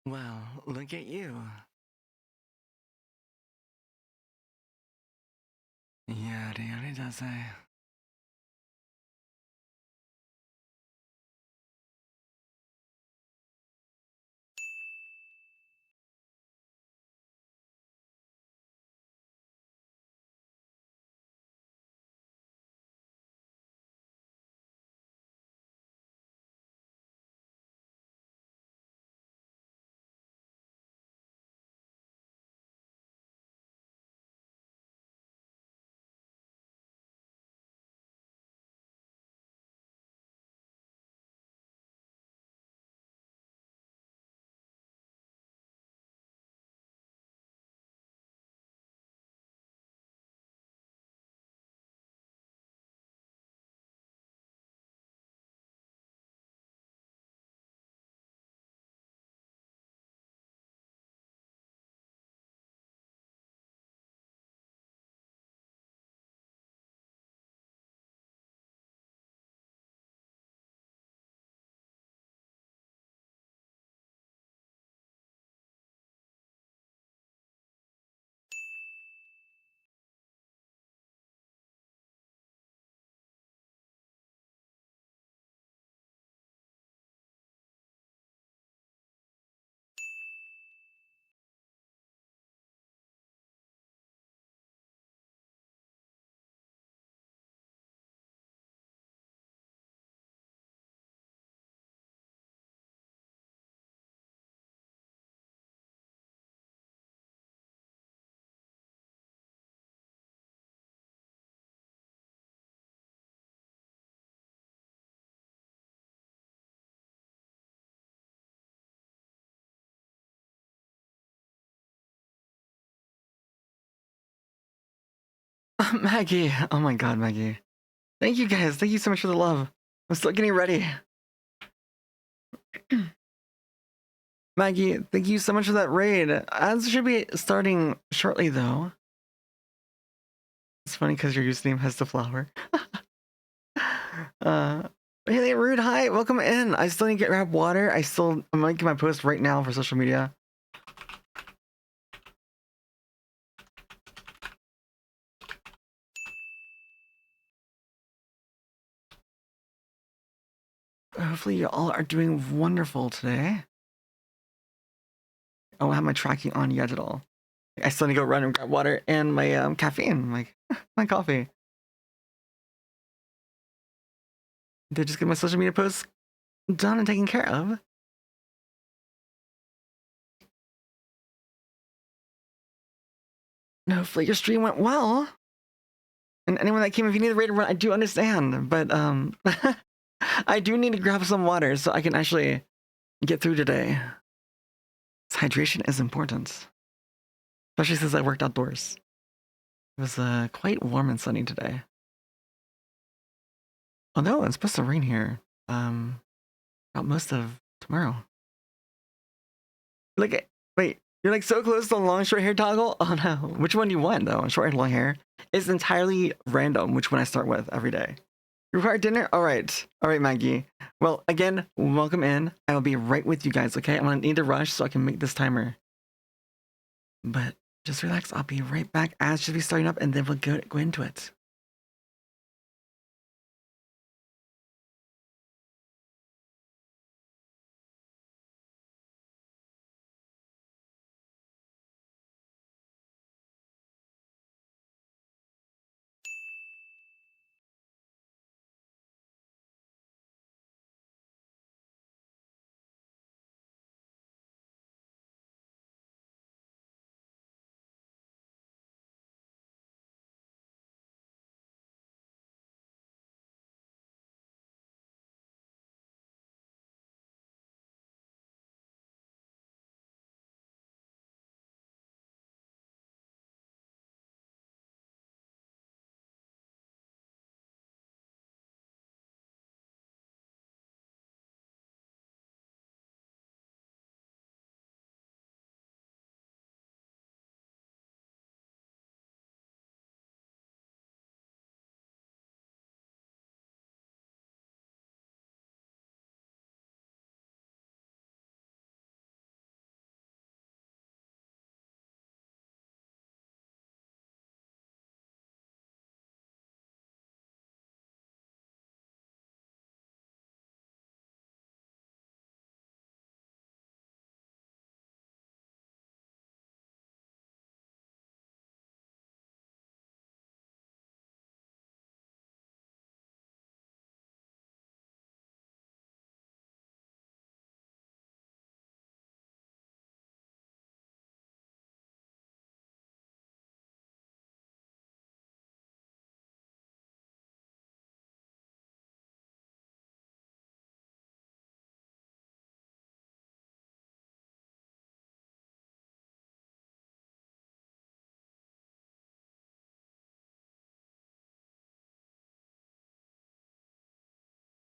Well, look at you. Yada yada does I. Maggie, oh my god, Maggie. Thank you guys. Thank you so much for the love. I'm still getting ready. Maggie, thank you so much for that raid. Ads should be starting shortly though. It's funny because your username has the flower. Hey, Rude, hi, welcome in. I still need to grab water. I'm making my post right now for social media. Hopefully you all are doing wonderful today. I don't have my tracking on yet at all. I still need to go run and grab water and my caffeine, my coffee. Did just get my social media posts done and taken care of. And hopefully your stream went well. And anyone that came, if you need a raid to run, I do understand. But I do need to grab some water so I can actually get through today. Hydration is important. Especially since I worked outdoors. It was quite warm and sunny today. Although it's supposed to rain here about most of tomorrow. Wait, you're like so close to the long short hair toggle? Oh no. Which one do you want though? Short hair, long hair? It's entirely random which one I start with every day. You require dinner? Alright, Maggie. Well, again, welcome in. I will be right with you guys, okay? I'm gonna need to rush so I can make this timer. But just relax, I'll be right back. Ads should be starting up and then we'll go into it.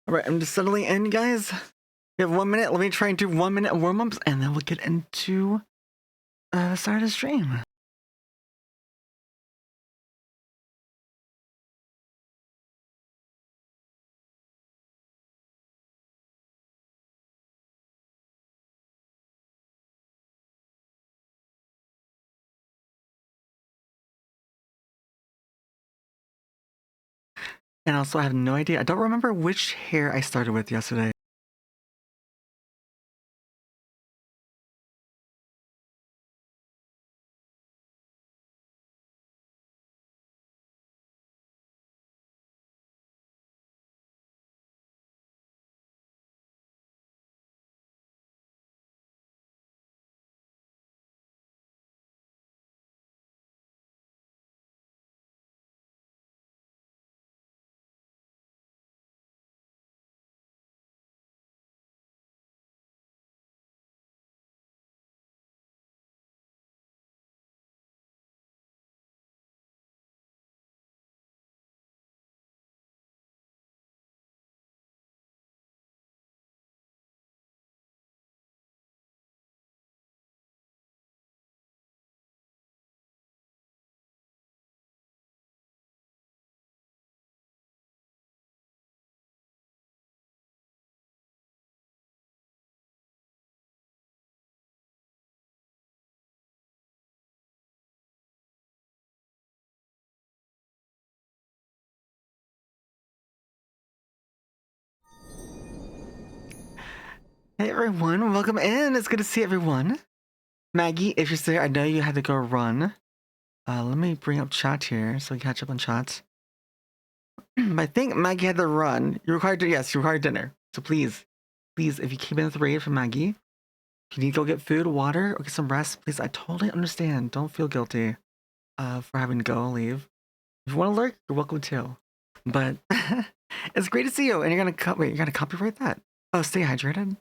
All right, I'm just settling in, guys. We have 1 minute. Let me try and do 1 minute warm-ups, and then we'll get into the start of the stream. And also, I have no idea. I don't remember which hair I started with yesterday. Hey everyone, welcome in. It's good to see everyone. Maggie, if you're still here, I know you had to go run. Let me bring up chat here so we can catch up on chat. I think Maggie had to run. You're required to, yes, you're required dinner. So please, if you came in with a raid from Maggie, if you need to go get food, water, or get some rest, please, I totally understand. Don't feel guilty for having to go leave. If you want to lurk, you're welcome to. But it's great to see you. And you're gonna wait, you're gonna copyright that. Oh, stay hydrated.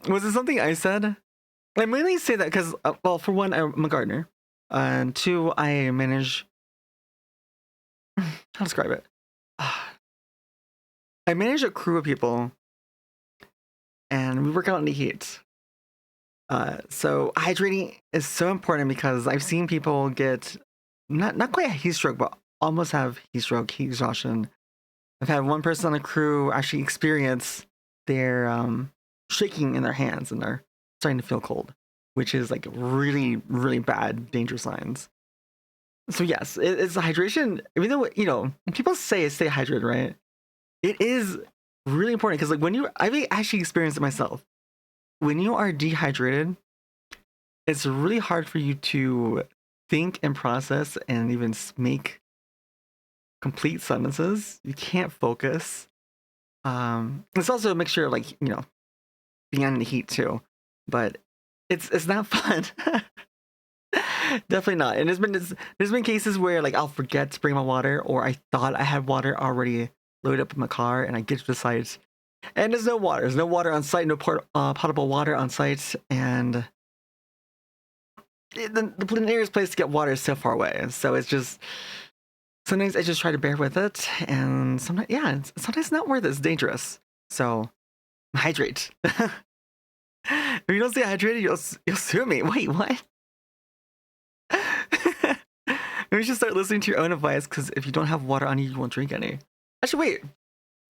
Was it something I said? I mainly say that because, well, for one, I'm a gardener, and two, I manage. How to describe it? I manage a crew of people, and we work out in the heat. So hydrating is so important because I've seen people get not quite a heat stroke, but almost have heat stroke, heat exhaustion. I've had one person on the crew actually experience their shaking in their hands and they're starting to feel cold, which is like really, really bad, danger signs. So yes, it's hydration. Even though, you know, when people say stay hydrated, right? It is really important because like I've actually experienced it myself. When you are dehydrated, it's really hard for you to think and process and even make complete sentences. You can't focus. It's also a mixture of like, you know, being in the heat too, but it's not fun. Definitely not. And there's been cases where like I'll forget to bring my water, or I thought I had water already loaded up in my car, and I get to the site, and there's no water. There's no water on site. No potable water on site, and the nearest place to get water is so far away. So it's just sometimes I just try to bear with it, and sometimes sometimes it's not worth it. It's dangerous. So hydrate. If you don't stay hydrated, you'll sue me. Wait, what? Maybe you should start listening to your own advice, because if you don't have water on you, you won't drink any. Actually, wait.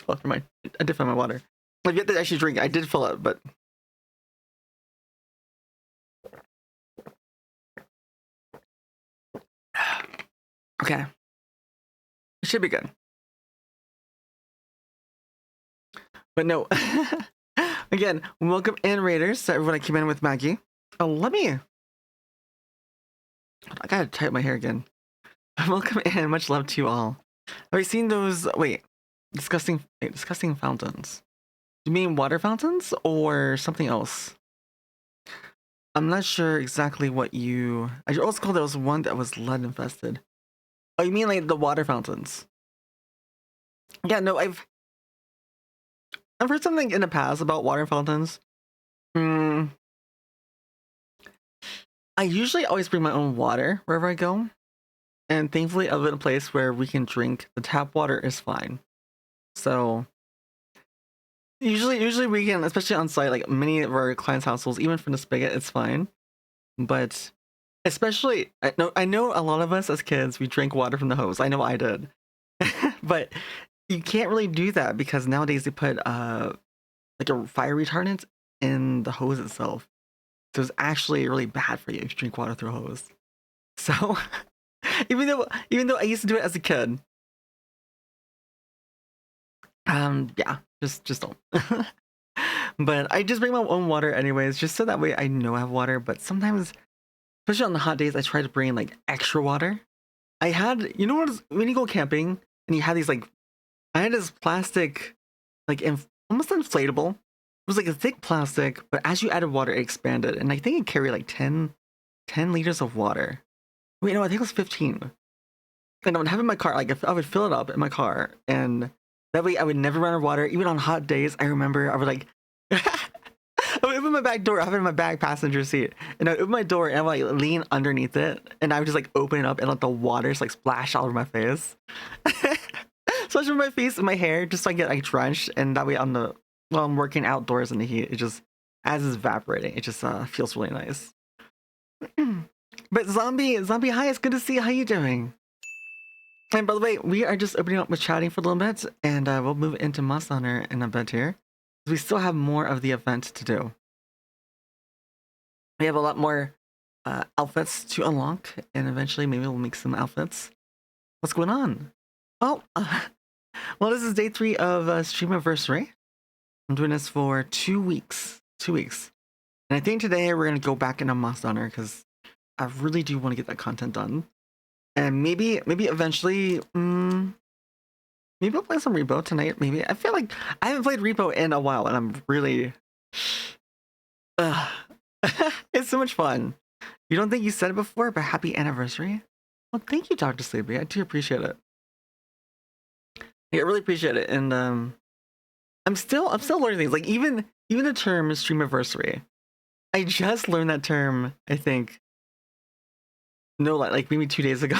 Oh, never mind. I did find my water. Like, you have to actually drink. I did fill up, but... Okay. It should be good. But no. Again, welcome in, Raiders. So everyone, I came in with Maggie. Oh, let me... I gotta tighten my hair again. Welcome in. Much love to you all. Have you seen those... Wait. Disgusting fountains. Do you mean water fountains or something else? I'm not sure exactly what you... I also called there was one that was lead infested. Oh, you mean like the water fountains? Yeah, no, I've heard something in the past about water fountains. I usually always bring my own water wherever I go. And thankfully, I live in a place where we can drink the tap water is fine. So usually we can, especially on site, like many of our clients' households, even from the spigot, it's fine. But especially, I know a lot of us as kids, we drank water from the hose. I know I did. But you can't really do that because nowadays they put like a fire retardant in the hose itself. So it's actually really bad for you if you drink water through a hose. So even though I used to do it as a kid, yeah, just don't. But I just bring my own water anyways, just so that way I know I have water. But sometimes, especially on the hot days, I try to bring like extra water. I had, you know what, when you go camping and you have these like, I had this plastic, like almost inflatable. It was like a thick plastic, but as you added water, it expanded, and I think it carried like 10 liters of water. Wait, no, I think it was 15. And I would have it in my car, like if I would fill it up in my car, and that way I would never run out of water. Even on hot days, I remember I would like, I would open my back door, I have it in my back passenger seat, and I would open my door and I would like lean underneath it, and I would just like open it up and let the water just like splash all over my face. Splash over my face and my hair, just so I get like drenched, and that way while I'm working outdoors in the heat, it just, as it's evaporating, it just feels really nice. But zombie, hi, it's good to see you. How you doing? And by the way, we are just opening up with chatting for a little bit, and we'll move into Monster Hunter in a bit here. We still have more of the event to do. We have a lot more outfits to unlock, and eventually maybe we'll make some outfits. What's going on? Oh, well, this is day 3 of Streamiversary. I'm doing this for 2 weeks. 2 weeks. And I think today we're going to go back into Monster Hunter because I really do want to get that content done. And maybe eventually, maybe I'll play some Repo tonight. Maybe I feel like I haven't played Repo in a while, and I'm really, it's so much fun. You don't think you said it before, but happy anniversary? Well, thank you, Dr. Sleepy. I do appreciate it. I really appreciate it, and I'm still learning things. Like even the term Streamiversary. I just learned that term. I think. No, like maybe 2 days ago.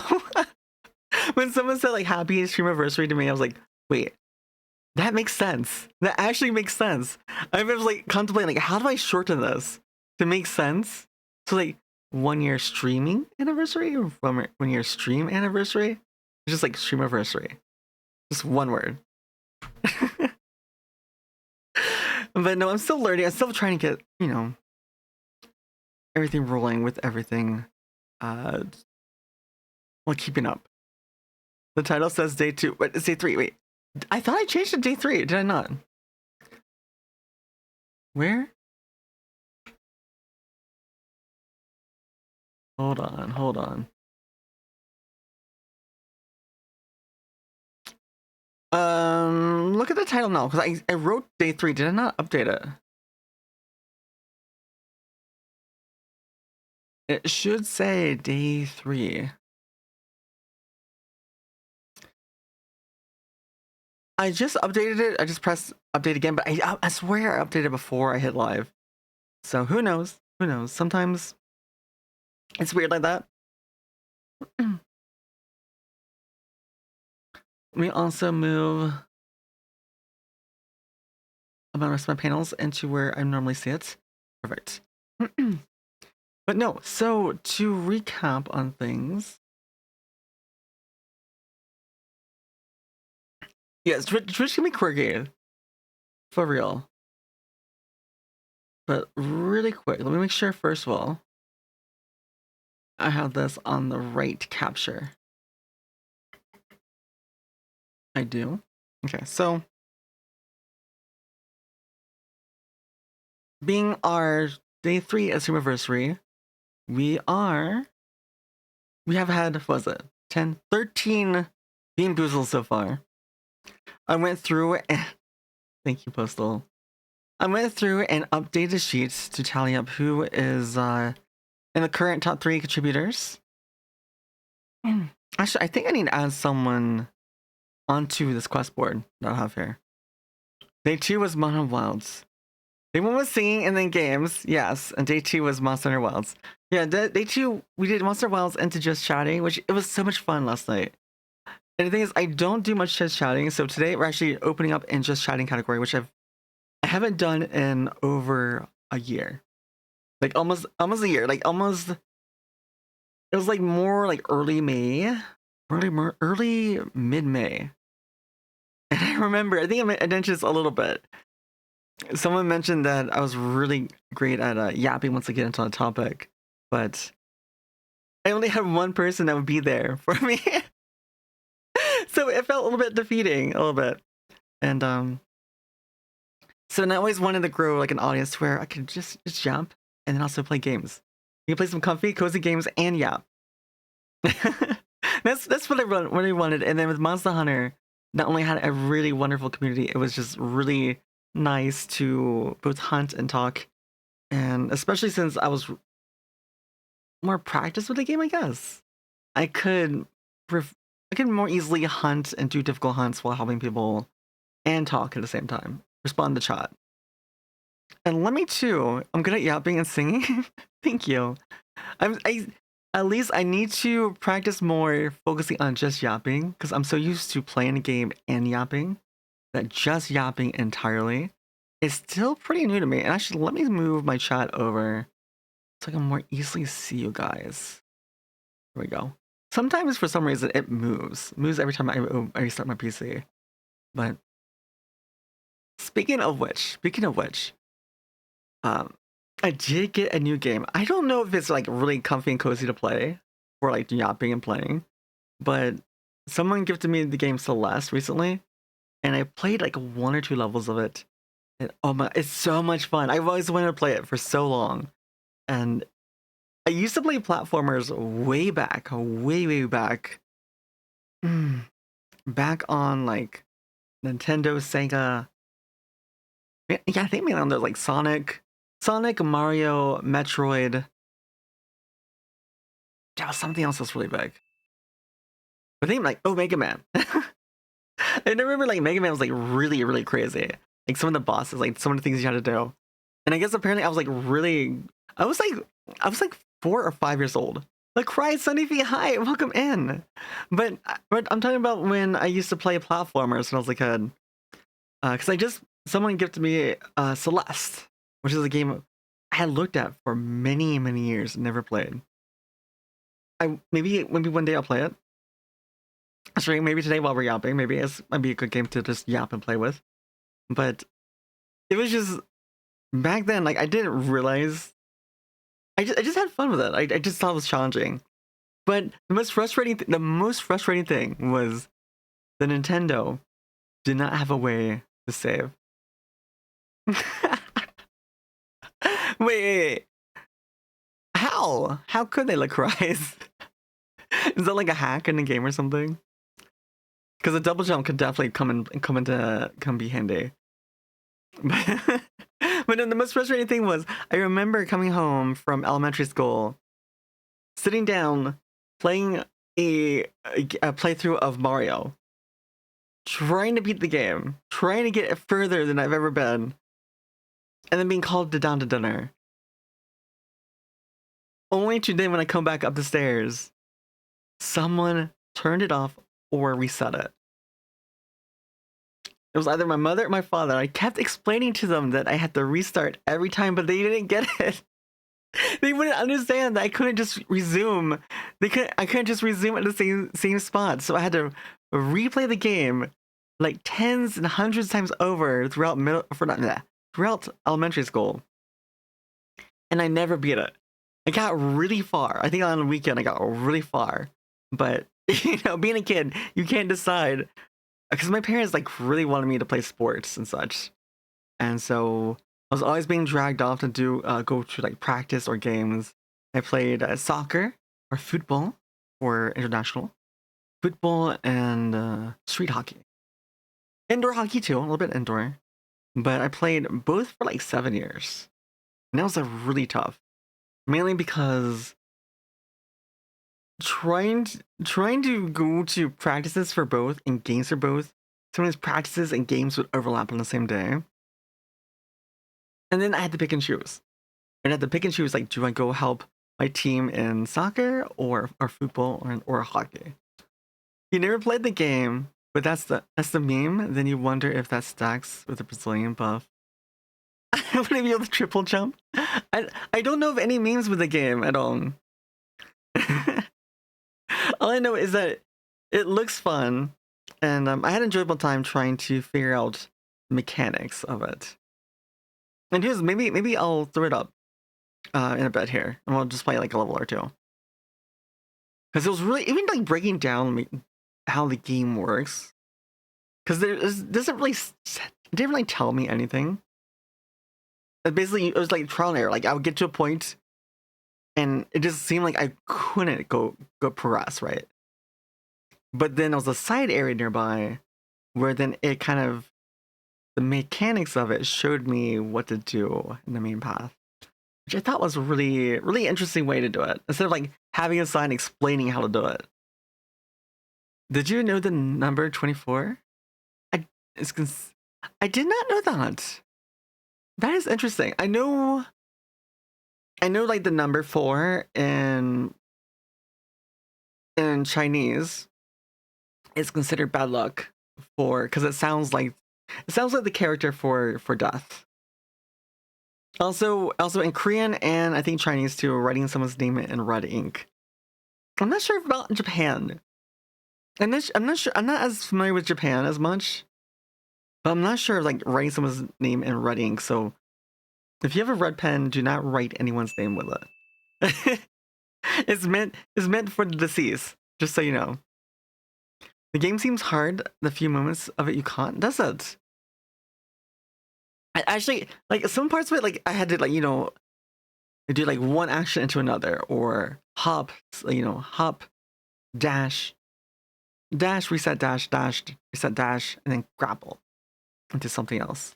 When someone said like happy Streamiversary to me, I was like, wait, that makes sense. That actually makes sense. I was like contemplating like, how do I shorten this to make sense? So like 1 year streaming anniversary or 1 year stream anniversary? It's just like Streamiversary. Just one word. But no, I'm still learning. I'm still trying to get, everything rolling with everything. Well, keeping up. The title says day 2. Wait, it's day 3. Wait, I thought I changed to day 3. Did I not? Where? Hold on. Look at the title now, because I wrote day 3. Did I not update it? It should say day 3. I just updated it. I just pressed update again, but I swear I updated before I hit live. So who knows? Who knows? Sometimes it's weird like that. Let me also move the rest of my panels into where I normally see it. Perfect. But no, so to recap on things. Yes, Twitch can be quirky. For real. But really quick, let me make sure first of all, I have this on the right capture. I do. Okay, so being our day 3 as anniversary, we have had, what was it, 10, 13 Bean Boozles so far. I went through and thank you, Postal. I went through and updated sheets to tally up who is in the current top 3 contributors. Actually, I think I need to add someone onto this quest board that I have here. Day 2 was MHWilds. Day 1 was singing and then games, yes. And day 2 was Monster Hunter Wilds. Yeah, day 2 we did Monster Wilds into just chatting, which it was so much fun last night. And the thing is, I don't do much just chatting, so today we're actually opening up in just chatting category, which I haven't done in over a year. Like almost a year. Like almost it was like more like early May. Early mid-May. And I remember, I think I mentioned this a little bit. Someone mentioned that I was really great at yapping once I get into the topic, but I only had one person that would be there for me. So it felt a little bit defeating, a little bit. And so I always wanted to grow like an audience where I could just jump and then also play games. You can play some comfy, cozy games and yap. That's what I really wanted. And then with Monster Hunter, not only had a really wonderful community, it was just really nice to both hunt and talk. And especially since I was more practiced with the game, I guess. I could more easily hunt and do difficult hunts while helping people and talk at the same time. Respond to chat. And let me too. I'm good at yapping and singing. Thank you. At least I need to practice more focusing on just yapping because I'm so used to playing a game and yapping that just yapping entirely is still pretty new to me. And actually, let me move my chat over so I can more easily see you guys. There we go. Sometimes for some reason it moves every time I restart my PC. But speaking of which, I did get a new game. I don't know if it's like really comfy and cozy to play for like yapping and playing, but someone gifted me the game Celeste recently, and I played like 1 or 2 levels of it. And oh my, it's so much fun. I've always wanted to play it for so long, and I used to play platformers way back, way back, back on like Nintendo, Sega. Yeah, I think maybe on the like Sonic, Mario, Metroid. There was something else that's really big. I think like Mega Man. I remember like Mega Man was like really crazy. Like some of the bosses, like some of the things you had to do. And I guess apparently I was like 4 or 5 years old. Like Cry Sunny V, hi, welcome in. But I'm talking about when I used to play platformers when I was a kid. Because someone gifted me Celeste, which is a game I had looked at for many years and never played. Maybe one day I'll play it. Sorry, maybe today while we're yapping, maybe it might be a good game to just yap and play with. But it was just back then, like I didn't realize. I just had fun with it. I just thought it was challenging. But the most frustrating thing was the Nintendo did not have a way to save. Wait. How? How could they look rise? Is that like a hack in the game or something? Because a double jump could definitely come be handy. But then the most frustrating thing was I remember coming home from elementary school, sitting down, playing a playthrough of Mario, trying to beat the game, trying to get it further than I've ever been, and then being called down to dinner. Only to then when I come back up the stairs, someone turned it off or reset it. It was either my mother or my father. I kept explaining to them that I had to restart every time, but they didn't get it. They wouldn't understand that I couldn't just resume. I couldn't just resume at the same spot. So I had to replay the game like tens and hundreds of times over throughout elementary school. And I never beat it. I got really far. I think on the weekend I got really far. But being a kid, you can't decide. Because my parents like really wanted me to play sports and such, and so I was always being dragged off to go to like practice or games. I played soccer or football or international football and street hockey, indoor hockey too, a little bit indoor. But I played both for like 7 years, and that was really tough, mainly because trying to go to practices for both and games for both. Sometimes practices and games would overlap on the same day. And then I had to pick and choose. And I had to pick and choose, like, do I go help my team in soccer or football or hockey? You never played the game, but that's the meme. Then you wonder if that stacks with the Brazilian buff. Would I be able to triple jump? I don't know of any memes with the game at all. All I know is that it looks fun, and I had an enjoyable time trying to figure out the mechanics of it. And here's maybe I'll throw it up in a bit here, and we'll just play like a level or two. Because it was really even like breaking down how the game works. Because it didn't really tell me anything. Basically, it was like trial and error. Like I would get to a point, and it just seemed like I couldn't go progress, right? But then there was a side area nearby, where then it kind of the mechanics of it showed me what to do in the main path, which I thought was a really interesting way to do it. Instead of like having a sign explaining how to do it. Did you know the number 24? I did not know that. That is interesting. I know like the number 4 in Chinese is considered bad luck because it sounds like the character for death. Also in Korean and I think Chinese too, writing someone's name in red ink. I'm not sure about Japan. I'm not sure. I'm not as familiar with Japan as much. But I'm not sure, like, writing someone's name in red ink, so if you have a red pen, do not write anyone's name with it. It's meant for the deceased, just so you know. The game seems hard, the few moments of it you can't. Does it? I actually, like, some parts of it, like, I had to, like, you know, do, like, one action into another, or hop, hop, dash, reset, dash, reset, dash, and then grapple into something else.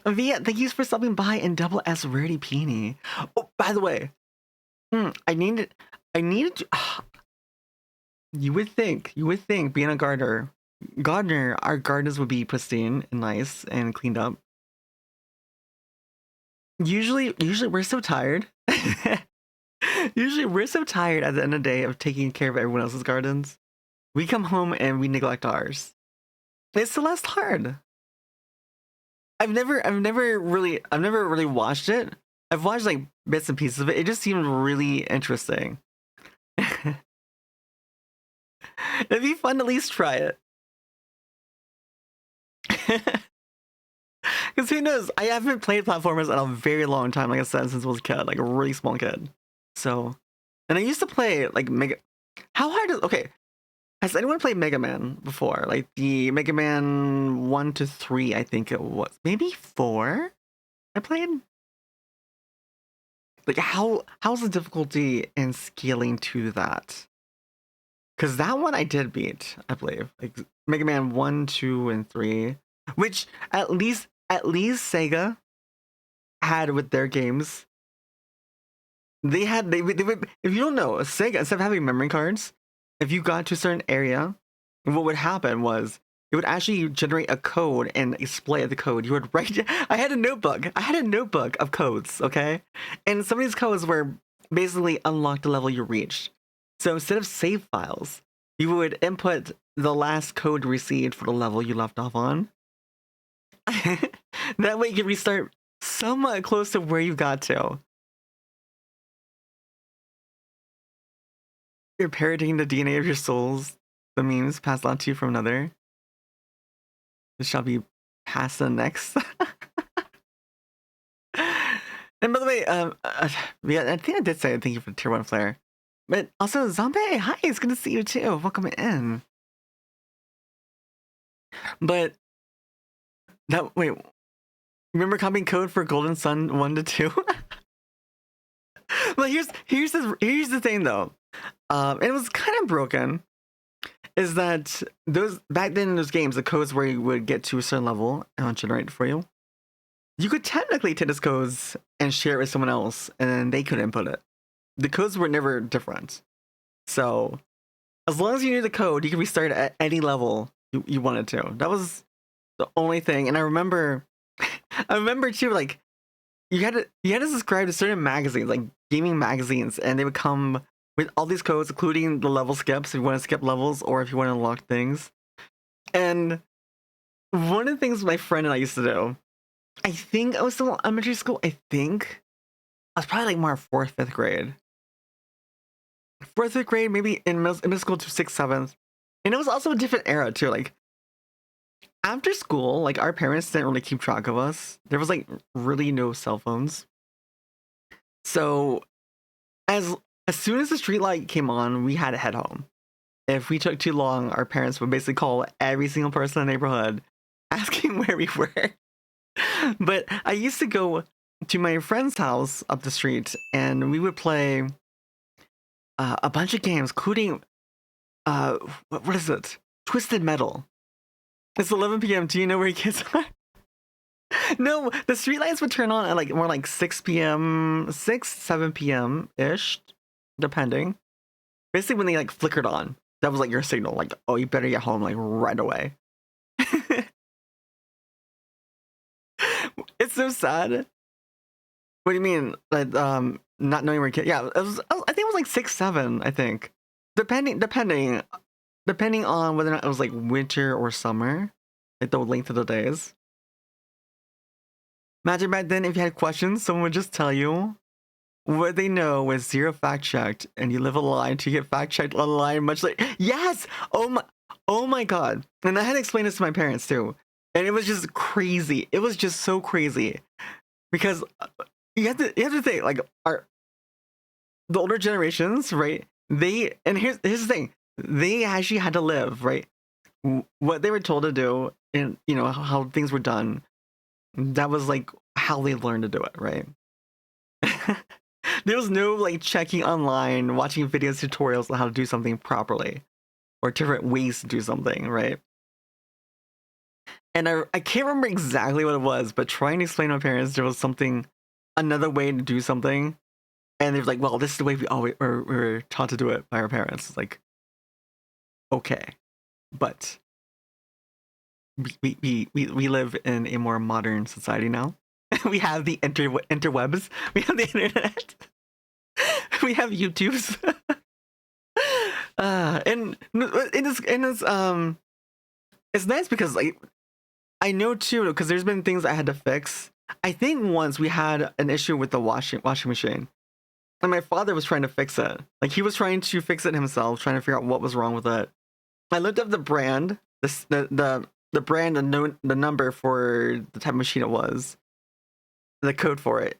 Via, thank you for stopping by in double S Rarity Peony. Oh, by the way, I needed to, you would think being a gardener, our gardens would be pristine and nice and cleaned up. Usually we're so tired. Usually we're so tired at the end of the day of taking care of everyone else's gardens. We come home and we neglect ours. It's so less hard. I've never really watched it. I've watched like bits and pieces of it. It just seemed really interesting. It'd be fun to at least try it. Because who knows? I haven't played platformers in a very long time, like I said, since I was a kid, like a really small kid. So, and I used to play like Mega. How hard is okay? Has anyone played Mega Man before? Like the Mega Man 1 to 3, I think it was. Maybe 4? I played? Like how's the difficulty in scaling to that? Because that one I did beat, I believe. Like Mega Man 1, 2, and 3. Which at least Sega had with their games. They would, if you don't know, Sega, instead of having memory cards, if you got to a certain area, what would happen was it would actually generate a code and display the code. You would write. I had a notebook of codes, okay? And some of these codes were basically unlock the level you reached. So instead of save files, you would input the last code received for the level you left off on. That way you can restart somewhat close to where you got to. You're parroting the DNA of your souls, the memes passed on to you from another. This shall be passed to the next. And by the way, yeah, I think I did say thank you for the tier 1 flare. But also, Zombie, hi, it's good to see you too. Welcome in. But wait, remember copying code for Golden Sun 1 to 2? Well, here's the thing though. It was kind of broken. Is that those back then in those games, the codes where you would get to a certain level and generate for you, you could technically take those codes and share it with someone else, and then they could input it. The codes were never different, so as long as you knew the code, you could restart at any level you wanted to. That was the only thing. And I remember too, like you had to subscribe to certain magazines, like gaming magazines, and they would come with all these codes, including the level skips if you want to skip levels or if you want to unlock things. And one of the things my friend and I used to do, I think I was still in elementary school. I think I was probably like more fourth, fifth grade. Fourth, fifth grade, maybe in middle school to sixth, seventh. And it was also a different era too. Like after school, like our parents didn't really keep track of us. There was like really no cell phones. So as as soon as the street light came on, we had to head home. If we took too long, our parents would basically call every single person in the neighborhood asking where we were. But I used to go to my friend's house up the street and we would play a bunch of games, including uh, what is it? Twisted Metal. It's 11 p.m. Do you know where your kids are? No, the streetlights would turn on at like more like 6 p.m., 6, 7 p.m. ish, depending. Basically, when they like flickered on, that was like your signal, like, oh, you better get home like right away. It's so sad. What do you mean? Like, not knowing where kid? Yeah, I think it was like 6, 7. I think, depending on whether or not it was like winter or summer, like the length of the days. Imagine back then, if you had questions, someone would just tell you what they know was zero fact checked, and you live a lie to get fact checked online much later. Yes! Oh my god. And I had to explain this to my parents too. And it was just crazy. It was just so crazy. Because you have to think, like the older generations, right? Here's the thing. They actually had to live, right? What they were told to do and how things were done. That was like how they learned to do it, right? There was no like checking online, watching videos, tutorials on how to do something properly or different ways to do something, right? And I can't remember exactly what it was, but trying to explain to my parents there was another way to do something. And they're like, well, this is the way we were taught to do it by our parents. It's like, okay, but we live in a more modern society now. We have the interwebs. We have the internet. We have YouTubes. And it's nice because like I know too because there's been things I had to fix. I think once we had an issue with the washing machine, and my father was trying to fix it. Like he was trying to fix it himself, trying to figure out what was wrong with it. I looked up the brand, the brand, and the number for the type of machine it was, the code for it,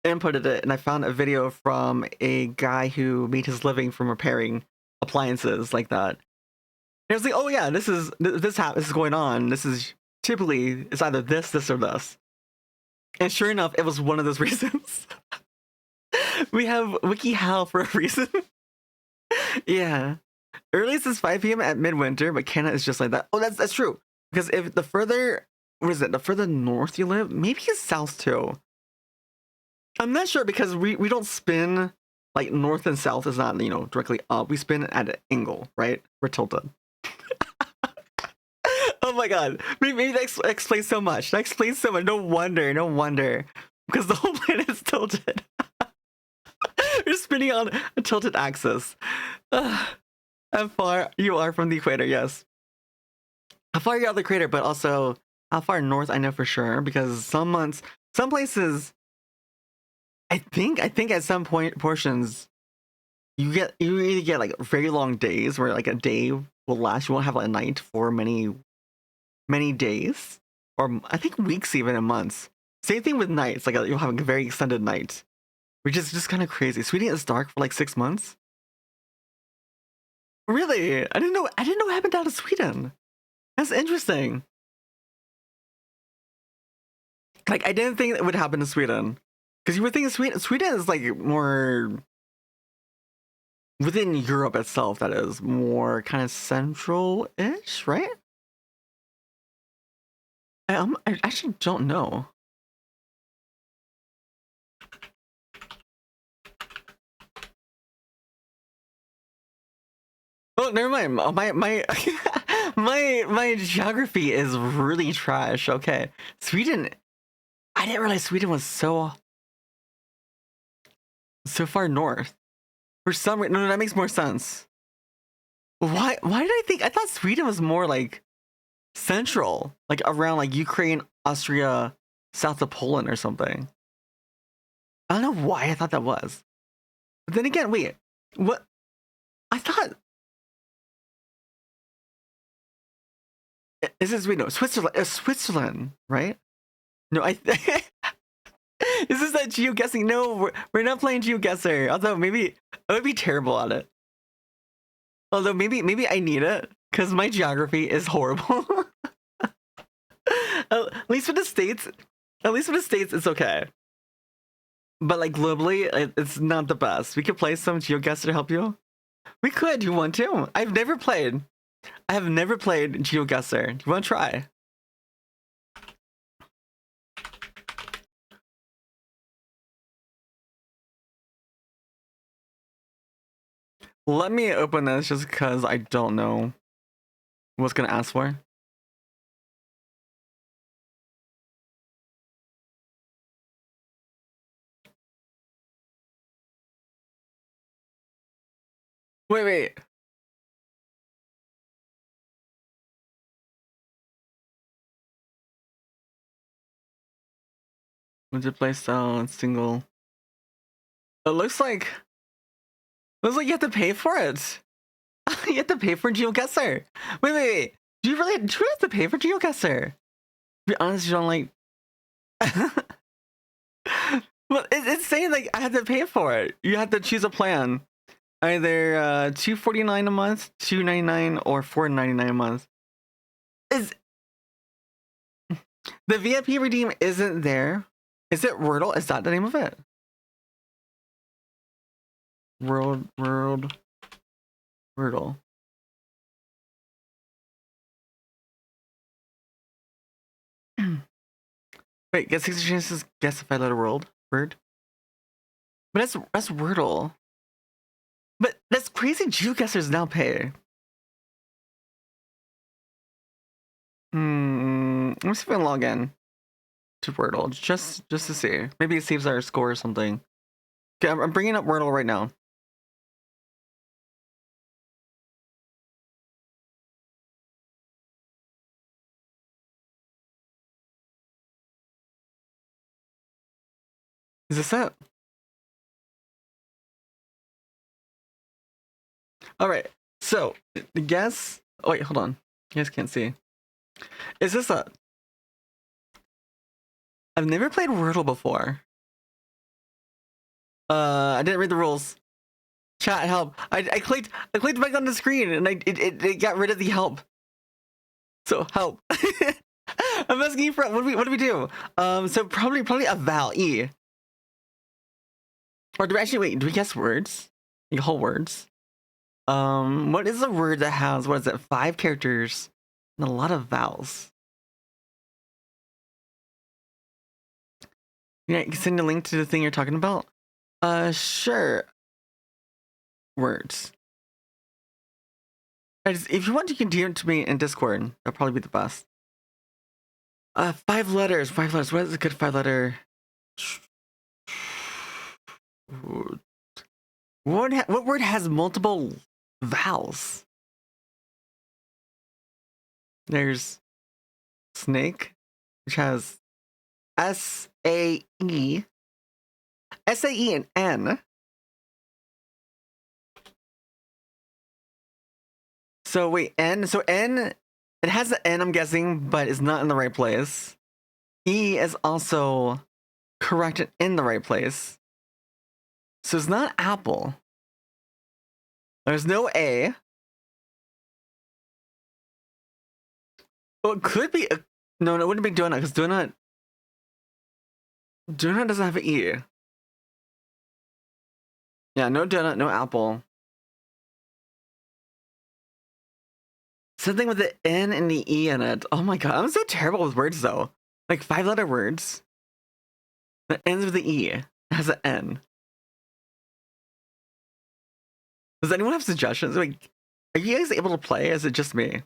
inputted it, and I found a video from a guy who made his living from repairing appliances like that. And I was like, oh yeah, this is going on. This is typically it's either this, or this. And sure enough, it was one of those reasons. We have WikiHow for a reason. Yeah. Earliest is 5 p.m. at midwinter, but Canada is just like that. Oh, that's true. Because if the further, the further north you live, maybe it's south too. I'm not sure because we don't spin like north and south is not directly up. We spin at an angle, right? We're tilted. Oh my god, maybe that explains so much. That explains so much. No wonder, because the whole planet is tilted. We're spinning on a tilted axis. How far you are from the equator? Yes. How far you are the equator, but also how far north I know for sure because some months, some places. I think at some portions you either get like very long days where like a day will last. You won't have like a night for many days, or I think weeks, even in months. Same thing with nights. Like you'll have a very extended night, which is just kind of crazy. Sweden is dark for like 6 months. Really? I didn't know. What happened down to Sweden. That's interesting. Like I didn't think it would happen to Sweden. Because you would think Sweden is like more within Europe itself, that is more kind of central-ish, right? I actually don't know. Oh, never mind. My my geography is really trash. Okay, Sweden. I didn't realize Sweden was so far north. For some reason, no, that makes more sense. Why did I think? I thought Sweden was more like central, like around like Ukraine, Austria, south of Poland or something. I don't know why I thought that was. But then again, wait, what? I thought is this wait no Switzerland? Switzerland, right? No, I. Is this that geoguessing? No, we're not playing geoguesser. Although maybe I would be terrible at it. Although maybe I need it because my geography is horrible. At least for the states, it's okay. But like globally, it's not the best. We could play some geoguesser to help you. We could. You want to? I have never played geoguesser. Do you want to try? Let me open this just because I don't know what's gonna ask for. Wait. Multiplayer style single. It looks like you have to pay for it. You have to pay for GeoGuessr. Wait. Do you really have to pay for GeoGuessr? To be honest, you don't like. Well, it's saying like I have to pay for it. You have to choose a plan, either $2.49 a month, $2.99, or $4.99 a month. Is the VIP redeem isn't there? Is it Wordle? Is that the name of it? Wordle. Wait, get 60 chances. Guess if I let a word. But that's Wordle. But that's crazy. GeoGuessrs now pay. I'm just gonna log in to Wordle just to see. Maybe it saves our score or something. Okay, I'm bringing up Wordle right now. Is this it? All right. So the guess. Oh wait, hold on. You guys can't see. Is this it? I've never played Wordle before. I didn't read the rules. Chat help. I clicked back on the screen and it got rid of the help. So help. I'm asking you for what do we do? So probably a vowel E. Or do we actually wait? Do we guess words? Like whole words? What is a word that has 5 characters and a lot of vowels? Yeah, you can send a link to the thing you're talking about. Sure. Words. If you want, you can DM it to me in Discord. That'll probably be the best. 5 letters. 5 letters. What is a good 5-letter? What word has multiple vowels? There's snake, which has S-A-E, S-A-E and N. So wait, N. So N, it has an N, I'm guessing, but it's not in the right place. E is also correct and in the right place. So it's not apple. There's no A. Well, it could be no, it wouldn't be donut because donut doesn't have an E. Yeah, no donut, no apple. Something with the N and the E in it. Oh my god, I'm so terrible with words though. Like 5-letter words that ends with the E. It has an N. Does anyone have suggestions? Like, are you guys able to play? Is it just me?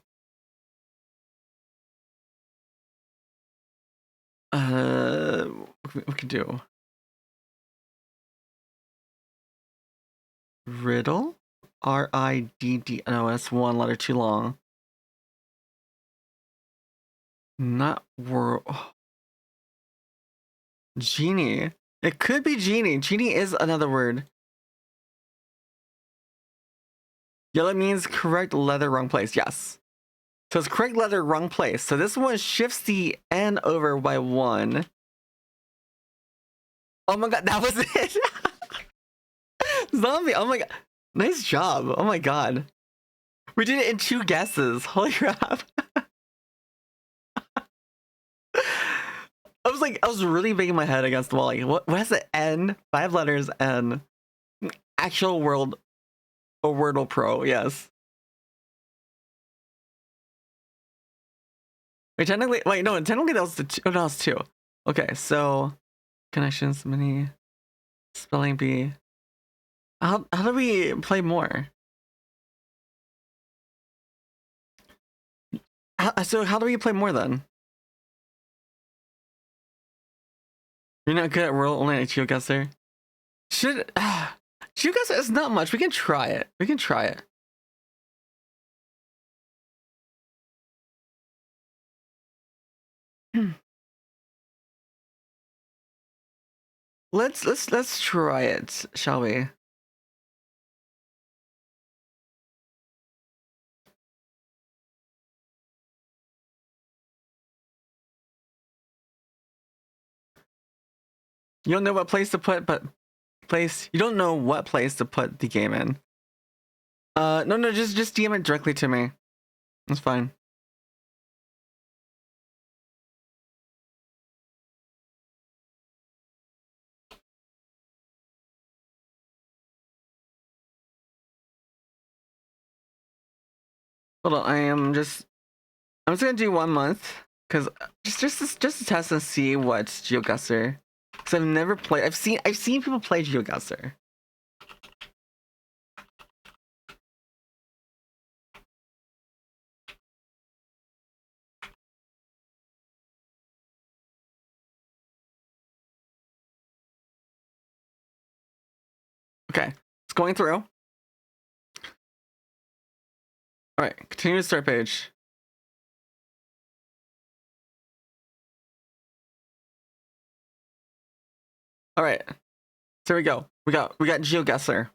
we could do? Riddle? R-I-D-D. No, that's one letter too long. Not world. Oh. Genie. It could be genie. Genie is another word. Yellow means correct letter, wrong place. Yes. So it's correct letter, wrong place. So this one shifts the N over by 1. Oh my god, that was it. Zombie. Oh my god. Nice job. Oh my god. We did it in 2 guesses. Holy crap. I was really banging my head against the wall. Like, what has the N? 5 letters, N. Actual world. A Wordle Pro, yes. Wait, technically that was the 2. Oh, no, it's 2. Okay, so connections, mini, spelling bee. How do we play more? So how do we play more then? You're not good at world, only at GeoGuessr. Should GeoGuessr is not much. We can try it. We can try it. Let's try it, shall we? You don't know what place to put, you don't know what place to put the game in. No, just DM it directly to me. That's fine. Hold on, I'm just gonna do 1 month because just to test and see what's GeoGuessr. Because I've never played. I've seen people play GeoGuessr. Okay, it's going through. All right, continue to start page. All right, there we go. We got GeoGuessr.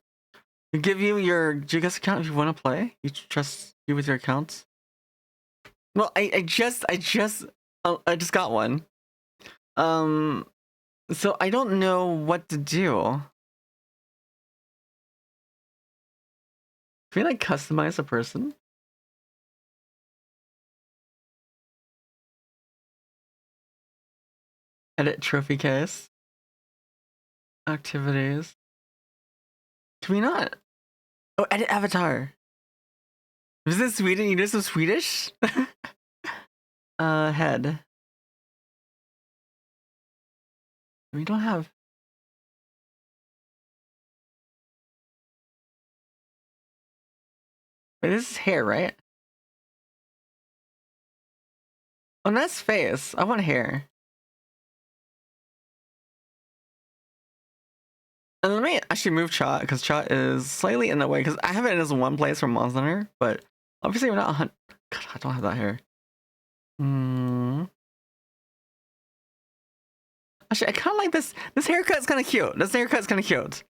We give you your GeoGuessr account if you want to play. You trust you with your accounts. Well, I just got one. So I don't know what to do. Can we like customize a person? Edit trophy case. Activities. Can we not? Oh, edit avatar. Visit Sweden. You know some Swedish? Head. We don't have. Wait, this is hair, right? Oh, that's face. I want hair. And let me actually move chat because chat is slightly in the way because I have it in as one place for Monster Hunter, but obviously we're not. God, I don't have that hair. Actually, I kind of like this. This haircut's kind of cute. This haircut's kind of cute.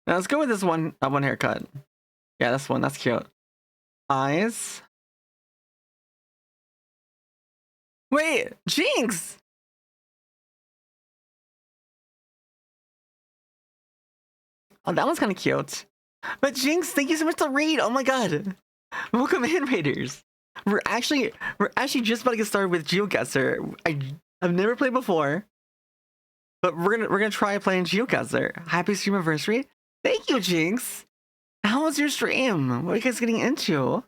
Now let's go with this one haircut. Yeah, this one. That's cute. Eyes. Wait, Jinx! Oh, that one's kind of cute. But Jinx, thank you so much to raid. Oh my god. Welcome in, raiders. We're actually just about to get started with GeoGuessr. I've never played before, but we're gonna try playing GeoGuessr. Happy Streamiversary. Thank you, Jinx. How was your stream? What are you guys getting into?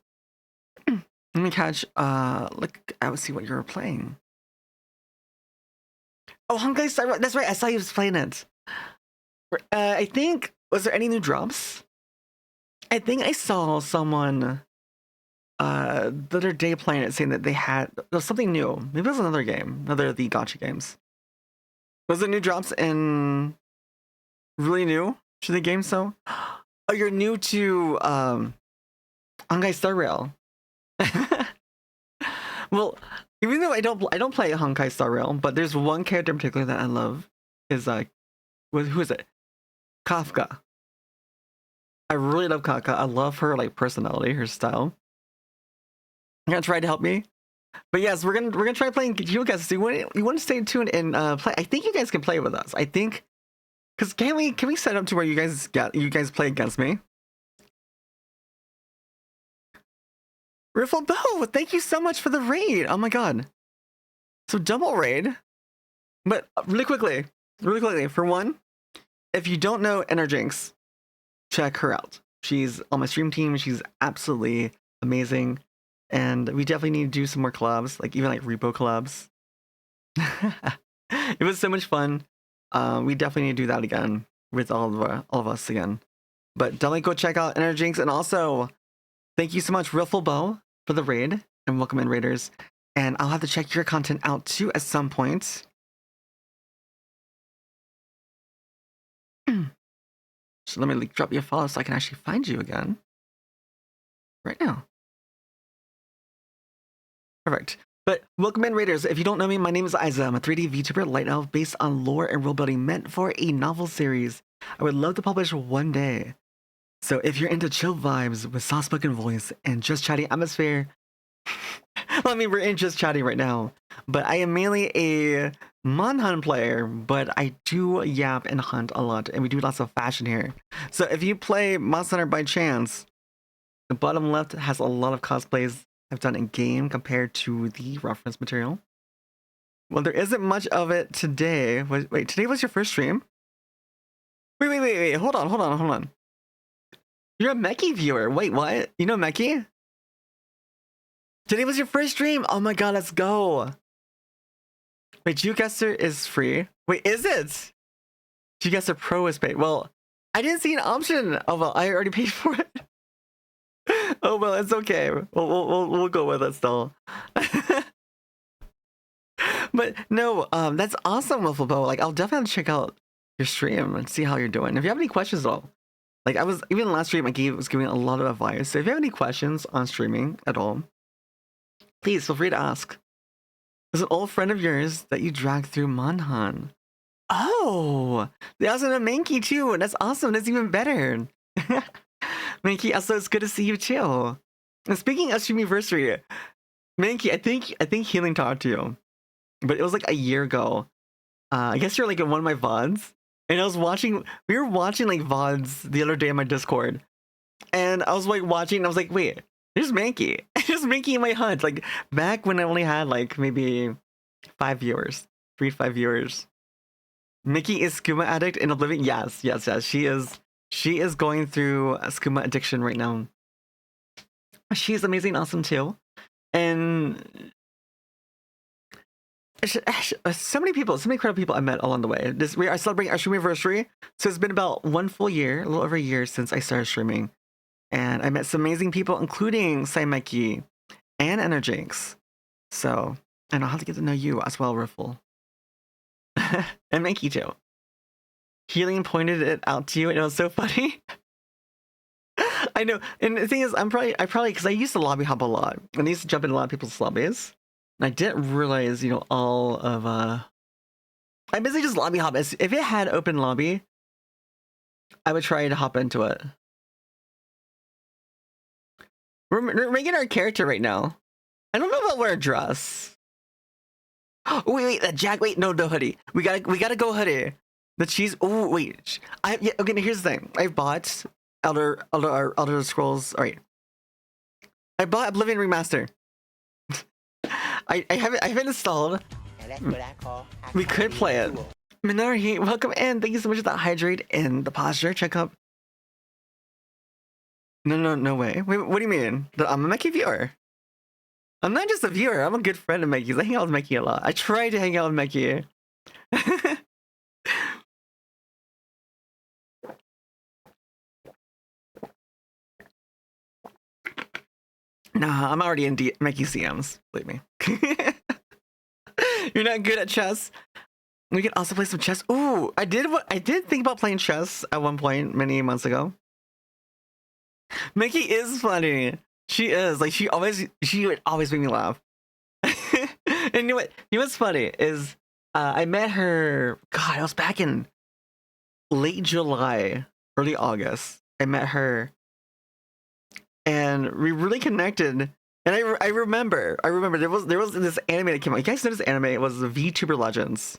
Let me catch. Look, I would see what you were playing. Oh, Honkai, that's right. I saw you was playing it. I think, was there any new drops? I think I saw someone the other day playing it, saying that they had there's something new. Maybe it was another game, another of the gacha games. Was it new drops in really new to the game? So, oh, you're new to Honkai Star Rail. Well, even though I don't play Honkai Star Rail, but there's one character in particular that I love. Is who is it? Kafka. I really love Kafka. I love her like personality, her style. You're gonna try to help me. But yes, we're gonna try playing you guys. So you want to stay tuned and play. I think you guys can play with us. I think because can we set up to where you guys play against me? Riffle Bow, thank you so much for the raid. Oh my god. So double raid. But really quickly, for one, if you don't know Energinx, check her out. She's on my stream team. She's absolutely amazing. And we definitely need to do some more collabs, like even like repo collabs. It was so much fun. We definitely need to do that again with all of us again. But definitely go check out Energinx, and also thank you so much, Riffle Bow, for the raid, and welcome in raiders. And I'll have to check your content out too at some point. So let me drop you a follow so I can actually find you again right now. Perfect. But welcome in, raiders. If you don't know me, my name is Isa. I'm a 3D VTuber light elf based on lore and world building meant for a novel series I would love to publish one day. So if you're into chill vibes with soft-spoken voice and just chatty atmosphere, well, I mean, we're in just chatty right now, but I am mainly a Monhunt player, but I do yap and hunt a lot, and we do lots of fashion here. So if you play Monster Hunter by chance, the bottom left has a lot of cosplays I've done in game compared to the reference material. Well, there isn't much of it today. Wait, today was your first stream? Wait, hold on. You're a Meki viewer. Wait, what? You know Meki? Today was your first stream? Oh my god, let's go. Wait, Geocaster is free. Wait, is it? Geocaster Pro is paid. Well, I didn't see an option. Oh well, I already paid for it. Oh well, it's okay. We'll go with it still. But no, that's awesome, Wiffle Bow. Like, I'll definitely check out your stream and see how you're doing. If you have any questions at all, like I was even last stream, I was giving a lot of advice. So if you have any questions on streaming at all, please feel free to ask. There's an old friend of yours that you dragged through Monhan. Oh, they also know Mankey too. That's awesome. That's even better. Mankey, also it's good to see you too. And speaking of Streamiversary, Mankey, I think Healing talked to you, but it was like a year ago. I guess you're like in one of my VODs, and we were watching like VODs the other day on my Discord, and I was like watching, and I was like, wait, there's Mankey. There's Mankey in my hunt. Like back when I only had like maybe 5 viewers, 3 to 5 viewers. Mickey is Skooma addict in Oblivion. Yes. She is going through a Skooma addiction right now. She's amazing, awesome too, and so many incredible people I met along the way. We are celebrating our Streamiversary, so it's been about 1 full year, a little over a year since I started streaming, and I met some amazing people, including Saimeki and Energinx. So, and I'll have to get to know you as well, Riffle. And Mankey too. Healing pointed it out to you, and it was so funny. I know, and the thing is, I probably because I used to lobby hop a lot, and I used to jump in a lot of people's lobbies, and I didn't realize, all of I basically just lobby hop. If it had open lobby, I would try to hop into it. We're making our character right now. I don't know if I'll wear a dress. Oh wait, that Jack. Wait, no hoodie. We gotta go hoodie. The cheese. Oh wait, okay. Here's the thing. I bought Elder Scrolls. All right. I bought Oblivion Remaster. I have it installed. We could play it. Minari, welcome in. Thank you so much for that hydrate and the posture. Check up. No way. Wait, what do you mean? I'm a Meki viewer. I'm not just a viewer. I'm a good friend of Meki's. I hang out with Meki a lot. I try to hang out with Meki. Nah, I'm already in making CMs. Believe me. You're not good at chess. We can also play some chess. Ooh, I did think about playing chess at one point many months ago. Mickey is funny. She is like she would always make me laugh. And you know what? You know what's funny is I met her. God, I was back in late July, early August. I met her, and we really connected. And I remember there was this anime that came out. You guys know this anime? It was the VTuber Legends.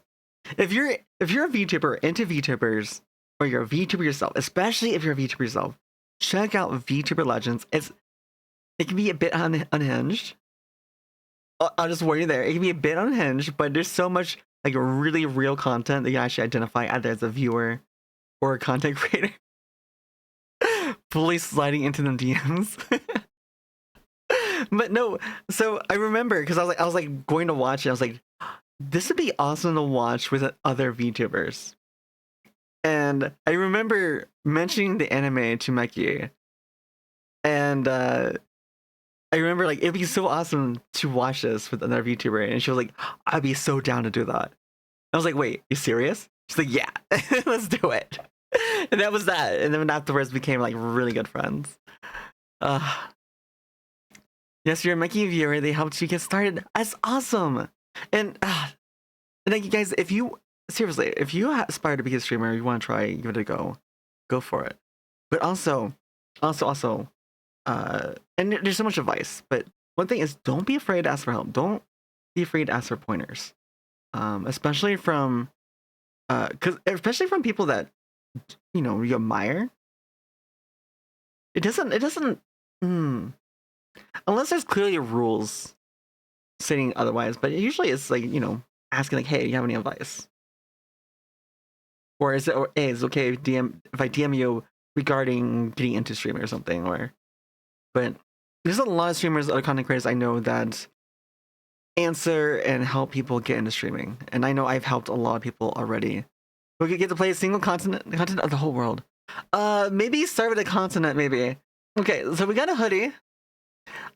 If you're a VTuber into VTubers, or you're a VTuber yourself, especially if you're a VTuber yourself, check out VTuber Legends. It can be a bit unhinged. I'll just warn you there. It can be a bit unhinged, but there's so much like really real content that you actually identify either as a viewer or a content creator. Fully sliding into the DMs. But no, so I remember because I was like going to watch it. I was like, this would be awesome to watch with other VTubers. And I remember mentioning the anime to Meki, and I remember like it'd be so awesome to watch this with another VTuber, and she was like, I'd be so down to do that. I was like, wait, you serious? She's like, yeah, let's do it. And that was that. And then afterwards became like really good friends. Yes, you're a Mickey viewer. They helped you get started. That's awesome. And like you guys, if you seriously, if you aspire to be a streamer, you want to try, give it a go for it. But also, and there's so much advice. But one thing is, don't be afraid to ask for help. Don't be afraid to ask for pointers, especially from especially from people that you admire. It doesn't. Unless there's clearly rules stating otherwise, but usually it's like asking like, hey, do you have any advice? Or is it hey, it's okay if I DM you regarding getting into streaming or something, but there's a lot of streamers, other content creators I know that answer and help people get into streaming. And I know I've helped a lot of people already. We could get to play a single continent of the whole world. Maybe start with a continent, maybe. Okay, so we got a hoodie.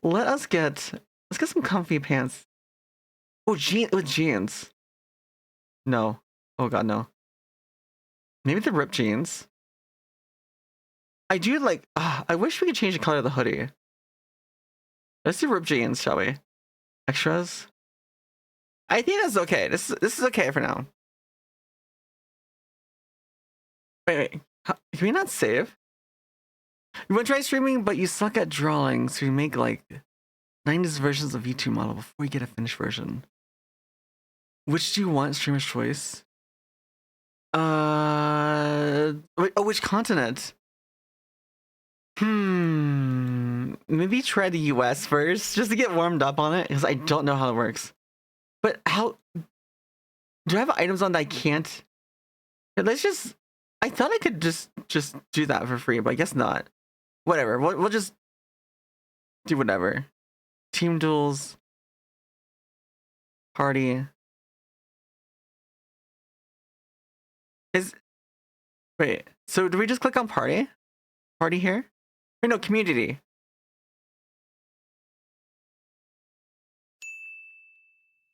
Let's get some comfy pants. Oh, jeans. No. Oh god, no. Maybe the ripped jeans. I do like. I wish we could change the color of the hoodie. Let's do ripped jeans, shall we? Extras. I think that's okay. This is okay for now. Wait. Can we not save? You want to try streaming, but you suck at drawing, so you make like 90s versions of V2 model before you get a finished version. Which do you want, streamer's choice? Wait, which continent? Maybe try the US first, just to get warmed up on it, because I don't know how it works. But how... Do I have items on that I can't? Let's just... I thought I could just do that for free, but I guess not. Whatever, we'll just do whatever. Team duels. Party. Wait, so do we just click on party? Party here? Wait, no, community.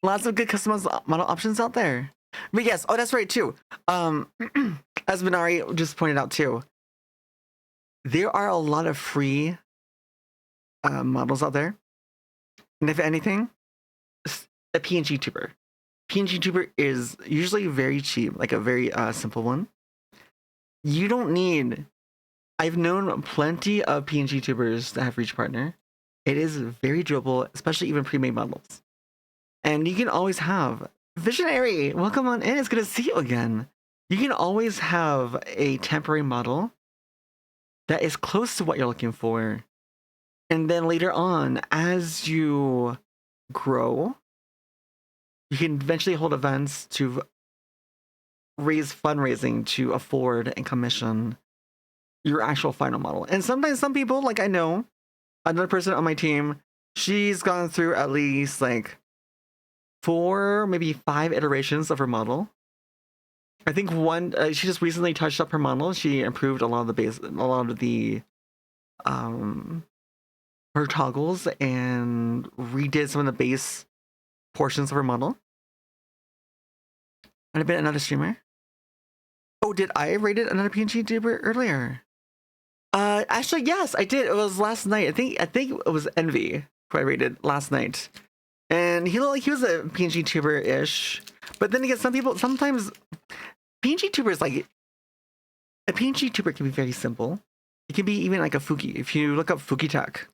Lots of good customized model options out there. But yes, oh, that's right too. As Minari just pointed out too, there are a lot of free models out there. And if anything, a PNG tuber. PNG tuber is usually very cheap, like a very simple one. You don't need... I've known plenty of PNG tubers that have reached partner. It is very doable, especially even pre-made models. And you can always have... Visionary, welcome on in. It's good to see you again. You can always have a temporary model that is close to what you're looking for. And then later on, as you grow, you can eventually hold events to raise fundraising to afford and commission your actual final model. And sometimes some people, like I know, another person on my team, she's gone through at least like 4, maybe 5 iterations of her model. I think one, she just recently touched up her model. She improved a lot of the her toggles and redid some of the base portions of her model. And I've been another streamer. Oh, did I rated another PNG YouTuber earlier? Actually, yes, I did. It was last night. I think it was Envy who I rated last night, and he looked like he was a PNG YouTuber ish. But then again, sometimes PNG YouTubers, like a PNG YouTuber can be very simple. It can be even like a Fuki. If you look up Fuki Tech.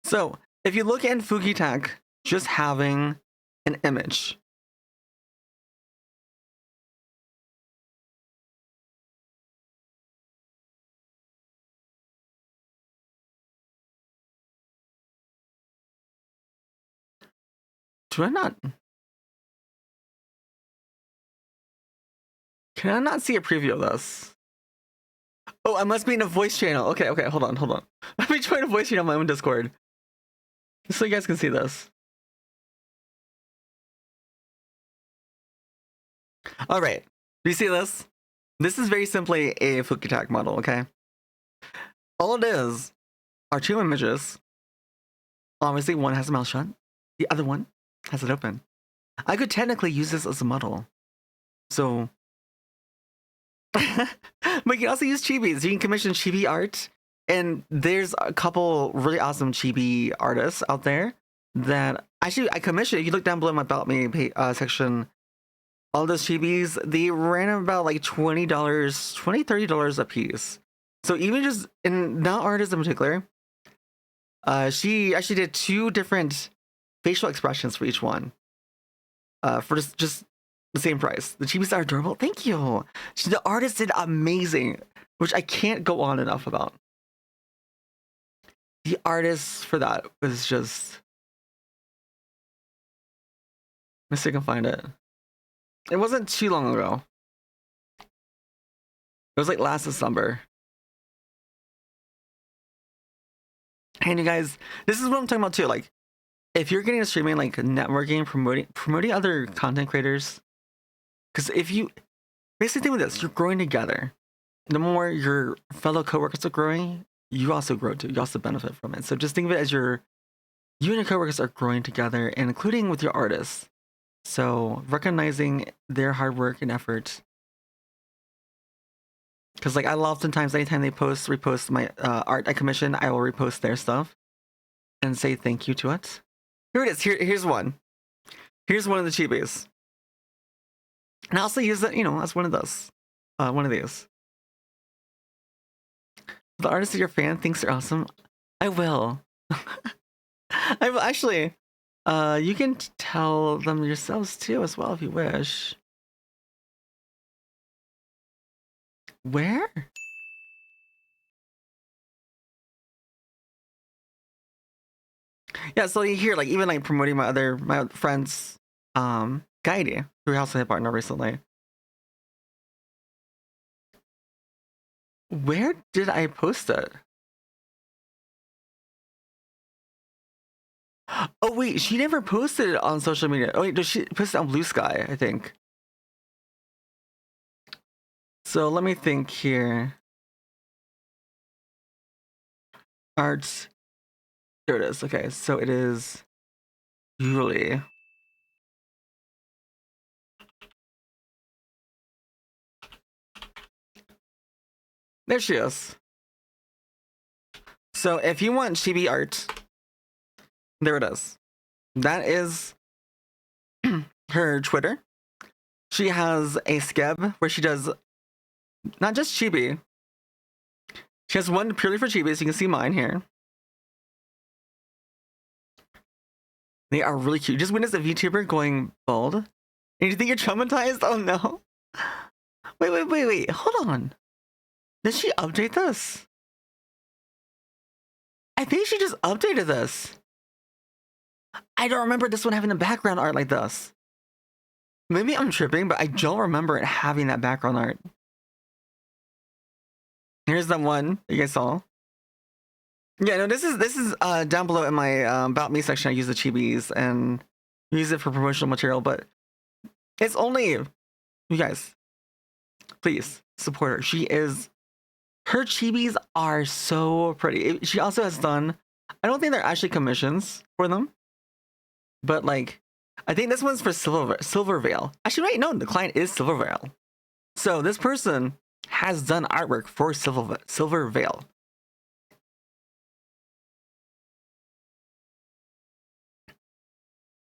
So if you look at Fuki Tech, just having an image. Do I not? Can I not see a preview of this? Oh, I must be in a voice channel. Okay, hold on. Let me join a voice channel on my own Discord. Just so you guys can see this. Alright, do you see this? This is very simply a Fuki Tech model, okay? All it is are two images. Obviously, one has a mouth shut. The other one has it open. I could technically use this as a model. So... but you can also use chibis. You can commission chibi art. And there's a couple really awesome chibi artists out there that... Actually, I commissioned... If you look down below my About Me section... All those chibis, they ran about like $20, $30 a piece. So even just... And not artists in particular... she actually did 2 different facial expressions for each one. For just the same price. The chibis are adorable. Thank you. The artist did amazing, which I can't go on enough about. The artist for that was just... Let's see if I can find it. It wasn't too long ago. It was like last December. And you guys, this is what I'm talking about too. Like, if you're getting a streaming, like networking, promoting other content creators, because if you basically think with this, you're growing together. The more your fellow coworkers are growing, you also grow too. You also benefit from it. So just think of it as you and your coworkers are growing together, and including with your artists. So recognizing their hard work and effort. Because like I oftentimes, anytime they repost my art I commission, I will repost their stuff and say thank you to it. Here it is. Here's one. Here's one of the chibis. And I also use it, as one of those. One of these. The artist that your fan thinks they're awesome. I will. I will actually. You can tell them yourselves too as well if you wish. Where? Yeah, so you hear like even like promoting my friends, Guidey, who also hit partner recently. Where did I post it? Oh wait, she never posted it on social media. Oh wait, does she post it on Blue Sky, I think. So let me think here. Arts. There it is. Okay, so it is Julie. There she is. So if you want chibi art, there it is. That is her Twitter. She has a skeb where she does not just chibi. She has one purely for chibi, so you can see mine here. They are really cute. Just witnessed a VTuber going bald. And you think you're traumatized? Oh no. Wait. Hold on. Did she update this? I think she just updated this. I don't remember this one having a background art like this. Maybe I'm tripping, but I don't remember it having that background art. Here's the one you guys saw. Yeah, no, this is down below in my about me section. I use the chibis and use it for promotional material, but it's only you guys. Please support her. Her chibis are so pretty. She also has done. I don't think they're actually commissions for them, but like, I think this one's for Silver Veil. Actually, right? No, the client is Silver Veil. So this person has done artwork for Silver Veil.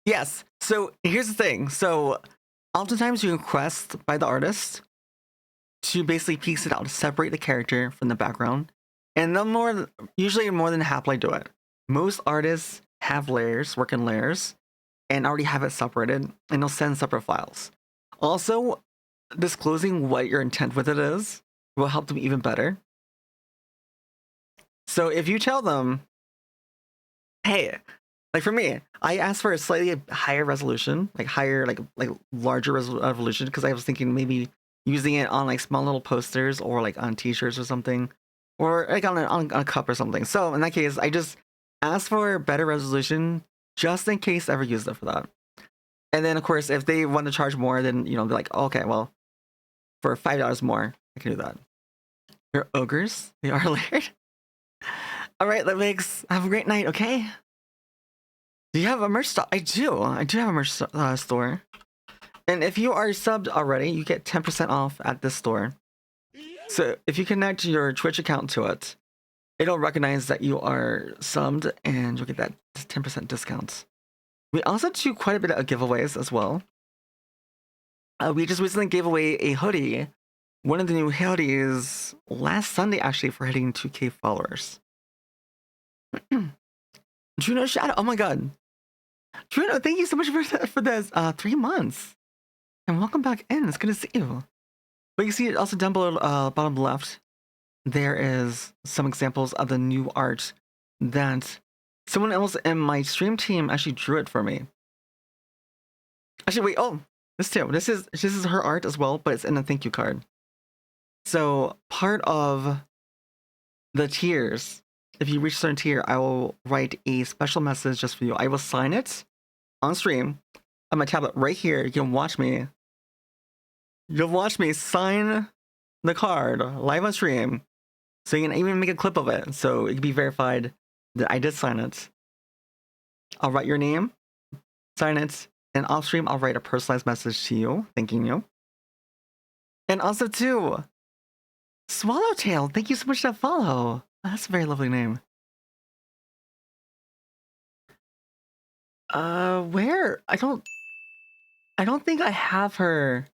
Yes. So here's the thing. So oftentimes you request by the artist to basically piece it out, separate the character from the background, and they'll usually more than happily do it. Most artists have layers, work in layers, and already have it separated, and they'll send separate files. Also, disclosing what your intent with it is will help them even better. So if you tell them, hey, like for me, I asked for a slightly higher resolution, like higher, like larger resolution, because I was thinking maybe using it on like small little posters or like on t-shirts or something, or like on a cup or something. So in that case, I just asked for better resolution just in case I ever used it for that. And then of course, if they want to charge more, then they're like, oh, okay, well, for $5 more, I can do that. They're ogres. They are layered. All right, that makes. Have a great night. Okay. Do you have a merch store? I do. I do have a merch store. And if you are subbed already, you get 10% off at this store. So if you connect your Twitch account to it, it'll recognize that you are subbed and you'll get that 10% discount. We also do quite a bit of giveaways as well. We just recently gave away a hoodie. One of the new hoodies last Sunday, actually, for hitting 2K followers. Juno Shadow. Oh my god. Juno, thank you so much for this 3 months. And welcome back in. It's good to see you. But you see it also down below, bottom left, there is some examples of the new art that someone else in my stream team actually drew it for me. Actually, wait, oh, this too. This is her art as well, but it's in a thank you card. So part of the tiers, if you reach a certain tier, I will write a special message just for you. I will sign it on stream on my tablet right here. You can watch me. You'll watch me sign the card live on stream. So you can even make a clip of it. So it can be verified that I did sign it. I'll write your name, sign it, and off stream I'll write a personalized message to you, thanking you. And also too, Swallowtail, thank you so much for that follow. That's a very lovely name. Where? I don't think I have her.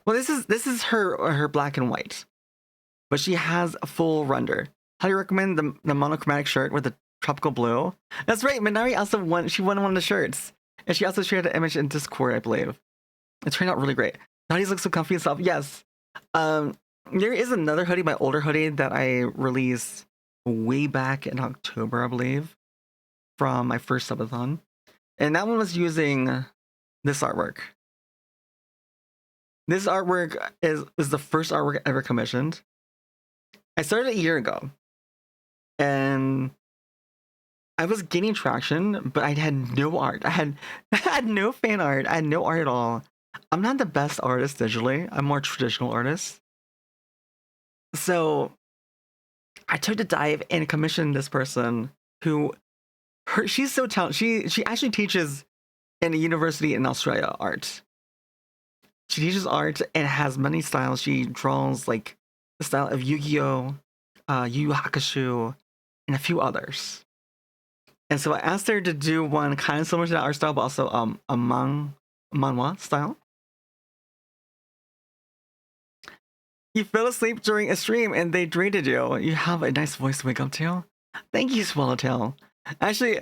Well, this is her black and white, but she has a full render. Highly recommend the monochromatic shirt with the tropical blue. That's right. Minari also won. She won one of the shirts, and she also shared the image in Discord, I believe. It turned out really great. Hoodies look so comfy and soft. Yes. There is another hoodie, my older hoodie that I released way back in October, I believe, from my first subathon, and that one was using this artwork. This artwork was the first artwork I ever commissioned. I started a year ago, and I was gaining traction, but I had no art. I had no fan art. I had no art at all. I'm not the best artist digitally. I'm more traditional artist. So I took the dive and commissioned this person who, she's so talented. She actually teaches in a university in Australia art. She teaches art and has many styles. She draws like the style of Yu-Gi-Oh, Yu Yu Hakusho, and a few others. And so I asked her to do one kind of similar to that art style, but also a manhwa style. You fell asleep during a stream and they dreaded you. You have a nice voice to wake up to. Thank you, Swallowtail. Actually,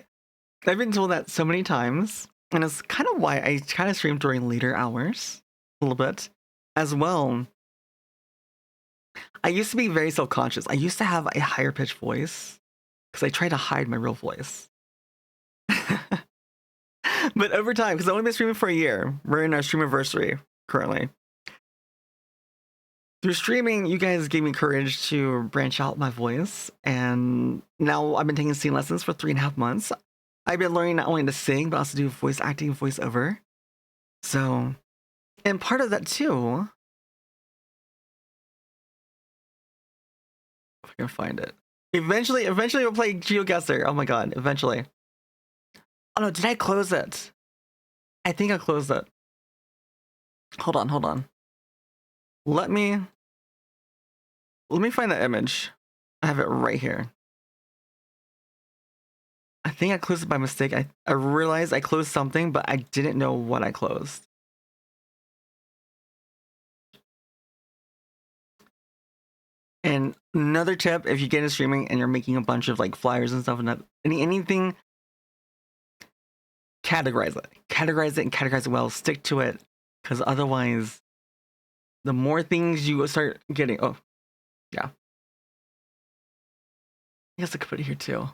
I've been told that so many times, and it's kind of why I kind of stream during later hours a little bit as well. I used to be very self-conscious. I used to have a higher pitched voice because I tried to hide my real voice. But over time, because I've only been streaming for a year, we're in our Streamiversary currently. through streaming, you guys gave me courage to branch out my voice, and now I've been taking singing lessons for 3.5 months. I've been learning not only to sing, but also do voice acting, voiceover. So, and part of that too, if I can find it. Eventually we'll play GeoGuessr. Oh my god, eventually. Oh no, did I close it? I think I closed it. Hold on. Let me find the image. I have it right here. I think I closed it by mistake. I realized I closed something, but I didn't know what I closed. And another tip, if you get into streaming and you're making a bunch of like flyers and stuff and anything, categorize it. Categorize it and categorize it well. Stick to it. Because otherwise, the more things you start getting. Oh, yeah. I guess I could put it here too.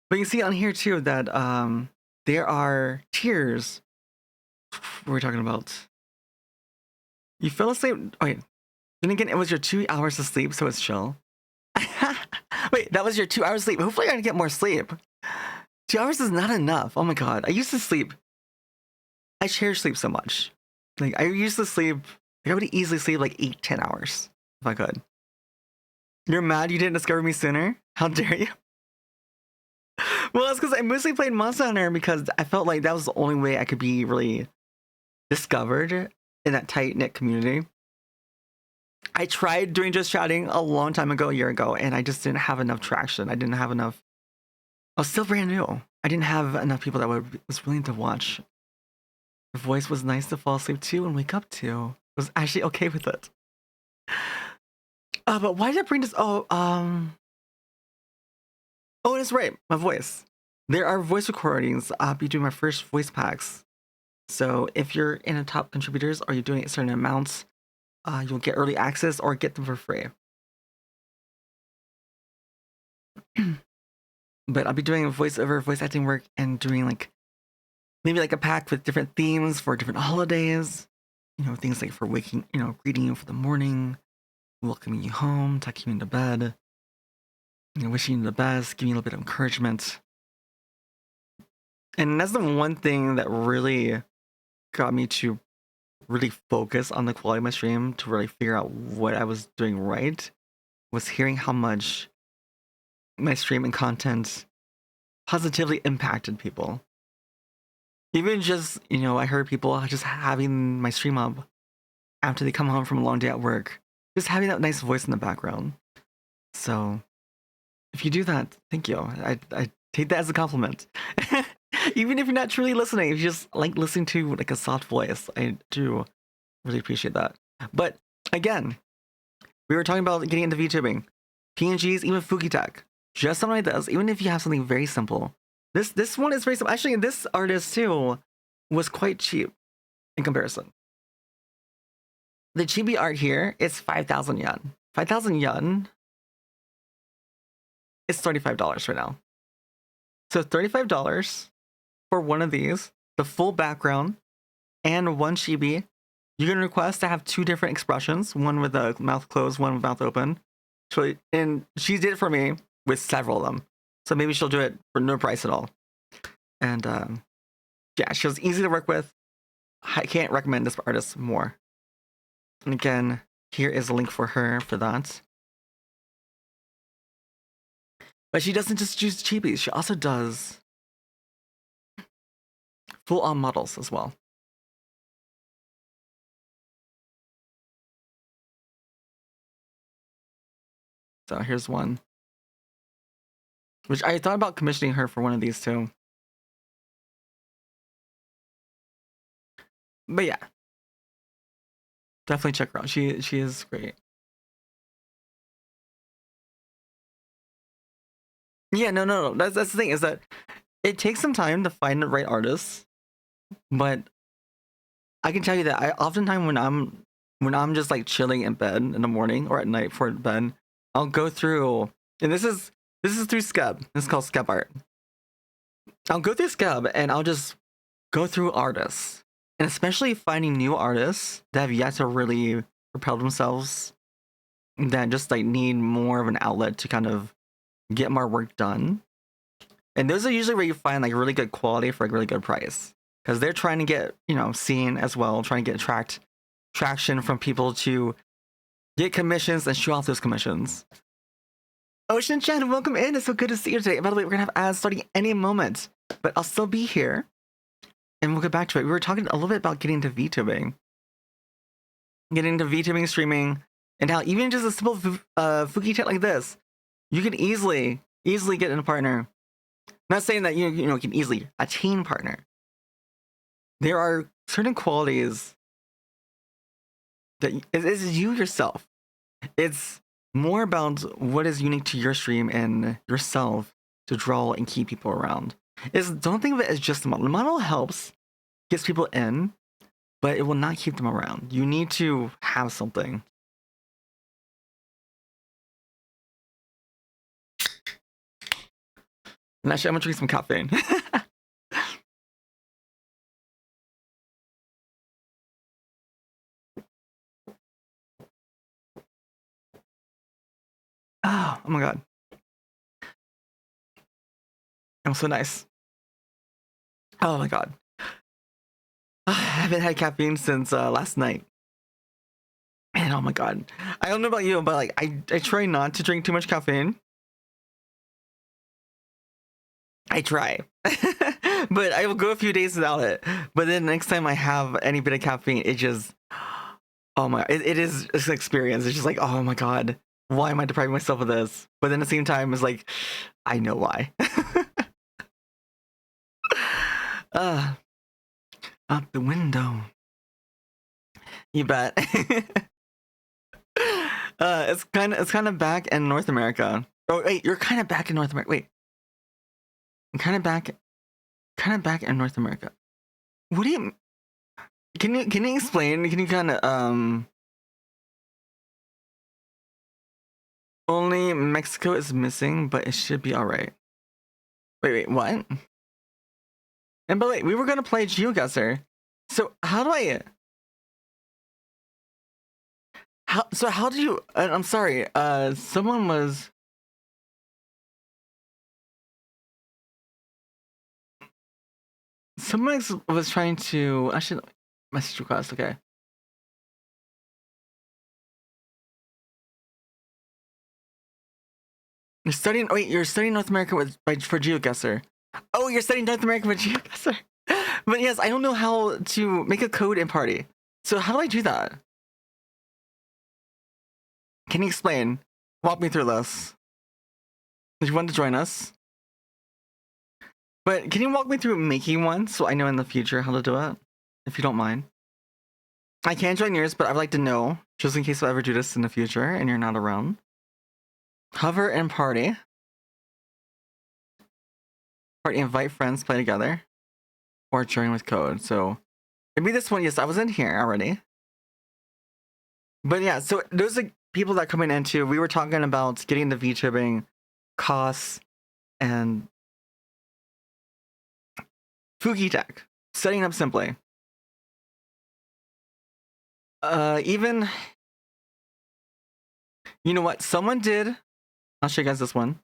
But you see on here too that there are tiers. What are we talking about? You fell asleep. Wait. Then again, it was your 2 hours of sleep, so it's chill. Wait, that was your 2 hours sleep. Hopefully I can get more sleep. 2 hours is not enough. Oh my god. I used to sleep. I cherish sleep so much. Like I used to sleep. I would easily sleep like 8-10 hours if I could. You're mad you didn't discover me sooner? How dare you? Well, it's because I mostly played Monster Hunter because I felt like that was the only way I could be really discovered in that tight-knit community. I tried doing just chatting a long time ago, a year ago, and I just didn't have enough traction. I didn't have enough. I was still brand new. I didn't have enough people that was willing to watch. The voice was nice to fall asleep to and wake up to. I was actually okay with it. But why did I bring this? Oh, that's right. My voice. There are voice recordings. I'll be doing my first voice packs. So if you're in the top contributors or you're doing a certain amounts, you'll get early access or get them for free. But I'll be doing voiceover, voice acting work, and doing like maybe like a pack with different themes for different holidays. You know, things like for waking, greeting you for the morning, welcoming you home, tucking you into bed, wishing you the best, giving you a little bit of encouragement. And that's the one thing that really got me to really focus on the quality of my stream, to really figure out what I was doing right, was hearing how much my stream and content positively impacted people. Even just, I heard people just having my stream up after they come home from a long day at work, just having that nice voice in the background. So if you do that, thank you. I take that as a compliment. Even if you're not truly listening, if you just like listening to like a soft voice, I do really appreciate that. But again, we were talking about getting into VTubing. PNGs, even Fukitech. Just something like this, even if you have something very simple. This one is very simple. Actually, this artist too was quite cheap in comparison. The chibi art here is 5,000 yen. 5,000 yen is $35 right now. So $35 for one of these, the full background, and one chibi. You can request to have 2 different expressions, one with the mouth closed, one with mouth open. And she did it for me with several of them. So maybe she'll do it for no price at all. And yeah, she was easy to work with. I can't recommend this artist more. And again, here is a link for her for that. But she doesn't just choose cheapies. She also does full-on models as well. So here's one. Which I thought about commissioning her for one of these too. But yeah. Definitely check her out. She is great. Yeah, no. That's the thing, is that it takes some time to find the right artists. But I can tell you that I oftentimes when I'm just like chilling in bed in the morning or at night before bed, I'll go through, and this is through Scub. This is called Scub Art. I'll go through Scub and I'll just go through artists, and especially finding new artists that have yet to really propel themselves, that just like need more of an outlet to kind of get more work done. And those are usually where you find like really good quality for a really good price, because they're trying to get, you know, seen as well, trying to get traction from people to get commissions and show off those commissions. Ocean Chan, welcome in. It's so good to see you today. By the way, we're gonna have ads starting any moment, but I'll still be here, and we'll get back to it. We were talking a little bit about getting into VTubing, streaming, and how even just a simple Fuki tech like this, you can easily get in a partner. Not saying that you know can easily attain partner. There are certain qualities that is you yourself. It's more about what is unique to your stream and yourself to draw and keep people around. Don't think of it as just the model. The model helps, gets people in, but it will not keep them around. You need to have something. And actually, I'm gonna drink some caffeine. Oh my god. I'm so nice. Oh my god. I haven't had caffeine since last night. And oh my god. I don't know about you, but like I try not to drink too much caffeine. I try. But I will go a few days without it. But then next time I have any bit of caffeine, it just oh my it is an experience. It's just like, oh my god, why am I depriving myself of this? But then at the same time it's like, I know why. Out the window. You bet. It's kind of back in North America. Oh wait, you're kind of back in North America. Wait, I'm kind of back in North America. What do you? Can you explain? Can you kind of Only Mexico is missing, but it should be all right. Wait, what? And but wait, we were gonna play GeoGuessr. So how do I? How do you? I'm sorry. Someone was. Someone was trying to. I should message request. Okay. You're studying. Wait, you're studying North America for GeoGuessr. Oh, you're studying North America with GeoGuessr. But yes, I don't know how to make a code in Party. So how do I do that? Can you explain? Walk me through this. Did you want to join us? But can you walk me through making one so I know in the future how to do it? If you don't mind. I can join yours, but I'd like to know, just in case I ever do this in the future and you're not around. Hover and party. Party, invite friends, play together. Or join with code. So maybe this one, yes, I was in here already. But yeah, so those are people that coming into. We were talking about getting the VTubing costs and Fuki Tech. Setting up simply. Even you know what? Someone did. I'll show you guys this one.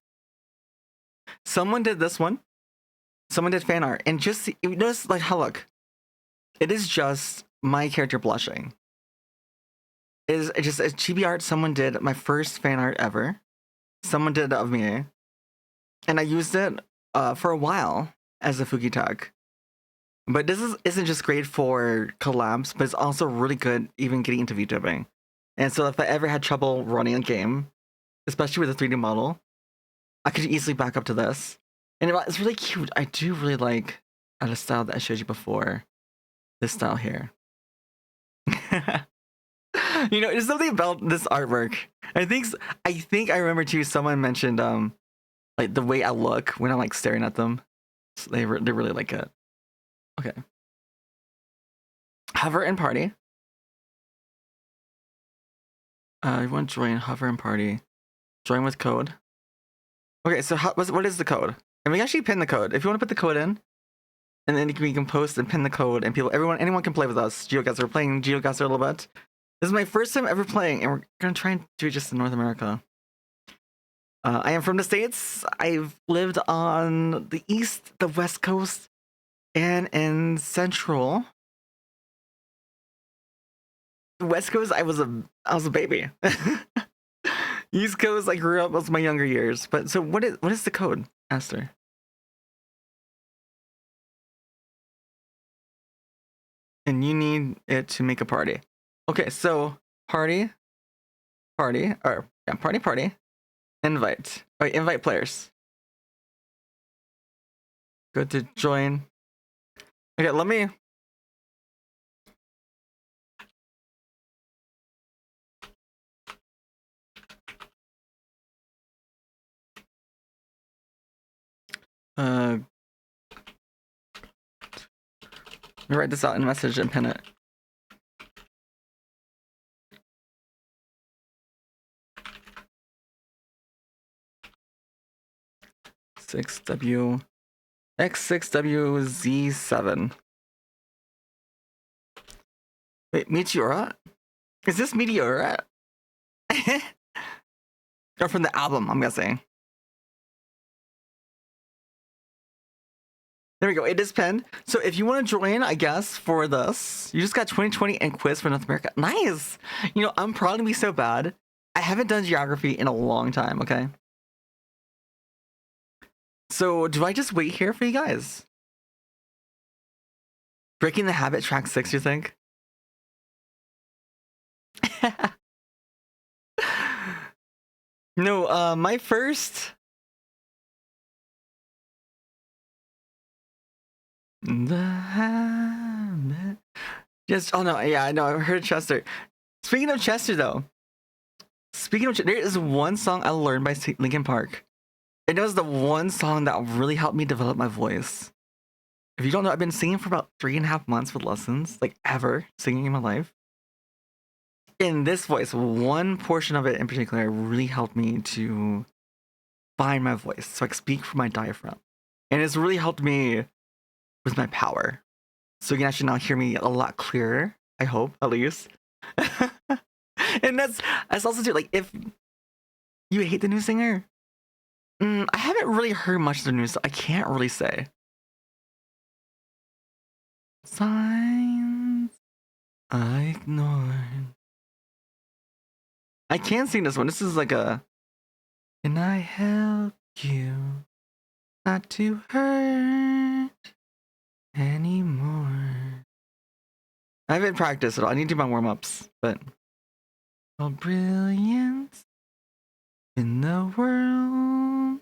Someone did this one. Someone did fan art, and just notice like how look. It is just my character blushing. It is just a chibi art someone did. My first fan art ever. Someone did of me, and I used it for a while as a Fuki tag. But this isn't just great for collabs, but it's also really good even getting into VTubing. And so if I ever had trouble running a game, especially with a 3D model, I could easily back up to this. And it's really cute. I do really like the style that I showed you before. This style here. You know, there's something about this artwork. I think I remember too. Someone mentioned like the way I look when I'm like staring at them. So they really like it. Okay. Hover and party. You want to join hover and party. Join with code. Okay, so what is the code? And we actually pin the code. If you want to put the code in, and then we can post and pin the code, and anyone can play with us. GeoGuessr, we're playing GeoGuessr a little bit. This is my first time ever playing, and we're gonna try and do it just in North America. I am from the States. I've lived on the East, the West Coast, and in Central. The West Coast, I was a baby. East Coast, I grew up most of my younger years. But so what is the code, Esther? And you need it to make a party. Okay, so party, invite. All right, invite players. Go to join. Okay, let me. Let me write this out in a message and pin it. X6WZ7. Wait, Meteora? Is this Meteora? Or from the album, I'm guessing. There we go. It is pinned. So if you want to join, I guess, for this, you just got 2020 and quiz for North America. Nice. You know, I'm proud to be so bad. I haven't done geography in a long time, okay? So do I just wait here for you guys? Breaking the Habit, track 6, you think? No, my first... The Habit... Yes, oh no, yeah, I know, I heard Chester. Speaking of Chester, though. There is one song I learned by Linkin Park. And it was the one song that really helped me develop my voice. If you don't know, I've been singing for about 3.5 months with lessons, like ever singing in my life. In this voice, one portion of it in particular really helped me to find my voice, so I can speak from my diaphragm. And it's really helped me with my power. So you can actually now hear me a lot clearer, I hope, at least. And that's also too, like, if you hate the new singer, I haven't really heard much of the news, so I can't really say. Signs I ignored. I can sing this one. This is like a... And I help you not to hurt anymore. I haven't practiced at all. I need to do my warm-ups, but... All brilliance in the world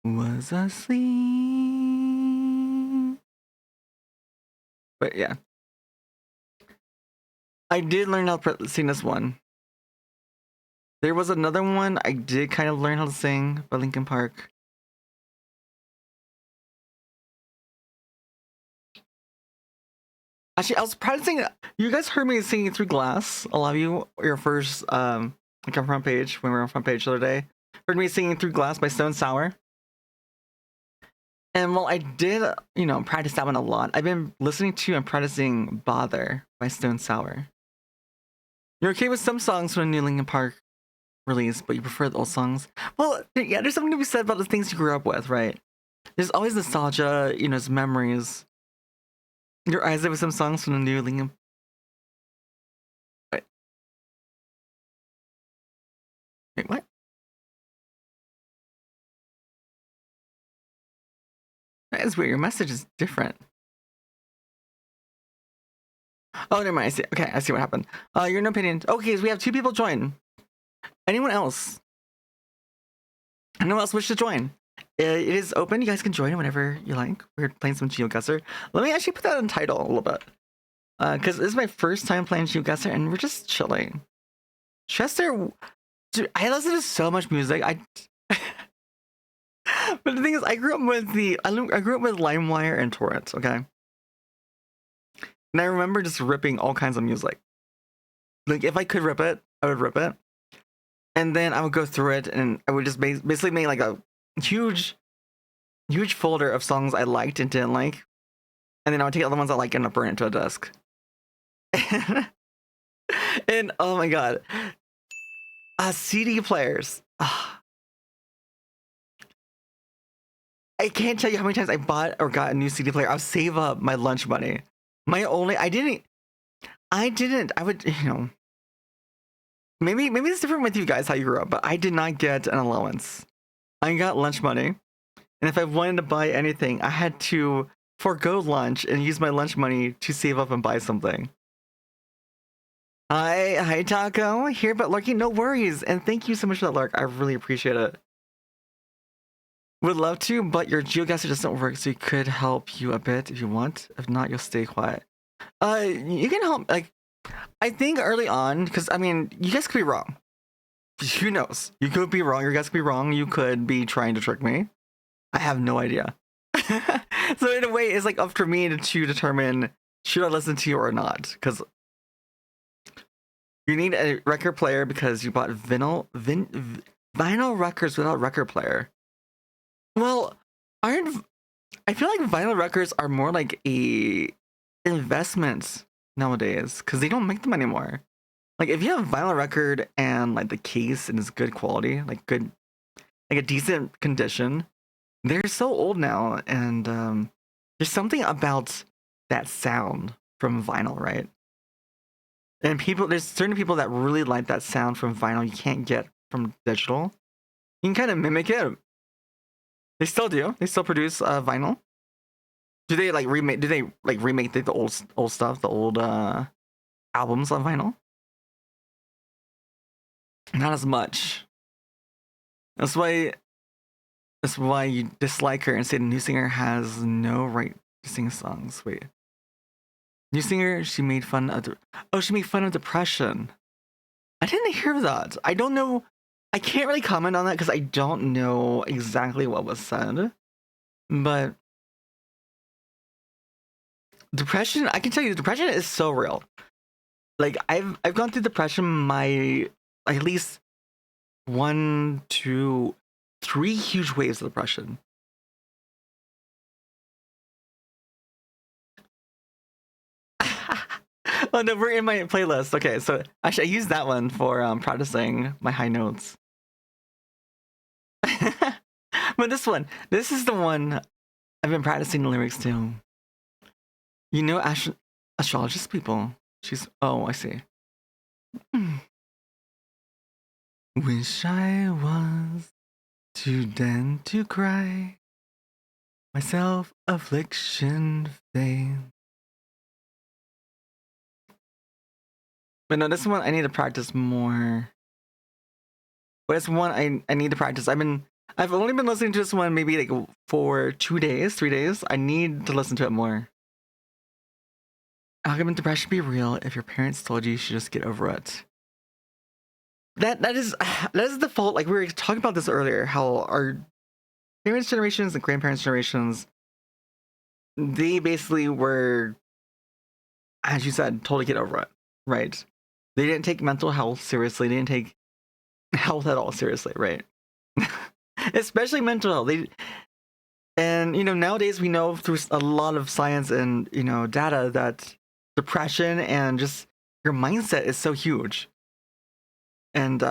was asleep. But yeah. I did learn how to sing this one. There was another one I did kind of learn how to sing by Linkin Park. Actually, I was practicing. You guys heard me singing Through Glass. A lot of you, your first like on front page, when we were on front page the other day, heard me singing Through Glass by Stone Sour. And while I did, practice that one a lot, I've been listening to and practicing Bother by Stone Sour. You're okay with some songs from a new Linkin Park release, but you prefer the old songs? Well, yeah, there's something to be said about the things you grew up with, right? There's always nostalgia, it's memories. Your eyes with some songs from the new Linkin. Wait, what? That is weird. Your message is different. Oh, never mind. I see. Okay, I see what happened. Your no opinion. Okay, so we have 2 people join. Anyone else? Anyone else wish to join? It is open. You guys can join whenever you like. We're playing some GeoGuessr. Let me actually put that in title a little bit. Because this is my first time playing GeoGuessr, and we're just chilling. Chester, dude, I listen to so much music. But the thing is, I grew up with LimeWire and Torrent, okay? And I remember just ripping all kinds of music. Like, if I could rip it, I would rip it. And then I would go through it, and I would just basically make like a huge folder of songs I liked and didn't like. and then I would take all the ones I like and burn it to a disk. And oh my god, CD players. I can't tell you how many times I bought or got a new CD player. I'll save up my lunch money. I didn't. I would, maybe it's different with you guys how you grew up, but I did not get an allowance. I got lunch money, and if I wanted to buy anything, I had to forego lunch and use my lunch money to save up and buy something. Hi, Taco. Here, but lurking, no worries. And thank you so much for that lurk. I really appreciate it. Would love to, but your geoguessr doesn't work, so you could help you a bit if you want. If not, you'll stay quiet. You can help, like, I think early on, because, I mean, you guys could be wrong. Who knows? You could be wrong. Your guys could be wrong. You could be trying to trick me. I have no idea. So in a way, it's like up to me to determine should I listen to you or not, because you need a record player because you bought vinyl records without record player. Well, I feel like vinyl records are more like a investment nowadays because they don't make them anymore. Like if you have a vinyl record and like the case and it's good quality, like a decent condition, they're so old now, and there's something about that sound from vinyl, right? And there's certain people that really like that sound from vinyl you can't get from digital. You can kind of mimic it. They still do. They still produce vinyl. Do they remake the old stuff, the old albums on vinyl? Not as much. That's why you dislike her and say the new singer has no right to sing songs. Wait. New singer, she made fun of depression. I didn't hear that. I don't know. I can't really comment on that because I don't know exactly what was said. But depression, I can tell you, depression is so real. Like I've gone through depression at least 1, 2, 3 huge waves of depression. Oh no, we're in my playlist. Okay, so actually I used that one for practicing my high notes. But this is the one I've been practicing the lyrics to. You know, astrologist people. I see. Wish I was too dead to cry. Myself affliction fame. But no, this one I need to practice more. But it's one I need to practice. I've only been listening to this one maybe like for 2 days, 3 days. I need to listen to it more. How can depression be real if your parents told you should just get over it? That is the fault. Like we were talking about this earlier, how our parents' generations and grandparents' generations, they basically were, as you said, told to get over it, right? They didn't take mental health seriously. They didn't take health at all seriously, right? Especially mental health. And nowadays we know through a lot of science and data that depression and just your mindset is so huge. And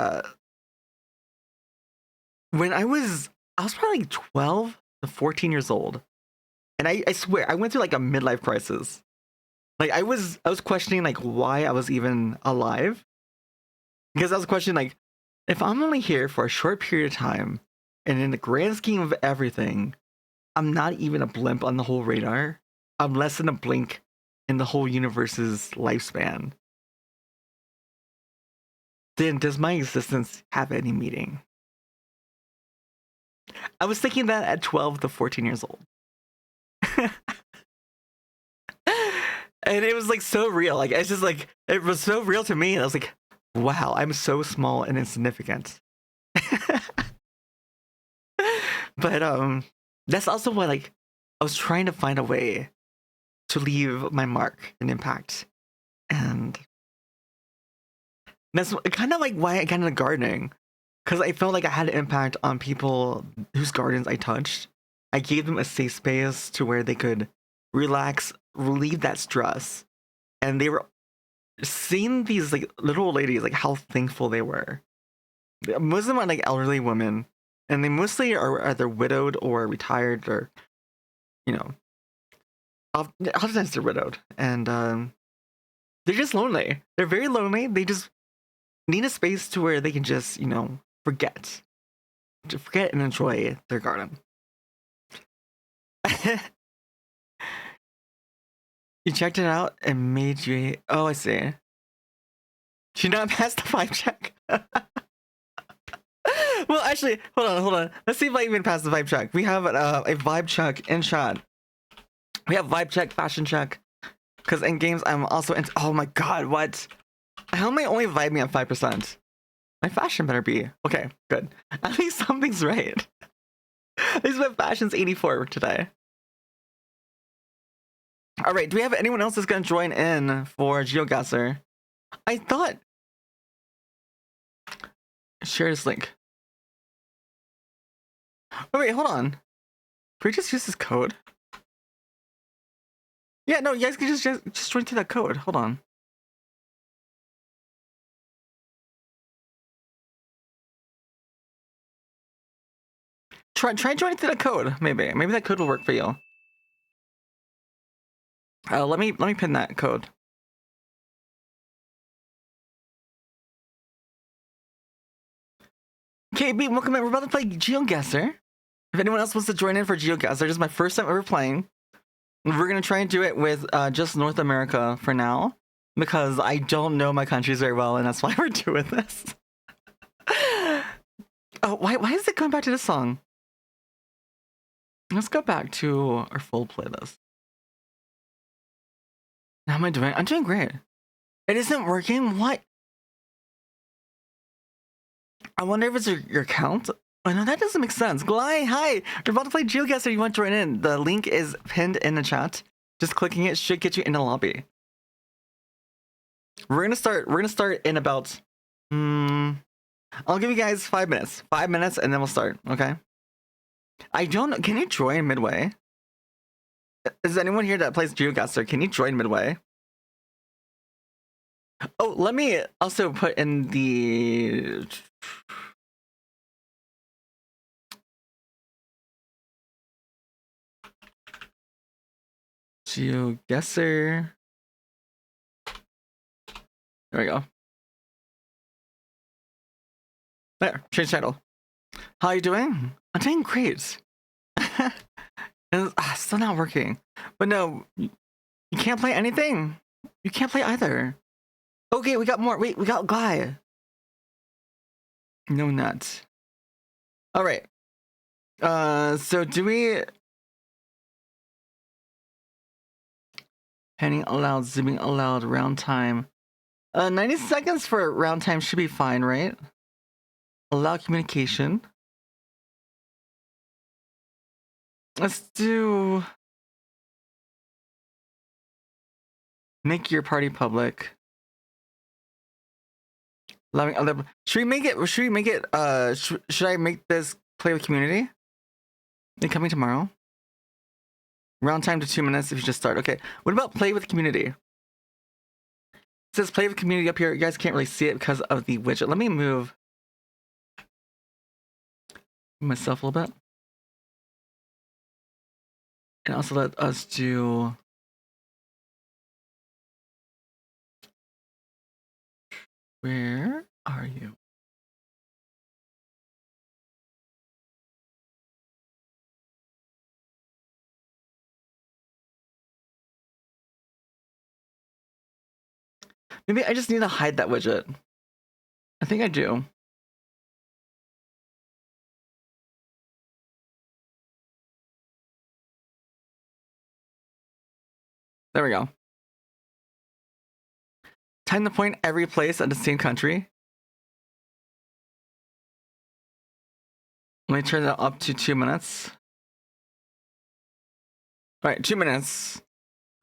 when I was probably like 12 to 14 years old, and I swear I went through like a midlife crisis. Like I was questioning like why I was even alive, because I was questioning like if I'm only here for a short period of time, and in the grand scheme of everything, I'm not even a blimp on the whole radar. I'm less than a blink in the whole universe's lifespan. Then does my existence have any meaning? I was thinking that at 12 to 14 years old. And it was like so real. Like it's just like it was so real to me. And I was like, wow, I'm so small and insignificant. But that's also why like I was trying to find a way to leave my mark and impact. And that's kind of like why I got into gardening. Because I felt like I had an impact on people whose gardens I touched. I gave them a safe space to where they could relax, relieve that stress. And they were seeing these like little old ladies, like how thankful they were. Most of them are like elderly women, and they mostly are either widowed or retired, or you know, oftentimes they're widowed, and they're just lonely. They're very lonely. They just need a space to where they can just, forget, to forget and enjoy their garden. You checked it out and made you. Oh, I see. She not passed the vibe check. Well, actually, hold on. Let's see if I even passed the vibe check. We have a vibe check in chat. We have vibe check, fashion check. Because in games, I'm also into. Oh my god, what? How am I only vibing at 5%? My fashion better be. Okay, good. At least something's right. At least my fashion's 84 today. Alright, do we have anyone else that's gonna join in for GeoGuessr? I thought. Share this link. Oh, wait, hold on. Can we just use this code? Yeah, no, you guys can just join through that code. Hold on. Try joining through that code. Maybe that code will work for you. Let me pin that code. KB, welcome in. We're about to play GeoGuessr. If anyone else wants to join in for GeoGuessr, this is my first time ever playing. We're gonna try and do it with just North America for now, because I don't know my countries very well, and that's why we're doing this. Oh, why is it going back to this song? Let's go back to our full playlist. How am I doing? I'm doing great. It isn't working? What? I wonder if it's your account? Oh, no, that doesn't make sense. Glide, hi! We're about to play GeoGuessr. You want to join in? The link is pinned in the chat. Just clicking it should get you in the lobby. We're gonna start in about... I'll give you guys 5 minutes. 5 minutes, and then we'll start, okay? I don't know. Can you join midway? Is anyone here that plays GeoGuessr? Can you join midway? Oh, let me also put in the... GeoGuessr. There we go. There, change title. How you doing? I'm doing great. It's still not working. But no, you can't play anything. You can't play either. Okay, we got more. Wait, we got Guy. No nuts. All right. So do we... Panning allowed, zooming allowed, round time. 90 seconds for round time should be fine, right? Allow communication. Let's do... Make your party public. Allowing other... Should we make it... Should I make this play with community? They coming tomorrow? Round time to 2 minutes if you just start. Okay. What about play with community? It says play with community up here. You guys can't really see it because of the widget. Let me move myself a little bit. And also let us do... Where are you? Maybe I just need to hide that widget. I think I do. There we go. Time to point every place at the same country. Let me turn that up to 2 minutes. All right, 2 minutes.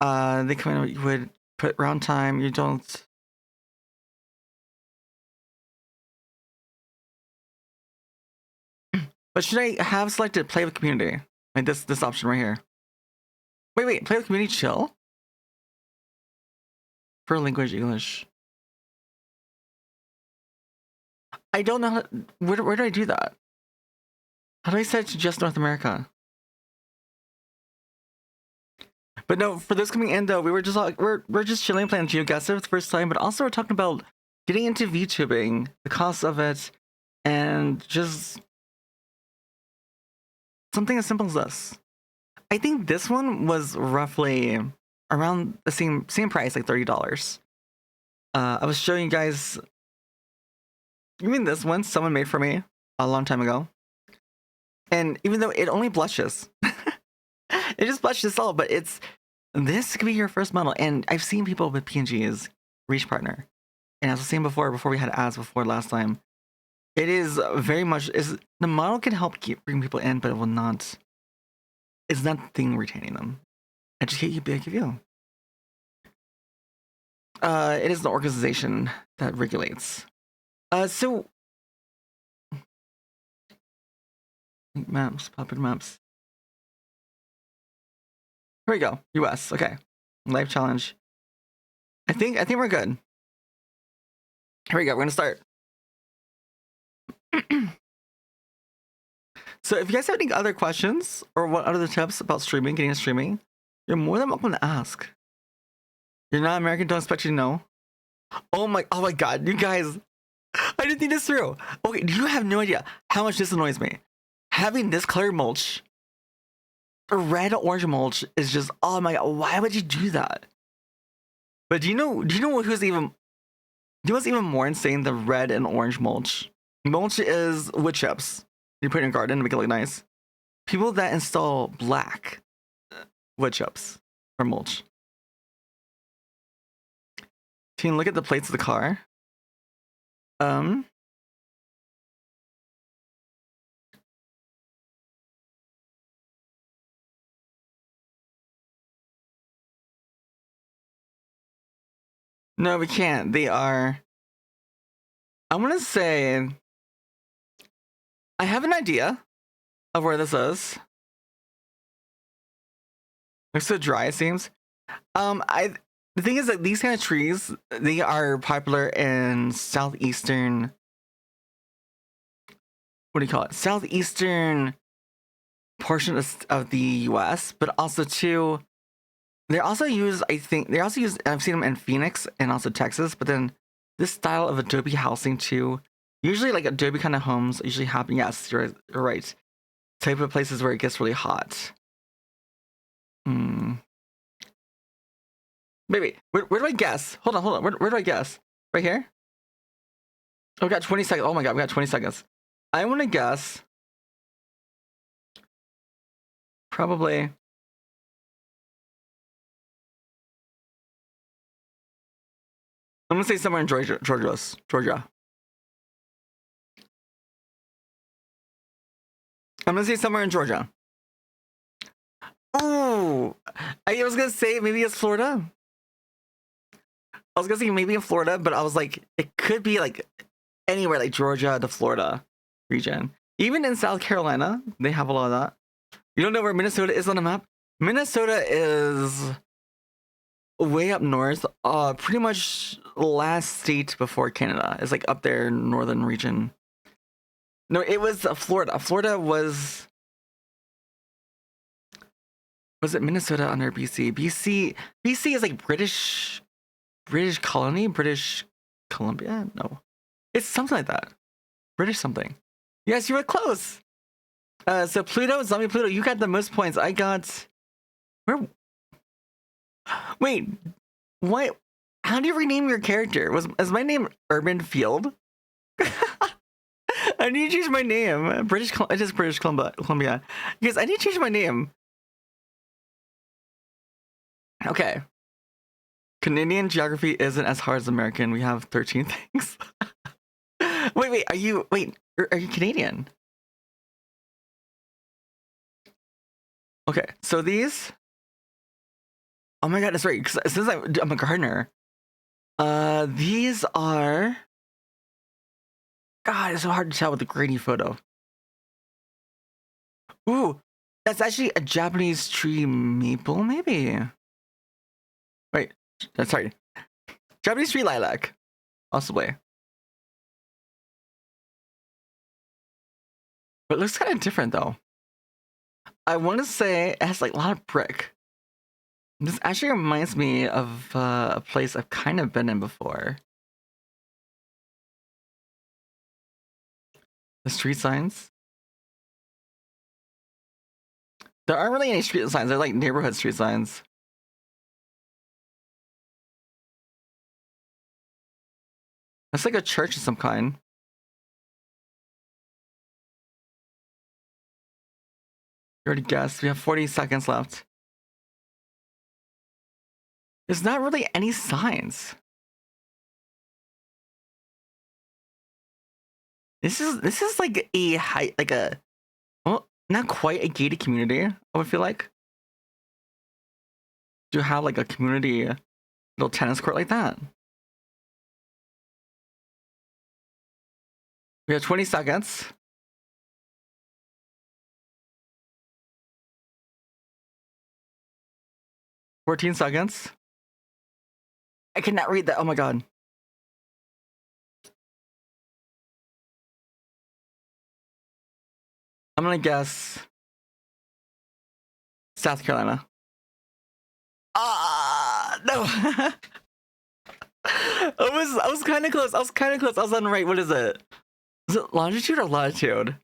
They come in, you would put round time. You don't... But should I have selected play with community? Like this option right here. Wait, play with community chill? For language English. I don't know how, where do I do that? How do I set it to just North America? But no, for this coming in though, we were just we're just chilling playing GeoGuessr for the first time, but also we're talking about getting into VTubing, the cost of it, and just something as simple as this. I think this one was roughly around the same price, like $30. I was showing you guys. You mean this one someone made for me a long time ago, and even though it only blushes, it just blushes all. But this could be your first model, and I've seen people with PNGs reach partner, and as I was saying before we had ads before last time, it is very much the model can help bring people in, but it will not. It's not the thing retaining them. Educate you, give you. It is the organization that regulates. So maps, puppet maps. Here we go. US. Okay. Life challenge. I think we're good. Here we go. We're gonna start. So if you guys have any other questions or what other tips about streaming, getting into streaming, you're more than welcome to ask. You're not American, don't expect you to know. Oh my god, you guys, I didn't think this through. Okay, you have no idea how much this annoys me. Having this color mulch, red orange mulch is just, oh my god, why would you do that? But do you know what's even more insane than red and orange mulch? Mulch is wood chips you put in your garden to make it look nice. People that install black wood chips or mulch. Can you look at the plates of the car? No, we can't. They are. I'm gonna say. I have an idea of where this is. Looks so dry, it seems. The thing is that these kind of trees, they are popular in southeastern. What do you call it? Southeastern portion of the U.S., but also too. They're also used. I think they're also used. I've seen them in Phoenix and also Texas. But then this style of adobe housing too. Usually, like adobe kind of homes usually happen. Yes, you're right. Type of places where it gets really hot. Maybe. Where do I guess? Hold on. Where do I guess? Right here? Oh, we got 20 seconds. Oh my god, we got 20 seconds. I want to guess. Probably. I'm gonna say somewhere in Georgia. I'm gonna say somewhere in Georgia. Oh, I was gonna say maybe it's Florida. I was gonna say maybe in Florida, but I was like, it could be like anywhere, like Georgia to Florida region. Even in South Carolina, they have a lot of that. You don't know where Minnesota is on the map? Minnesota is way up north. Pretty much last state before Canada. It's like up there, northern region. No, it was Florida. Florida was it Minnesota under BC? BC is like British colony, British Columbia? No. It's something like that. British something. Yes, you were close. So Pluto, Zombie Pluto, you got the most points. I got where? Wait, what? How do you rename your character? Is my name Urban Field? I need to change my name. It is British Columbia. Because I need to change my name. Okay. Canadian geography isn't as hard as American. We have 13 things. wait, are you Canadian? Okay, so these. Oh my god, that's right. Because since I'm a gardener, these are. God, it's so hard to tell with the grainy photo. Ooh, That's actually a Japanese tree maple, maybe. Wait, sorry. Japanese tree lilac, possibly. But it looks kind of different though. I want to say it has like a lot of brick. This actually reminds me of a place I've kind of been in before. The street signs. There aren't really any street signs. They're like neighborhood street signs. It's like a church of some kind. You already guessed. We have 40 seconds left. There's not really any signs. This is like a well, not quite a gated community, I would feel like. Do you have like a community little tennis court like that? We have 20 seconds. $14 seconds. I cannot read that. Oh my god. I'm gonna guess South Carolina. Ah, no. I was kind of close. I was on the right. What is it? Is it longitude or latitude?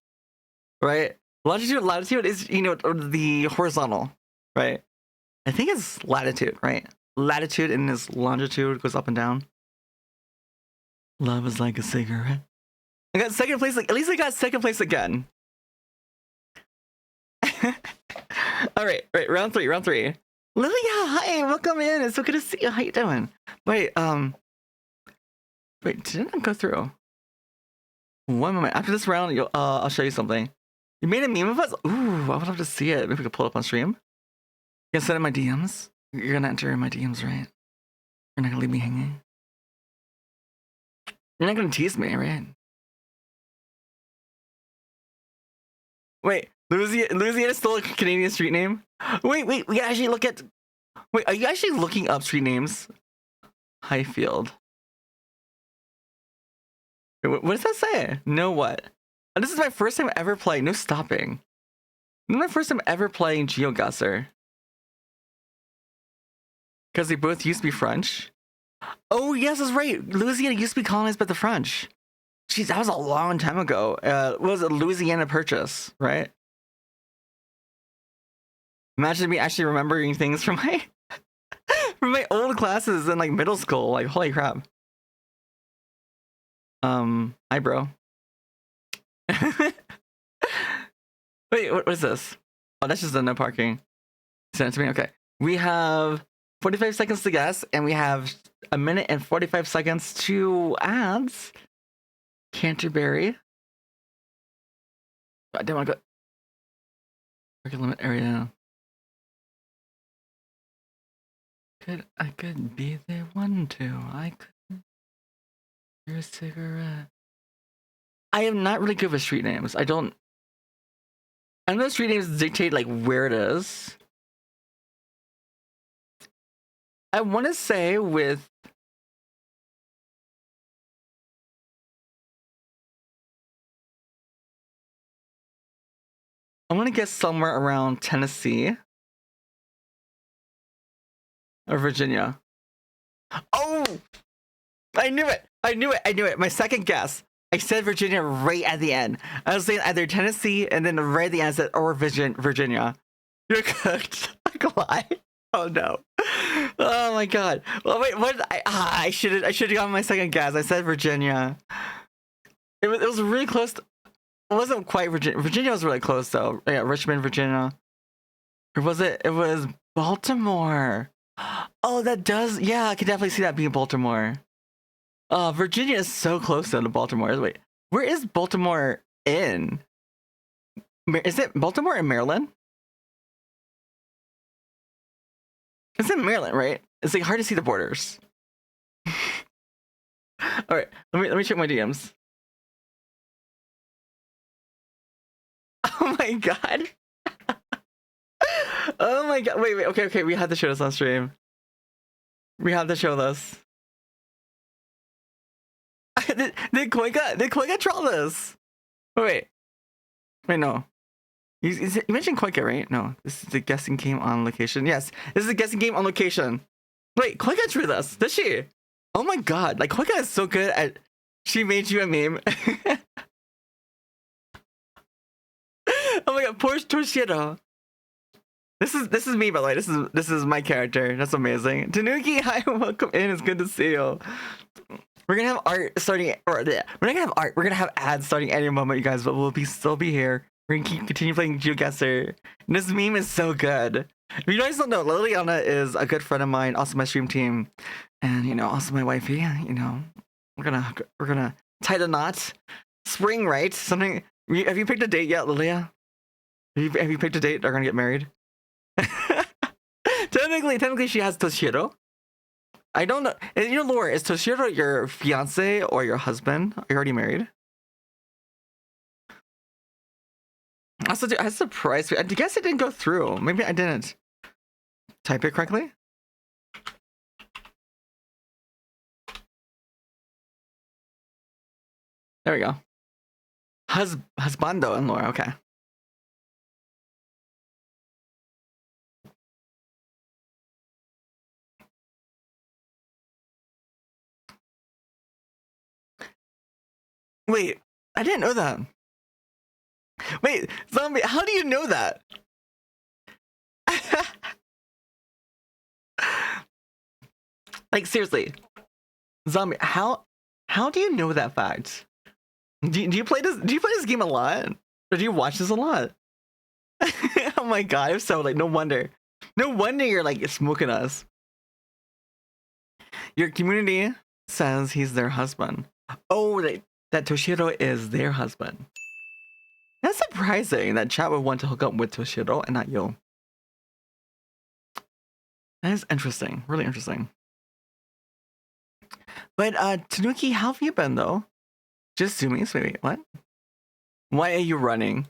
Right? Latitude is, you know, the horizontal, right? I think it's latitude, right? Latitude and this longitude goes up and down. Love is like a cigarette. I got second place. Like, at least I got second place again. All right, round three. Lilia, hi, welcome in. It's so good to see you. How you doing? Wait, didn't I go through? One moment. After this round, I'll show you something. You made a meme of us? Ooh, I would love to see it. Maybe we could pull it up on stream. You can send in my DMs. You're gonna enter in my DMs, right? You're not gonna leave me hanging. You're not gonna tease me, right? Wait, Louisiana still a Canadian street name? Wait, we can actually look at... Wait, are you actually looking up street names? Highfield. Wait, what does that say? No what? And this is my first time ever playing. No stopping. This is my first time ever playing GeoGuessr. Because they both used to be French. Oh, yes, that's right. Louisiana used to be colonized by the French. Jeez, that was a long time ago. What was it? Louisiana Purchase, right? Imagine me actually remembering things from my from my old classes in like middle school. Like, holy crap. Hi, bro. Wait, what is this? Oh, that's just a no parking. Send it to me. Okay, we have 45 seconds to guess, and we have a minute and 45 seconds to ads. Canterbury. I don't want to go. Parking limit area. I could be there one, two. I could. Here's a cigarette. I am not really good with street names. I know street names dictate like where it is. I want to say with... I want to guess somewhere around Tennessee. Or Virginia. Oh! I knew it! My second guess. I said Virginia right at the end. I was saying either Tennessee and then right at the end I said, or Virginia. You're cooked. I can't lie. Oh no. Oh my god. Well, wait, what? I should have gotten my second guess. I said Virginia. It was really close. It wasn't quite Virginia. Virginia was really close though. Yeah, Richmond, Virginia. Or was it? It was Baltimore. Oh, that does. Yeah, I can definitely see that being Baltimore. Virginia is so close to Baltimore. Wait, where is Baltimore in? Is it Baltimore in Maryland? It's in Maryland, right? It's like hard to see the borders. All right, let me check my DMs. Oh my god. Oh my god! Wait, okay. We have to show this on stream. We have to show this. did Koika troll this? Wait, no. You mentioned Koika, right? No, this is the guessing game on location. Yes, this is a guessing game on location. Wait, Koika drew this. Did she? Oh my god! Like Koika is so good at. She made you a meme. Oh my god, poor Toshiro. This is me, by the way. This is my character. That's amazing. Tanuki, hi, welcome in. It's good to see you. We're gonna have art starting, or yeah, we're not gonna have art. We're gonna have ads starting any moment, you guys. But we'll still be here. We're gonna continue playing GeoGuessr. And this meme is so good. If you guys don't know, Liliana is a good friend of mine, also my stream team, and you know, also my wifey. You know, we're gonna tie the knot. Spring, right? Something. Have you picked a date yet, Lilia? Have you picked a date? They're gonna get married. technically, she has Toshiro. I don't know. In your lore, is Toshiro your fiance or your husband? Are you already married? Also, I surprised. I guess it didn't go through. Maybe I didn't type it correctly. There we go. Husbando and lore. Okay. Wait, I didn't know that. Wait, Zombie, how do you know that? Like seriously, Zombie, how do you know that fact? Do you play this? Do you play this game a lot, or do you watch this a lot? Oh my god, I'm so like no wonder you're like smoking us. Your community says he's their husband. Oh, that Toshiro is their husband. That's surprising that chat would want to hook up with Toshiro and not you. That is interesting. Really interesting. But Tanuki, how have you been though? Just zooming. Wait, what? Why are you running?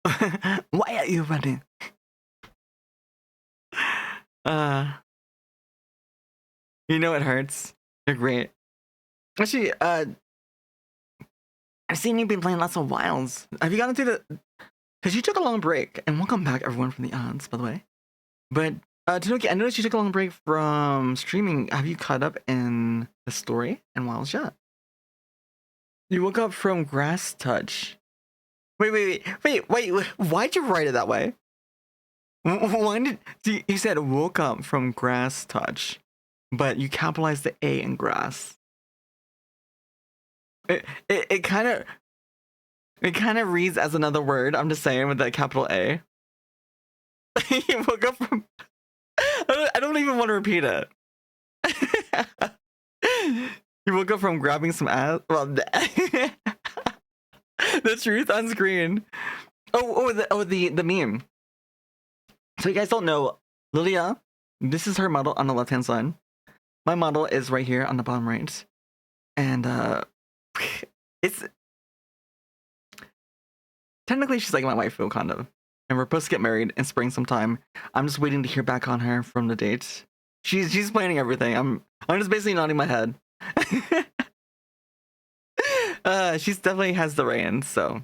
Why are you running? You know it hurts. You're great. Actually, I've seen you've been playing lots of wilds. Have you gotten through the? Because you took a long break, and welcome back everyone from the odds, by the way. But Tanuki, I noticed you took a long break from streaming. Have you caught up in the story and wilds yet? You woke up from grass touch. Wait. Why'd you write it that way? Why did you said woke up from grass touch, but you capitalized the A in grass. It kind of reads as another word. I'm just saying with that capital A. You woke up from. I don't even want to repeat it. You woke up from grabbing some ass. Well, the truth on screen. The meme. So you guys don't know, Lilia, this is her model on the left-hand side. My model is right here on the bottom right. And it's technically she's like my waifu kind of. And we're supposed to get married in spring sometime. I'm just waiting to hear back on her from the date. She's planning everything. I'm just basically nodding my head. She's definitely has the reins, so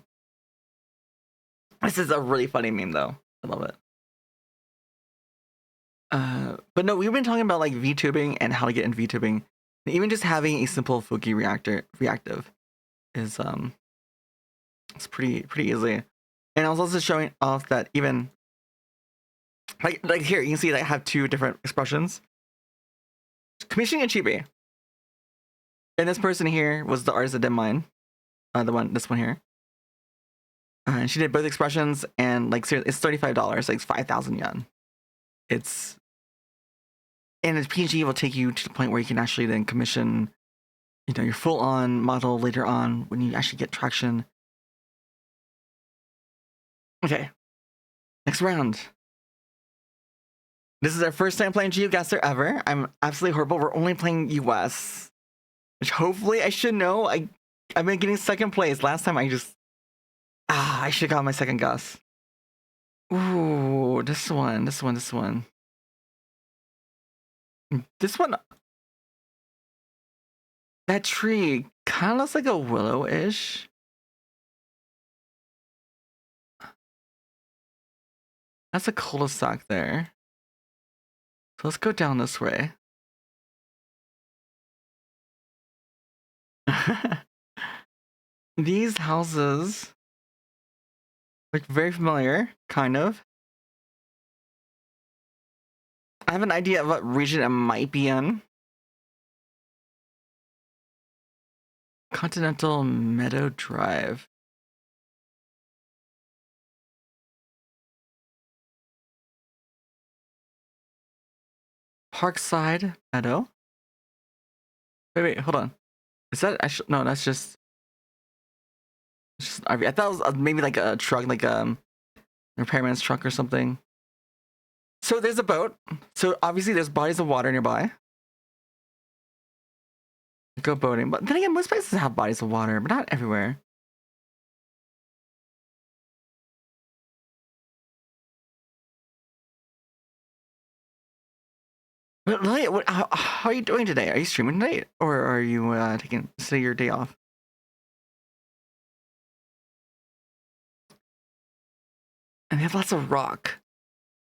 this is a really funny meme though. I love it. But no, we've been talking about like VTubing and how to get in VTubing. And even just having a simple Fuki reactive is it's pretty easy. And I was also showing off that even like here you can see that I have two different expressions. Commissioning and Chibi. And this person here was the artist that did mine. This one here. And she did both expressions, and like seriously, it's $35, like 5,000 yen. And its PNG will take you to the point where you can actually then commission, you know, your full-on model later on when you actually get traction. Okay, next round. This is our first time playing GeoGuessr ever. I'm absolutely horrible. We're only playing US, which hopefully I should know. I've been getting second place. Last time I should have got my second guess. Ooh, this one. This one. That tree kind of looks like a willow-ish. That's a cul-de-sac there. So let's go down this way. These houses look very familiar, kind of. I have an idea of what region it might be in. Continental Meadow Drive. Parkside Meadow. Wait, hold on. Is that actually no? That's just. I thought it was maybe like a truck, like repairman's truck or something. So there's a boat. So obviously there's bodies of water nearby. Go boating, but then again, most places have bodies of water, but not everywhere. But Lily, how are you doing today? Are you streaming today, or are you taking your day off? And they have lots of rock.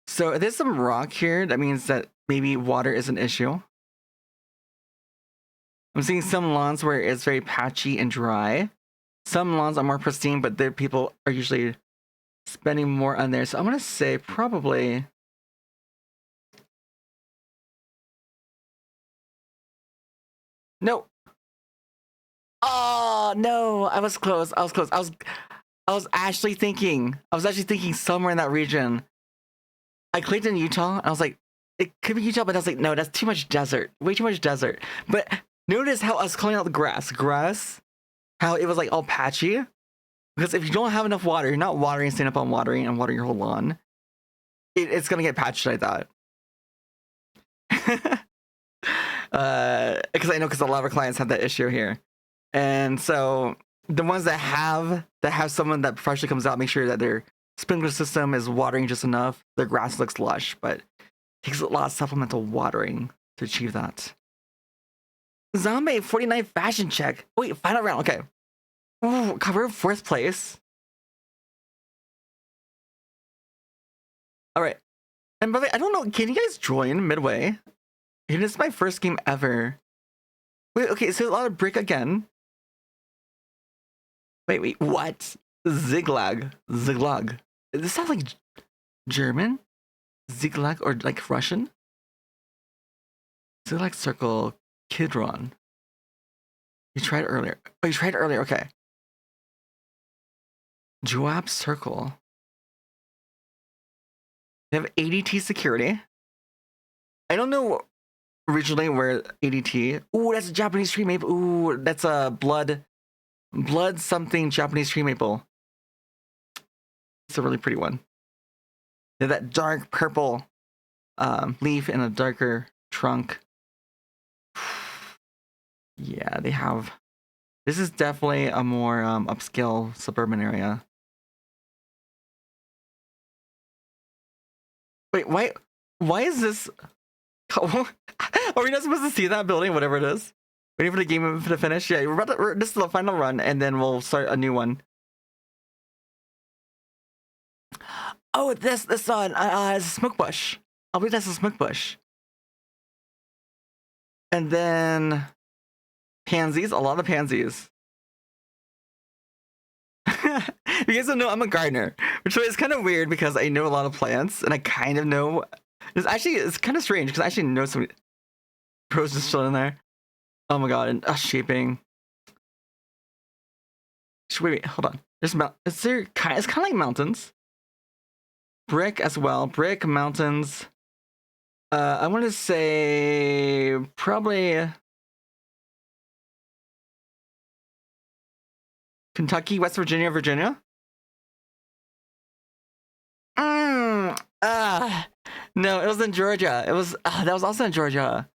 So if there's some rock here, that means that maybe water is an issue. I'm seeing some lawns where it's very patchy and dry. Some lawns are more pristine, but their people are usually spending more on there. So I'm gonna say probably. No. Oh no! I was close. I was actually thinking somewhere in that region. I clicked in Utah, and I was like, it could be Utah, but I was like, no, that's too much desert. Way too much desert. But notice how I was calling out the grass, how it was like all patchy. Because if you don't have enough water, you're not watering, staying up on watering and watering your whole lawn. It's gonna get patched like that. Because I know, because a lot of our clients have that issue here. And so the ones that have someone that professionally comes out, make sure that their sprinkler system is watering just enough. Their grass looks lush, but it takes a lot of supplemental watering to achieve that. Zombie 49 fashion check. Wait, final round. Okay. Ooh, cover 4th place. All right. And by the way, I don't know. Can you guys join midway? This is my first game ever. Wait, okay. So a lot of brick again. Wait, what? Ziglag. This sounds like German? Ziglag or like Russian? Ziglag Circle, Kidron. You tried it earlier. Oh, you tried it earlier, okay. Joab Circle. They have ADT security. I don't know originally where ADT. Ooh, that's a Japanese tree maple. Ooh, that's a blood something Japanese tree maple. It's a really pretty one. They have that dark purple leaf in a darker trunk. Yeah, they have. This is definitely a more upscale suburban area. Wait, why is this? Are we not supposed to see that building, whatever it is? Waiting for the game to finish? Yeah, this is the final run, and then we'll start a new one. Oh, this one, it's a smoke bush. I believe that's a smoke bush. And then pansies, a lot of pansies. You guys don't know I'm a gardener, which is kind of weird because I know a lot of plants, and I kind of know. It's kind of strange because I actually know some pros just chilling in there. Oh my god, and shaping. Wait, hold on. It's kind of like mountains. Brick as well. Brick, mountains. I want to say probably Kentucky, West Virginia, Virginia. No, it was in Georgia. It was that was also in Georgia.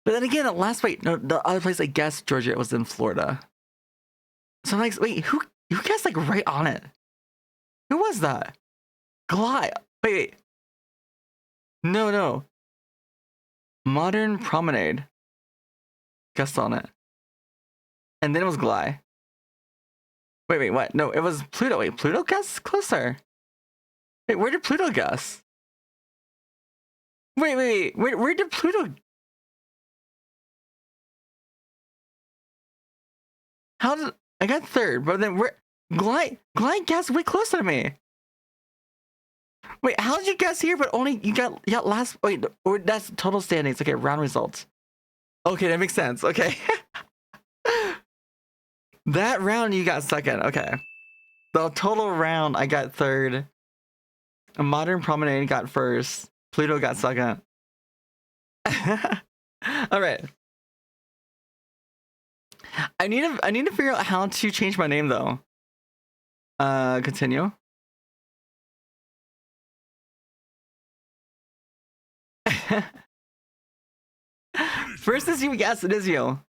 But then again, the other place I guessed Georgia, it was in Florida. So I'm like, wait, who guessed like right on it? Who was that? Glide. Wait. No, no. Modern Promenade. Guessed on it. And then it was Glide. Wait, what? No, it was Pluto. Wait, Pluto guessed closer. Wait, where did Pluto guess? Wait. Where did Pluto? How did I got third? But then where? Glide guessed way closer to me. Wait, how did you guess here? But only you got last. Wait, or that's total standings. Okay, round results. Okay, that makes sense. Okay. That round you got second. Okay. The total round I got third. A Modern Promenade got first. Pluto got second. All right. I need to figure out how to change my name though. Continue. First is you. Yes, it is you.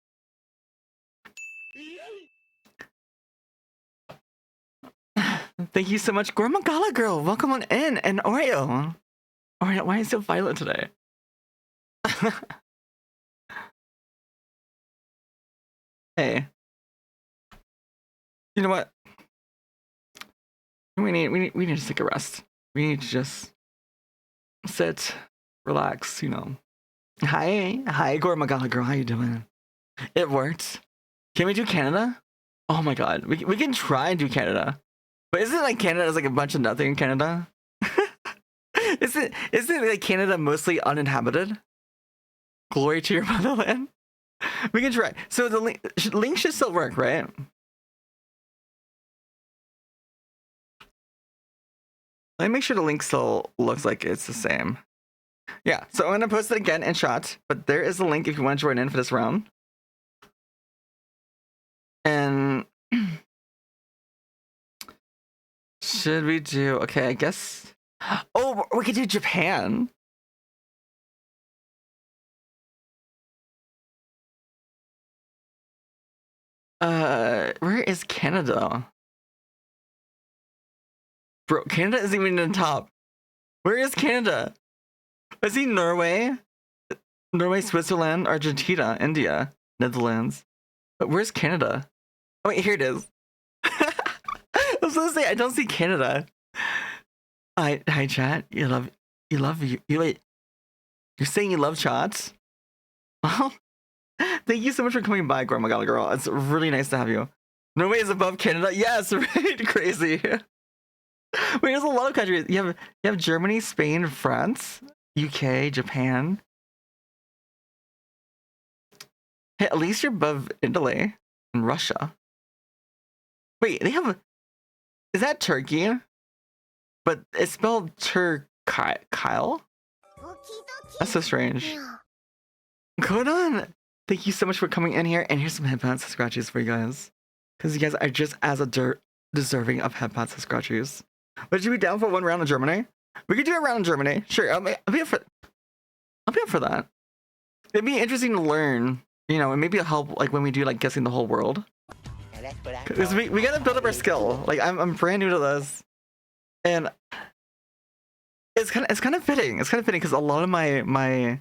Thank you so much, Gormagala girl. Welcome on in, and Oreo. Oreo, why are you so violent today? Hey, you know what? We need to take a rest. We need to just sit, relax. You know. Hi, Gormagala girl. How you doing? It worked. Can we do Canada? Oh my god, we can try and do Canada. But isn't it like Canada is like a bunch of nothing in Canada? Isn't like Canada mostly uninhabited? Glory to your motherland. We can try. So the link should still work, right? Let me make sure the link still looks like it's the same. Yeah, so I'm gonna post it again in chat, but there is a link if you want to join in for this round. And should we do? Okay, I guess. Oh, we could do Japan. Where is Canada? Bro, Canada isn't even in the top. Where is Canada? I see Norway, Switzerland, Argentina, India, Netherlands. But where's Canada? Oh wait, here it is. I was gonna say I don't see Canada. Hi chat. You wait. You're saying you love chats? Oh, thank you so much for coming by, Grandma Gala Girl. It's really nice to have you. Norway is above Canada. Yes, right. Crazy. Wait, there's a lot of countries. You have Germany, Spain, France, UK, Japan. Hey, at least you're above Italy and Russia. Wait, they have. Is that Turkey? But it's spelled Kyle. That's so strange. Hold on. Thank you so much for coming in here. And here's some headpats and scratches for you guys, because you guys are just as deserving of headpats and scratches. Would you be down for one round in Germany? We could do a round in Germany. Sure, I'll be up for that. It'd be interesting to learn, you know, and maybe it'll help like when we do like guessing the whole world. Because we gotta build up our skill. Like I'm brand new to this, and it's kind of fitting. It's kind of fitting because a lot of my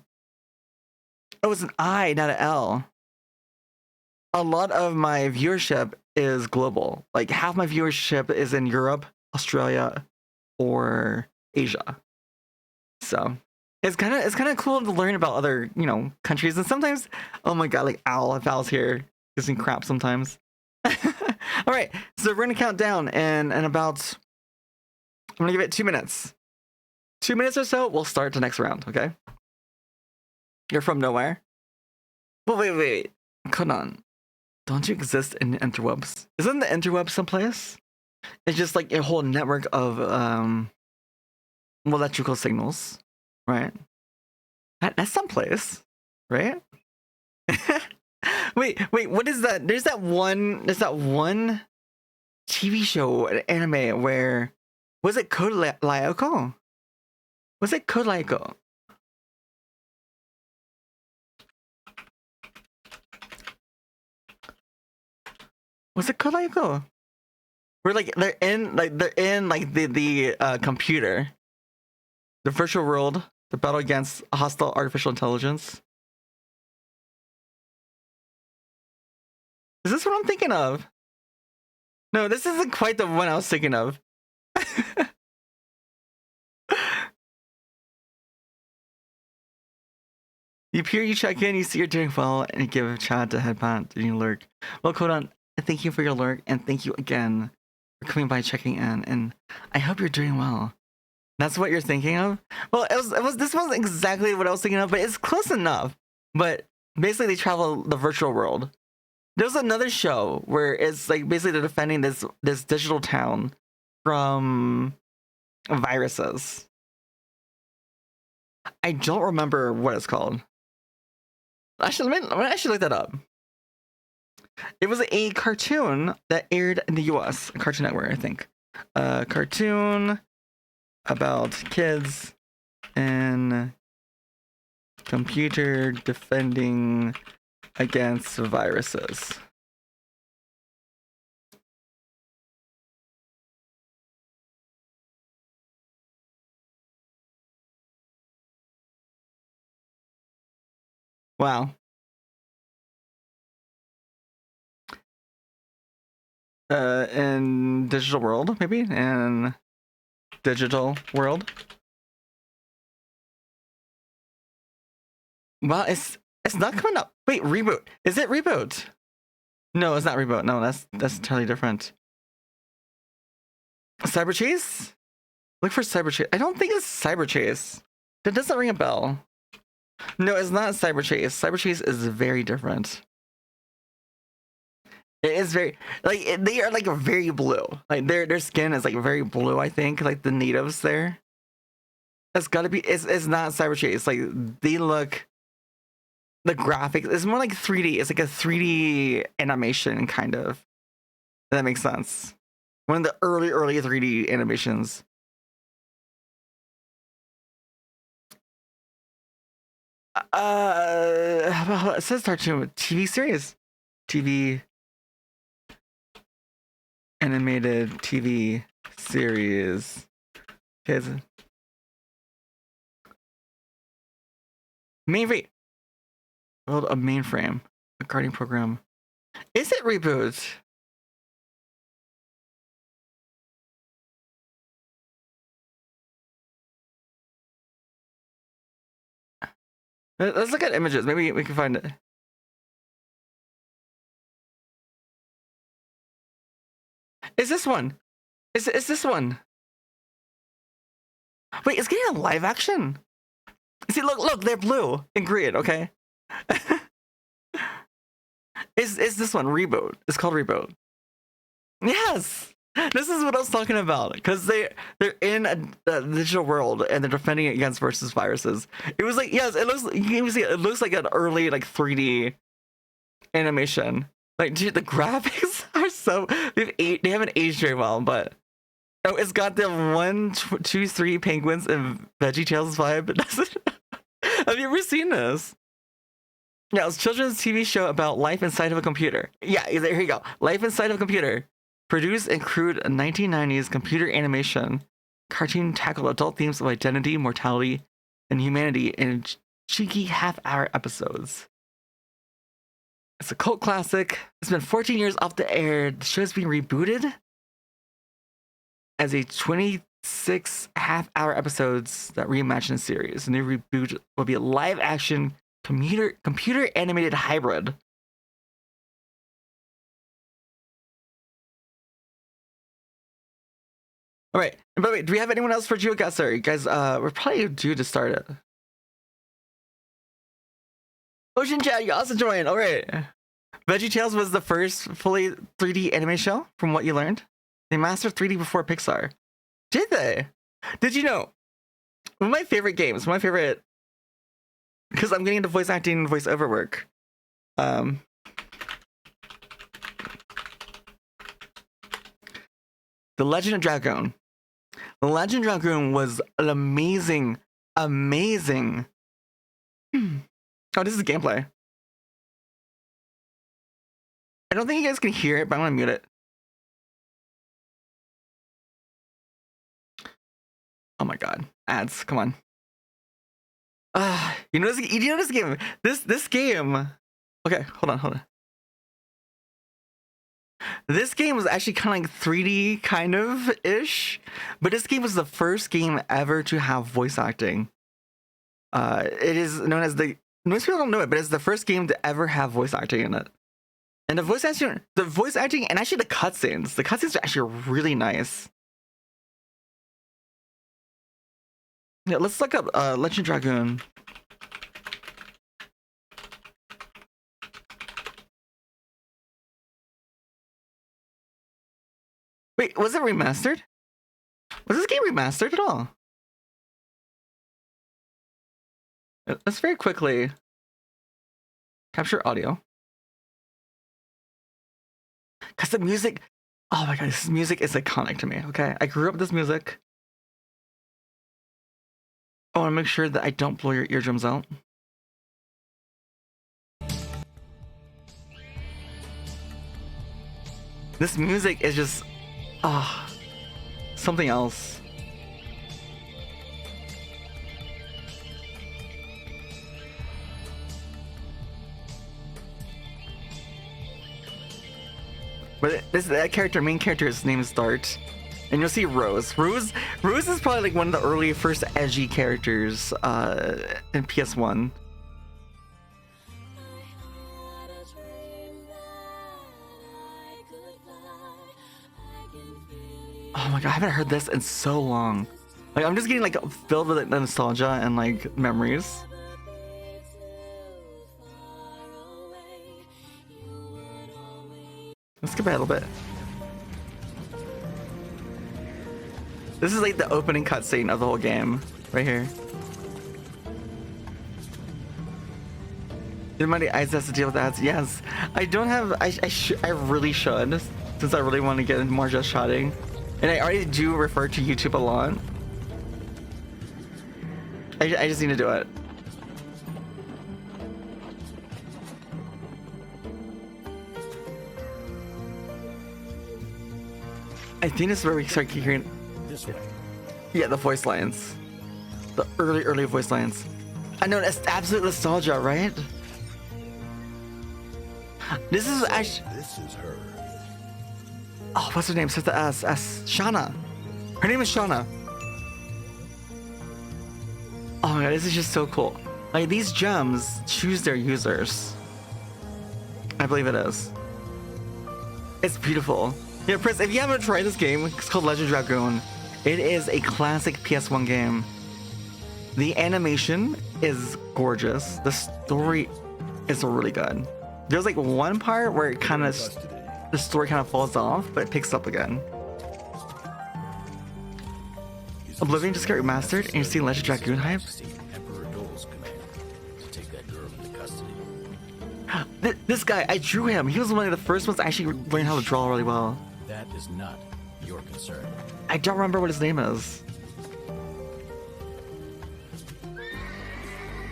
oh, it's an I, not an L. A lot of my viewership is global. Like half my viewership is in Europe, Australia, or Asia. So it's kind of cool to learn about other, you know, countries. And sometimes, oh my god, like if Al's here, gives me crap sometimes. All right, so we're gonna count down, and about I'm gonna give it 2 minutes. 2 minutes or so, we'll start the next round. Okay. You're from nowhere. Well, wait. Hold on. Don't you exist in the interwebs? Isn't the interweb someplace? It's just like a whole network of electrical signals, right? That's someplace, right? wait, what is that? There's that one TV show, an anime where was it Code Lyoko? Was it Code Lyoko? Was it Code Lyoko? We're like they're in like the computer, the virtual world, the battle against hostile artificial intelligence. Is this what I'm thinking of? No, this isn't quite the one I was thinking of. You appear, you check in, you see you're doing well, and you give a chat to headband and you lurk. Well, Kodon, thank you for your lurk, and thank you again for coming by, checking in, and I hope you're doing well. That's what you're thinking of? Well, this wasn't exactly what I was thinking of, but it's close enough. But basically, they travel the virtual world. There's another show where it's like basically they're defending this digital town from viruses. I don't remember what it's called. Actually, let me actually look that up. It was a cartoon that aired in the US, Cartoon Network, I think. Cartoon about kids and computer defending against viruses. Wow. In digital world, maybe? In digital world. Well, it's not coming up. Wait, reboot. Is it reboot? No, it's not reboot. No, that's entirely different. Cyber Chase? Look for Cyber Chase. I don't think it's Cyber Chase. That doesn't ring a bell. No, it's not Cyber Chase. Cyber Chase is very different. It is very like they are like very blue. Like their skin is like very blue. I think like the natives there. That's gotta be. It's not Cyber Chase. Like they look. The graphics. It's more like 3D. It's like a 3D animation kind of. If that makes sense. One of the early 3D animations. It says cartoon TV series. TV animated TV series. Kids. Mainframe. Build a mainframe. A guarding program. Is it reboot? Let's look at images. Maybe we can find it. Is this one? Is this one? Wait, it's getting a live action. See, look, they're blue and green. Okay. Is this one reboot? It's called reboot. Yes, this is what I was talking about because they're in a digital world and they're defending it against versus viruses. It was like yes, it looks. You can even see it looks like an early like 3D animation. Like dude, the graphics are so they haven't aged very well, but oh, it's got the 1, 2, 3 penguins and VeggieTales vibe. Have you ever seen this? Yeah, it's a children's TV show about life inside of a computer. Yeah, here you go. Life inside of a computer. Produced and crewed a 1990s computer animation cartoon tackled adult themes of identity, mortality, and humanity in cheeky half-hour episodes. It's a cult classic. It's been 14 years off the air. The show is being rebooted as a 26 half-hour episodes that reimagine the series. The new reboot will be a live-action computer animated hybrid. All right. And by the way, do we have anyone else for GeoGuessr? You guys, we're probably due to start it. Ocean Chat, you also joined. All right. VeggieTales was the first fully 3D anime show, from what you learned. They mastered 3D before Pixar. Did they? Did you know? One of my favorite games, because I'm getting into voice acting and voiceover work. The Legend of Dragoon. The Legend of Dragoon was an amazing. Oh, this is gameplay. I don't think you guys can hear it, but I'm gonna mute it. Oh my god, ads! Come on. You know this game. This game. Okay, hold on. This game was actually kind of like 3D kind of ish, but this game was the first game ever to have voice acting. It is known as most people don't know it, but it's the first game to ever have voice acting in it. And the voice acting, and actually the cutscenes are actually really nice. Yeah, let's look up Legend Dragoon. Wait, was it remastered? Was this game remastered at all? Let's very quickly capture audio. Because the music, oh my god, this music is iconic to me, okay? I grew up with this music. I want to make sure that I don't blow your eardrums out. This music is just, something else. But that character, main character, his name is Dart. And you'll see Rose. Rose is probably like one of the early first edgy characters in PS1. Oh my god, I haven't heard this in so long. Like, I'm just getting like filled with like, nostalgia and like memories. Let's skip ahead a little bit. This is like the opening cutscene of the whole game, right here. Did my eyes has to deal with ads? Yes, I don't have. I really should, since I really want to get into more just shotting, and I already do refer to YouTube a lot. I just need to do it. I think this is where we start hearing. This way. Yeah, the voice lines. The early voice lines. I know, that's absolute nostalgia, right? This is actually. This is her. Oh, what's her name? Says the S. Shauna. Her name is Shauna. Oh my god, this is just so cool. Like, these gems choose their users. I believe it is. It's beautiful. Yeah, Prince, if you haven't tried this game, it's called Legend Dragoon. It is a classic PS1 game. The animation is gorgeous. The story is really good. There's like one part where it kind of, the story kind of falls off, but it picks up again. Oblivion just got remastered, and you see Legend Dragoon hype. This guy, I drew him. He was one of the first ones to actually learn how to draw really well. That is not your concern. I don't remember what his name is.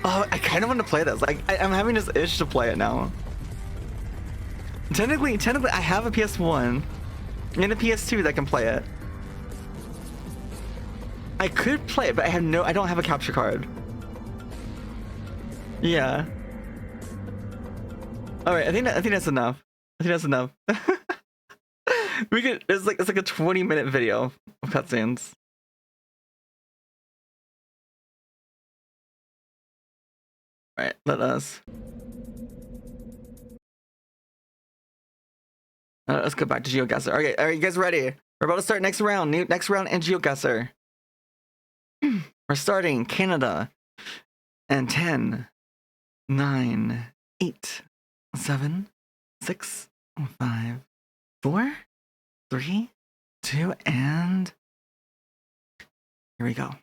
Oh, I kind of want to play this. Like, I'm having this itch to play it now. Technically, I have a PS1 and a PS2 that can play it. I could play it, but I don't have a capture card. Yeah. All right, I think that's enough. I think that's enough. It's like a 20-minute video of cutscenes. All right, let's go back to GeoGuessr. Okay, are you guys ready? We're about to start next round. Next round in GeoGuessr. We're starting Canada. And 10, 9, 8, 7, 6, 5, 4, 3, 2, and here we go.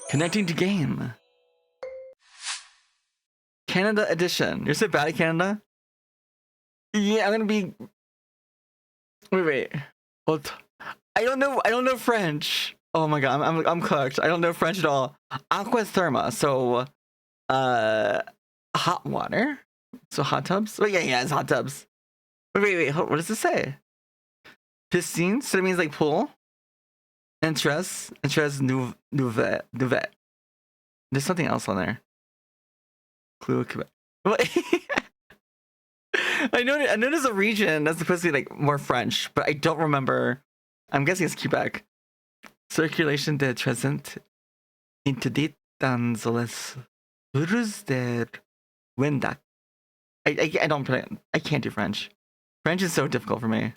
Connecting to game. Canada edition. You're so bad at Canada? Yeah, I'm gonna be. Wait. What? I don't know French. Oh my god, I'm cooked. I don't know French at all. Aqua therma. So, hot water. So hot tubs. Oh yeah, it's hot tubs. Wait. What does this say? Piscine. So it means like pool. Interest Nouvet. There's something else on there. Clue Quebec. I know there's a region that's supposed to be like more French, but I don't remember. I'm guessing it's Quebec. Circulation de present interdit dans les rues de Wendac. I don't play. I can't do French. French is so difficult for me.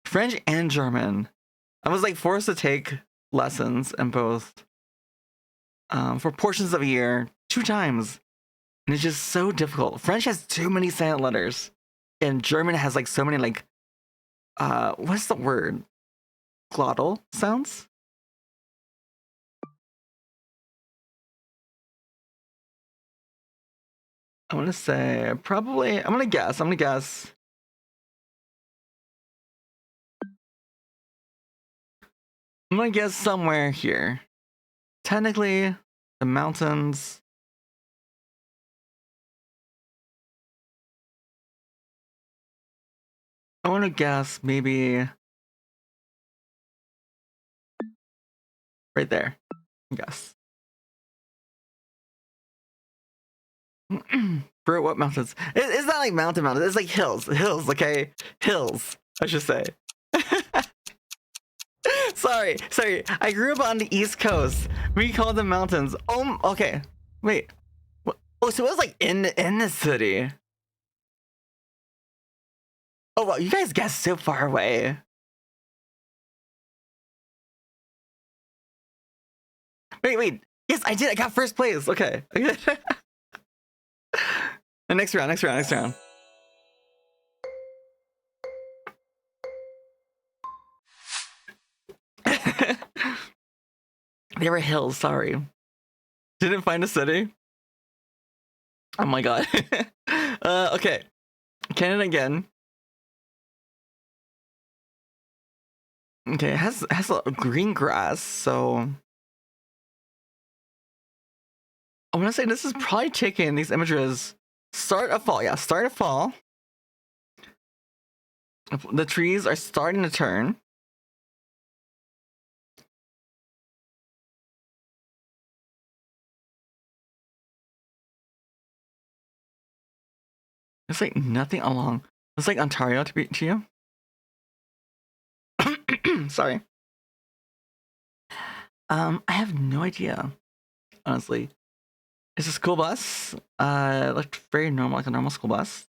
French and German. I was like forced to take lessons in both for portions of a year 2 times. And it's just so difficult. French has too many silent letters. And German has like so many like what's the word? Glottal sounds? I want to say probably I'm gonna guess somewhere here. Technically, the mountains. I want to guess maybe right there. Guess. For what mountains? It's not like mountains. It's like hills. Hills, okay? Hills, I should say. Sorry. I grew up on the East Coast. We call them mountains. Okay. Wait. Oh, so it was like in the city. Oh, wow, you guys guessed so far away. Wait. Yes, I did. I got first place. Okay. The next round. They were hills, sorry. Didn't find a city? Oh my god. Okay. Canada again. Okay, it has a green grass, so I want to say this is probably taking these images start of fall. Yeah, start of fall. The trees are starting to turn. There's like nothing along. It's like Ontario to you. Sorry. I have no idea, honestly. It's a school bus. It looked very normal, like a normal school bus.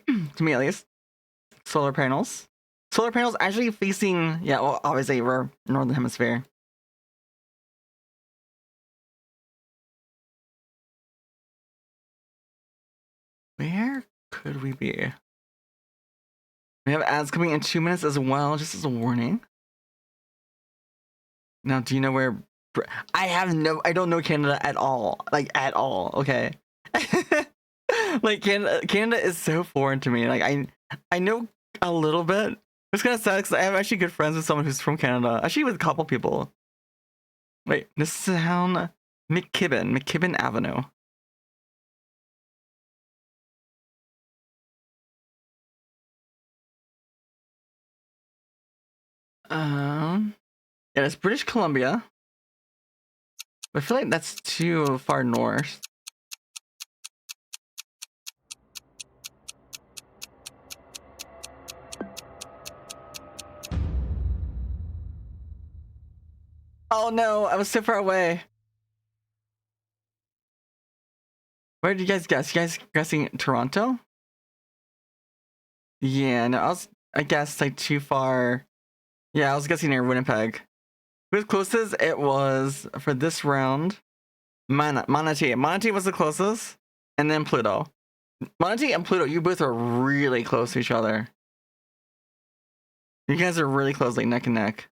To me, at least. Solar panels. Solar panels actually facing, yeah, well, obviously we're Northern Hemisphere. Where could we be? We have ads coming in 2 minutes as well, just as a warning. Now, do you know where? I don't know Canada at all. Like, at all, okay? Like, Canada is so foreign to me. Like, I know a little bit. It's kind of sad because I have actually good friends with someone who's from Canada. Actually, with a couple people. Wait, this is town McKibben Avenue. Yeah, it's British Columbia. I feel like that's too far north. Oh no, I was so far away. Where did you guys guess? You guys guessing Toronto? Yeah, no, I guessed like too far. Yeah, I was guessing near Winnipeg. Who's closest? It was for this round. Manatee. Manatee was the closest, and then Pluto. Manatee and Pluto, you both are really close to each other. You guys are really close, like neck and neck.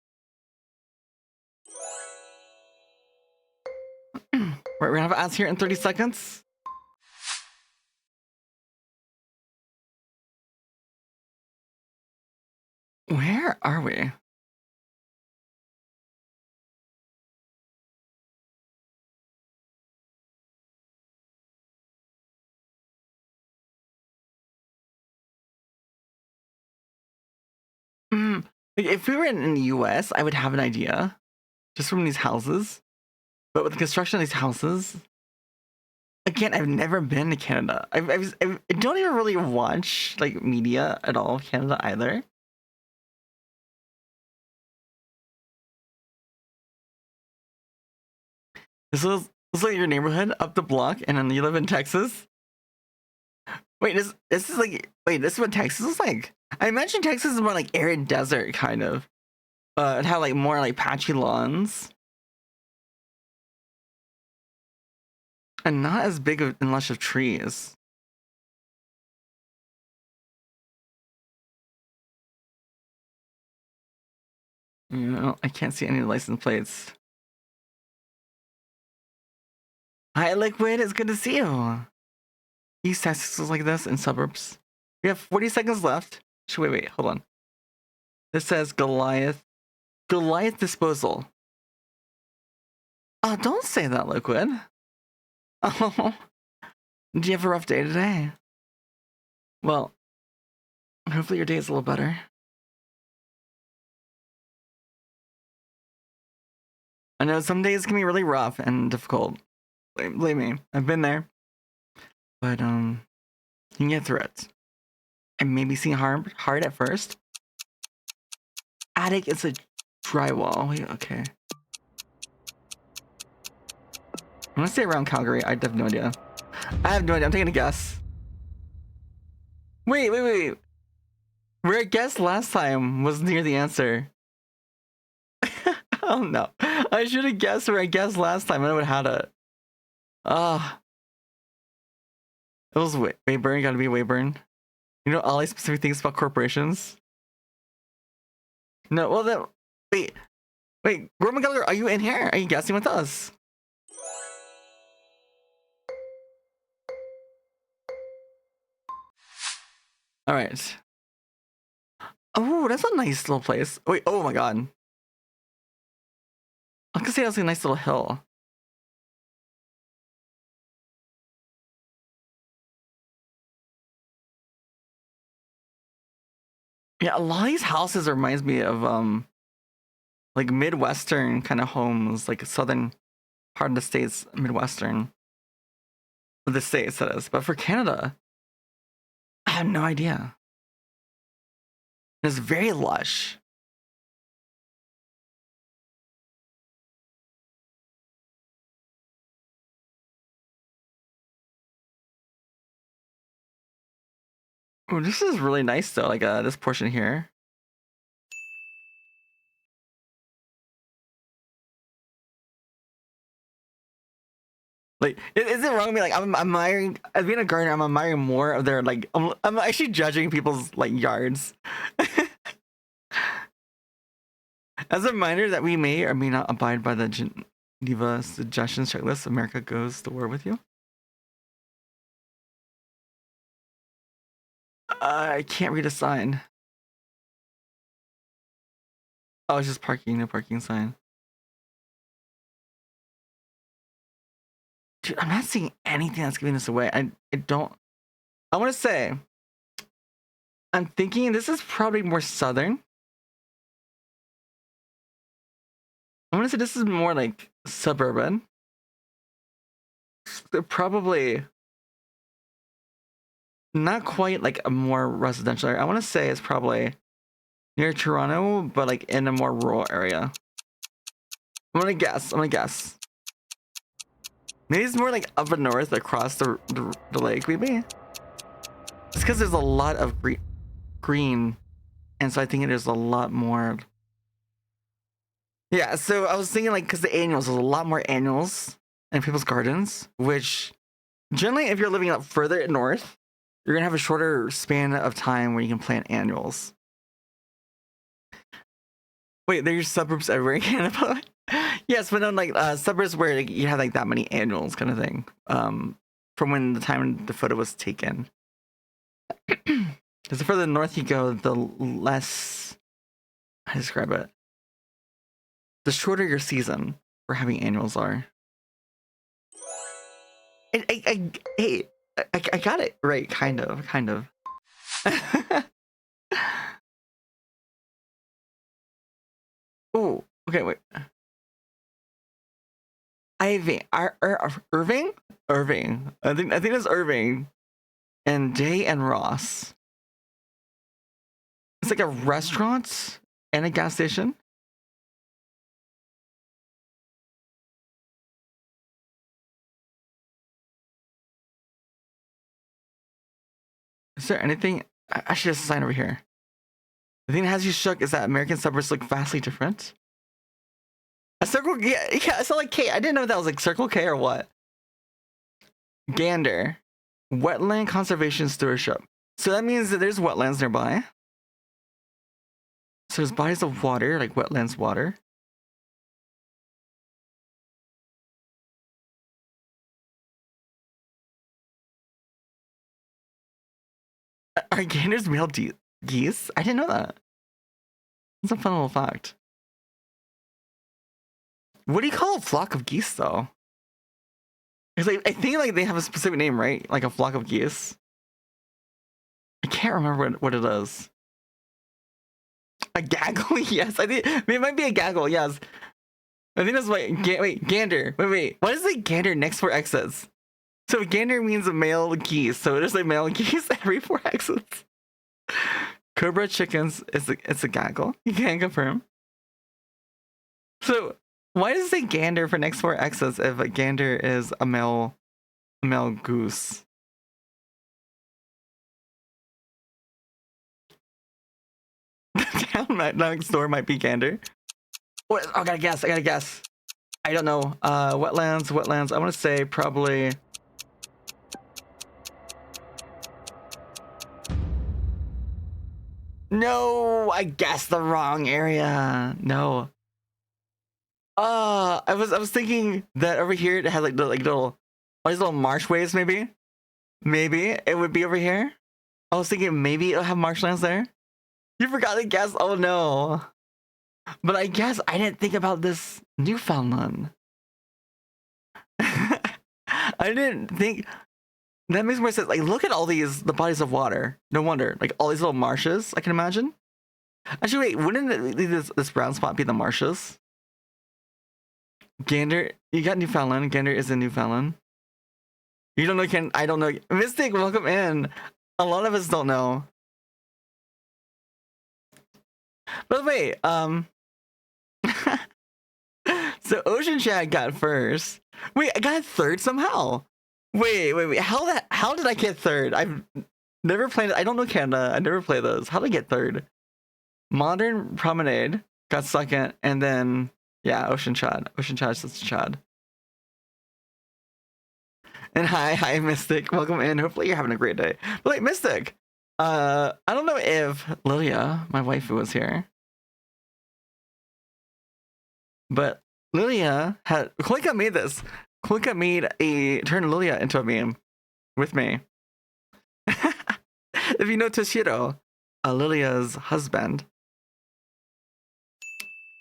Right, we're gonna have ads here in 30 seconds. Where are we? Like, if we were in the US, I would have an idea just from these houses. But with the construction of these houses, again, I've never been to Canada. I don't even really watch like media at all, Canada either. This is like your neighborhood up the block, and then you live in Texas. Wait, this is like this is what Texas is like. I imagine Texas is more like arid desert kind of. It had like more like patchy lawns. And not as big of and lush of trees. You know, I can't see any license plates. Hi, Liquid. It's good to see you. East Texas is like this in suburbs. We have 40 seconds left. Wait, hold on. This says Goliath disposal. Oh, don't say that, Liquid. Oh, do you have a rough day today? Well, hopefully your day is a little better. I know some days can be really rough and difficult. Believe me, I've been there. But you can get through it. And maybe seem hard at first. Attic is a drywall. Wait, okay. I'm gonna stay around Calgary. I have no idea. I have no idea. I'm taking a guess. Wait. Where I guessed last time was near the answer. Oh no. I should have guessed where I guessed last time. I would have had it. Ah. It was Weyburn. Gotta be Weyburn. You know all these specific things about corporations? No, well then, wait, Roman Geller, are you in here? Are you guessing with us? All right. Oh, that's a nice little place. Wait, oh my god. I was gonna say that's a nice little hill. Yeah, a lot of these houses reminds me of like Midwestern kind of homes, like southern part of the states, Midwestern. Of the states, that is. But for Canada, I have no idea. It's very lush. Oh, this is really nice though, like this portion here. Like, is it wrong to me? Like, I'm admiring, as being a gardener, I'm admiring more of their, like, I'm actually judging people's, like, yards. As a reminder that we may or may not abide by the Geneva Suggestions Checklist, America goes to war with you. I can't read a sign. Oh, it's just parking, no parking sign. Dude, I'm not seeing anything that's giving this away. I want to say, I'm thinking this is probably more southern. I want to say this is more like suburban. So probably not quite like a more residential area. I want to say it's probably near Toronto, but like in a more rural area. I'm gonna guess. Maybe it's more like up north across the lake, maybe? It's because there's a lot of green, and so I think there's a lot more. Yeah, so I was thinking like because the annuals, there's a lot more annuals in people's gardens, which generally if you're living up further north, you're gonna have a shorter span of time where you can plant annuals. Wait, there's suburbs everywhere in Canada. Yes, but on like suburbs where like, you have like that many annuals kind of thing. From when the time the photo was taken. Because the further north you go, the less, how to describe it, the shorter your season for having annuals are. Hey, I got it right, kind of. Oh, okay, wait. Irving? Irving. I think it's Irving. And Jay and Ross. It's like a restaurant and a gas station. Is there anything? Actually, there's a sign over here. The thing that has you shook is that American suburbs look vastly different. A circle, yeah, it's not like K. I didn't know that was like Circle K or what. Gander, wetland conservation stewardship. So that means that there's wetlands nearby. So there's bodies of water, like wetlands water. Are ganders male geese? I didn't know that. That's a fun little fact. What do you call a flock of geese, though? It's like, I think like they have a specific name, right? Like a flock of geese. I can't remember what it is. A gaggle? Yes, I think it might be a gaggle. Yes, I think that's wait. Wait, gander. Wait. What is like gander next for exits? So gander means a male geese. So it is like male geese every 4 exits. Cobra chickens. It's a gaggle. You can confirm. So why does it say gander for next 4 exits if a gander is a male goose? Town next door might be gander. What? I gotta guess. I don't know. Wetlands. I want to say probably. No, I guessed the wrong area. No. I was thinking that over here it had like little, all these little marsh waves. Maybe it would be over here. I was thinking maybe it'll have marshlands there. You forgot to guess. Oh no. But I guess I didn't think about this Newfoundland. I didn't think that makes more sense. Like, look at all the bodies of water. No wonder, like all these little marshes. I can imagine. Actually, wait, wouldn't this brown spot be the marshes? Gander, you got Newfoundland. Gander is in Newfoundland. You don't know? I don't know. Mystic, welcome in. A lot of us don't know. But wait, so Ocean Chat got first. Wait, I got third somehow. Wait. How did I get third? I've never played it. I don't know Canada. I never play those. How did I get third? Modern Promenade got second, and then yeah, Ocean Chat. Ocean Chat is Chad. And hi, Mystic. Welcome in. Hopefully you're having a great day. But like Mystic, I don't know if Lilia, my waifu, was here. But Lilia had Klika made this. Klika made turned Lilia into a meme with me. If you know Toshiro, Lilia's husband.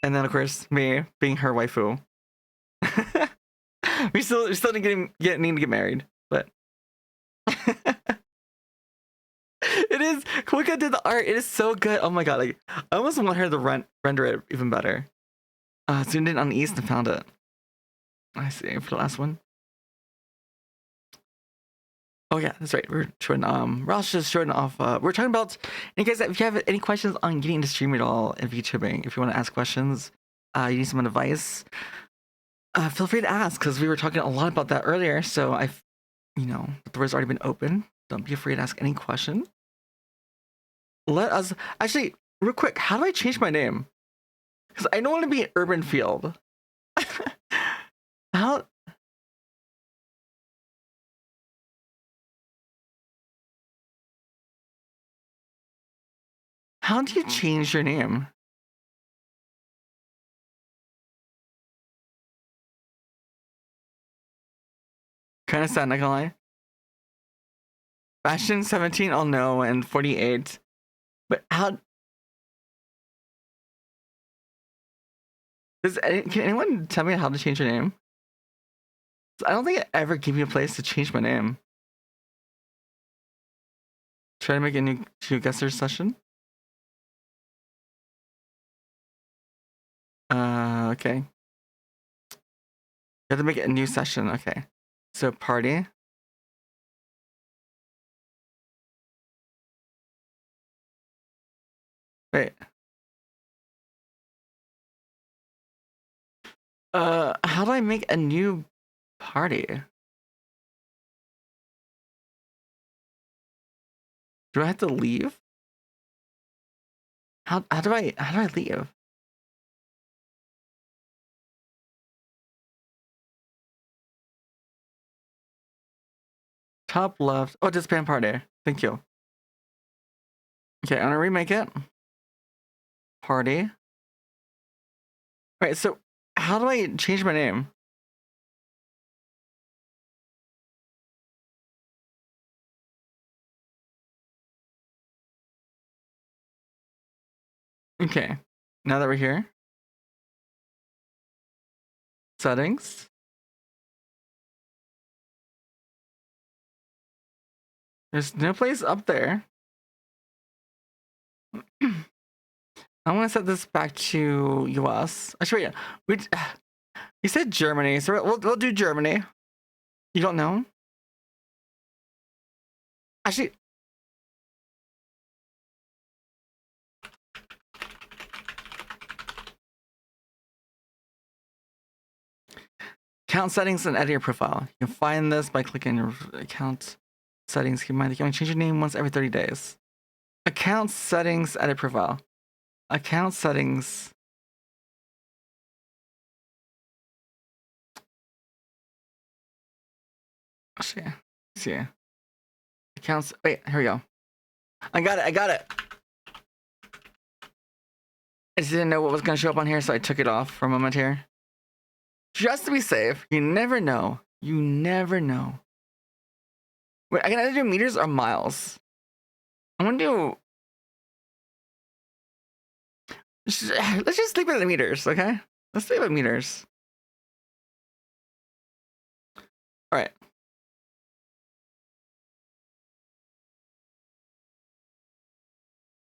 And then of course me being her waifu. we still need to get married, but it is Klika did the art. It is so good. Oh my god, like I almost want her to render it even better. Zoomed in on the east and found it. I see for the last one. Oh yeah, that's right. We're showing Ross just showing off. We're talking about. And guys, if you have any questions on getting into stream at all in VTubing, if you want to ask questions, you need some advice, feel free to ask because we were talking a lot about that earlier. So the door's already been open. Don't be afraid to ask any question. Let us actually real quick. How do I change my name? Because I don't want to be Urban Field. How? How do you change your name? Kind of sad, not gonna lie. Bastion 17, I'll know, and 48. But how? Can anyone tell me how to change your name? I don't think I ever gave you a place to change my name. Try to make a new guesser session. Okay. You have to make it a new session. Okay. So party. Wait. How do I make a new party? Do I have to leave? How do I leave? Top left. Oh, disband party. Thank you. Okay, I'm gonna remake it. Party. Alright, so how do I change my name? Okay. Now that we're here. Settings. There's no place up there. I want to set this back to US. Actually, wait, you said Germany, so we'll do Germany. You don't know? Actually, account settings and edit your profile. You can find this by clicking your account settings. Keep in mind that you can only change your name once every 30 days. Account settings, edit profile. Account settings. Actually, see. Accounts. Wait, here we go. I got it. I just didn't know what was going to show up on here, so I took it off for a moment here. Just to be safe. You never know. You never know. Wait, I can either do meters or miles. I'm going to do... Let's just leave it at meters, okay? Let's leave it at meters. All right.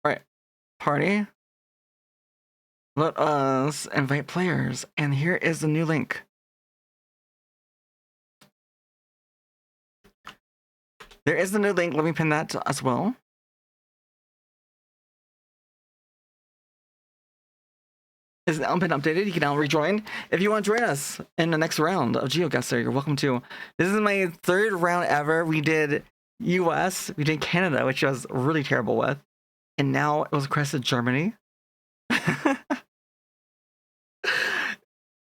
All right. Party. Let us invite players. And here is the new link. There is the new link. Let me pin that as well. Is now been updated. You can now rejoin. If you want to join us in the next round of GeoGuessr, you're welcome to. This is my third round ever. We did US, we did Canada, which I was really terrible with. And now it was requested Germany.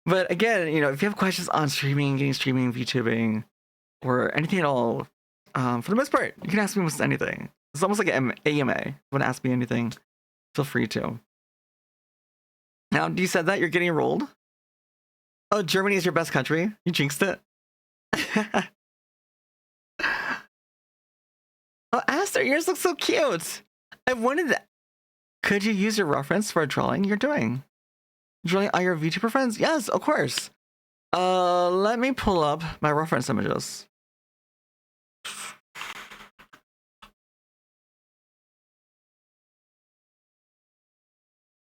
But again, you know, if you have questions on streaming, getting streaming, VTubing, or anything at all, for the most part, you can ask me almost anything. It's almost like an AMA. If you want to ask me anything, feel free to. Now, you said that you're getting rolled? Oh, Germany is your best country? You jinxed it? Oh, Aster, yours looks so cute. I wanted that. Could you use your reference for a drawing you're doing? Drawing all your VTuber friends? Yes, of course. Let me pull up my reference images.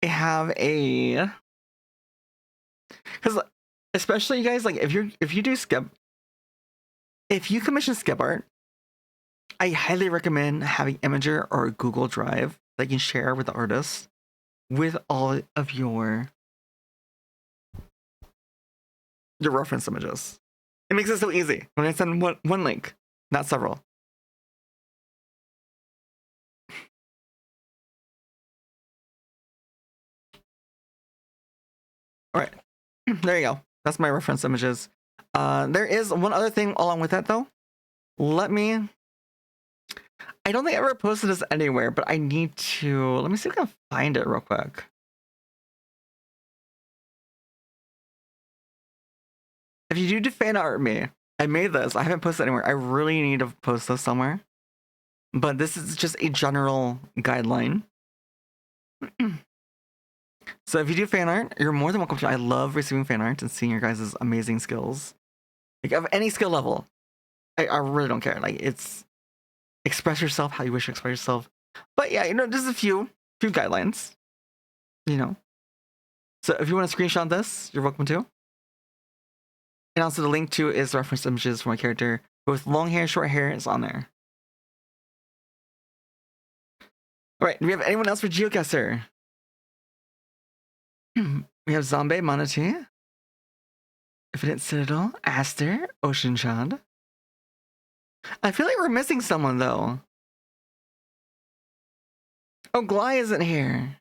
I have a... Because especially you guys, like if you do skip, if you commission skip art, I highly recommend having Imager or Google Drive that you can share with the artist with all of your reference images. It makes it so easy when I send one link, not several. All right, there you go. That's my reference images. There is one other thing along with that though. Let me... I don't think I ever posted this anywhere, but I need to... Let me see if I can find it real quick. If you do fan art me, I made this. I haven't posted anywhere. I really need to post this somewhere. But this is just a general guideline. So if you do fan art, you're more than welcome to. I love receiving fan art and seeing your guys' amazing skills. Like of any skill level. I really don't care. Like it's... Express yourself how you wish to express yourself. But yeah, you know, there's a few guidelines. You know. So if you want to screenshot this, you're welcome to. And also the link to is reference images for my character. Both long hair, short hair is on there. Alright, do we have anyone else for Geocaster? We have Zombie, Manatee, Infinite Citadel, Aster, Ocean Shad. I feel like we're missing someone though. Oh, Gly isn't here.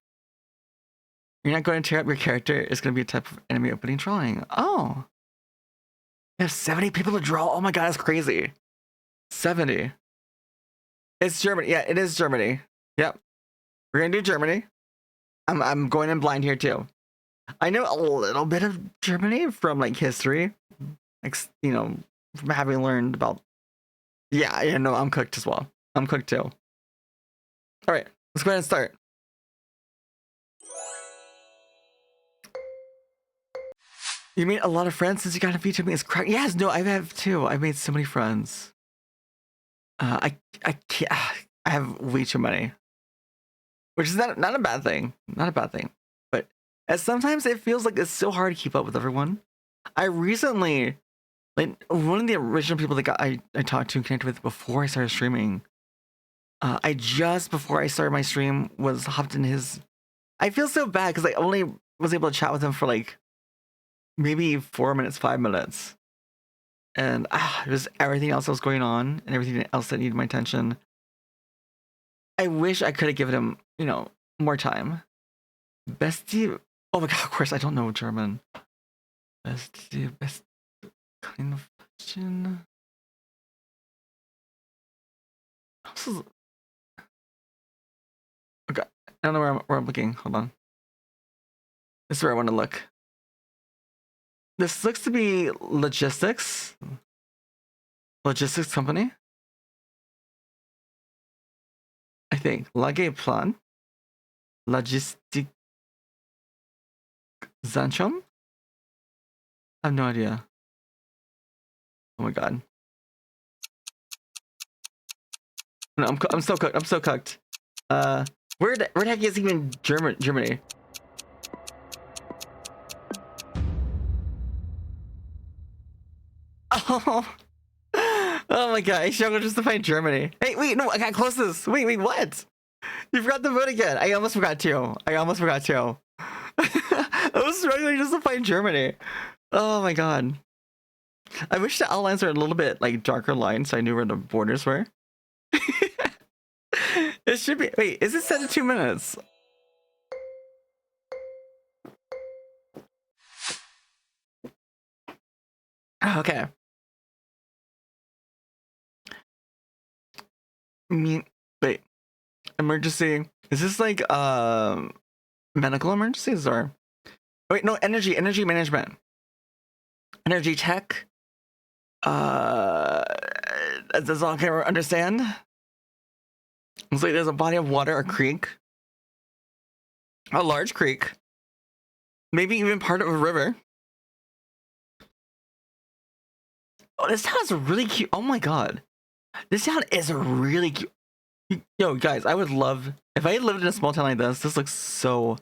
You're not going to tear up your character. It's going to be a type of enemy opening drawing. Oh. We have 70 people to draw. Oh my god, that's crazy. 70. It's Germany. Yeah, it is Germany. Yep. We're going to do Germany. I'm going in blind here too. I know a little bit of Germany from like history. Like, you know, from having learned about. Yeah, you know, I'm cooked as well. I'm cooked too. All right, let's go ahead and start. You made a lot of friends since you got a feature me. It's correct. Yes, no, I have too. I've made so many friends. I can't. I have way too many, which is not a bad thing. Not a bad thing. But as sometimes it feels like it's so hard to keep up with everyone. I recently, like one of the original people that I talked to and connected with before I started streaming. I just before I started my stream was hopped in his. I feel so bad because I only was able to chat with him for like maybe 4 minutes, 5 minutes, and it was everything else that was going on and everything else that needed my attention. I wish I could have given him, you know, more time. Bestie. Oh my god! Of course, I don't know German. Bestie, best kind of question. Okay, I don't know where I'm looking. Hold on. This is where I want to look. This looks to be logistics. Logistics company. I think. Lageplan. Logistik. Zanchum? I have no idea. Oh my god. No, I'm so cooked. I'm so cooked. Where the heck is even Germany? Oh. Oh my god, I struggled just to find Germany. Hey, wait, no, I got closest. Wait, what? You forgot the vote again. I almost forgot too. I was struggling just to find Germany. Oh my god. I wish the outlines were a little bit like darker lines so I knew where the borders were. It should be. Wait, is it set to 2 minutes? Okay. I mean, wait. Emergency. Is this like medical emergencies or? Wait, no, energy management. Energy tech. Does all camera understand? Looks like there's a body of water, a creek. A large creek. Maybe even part of a river. Oh, this town is really cute. Oh my god. This town is really cute. Yo, guys, I would love... If I lived in a small town like this, this looks so...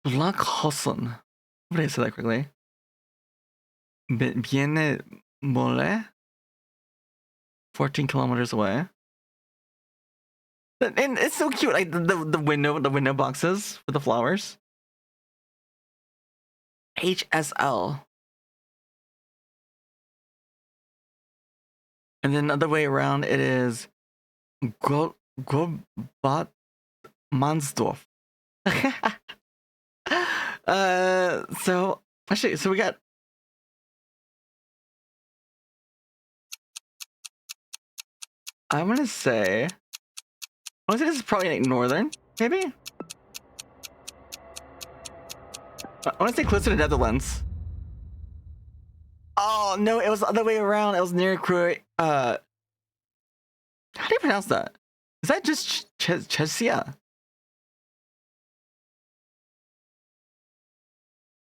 Blackhosen. Did I say that quickly? Bien Mole? 14 kilometers away. And it's so cute, like the window boxes with the flowers. HSL. And then the other way around it is Gobat Mansdorf. So actually, so we got I want to say this is probably like northern, maybe. I want to say closer to Netherlands. Oh no, it was the other way around. It was near Croatia. How do you pronounce that? Is that just Czechia?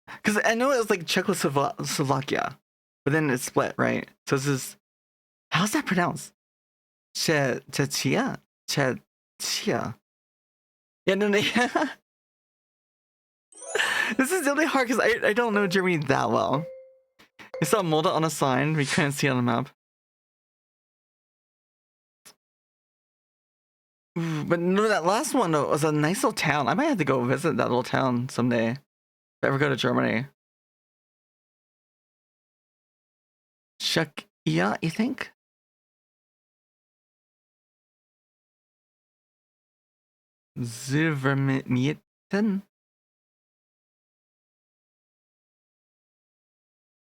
Because I know it was like Czechoslovakia, but then it's split, right? So this is how's that pronounced? Czechia. Yeah, no. This is really hard because I don't know Germany that well. I saw Molde on a sign. We couldn't see it on the map. Ooh, but no, that last one though was a nice little town. I might have to go visit that little town someday. If I ever go to Germany. Czech, yeah, you think? Silvermitten?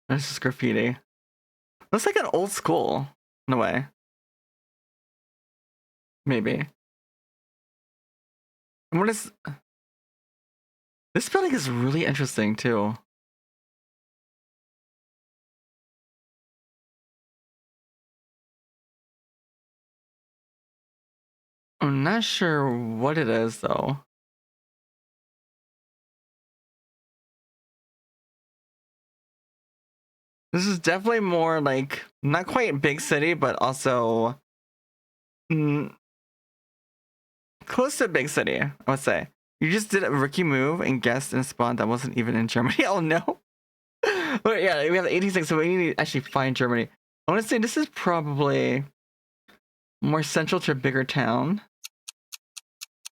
That's just graffiti. Looks like an old school, in a way. Maybe. And what is... This building is really interesting, too. I'm not sure what it is, though. This is definitely more like, not quite big city, but also close to a big city, I would say. You just did a rookie move and guessed in a spot that wasn't even in Germany. Oh no. But yeah, we have 86, so we need to actually find Germany. I want to say this is probably more central to a bigger town.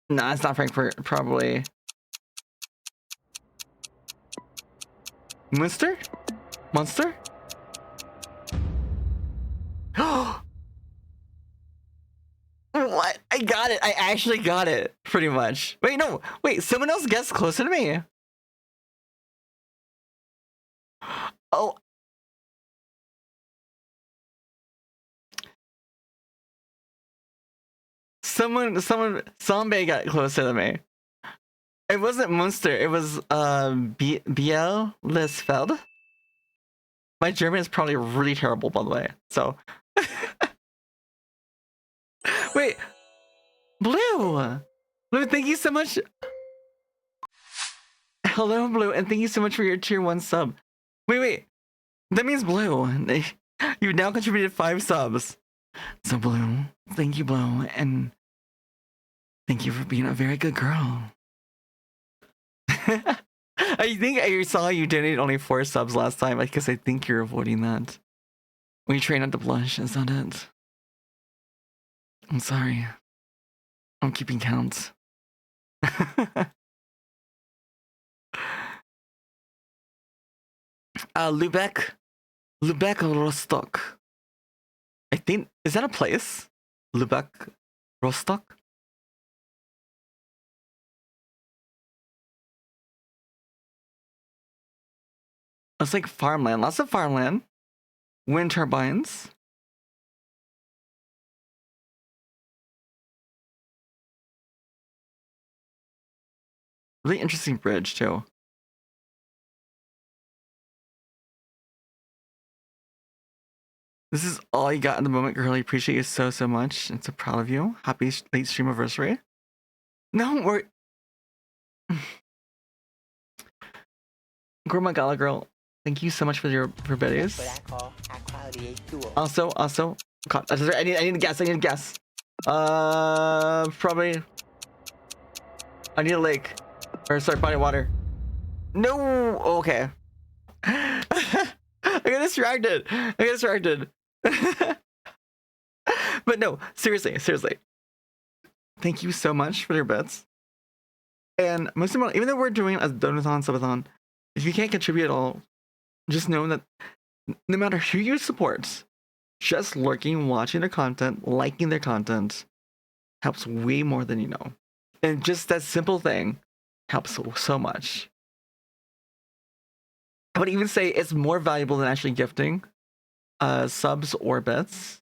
Nah, it's not Frankfurt. Probably Munster? Munster? What? I got it. I actually got it. Pretty much. Wait, no. Wait, someone else guessed closer to me. Oh. Someone, Zombie got closer to me. It wasn't Munster. It was, Bielefeld. My German is probably really terrible, by the way. So. Wait. Blue! Blue, thank you so much. Hello, Blue, and thank you so much for your tier 1 sub. Wait. That means Blue. You've now contributed 5 subs. So, Blue, thank you, Blue, and thank you for being a very good girl. I think I saw you donated only 4 subs last time. I guess I think you're avoiding that. When you try not to blush, is that it? I'm sorry. I'm keeping count. Lübeck Rostock. I think, is that a place? Lübeck Rostock? It's like farmland, lots of farmland. Wind turbines. Really interesting bridge, too. This is all you got in the moment, girl. I appreciate you so much. I'm so proud of you. Happy late Streamiversary. No, we're... Grandma Gala girl, thank you so much for your videos. Also, God, I need to guess. Probably... I need a lake. Or sorry, body of water. No! Okay. I got distracted. But no, seriously. Thank you so much for your bets. And most importantly, even though we're doing a Donathon, Subathon, if you can't contribute at all, just know that no matter who you support, just lurking, watching their content, liking their content helps way more than you know. And just that simple thing helps so much. I would even say it's more valuable than actually gifting subs or bits.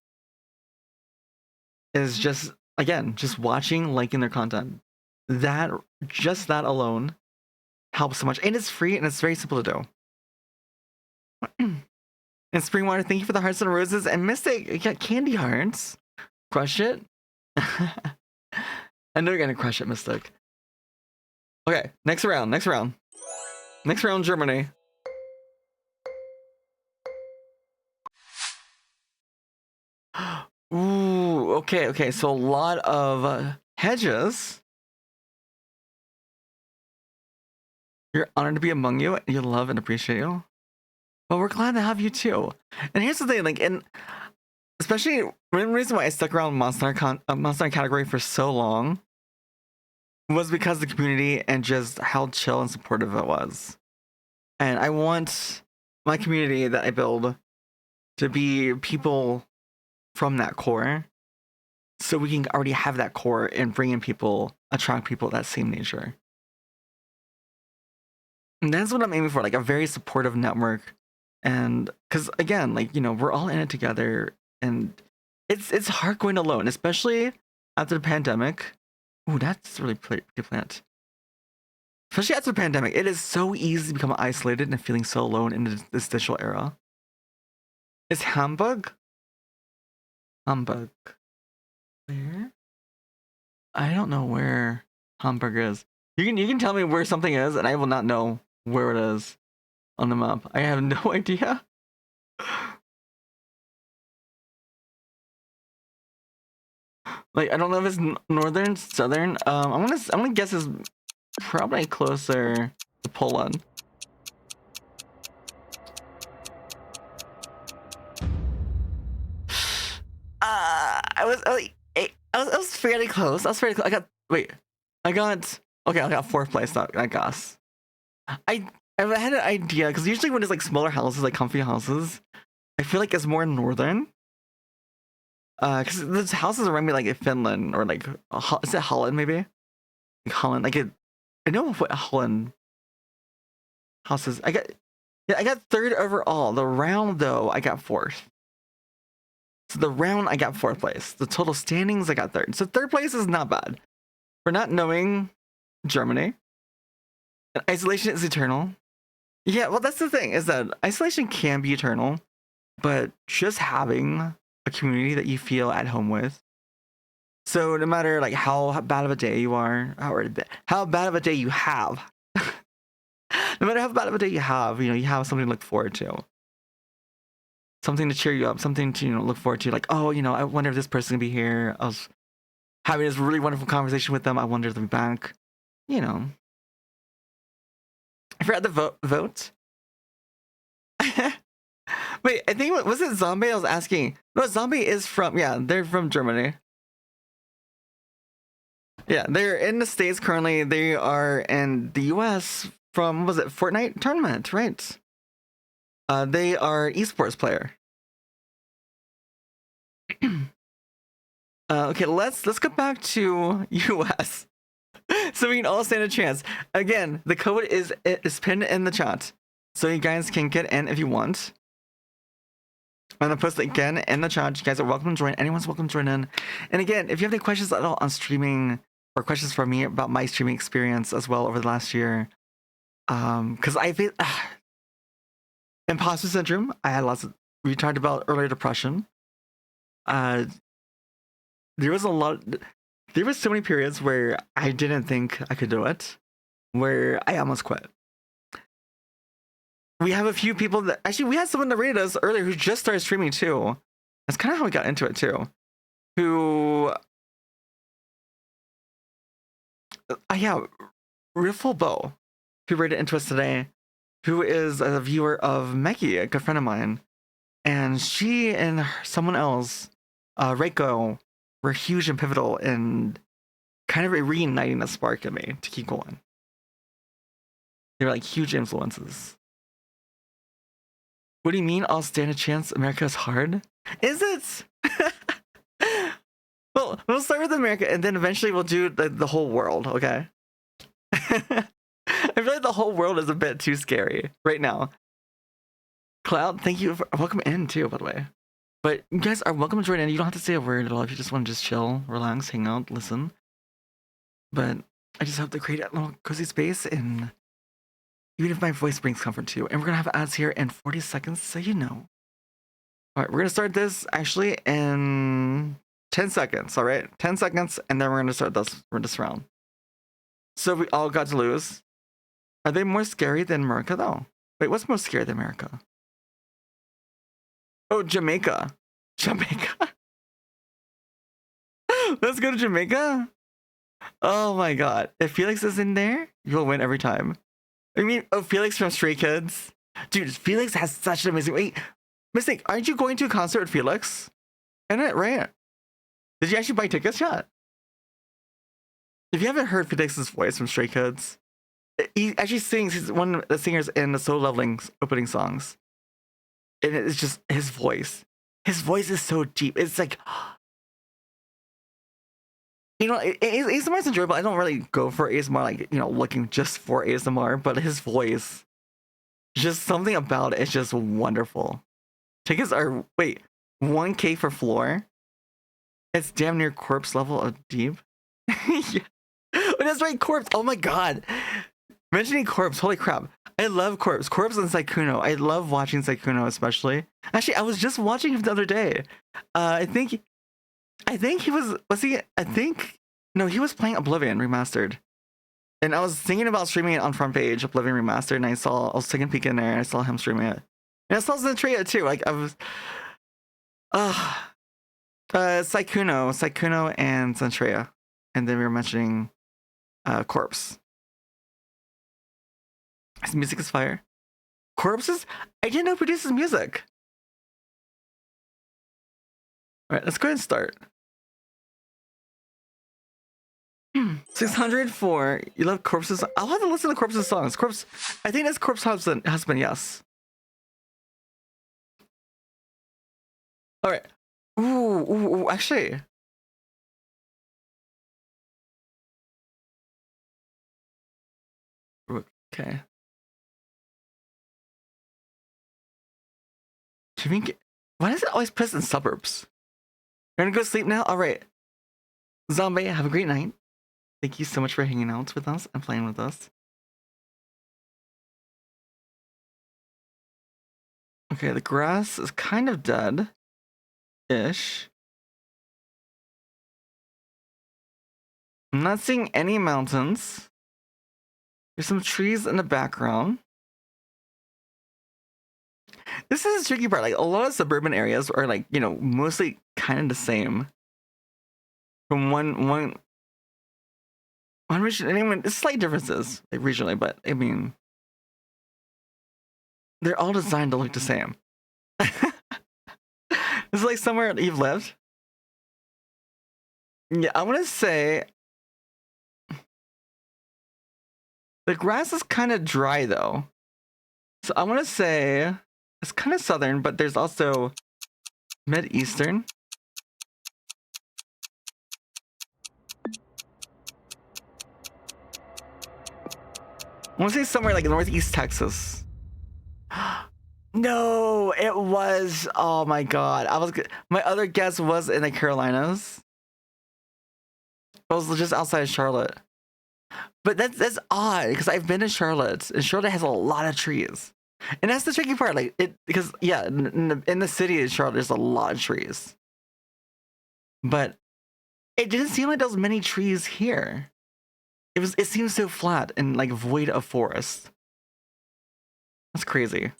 Is just, again, just watching, liking their content. That alone helps so much. And it's free and it's very simple to do. And Springwater, thank you for the hearts and roses. And Mystic, you got candy hearts. Crush it. I know you're gonna crush it, Mystic. Okay, next round, Germany. Ooh, okay, so a lot of hedges. You're honored to be among you. You love and appreciate you. Well, we're glad to have you too. And here's the thing, like, and especially one reason why I stuck around Monster category for so long was because of the community and just how chill and supportive it was. And I want my community that I build to be people from that core, so we can already have that core and bring in people, attract people of that same nature. And that's what I'm aiming for, like a very supportive network. And because again, like, you know, we're all in it together, and it's hard going alone, especially after the pandemic. Ooh, that's really pretty plant. Especially after the pandemic, it is so easy to become isolated and feeling so alone in this digital era. Is Hamburg? Hamburg. Where? I don't know where Hamburg is. You can tell me where something is, and I will not know where it is on the map. I have no idea. Like, I don't know if it's northern, southern. I'm gonna guess it's probably closer to Poland. I was fairly close. I was fairly close. I got fourth place. I guess. I had an idea, because usually when it's like smaller houses, like comfy houses, I feel like it's more northern. Because there's houses around me like in Finland or like is it Holland maybe? Like Holland, I know what Holland houses. I got third overall. The round though, I got fourth. So the round I got fourth place. The total standings I got third. So third place is not bad. For not knowing Germany. And isolation is eternal. Yeah, well that's the thing, is that isolation can be eternal, but just having a community that you feel at home with. So no matter like how bad of a day you are, or how bad of a day you have, no matter how bad of a day you have, you know, you have something to look forward to. Something to cheer you up, something to, you know, look forward to. Like, oh, you know, I wonder if this person can be here. I was having this really wonderful conversation with them. I wonder if they'll be back. You know. I forgot to vote. Wait, I think was it Zombie? I was asking. No, Zombie is from, yeah, they're from Germany. Yeah, they're in the States currently. They are in the US from, was it Fortnite tournament, right? They are an esports player. Okay, let's go back to US. So we can all stand a chance. Again, the code is pinned in the chat, so you guys can get in if you want. I'm gonna post it again in the chat. You guys are welcome to join. Anyone's welcome to join in. And again, if you have any questions at all on streaming, or questions for me about my streaming experience as well over the last year, because I feel imposter syndrome. I had lots of. We talked about earlier depression. There was a lot. There was so many periods where I didn't think I could do it, where I almost quit. We have a few people that actually we had someone that rated us earlier who just started streaming too. That's kind of how we got into it too. Who, yeah, Riffle Bow, who rated into us today, who is a viewer of Meggy, a good friend of mine, and she and someone else, Reiko, were huge and pivotal in kind of reigniting the spark in me to keep going. They were like huge influences. What do you mean? I'll stand a chance. America's hard. Is it? Well, we'll start with America, and then eventually we'll do the whole world. Okay. I feel like the whole world is a bit too scary right now. Cloud, thank you for welcome in too, by the way. But you guys are welcome to join in. You don't have to say a word at all if you just want to just chill, relax, hang out, listen. But I just hope to create a little cozy space, and even if my voice brings comfort to you. And we're gonna have ads here in 40 seconds, so you know. All right, we're gonna start this actually in 10 seconds. All right, 10 seconds, and then we're gonna start this round. So we all got to lose. Are they more scary than America though? Wait, what's more scary than America? Oh, Jamaica. Jamaica. Let's go to Jamaica. Oh my god. If Felix is in there, you'll win every time. I mean, oh, Felix from Stray Kids. Dude, Felix has such an amazing. Wait, Mistake, aren't you going to a concert with Felix? In it, right? Did you actually buy tickets yet? If you haven't heard Felix's voice from Stray Kids, he actually sings. He's one of the singers in the Solo Leveling opening songs. And it's just his voice. His voice is so deep. It's like, you know, ASMR is enjoyable. I don't really go for ASMR, like, you know, looking just for ASMR, but his voice, just something about it is just wonderful. Tickets are, wait, 1K for floor? It's damn near corpse level of deep. Yeah. Oh, that's right, corpse. Oh my god. Mentioning corpse, holy crap. I love corpse. Corpse and Saikuno. I love watching Saikuno especially. Actually, I was just watching him the other day. I think he was he? No, he was playing Oblivion Remastered. And I was thinking about streaming it on front page, Oblivion Remastered, and I was taking a peek in there, and I saw him streaming it. And I saw Zentria too. Like, I was Saikuno and Zentria. And then we were mentioning Corpse. His music is fire. Corpses? I didn't know produces music. Alright, let's go ahead and start. 604. You love Corpses? I'll have to listen to Corpses songs. Corpse, I think that's Corpse Husband, yes. Alright. Ooh, actually. Okay. Do you think, why does it always put us in suburbs? You're gonna go sleep now? Alright. Zombie, have a great night. Thank you so much for hanging out with us and playing with us. Okay, the grass is kind of dead-ish. I'm not seeing any mountains. There's some trees in the background. This is a tricky part. Like, a lot of suburban areas are, like, you know, mostly kind of the same. From one region, anyway, it's slight differences, like, regionally, but I mean, they're all designed to look the same. This is like somewhere you've lived. Yeah, I want to say the grass is kind of dry though. So I want to say it's kind of southern, but there's also mid-eastern. I want to say somewhere like northeast Texas. No, it was. Oh my god! My other guess was in the Carolinas. It was just outside of Charlotte. But that's odd because I've been to Charlotte, and Charlotte has a lot of trees, and that's the tricky part. Like because yeah, in the city of Charlotte, there's a lot of trees, but it didn't seem like there was many trees here. It seems so flat and like void of forest. That's crazy.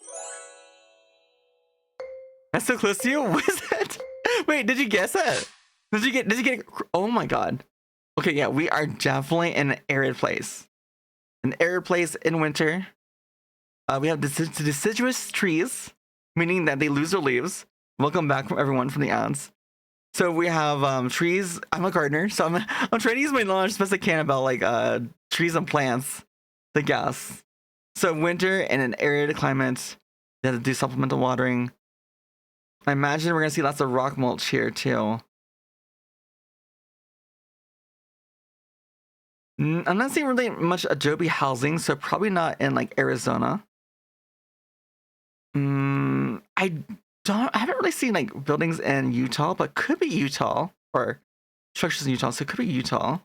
That's so close to you? What is that? Wait, did you guess it? Did you get oh my god. Okay, yeah, we are definitely in an arid place. An arid place in winter. We have deciduous trees, meaning that they lose their leaves. Welcome back from everyone from the ads. So we have trees. I'm a gardener, so I'm trying to use my knowledge as best I can about like trees and plants to guess. So winter in an arid climate, they have to do supplemental watering. I imagine we're gonna see lots of rock mulch here too. I'm not seeing really much adobe housing, so probably not in like Arizona. I haven't really seen like buildings in Utah, but could be Utah or structures in Utah, so it could be Utah.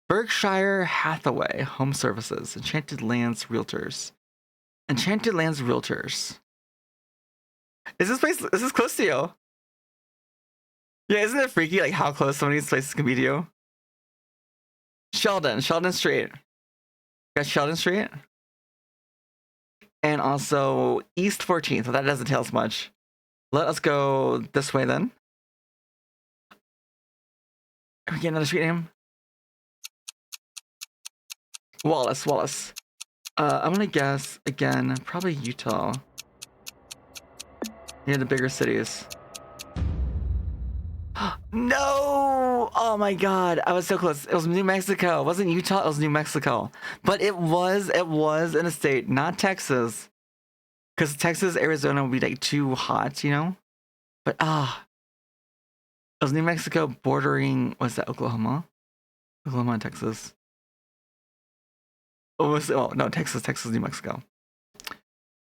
Berkshire Hathaway Home Services, Enchanted Lands Realtors. Enchanted Lands Realtors. Is this close to you? Yeah, isn't it freaky like how close some of these places can be to you? Sheldon Street. Got Sheldon Street. And also East 14th, so that doesn't tell us much. Let us go this way then. Can we get another street name? Wallace. I'm gonna guess again, probably Utah. Near the bigger cities. No! Oh my god, I was so close. It was New Mexico. It wasn't Utah, it was New Mexico. But it was in a state, not Texas. Because Texas, Arizona would be like too hot, you know? But it was New Mexico bordering, was that Oklahoma? Oklahoma and Texas. Oh no, Texas, New Mexico.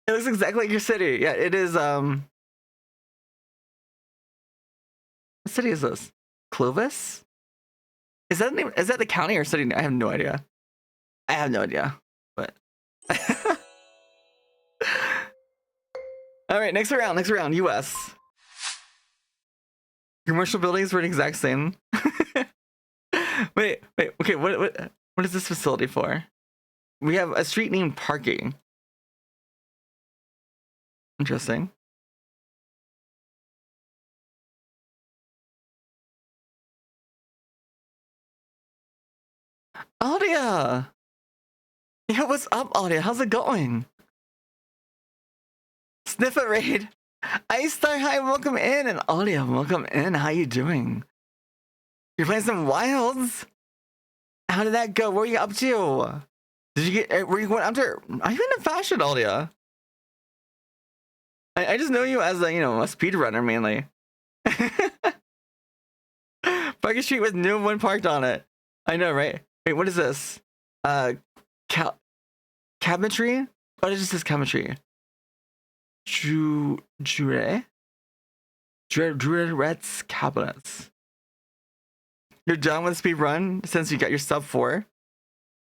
It looks exactly like your city. Yeah, it is what city is this? Clovis? Is that the name? Is that the county or city? I have no idea. But all right, next round, US. Commercial buildings were the exact same. wait. Okay, what is this facility for? We have a street named Parking. Interesting. Audia! Yeah, what's up, Audia? How's it going? Sniff it raid. Ice Star, hi, welcome in. And Audia, welcome in. How you doing? You're playing some Wilds? How did that go? What were you up to? Did you get, were you going after, are you into fashion, Audia? I just know you as a, you know, a speedrunner mainly. Parking Street with no one parked on it. I know, right? Wait, what is this? Cabinetry? Oh, it just says cabinetry. Juret's cabinets. You're done with speed run since you got your sub 4?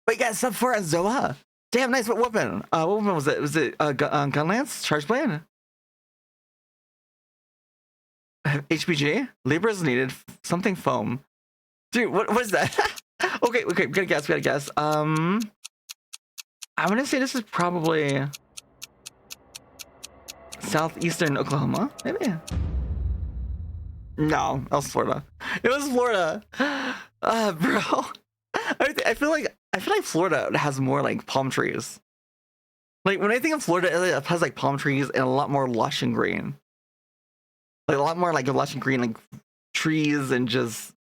Wait, you got sub 4 on Zoa? Damn, nice. What weapon? What weapon was it? Was it gun lance? Charge blade? HPG? Labor is needed. Something foam. Dude, what is that? okay, we gotta guess. I'm gonna say this is probably southeastern Oklahoma, maybe. No, that was Florida. It was Florida. Bro. I feel like Florida has more like palm trees. Like when I think of Florida, it has like palm trees and a lot more lush and green. Like a lot more like lush and green, like trees, and just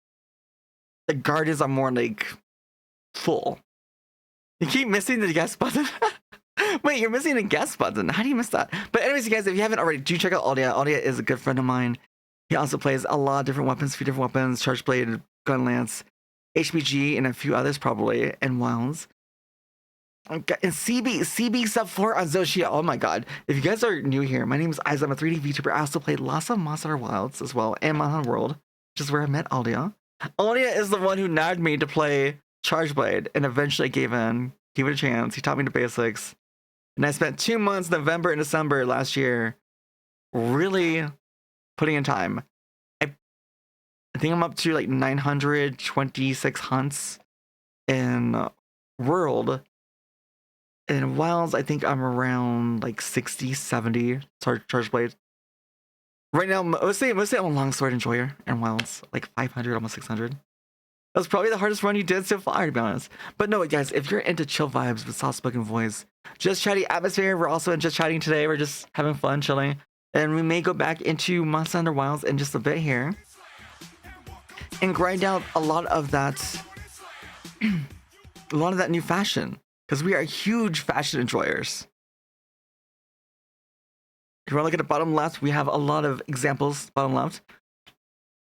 the gardens are more like full. You keep missing the guest button. Wait, you're missing a guest button. How do you miss that? But anyways, you guys, if you haven't already, do check out Audia. Audia is a good friend of mine. He also plays a lot of different weapons, few different weapons, charge blade, gun lance, HPG, and a few others probably, and Wilds. And CB sub 4 on Zoshia. Oh my god. If you guys are new here, my name is Isaac. I'm a 3D VTuber. I also played lots of Monster Wilds as well, and MHWilds, which is where I met Audia. Audia is the one who nagged me to play Charge Blade, and eventually gave it a chance. He taught me the basics. And I spent 2 months, November and December last year, really putting in time. I think I'm up to like 926 hunts in World. In Wilds, I think I'm around like 60, 70 charge blade. Right now, mostly I'm a longsword enjoyer in Wilds, like 500, almost 600. That was probably the hardest run you did so far, to be honest. But no, guys, if you're into chill vibes with soft-spoken voice, just chatty atmosphere, we're also in just chatting today. We're just having fun, chilling. And we may go back into Monster Hunter Wilds in just a bit here. And grind out a lot of that new fashion. Because we are huge fashion enjoyers. If you want to look at the bottom left, we have a lot of examples, bottom left.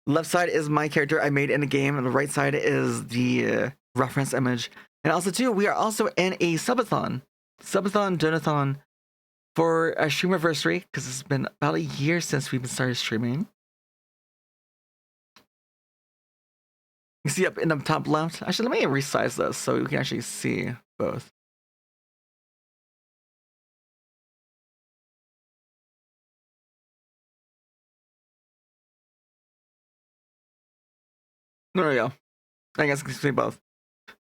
Left side is my character I made in the game, and the right side is the reference image. And also, too, we are also in a Subathon, Donathon, for a Streamiversary, because it's been about a year since we've been started streaming. You see up in the top left. Actually, let me resize this so we can actually see both. There we go. I guess I can see both.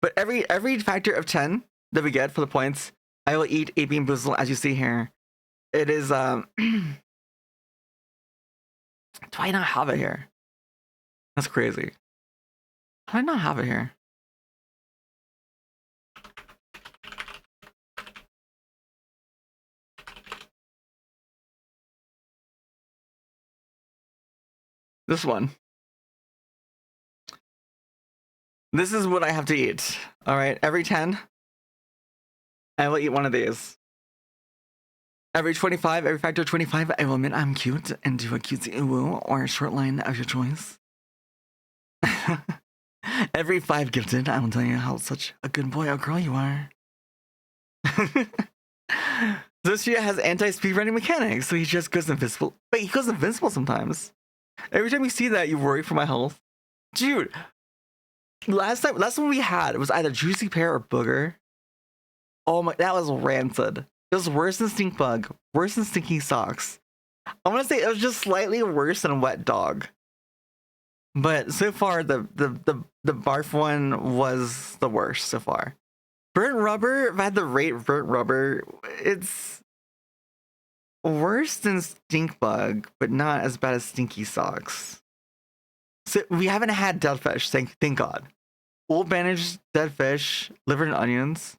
But every factor of 10 that we get for the points, I will eat a bean boozle, as you see here. It is do I not have it here? That's crazy. How do I not have it here? This one. This is what I have to eat. All right, every 10, I will eat one of these. Every 25, every factor of 25, I will admit I'm cute and do a cutesy woo or a short line of your choice. Every 5 gifted, I will tell you how such a good boy or girl you are. Zoshia has anti-speedrunning mechanics, so he just goes invincible. Wait, he goes invincible sometimes. Every time you see that, you worry for my health. Dude, last one we had, it was either Juicy Pear or Booger. Oh my, that was rancid. It was worse than Stink Bug, worse than Stinky Socks. I want to say it was just slightly worse than Wet Dog. But so far, the barf one was the worst so far. Burnt Rubber, if I had to rate Burnt Rubber, it's worse than Stink Bug, but not as bad as Stinky Socks. So we haven't had dead fish, thank God. Old bandaged dead fish, liver and onions.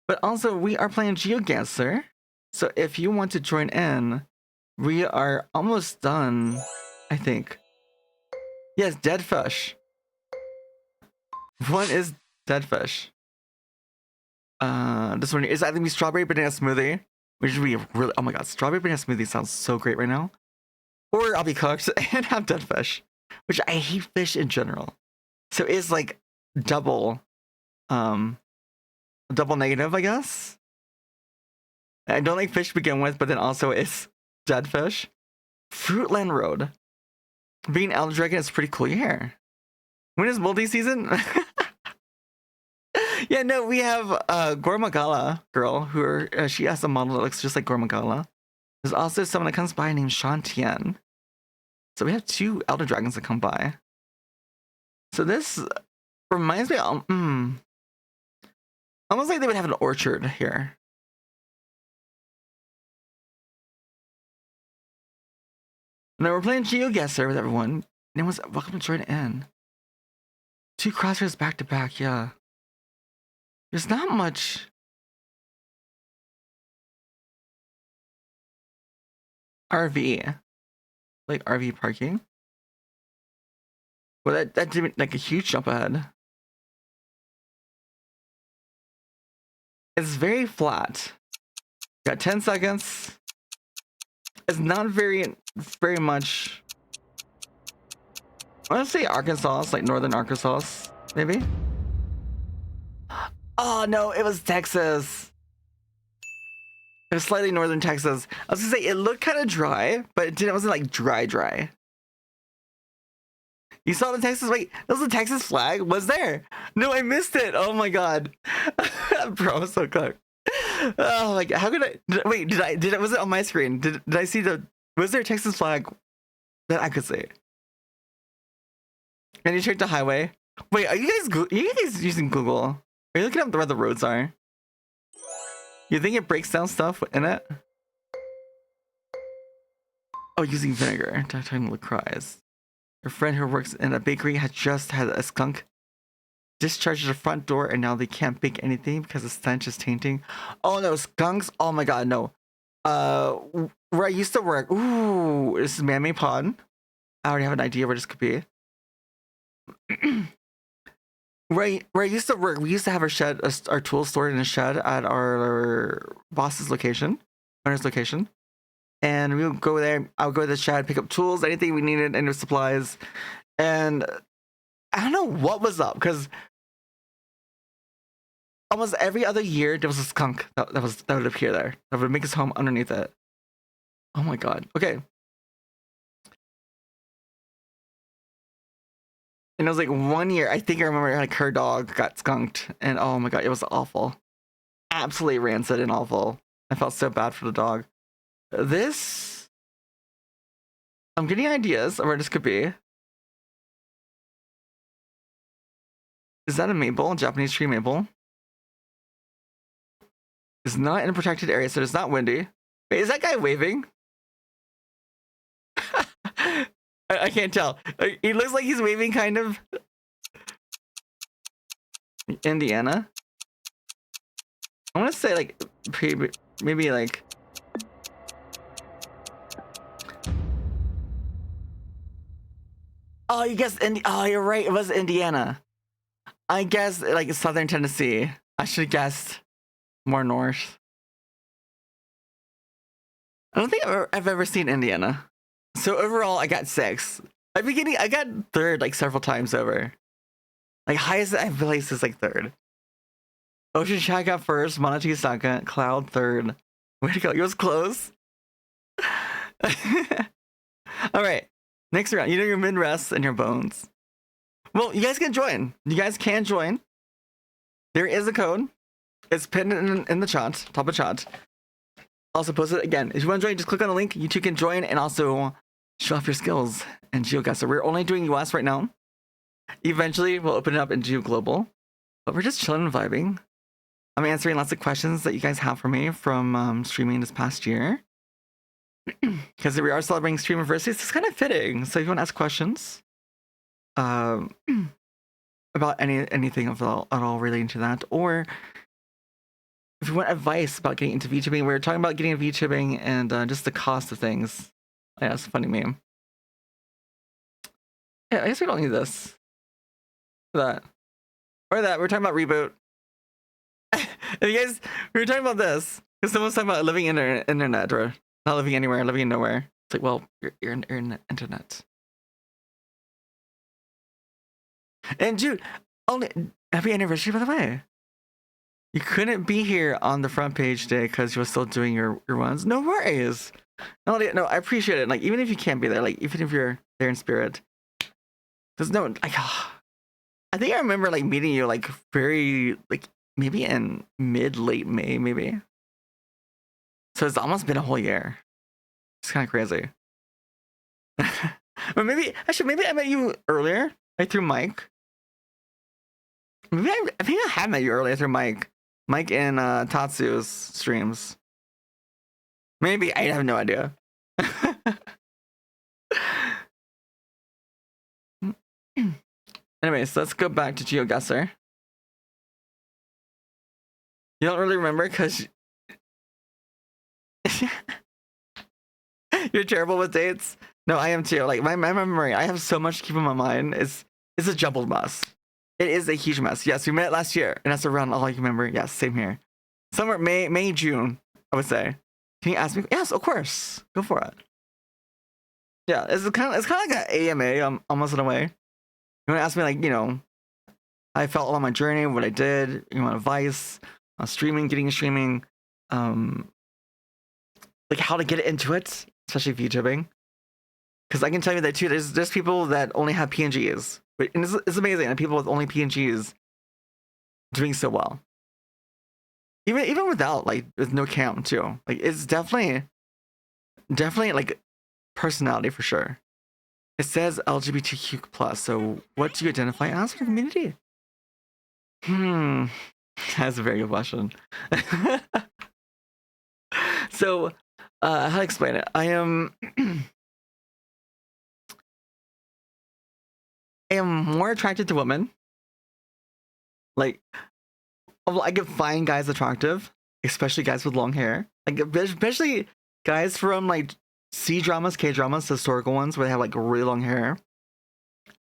But also, we are playing GeoGuessr, so if you want to join in, we are almost done, I think. Yes, dead fish. One is dead fish. This one is either be strawberry banana smoothie, which would be really, oh my god, strawberry banana smoothie sounds so great right now. Or I'll be cooked and have dead fish, which I hate fish in general. So it's like double negative, I guess. I don't like fish to begin with, but then also it's dead fish. Fruitland Road. Being Elder Dragon is pretty cool here. When is multi-season? Yeah, no, we have Gormagala girl who she has a model that looks just like Gormagala. There's also someone that comes by named Shantian. So we have 2 Elder Dragons that come by. So this reminds me of, almost like they would have an orchard here. Now we're playing GeoGuessr with everyone. Anyone's welcome to join in. 2 crosshairs back to back, yeah. There's not much. RV. Like RV parking. Well, that did like a huge jump ahead. It's very flat. Got 10 seconds. It's not very much. I want to say Arkansas, like northern Arkansas, maybe. Oh no, it was Texas. It was slightly northern Texas. I was gonna say it looked kind of dry, but it wasn't like dry. You saw the Texas? Wait, that was the Texas flag? Was there? No, I missed it. Oh my god, bro, so cooked. Oh my god, how could I? Wait, did I? Was it on my screen? Did I see the? Was there a Texas flag that I could see? And you checked the highway. Wait, are you guys using Google? Are you looking up where the roads are? You think it breaks down stuff in it? Oh, using vinegar. Talking LaCroix. Your friend who works in a bakery has just had a skunk discharge the front door, and now they can't bake anything because the stench is tainting. Oh no, skunks! Oh my god, no. Where I used to work. Ooh, this is Man-Made Pond. I already have an idea where this could be. Where I used to work, we used to have our shed, our tools stored in a shed at our boss's location, owner's location. And we would go there. I would go to the shed, pick up tools, anything we needed, any supplies. And I don't know what was up, because almost every other year there was a skunk that would appear there, that would make his home underneath it. Oh my god. Okay. And it was like 1 year, I think I remember, like her dog got skunked, and oh my god, it was awful. Absolutely rancid and awful. I felt so bad for the dog. This, I'm getting ideas of where this could be. Is that a maple? Japanese tree maple? It's not in a protected area, so it's not windy. Wait, is that guy waving? I can't tell. He looks like he's waving, kind of. Indiana. I want to say like maybe like Oh, you guessed oh, you're right. It was Indiana. I guess like southern Tennessee. I should have guessed more north. I don't think I've ever seen Indiana. So overall, I got 6. I got 3rd like several times over. Like highest I've placed is like 3rd. Ocean Shack got 1st, Monotone 2nd, Cloud 3rd. Way to go, you was close. All right, next round. You know your mid rests and your bones. Well, you guys can join. You guys can join. There is a code. It's pinned in the chat, top of chat. Also post it again. If you want to join, just click on the link. You too can join and also show off your skills and GeoGuessr. We're only doing US right now. Eventually, we'll open it up into global. But we're just chilling and vibing. I'm answering lots of questions that you guys have for me from streaming this past year. Because we are celebrating Streamiversary, so it's kind of fitting. So if you want to ask questions about anything at all relating to that, or if you want advice about getting into VTubing, we were talking about getting into VTubing and just the cost of things. Yeah, it's a funny meme. Yeah, I guess we don't need this. That. Or that. We're talking about reboot. And you guys, we were talking about this. Because someone's talking about living in internet, or not living anywhere, living in nowhere. It's like, well, you're in the internet. And Jude, happy anniversary, by the way. You couldn't be here on the front page day because you were still doing your ones. No worries. No, I appreciate it. Like, even if you can't be there, like, even if you're there in spirit, there's no, like, I think I remember, like, meeting you, like, very, like, maybe in late May, maybe. So it's almost been a whole year. It's kind of crazy. But maybe I met you earlier, like, through Mike. Maybe I think I have met you earlier through Mike and Tatsu's streams. Maybe, I have no idea. Anyways, let's go back to GeoGuessr. You don't really remember because you're terrible with dates? No, I am too. Like, my memory, I have so much to keep in my mind. It's a jumbled mess. It is a huge mess. Yes, we met last year, and that's around all I can remember. Yes, same here. Somewhere May, June, I would say. Can you ask me? Yes, of course. Go for it. Yeah, it's kind of like an AMA, almost in a way. You want to ask me, like, you know, I felt along my journey, what I did. You want advice on streaming, getting into streaming, like how to get into it, especially VTubing. Because I can tell you that too. There's people that only have PNGs. And it's amazing, and people with only PNGs doing so well. Even without, like, with no cam too. Like, it's definitely like personality for sure. It says LGBTQ+, so what do you identify as for the community? That's a very good question. So, how to explain it? I am more attracted to women. Like, I can find guys attractive, especially guys with long hair. Like, especially guys from, like, C dramas, K dramas, historical ones where they have, like, really long hair.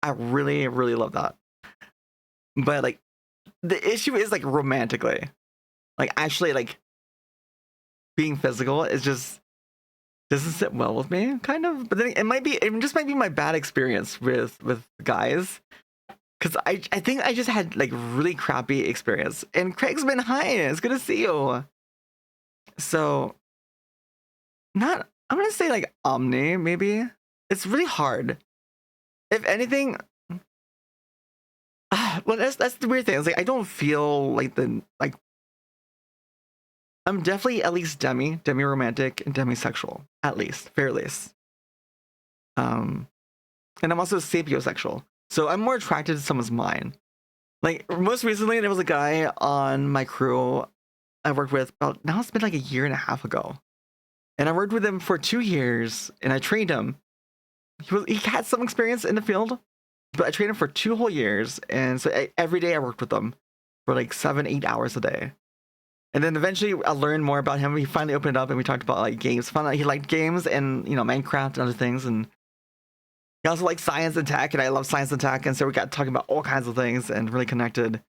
I really, really love that. But, like, the issue is, like, romantically. Like, actually, like, being physical is just doesn't sit well with me, kind of. But then it just might be my bad experience with guys. Because I think I just had, like, really crappy experience. And Craig's been hi. It's good to see you. So, I'm going to say, like, Omni, maybe. It's really hard. If anything, well, that's the weird thing. It's like, I don't feel like I'm definitely at least demi-romantic, and demisexual. At least, very least. And I'm also sapiosexual. So I'm more attracted to someone's mind. Like, most recently, there was a guy on my crew I worked with about, now it's been like a year and a half ago. And I worked with him for 2 years, and I trained him. He had some experience in the field, but I trained him for 2 whole years. And so every day I worked with him for like 7-8 hours a day. And then eventually I learned more about him. He finally opened it up and we talked about, like, games. Found out he liked games and, you know, Minecraft and other things. And He also likes science and tech, and I love science and tech, and so we got talking about all kinds of things and really connected.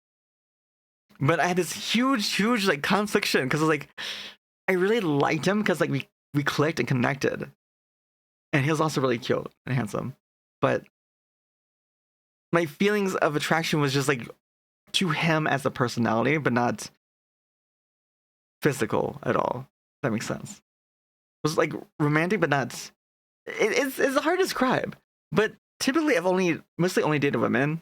But I had this huge like confliction because like I really liked him because like we clicked and connected, and he was also really cute and handsome. But my feelings of attraction was just like to him as a personality, but not physical at all. If that makes sense. It was like romantic, but not. It's hard to describe. But typically, I've mostly only dated women.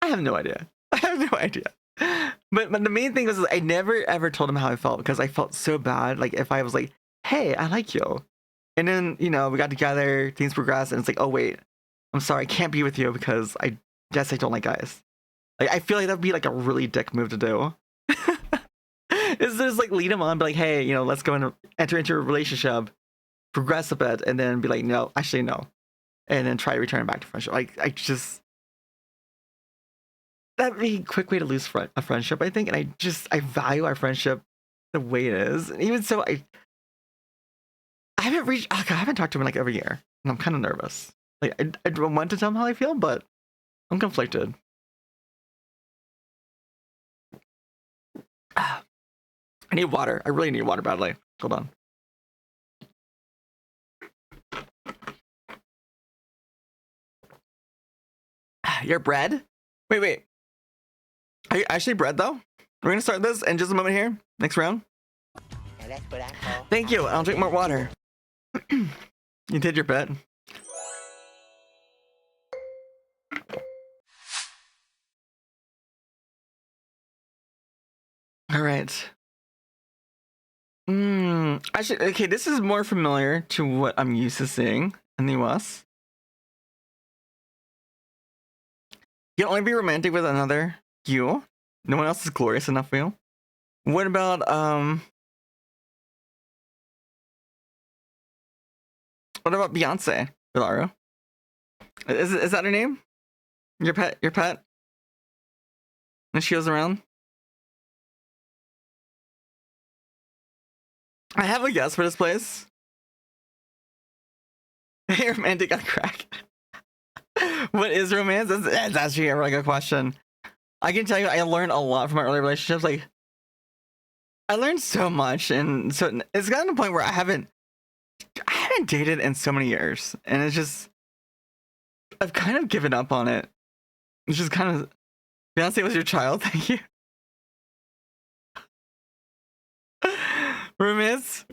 I have no idea. I have no idea. But the main thing was I never ever told him how I felt because I felt so bad. Like if I was like, "Hey, I like you," and then we got together, things progressed, and it's like, "Oh wait, I'm sorry, I can't be with you because I guess I don't like guys." Like I feel like that'd be like a really dick move to do. Is just like lead him on, be like, "Hey, let's go and enter into a relationship, progress a bit, and then be like, no, actually no," and then try to return back to friendship. Like I just. That'd be a quick way to lose a friendship, I think. And I value our friendship the way it is. And even so, I haven't talked to him in like every year. And I'm kind of nervous. Like, I want to tell him how I feel, but I'm conflicted. I need water. I really need water badly. Hold on. Your bread? Wait. Are you actually bread though? We're gonna start this in just a moment here. Next round. Thank you. I'll drink more water. You did your bet. All right. Actually, okay, this is more familiar to what I'm used to seeing in the US. You can only be romantic with another you. No one else is glorious enough for you. What about Beyonce with Aru? Is that her name? Your pet? And she goes around? I have a guess for this place. Hey, romantic on crack. What is romance? That's actually a really good question. I can tell you, I learned a lot from my early relationships. Like, I learned so much, and so it's gotten to the point where I haven't dated in so many years, and it's just I've kind of given up on it. It's just kind of Beyonce was your child. Thank you. Romance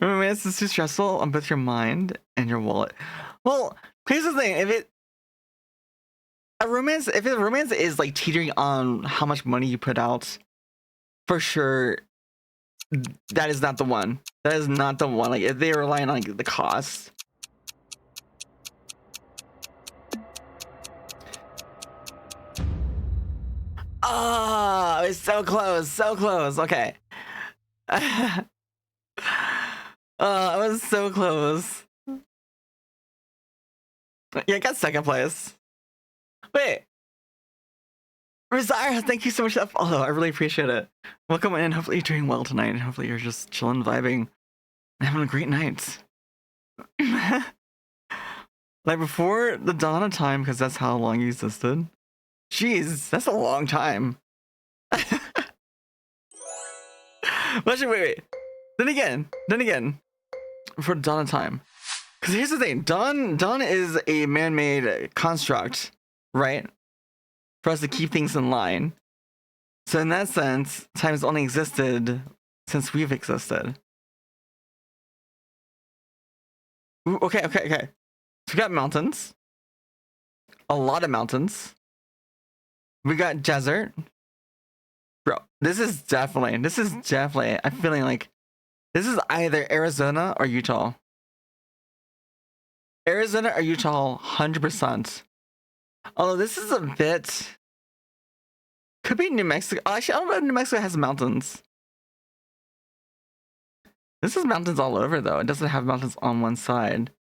is too stressful on both your mind and your wallet. Well, here's the thing: if a romance is like teetering on how much money you put out, for sure, that is not the one. That is not the one. Like if they rely on like the cost. Oh, it's so close, Okay. Oh, I was so close. Yeah, I got second place. Wait. Rosario, thank you so much for that follow. I really appreciate it. Welcome in. Hopefully you're doing well tonight. And hopefully you're just chilling, vibing, and having a great night. Like before the dawn of time, because that's how long you existed. Jeez, that's a long time. Wait. Then again, for dawn of time. Because here's the thing, dawn is a man-made construct, right? For us to keep things in line. So in that sense, time has only existed since we've existed. Ooh, okay. So we got mountains. A lot of mountains. We got desert. Bro, this is definitely, I'm feeling like this is either Arizona or Utah. Arizona or Utah, 100%. Although this is a bit, could be New Mexico. Actually, I don't know if New Mexico has mountains. This is mountains all over though. It doesn't have mountains on one side.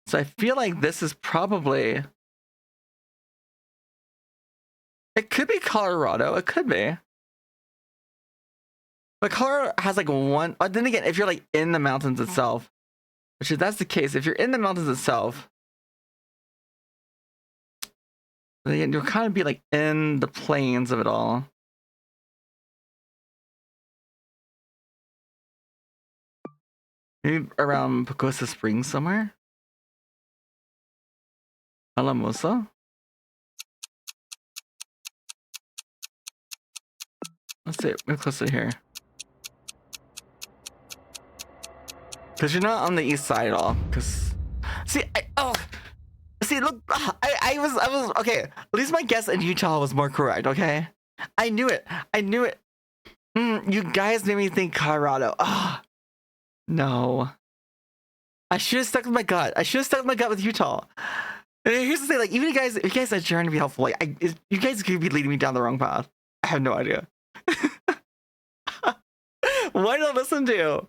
So I feel like this is probably, it could be Colorado. It could be. But Colorado has like one, then again, if you're like in the mountains itself, Which if that's the case, if you're in the mountains itself, then you'll kind of be like in the plains of it all. Maybe around Pagosa Springs somewhere? Alamosa? Let's see, we're closer here. Because you're not on the east side at all. Because, see, see, look, I was, okay. At least my guess in Utah was more correct, okay? I knew it. You guys made me think Colorado. No. I should have stuck with my gut. With Utah. And here's the thing, like, even if you guys are trying to be helpful, like, you guys could be leading me down the wrong path. I have no idea. Why not listen to you?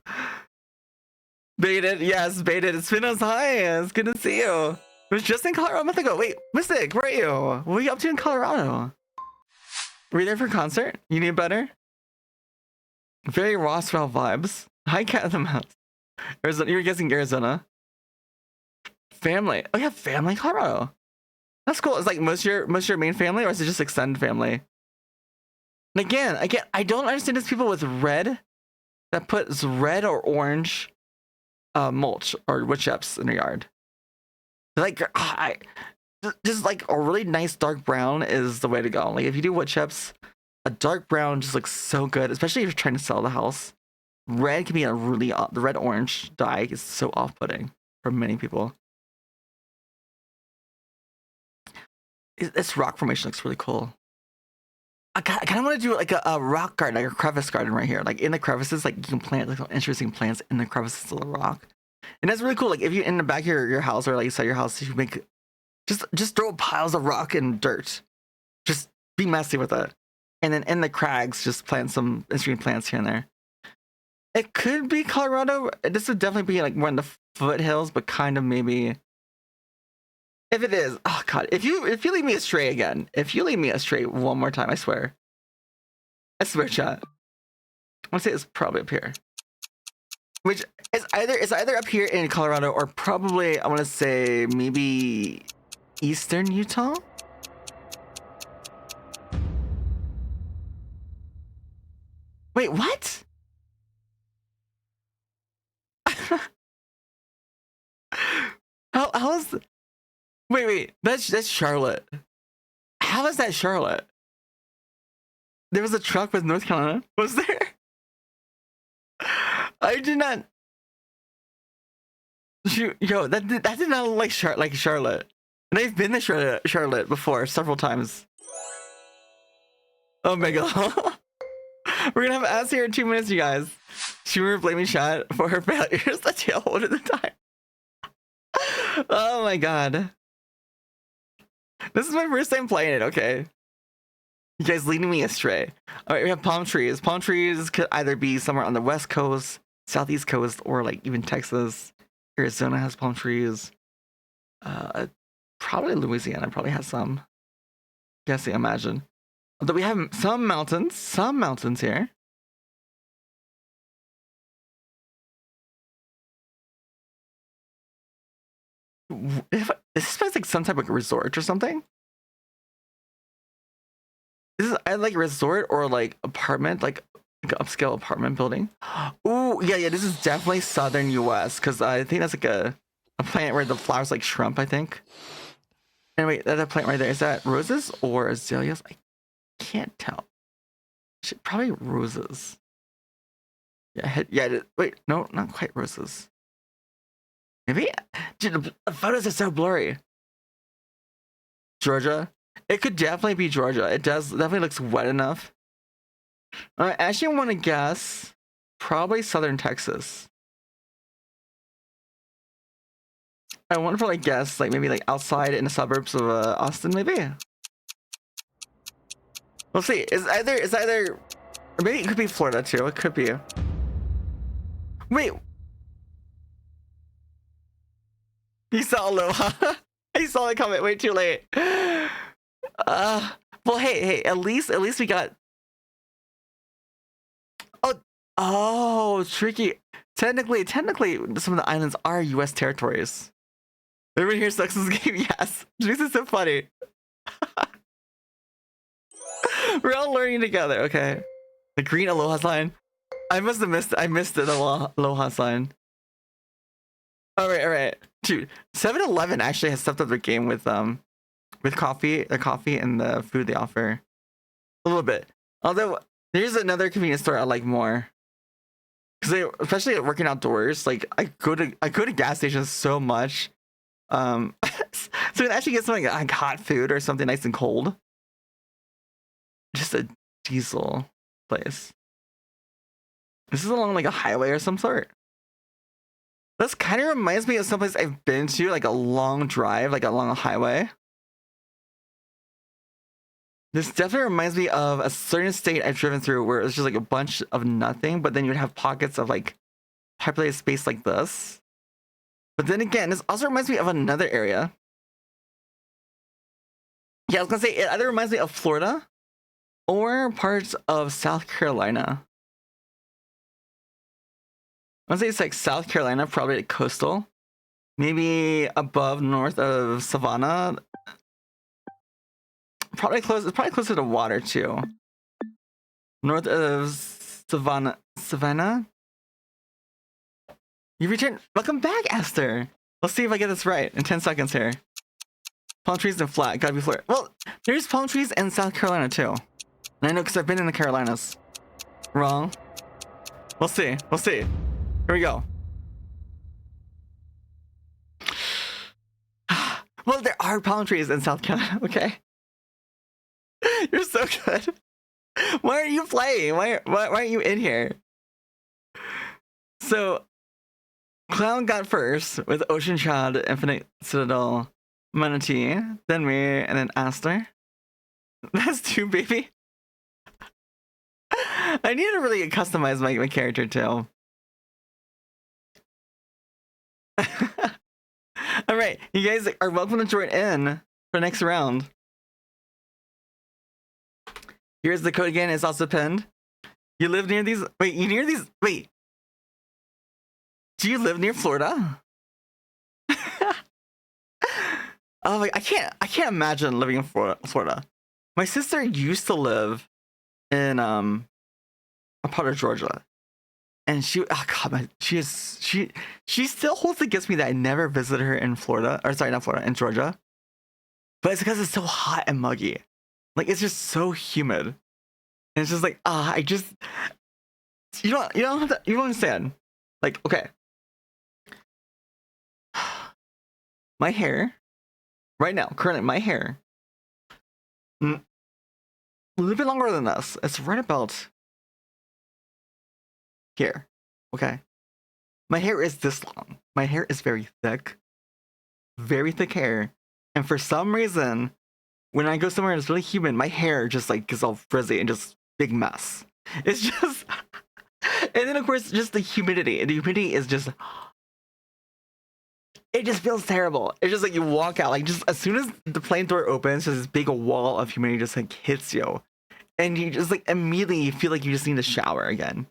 Baited, yes, baited. It's Spino's High. It's good to see you. It was just in Colorado a month ago. Wait, Mystic, where are you? What were you up to in Colorado? Were you there for a concert? You need better? Very Rossville vibes. Hi, Cat in the Mountains. Arizona, you were guessing Arizona. Family. Oh, you have family in Colorado. That's cool. It's like most of your main family, or is it just extended family? And again, I don't understand these people with red that puts red or orange mulch or wood chips in their yard. Like, just like a really nice dark brown is the way to go. Like, if you do wood chips, a dark brown just looks so good, especially if you're trying to sell the house. Red can be a really the red orange dye is so off-putting for many people. This rock formation looks really cool. I kind of want to do like a rock garden, like a crevice garden right here. Like in the crevices, like you can plant like interesting plants in the crevices of the rock. And that's really cool. Like if you in the back of your house or like inside your house, you make just throw piles of rock and dirt. Just be messy with it. And then in the crags, just plant some interesting plants here and there. It could be Colorado. This would definitely be like one of the foothills, but kind of maybe. If it is, oh god, if you lead me astray again, if you lead me astray one more time, I swear, chat. I want to say it's probably up here, which is either up here in Colorado or probably I want to say maybe eastern Utah. Wait, what? How is? Wait, that's Charlotte. How is that Charlotte? There was a truck with North Carolina. Was there? I did not. Yo, that did not look like Charlotte. And I've been to Charlotte before several times. Oh my god. We're gonna have ass here in 2 minutes, you guys. She was blaming Chat for her failures. The tailwood at the time. Oh my god. This is my first time playing it, okay? You guys leading me astray. Alright, we have palm trees. Palm trees could either be somewhere on the west coast, southeast coast, or like even Texas. Arizona has palm trees. Probably Louisiana probably has some. Guessing, imagine. Although we have some mountains here. This is like some type of resort or something. This is either like resort or like apartment, like an upscale apartment building. Ooh, yeah, this is definitely southern US because I think that's like a plant where the flowers like shrimp, I think. Anyway, that plant right there, is that roses or azaleas? I can't tell. Probably roses. Yeah, wait, no, not quite roses. Maybe? Dude, the photos are so blurry. Georgia? It could definitely be Georgia. It definitely looks wet enough. I actually want to guess probably southern Texas. I wonder if I like guess like maybe like outside in the suburbs of Austin, maybe. We'll see. It's either or maybe it could be Florida too. It could be. Wait. You saw Aloha. I saw the comment way too late. Well, hey, at least we got. Oh, tricky. Technically, some of the islands are U.S. territories. Everyone here sucks this game. Yes, this is so funny. We're all learning together. Okay, the green aloha sign. I must have missed. I missed the aloha sign. All right, dude. 7-Eleven actually has stepped up their game with coffee, the coffee and the food they offer a little bit. Although there's another convenience store I like more. Because especially working outdoors, like I go to gas stations so much, so you can actually get something like hot food or something nice and cold. Just a diesel place. This is along like a highway or some sort. This kind of reminds me of someplace I've been to, like a long drive, like along a highway. This definitely reminds me of a certain state I've driven through where it's just like a bunch of nothing, but then you'd have pockets of like populated space like this. But then again, this also reminds me of another area. Yeah, I was gonna say it either reminds me of Florida or parts of South Carolina. I would say it's like South Carolina, probably like coastal. Maybe above north of Savannah. It's probably closer to water too. North of Savannah. You returned. Welcome back, Esther. Let's see if I get this right in 10 seconds here. Palm trees and flat. Gotta be Florida. Well, there's palm trees in South Carolina too. And I know because I've been in the Carolinas. Wrong. We'll see. We'll see. Here we go. Well, there are palm trees in South Carolina. Okay. You're so good. Why aren't you playing? Why aren't you in here? So, Clown got first with Ocean Child, Infinite Citadel, Manatee, then me, and then Aster. That's two, baby. I need to really customize my character too. All right, you guys are welcome to join in for the next round. Here's the code again. It's also pinned. You live near these? Wait, you near these? Wait. Do you live near Florida? Oh, like I can't imagine living in Florida. My sister used to live in a part of Georgia, and she still holds against me that I never visited her in Florida, or sorry, not Florida, in Georgia. But it's because it's so hot and muggy. Like it's just so humid. And it's just like, you don't understand. Like, okay. My hair, right now, currently, my hair, a little bit longer than this. It's right about here. Okay. My hair is this long. My hair is very thick hair. And for some reason, when I go somewhere and it's really humid, my hair just like gets all frizzy and just big mess. It's just, and then of course, just the humidity. And the humidity is just, it just feels terrible. It's just like you walk out, like just as soon as the plane door opens, just this big wall of humidity just like hits you. And you just like immediately feel like you just need to shower again.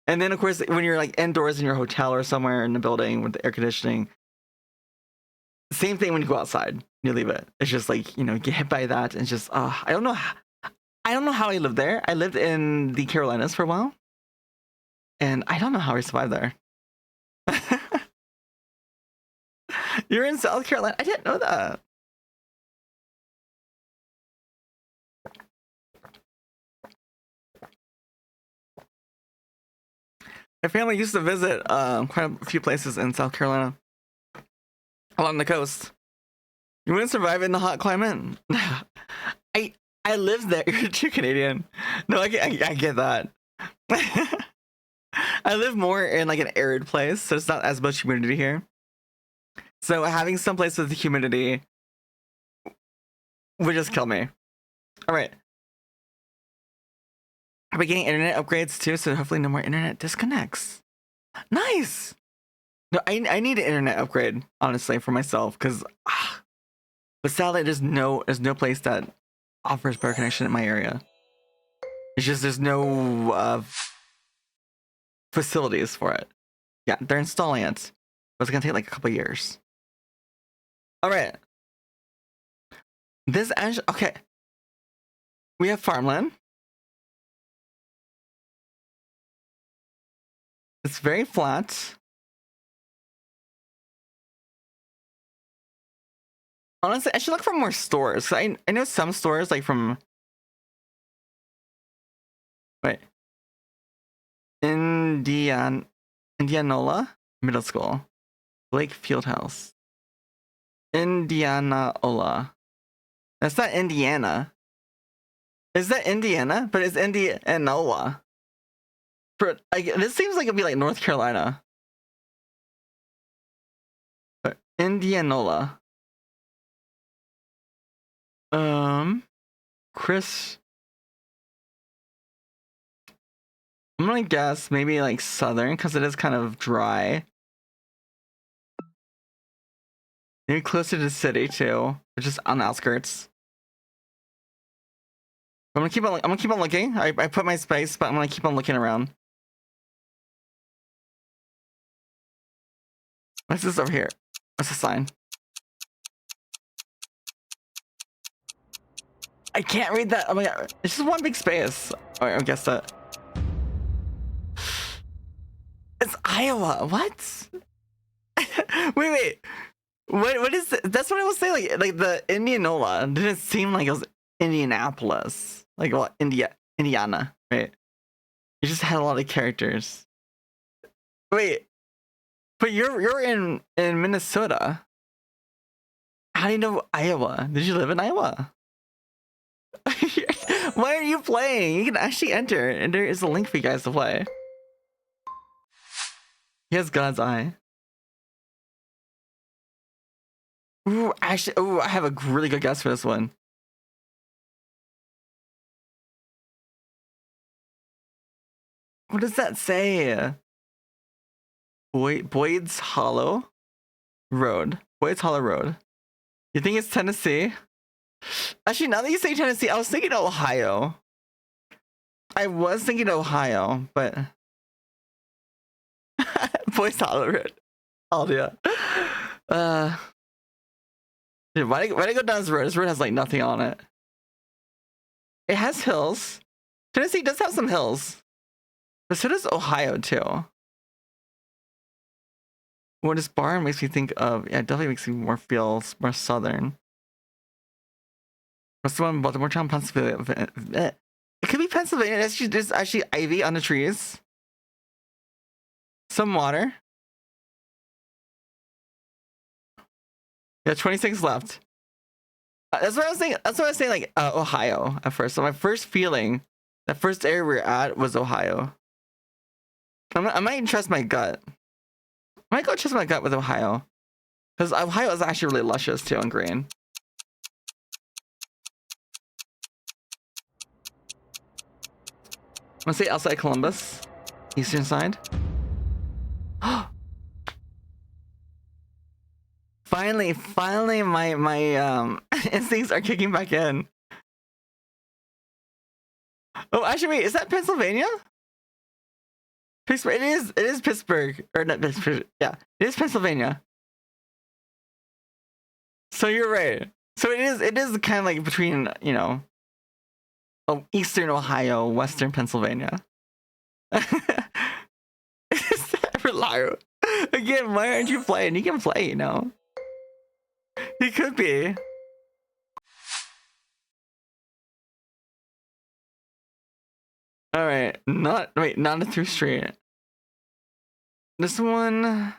And then of course, when you're like indoors in your hotel or somewhere in the building with the air conditioning, same thing when you go outside, you leave it. It's just like, you know, get hit by that. And it's just, I don't know how I lived there. I lived in the Carolinas for a while. And I don't know how I survived there. You're in South Carolina? I didn't know that. My family used to visit quite a few places in South Carolina. Along the coast. You wouldn't survive in the hot climate? I lived there. You're too Canadian. No, I get that. I live more in like an arid place, so it's not as much humidity here. So having some place with humidity would just kill me. All right. Are we getting internet upgrades too? So hopefully no more internet disconnects. Nice. No, I need an internet upgrade, honestly, for myself, because but sadly there's no place that offers better connection in my area. It's just there's no facilities for it. Yeah, they're installing it, but it's gonna take like a couple years. All right. This actually okay. We have farmland. It's very flat. Honestly, I should look for more stores. I know some stores like from wait Indianola Middle School, Blake Fieldhouse, Indianola. That's not Indiana. Is that Indiana? But it's Indianola. This seems like it'd be like North Carolina. But Indianola. Chris. I'm gonna guess maybe like southern because it is kind of dry. Maybe closer to the city too, but just on the outskirts. I'm gonna keep on looking. I put my space, but I'm gonna keep on looking around. What's this over here? What's the sign? I can't read that. Oh my god. It's just one big space. Oh, I guess that. It's Iowa. What? wait. What is it? That's what I was saying. Like the Indianola didn't seem like it was Indianapolis. Like what? Indiana, right? You just had a lot of characters. Wait, but you're in Minnesota. How do you know Iowa? Did you live in Iowa? Why are you playing? You can actually enter, and there is a link for you guys to play. He has God's eye. Ooh, actually, I have a really good guess for this one. What does that say? Boyd's Hollow Road. Boyd's Hollow Road. You think it's Tennessee? Actually, now that you say Tennessee, I was thinking Ohio. I was thinking Ohio, but Boyd's Hollow Road. Oh yeah. Dude, why do I go down this road? This road has like nothing on it. It has hills. Tennessee does have some hills. But so does Ohio too. What this barn makes me think of? Yeah, it definitely makes me feel more southern. What's the one in Baltimore town, Pennsylvania? It could be Pennsylvania. There's actually ivy on the trees. Some water. Yeah, 26 left. That's what I was saying. That's what I was saying. Like Ohio at first. So my first feeling, that first area we were at was Ohio. I might trust my gut. I might go trust my gut with Ohio, because Ohio is actually really luscious too on grain. I'm gonna say outside Columbus, eastern side. Finally, my instincts are kicking back in. Oh, actually, wait, is that Pennsylvania? Pittsburgh. It is Pittsburgh, or not Pittsburgh. Yeah, it is Pennsylvania. So you're right. So it is kind of like between, you know, eastern Ohio, western Pennsylvania. Reliable. Again, why aren't you playing? You can play, you know. You could be. All right, not a through street. This one,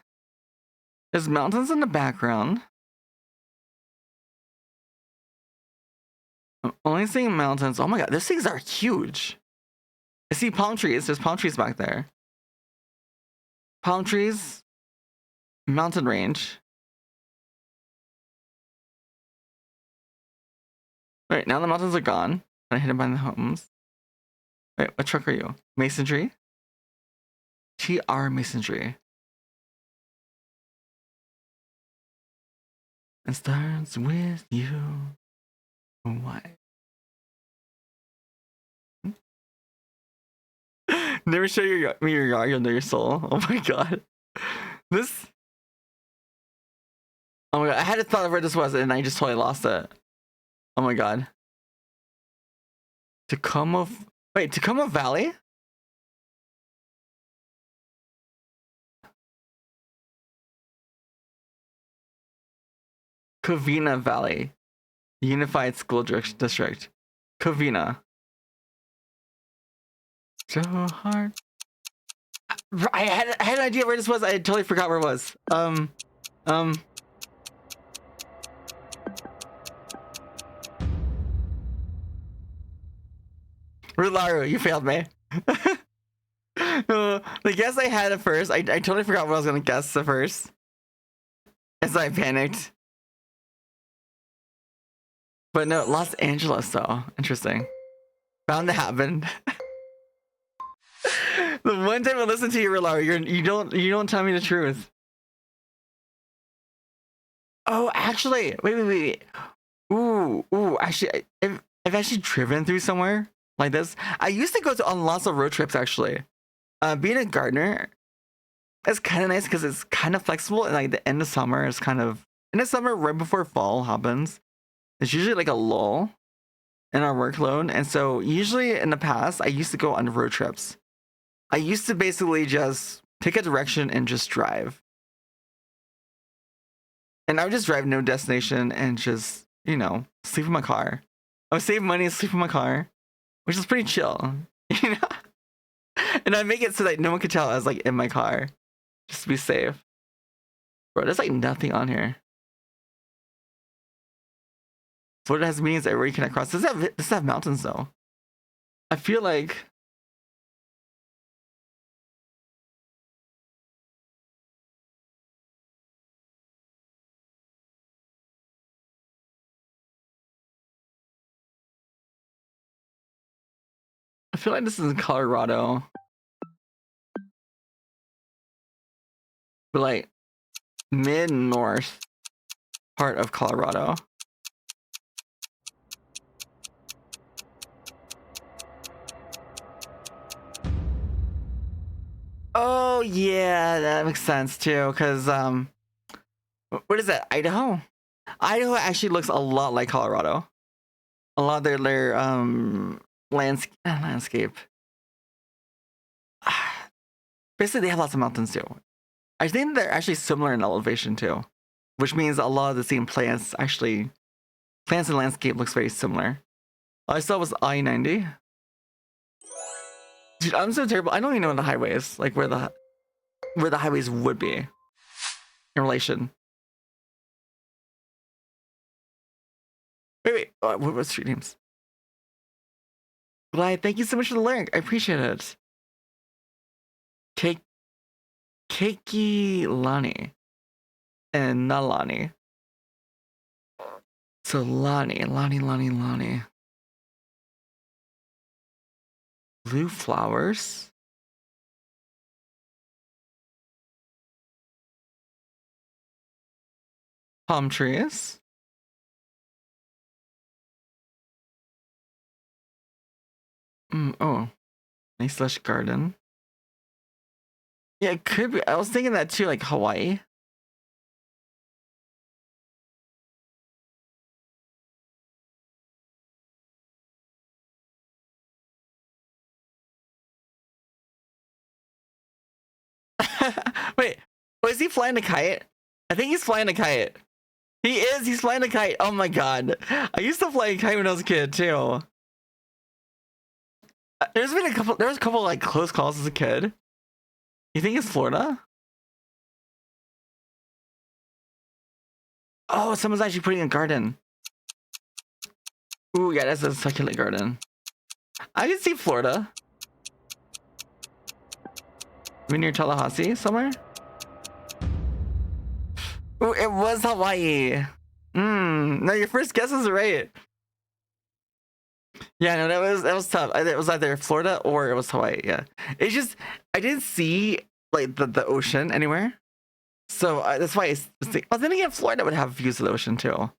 there's mountains in the background. I'm only seeing mountains. Oh my god, these things are huge. I see palm trees. There's palm trees back there. Palm trees, mountain range. Right, now the mountains are gone. And hidden by the homes. Wait, what truck are you? Masonry? TR Masonry. It starts with you. Why? Never show me your yard, you'll know your soul. Oh my god. This. Oh my god! I had a thought of where this was, and I just totally lost it. Oh my god. Tacoma. Wait, Tacoma Valley? Covina Valley. Unified School District. Covina. So hard. I had an idea where this was. I totally forgot where it was. Rularu, you failed me. The guess I had at first, I totally forgot what I was gonna guess at first. As I panicked. But no, Los Angeles though. Interesting. Bound to happen. The one time I listen to you, Rularu, you don't tell me the truth. Oh, actually, wait. Ooh, actually, I've actually driven through somewhere like this. I used to go on lots of road trips, actually. Being a gardener, it's kind of nice because it's kind of flexible, and like the end of summer is kind of, in the summer, right before fall happens, it's usually like a lull in our workload. And so usually in the past, I used to go on road trips. I used to basically just take a direction and just drive. And I would just drive no destination and just, sleep in my car. I would save money and sleep in my car, which is pretty chill, And I make it so that no one could tell I was like in my car, just to be safe. Bro, there's like nothing on here. Florida has means everywhere you cannot cross. Does it have mountains though? I feel like. I feel like this is in Colorado. But like mid-north part of Colorado. Oh yeah, that makes sense too, because what is that? Idaho? Idaho actually looks a lot like Colorado. A lot of their landscape. Basically, they have lots of mountains too. I think they're actually similar in elevation too, which means a lot of the same plants and landscape looks very similar. All I saw was I-90. Dude, I'm so terrible. I don't even know the highways, like where the highways would be in relation. Wait. What was street names? Glide, thank you so much for the link. I appreciate it. Keiki Lani and Nalani. So Lani. Blue flowers. Palm trees. Oh, nice lush garden. Yeah, it could be. I was thinking that too, like Hawaii. Wait, is he flying a kite? I think he's flying a kite. He is. He's flying a kite. Oh my god. I used to fly a kite when I was a kid too. There was a couple like close calls as a kid. You think it's Florida? Oh, someone's actually putting a garden. Ooh, yeah, that's a succulent garden. I can see Florida. Maybe near Tallahassee somewhere? Ooh, it was Hawaii. No, your first guess was right. Yeah, no, that was tough. It was either Florida or it was Hawaii. Yeah, it's just I didn't see like the ocean anywhere, so that's why it's. Oh, then again, Florida would have views of the ocean too.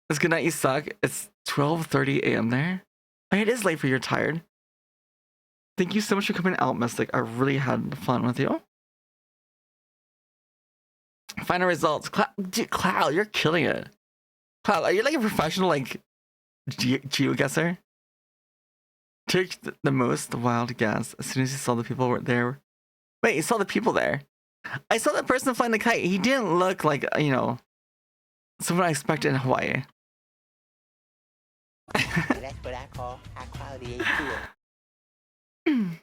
It's good night. You suck. It's 12:30 a.m. there. It is late for you're tired. Thank you so much for coming out, Mystic. I really had fun with you. Final results. Dude, Cloud, you're killing it. Cloud, are you like a professional like geoguesser? Took the most wild guess as soon as you saw the people were there. Wait, you saw the people there? I saw that person flying the kite. He didn't look like, you know, someone I expected in Hawaii. That's what I call high quality A2.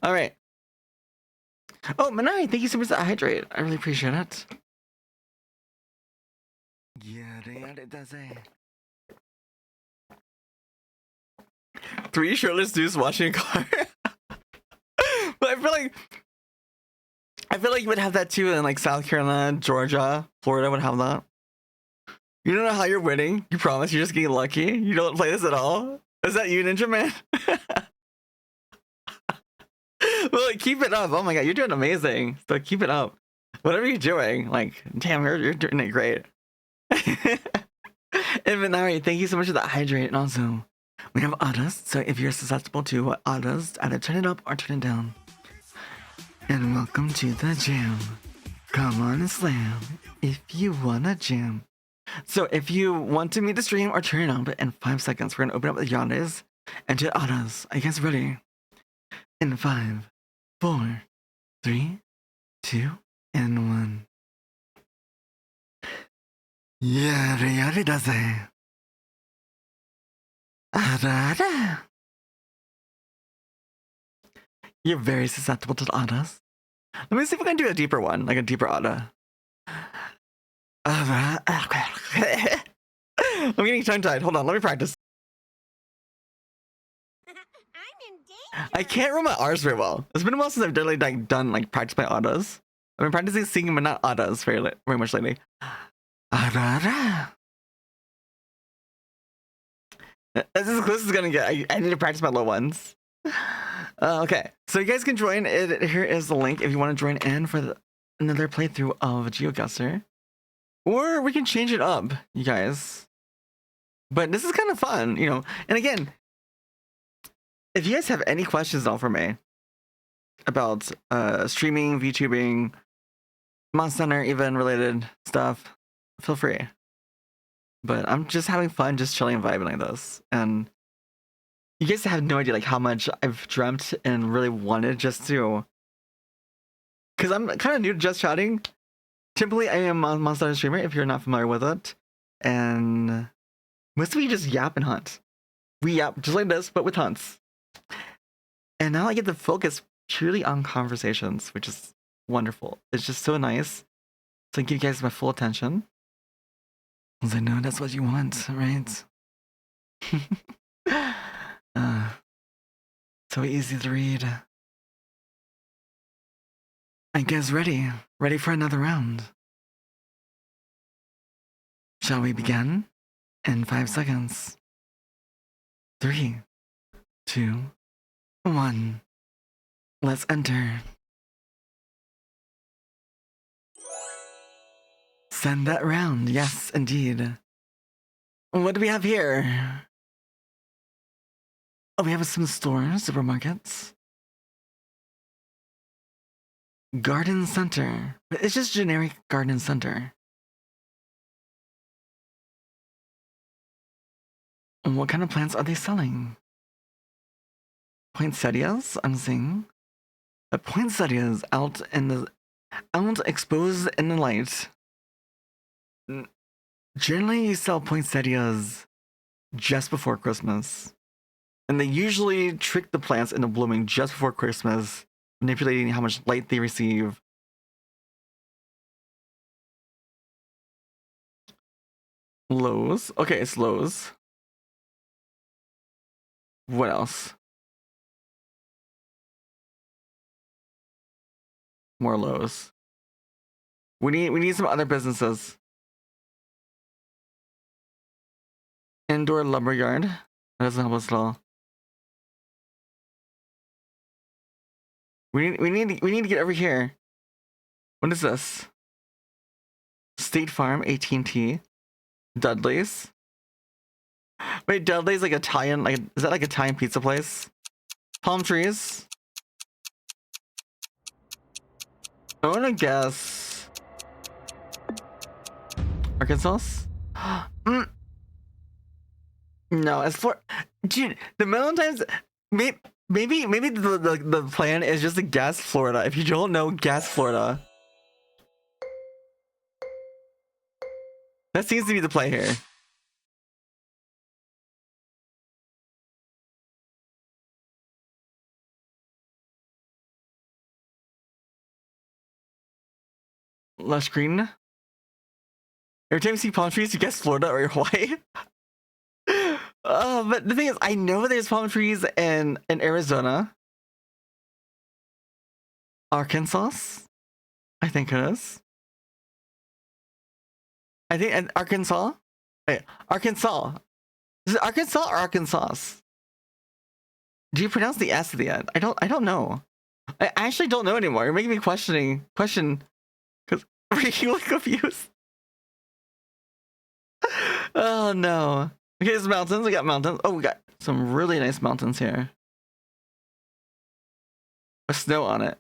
All right. Oh, Manai, thank you so much for that hydrate. I really appreciate it. Yeah, it does. 3 shirtless dudes washing a car. But I feel like you would have that too in like South Carolina, Georgia, Florida would have that. You don't know how you're winning. You promise you're just getting lucky. You don't play this at all. Is that you, Ninja Man? Well, keep it up. Oh my god, you're doing amazing. So keep it up. Whatever you're doing, like, damn, you're doing it great. Inventory, thank you so much for that hydrate. And also, we have others. So if you're susceptible to others, either turn it up or turn it down. And welcome to the jam. Come on and slam if you wanna jam. So if you want to meet the stream or turn it on, in 5 seconds, we're gonna open up the yanders and to others. Are you guys ready? In 5, 4, 3, 2, and 1. Yari does it. You're very susceptible to the others. Let me see if we can do a deeper one, like a deeper Ada. I'm getting tongue-tied. Hold on, let me practice. I can't roll my R's very well. It's been a while since I've done practice my Adas. I've been practicing singing, but not Adas very much lately. This is as close as it's gonna get. I need to practice my low ones. Okay, so you guys can join. Here is the link if you want to join in for another playthrough of GeoGuessr. Or we can change it up, you guys. But this is kind of fun, you know. And again, if you guys have any questions though for me about streaming, VTubing, Monster Hunter, even related stuff, feel free. But I'm just having fun, just chilling and vibing like this. And you guys have no idea like how much I've dreamt and really wanted just to. Because I'm kind of new to just chatting. Typically, I am a Monster Hunter streamer, if you're not familiar with it. And most of you just yap and hunt. We yap just like this, but with hunts. And now I get to focus purely on conversations, which is wonderful. It's just so nice to give you guys my full attention. Because I know that's what you want, right? So easy to read. I guess ready for another round. Shall we begin? In 5 seconds. 3, 2, 1. Let's enter. Send that round. Yes, indeed. What do we have here? Oh, we have some stores, supermarkets. Garden center. It's just generic garden center. And what kind of plants are they selling? Poinsettias, I'm seeing. Poinsettias out exposed in the light. Generally, you sell poinsettias just before Christmas. And they usually trick the plants into blooming just before Christmas, manipulating how much light they receive. Lowe's. Okay, it's Lowe's. What else? More Lowe's. We need some other businesses. Indoor lumberyard. That doesn't help us at all. We need to get over here. What is this? State Farm, AT&T, Dudley's. Wait, Dudley's like Italian? Like, is that like Italian pizza place? Palm trees. I want to guess Arkansas? No, it's Florida. Dude, the million times, maybe the plan is just to guess Florida. If you don't know, guess Florida. That seems to be the play here. Lush green. Every time you see palm trees, you guess Florida or Hawaii. But the thing is, I know there's palm trees in Arizona. Arkansas? I think it is. I think and Arkansas? Wait, Arkansas. Is it Arkansas or Arkansas? Do you pronounce the S at the end? I don't know. I actually don't know anymore. You're making me question because you look confused. Oh no. Okay, there's mountains. We got mountains. Oh, we got some really nice mountains here. With snow on it.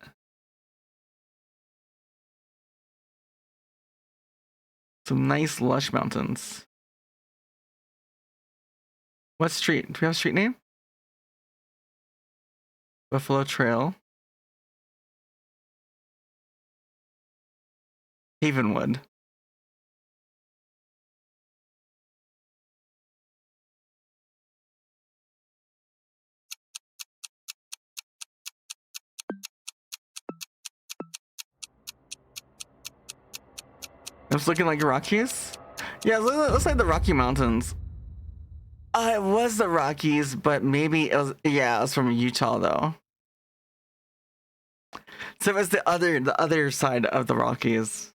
Some nice lush mountains. What street? Do we have a street name? Buffalo Trail. Havenwood. It's looking like Rockies? Yeah, it looks like the Rocky Mountains. It was the Rockies, but maybe it was, yeah, it was from Utah though. So it was the other side of the Rockies.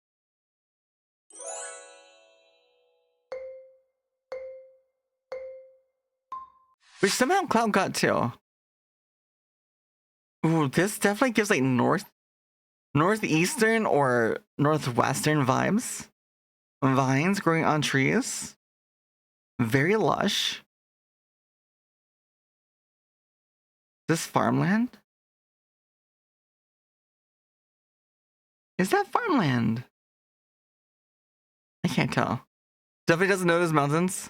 Which somehow Cloud got too. Ooh, this definitely gives like northeastern or northwestern vibes. Vines growing on trees. Very lush. This farmland? Is that farmland? I can't tell. Definitely doesn't know those mountains.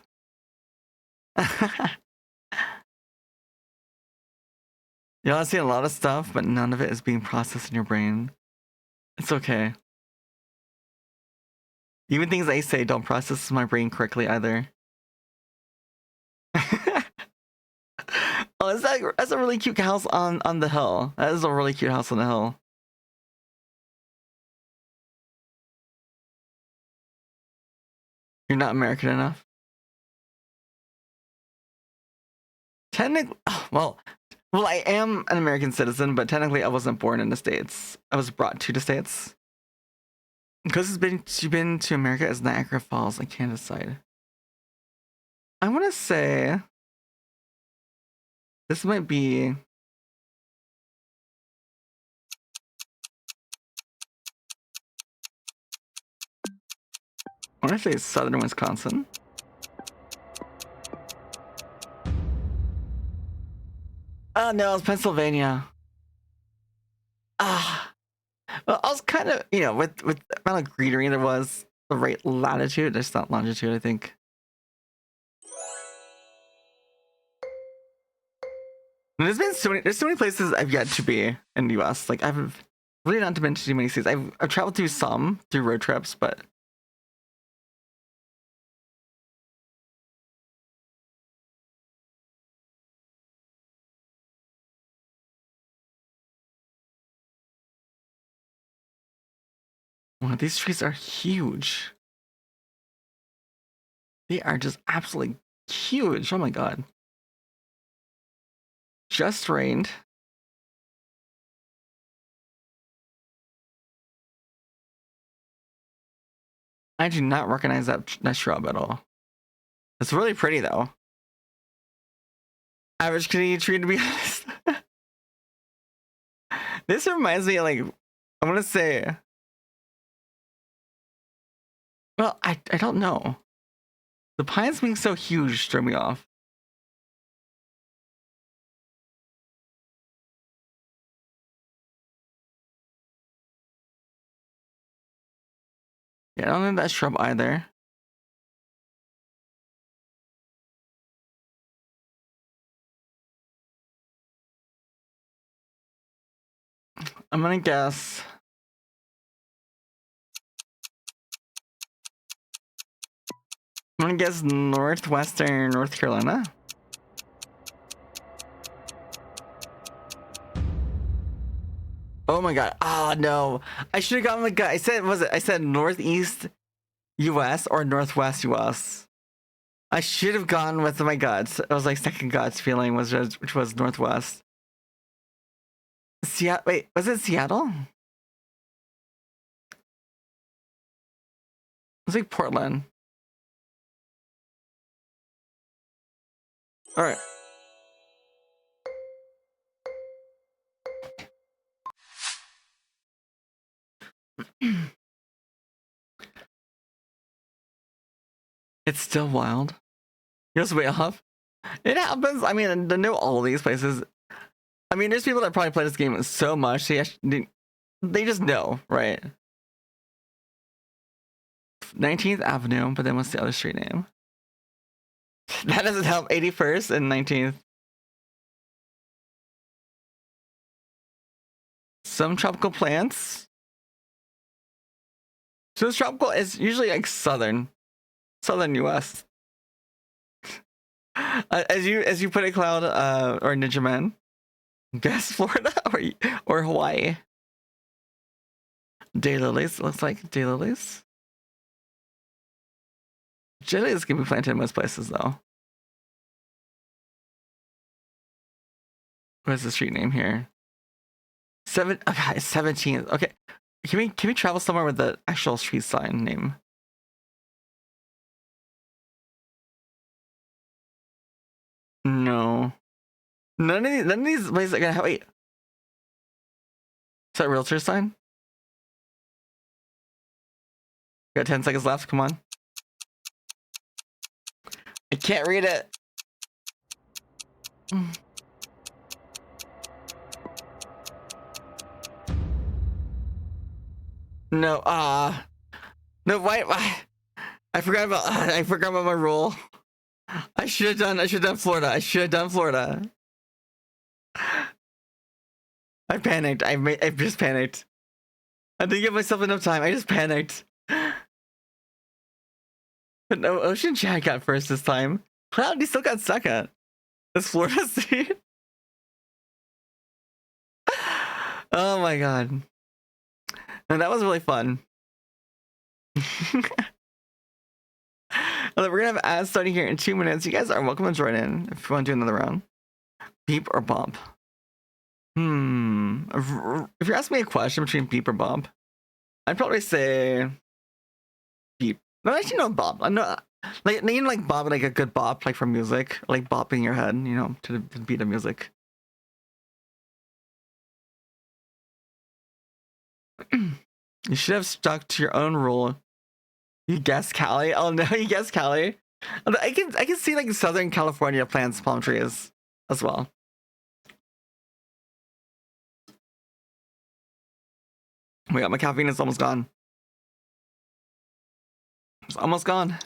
You're seeing a lot of stuff, but none of it is being processed in your brain. It's okay. Even things I say don't process in my brain correctly either. Oh, that's a really cute house on the hill. That is a really cute house on the hill. You're not American enough. Technically, well, I am an American citizen, but technically I wasn't born in the States. I was brought to the States. Because you've been to America as Niagara Falls, I can't decide. I want to say this might be. I want to say southern Wisconsin. Oh no, it's Pennsylvania. Well, I was kind of, with the amount of greenery there was, the right latitude, there's not longitude, I think. And there's so many places I've yet to be in the US. Like I've really not been to too many cities. I've traveled through some through road trips, but wow, these trees are huge. They are just absolutely huge. Oh my god. Just rained. I do not recognize that shrub at all. It's really pretty though. Average Canadian tree, to be honest. This reminds me of, like, I want to say. Well, I don't know. The pines being so huge threw me off. Yeah, I don't know that shrub either. I'm gonna guess. I'm gonna guess northwestern North Carolina. Oh my god. Oh no. I should have gone with gut. I said northeast US or northwest US. I should have gone with my guts. It was like second guts feeling which was northwest. Seattle. Wait, was it Seattle? It was like Portland. All right. It's still wild. You're just way off. It happens. I mean, to know all these places. I mean, there's people that probably play this game so much they just know, right? 19th Avenue, but then what's the other street name? That doesn't help. 81st and 19th. Some tropical plants. So this tropical is usually like southern US. As you put it, Cloud, or Ninja Man, guess Florida or Hawaii. Daylilies, looks like daylilies. Daylilies can be planted in most places though. What's the street name here? Okay, 17th. Okay, can we travel somewhere with the actual street sign name? No. None of these places are gonna have. Wait. Is that a realtor sign? Got 10 seconds left. Come on. I can't read it. No. No. Why? I forgot about my rule. I should have done Florida. I panicked. I just panicked. I didn't give myself enough time. I just panicked. But no, Ocean Jack got first this time. Cloud, he still got second. That's Florida State. Oh my god. And that was really fun. We're gonna have ads starting here in 2 minutes. You guys are welcome to join in if you want to do another round. Beep or bump? If you're asking me a question between beep or bump, I'd probably say beep. No, actually, no, bop. I'm not like bop, like a good bop, like for music, like bopping your head, to the beat of music. You should have stuck to your own rule. You guessed Cali. Oh no, you guessed Cali. I can see like Southern California plants palm trees as well. Oh my god, my caffeine is almost gone. It's almost gone.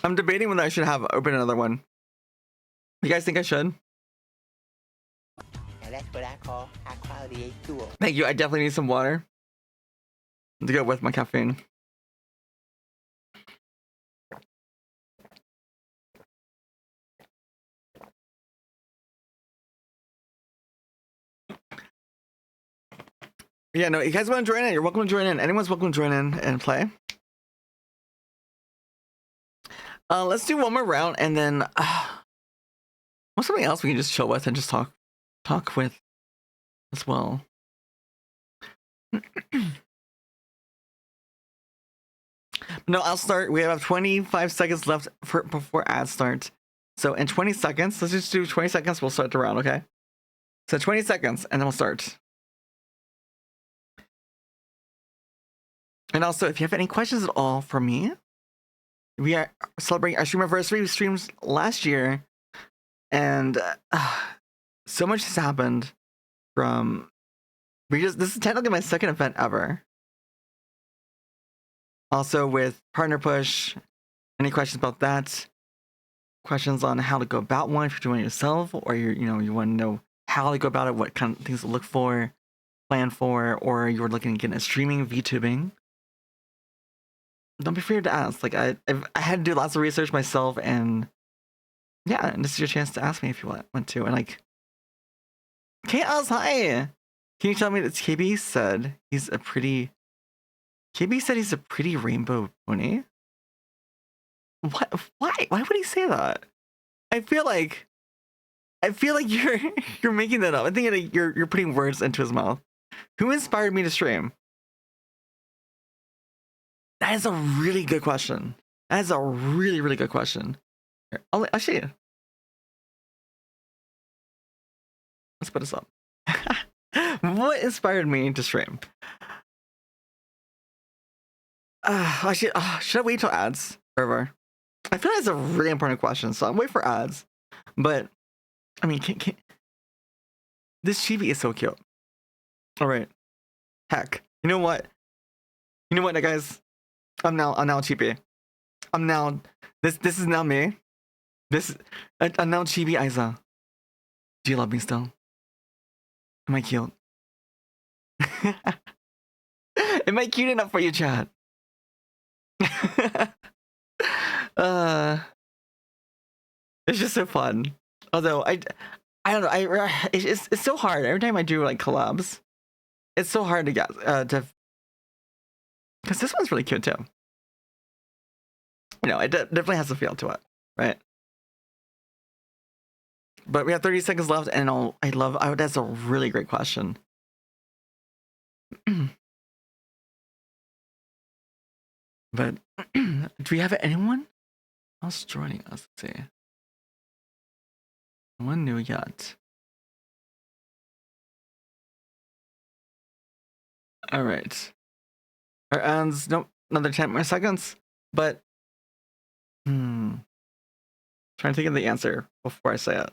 I'm debating whether I should have open another one. You guys think I should? And that's what I call high quality H2O. Thank you. I definitely need some water to go with my caffeine. Yeah, no, you guys want to join in? You're welcome to join in. Anyone's welcome to join in and play. Let's do one more round, and then what's something else we can just chill with and just talk with as well. No, I'll start. We have 25 seconds left before ads start. So in 20 seconds, let's just do 20 seconds. We'll start the round, okay? So 20 seconds, and then we'll start. And also, if you have any questions at all for me, we are celebrating our Streamiversary. We streamed last year, and so much has happened from... This is technically my second event ever. Also with Partner Push. Any questions about that? questions on how to go about one if you're doing it yourself, or you want to know how to go about it, what kind of things to look for, plan for, or you're looking to get into streaming, VTubing, don't be afraid to ask. Like I had to do lots of research myself, and yeah, and this is your chance to ask me if you want to. And like, Chaos, hi. Can you tell me that KB said he's a pretty? KB said he's a pretty rainbow pony. What? Why? Why would he say that? I feel like you're you're making that up. I think that you're putting words into his mouth. Who inspired me to stream? That is a really good question. That is a really, really good question. Here, I'll show you. Let's put this up. What inspired me to stream? Should I wait till ads? Forever. I feel like that's a really important question, so I'm waiting for ads. But I mean, this chibi is so cute. All right. Heck, you know what? You know what, guys? I'm now chibi. This is now me. I'm now chibi Aiza. Do you love me still? Am I cute? Am I cute enough for you, chat? It's just so fun. Although I don't know. It's so hard every time I do like collabs. It's so hard to get because this one's really cute too. You know, it definitely has a feel to it, right? But we have 30 seconds left, and that's a really great question. But do we have anyone else joining us? Let's see. No one new yet. All right. Our ends. Nope. Another 10 more seconds. But trying to think of the answer before I say it.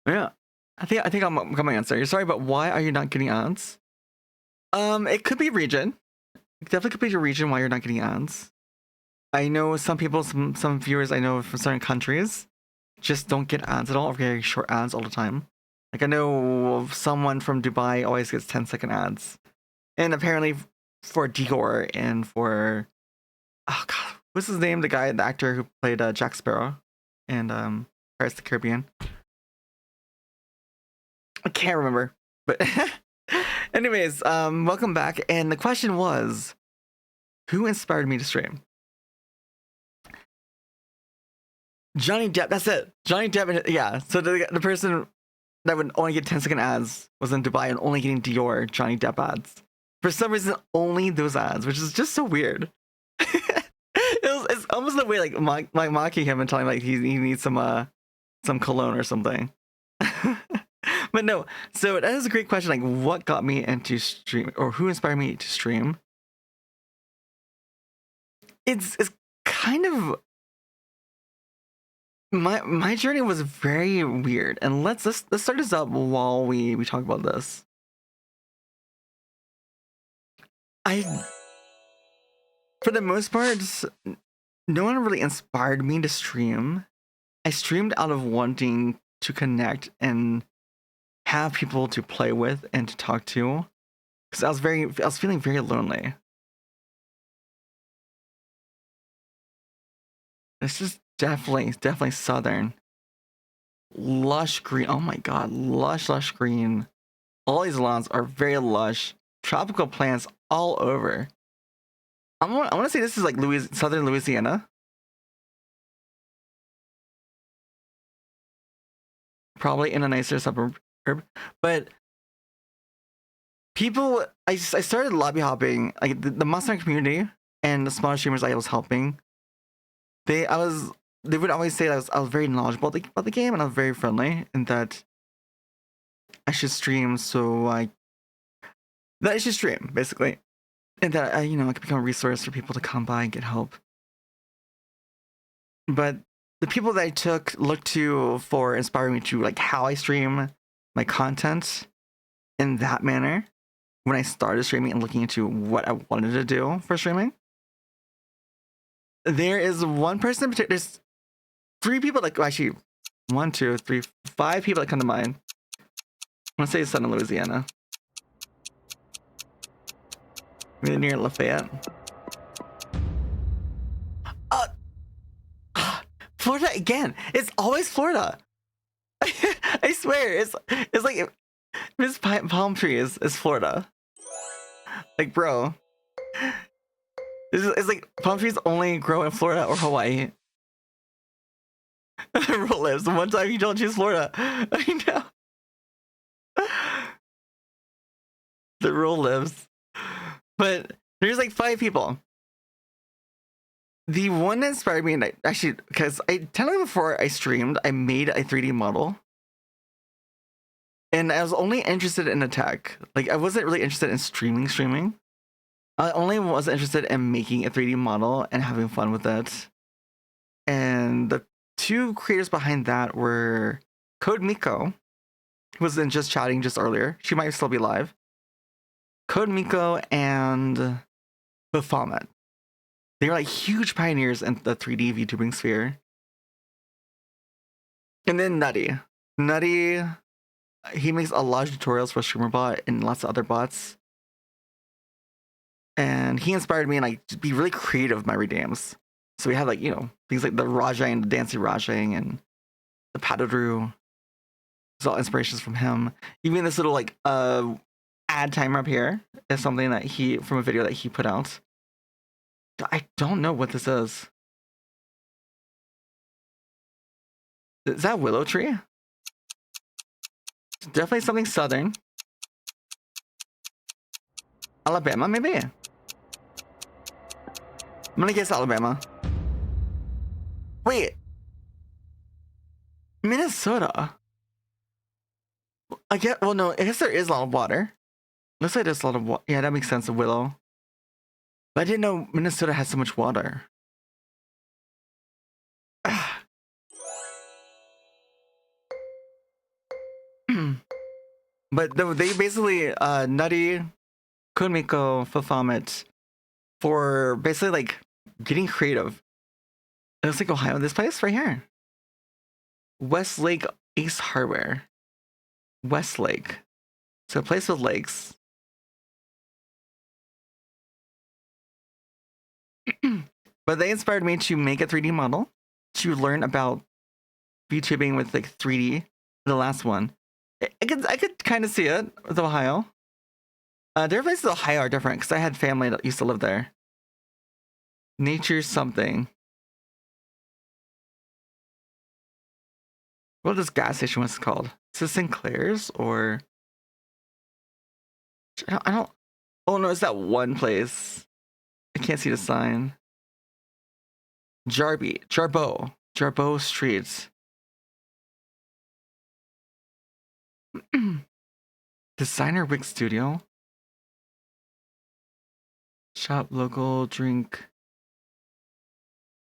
Yeah. I think I'm got my answer. You're sorry, but why are you not getting ads? It could be region. It definitely could be your region why you're not getting ads. I know some people, some viewers I know from certain countries just don't get ads at all, or very short ads all the time. Like I know someone from Dubai always gets 10-second ads. And apparently for Digor and for what's his name? The actor who played Jack Sparrow and Pirates of the Caribbean. I can't remember, but anyways, welcome back. And the question was, who inspired me to stream? Johnny Depp. That's it. Johnny Depp. Yeah. So the person that would only get 10-second ads was in Dubai and only getting Dior Johnny Depp ads. For some reason, only those ads, which is just so weird. It's almost the way like mocking him and telling like he needs some cologne or something. But no, so that is a great question. Like, what got me into stream, or who inspired me to stream? It's kind of my journey was very weird, and let's start this up while we talk about this. For the most part, no one really inspired me to stream. I streamed out of wanting to connect and have people to play with and to talk to, because I was feeling very lonely. This is definitely southern, lush green. Oh my god, lush green. All these lawns are very lush, tropical plants all over. I want to say this is like southern Louisiana. Probably in a nicer suburb. But people, I started lobby hopping, like the Mustang community and the smaller streamers I was helping. They would always say that I was very knowledgeable about the game, and I was very friendly, and that I should stream that I should stream basically, and that I could become a resource for people to come by and get help. But the people that I looked to for inspiring me to like how I stream my content in that manner when I started streaming and looking into what I wanted to do for streaming. There is one person in particular. There's 3 people that actually 1, 2, 3, 5 people that come to mind. I want to say Southern Louisiana. Maybe near Lafayette. Florida again. It's always Florida. I swear. It's like Miss Palm Tree is Florida. Like, bro. It's like palm trees only grow in Florida or Hawaii. The rule lives. One time you don't choose Florida. I know. The rule lives. But there's like 5 people. The one that inspired me, and actually, because technically before I streamed, I made a 3D model. And I was only interested in the tech. Like, I wasn't really interested in streaming. I only was interested in making a 3D model and having fun with it. And the 2 creators behind that were Code Miko, who was in Just Chatting just earlier. She might still be live. Code Miko and Baphomet. They were like huge pioneers in the 3D VTubing sphere. And then Nutty. Nutty, he makes a lot of tutorials for StreamerBot and lots of other bots. And he inspired me and like to be really creative with my redeems. So we had like, things like the Rajang, the Dancing Rajang, and the Patadru. It's all inspirations from him. Even this little like ad timer up here is something that from a video that he put out. I don't know what this is. Is that Willow Tree? It's definitely something southern. Alabama, maybe? I'm gonna guess Alabama. Wait. Minnesota? I guess there is a lot of water. Looks like there's a lot of water. Yeah, that makes sense, of Willow. But I didn't know Minnesota has so much water. But they basically, Nutty, Kunmiko, Fafamet, for basically like getting creative. It looks like Ohio, this place right here. Westlake Ace Hardware. Westlake. So a place with lakes. But they inspired me to make a 3D model, to learn about VTubing with like 3D. The last one, I could kind of see it with Ohio. Their places in Ohio are different because I had family that used to live there. Nature something. What this gas station was called? Is this Sinclair's or? I don't. Oh no, it's that one place. I can't see the sign. Jarbo Streets. Designer Wig Studio. Shop local drink.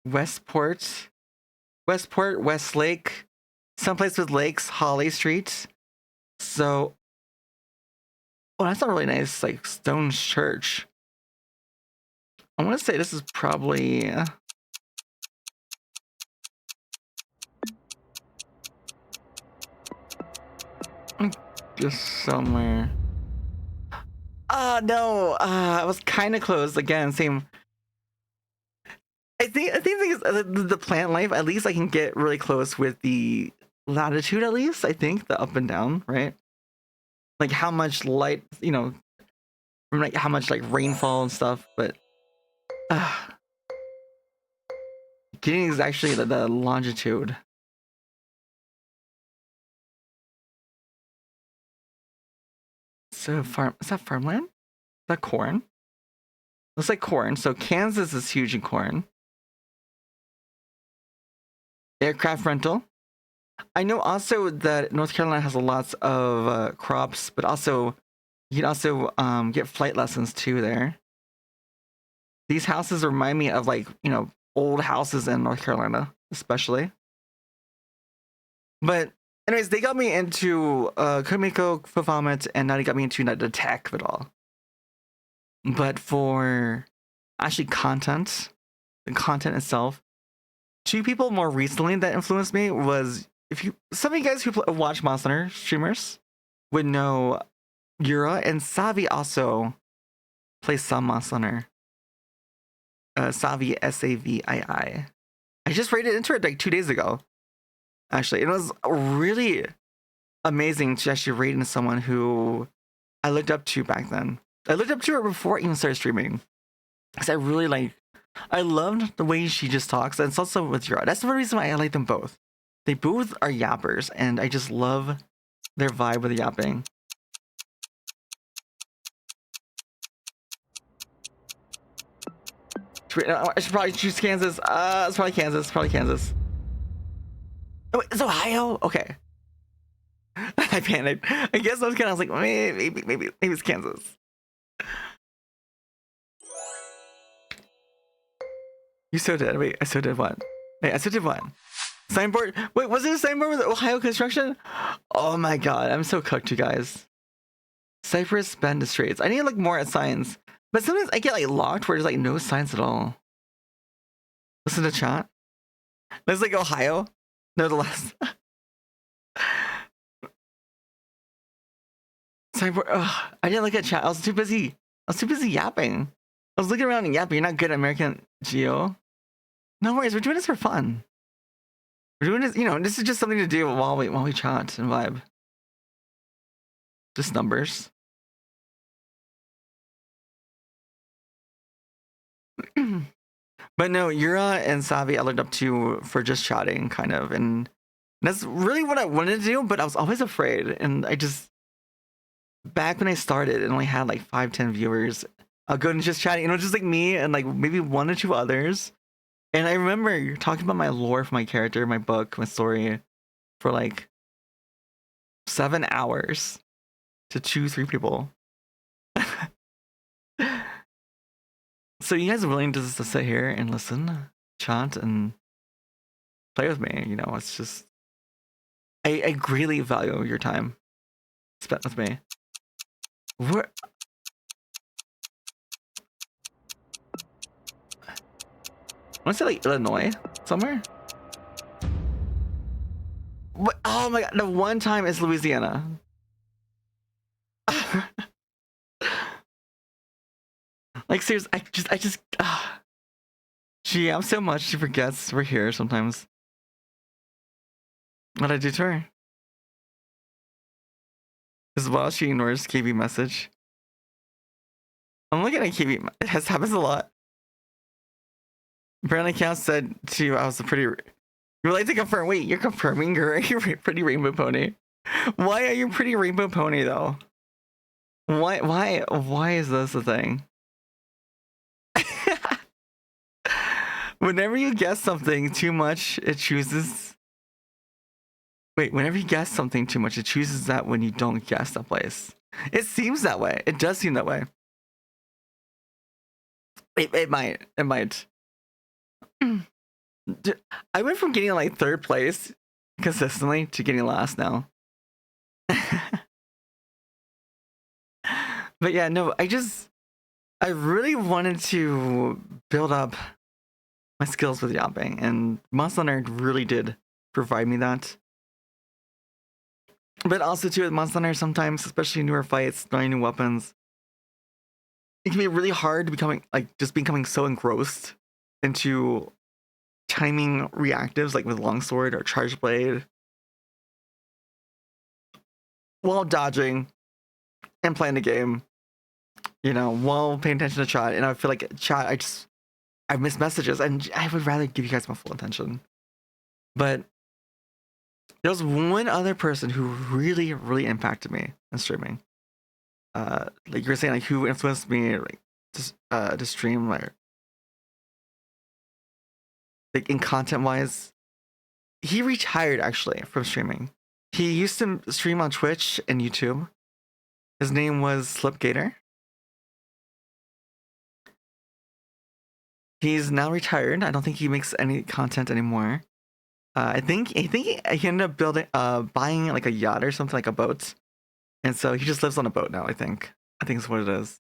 Westport, Westlake, someplace with lakes, Holly Street. So, that's not really nice. Like Stone Church. I want to say this is probably. Just somewhere. No. I was kind of close again. Same. I think the plant life. At least I can get really close with the latitude. At least I think the up and down, right? Like how much light, from like how much like rainfall and stuff. But getting is actually the longitude. So is that farmland? Is that corn? Looks like corn. So Kansas is huge in corn. Aircraft rental. I know also that North Carolina has lots of crops, but also you can also get flight lessons too there. These houses remind me of like, old houses in North Carolina, especially. But anyways, they got me into Kumiko Fafamet, and now they got me into the tech of it all. But for actually content, the content itself, two people more recently that influenced me was, if you, some of you guys who watch Monster Hunter streamers would know Yura, and Savi also plays some Monster Hunter. Savi, Savii. I just rated into it like 2 days ago. Actually, it was really amazing to actually rate into someone who I looked up to back then. I looked up to her before I even started streaming, because I really I loved the way she just talks, and it's also with Yura. That's the reason why I like them both. They both are yappers, and I just love their vibe with yapping. I should probably choose Kansas. It's probably Kansas. Probably Kansas. Oh, wait, it's Ohio. Okay. I panicked. I guess I was like, maybe it's Kansas. You so did. Wait, I so did what? Wait, I so did what? Signboard. Wait, was it a signboard with Ohio construction? Oh my god, I'm so cooked, you guys. Cypress Bend to Straits. I need to look more at signs, but sometimes I get like locked where there's like no signs at all. Listen to chat. There's like Ohio. Nevertheless. Signboard. Ugh, I didn't look at chat. I was too busy. Yapping. I was looking around and yapping. You're not good at American Geo. No worries. We're doing this for fun. We're doing this. You know, this is just something to do while we chat and vibe. Just numbers. But no, Yura and Savi I looked up to for just chatting, kind of, and that's really what I wanted to do. But I was always afraid, and I just, back when I started, it only had like 5-10 viewers. I'll go and just chatting, and it was just like me and like maybe 1 or 2 others. And I remember talking about my lore for my character, my book, my story, for like 7 hours to 2-3 people. So you guys are willing to just sit here and listen, chat, and play with me? You know, it's just, I greatly value your time spent with me. Where? I want to say like Illinois somewhere. What? Oh my god! The one time is Louisiana. Like seriously, I just. She yams so much she forgets we're here sometimes. What I do to her? As well, she ignores KB message. I'm looking at KB. It happens a lot. Apparently, Cal said to you, I was a pretty. You would like to confirm? Wait, you're confirming you're a pretty rainbow pony? Why are you pretty rainbow pony though? Why is this a thing? Whenever you guess something too much, it chooses. Wait, whenever you guess something too much, it chooses that when you don't guess that place. It seems that way. It does seem that way. It might. I went from getting like 3rd place consistently to getting last now. But yeah, no, I really wanted to build up my skills with yapping, and Monster Hunter really did provide me that. But also too with Monster Hunter, sometimes, especially newer fights, trying new weapons, it can be really hard becoming so engrossed into timing reactives like with longsword or charge blade while dodging and playing the game, you know, while paying attention to chat. And I feel like chat, I miss messages, and I would rather give you guys my full attention. But there was one other person who really, really impacted me in streaming. Like you were saying, like who influenced me like to stream, like in content wise. He retired actually from streaming. He used to stream on Twitch and YouTube. His name was Slipgator. He's now retired. I don't think he makes any content anymore. I think he ended up buying like a yacht or something, like a boat, and so he just lives on a boat now. I think that's what it is.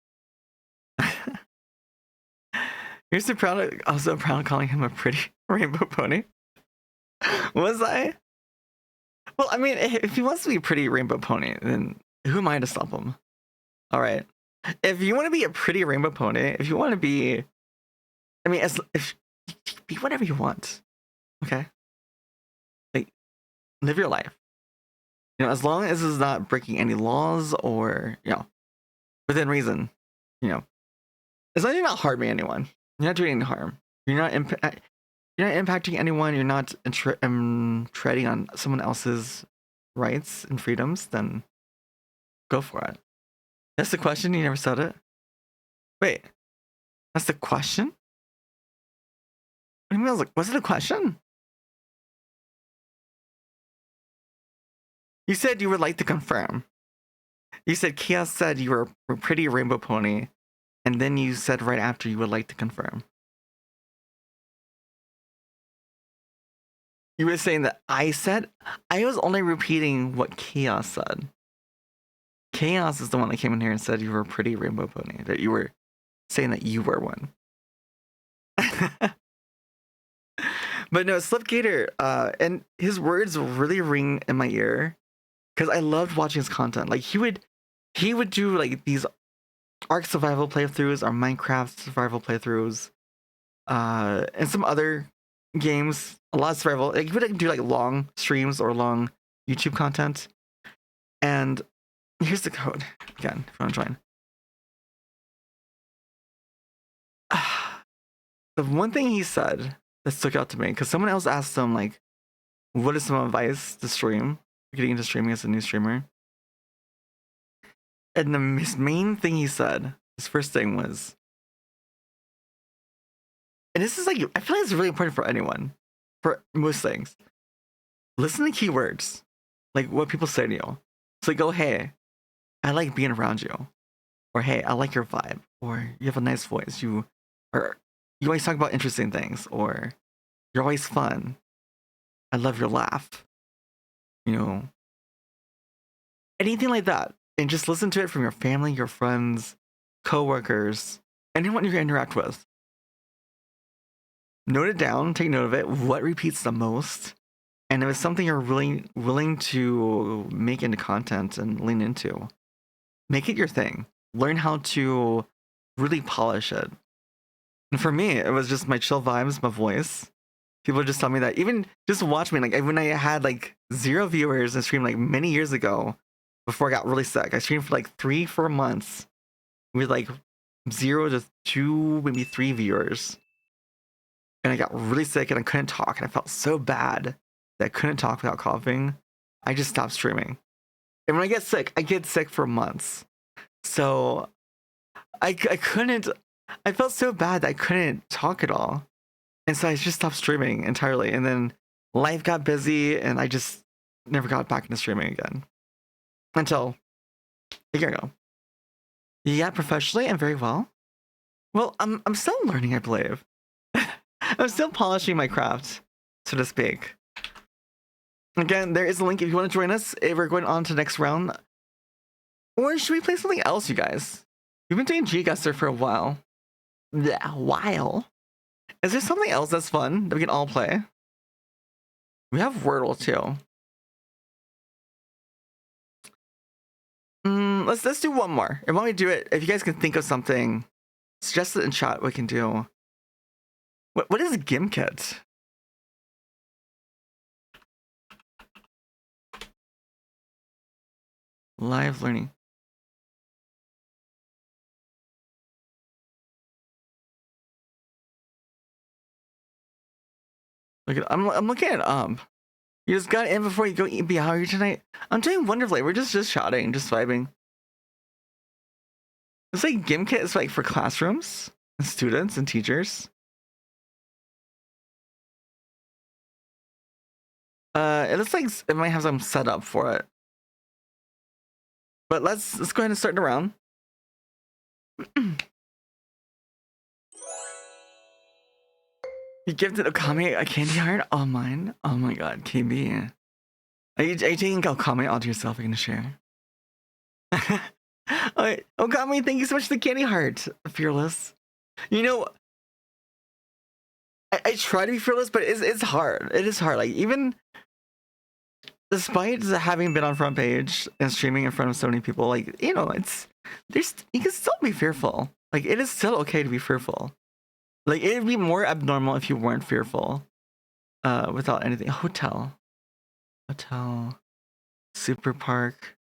You're so proud of, also proud of calling him a pretty rainbow pony. Was I? Well, I mean, if he wants to be a pretty rainbow pony, then who am I to stop him? All right. If you want to be a pretty rainbow pony, if you want to be, I mean, if be whatever you want, okay? Like, live your life. You know, as long as it's not breaking any laws or, you know, within reason, you know, as long as you're not harming anyone, you're not doing any harm. You're not impacting anyone. You're not treading on someone else's rights and freedoms. Then go for it. That's the question. You never said it. Wait, that's the question. What do you mean? I was like, was it a question? You said you would like to confirm. You said Chaos said you were a pretty rainbow pony, and then you said right after you would like to confirm. You were saying that I said? I was only repeating what Chaos said. Chaos is the one that came in here and said you were a pretty rainbow pony. That you were saying that you were one. But no, Slipgator, and his words really ring in my ear because I loved watching his content. Like he would do like these Ark survival playthroughs or Minecraft survival playthroughs, and some other games. A lot of survival. Like he would do like long streams or long YouTube content. And here's the code again if you want to join. The one thing he said that stuck out to me, because someone else asked him like, what is some advice to stream, getting into streaming as a new streamer? And his main thing he said, his first thing was, and this is like, I feel like it's really important for anyone, for most things. Listen to keywords, like what people say to you. So go, hey, I like being around you. Or hey, I like your vibe. Or you have a nice voice. You always talk about interesting things. Or you're always fun. I love your laugh. You know, anything like that. And just listen to it from your family, your friends, coworkers, anyone you interact with. Note it down, take note of it. What repeats the most? And if it's something you're really willing to make into content and lean into, make it your thing. Learn how to really polish it. And for me, it was just my chill vibes, my voice. People just tell me that. Even just watch me, like when I had like 0 viewers and streamed like many years ago, before I got really sick. I streamed for like 3-4 months with like 0 to 2, maybe 3 viewers. And I got really sick and I couldn't talk. And I felt so bad that I couldn't talk without coughing. I just stopped streaming. And when I get sick for months. So I couldn't, I felt so bad that I couldn't talk at all. And so I just stopped streaming entirely. And then life got busy and I just never got back into streaming again. Until a year ago. Yeah, professionally and very well. Well, I'm still learning, I believe. I'm still polishing my craft, so to speak. Again, there is a link if you want to join us. We're going on to the next round. Or should we play something else, you guys? We've been doing G-Guster for a while. Yeah, a while. Is there something else that's fun that we can all play? We have Wordle too. Let's do one more. And while we do it, if you guys can think of something, suggest it in chat. We can do. What is Gimkit? Live learning. Look at I'm looking it up. You just got in before you go eat. How are you tonight? I'm doing wonderfully. We're just chatting, just vibing. It's like Gimkit is like for classrooms and students and teachers. It looks like it might have some setup for it. But let's go ahead and start the round. You gifted Okami a candy heart online. Oh my god, KB. Are you taking Okami onto yourself? Are you gonna share? Okami, thank you so much for the candy heart. Fearless. You know, I try to be fearless, but it's hard. It is hard. Like, even despite having been on front page and streaming in front of so many people, like, you know, you can still be fearful. Like, it is still okay to be fearful. Like, it'd be more abnormal if you weren't fearful. Without anything. Hotel, super park.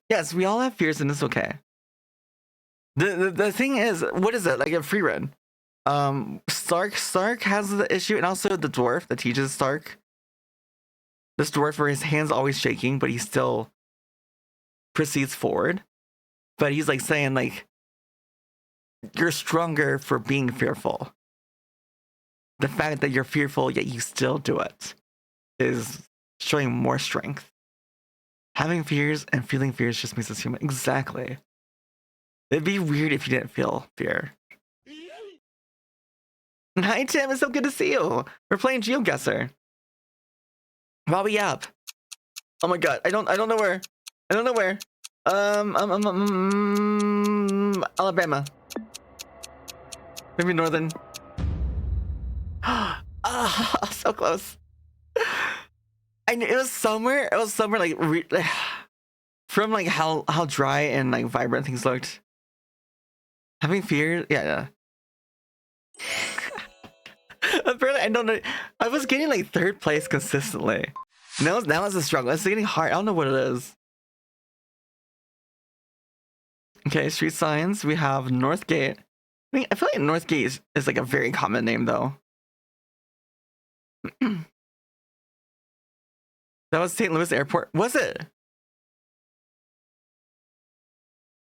Yes, we all have fears, and it's okay. The thing is, what is it like a free run? Stark has the issue, and also the dwarf that teaches Stark. This dwarf where his hand's always shaking, but he still proceeds forward. But he's like saying like, you're stronger for being fearful. The fact that you're fearful yet you still do it is showing more strength. Having fears and feeling fears just makes us human. Exactly. It'd be weird if you didn't feel fear. Hi Tim, it's so good to see you. We're playing GeoGuessr. Bobby Yap. Oh my god, I don't know where. Alabama. Maybe northern. So close. I knew it was somewhere like from like how dry and like vibrant things looked. Having fear, yeah. Apparently, I don't know. I was getting like third place consistently. Now it's a struggle. It's getting hard. I don't know what it is. Okay, street signs. We have Northgate. I feel like Northgate is like a very common name though. That was St. Louis Airport. Was it?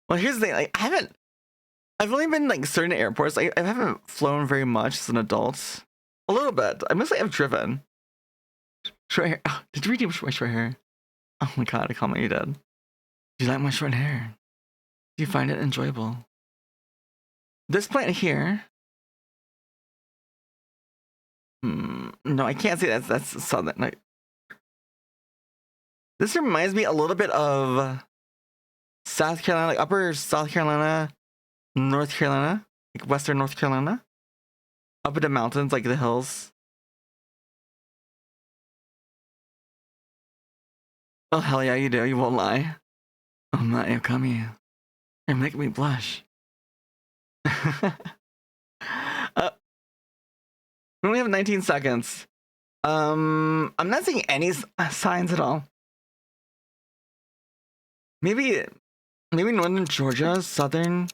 Well, here's the thing. Like, I've only been like certain airports. I haven't flown very much as an adult. A little bit. I mostly have driven. Short hair. Oh, did you redeem my short hair? Oh my god, I comment you did. Do you like my short hair? Do you find it enjoyable? This plant here. No, I can't say that's southern. Like, this reminds me a little bit of South Carolina, like upper South Carolina, North Carolina, like western North Carolina. Up in the mountains, like the hills. Oh, hell yeah, you do. You won't lie. Oh my, Okami. You're making me blush. We only have 19 seconds. I'm not seeing any signs at all. Maybe northern Georgia, southern.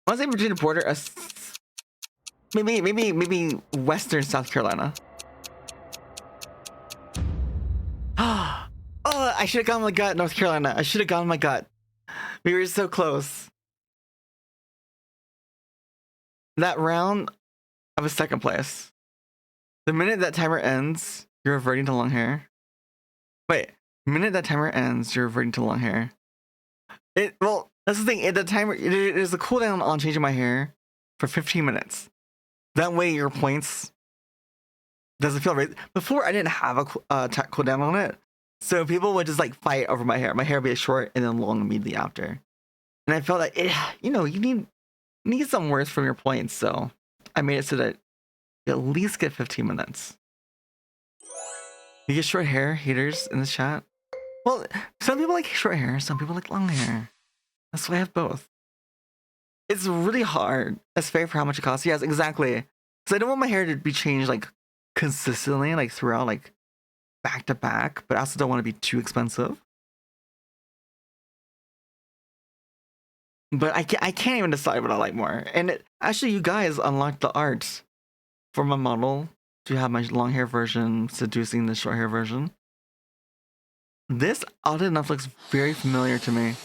I want to say Virginia border. Maybe western South Carolina. Oh, I should have gone with my gut, North Carolina. I should have gone with my gut. We were so close. That round, I was second place. The minute that timer ends, you're reverting to long hair. Wait, the minute that timer ends, you're reverting to long hair. Well, that's the thing. The timer, there's a cooldown on changing my hair for 15 minutes. That way, your points doesn't feel right. Before, I didn't have a cooldown on it, so people would just like fight over my hair. My hair would be short and then long immediately after. And I felt like, you need some worth from your points. So I made it so that you at least get 15 minutes. You get short hair, haters in this chat. Well, some people like short hair, some people like long hair. That's why I have both. It's really hard. It's fair for how much it costs. Yes, exactly. Because I don't want my hair to be changed like consistently, like throughout, like back to back. But I also don't want to be too expensive. But I can't even decide what I like more. And actually, you guys unlocked the art for my model to have my long hair version seducing the short hair version. This, oddly enough, looks very familiar to me.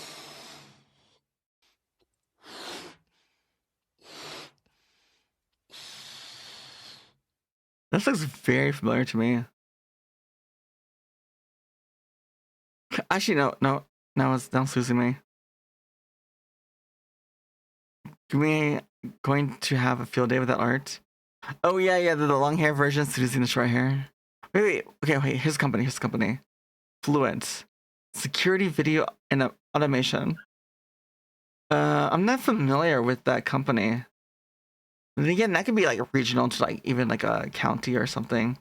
This looks very familiar to me. Actually, no, it's losing me. We going to have a field day with that art. Oh yeah, the long hair version seducing the short hair. Wait, okay, wait. Here's the company. Fluent. Security video and automation. I'm not familiar with that company. And again, that could be like regional to like even like a county or something.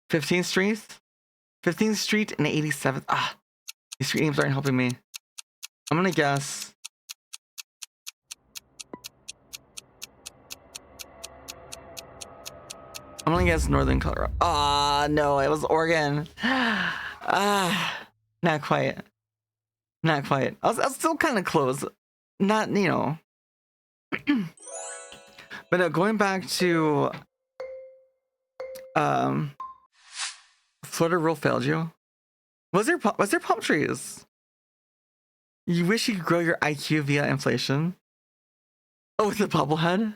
Fifteenth Street and 87th. Ah, these street names aren't helping me. I'm gonna guess. I'm gonna guess Northern Colorado. Ah, no, it was Oregon. Not quite. Not quite. I was still kind of close. Not, you know. But going back to Florida rule failed you. Was there palm trees? You wish you could grow your IQ via inflation? Oh, with the bubblehead?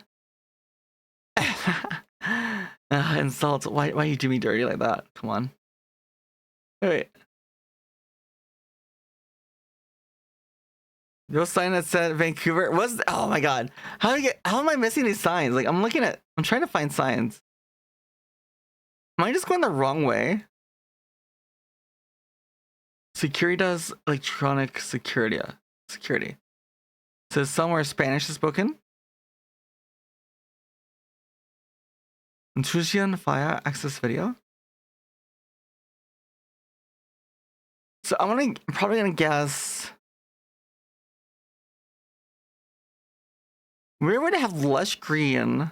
Insult. Why you do me dirty like that? Come on. Wait. No sign that said Vancouver was. Oh my god. How am I missing these signs? Like I'm trying to find signs. Am I just going the wrong way? Securitas electronic security. So somewhere Spanish is spoken. Intrusion via access video. So I'm probably gonna guess. Where would it have lush green?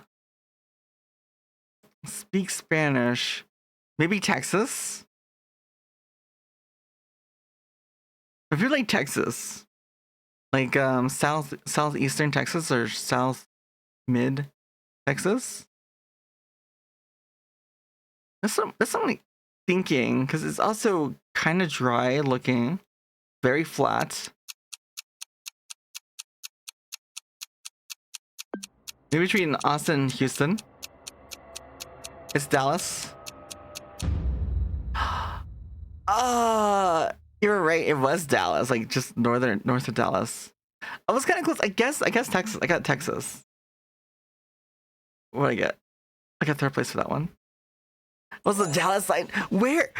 Speak Spanish. Maybe Texas? If you're like Texas, like southeastern Texas or south mid Texas, that's what I'm thinking, because it's also kind of dry looking, very flat. Maybe between Austin and Houston. It's Dallas. You're right. It was Dallas, like just north of Dallas. I was kind of close. I guess Texas. I got Texas. What I get? I got third place for that one. What's the Dallas sign? Where?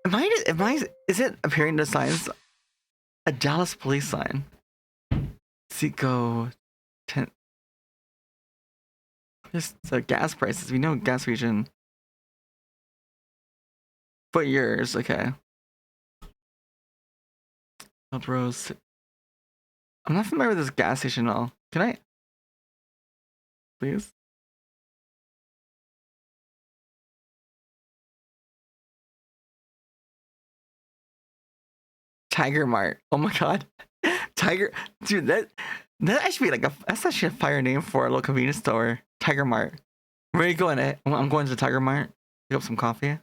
Am I? Is it appearing in the signs? A Dallas police sign. Seco 10. Just the gas prices. We know gas region. But yours, okay. Rose. I'm not familiar with this gas station at all. Can I? Please? Tiger Mart. Oh my god. Tiger. Dude, that actually be like that's actually a fire name for a local convenience store. Tiger Mart. Where are you going? I'm going to the Tiger Mart. Pick up some coffee.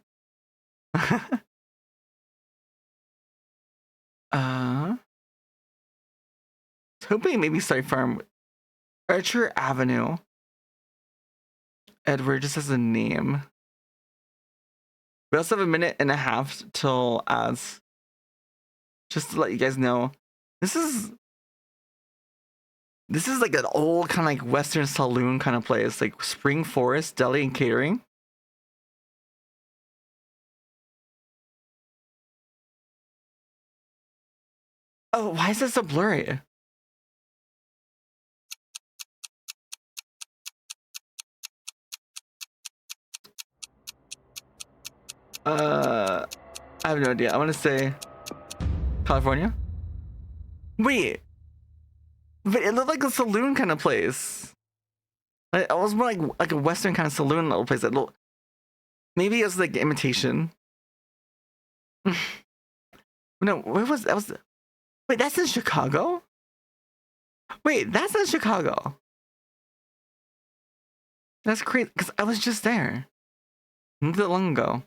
Hoping maybe State Farm. Archer Avenue. Edward just has a name. We also have a minute and a half till ads. Just to let you guys know, this is like an old kind of like Western saloon kind of place, like Spring Forest Deli and Catering. Oh, why is this so blurry? I have no idea. I want to say California. Wait, but it looked like a saloon kind of place. It was more like a Western kind of saloon little place. Maybe it was like imitation. No, where was that? Wait, that's in Chicago? Wait, that's in Chicago. That's crazy, because I was just there. Not that long ago.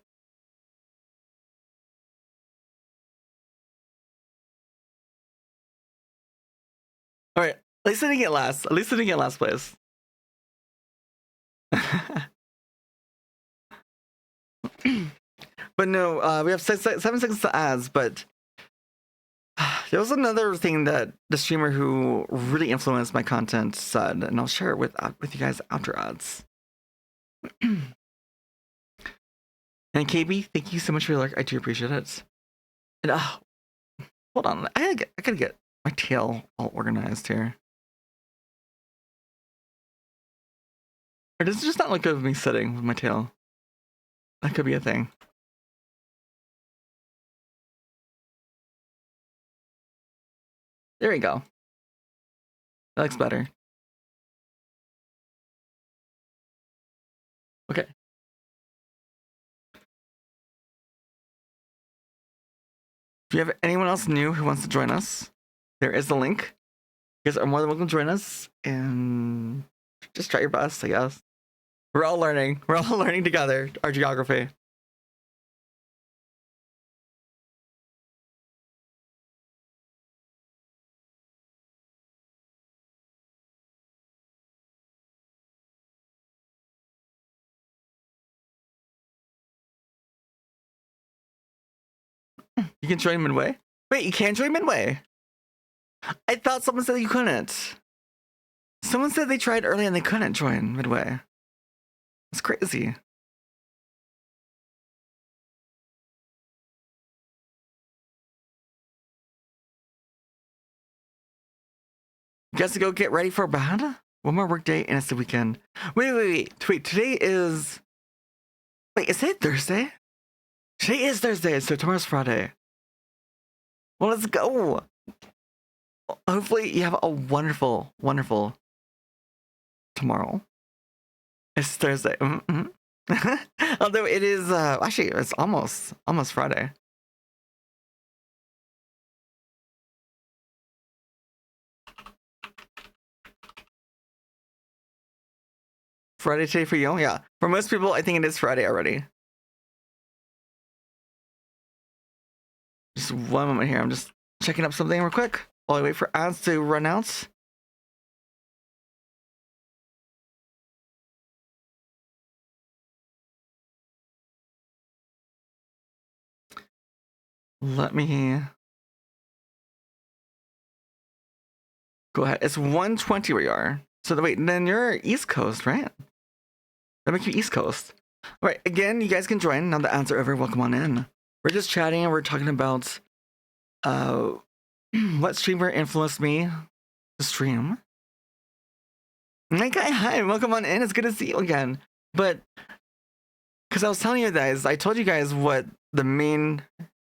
Alright, at least I didn't get last. At least I didn't get last place. But no, we have 7 seconds to ads, but there was another thing that the streamer who really influenced my content said, and I'll share it with you guys after ads. And KB, thank you so much for your like. I do appreciate it. And hold on, I gotta get my tail all organized here. Or does it just not look good with me sitting with my tail? That could be a thing. There we go. That looks better. Okay. If you have anyone else new who wants to join us, there is the link. You guys are more than welcome to join us and just try your best, I guess. We're all learning. We're all learning together our geography. You can join midway. Wait, you can't join midway? I thought someone said you couldn't. Someone said they tried early and they couldn't join midway. That's crazy. You guys to go get ready for bed? One more work day and it's the weekend. Wait. Today is... Wait, is it Thursday? Today is Thursday, so tomorrow's Friday. Well, let's go. Hopefully you have a wonderful, wonderful tomorrow. It's Thursday. Although it is, actually, it's almost Friday. Friday today for you? Yeah. For most people, I think it is Friday already. Just one moment here. I'm just checking up something real quick while I wait for ads to run out. Let me go ahead. It's 1:20 where you are. So wait, then you're East Coast, right? That makes you East Coast. All right, again, you guys can join. Now the ads are over. Welcome on in. We're just chatting and we're talking about what streamer influenced me to stream. My guy, hi, welcome on in. It's good to see you again. But because I was telling you guys, I told you guys what the main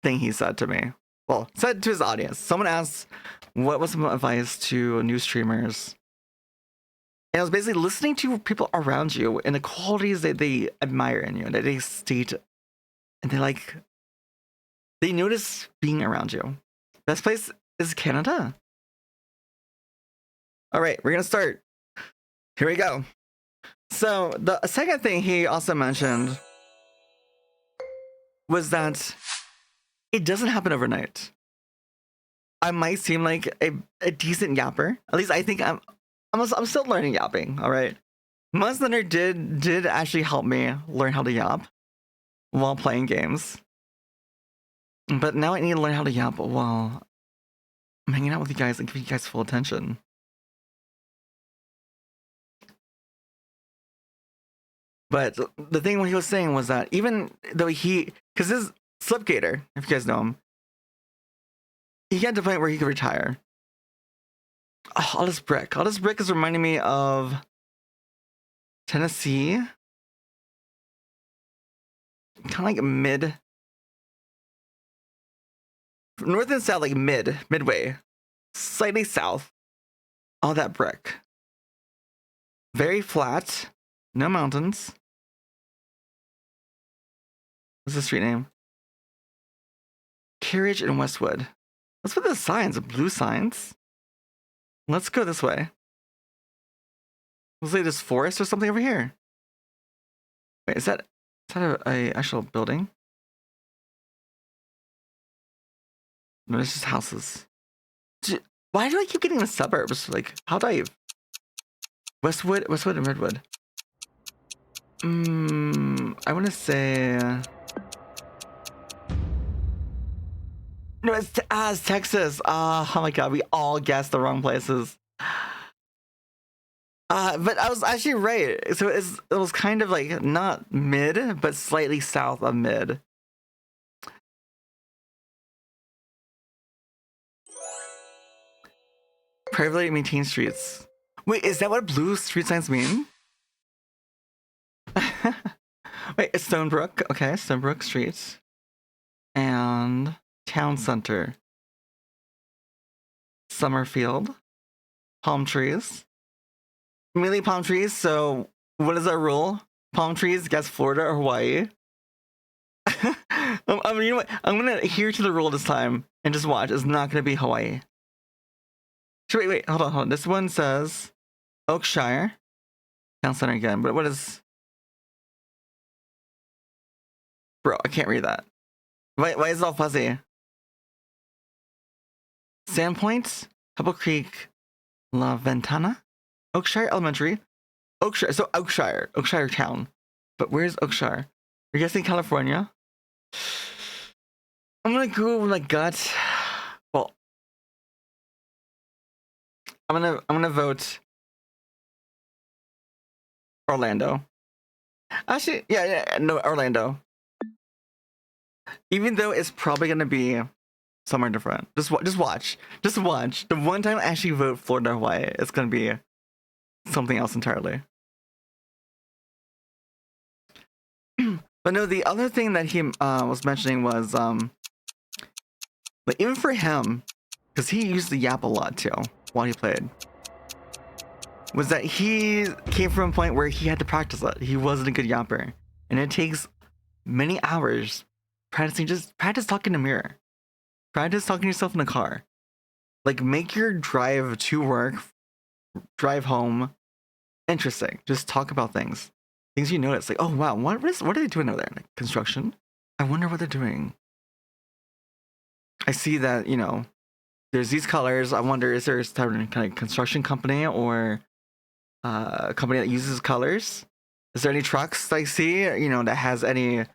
thing he said to me. Well, said to his audience. Someone asked, what was some advice to new streamers? And I was basically listening to people around you and the qualities that they admire in you, that they state, and they notice being around you. Best place is Canada. All right, we're gonna start. Here we go. So the second thing he also mentioned was that it doesn't happen overnight. I might seem like a decent yapper. At least I think I'm still learning yapping. All right. Musliner did actually help me learn how to yap while playing games. But now I need to learn how to yap while I'm hanging out with you guys and giving you guys full attention. But the thing what he was saying was that even though because this Slipgator, if you guys know him, he got to the point where he could retire. Oh, all this brick is reminding me of Tennessee. Kind of like north and south, like midway, slightly south. All that brick. Very flat, no mountains. What's the street name? Carriage in Westwood. What's with the signs? The blue signs? Let's go this way. Looks like there's forest or something over here. Wait, is that a actual building? No, it's just houses. Why do I keep getting the suburbs? Like, how do I... Westwood and Redwood. I want to say... No, it's Texas. Oh my god, we all guessed the wrong places. But I was actually right. So it was kind of like not mid, but slightly south of mid. Privately maintained streets. Wait, is that what blue street signs mean? Wait, it's Stonebrook. Okay, Stonebrook Street. And Town Center. Summerfield. Palm trees. Mainly palm trees, so what is our rule? Palm trees, guess Florida or Hawaii? I mean, you know what? I'm gonna adhere to the rule this time and just watch. It's not gonna be Hawaii. So wait, hold on. This one says Oakshire. Town Center again, but what is... Bro, I can't read that. Why is it all fuzzy? Sandpoint, Pebble Creek, La Ventana, Oakshire Elementary, Oakshire. So Oakshire Town. But where's Oakshire? You're guessing California? I'm gonna go with my gut. Well, I'm gonna vote Orlando. Actually, yeah, no, Orlando. Even though it's probably gonna be somewhere different. Just watch. The one time I actually vote Florida, Hawaii, it's gonna be something else entirely. But no, the other thing that he was mentioning was like even for him, because he used the yap a lot too while he played, was that he came from a point where he had to practice it. He wasn't a good yapper, and it takes many hours practicing. Just practice talking to mirror. Practice talking to yourself in the car. Like, make your drive to work, drive home, interesting. Just talk about things you notice. Like, oh wow, what are they doing over there? Like, construction. I wonder what they're doing. I see that, you know, there's these colors. I wonder, is there a kind of construction company or a company that uses colors? Is there any trucks that I see, you know, that has any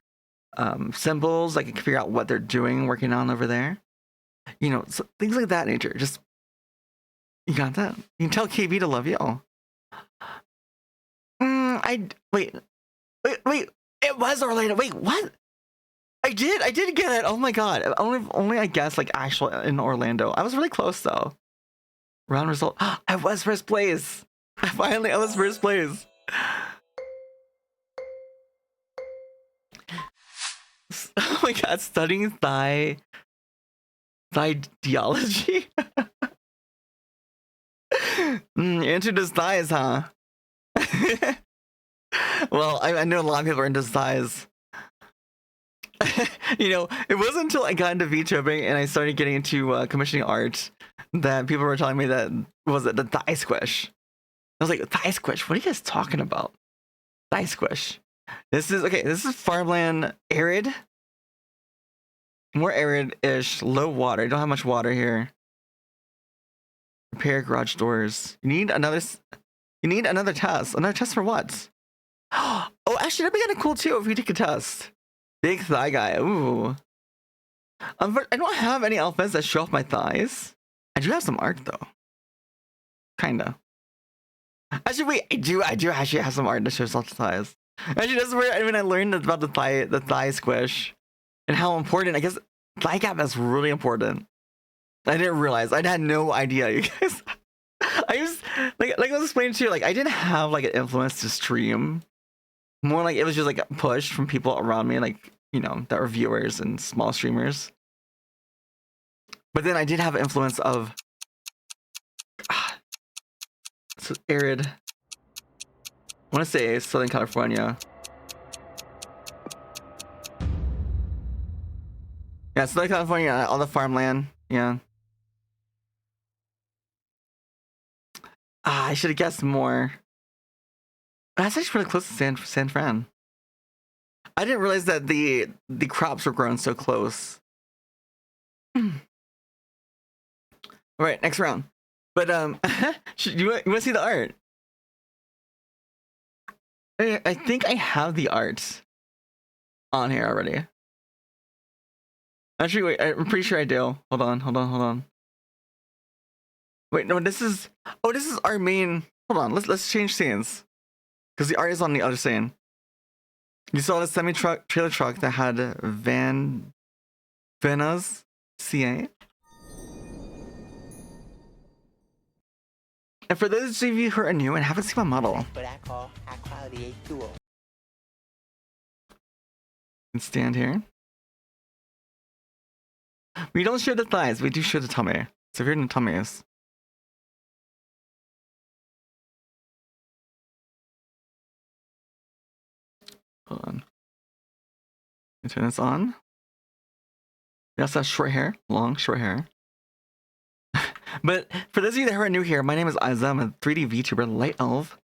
symbols? I can figure out what they're doing, working on over there. You know, so things like that nature. Just, you got that. You can tell KB to love you. Wait. It was Orlando. Wait, what? I did get it. Oh my god. Only I guess like actual in Orlando. I was really close though. Round result. I was first place. I was first place. Oh my god, studying thigh ideology. Into the thighs, huh? Well, I know a lot of people are into thighs. You know, it wasn't until I got into VTubing and I started getting into commissioning art that people were telling me that was it the thigh squish. I was like, thigh squish? What are you guys talking about? Thigh squish. This is farmland, arid. More arid-ish, low water. I don't have much water here. Repair garage doors. You need another test. Another test for what? Oh, actually, that'd be kind of cool too if we take a test. Big thigh guy. Ooh. I don't have any outfits that show off my thighs. I do have some art though. Kinda. Actually, wait. I do actually have some art that shows off the thighs. Actually, that's where I learned about the thigh squish and how important. I guess thigh gap is really important. I didn't realize. I had no idea, you guys. I was like I was explaining to you, like I didn't have like an influence to stream. More like it was just like a push from people around me, like, you know, that were viewers and small streamers. But then I did have an influence of so arid. I want to say Southern California. Yeah, Southern California, all the farmland. Yeah. I should have guessed more. That's actually really close to San Fran. I didn't realize that the crops were grown so close. All right, next round. But you want to see the art? I think I have the art on here already. Actually, wait, I'm pretty sure I do. Hold on. Wait, no, this is... Oh, this is our main... Hold on, let's change scenes. Because the art is on the other scene. You saw the trailer truck that had Vena's CA. And for those of you who are new and haven't seen my model, What I call high quality A2O. you can stand here. We don't show the thighs, we do show the tummy. So if you're in the tummies. Hold on. Let me turn this on. We also have short hair, long short hair. But for those of you that are new here, my name is Aiza. I'm a 3D VTuber, Light Elf.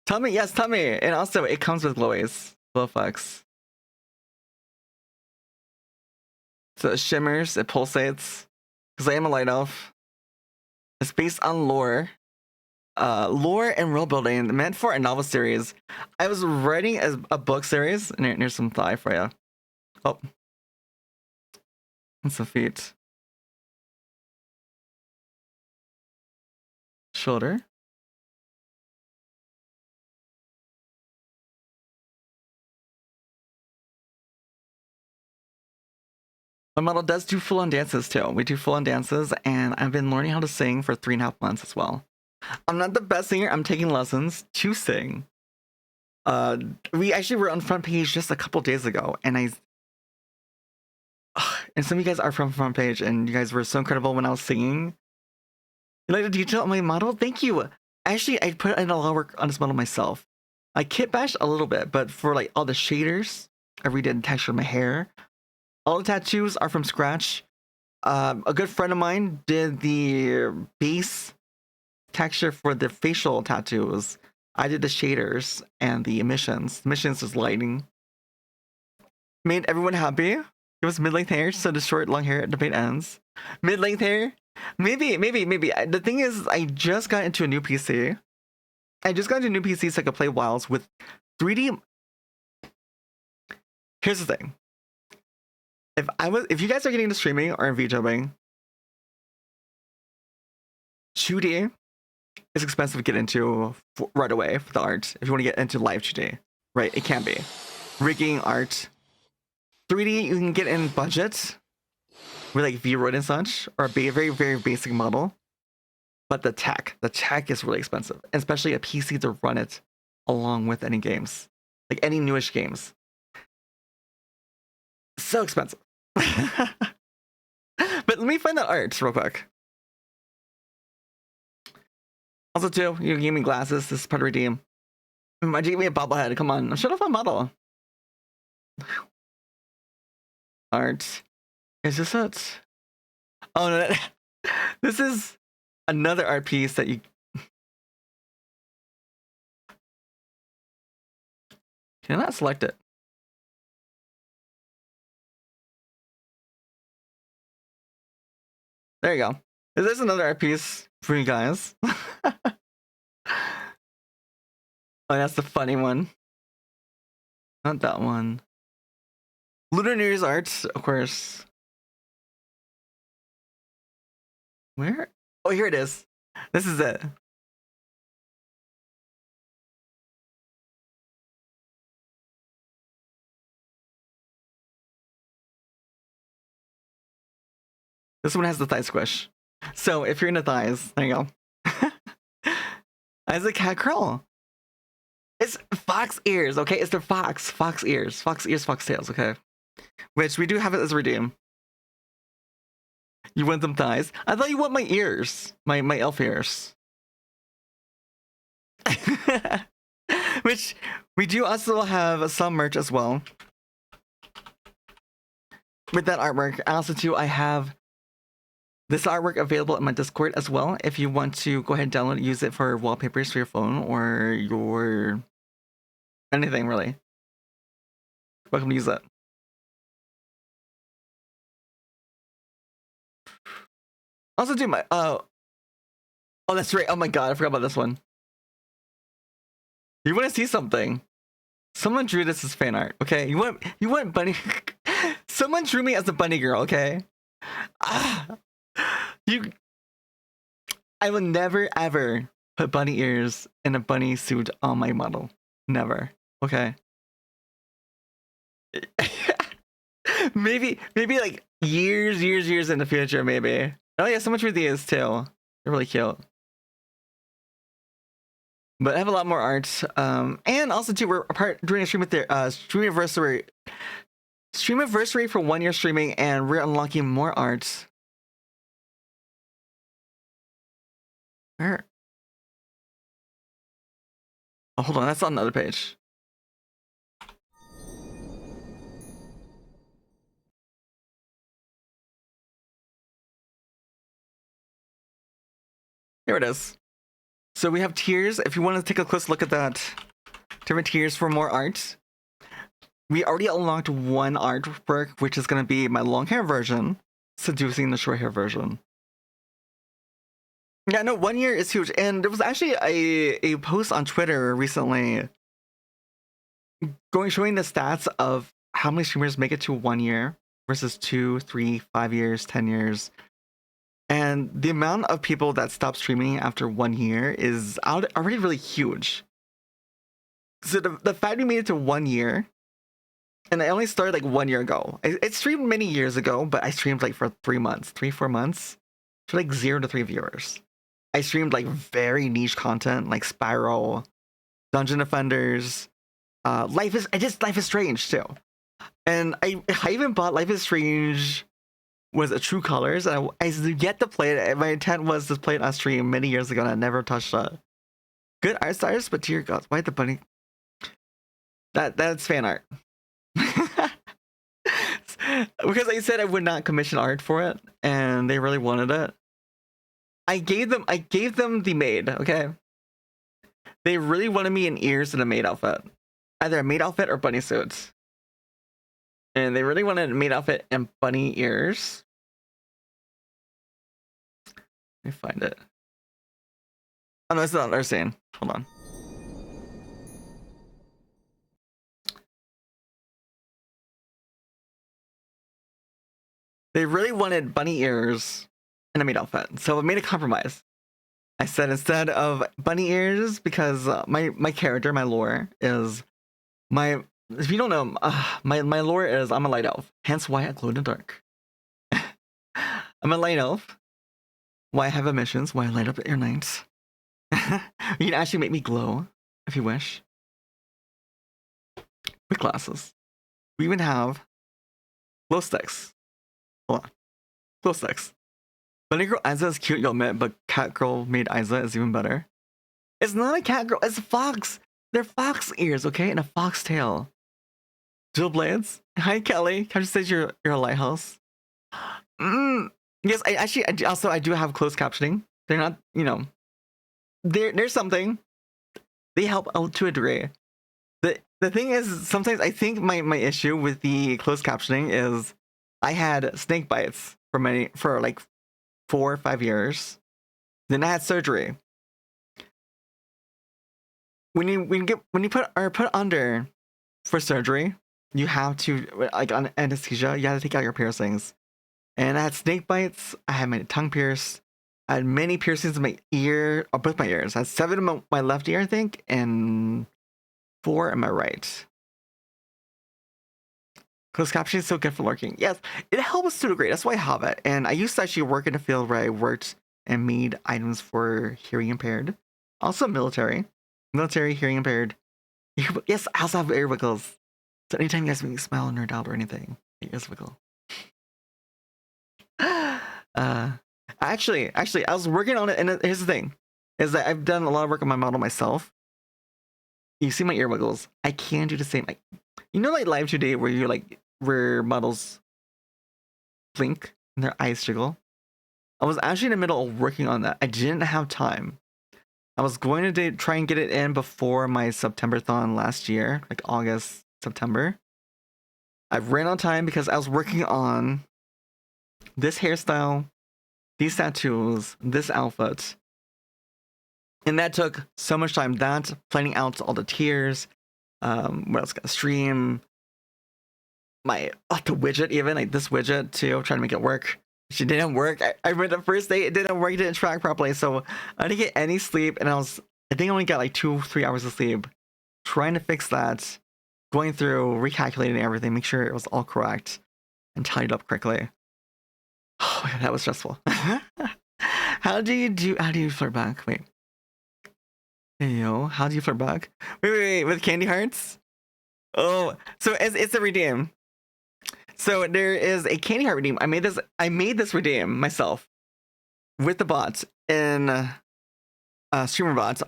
Tummy, yes, tummy! And also, it comes with glowies, glow effects. So it shimmers, it pulsates. Because I am a Light Elf. It's based on lore. Lore and world building, meant for a novel series. I was writing a book series, and here's some thigh for you. Oh. And some feet. Shoulder. My model does do full-on dances too. We do full-on dances, and I've been learning how to sing for 3.5 months as well. I'm not the best singer. I'm taking lessons to sing. We actually were on front page just a couple days ago, and and some of you guys are from front page, and you guys were so incredible when I was singing. You like the detail on my model? Thank you. Actually, I put in a lot of work on this model myself. I kit bashed a little bit, but for like all the shaders, I redid the texture of my hair. All the tattoos are from scratch. A good friend of mine did the base texture for the facial tattoos. I did the shaders and the emissions. Emissions is lighting. Made everyone happy. It was mid-length hair, so the short, long hair debate ends. Mid-length hair? Maybe. The thing is, I just got into a new PC. So I could play Wilds with 3D. Here's the thing. If you guys are getting into streaming or in VTubing, 2D is expensive to get into right away for the art. If you want to get into live 2D, right? It can be. Rigging art. 3D, you can get in budget with like V-Roid and such, or a very, very basic model. But the tech is really expensive, especially a PC to run it along with any games, like any newish games. So expensive. But let me find that art real quick. Also, too, you gave me glasses. This is part of redeem. You gave me a bobblehead. Come on, shut off my model. Art. Is this it? Oh no, this is another art piece that you. Can I not select it? There you go. There's another art piece for you guys. Oh, that's the funny one. Not that one. Lunar New Year's art, of course. Where? Oh, here it is. This is it. This one has the thigh squish. So if you're into thighs, there you go. As a cat curl. It's fox ears, okay? It's the fox ears, fox tails, okay? Which we do have it as a redeem. You want them thighs? I thought you want my ears, my elf ears. Which we do also have some merch as well. With that artwork, also too, I have this artwork available in my Discord as well. If you want to go ahead and download it, use it for wallpapers for your phone or your anything really. Welcome to use it. Also do my oh that's right. Oh my god, I forgot about this one. You want to see something? Someone drew this as fan art. Okay, you want bunny. Someone drew me as a bunny girl, okay? Ah, you. I will never ever put bunny ears and a bunny suit on my model. Never. Okay. maybe like years in the future, maybe. Oh yeah, someone drew these too. They're really cute. But I have a lot more art. And also too, we're doing a stream with their Streamiversary. Streamiversary for 1 year streaming, and we're unlocking more art. Where? Oh, hold on, that's on another page. Here it is. So we have tiers. If you want to take a close look at that, different tiers for more art. We already unlocked one artwork, which is going to be my long hair version, seducing the short hair version. Yeah, no, 1 year is huge. And there was actually a post on Twitter recently showing the stats of how many streamers make it to 1 year versus 2, 3, 5 years, 10 years. And the amount of people that stop streaming after 1 year is already really huge. So the fact we made it to 1 year, and I only started like 1 year ago. I streamed many years ago, but I streamed like for 3 months, 4 months, for like 0 to 3 viewers. I streamed like very niche content like Spiral, Dungeon Defenders, Life is Strange too. And I even bought Life is Strange was a True Colors, and I yet to play it. My intent was to play it on stream many years ago, and I never touched it. Good art styles, but dear God, why the bunny? That's fan art. Because I said I would not commission art for it, and they really wanted it. I gave them the maid, okay? They really wanted me in ears in a maid outfit. Either a maid outfit or bunny suits. And they really wanted a maid outfit and bunny ears. Let me find it. Oh no, it's not another scene. Hold on. They really wanted bunny ears and a maid outfit, so I made a compromise. I said instead of bunny ears, because my character, my lore is if you don't know, my lore is I'm a light elf, hence why I glow in the dark. I'm a light elf. Why I have emissions, why I light up at your nights. You can actually make me glow if you wish. With glasses. We even have glow sticks. Hold on. Glow sticks. Bunny Girl Isa is cute, you'll admit, but Cat Girl made Isa is even better. It's not a cat girl, it's a fox. They're fox ears, okay? And a fox tail. Jill Blades. Hi, Kelly. Can I just say you're a lighthouse? Yes, I do have closed captioning. They're not, there's something. They help out to a degree. The thing is, sometimes I think my issue with the closed captioning is I had snake bites for like 4 or 5 years. Then I had surgery. When you put under for surgery, you have to, like, on anesthesia, you have to take out your piercings. And I had snake bites. I had my tongue pierced. I had many piercings in my ear, or both my ears. I had 7 in my left ear, I think, and 4 in my right. Closed captioning is so good for lurking. Yes, it helps to a degree. That's why I have it. And I used to actually work in a field where I worked and made items for hearing impaired. Also military, hearing impaired. Yes, I also have ear wiggles. So anytime you guys make me smile or nerd out or anything, ears wiggle. Actually, I was working on it, and here's the thing: is that I've done a lot of work on my model myself. You see my ear wiggles. I can do the same. Like, like Live Today, where models blink and their eyes jiggle. I was actually in the middle of working on that. I didn't have time. I was going to try and get it in before my September-thon last year, like August, September. I ran out of time because I was working on this hairstyle, these tattoos, this outfit. And that took so much time. That, planning out all the tiers, what else got stream, the widget, even like this widget too, trying to make it work. She didn't work. I went the first day, it didn't work, it didn't track properly, so I didn't get any sleep, and I think I only got like 2-3 hours of sleep. Trying to fix that, going through, recalculating everything, make sure it was all correct, and tallied up correctly. Oh my god, that was stressful. How do you flirt back? Wait. Hey yo, how do you flirt back? Wait, with candy hearts? Oh, so it's a redeem. So there is a candy heart redeem. I made this redeem myself with the bots in Streamerbot,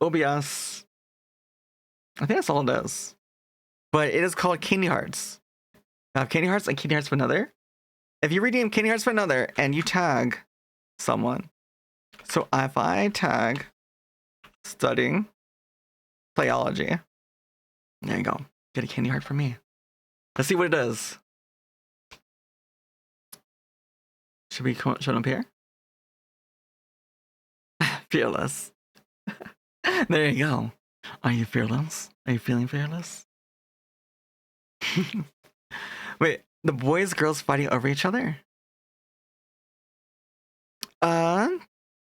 OBS. I think that's all it is. But it is called Candy Hearts. I have Candy Hearts and Candy Hearts for another. If you redeem Candy Hearts for another and you tag someone. So if I tag studying playology, there you go. Get a candy heart for me. Let's see what it is. Should we show them up here? Fearless. There you go. Are you fearless? Are you feeling fearless? Wait, the boys, girls fighting over each other?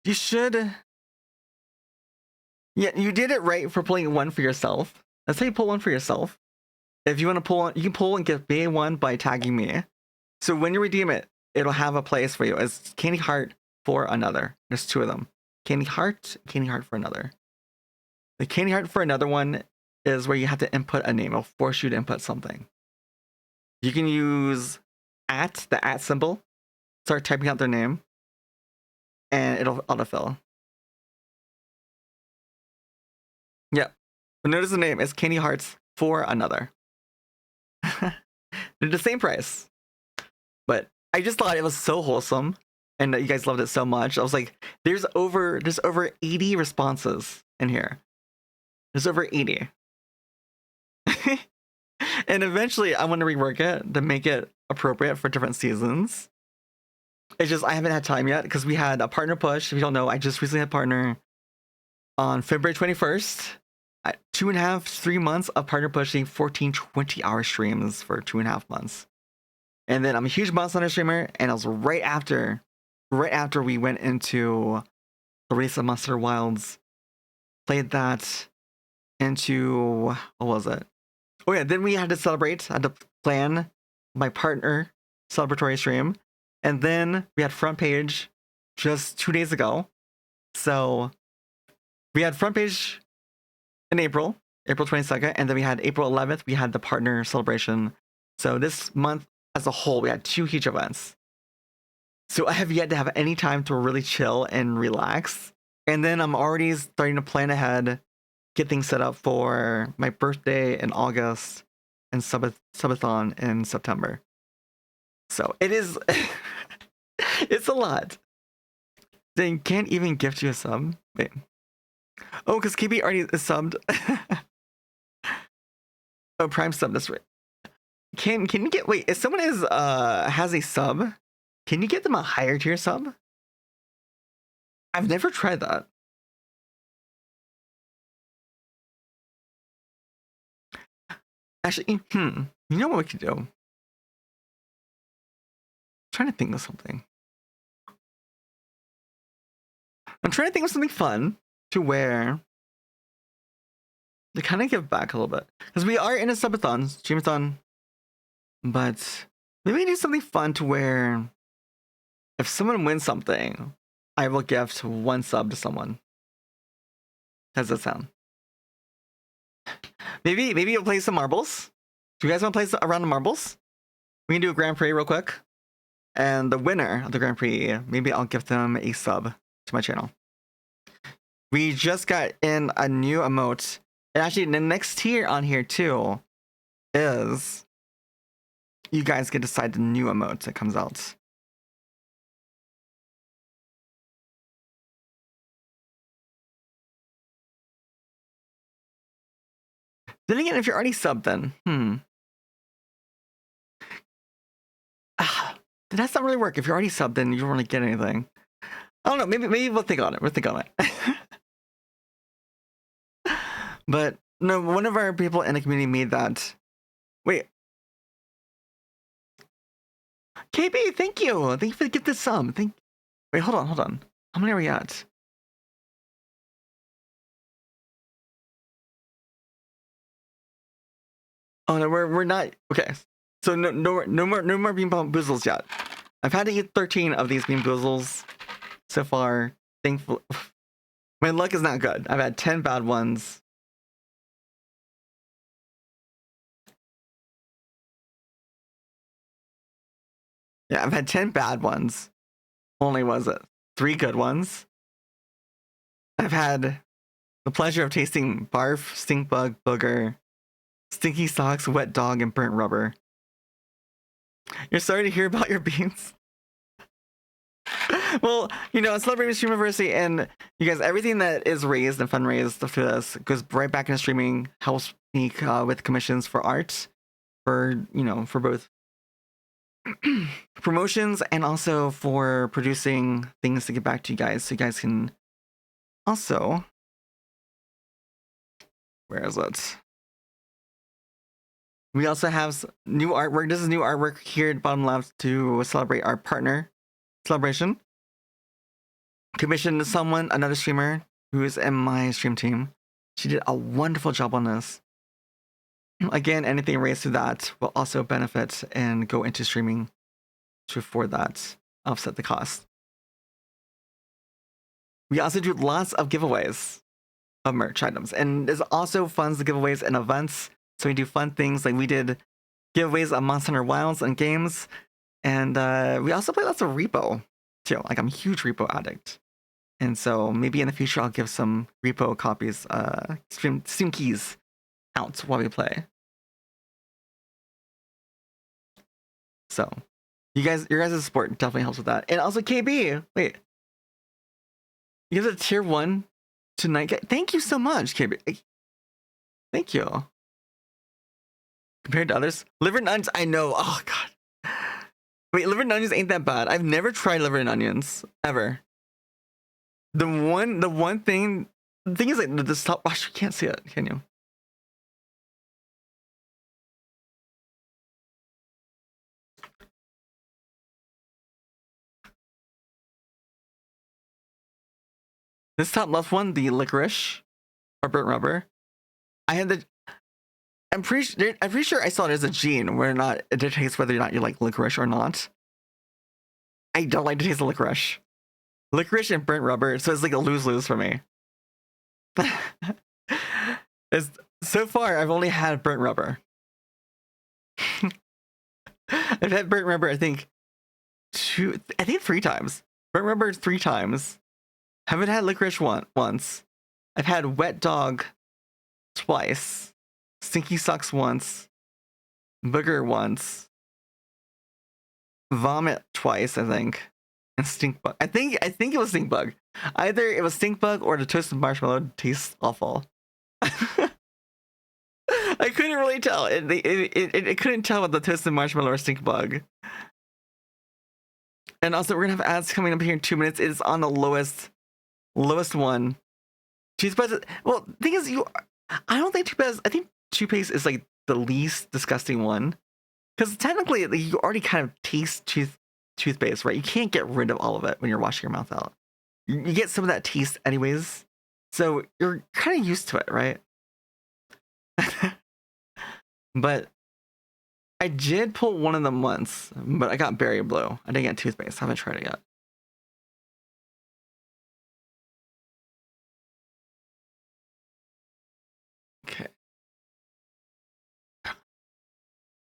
You should. Yeah, you did it right for pulling one for yourself. That's how you pull one for yourself. If you want to pull one, you can pull and get me one by tagging me. So when you redeem it, it'll have a place for you. It's Candy Heart for another. There's two of them. Candy Heart for another. The Candy Heart for another one is where you have to input a name. It'll force you to input something. You can use the @ symbol, start typing out their name, and it'll autofill. Yeah. But notice the name is Candy Hearts for another. They're the same price. But I just thought it was so wholesome and that you guys loved it so much. I was like, there's over 80 responses in here. There's over 80. And eventually I want to rework it to make it appropriate for different seasons. It's just I haven't had time yet because we had a partner push. If you don't know, I just recently had a partner on February 21st. 2.5-3 months of partner pushing 14 20-hour streams for 2.5 months. And then I'm a huge Monster Hunter streamer, and it was right after we went into the release of MHWilds. Played that into, what was it? Oh yeah, then we had to celebrate. I had to plan my partner celebratory stream. And then we had front page just 2 days ago. So we had front page in April 22nd, and then we had April 11th, we had the partner celebration. So this month as a whole, we had 2 huge events. So I have yet to have any time to really chill and relax. And then I'm already starting to plan ahead, get things set up for my birthday in August and Subathon in September. So it is, it's a lot. They can't even gift you a sub. Wait. Oh, because KB already is subbed. Oh, Prime sub, that's right. Can you get, wait, if someone has a sub, can you get them a higher tier sub? I've never tried that. Actually, you know what we could do? I'm trying to think of something. I'm trying to think of something fun to wear to kind of give back a little bit. Because we are in a subathon, streamathon, but maybe we do something fun to where if someone wins something, I will gift 1 sub to someone. How does that sound? Maybe you'll play some marbles. Do you guys want to play a round of marbles? We can do a Grand Prix real quick. And the winner of the Grand Prix, maybe I'll gift them a sub to my channel. We just got in a new emote. And actually, the next tier on here too is you guys can decide the new emote that comes out. Then again, if you're already subbed, then that's not really work. If you're already subbed, then you don't really get anything. I don't know. Maybe we'll think on it. We'll think on it. But no, one of our people in the community made that. Wait, KB, thank you. Thank you for the gift of sub. Wait, hold on. How many are we at? Oh no, we're not okay. So no more bean boozles yet. I've had to eat 13 of these bean boozles so far. Thankful. My luck is not good. I've had 10 bad ones. Yeah, I've had 10 bad ones. Only was it 3 good ones. I've had the pleasure of tasting barf, stink bug, booger, stinky socks, wet dog, and burnt rubber. You're sorry to hear about your beans. Well, you know, celebrating Streamiversary, and you guys, everything that is raised and fundraised through this goes right back into streaming, helps me with commissions for art, for, you know, for both promotions and also for producing things to get back to you guys, so you guys can also, where is it? We also have new artwork. This is new artwork here at bottom left to celebrate our partner celebration. Commissioned someone, another streamer who is in my stream team. She did a wonderful job on this. Again, anything raised through that will also benefit and go into streaming to afford that, offset the cost. We also do lots of giveaways of merch items, and there's also funds, giveaways, and events. So we do fun things, like we did giveaways of MHWilds and games, and we also play lots of repo too. Like, I'm a huge repo addict, and so maybe in the future I'll give some repo copies, Steam keys out while we play. So your guys' support definitely helps with that. And also KB, wait, you guys are tier 1 tonight. Thank you so much, KB. Thank you. Compared to others, liver and onions, I know. Oh god. Wait, liver and onions ain't that bad. I've never tried liver and onions ever. The one thing, the thing is, like, the stop. Gosh, you can't see it, can you? This top left one, the licorice or burnt rubber. I had the. I'm pretty sure I saw it as a gene where not it dictates whether or not you like licorice or not. I don't like to taste the licorice. Licorice and burnt rubber, so it's like a lose-lose for me. So far, I've only had burnt rubber. I've had burnt rubber, I think 3 times. Burnt rubber 3 times. Haven't had licorice once. I've had wet dog twice. Stinky socks once. Booger once. Vomit twice, I think. And stink bug. I think it was stink bug. Either it was stink bug or the toasted marshmallow tastes awful. I couldn't really tell. It couldn't tell what the toasted marshmallow or stink bug. And also, we're gonna have ads coming up here in 2 minutes. It is on the lowest one. Toothpaste. Well, the thing is, I don't think toothpaste. I think toothpaste is like the least disgusting one, because technically you already kind of taste toothpaste, right? You can't get rid of all of it when you're washing your mouth out. You get some of that taste anyways, so you're kind of used to it, right? But I did pull one of them once, but I got berry blue. I didn't get toothpaste. I haven't tried it yet. Okay.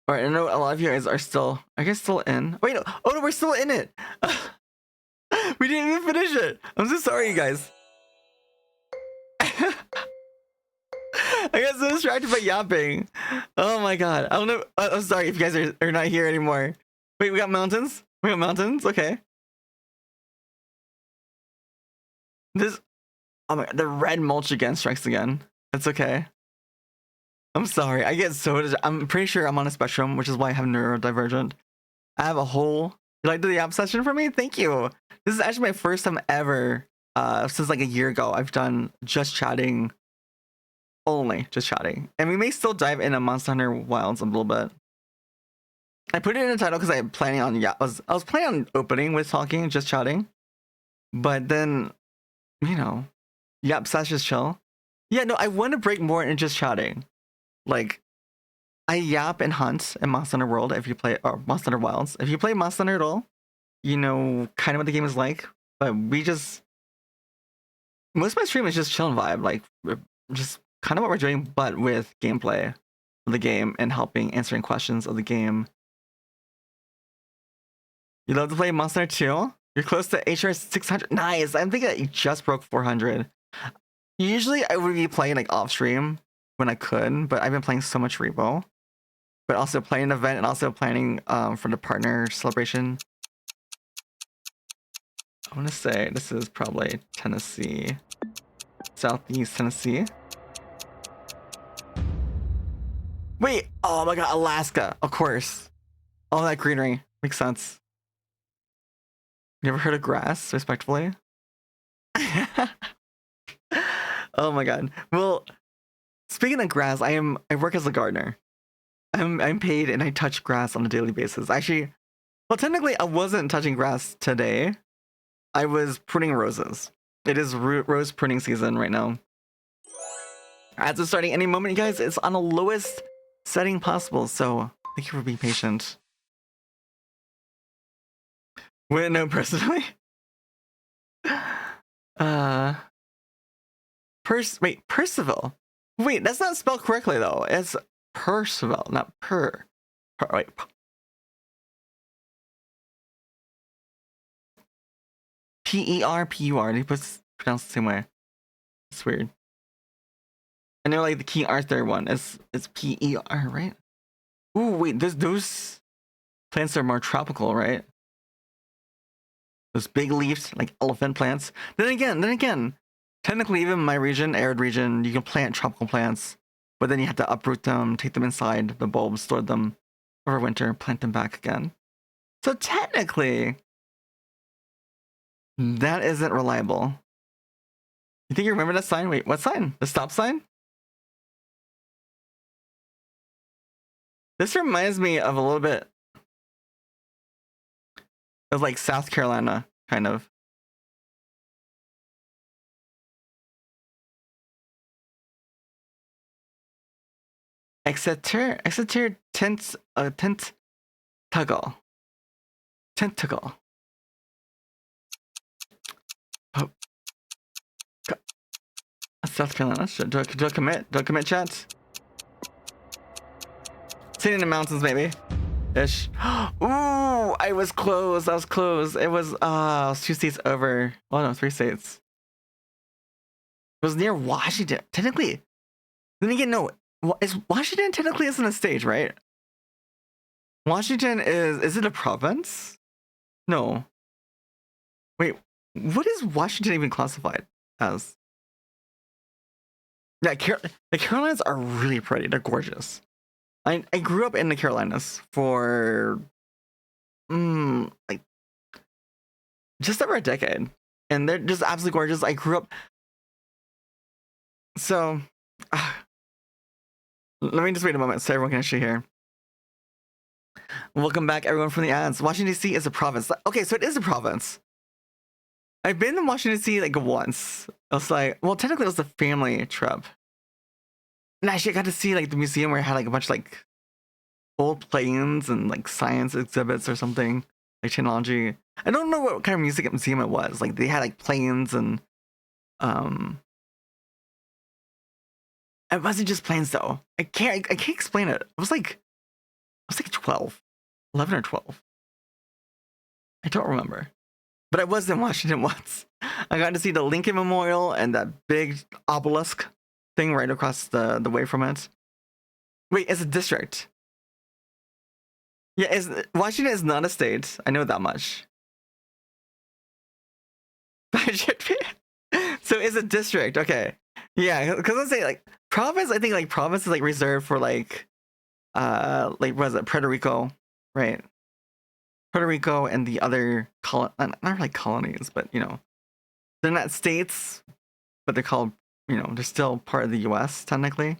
All right, I know a lot of you guys are still, I guess, still in. Wait, no. Oh no, we're still in it. We didn't even finish it. I'm so sorry, you guys. I got so distracted by yapping. Oh my god. I don't know. I'm sorry if you guys are not here anymore. Wait, we got mountains? We got mountains? Okay. This. Oh my god, the red mulch again strikes again. That's okay. I'm sorry. I get so. I'm pretty sure I'm on a spectrum, which is why I have neurodivergent. I have a whole. You like the yap session for me? Thank you. This is actually my first time ever, since like a year ago. I've done just chatting. Only just chatting, and we may still dive into Monster Hunter Wilds a little bit. I put it in the title because I'm planning on I was planning on opening with talking, just chatting, but then yap slash just chill. Yeah, no, I want to break more into just chatting. Like, I yap and hunt in Monster Hunter World if you play, or Monster Hunter Wilds. If you play Monster Hunter at all, you know kind of what the game is like. But most of my stream is just chill and vibe, like just kind of what we're doing, but with gameplay of the game and helping answering questions of the game. You love to play Monster Hunter 2? You're close to HR 600. Nice. I'm thinking that you just broke 400. Usually I would be playing like off stream when I could, but I've been playing so much Repo. But also playing an event and also planning for the partner celebration. I want to say this is probably Tennessee, Southeast Tennessee. Wait, oh my god, Alaska, of course. All that greenery makes sense. You ever heard of grass, respectfully? Oh my god. Well, speaking of grass, I work as a gardener. I'm paid and I touch grass on a daily basis. Actually, well, technically I wasn't touching grass today. I was pruning roses. It is rose pruning season right now. As it's starting any moment, you guys, it's on the lowest setting possible. So thank you for being patient. Wait, no, personally. Percival. Wait, that's not spelled correctly though. It's Percival, not wait. P-E-R-P-U-R. They pronounced the same way. It's weird. I know like the King Arthur one is P-E-R, right? Ooh, wait, those plants are more tropical, right? Those big leaves, like elephant plants. Then again, technically even in my region, arid region, you can plant tropical plants, but then you have to uproot them, take them inside the bulbs, store them over winter, plant them back again. So technically, that isn't reliable. You think you remember that sign? Wait, what sign? The stop sign? This reminds me of a little bit of like South Carolina, kind of. Exeter tentacle. Oh, South Carolina. Do I commit? Do I commit, chat? Sitting in the mountains, maybe. Ish. Ooh, I was close. I was close. It was 2 states over. Oh no, 3 states. It was near Washington. Technically. Then again, no. Is Washington technically isn't a state, right? Washington is it a province? No. Wait, what is Washington even classified as? Yeah, the Carolinas are really pretty. They're gorgeous. I grew up in the Carolinas for like just over a decade, and they're just absolutely gorgeous. I grew up. So, let me just wait a moment so everyone can actually hear. Welcome back, everyone, from the ads. Washington D.C. is a province. Okay, so it is a province. I've been to Washington D.C. like once. I was like, well, technically it was a family trip. And actually I got to see like the museum where it had like a bunch of like old planes and like science exhibits or something, like technology. I don't know what kind of museum it was. Like they had like planes and it wasn't just planes though. I can't explain it. I was like 12, 11 or 12. I don't remember. But I was in Washington once. I got to see the Lincoln Memorial and that big obelisk thing right across the way from it. Wait, it's a district. Yeah, Washington is not a state. I know that much. It should be. So it's a district. Okay. Yeah, because let's say like province. I think like province is like reserved for like what is it? Puerto Rico, right? Puerto Rico and the other not like colonies, but you know, they're not states, but they're called, you know, they're still part of the U.S. technically.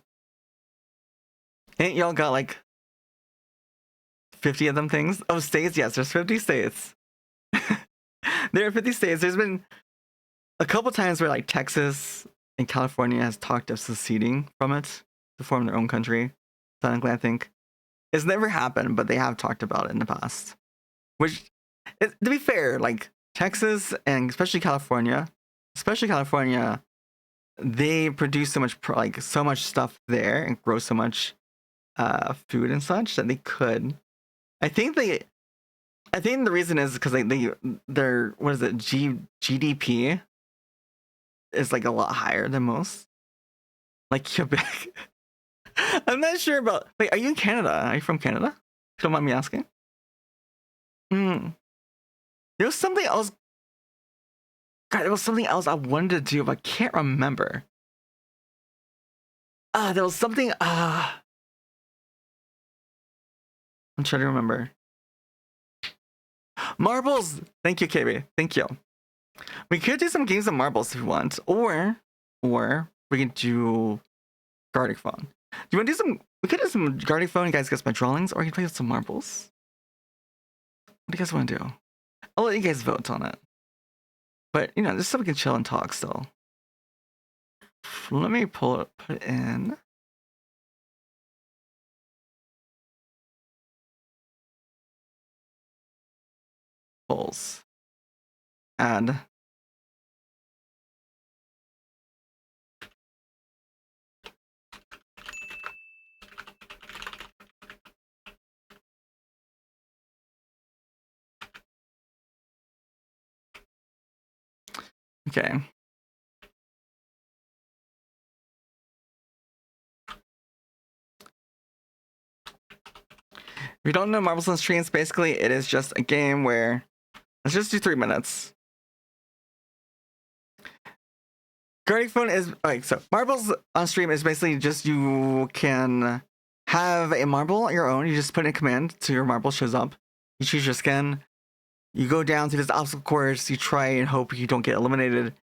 Ain't y'all got like 50 of them things. Oh, states, yes, there's 50 states. There are 50 states. There's been a couple times where like Texas and California has talked of seceding from it to form their own country. Technically, I think it's never happened, but they have talked about it in the past. Which, to be fair, like Texas and especially California, they produce so much so much stuff there and grow so much food and such that they could. I think the reason is because their what is it, GDP is like a lot higher than most. Like Quebec. I'm not sure about. Wait, are you in Canada? Are you from Canada? Don't mind me asking. There was something else. God, there was something else I wanted to do, but I can't remember. There was something. I'm trying to remember. Marbles. Thank you, KB. Thank you. We could do some games of marbles if you want, or we can do Gartic Phone. Do you want to do some? We could do some Gartic Phone. You guys get my drawings, or we can play with some marbles. What do you guys want to do? I'll let you guys vote on it. But you know, just so we can chill and talk still. Let me put it in. Polls. Add. Okay. If you don't know Marbles on Streams, basically it is just a game where let's just do 3 minutes. Gartic Phone is so Marbles on Stream is basically just you can have a marble on your own. You just put in a command so your marble shows up. You choose your skin. You go down to this obstacle course. You try and hope you don't get eliminated.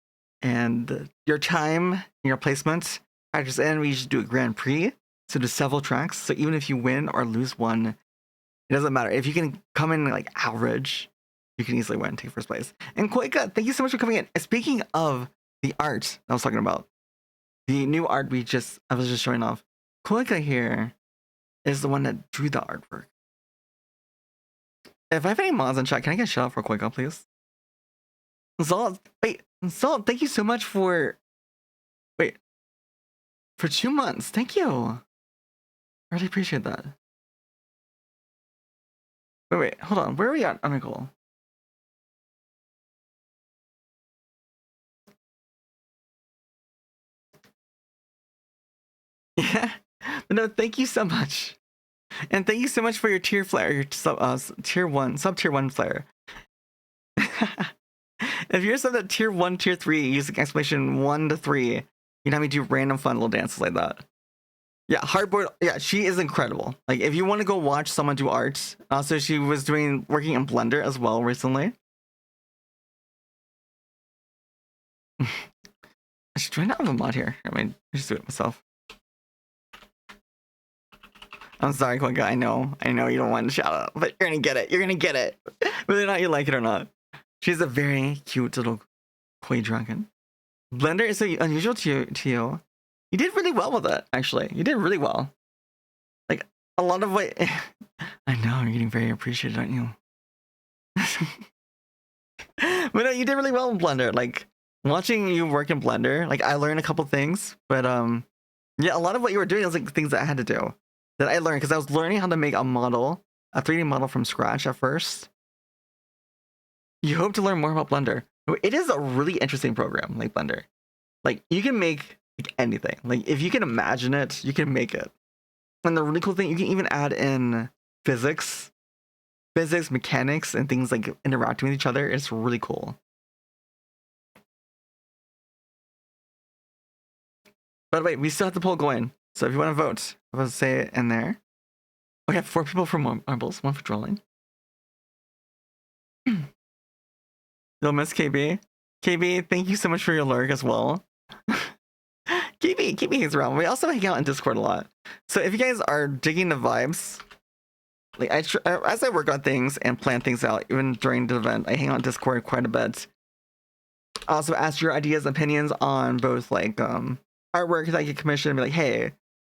And your time and your placement factors in. We usually do a Grand Prix. So there's several tracks. So even if you win or lose one, it doesn't matter. If you can come in like average, you can easily win, take first place. And Koika, thank you so much for coming in. Speaking of the art I was talking about, the new art I was just showing off. Koika here is the one that drew the artwork. If I have any mods in chat, can I get a shout out for Koika, please? Zalt, thank you so much for 2 months. Thank you. I really appreciate that. Wait, hold on. Where are we at, Nicole? Yeah, but no, thank you so much. And thank you so much for your tier flare, your tier 1 flare. If you're sub at tier 1, tier 3, using exclamation 1 to 3, you can have me do random fun little dances like that. Yeah, Hardboard, yeah, she is incredible. Like, if you want to go watch someone do art, also she was working in Blender as well recently. Do I not have a mod here? I mean, I just do it myself. I'm sorry, Quinka. I know you don't want to shout out, but you're gonna get it. You're gonna get it. Whether or not you like it or not. She's a very cute little koi dragon. Blender is so unusual to you. You did really well with it, actually. You did really well. Like, a lot of what... I know, you're getting very appreciated, aren't you? But no, you did really well in Blender. Like, watching you work in Blender, like, I learned a couple things, but, yeah, a lot of what you were doing was, like, things that I had to do. That I learned, because I was learning how to make a 3D model from scratch at first. You hope to learn more about Blender. It is a really interesting program, like Blender. Like, you can make like, anything. Like, if you can imagine it, you can make it. And the really cool thing, you can even add in physics, mechanics, and things like interacting with each other. It's really cool. By the way, we still have the poll going. So if you want to vote, I will say it in there. We have 4 people for marbles, 1 for drawing. You'll miss KB. KB, thank you so much for your lurk as well. KB hangs around. We also hang out in Discord a lot. So if you guys are digging the vibes, like as I work on things and plan things out, even during the event, I hang on Discord quite a bit. I also ask your ideas, opinions on both like artwork that I get commissioned, and be like, hey,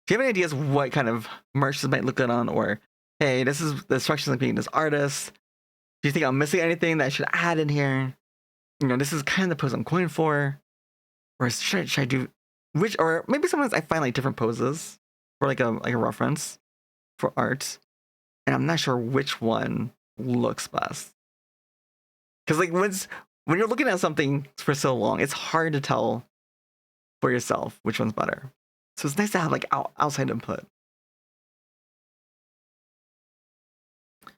do you have any ideas what kind of merch this might look good on? Or hey, this is the instructions of being this artist. Do you think I'm missing anything that I should add in here? You know, this is kind of the pose I'm going for. Or should I do which? Or maybe sometimes I find like different poses for like a reference for art, and I'm not sure which one looks best. Because like when you're looking at something for so long, it's hard to tell for yourself which one's better. So it's nice to have like outside input. All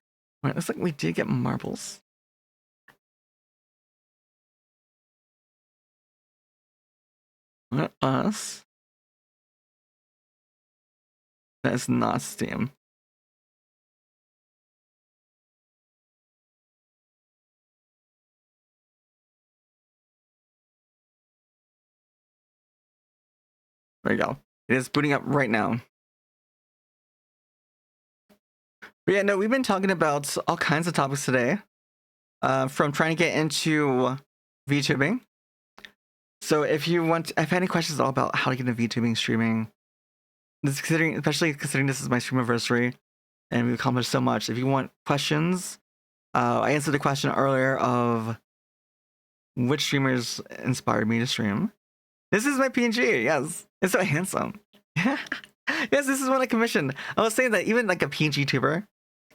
right, looks like we did get marbles. Not us. That is not Steam. There you go. It is booting up right now. But yeah, no, we've been talking about all kinds of topics today. From trying to get into VTubing. So if you want, if any questions at all about how to get into VTubing streaming, especially considering this is my Streamiversary and we've accomplished so much. If you want questions, I answered the question earlier of which streamers inspired me to stream. This is my PNG. Yes, it's so handsome. Yes, this is what I commissioned. I was saying that even like a PNG tuber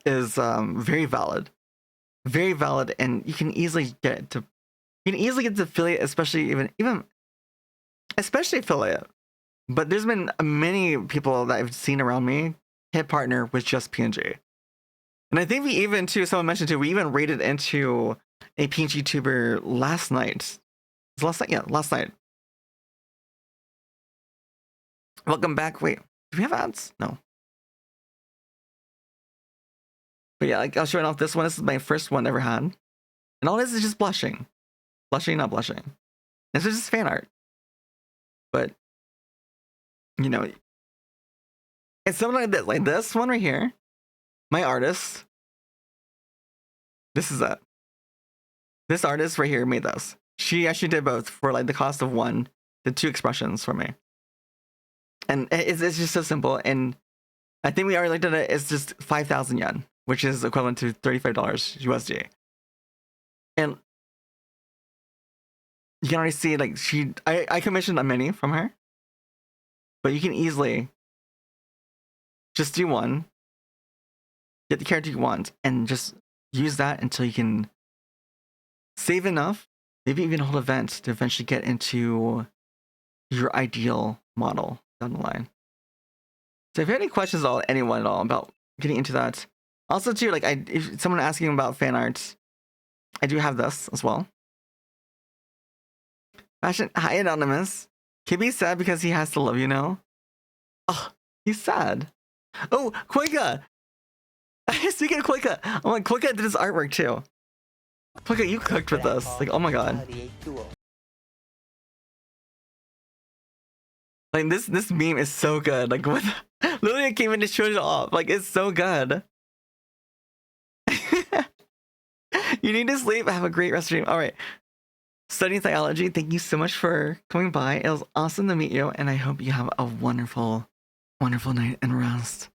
is very valid, and you can easily get to affiliate, especially especially affiliate. But there's been many people that I've seen around me hit partner with just PNG. And I think we even too, someone mentioned too, we even raided into a PNG tuber last night. Was last night? Yeah, last night. Welcome back. Wait, do we have ads? No. But yeah, like I'll show it off this one. This is my first one I ever had. And all this is just blushing. Blushing, not blushing. This is just fan art. But you know, it's something like this one right here. My artist. This is it. This artist right here made this. She actually did both for like the cost of one, the two expressions for me. And it's just so simple. And I think we already looked at it. It's just 5,000 yen, which is equivalent to $35 USD. And you can already see like I commissioned a mini from her, but you can easily just do one, get the character you want, and just use that until you can save enough, maybe even hold events to eventually get into your ideal model down the line. So if you have any questions at anyone at all about getting into that, also too, like if someone asking about fan art, I do have this as well. Fashion, hi Anonymous. Kibby's sad because he has to love you now. Oh, he's sad. Oh, Quika! Speaking of Quika, I'm like, Quika did his artwork too. Quika, you cooked with us. Like, oh my god. Like this meme is so good. Like what? Literally, I came in to show it off. Like it's so good. You need to sleep. Have a great rest of your day. All right. Studying theology. Thank you so much for coming by. It was awesome to meet you, and I hope you have a wonderful, wonderful night and rest.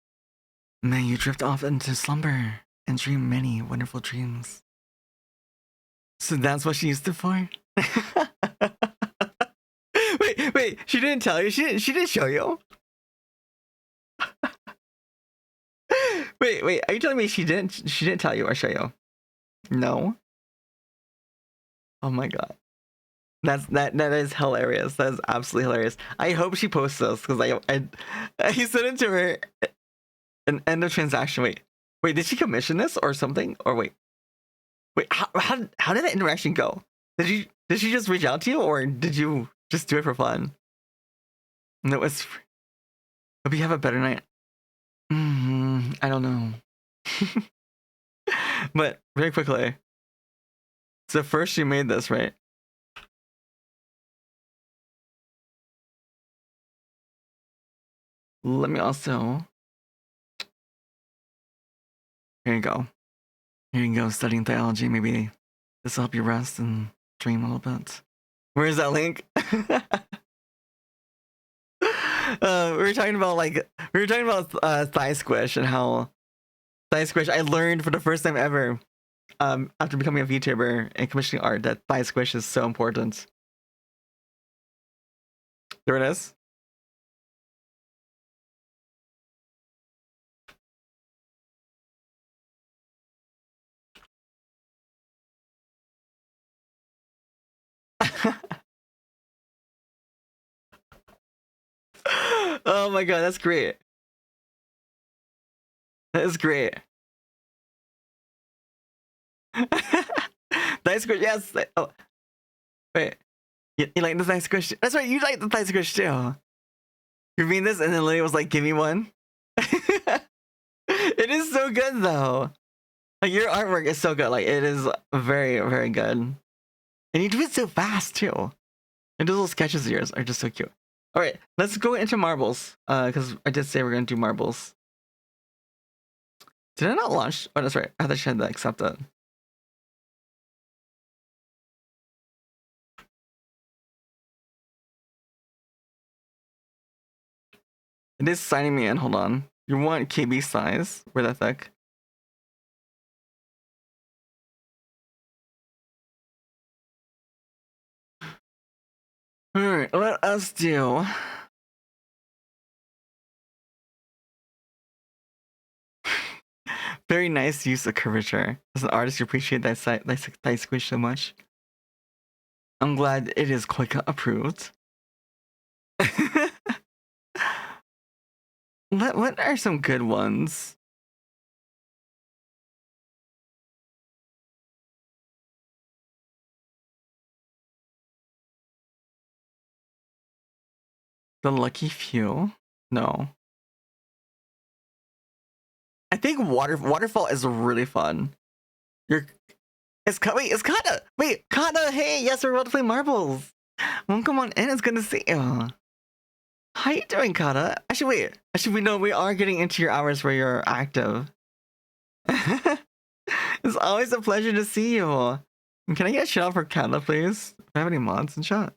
May you drift off into slumber and dream many wonderful dreams. So that's what she used it for. Wait, she didn't tell you? She didn't show you? Wait, are you telling me she didn't tell you or show you? No? Oh my god. That is hilarious. That is absolutely hilarious. I hope she posts this because I sent it to her an end of transaction. Wait, did she commission this or something? Or wait, how did that interaction go? Did she just reach out to you or did you just do it for fun? And it was. Hope you have a better night. I don't know. But very quickly. So first you made this, right? Let me also Here you go. Here you go, studying theology. Maybe this will help you rest and dream a little bit. Where is that link? We were talking about thigh squish and how thigh squish. I learned for the first time ever, after becoming a VTuber and commissioning art, that thigh squish is so important. There it is. Oh my god, that's great. That is great. Thigh squish, yes. Oh, wait. You like the thigh squish? That's right, you like the thigh squish too. You're reading this, and then Lily was like, "Give me one." It is so good though. Like your artwork is so good. Like it is very, very good. And you do it so fast too. And those little sketches of yours are just so cute. All right, let's go into marbles. Because I did say we're gonna do marbles. Did I not launch? Oh, that's right. I thought she had to accept it. It is signing me in. Hold on. You want KB size? We're that thick. Alright, let us do. Very nice use of curvature. As an artist, you appreciate that thigh squish so much. I'm glad it is quite approved. What are some good ones? The lucky few? No. I think waterfall is really fun. It's Kata. Wait, Kata. Hey, yes, we're about to play marbles. Well, come on in. It's good to see you. How you doing, Kata? Actually, wait. Actually, we are getting into your hours where you're active. It's always a pleasure to see you. Can I get a shout out for Kata, please? Do I have any mods in chat?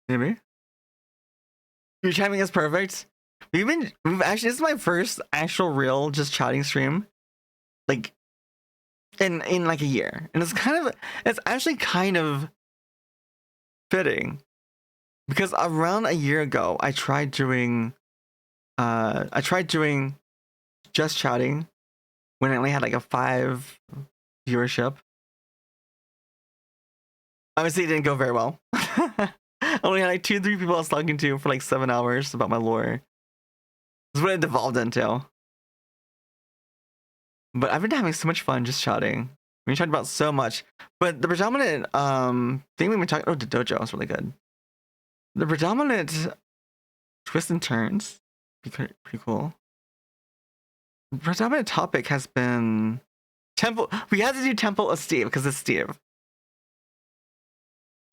Maybe. Your timing is perfect. We've actually, this is my first actual real just chatting stream, like in like a year, and it's actually kind of fitting because around a year ago I tried doing just chatting when I only had like a 5 viewership. Obviously, it didn't go very well. I only had like 2-3 people I was talking to for like 7 hours about my lore. That's what it devolved into. But I've been having so much fun just chatting. We talked about so much. But the predominant thing we've been talking the dojo is really good. The predominant twists and turns, pretty cool. The predominant topic has been Temple. We had to do Temple of Steve because it's Steve.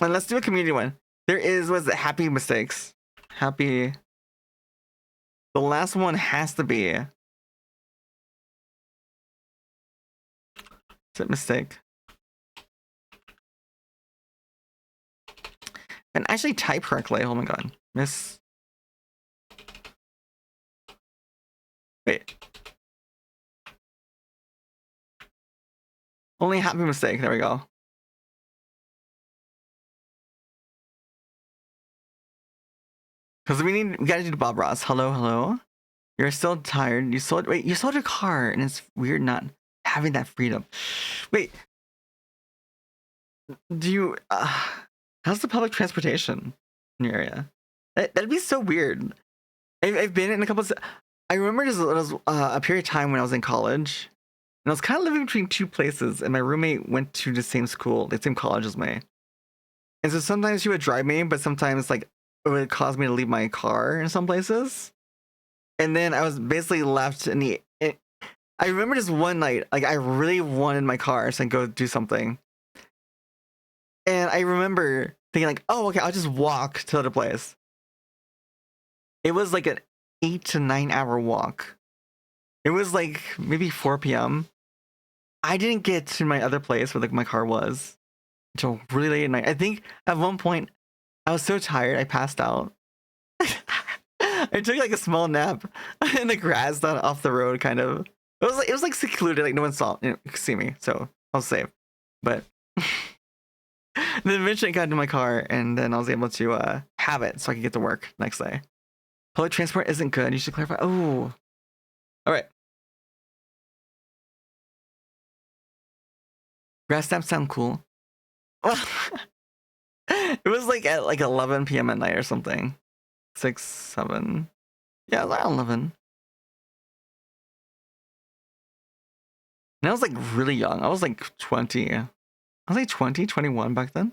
And let's do a community one. There was it Happy Mistakes. Happy. The last one has to be. Is it mistake? And actually type correctly. Oh my god. Wait. Only happy mistake. There we go. Because we gotta do Bob Ross. Hello. You're still tired. You sold your car, and it's weird not having that freedom. Wait. Do you how's the public transportation in your area? That'd be so weird. I've been in a couple I remember there was a period of time when I was in college, and I was kind of living between 2 places, and my roommate went to the same school, the same college as me. And so sometimes she would drive me, but sometimes like it would cause me to leave my car in some places. And then I was basically left I remember just one night, like I really wanted my car so I could go do something. And I remember thinking like, oh, okay, I'll just walk to the other place. It was like an 8 to 9 hour walk. It was like maybe 4 p.m. I didn't get to my other place where like my car was until really late at night. I think at one point I was so tired I passed out. I took like a small nap in the grass down off the road, kind of. It was like secluded, like no one saw see me, so I was safe. But then eventually I got into my car, and then I was able to have it so I could get to work next day. Public transport isn't good. You should clarify. Oh, all right. Grass stamps sound cool. Well, it was like at like 11 p.m. at night or something. 6, 7. Yeah, around 11. And I was like really young. I was like 20. I was like 20, 21 back then.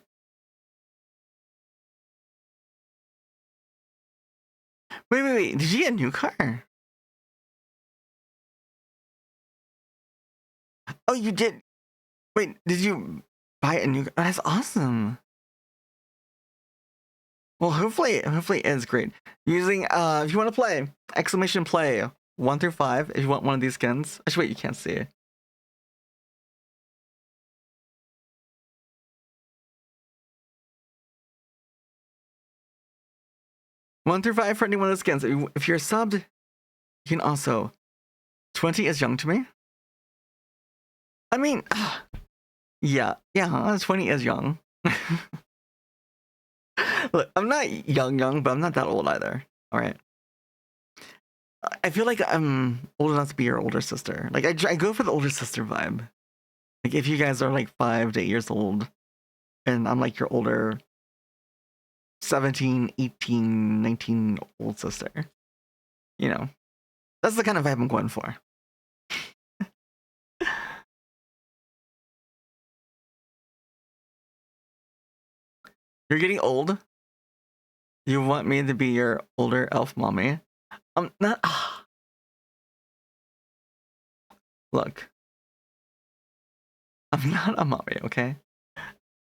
Wait. Did you get a new car? Oh, you did. Wait, did you buy a new car? That's awesome. Well, hopefully it's great. Using if you want to play, exclamation play 1 through 5 if you want one of these skins. Actually, wait, you can't see it. One through 5 for any one of the skins. If you're subbed, you can also. 20 is young to me. I mean, yeah, 20 is young. Look, I'm not young, but I'm not that old either. All right. I feel like I'm old enough to be your older sister. Like I go for the older sister vibe. Like if you guys are like 5 to 8 years old, and I'm like your older 17, 18, 19 old sister. You know, that's the kind of vibe I'm going for. You're getting old. You want me to be your older elf mommy? I'm not. Look, I'm not a mommy, okay?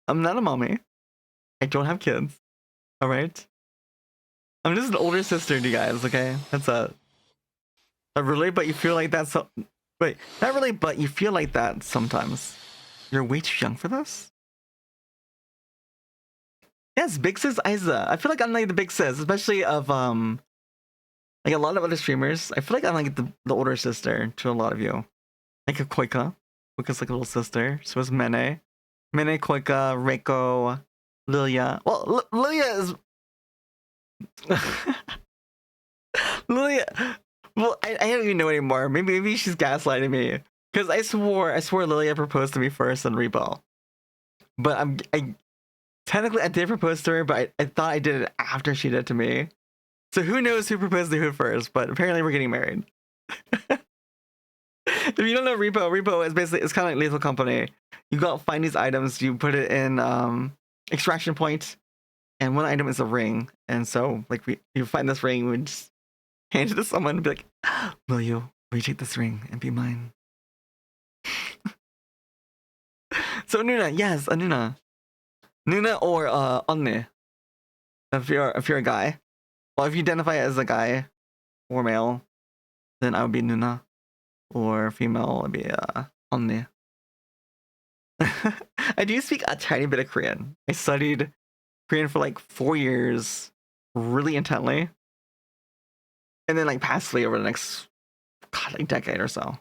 I'm not a mommy. I don't have kids. All right. I'm just an older sister to you guys, okay? That's a really, but you feel like that. So wait, not really, but you feel like that sometimes. You're way too young for this. Yes, big sis Isa. I feel like I'm like the big sis, especially of like a lot of other streamers. I feel like I'm like the older sister to a lot of you. Like a Koika. Koika's like a little sister. So is Mene. Mene, Koika, Reiko, Lilia. Well, Lilia is Lilia. Well, I don't even know anymore. Maybe she's gaslighting me. Because I swore Lilia proposed to me first and Repo. But I technically I did propose to her, but I thought I did it after she did to me. So who knows who proposed to who first, but apparently we're getting married. If you don't know Repo is basically, it's kind of like Lethal Company. You go find these items, you put it in extraction point, and one item is a ring. And so like you find this ring, we just hand it to someone and be like, will you take this ring and be mine? So Nuna, yes, Nuna. Nuna or Onne. If you're a guy. Well, if you identify as a guy or male, then I would be Nuna. Or female, I'd be Onne. I do speak a tiny bit of Korean. I studied Korean for like 4 years, really intently. And then like passively over the next like decade or so.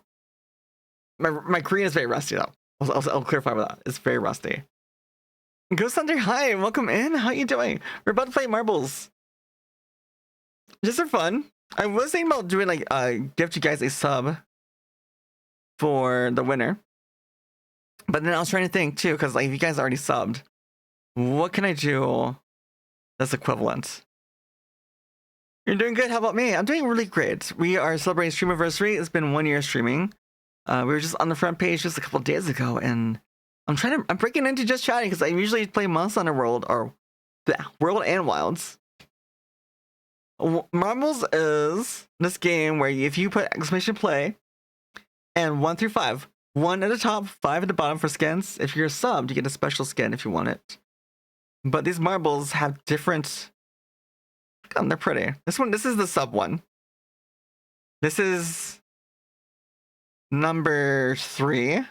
My Korean is very rusty though. I'll clarify with that. It's very rusty. Ghost Hunter, hi, welcome in. How you doing? We're about to play marbles. Just for fun. I was thinking about doing like gift you guys a sub for the winner. But then I was trying to think too, because like if you guys already subbed, what can I do that's equivalent? You're doing good. How about me? I'm doing really great. We are celebrating Streamiversary. It's been 1 year streaming. We were just on the front page just a couple days ago, and I'm breaking into just chatting because I usually play Monster Hunter World or the World and Wilds. Marbles is this game where if you put exclamation play and 1 through 5, 1 at the top, 5 at the bottom for skins. If you're subbed, you get a special skin if you want it. But these marbles have different. They're pretty. This is the sub one. This is number 3.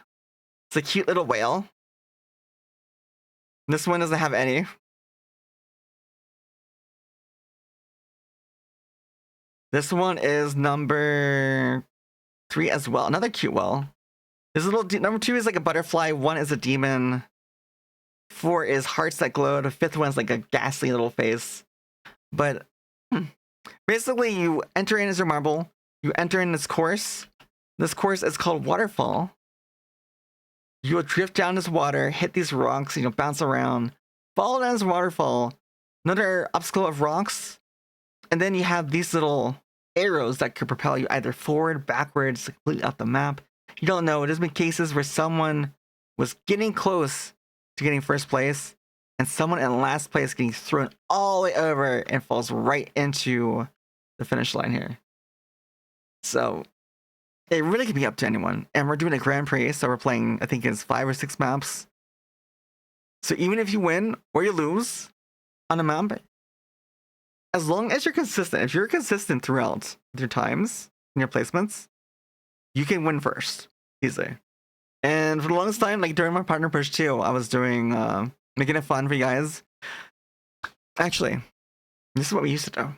It's a cute little whale. This one doesn't have any. This one is number 3 as well. Another cute whale. This little number 2 is like a butterfly. 1 is a demon. 4 is hearts that glow. The 5th one's like a ghastly little face. But basically, you enter in as your marble. You enter in this course. This course is called Waterfall. You will drift down this water, hit these rocks, you know, bounce around, fall down this waterfall. Another obstacle of rocks. And then you have these little arrows that could propel you either forward, backwards, completely off the map. You don't know. There's been cases where someone was getting close to getting first place, and someone in last place getting thrown all the way over and falls right into the finish line here. So it really could be up to anyone. And we're doing a Grand Prix, so we're playing, I think it's 5 or 6 maps. So even if you win or you lose on a map, as long as you're consistent, if you're consistent throughout your times and your placements, you can win first, easily. And for the longest time, like during my partner push too, I was doing, making it fun for you guys. Actually, this is what we used to do.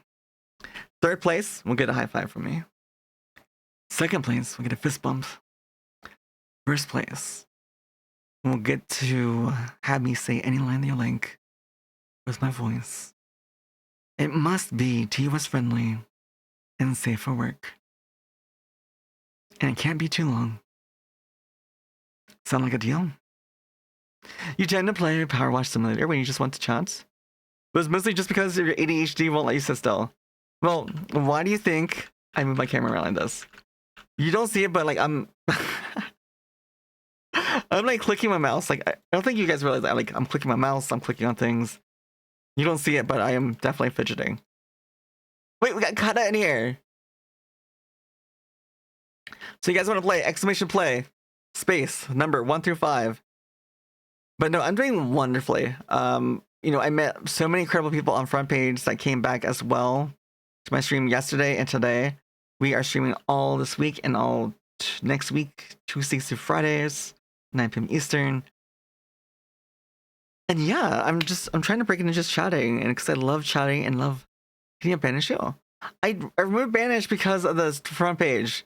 3rd place will get a high five from me. 2nd place will get a fist bump. 1st place will get to have me say any line that you like with my voice. It must be TOS friendly and safe for work. And it can't be too long. Sound like a deal? You tend to play Power Wash Simulator when you just want to chat. But it's mostly just because your ADHD won't let you sit still. Well, why do you think I move my camera around like this? You don't see it, but like I'm I'm like clicking my mouse. Like I don't think you guys realize that. Like I'm clicking my mouse, I'm clicking on things. You don't see it, but I am definitely fidgeting. Wait, we got Kata in here. So you guys want to play exclamation play space number 1 through 5. But no, I'm doing wonderfully. You know, I met so many incredible people on front page that came back as well to my stream yesterday and today. We are streaming all this week and all next week, Tuesdays through Fridays, 9 p.m. Eastern. And yeah, I'm trying to break into just chatting, and because I love chatting and love hitting a banish show. I removed banish because of the front page.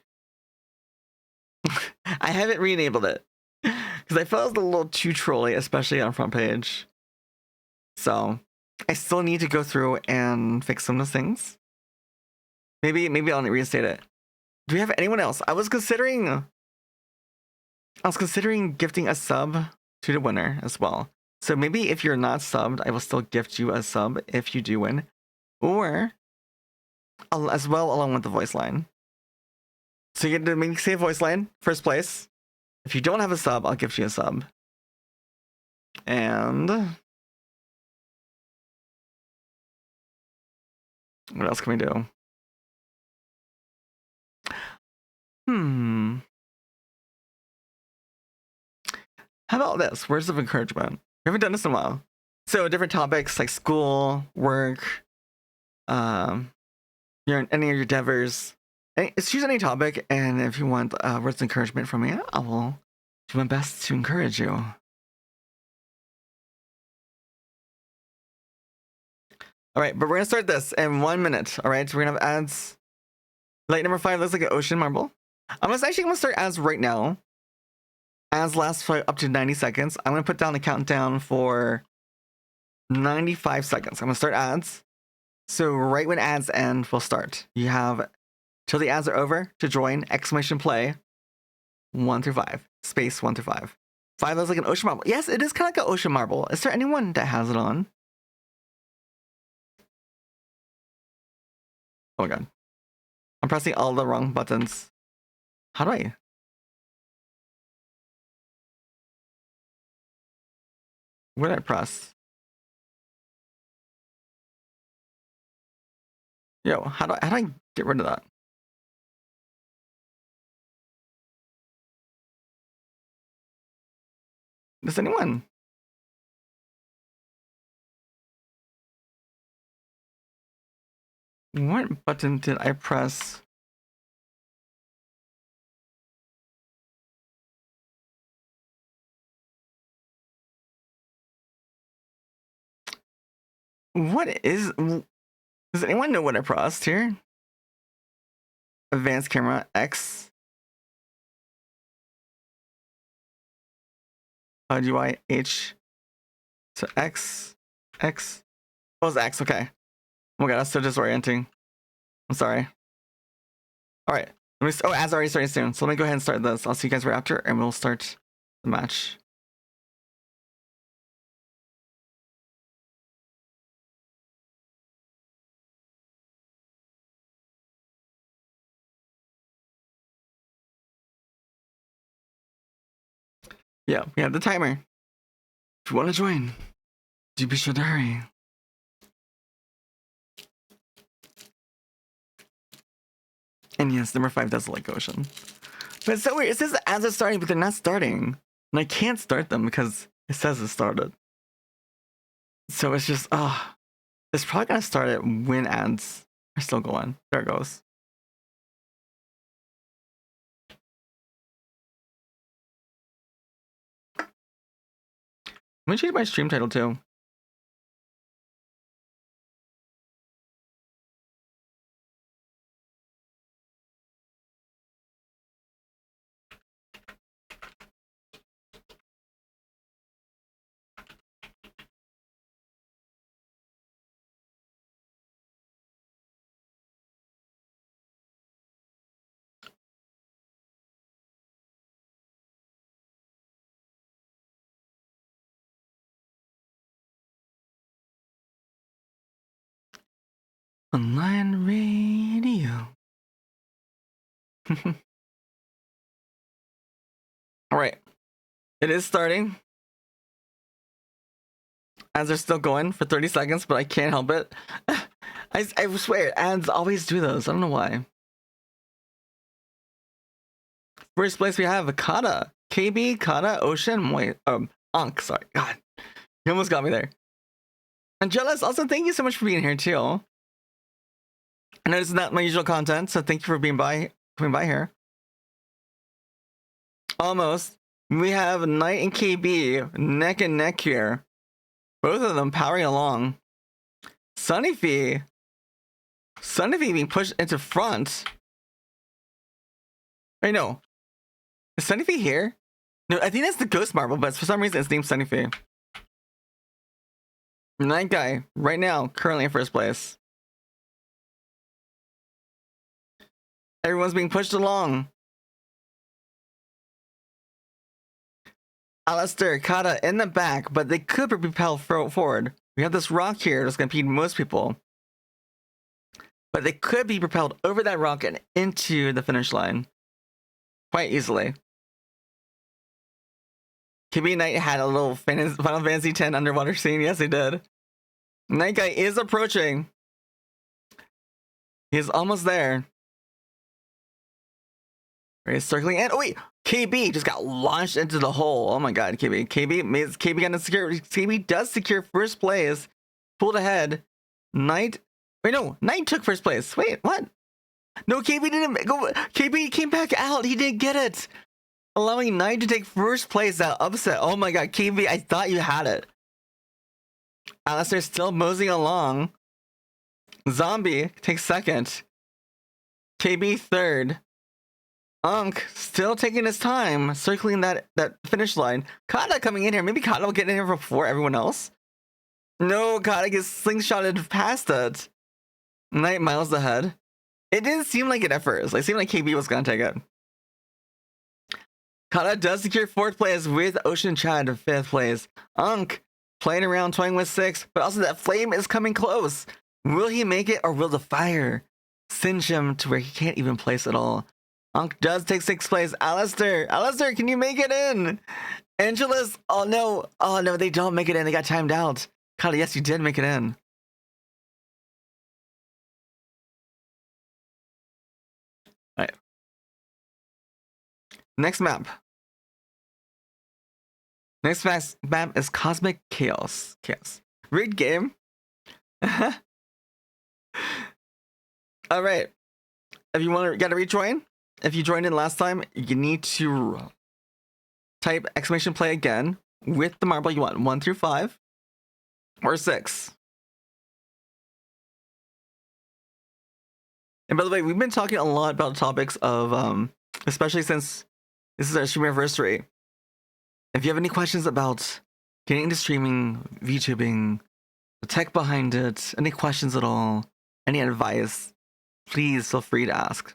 I haven't re-enabled it because I felt it was a little too trolly, especially on front page. So I still need to go through and fix some of those things. Maybe I'll reinstate it. Do we have anyone else? I was considering gifting a sub to the winner as well. So maybe if you're not subbed, I will still gift you a sub if you do win, or as well along with the voice line. So you get to maybe say a voice line, 1st place. If you don't have a sub, I'll gift you a sub. And what else can we do? How about this? Words of encouragement. We haven't done this in a while. So different topics like school, work, any of your endeavors. Choose any topic, and if you want words of encouragement from me, I will do my best to encourage you. All right, but we're gonna start this in 1 minute. All right, so we're gonna have ads. Light number 5 looks like an ocean marble. I'm actually gonna start ads right now. Ads last for up to 90 seconds. I'm gonna put down the countdown for 95 seconds. I'm gonna start ads. So right when ads end, we'll start. You have till the ads are over to join exclamation play 1 through 5. Space 1 through 5. 5 looks like an ocean marble. Yes, it is kind of like an ocean marble. Is there anyone that has it on? Oh my god. I'm pressing all the wrong buttons. How do I? What did I press? Yo, how do I get rid of that? Does anyone? What button did I press? What is... Does anyone know what I pressed here? Advanced camera, X. How do I H? So X. X. Oh, it's X, okay. Oh my god, that's so disorienting. I'm sorry. Alright. Oh, ads already starting soon. So let me go ahead and start this. I'll see you guys right after, and we'll start the match. Yeah, we have the timer. If you want to join, do be sure to hurry. And yes, number 5 does like Ocean. But it's so weird. It says the ads are starting, but they're not starting. And I can't start them because it says it started. So it's just, it's probably going to start it when ads are still going. There it goes. I'm going to change my stream title too. Online radio. All right. It is starting. Ads are still going for 30 seconds, but I can't help it. I swear, ads always do those. I don't know why. First place we have Kata. KB, Kata, Ocean, wait, Ankh, sorry. God, you almost got me there. And Jealous, also thank you so much for being here too. I know this is not my usual content, so thank you for coming by here. Almost. We have Knight and KB neck and neck here. Both of them powering along. Sunnyfee being pushed into front. Wait, no. Is Sunnyfee here? No, I think that's the Ghost Marble, but for some reason it's named Sunnyfee. Night Guy, right now, currently in first place. Everyone's being pushed along. Alistair, Kata in the back, but they could be propelled forward. We have this rock here that's going to impede most people. But they could be propelled over that rock and into the finish line. Quite easily. KB Knight had a little Final Fantasy X underwater scene. Yes, he did. Night Guy is approaching. He's almost there. He's circling in. Oh, wait. KB just got launched into the hole. Oh my god, KB. KB got to secure. KB does secure first place. Pulled ahead. Knight. Wait, no. Knight took first place. Wait, what? No, KB didn't go. KB came back out. He didn't get it. Allowing Knight to take first place. That upset. Oh my god, KB, I thought you had it. Alistair still moseying along. Zombie takes second. KB third. Ankh still taking his time, circling that finish line. Kata coming in here. Maybe Kata will get in here before everyone else. No, Kata gets slingshotted past it. Knight miles ahead. It didn't seem like it at first. It seemed like KB was gonna take it. Kata does secure fourth place with Ocean Chad in fifth place. Ankh playing around, toying with sixth, but also that flame is coming close. Will he make it, or will the fire singe him to where he can't even place at all? Ankh does take sixth place. Alistair, can you make it in? Angelus, oh no, they don't make it in. They got timed out. Kata, yes, you did make it in. All right. Next map. Next map is Cosmic Chaos. Rigged game. All right. If you gotta rejoin. If you joined in last time, you need to type !play again with the marble you want, 1 through 5 or 6. And by the way, we've been talking a lot about topics of, especially since this is our Streamiversary. If you have any questions about getting into streaming, VTubing, the tech behind it, any questions at all, any advice, please feel free to ask.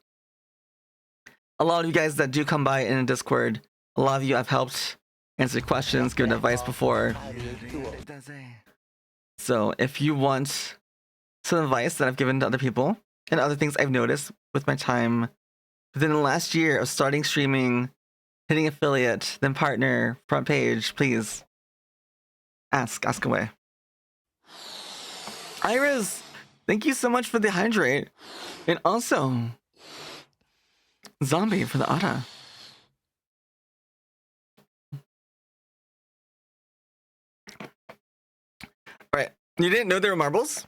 A lot of you guys that do come by in Discord, a lot of you have helped answer questions, given advice before. So if you want some advice that I've given to other people and other things I've noticed with my time within the last year of starting streaming, hitting affiliate, then partner, front page, please ask away. Iris, thank you so much for the hydrate. And also, Zombie for the Ada. Right, you didn't know there were marbles?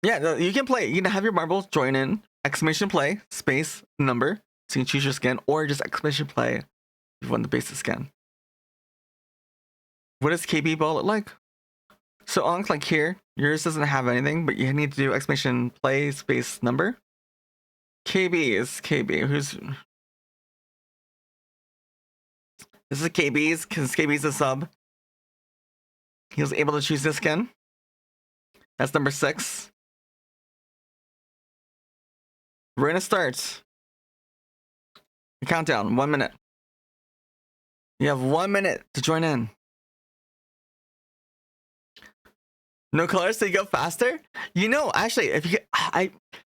Yeah, no, you can play. You can have your marbles join in, exclamation play, space, number, so you can choose your skin, or just exclamation play if you want the basic skin. What does KB ball look like? So Ankh, like here, yours doesn't have anything, but you need to do exclamation play, space, number. KB is KB. This is KB's, because KB's a sub. He was able to choose this skin. That's number 6. We're gonna start. The countdown, 1 minute. You have 1 minute to join in. No colors so you go faster? You know, actually, if you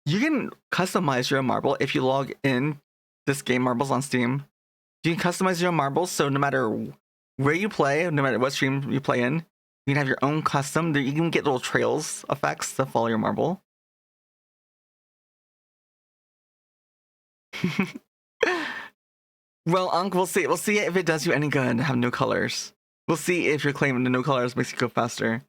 you can customize your marble if you log in this game Marbles on Steam. You can customize your marbles, so no matter where you play, no matter what stream you play in, you can have your own custom. You can get little trails effects to follow your marble. Well, Ankh, we'll see. We'll see if it does you any good to have no colors. We'll see if your claim to no colors makes you go faster.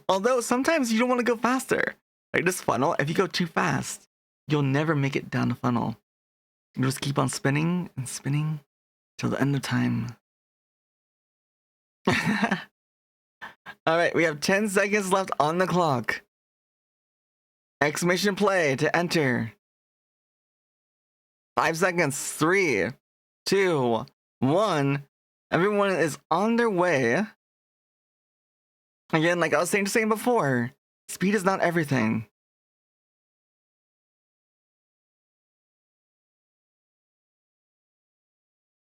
Although sometimes you don't want to go faster. Like this funnel, if you go too fast, you'll never make it down the funnel. You'll just keep on spinning and spinning till the end of time. Alright, we have 10 seconds left on the clock. Exclamation play to enter. 5 seconds. 3, 2, 1. Everyone is on their way. Again, like I was saying before, speed is not everything.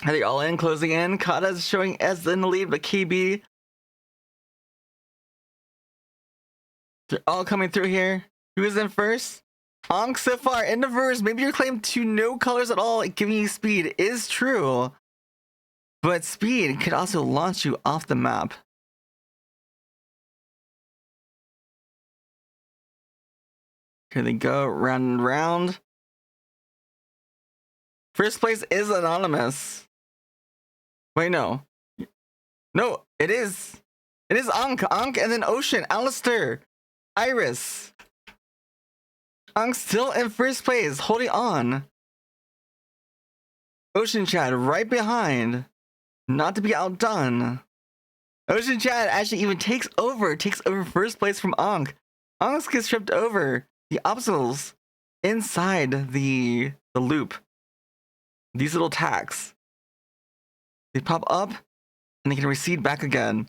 Are they all in? Closing in. Kata's showing as in the lead, but KB. They're all coming through here. Who's in first? Ankh so far in the verse. Maybe your claim to no colors at all, giving you speed, is true. But speed could also launch you off the map. Here they go, round and round. First place is anonymous. Wait, no. No, it is. It is Ankh, and then Ocean, Alistair, Iris. Ankh's still in first place, holding on. Ocean Chad right behind. Not to be outdone. Ocean Chad actually even takes over first place from Ankh. Ankh gets tripped over the obstacles inside the loop. These little tacks. They pop up and they can recede back again.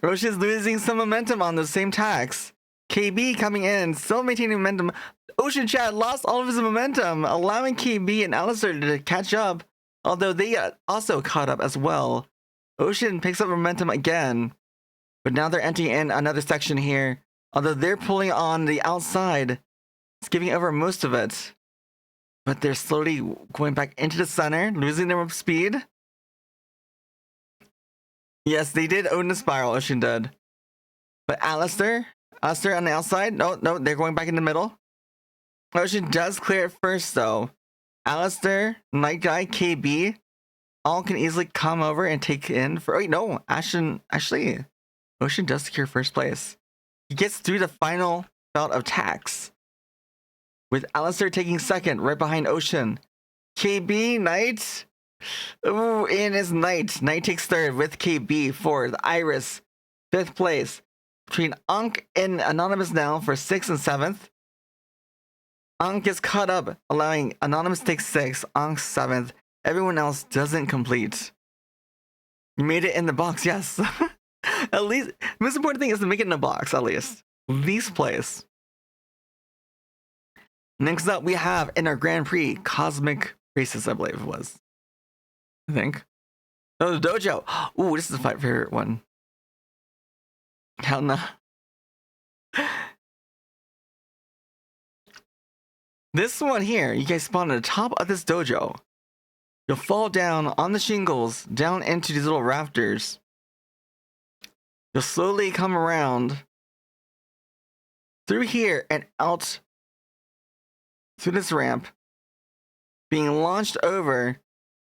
Ocean's losing some momentum on those same tacks. KB coming in, still maintaining momentum. Ocean Chat lost all of his momentum, allowing KB and Alistair to catch up, although they also caught up as well. Ocean picks up momentum again, but now they're entering in another section here. Although they're pulling on the outside, it's giving over most of it. But they're slowly going back into the center, losing their speed. Yes, they did own the spiral, Ocean did. But Alistair on the outside, no, they're going back in the middle. Ocean does clear it first though. Alistair, Night Guy, KB, all can easily come over and take in for, wait, no, actually, Ocean does secure first place. He gets through the final bout of tacks, with Alistair taking second, right behind Ocean. KB, Knight. Ooh, in is Knight. Knight takes third with KB fourth. Iris, 5th place. between Ankh and Anonymous now for 6th and 7th. Ankh gets caught up, allowing Anonymous to take 6th, Ankh 7th. Everyone else doesn't complete. You made it in the box, yes. At least, the most important thing is to make it in the box, at least. Least place. Next up, we have in our Grand Prix, Cosmic Races, I believe it was. I think. Oh, the Dojo. Ooh, this is my favorite one. Hell no. This one here, you guys spawn at the top of this dojo. You'll fall down on the shingles, down into these little rafters. You'll slowly come around through here and out through this ramp, being launched over.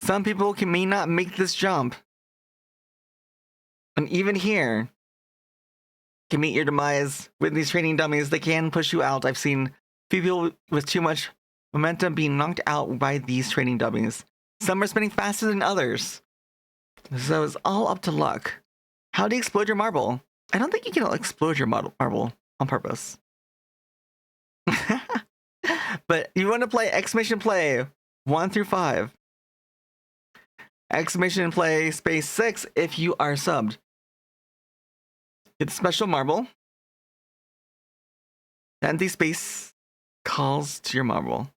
Some people may not make this jump. And even here, can meet your demise with these training dummies. They can push you out. I've seen people with too much momentum being knocked out by these training dummies. Some are spinning faster than others. So it's all up to luck. How do you explode your marble? I don't think you can explode your marble on purpose. But you want to play exclamation play 1 through 5. Exclamation play space 6 if you are subbed. Get the special marble. The empty space calls to your marble.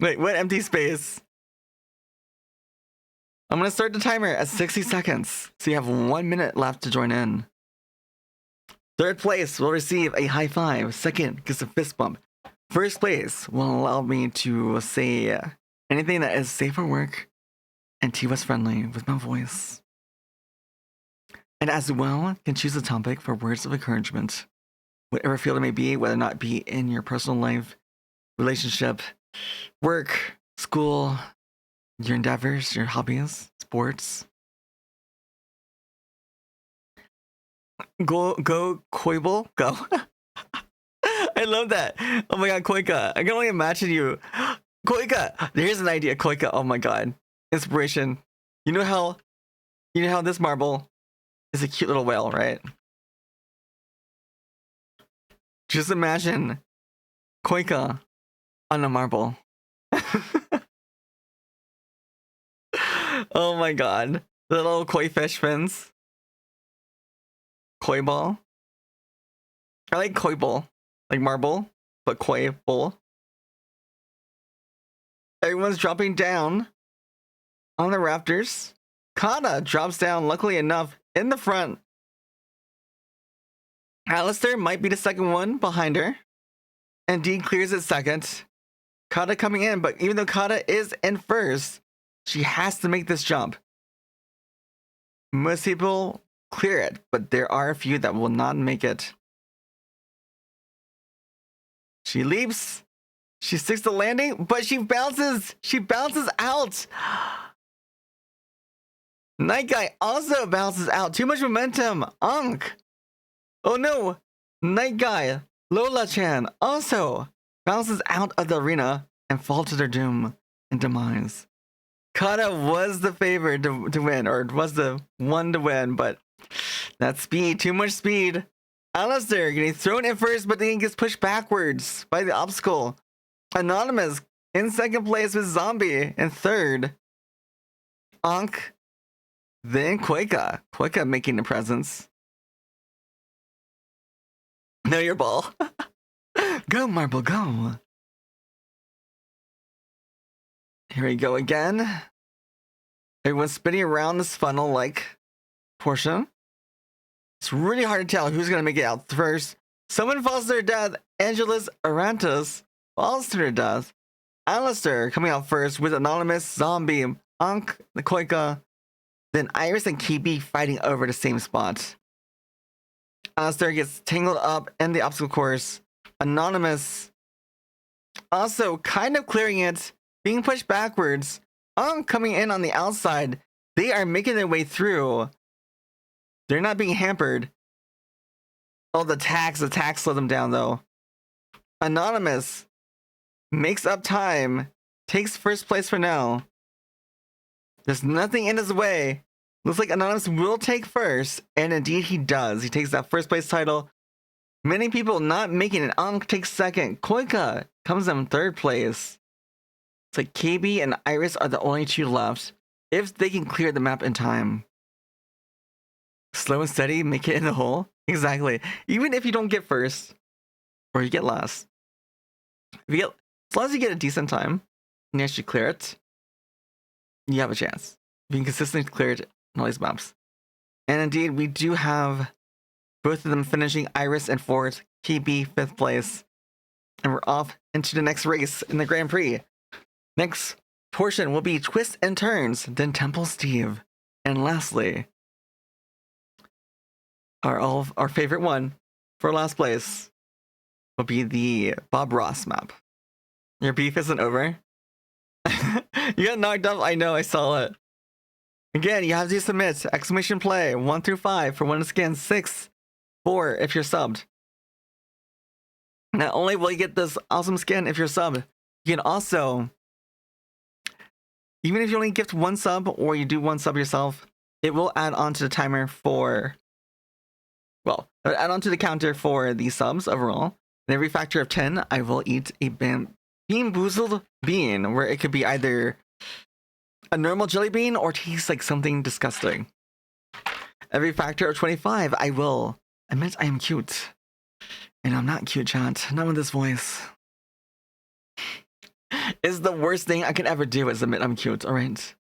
Wait, what empty space? I'm going to start the timer at 60 seconds. So you have 1 minute left to join in. Third place will receive a high five. Second gets a fist bump. First place will allow me to say anything that is safe for work and TOS friendly with my voice. And as well, can choose a topic for words of encouragement. Whatever field it may be, whether or not be in your personal life, relationship, work, school, your endeavors, your hobbies, sports. Go, Koibel, go. I love that. Oh my god, Koika. I can only imagine you. Koika! Here's an idea, Koika. Oh my god. Inspiration. You know how this marble is a cute little whale, right? Just imagine Koika on a marble. Oh my god. The little koi fish fins. Koi ball. I like koi ball. Like marble, but koi bowl. Everyone's dropping down on the rafters. Kata drops down, luckily enough, in the front. Alistair might be the second one behind her. And Dean clears it second. Kata coming in, but even though Kata is in first, she has to make this jump. Most people clear it, but there are a few that will not make it. She leaps. She sticks the landing, but she bounces. She bounces out. Night Guy also bounces out. Too much momentum. Ankh. Oh no. Night Guy, Lola-chan, also bounces out of the arena and falls to their doom and demise. Kata was the favorite to win, or was the one to win, but that speed, too much speed. Alistair getting thrown in first, but then gets pushed backwards by the obstacle. Anonymous in second place with Zombie in third. Ankh, then Koika. Koika making a presence. Know your ball. Go, Marble, go. Here we go again. Everyone's spinning around this funnel-like portion. It's really hard to tell who's going to make it out first. Someone falls to their death. Angelus Arantes falls to their death. Alistair coming out first with Anonymous, Zombie, Ankh, the Koika. Then Iris and Kibi fighting over the same spot. Alistair gets tangled up in the obstacle course. Anonymous also kind of clearing it, being pushed backwards. Ankh coming in on the outside. They are making their way through. They're not being hampered. Oh, the tags slow them down though. Anonymous makes up time, takes first place for now. There's nothing in his way. Looks like Anonymous will take first, and indeed he does. He takes that first place title. Many people not making it. Ankh takes second. Koika comes in third place. It's like KB and Iris are the only two left. If they can clear the map in time. Slow and steady, make it in the hole. Exactly. Even if you don't get first, or you get last. If you get, as long as you get a decent time, and you actually clear it, you have a chance. If you can consistently clear it on all these maps. And indeed, we do have both of them finishing, Iris in fourth, KB fifth place. And we're off into the next race in the Grand Prix. Next portion will be twists and turns, then Temple Steve. And lastly, our favorite one for last place will be the Bob Ross map. Your beef isn't over. You got knocked up. I know, I saw it. Again, you have to submit exclamation play 1 through 5 for one skin, 6, 4 if you're subbed. Not only will you get this awesome skin if you're subbed, you can also, even if you only gift one sub or you do one sub yourself, it will add on to the timer for, well, add on to the counter for the subs overall. And every factor of 10, I will eat a Bean Boozled bean, where it could be either a normal jelly bean or taste like something disgusting. Every factor of 25, I will admit I am cute. And I'm not cute, chat. Not with this voice. It's the worst thing I can ever do is admit I'm cute, alright?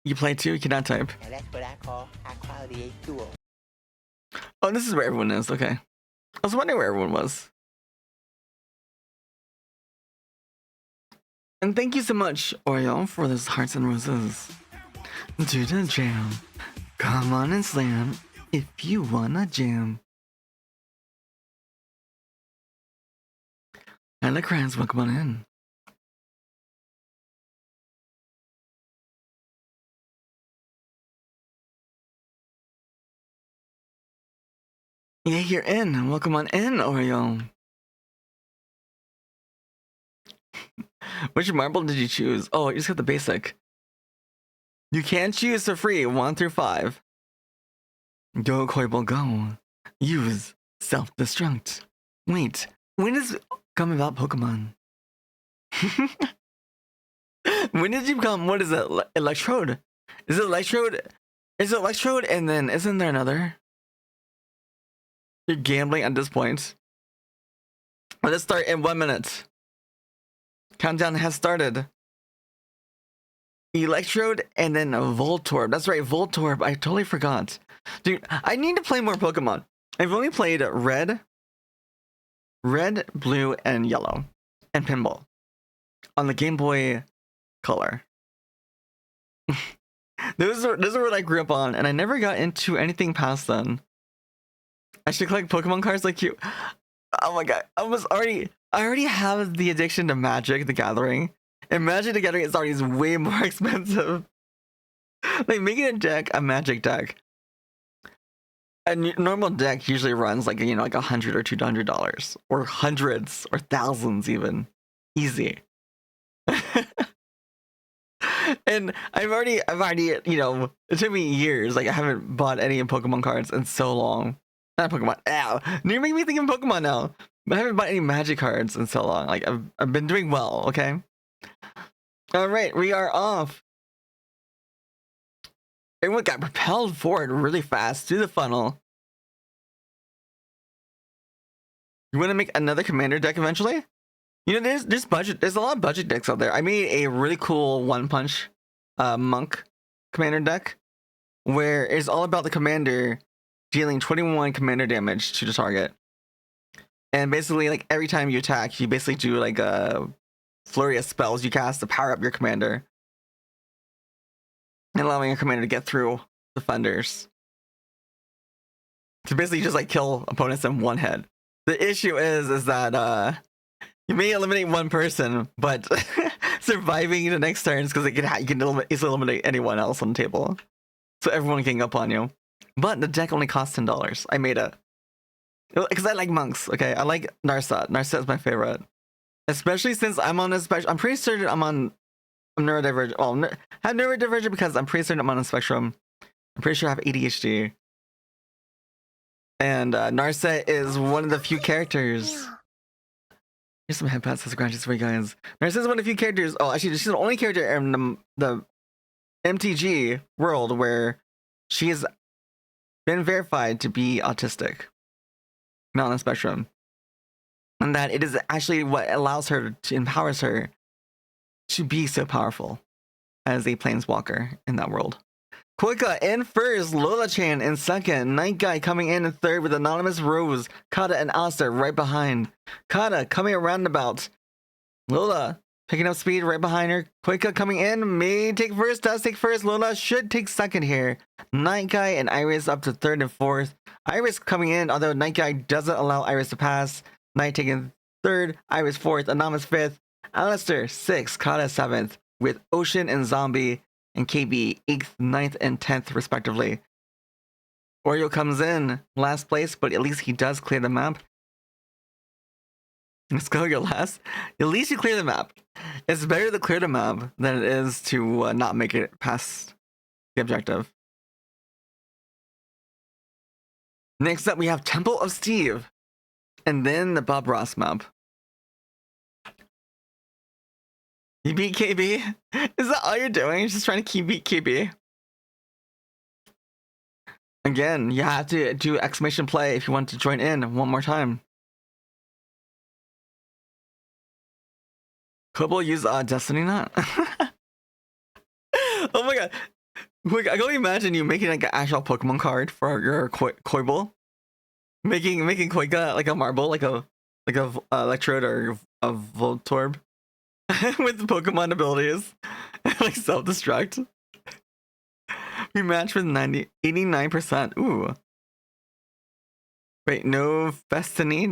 You play too? You cannot type. And that's what I call high quality A2. Oh, this is where everyone is, okay. I was wondering where everyone was. And thank you so much, Oreo, for this Hearts and Roses. Do the jam. Come on and slam if you wanna jam. And the crowds, welcome on in. Yeah, you're in. Welcome on in, Oreo. Which marble did you choose? Oh, you just got the basic. You can choose for free 1 through 5. Go, Koibo, go. Use self-destruct. Wait, when is come about Pokemon? When did you become, what is it? Electrode? Is it Electrode? Is it Electrode and then isn't there another? You're gambling at this point. Let's start in 1 minute. Countdown has started. Electrode and then a Voltorb. That's right, Voltorb. I totally forgot. Dude, I need to play more Pokemon. I've only played red, blue, and yellow, and Pinball on the Game Boy Color. Those are what I grew up on, and I never got into anything past then. I should collect Pokemon cards like you. Oh my god, I already have the addiction to Magic the Gathering. And Magic the Gathering is already way more expensive. Like making a Magic deck. A normal deck usually runs like, you know, like $100 or $200, or hundreds or thousands even. Easy. And I've already, you know, it took me years. Like I haven't bought any Pokemon cards in so long. Not Pokemon. Ow. You're making me think of Pokemon now. But I haven't bought any Magic cards in so long. Like I've been doing well, okay? Alright, we are off. Everyone got propelled forward really fast through the funnel. You want to make another commander deck eventually? You know, there's a lot of budget decks out there. I made a really cool One Punch Monk commander deck where it's all about the commander dealing 21 commander damage to the target. And basically, like, every time you attack, you basically do like a flurry of spells you cast to power up your commander. And allowing your commander to get through defenders. To basically just like kill opponents in one hit. The issue is that you may eliminate one person, but surviving the next turns because you can easily eliminate anyone else on the table. So everyone can up on you. But the deck only costs $10. I made it. Because I like monks, okay? I like Narset. Narset is my favorite. Especially since I'm on a special... I'm pretty certain I'm on I'm neurodivergent. Well, I'm neurodivergent because I'm pretty certain I'm on a spectrum. I'm pretty sure I have ADHD. And Narset is one of the few characters. Here's some headpats as scratches for you guys. Narset is one of the few characters. Oh, actually, she's the only character in the MTG world where she has been verified to be autistic, not on the spectrum. And that it is actually what allows her to empowers her to be so powerful as a planeswalker in that world. Koika in first, Lola Chan in second, Night Guy coming in third with Anonymous Rose, Kata and Alistair right behind. Kata coming around about. Lola picking up speed right behind her. Koika coming in, may take first, does take first. Lola should take second here. Night Guy and Iris up to third and fourth. Iris coming in, although Night Guy doesn't allow Iris to pass. Night taking third, Iris fourth, Anonymous fifth, Alistair sixth, Kata seventh, with Ocean and Zombie and KB 8th, 9th, and 10th, respectively. Oreo comes in last place, but at least he does clear the map. Let's go, your last. At least you clear the map. It's better to clear the map than it is to not make it past the objective. Next up, we have Temple of Steve, and then the Bob Ross map. You beat KB? Is that all you're doing? You're just trying to beat KB? Again, you have to do exclamation play if you want to join in one more time. Kobo use Destiny Knot? Oh my god. Wait, I can only imagine you making like an actual Pokemon card for your Koible. Making Koika like a marble, like a Electrode or a Voltorb. With Pokemon abilities. Like self-destruct. We match with 89%. Ooh. Wait, no Festiny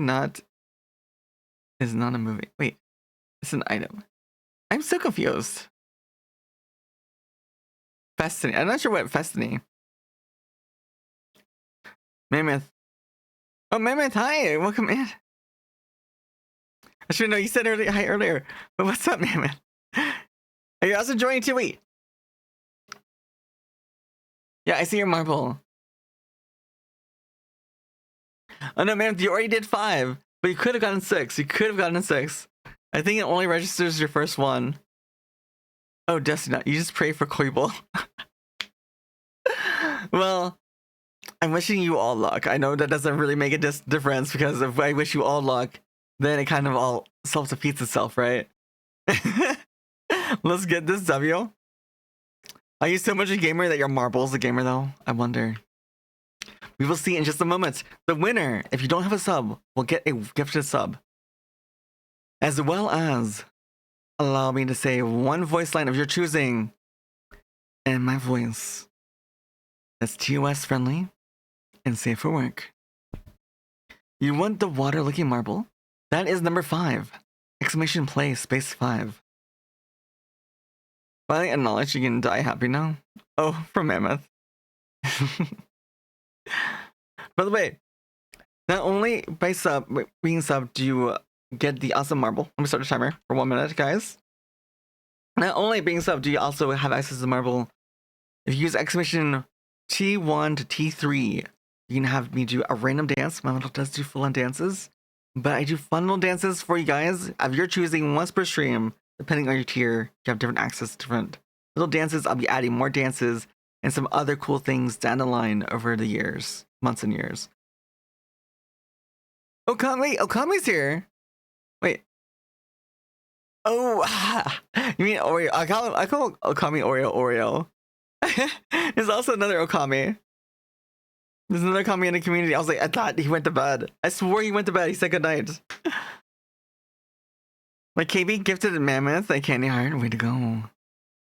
is not a movie. Wait, it's an item. I'm so confused. Festiny. I'm not sure what Festiny. Mammoth. Oh, Mammoth, hi. Welcome in. I should know you said hi earlier. But what's up, Mammoth? Are you also joining too? Wait. Yeah, I see your marble. Oh no, Mammoth, you already did 5. But you could have gotten 6. You could have gotten 6. I think it only registers your first one. Oh, Destiny, you just pray for Koible. Well, I'm wishing you all luck. I know that doesn't really make a difference because if I wish you all luck, then it kind of all self-defeats itself, right? Let's get this W. Are you so much a gamer that your marble's a gamer, though? I wonder. We will see in just a moment. The winner, if you don't have a sub, will get a gifted sub. As well as, allow me to say one voice line of your choosing. And my voice that's TOS friendly and safe for work. You want the water-looking marble? That is number 5. Exclamation play space 5. Finally acknowledge you can die happy now. Oh, from Mammoth. By the way, not only by being sub do you get the awesome marble. Let me start the timer for 1 minute, guys. Not only being sub do you also have access to the marble. If you use exclamation T1 to T3, you can have me do a random dance. My little does do full-on dances. But I do fun little dances for you guys of your choosing once per stream. Depending on your tier, you have different access to different little dances. I'll be adding more dances and some other cool things down the line over the years, months and years. Wait, Okami's here. Wait. Oh, you mean Oreo? I call Okami Oreo. There's also another Okami. There's another Okami in the community. I was like, I thought he went to bed. I swore he went to bed. He said goodnight. My KB gifted a Mammoth a candy heart. Way to go.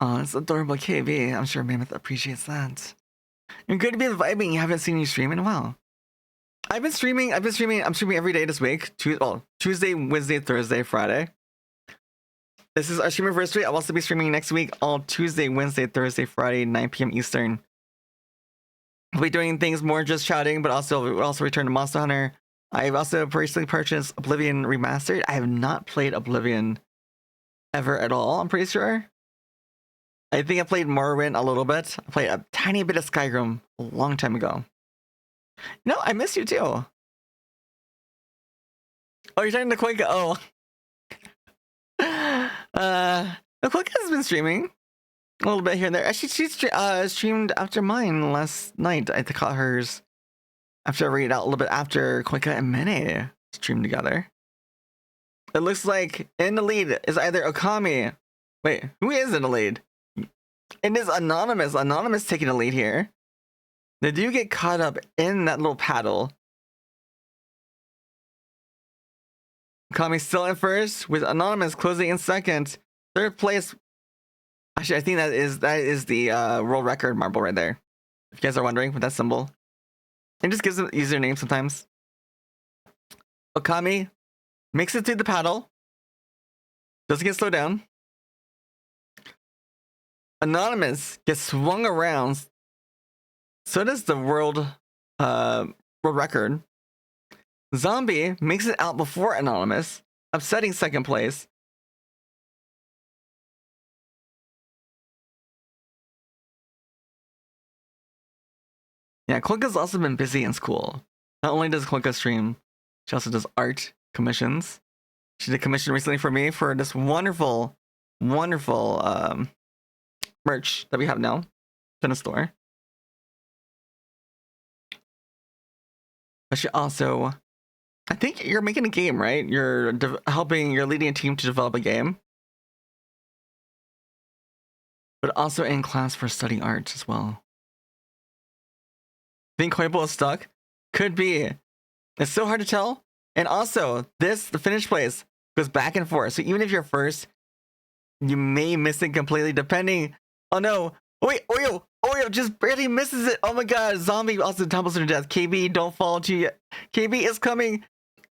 Oh, it's adorable KB. I'm sure Mammoth appreciates that. You're good to be vibing. You haven't seen you stream in a while. I'm streaming every day this week. Tuesday, Wednesday, Thursday, Friday. This is our Streamiversary. I'll also be streaming next week, all Tuesday, Wednesday, Thursday, Friday, 9 p.m. Eastern. We'll be doing things more just chatting, but we'll also return to Monster Hunter. I've also recently purchased Oblivion Remastered. I have not played Oblivion ever at all, I'm pretty sure. I think I played Morrowind a little bit. I played a tiny bit of Skyrim a long time ago. No, I miss you too. Oh, you're talking to Quake? Oh. Quake has been streaming a little bit here and there. Actually, she streamed after mine last night. I caught hers after I read it out a little bit after Quake and Mene streamed together. It looks like in the lead is either Okami. Wait, who is in the lead? It is Anonymous. Anonymous taking the lead here. They do get caught up in that little paddle. Okami still in first, with Anonymous closing in second. Third place. Actually, I think that is the world record marble right there. If you guys are wondering what that symbol. It just gives them easier names sometimes. Okami makes it through the paddle. Doesn't get slowed down. Anonymous gets swung around. So does the world record. Zombie makes it out before Anonymous, upsetting second place. Yeah, Quokka's also been busy in school. Not only does Quokka stream, she also does art commissions. She did a commission recently for me for this wonderful, wonderful merch that we have now in the store. But she also, I think you're making a game, right? You're leading a team to develop a game. But also in class for studying art as well. Think Koibo is stuck? Could be. It's so hard to tell. And also, the finish place goes back and forth. So even if you're first, you may miss it completely depending. Oh no. Oh wait, Oreo just barely misses it. Oh my god, Zombie also tumbles to death. KB, don't fall to you. KB is coming.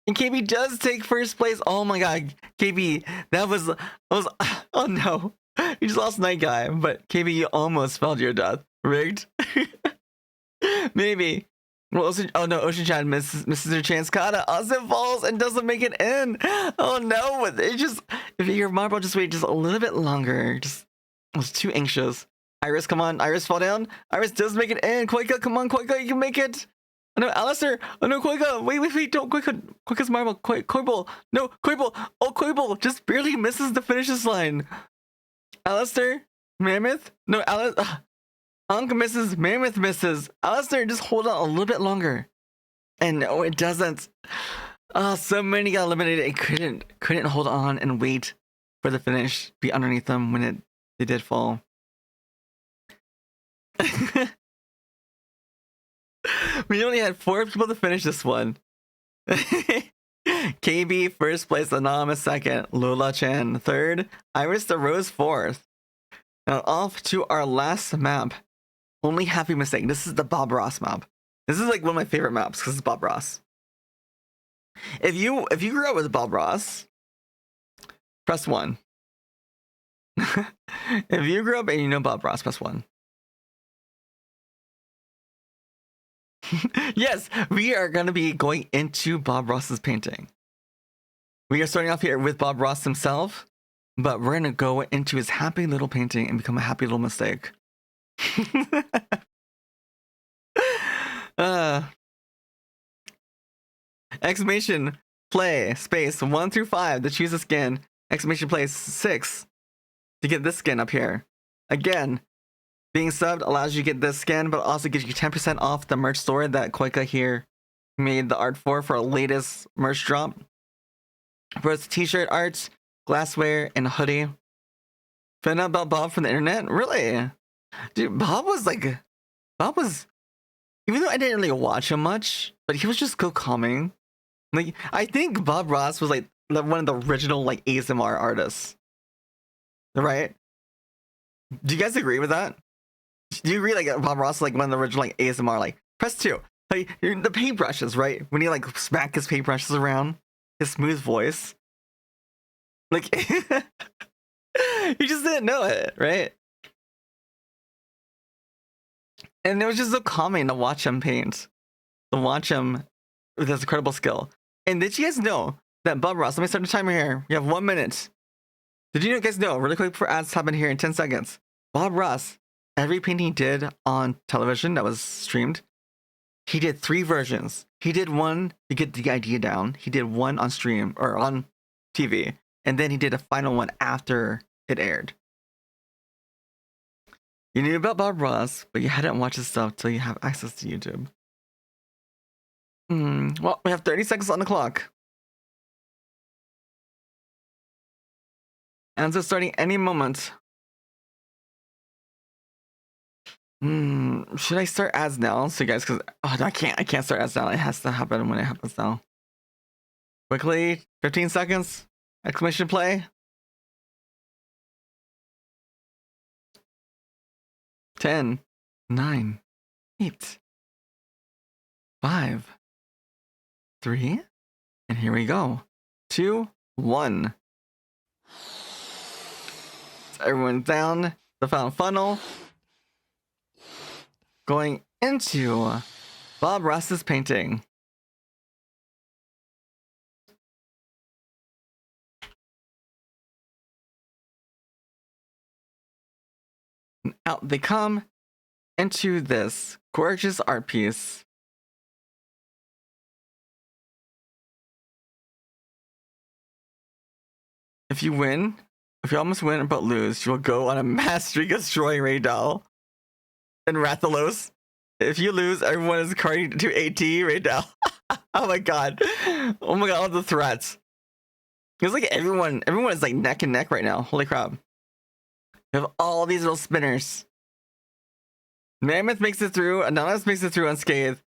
And KB does take first place. Oh my god, KB, that was oh no. You just lost Night Guy, but KB, you almost fell to your death. Rigged? Maybe. Well, Ocean Chan misses her chance. Kata also falls and doesn't make it in. Oh no, if your marble just wait just a little bit longer. I was too anxious. Iris, come on. Iris, fall down. Iris does make it in. Quaika, come on, Quaika, you can make it. Oh no, Alistair. Oh no, Quaika. Wait, don't. Quaika's marble. Quaibel. No, Quaibel. Oh, Quaibel just barely misses the finishes line. Alistair, Mammoth. No, Ankh misses, Mammoth misses. Alistair, just hold on a little bit longer. And no, it doesn't. Oh, so many got eliminated. It couldn't hold on and wait for the finish, be underneath them when they did fall. We only had 4 people to finish this one. KB first place, Anonymous second, Lola Chan third, Iris the Rose fourth. Now off to our last map. Only Happy Mistake. This is the Bob Ross map. This is like one of my favorite maps because it's Bob Ross. If you grew up with Bob Ross, press 1. If you grew up and you know Bob Ross, press 1. Yes, we are going to be going into Bob Ross's painting. We are starting off here with Bob Ross himself, but we're going to go into his happy little painting and become a happy little mistake. Exclamation play space 1 through 5 to choose a skin. Exclamation play 6 to get this skin up here. Again, being subbed allows you to get this skin, but also gives you 10% off the merch store that Koika here made the art for our latest merch drop. For its t-shirt art, glassware, and hoodie. Found out about Bob from the internet? Really? Dude, Bob was, even though I didn't really watch him much, but he was just so calming. Like, I think Bob Ross was like one of the original like ASMR artists. Right? Do you guys agree with that? Do you agree like Bob Ross is like one of the original like ASMR, like press 2. Like the paintbrushes, right? When he like smack his paintbrushes around, his smooth voice. Like you just didn't know it, right? And it was just so calming to watch him paint. To watch him with his incredible skill. And did you guys know that Bob Ross, let me start the timer here. We have 1 minute. Did you guys know, really quick before ads happen here in 10 seconds, Bob Ross, every painting he did on television that was streamed, he did 3 versions. He did one to get the idea down. He did one on stream or on TV, and then he did a final one after it aired. You knew about Bob Ross, but you hadn't watched his stuff till you have access to YouTube. Well, we have 30 seconds on the clock. And so starting any moment. Should I start ads now? So guys, because I can't start ads now. It has to happen when it happens now. Quickly, 15 seconds. Exclamation play. 10, 9, 8, 5, 3, and here we go. 2, 1. So everyone's down the fountain funnel. Going into Bob Ross's painting. And out they come into this gorgeous art piece. If you almost win but lose, you'll go on a mass streak of destroying Raydal and Rathalos. If you lose, everyone is carding to AT Raydal. Oh my god. Oh my god, all the threats. It's like everyone is like neck and neck right now. Holy crap. You have all these little spinners. Mammoth makes it through. Anonymous makes it through unscathed.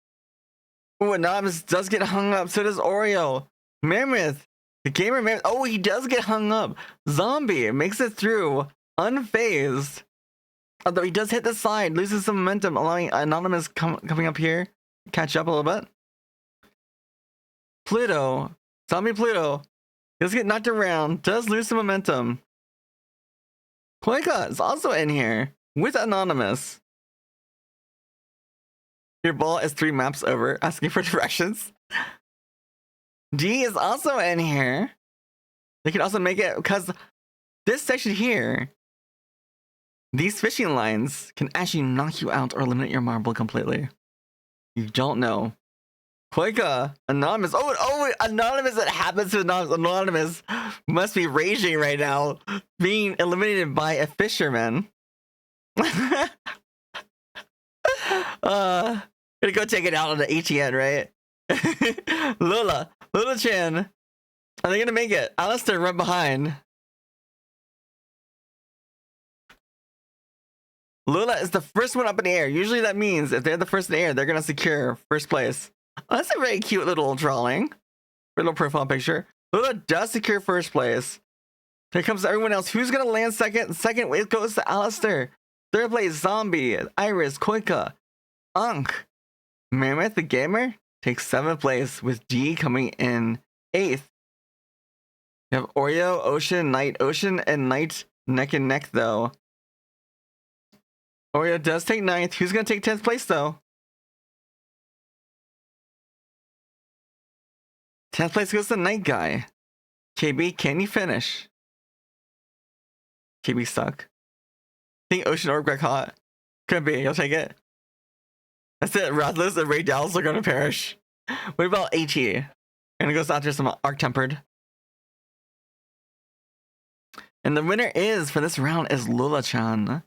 Oh, Anonymous does get hung up. So does Oreo. Mammoth. The gamer Mammoth. Oh, he does get hung up. Zombie makes it through unfazed. Although he does hit the side. Loses some momentum, allowing Anonymous coming up here. Catch up a little bit. Pluto. Zombie Pluto. Does get knocked around. Does lose some momentum. Koika is also in here with Anonymous. Your ball is 3 maps over, asking for directions. D is also in here. They can also make it because this section here, these fishing lines can actually knock you out or eliminate your marble completely. You don't know. Koika, Anonymous. Oh, Anonymous. It happens to Anonymous. Anonymous must be raging right now, being eliminated by a fisherman. Gonna go take it out on the ATN, right? Lola Chan. Are they gonna make it? Alistair run behind. Lola is the first one up in the air. Usually that means if they're the first in the air, they're gonna secure first place. Oh, that's a very cute little drawing. Little profile picture. Lola does secure first place. Here comes everyone else. Who's gonna land second? Second it goes to Alistair. Third place, Zombie, Iris, Koika, Unk. Mammoth the Gamer takes 7th place with D coming in 8th. You have Oreo, Ocean, and Night neck and neck though. Oreo does take 9th. Who's gonna take 10th place though? 10th place goes to Night Guy. KB, can you finish? KB stuck. I think Ocean Orb got caught. Could be, you'll take it. That's it, Rathless and Ray Dallas are gonna perish. What about AT? And it goes after some Arc Tempered. And the winner is, for this round, is Lola-chan.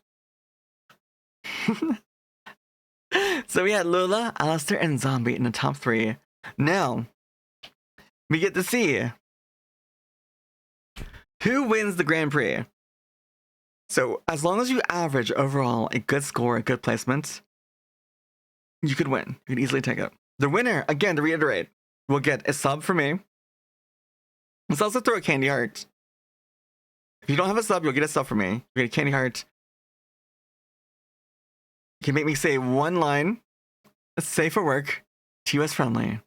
So we had Lola, Alistair, and Zombie in the top 3. Now, we get to see who wins the Grand Prix. So, as long as you average overall a good score, a good placement, you could win. You could easily take it. The winner, again, to reiterate, will get a sub for me. Let's also throw a candy heart. If you don't have a sub, you'll get a sub for me. You get a candy heart. You can make me say one line, safe for work, TOS friendly,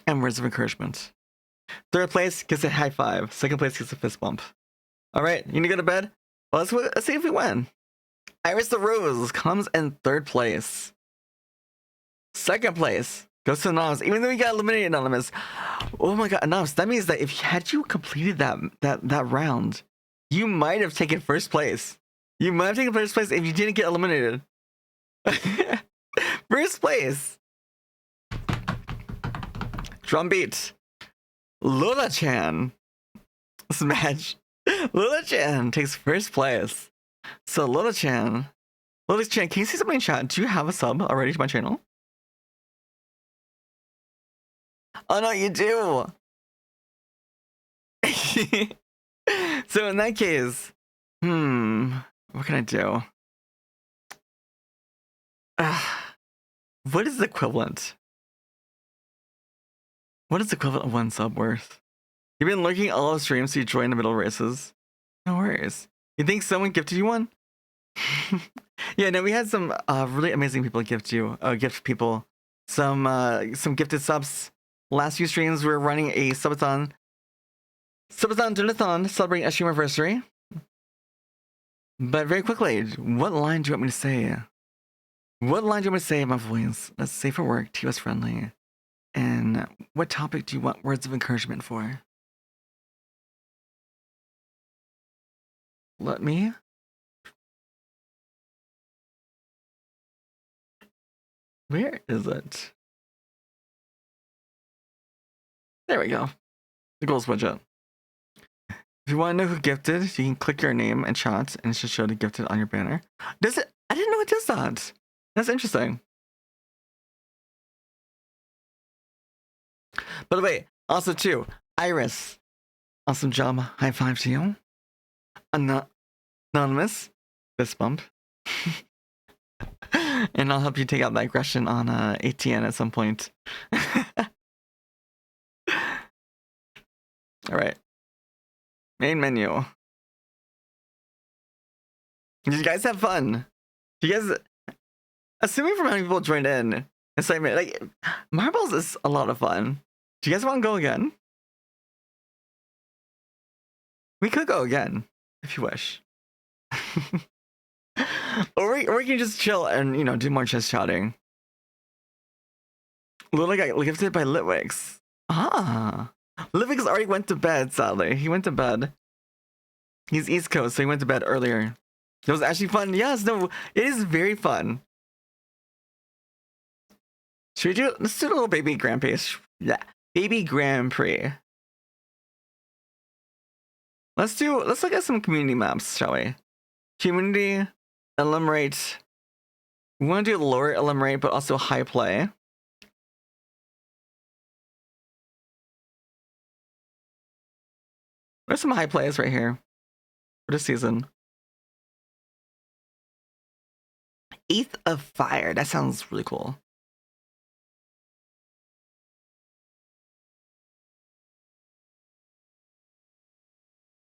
and words of encouragement. 3rd place gets a high 5. 2nd place gets a fist bump. All right, you need to go to bed? Well, let's see if we win. Iris the Rose comes in 3rd place. 2nd place goes to Anonymous, even though you got eliminated Anonymous. Oh my god, Anonymous, that means that if had you completed that round, you might have taken 1st place. You might have taken first place if you didn't get eliminated. First place. Drum beat. Lola-chan. Smash. Lola-chan takes first place. So Lola-chan. Lola-chan, can you see something in chat? Do you have a sub already to my channel? Oh no, you do. So in that case, what can I do? What is the equivalent? What is the equivalent of one sub worth? You've been lurking all of streams, so you join the middle races. No worries. You think someone gifted you one? Yeah, no, we had some really amazing people gift people some gifted subs. Last few streams we were running a Subathon Donathon celebrating Streamiversary. But very quickly, what line do you want me to say? What line do you want me to say in my voice? That's safe for work, TOS friendly. And what topic do you want words of encouragement for? Let me. Where is it? There we go. The goals widget. If you want to know who gifted, you can click your name and chat, and it should show the gifted on your banner. Does it? I didn't know it does that. That's interesting. By the way, also too, Iris. Awesome job. High five to you. Anonymous. Fist bump. And I'll help you take out that aggression on ATN at some point. Alright. Main menu. Did you guys have fun? Did you guys, assuming from how many people joined in, excitement, like, Marbles is a lot of fun. Do you guys want to go again? We could go again, if you wish. or we can just chill and, you know, do more chest chatting. Little got gifted by Litwix. Ah. Litwix already went to bed, sadly. He went to bed. He's East Coast, so he went to bed earlier. It was actually fun. Yes, no, it is very fun. Should we do, let's do a little baby Grand Prix. Yeah, baby Grand Prix. Let's look at some community maps, shall we? Community, eliminate. We want to do lower eliminate, but also high play. There's some high plays right here for this season. 8th of Fire. That sounds really cool.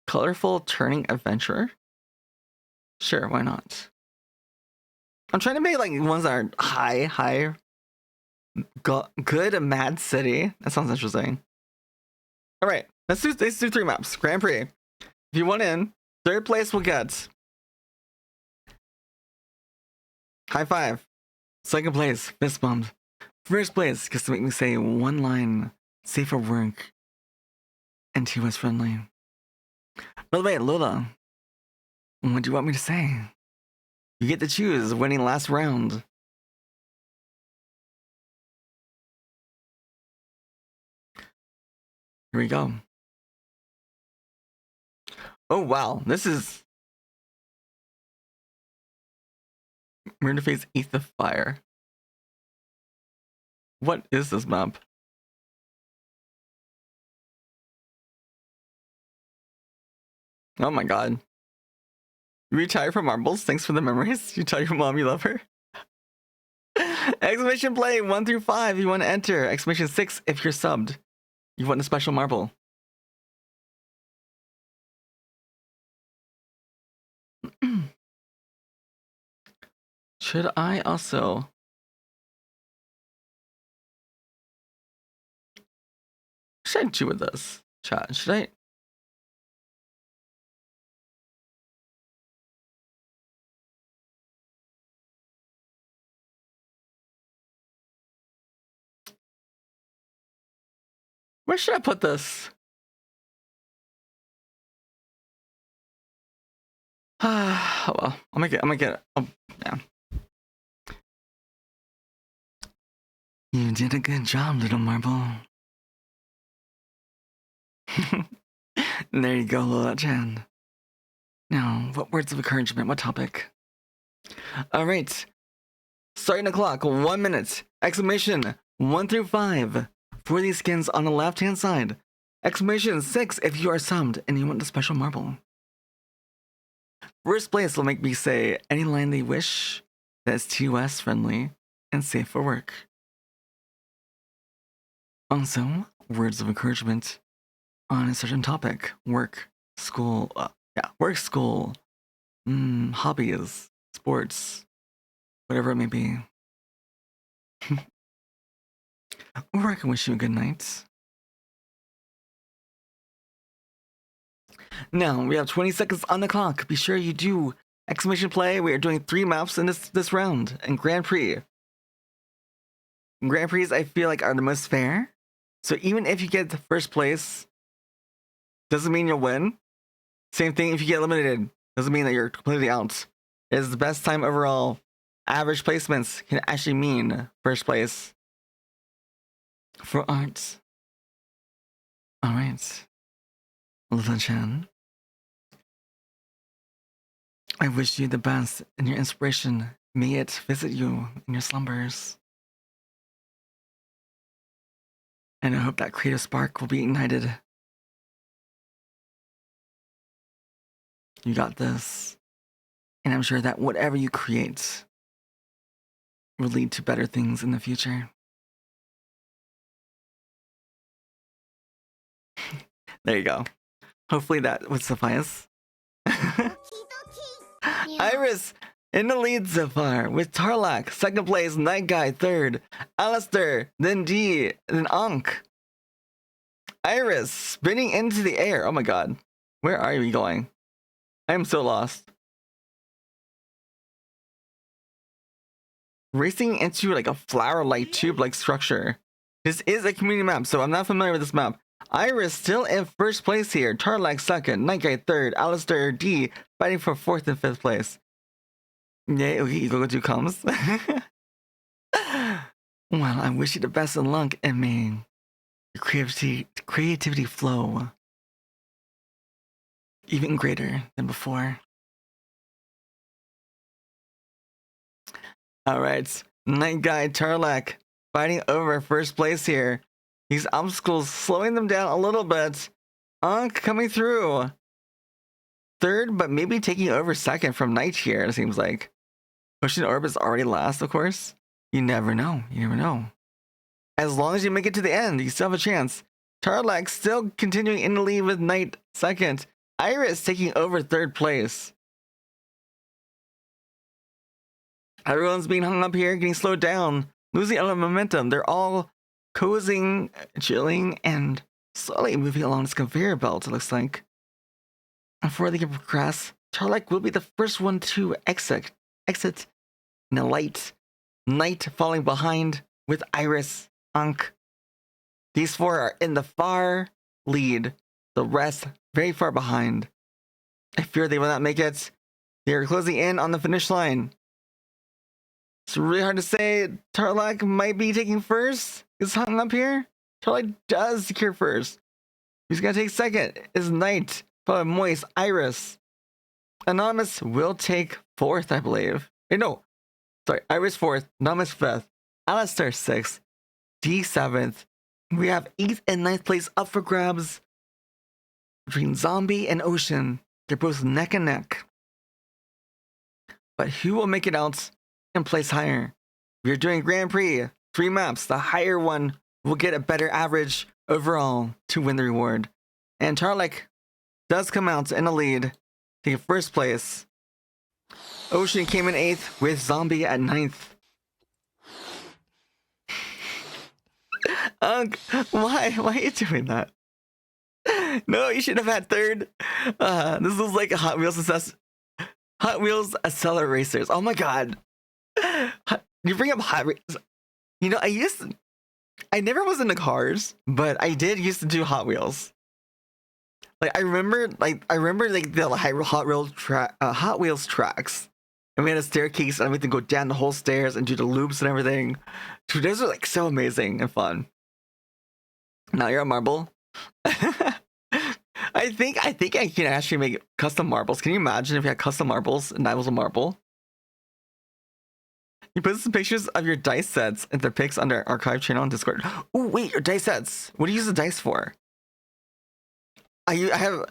Colorful Turning Adventure? Sure, why not? I'm trying to make like ones that are high. Good Mad City. That sounds interesting. All right, let's do 3 maps. Grand Prix. If you want in, 3rd place will get high five. 2nd place, fist bump. 1st place gets to make me say one line, safe for work, and TOS friendly. By the way, Lola, what do you want me to say? You get to choose winning last round. Here we go. Oh wow, this is... We're gonna face 8th of Fire. What is this map? Oh my god. You retire from Marbles? Thanks for the memories. You tell your mom you love her. Exclamation play 1 through 5. You want to enter. Exclamation 6 if you're subbed. You want a special marble. Should I also... What should I do with this? Chat, should I... Where should I put this? Oh well, I'll make it. Oh, yeah. You did a good job, little marble. There you go, Lola-chan. Now, what words of encouragement? What topic? All right. Starting the clock. 1 minute. Exclamation 1 through 5 for these skins on the left-hand side. Exclamation 6 if you are summed and you want the special marble. First place will make me say any line they wish that's TOS friendly and safe for work. Also, words of encouragement on a certain topic. Work, school, work, school, hobbies, sports, whatever it may be. Or I can wish you a good night. Now, we have 20 seconds on the clock. Be sure you do exclamation play. We are doing 3 maps in this round. And Grand Prix. Grand Prix, I feel like, are the most fair. So even if you get the first place, doesn't mean you'll win. Same thing if you get eliminated. Doesn't mean that you're completely out. It is the best time overall. Average placements can actually mean first place. For art. Alright. Little-chan. I wish you the best and your inspiration. May it visit you in your slumbers. And I hope that creative spark will be ignited. You got this. And I'm sure that whatever you create will lead to better things in the future. There you go. Hopefully that would suffice. Iris in the lead so far with Tarlac, second place, Night Guy, third, Alistair, then D, then Ankh. Iris spinning into the air. Oh my god. Where are we going? I am so lost. Racing into like a flower-like tube-like structure. This is a community map, so I'm not familiar with this map. Iris still in first place here. Tarlac second, Night Guy third, Alistair D fighting for fourth and fifth place. Yay, okay, Eagle 2 comes. Well, I wish you the best of luck and may your creativity flow even greater than before. Alright, Night Guy Tarlac fighting over first place here. These obstacles slowing them down a little bit. Ankh coming through. Third, but maybe taking over second from Night here, it seems like. Ocean Orbit's already last, of course. You never know. You never know. As long as you make it to the end, you still have a chance. Tarlac still continuing in the lead with Night second. Iris taking over third place. Everyone's being hung up here, getting slowed down, losing all the momentum. They're all cozying, chilling, and slowly moving along this conveyor belt, it looks like. Before they can progress, Tarlac will be the first one to exit in the light. Night falling behind with Iris, Ankh. These four are in the far lead, the rest very far behind. I fear they will not make it. They are closing in on the finish line. It's really hard to say. Tarlac might be taking first. Is hung up here. Tarlac does secure first. Who's gonna take second? Is Night, followed by Moist, Iris. Anonymous will take fourth, I believe. No, sorry, Iris fourth, Anonymous fifth, Alistair sixth, D seventh. We have 8th and 9th place up for grabs between Zombie and Ocean. They're both neck and neck. But who will make it out and place higher? We're doing Grand Prix, 3 maps. The higher one will get a better average overall to win the reward. And Tarlac does come out in the lead, taking first place. Ocean came in 8th with Zombie at 9th. Why are you doing that? No, you should have had third. This was like a Hot Wheels Accelerate Racers. Oh my god. You bring up Hot Wheels. You know, I never was into cars, but I did used to do Hot Wheels. Like I remember like the Hot Wheels tracks, and we had a staircase and everything go down the whole stairs and do the loops and everything. Dude, those are like so amazing and fun. Now you're a marble. I think I can actually make custom marbles. Can you imagine if you had custom marbles and I was a marble? You put some pictures of your dice sets and the pics on our archive channel on Discord. Oh wait, your dice sets. What do you use the dice for? I have.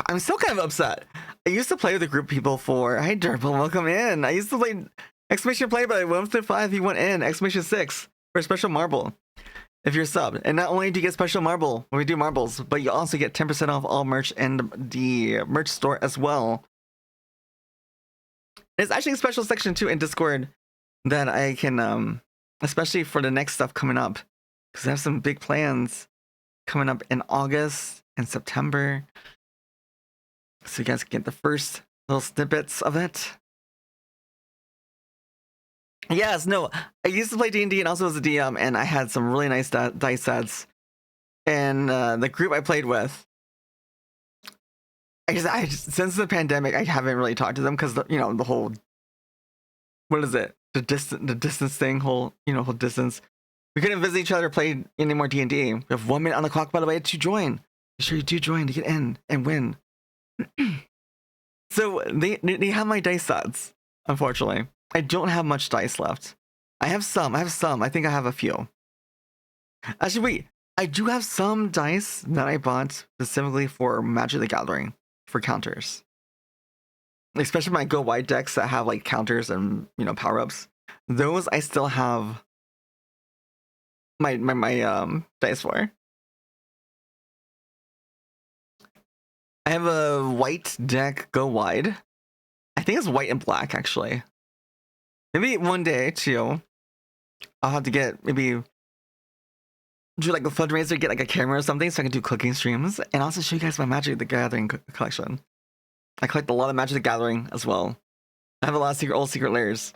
I'm still kind of upset. I used to play with a group of people for. Hi Durple, welcome in. I used to play exclamation play, but I went through 5. He went in exclamation 6 for a special marble. If you're sub, and not only do you get special marble when we do marbles, but you also get 10% off all merch in the merch store as well. There's actually a special section too in Discord that I can, especially for the next stuff coming up, because I have some big plans coming up in August and September. So you guys can get the first little snippets of it. Yes, no, I used to play D&D and also as a DM, and I had some really nice dice sets. And the group I played with, I just since the pandemic, I haven't really talked to them because the whole, what is it? The distance thing, whole distance. We couldn't visit each other, play any more D&D. We have 1 minute on the clock, by the way, to join. Be sure you do join to get in and win. So they have my dice sets, unfortunately. I don't have much dice left. I have some. I think I have a few. Actually, wait. I do have some dice that I bought specifically for Magic the Gathering for counters. Especially my Go Wide decks that have like counters and power ups. Those I still have my dice for. I have a white deck Go Wide. I think it's white and black actually. Maybe one day too, I'll have to get maybe do like a fundraiser, get like a camera or something so I can do cooking streams and also show you guys my Magic the Gathering collection. I collect a lot of Magic the Gathering as well. I have a lot of old secret layers.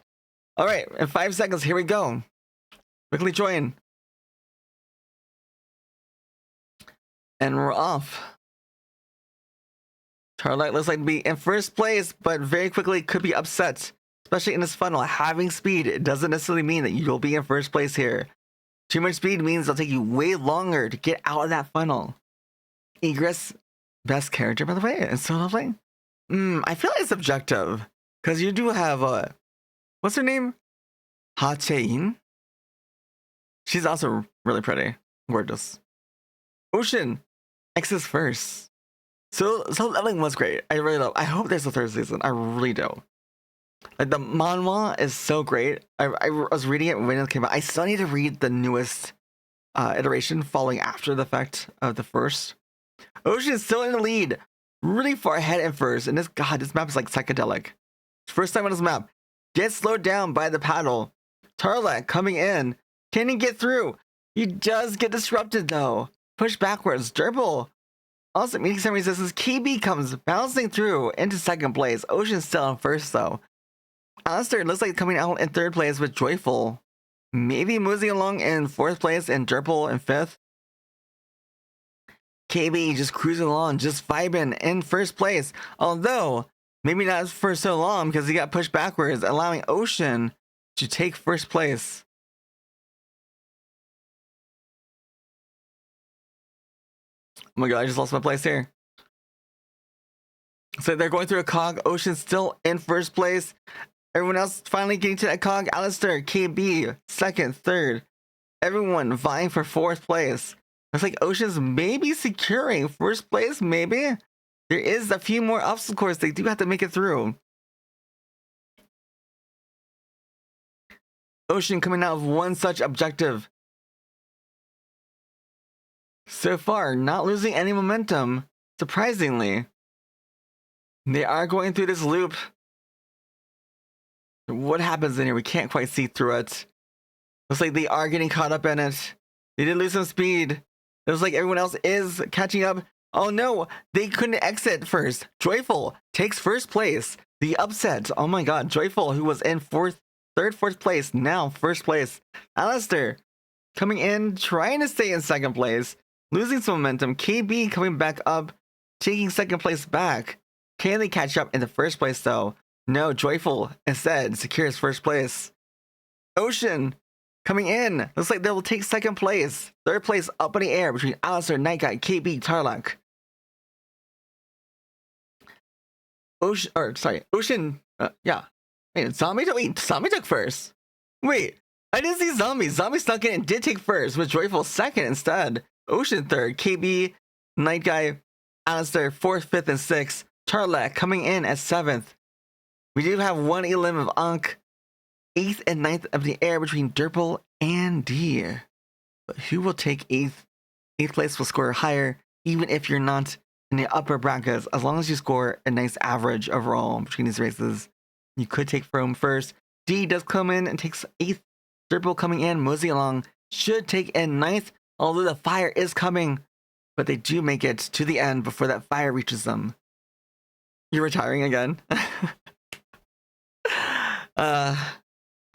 All right, in 5 seconds, here we go. Quickly join. And we're off. Starlight looks like to be in first place, but very quickly could be upset. Especially in this funnel, having speed, it doesn't necessarily mean that you'll be in first place here. Too much speed means it'll take you way longer to get out of that funnel. Egress, best character, by the way. It's so lovely. I feel like it's subjective. Because you do have, what's her name? Ha-Chae-in. She's also really pretty. Gorgeous. Ocean, X is first. So leveling was great. I really love. I hope there's a 3rd season. I really do. Like the manhwa is so great. I was reading it when it came out. I still need to read the newest iteration following after the fact of the first. Ocean is still in the lead, really far ahead in first. And this map is like psychedelic. First time on this map. Gets slowed down by the paddle. Tarlac coming in. Can he get through? He does get disrupted though. Push backwards. Durple also meeting some resistance. KB comes bouncing through into 2nd place. Ocean's still in first though. Alistair looks like coming out in 3rd place with Joyful. Maybe moving along in 4th place and Durple in 5th. KB just cruising along, just vibing in 1st place. Although, maybe not for so long because he got pushed backwards, allowing Ocean to take 1st place. Oh my god, I just lost my place here. So they're going through a cog. Ocean's still in 1st place. Everyone else finally getting to that cog. Alistair, KB, 2nd, 3rd. Everyone vying for 4th place. Looks like Ocean's maybe securing 1st place, maybe? There is a few more obstacle courses they do have to make it through. Ocean coming out of one such objective. So far, not losing any momentum, surprisingly. They are going through this loop. What happens in here? We can't quite see through it. Looks like they are getting caught up in it. They did lose some speed. It looks like everyone else is catching up. Oh no, they couldn't exit first. Joyful takes 1st place. The upset. Oh my god, Joyful, who was in 4th place, now 1st place. Alistair coming in, trying to stay in 2nd place. Losing some momentum. KB coming back up taking second place back. Can they catch up in the first place though? No, Joyful instead secures first place. Ocean coming in. Looks like they will take second place. Third place up in the air between Alistair, Night Guy, KB, Tarlac. Ocean. Yeah. Wait, Zombie took first. Wait, I didn't see Zombie. Zombie snuck in and did take first, with Joyful second instead. Ocean third. KB, Night Guy, Alistair fourth, fifth, and sixth. Tarlac coming in at seventh. We do have one elim of Ankh. Eighth and ninth of the air between Derpel and D. But who will take eighth? Eighth place will score higher, even if you're not in the upper brackets. As long as you score a nice average overall between these races, you could take from first. D does come in and takes eighth. Derpel coming in, moseying along, should take in ninth, although the fire is coming. But they do make it to the end before that fire reaches them. You're retiring again?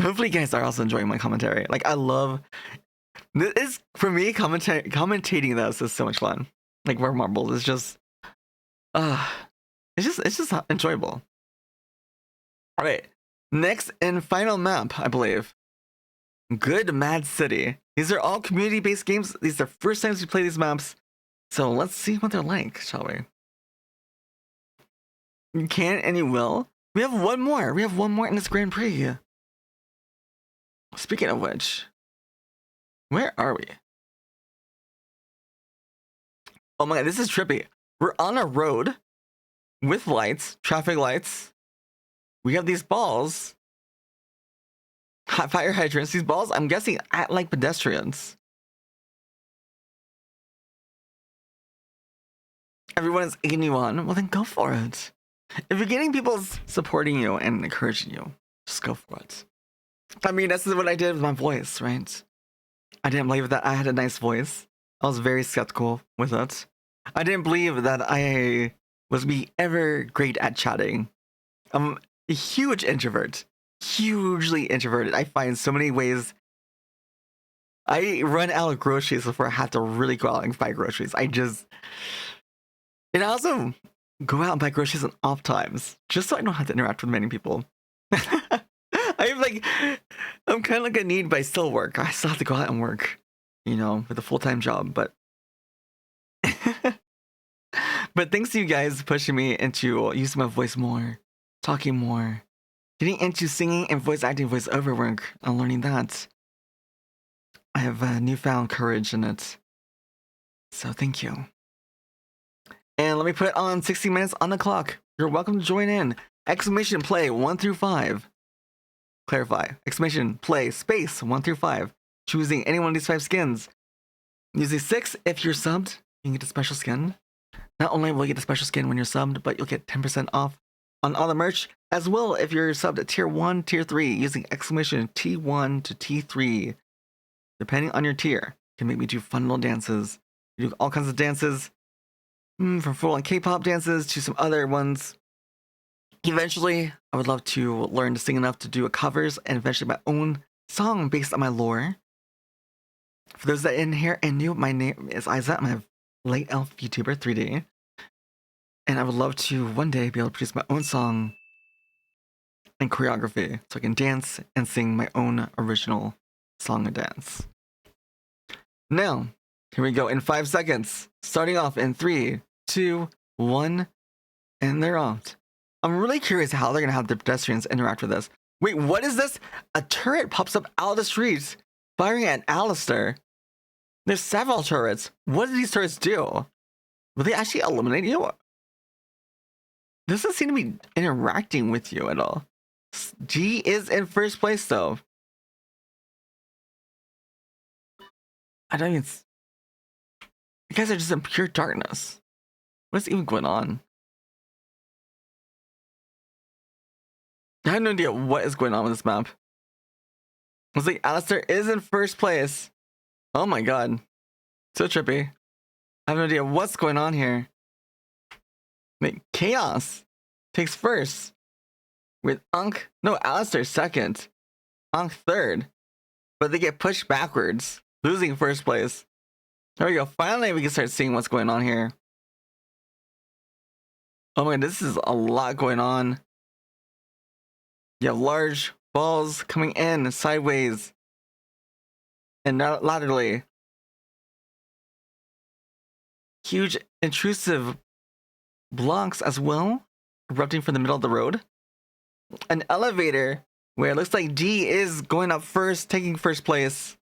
Hopefully you guys are also enjoying my commentary. Like, I love this is, for me, commentating this is so much fun. Like, War Marbles is just it's just enjoyable. All right, next and final map, I believe. Good Mad City. These are all community-based games. These are first times we play these maps. So let's see what they're like, shall we? You can and you will. We have one more. We have one more in this Grand Prix. Speaking of which, where are we? Oh my god, this is trippy. We're on a road with lights, traffic lights. We have these balls, fire hydrants. These balls, I'm guessing, act like pedestrians. Everyone is egging you on. Well, then go for it. If you're getting people supporting you and encouraging you, just go for it. I mean, this is what I did with my voice, right? I didn't believe that I had a nice voice. I was very skeptical with it. I didn't believe that I was be ever great at chatting. I'm a huge introvert. Hugely introverted. I find so many ways. I run out of groceries before I have to really go out and buy groceries. And I also go out and buy groceries on off times, just so I don't have to interact with many people. I'm kind of like a need, but I still work. I still have to go out and work, you know, with a full-time job. But but thanks to you guys pushing me into using my voice more, talking more, getting into singing and voice acting, voice over work, and learning that. I have newfound courage in it. So thank you. And let me put on 60 minutes on the clock. You're welcome to join in. Exclamation play 1 through 5. Clarify. Exclamation play space 1 through 5. Choosing any one of these 5 skins. Using 6 if you're subbed, you can get a special skin. Not only will you get a special skin when you're subbed, but you'll get 10% off on all the merch. As well, if you're subbed at tier 1, tier 3, using exclamation T1 to T3. Depending on your tier, you can make me do fun little dances. You do all kinds of dances. From full-on K-pop dances to some other ones. Eventually, I would love to learn to sing enough to do a covers and eventually my own song based on my lore. For those that in here and new, my name is Isaac. I'm a late elf YouTuber 3D. And I would love to one day be able to produce my own song and choreography so I can dance and sing my own original song and dance. Now, here we go in 5 seconds. Starting off in 3, 2, 1, and they're off. I'm really curious how they're going to have the pedestrians interact with this. Wait, what is this? A turret pops up out of the streets, firing at Alistair. There's several turrets. What do these turrets do? Will they actually eliminate you? This doesn't seem to be interacting with you at all. G is in first place, though. I don't even... You guys are just in pure darkness. What's even going on? I have no idea what is going on with this map. Looks like Alistair is in first place. Oh my god. So trippy. I have no idea what's going on here. Wait, Chaos takes first. With Alistair second. Ankh third. But they get pushed backwards, losing first place. There we go. Finally, we can start seeing what's going on here. Oh my god, this is a lot going on. You have large balls coming in sideways and laterally. Huge intrusive blocks as well, erupting from the middle of the road. An elevator where it looks like D is going up first, taking first place.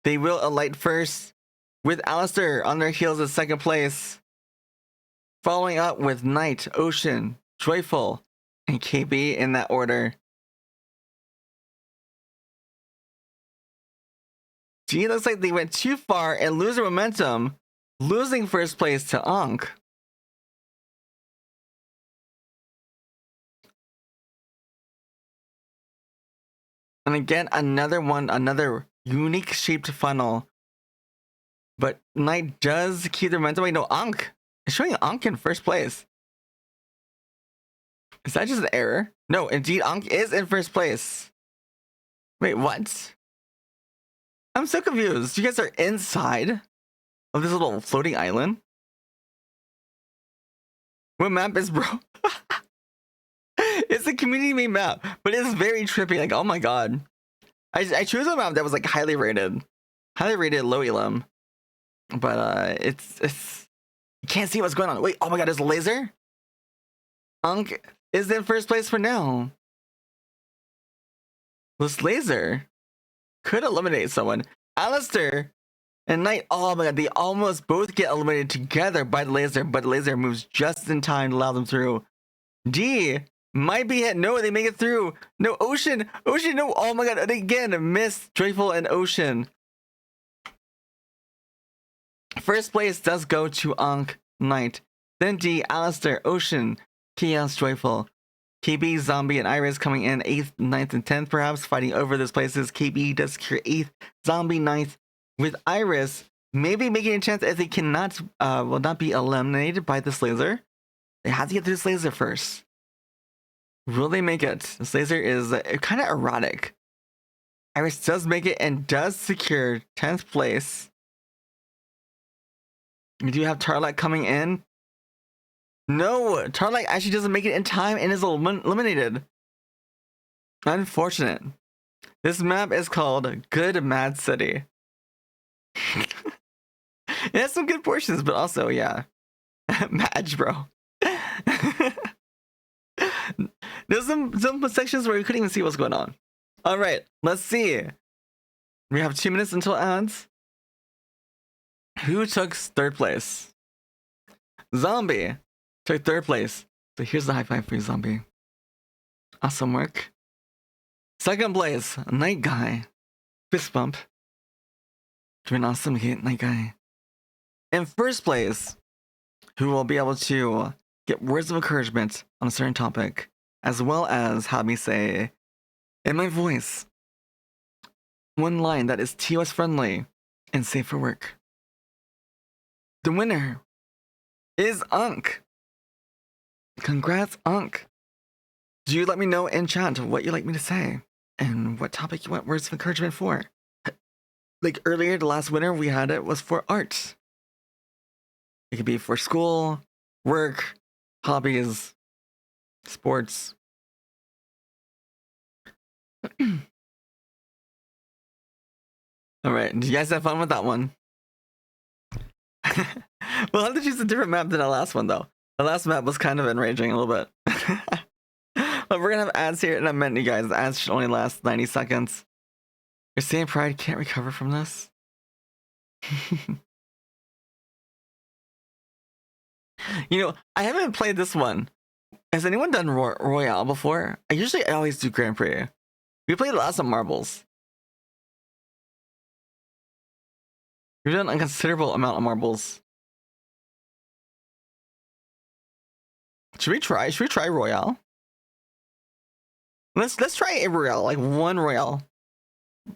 They will alight first, with Alistair on their heels in second place. Following up with Knight, Ocean, Joyful, and KB in that order. D looks like they went too far and lose their momentum, losing first place to Ankh. And again, another unique shaped funnel. But Knight does keep their momentum. Wait, no, Ankh. It's showing Ankh in first place. Is that just an error? No, indeed, Ankh is in first place. Wait, what? I'm so confused. You guys are inside of this little floating island? What map is bro? It's a community made map, but it's very trippy. Like, oh my god. I chose a map that was like highly rated low elim. But it's you can't see what's going on. Wait, oh my god, there's a laser? Ankh is in first place for now. This laser could eliminate someone. Alistair and Knight, oh my god, they almost both get eliminated together by the laser, but the laser moves just in time to allow them through. D might be hit. No, they make it through. No, Ocean, no. Oh my god, and again, miss Joyful and Ocean. First place does go to Ankh, Knight. Then D, Alistair, Ocean, Chaos, Joyful. KB, Zombie, and Iris coming in 8th, 9th, and 10th, perhaps, fighting over those places. KB does secure 8th, Zombie 9th, with Iris maybe making a chance as they cannot, will not be eliminated by this laser. They have to get through this laser first. Will they make it? This laser is kind of erratic. Iris does make it and does secure 10th place. We do have Tarlac coming in. No, Tarlac actually doesn't make it in time and is eliminated. Unfortunate. This map is called Good Mad City. It has some good portions, but also, yeah. Madge, bro. There's some sections where you couldn't even see what's going on. Alright, let's see. We have 2 minutes until ads. Who took third place? Zombie took third place. So here's the high five for you, Zombie. Awesome work. Second place, Night Guy. Fist bump. Doing awesome hit, Night Guy. In first place, who will be able to get words of encouragement on a certain topic, as well as have me say, in my voice, one line that is TOS friendly and safe for work. The winner is Ankh. Congrats, Ankh. Do you let me know in chat what you'd like me to say and what topic you want words of encouragement for? Like earlier, the last winner we had it was for art. It could be for school, work, hobbies, sports. All right, did you guys have fun with that one? We'll have to choose a different map than the last one, though. The last map was kind of enraging a little bit. But we're gonna have ads here in a minute, you guys. The ads should only last 90 seconds. Your Saiyan Pride can't recover from this. You know, I haven't played this one. Has anyone done Royale before? I always do Grand Prix. We played lots of marbles. We've done a considerable amount of marbles. Should we try Royale? Let's try a Royale, like one Royale.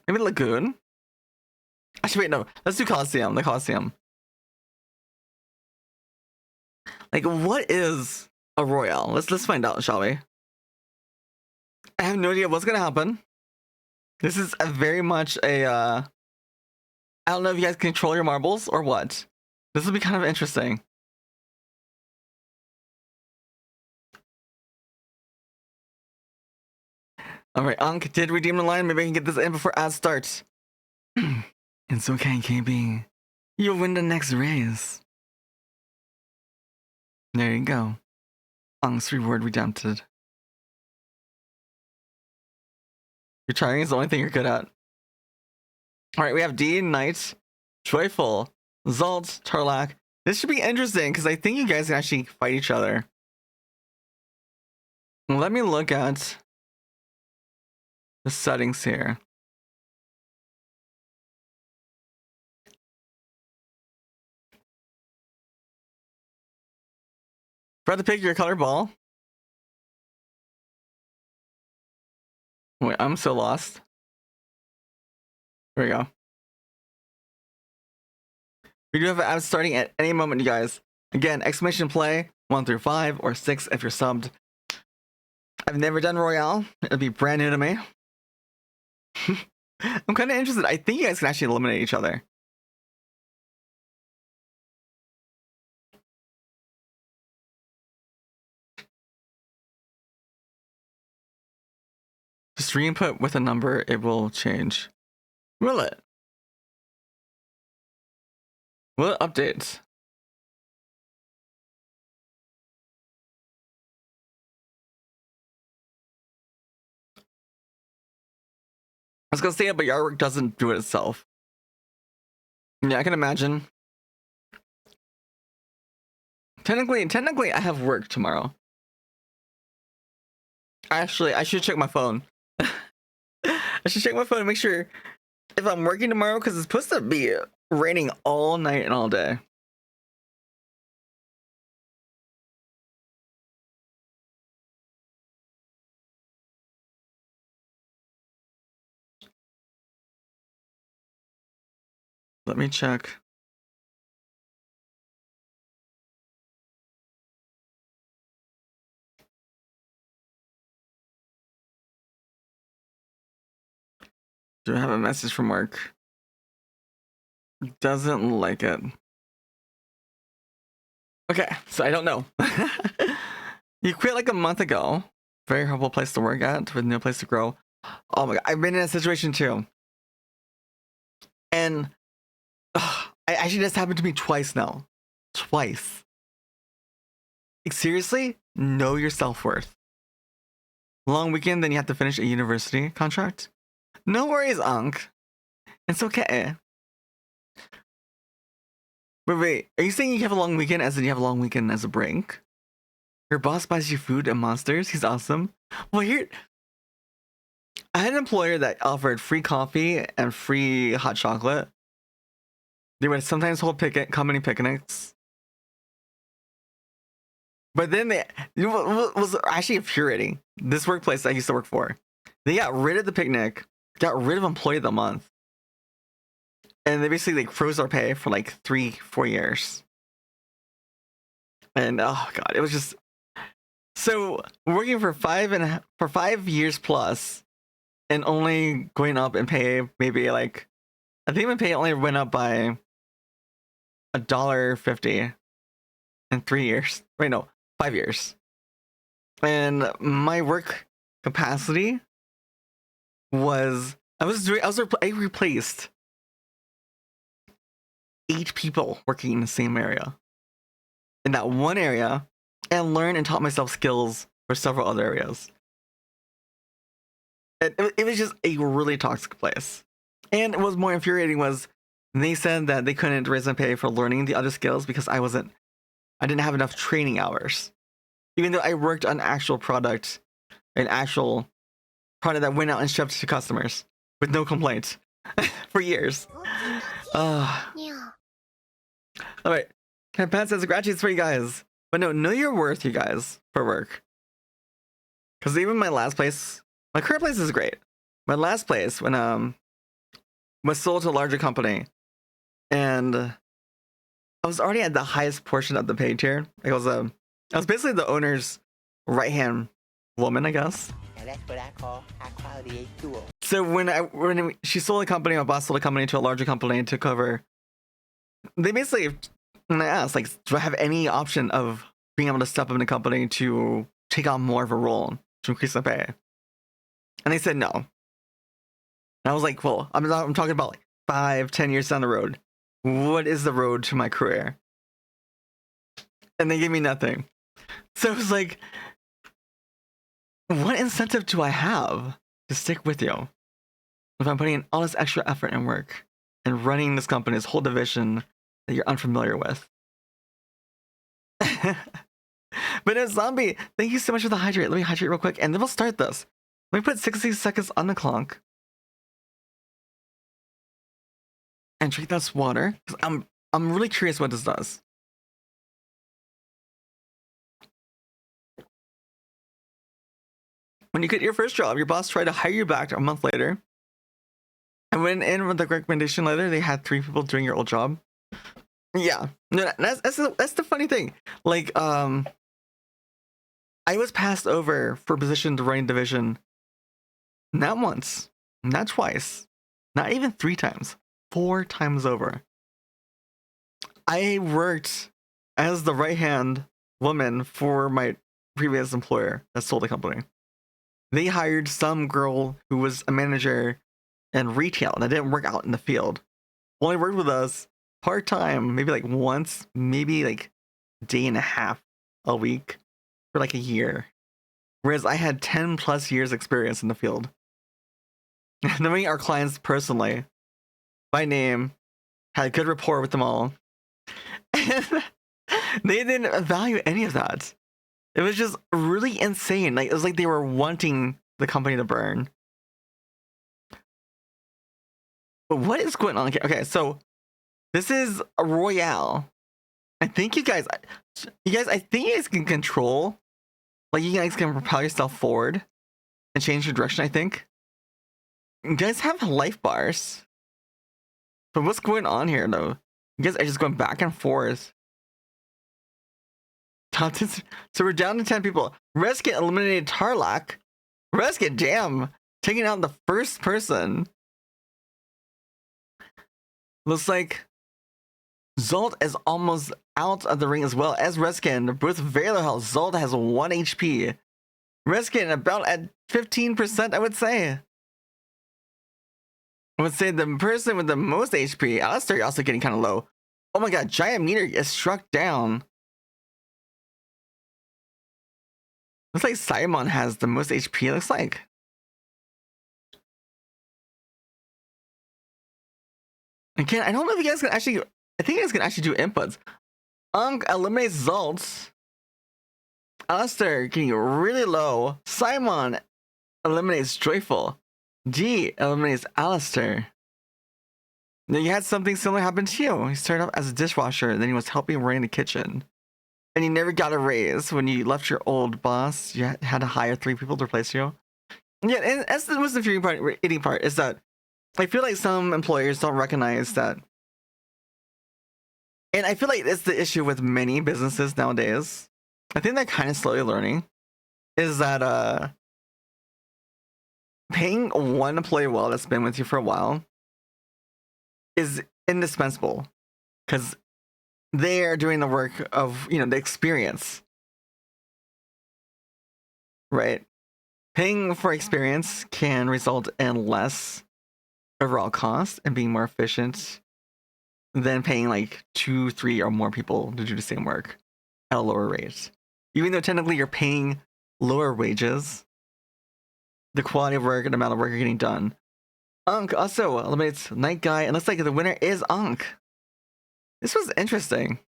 Maybe Lagoon? Actually, wait, no. Let's do Coliseum, the Coliseum. Like, what is a Royale? Let's find out, shall we? I have no idea what's gonna happen. This is a very much a, I don't know if you guys control your marbles or what. This will be kind of interesting. All right, Ankh did redeem the line. Maybe I can get this in before ads starts. It's okay, KB. You'll win the next race. There you go. Ankh's reward redempted. Your trying is the only thing you're good at. All right, we have D, Knight, Joyful, Zalt, Tarlac. This should be interesting because I think you guys can actually fight each other. Let me look at the settings here. Try to pick your color ball. Wait, I'm so lost. There we go. We do have an ad starting at any moment, you guys. Again, exclamation play 1 through 5 or 6 if you're subbed. I've never done Royale. It'll be brand new to me. I'm kind of interested. I think you guys can actually eliminate each other. Just re-input with a number, it will change. Will it? Will it update? I was gonna say it, but your artwork doesn't do it itself. Yeah, I can imagine. Technically, I have work tomorrow. Actually, I should check my phone. I should check my phone and make sure if I'm working tomorrow, because it's supposed to be raining all night and all day. Let me check. Do I have a message from work? Doesn't like it. Okay, so I don't know. You quit like a month ago. Very horrible place to work at with no place to grow. Oh my god, I've been in a situation too. And actually this happened to me twice now. Twice. Like, seriously? Know your self-worth. Long weekend, then you have to finish a university contract? No worries, Ankh. It's okay. Wait, are you saying you have a long weekend as in you have a long weekend as a break? Your boss buys you food and monsters? He's awesome. Well, here... I had an employer that offered free coffee and free hot chocolate. They would sometimes hold company picnics. But then it was actually infuriating. This workplace I used to work for, they got rid of the picnic, got rid of employee of the month, and they basically like froze our pay for like 3-4 years. And oh god, it was just so working for 5 years plus, and only going up in pay maybe like I think my pay only went up by $1.50 in 3 years. Wait, no, 5 years. And my work capacity was I replaced 8 people working in the same area, in that one area, and learned and taught myself skills for several other areas. It was just a really toxic place. And what was more infuriating was they said that they couldn't raise my pay for learning the other skills because I didn't have enough training hours. Even though I worked on actual product, an actual product that went out and shipped to customers with no complaints for years. Alright. Pat says gratitude for you guys. But no, know your worth, you guys, for work. Because even my last place, my current place is great. My last place, when was sold to a larger company, and I was already at the highest portion of the pay tier. I was basically the owner's right-hand woman, I guess. And that's what I call high quality A2O. So she sold the company, my boss sold the company to a larger company and took over. They basically And I asked, like, do I have any option of being able to step up in the company to take on more of a role to increase the pay? And they said no. And I was like, well, I'm talking about like 5-10 years down the road. What is the road to my career? And they gave me nothing. So it was like, what incentive do I have to stick with you if I'm putting in all this extra effort and work and running this company, this whole division that you're unfamiliar with? But as Zombie, thank you so much for the hydrate. Let me hydrate real quick, and then we'll start this. Let me put 60 seconds on the clock and drink this water. I'm really curious what this does. When you get your first job, your boss tried to hire you back a month later. And went in with the recommendation letter, they had 3 people doing your old job. Yeah, no, that's the funny thing. Like, I was passed over for a position to running division. Not once, not twice, not even 3 times, 4 times over. I worked as the right-hand woman for my previous employer that sold the company. They hired some girl who was a manager in retail that didn't work out in the field. Only worked with us part-time, maybe like once, maybe like a day and a half a week for like a year. Whereas I had 10 plus years experience in the field. Knowing our clients personally, by name, had a good rapport with them all. And they didn't value any of that. It was just really insane. Like, it was like they were wanting the company to burn. But what is going on? Okay, so this is a Royale. I think you guys, I think you guys can control. Like, you guys can propel yourself forward and change your direction, I think. You guys have life bars. But what's going on here, though? You guys are just going back and forth. Top 10, so we're down to 10 people. Reskin eliminated Tarlac. Reskin, damn. Taking out the first person. Looks like Zolt is almost out of the ring as well as Reskin. Both very low health. Zolt has 1 HP. Reskin about at 15%, I would say. I would say the person with the most HP, Alistair, also getting kind of low. Oh my god, Giant Meter is struck down. Looks like Simon has the most HP, it looks like. Again, I don't know if you guys can actually, I think you guys can actually do inputs. Eliminates Zolt. Alistair getting really low. Simon eliminates Joyful. G eliminates Alistair. Now you had something similar happen to you. He started off as a dishwasher, then he was helping run the kitchen. And you never got a raise when you left your old boss. You had to hire 3 people to replace you. Yeah, and that's the most infuriating part is that I feel like some employers don't recognize that. And I feel like it's the issue with many businesses nowadays. I think they're kind of slowly learning is that paying one employee well that's been with you for a while is indispensable because they are doing the work of, you know, the experience, right? Paying for experience can result in less overall cost and being more efficient than paying like 2, 3 or more people to do the same work at a lower rate. Even though technically you're paying lower wages, the quality of work and the amount of work you're getting done. Ankh also eliminates Night Guy, and looks like the winner is Ankh. This was interesting.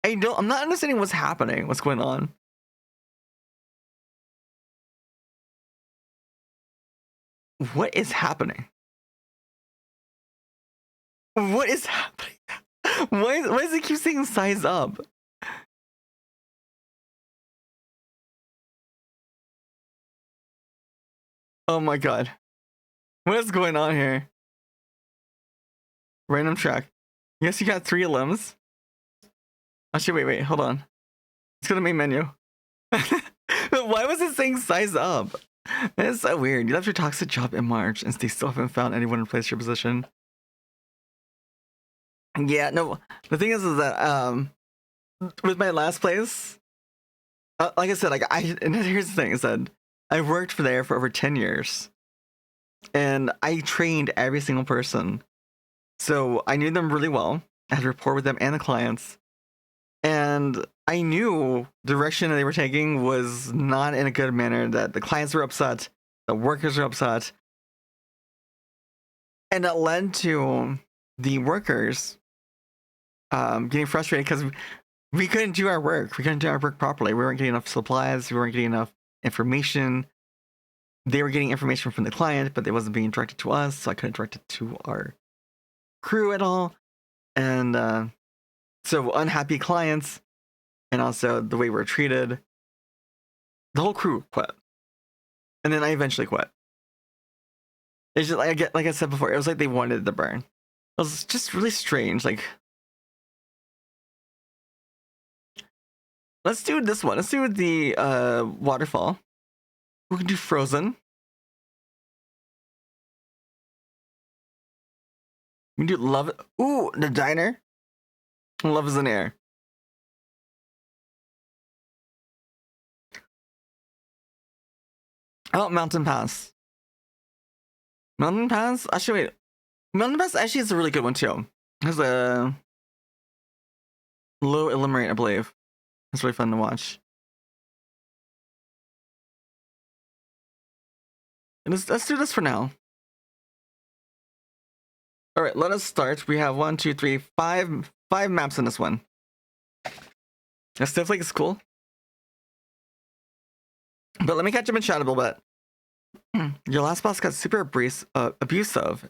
I'm not understanding what's happening, what's going on. What is happening? What is happening? Why does it keep saying size up? Oh my god. What is going on here? Random track. Yes, you got 3 limbs. Actually, wait, hold on. Let's go to main menu. Why was it saying size up? It's so weird. You left your toxic job in March and they still haven't found anyone to replace your position. Yeah, no. The thing is that with my last place, like I said, like and here's the thing: is that I worked for there for over 10 years, and I trained every single person, so I knew them really well. I had rapport with them and the clients, and I knew the direction they were taking was not in a good manner. That the clients were upset, the workers were upset, and that led to the workers getting frustrated because we couldn't do our work. We couldn't do our work properly. We weren't getting enough supplies. We weren't getting enough information. They were getting information from the client, but it wasn't being directed to us, so I couldn't direct it to our crew at all. And so unhappy clients, and also the way we were treated. The whole crew quit, and then I eventually quit. It's just like I said before, it was like they wanted the burn. It was just really strange. Like, let's do this one. Let's do the waterfall. We can do Frozen. We can do Love. Ooh, the diner. Love is in the air. Oh, Mountain Pass. Mountain Pass? Actually, wait. Mountain Pass actually is a really good one too. It has a low eliminate, I believe. It's really fun to watch. And let's do this for now. All right, let us start. We have 1, 2, 3, 5 maps in this one. This definitely is cool. But let me catch up in chat a little bit. Your last boss got super abusive.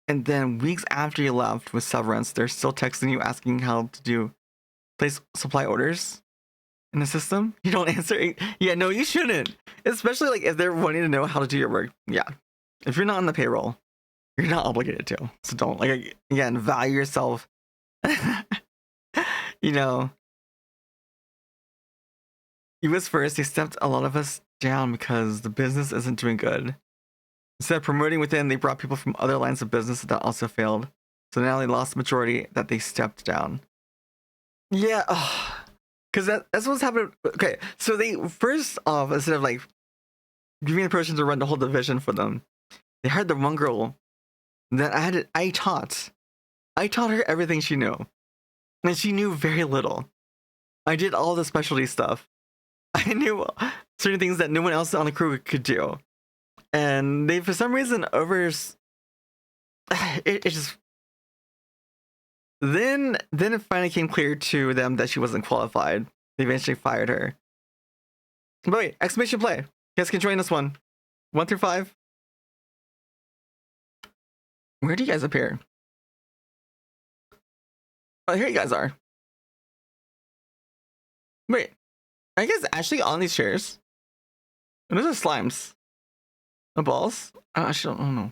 And then weeks after you left with severance, they're still texting you asking how to place supply orders in the system. You don't answer. Yeah, no, you shouldn't. Especially like if they're wanting to know how to do your work. Yeah. If you're not on the payroll, you're not obligated to. So don't, like, again, value yourself. You know, he was first. He stepped a lot of us down because the business isn't doing good. Instead of promoting within, they brought people from other lines of business that also failed. So now they lost the majority that they stepped down. Yeah, because that's what's happened. Okay, so they first off, instead of like giving the person to run the whole division for them, they hired the one girl that I taught her everything she knew, and she knew very little. I did all the specialty stuff. I knew certain things that no one else on the crew could do. And they, for some reason, it just then it finally came clear to them that she wasn't qualified. They eventually fired her. But wait, exclamation play! You guys can join this one. 1 through 5. Where do you guys appear? Oh, here you guys are. Wait, are you guys actually on these chairs? And those are slimes. The balls? I actually don't know.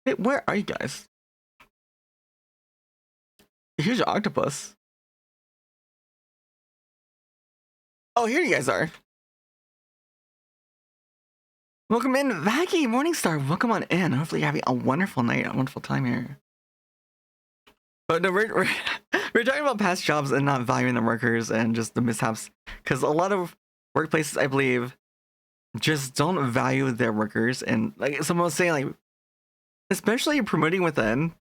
Wait, where are you guys? A huge octopus. Oh, here you guys are. Welcome in, Vaggy, Morningstar. Welcome on in. Hopefully you're having a wonderful night, a wonderful time here. But no, we're talking about past jobs and not valuing the workers and just the mishaps. Because a lot of workplaces, I believe, just don't value their workers. And like someone was saying, like, especially promoting within,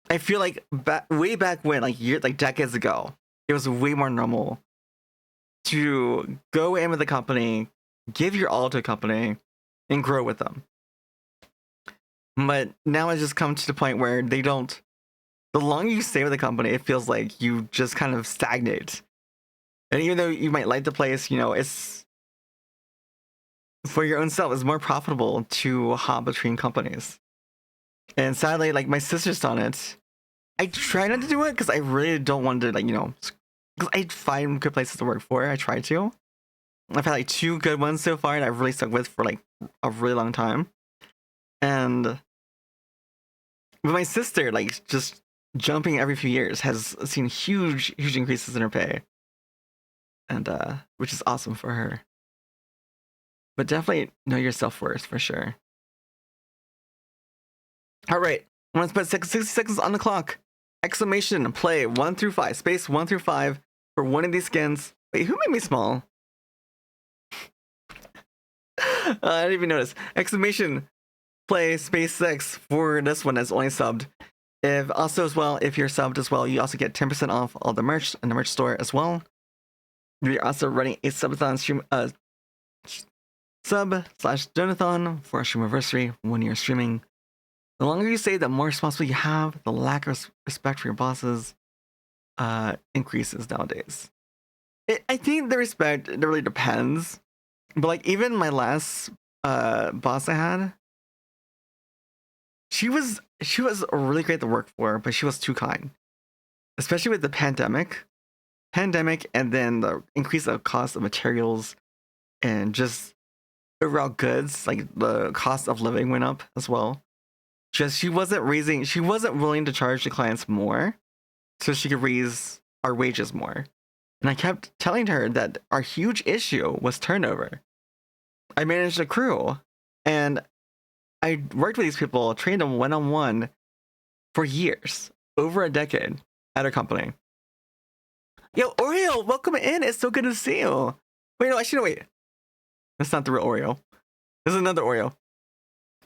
I feel like way back when, like decades ago, it was way more normal to go in with the company, give your all to a company, and grow with them. But now it's just come to the point where they don't. The longer you stay with the company, it feels like you just kind of stagnate. And even though you might like the place, you know, it's for your own self, it's more profitable to hop between companies. And sadly, like my sister's done it. I try not to do it because I really don't want to, like, you know, because I find good places to work for. I try to. I've had like 2 good ones so far, and I've really stuck with for like a really long time. And with my sister, like just jumping every few years has seen huge increases in her pay, and which is awesome for her. But definitely know your self-worth for sure. All right, I'm gonna put 60 seconds on the clock. exclamation play 1 through 5, space 1 through 5 for one of these skins. Wait, who made me small? I didn't even notice. Exclamation play space 6 for this one that's only subbed. If also as well, if you're subbed as well, you also get 10% off all the merch in the merch store as well. We're also running a subathon stream, sub/donathon for our Streamiversary 1 year streaming. The longer you stay, the more responsibility you have. The lack of respect for your bosses increases nowadays. I think the respect, it really depends. But like even my last boss I had, she was really great to work for, but she was too kind. Especially with the pandemic, and then the increase of cost of materials and just overall goods, like the cost of living went up as well. Just she wasn't willing to charge the clients more so she could raise our wages more. And I kept telling her that our huge issue was turnover. I managed a crew and I worked with these people, trained them one-on-one for years, over a decade at our company. Yo, Oreo, welcome in. It's so good to see you. Wait, no, actually, no, wait. That's not the real Oreo. This is another Oreo.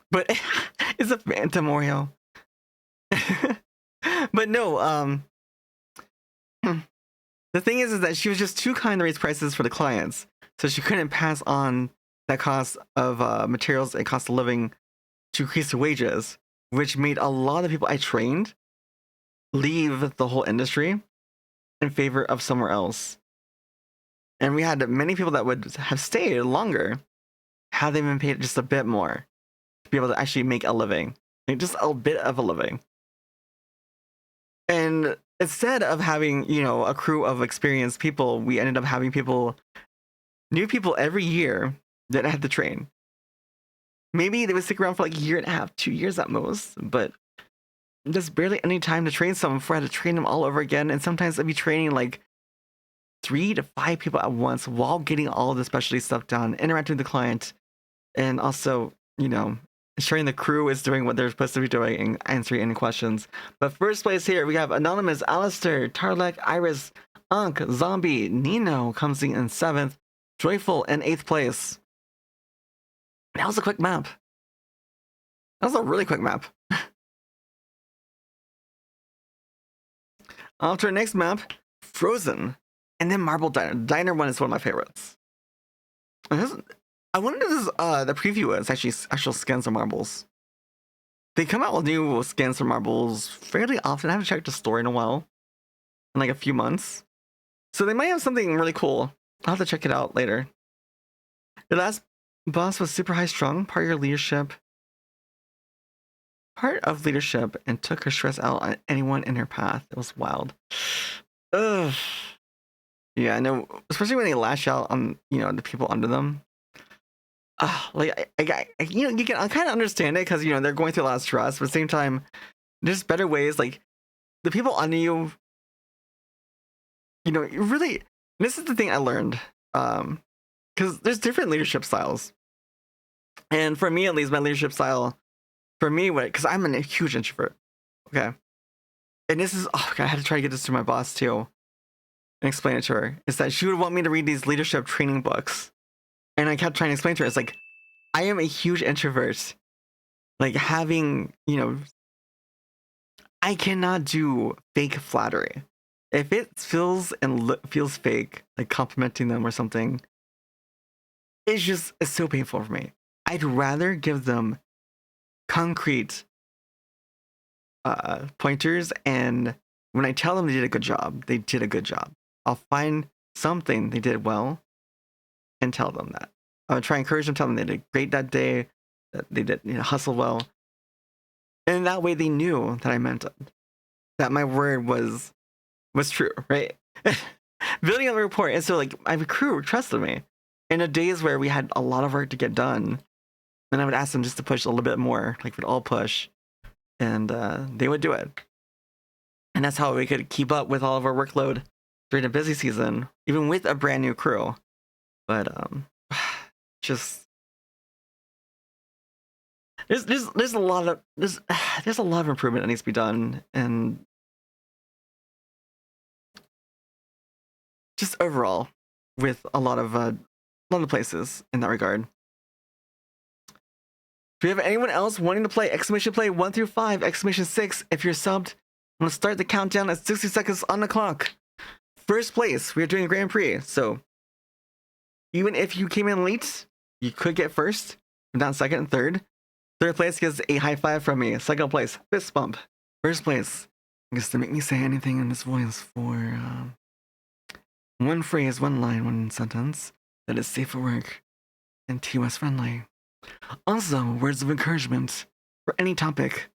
But it's a phantom Oreo. But no, the thing is that she was just too kind to raise prices for the clients. So she couldn't pass on that cost of materials and cost of living to increase the wages, which made a lot of people I trained leave the whole industry in favor of somewhere else. And we had many people that would have stayed longer had they been paid just a bit more to be able to actually make a living, like just a bit of a living. And instead of having, you know, a crew of experienced people, we ended up having new people every year that I had to train. Maybe they would stick around for like a year and a half, 2 years at most, but there's barely any time to train someone before I had to train them all over again. And sometimes I'd be training like 3 to 5 people at once while getting all of the specialty stuff done, interacting with the client, and also, you know, ensuring the crew is doing what they're supposed to be doing and answering any questions. But first place here, we have Anonymous, Alistair, Tarlek, Iris, Unk, Zombie, Nino comes in 7th, Joyful in 8th place. That was a quick map. That was a really quick map. On to our next map, Frozen, and then Marble Diner. Diner one is one of my favorites. I wonder if this the preview is actual skins of marbles. They come out with new skins for marbles fairly often. I haven't checked the store in a while, in like a few months. So they might have something really cool. I'll have to check it out later. The last boss was super high strung, part of leadership, and took her stress out on anyone in her path. It was wild. Ugh. Yeah, I know, especially when they lash out on, you know, the people under them. Like I you know, I kind of understand it because, you know, they're going through a lot of stress, but at the same time, there's better ways. Like the people under you, you know, you really. This is the thing I learned, because there's different leadership styles, and for me at least, my leadership style, for me, because I'm a huge introvert, okay, and this is, oh God, I had to try to get this to my boss too, and explain it to her. Is that she would want me to read these leadership training books. And I kept trying to explain to her, it's like, I am a huge introvert. Like having, you know, I cannot do fake flattery. If it feels feels fake, like complimenting them or something, it's so painful for me. I'd rather give them concrete pointers, and when I tell them they did a good job, they did a good job. I'll find something they did well and tell them that. I would try and encourage them, tell them they did great that day, that they did, you know, hustle well. And that way they knew that I meant it, that my word was true, right? Building on the report. And so like my crew trusted me. In the days where we had a lot of work to get done, and I would ask them just to push a little bit more, like we'd all push, and they would do it. And that's how we could keep up with all of our workload during a busy season, even with a brand new crew. But just there's a lot of improvement that needs to be done, and just overall with a lot of places in that regard. Do we have anyone else wanting to play? Exclamation play 1 through 5, exclamation 6. If you're subbed, I'm gonna start the countdown at 60 seconds on the clock. First place, we are doing a Grand Prix, so even if you came in late, you could get first, down second and third. Third place gets a high five from me. Second place, fist bump. First place, I guess to make me say anything in this voice for one phrase, one line, one sentence that is safe for work and TOS friendly. Also, words of encouragement for any topic,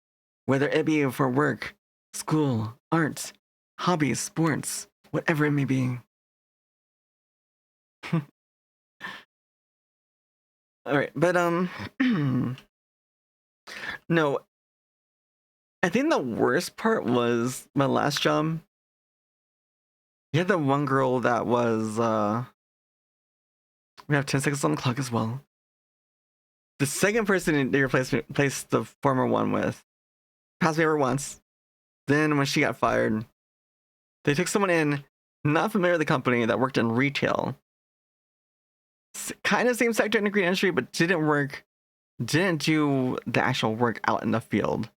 whether it be for work, school, art, hobbies, sports, whatever it may be. All right, but no, I think the worst part was my last job. You had the one girl that was we have 10 seconds on the clock as well. The second person they replaced the former one with passed me over once. Then when she got fired, they took someone in not familiar with the company that worked in retail. Kind of same sector in the green industry, but didn't do the actual work out in the field.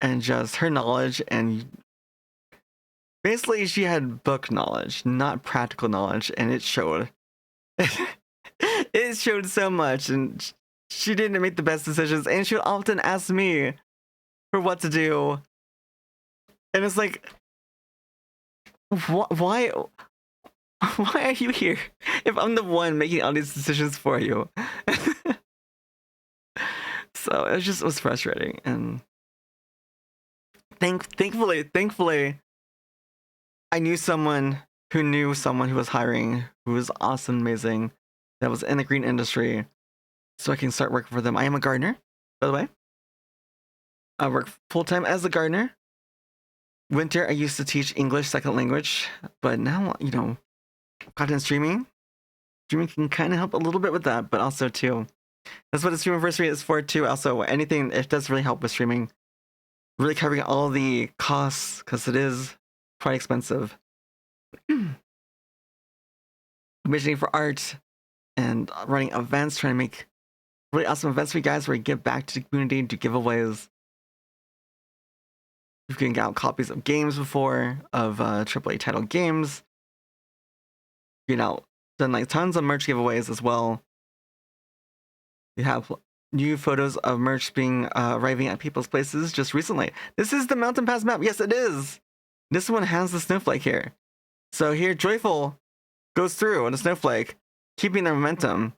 And just her knowledge, and basically she had book knowledge, not practical knowledge, and it showed. It showed so much, and she didn't make the best decisions, and she would often ask me for what to do. And it's like, why are you here if I'm the one making all these decisions for you? So it was frustrating, and thankfully I knew someone who was hiring, who was awesome, amazing, that was in the green industry, so I can start working for them. I am a gardener, by the way. I work full-time as a gardener. Winter, I used to teach English second language, but now, content streaming. Streaming can kind of help a little bit with that, but also, too, that's what the Streamiversary is for, too. Also, anything, it does really help with streaming. Really covering all the costs, because it is quite expensive. Commissioning for art and running events, trying to make really awesome events for you guys where you give back to the community, do giveaways. You've given out copies of games before, of AAA title games. Done like tons of merch giveaways as well. You have new photos of merch being arriving at people's places just recently. This is the Mountain Pass map. Yes, it is. This one has the snowflake here. So here, Joyful goes through on the snowflake, keeping their momentum.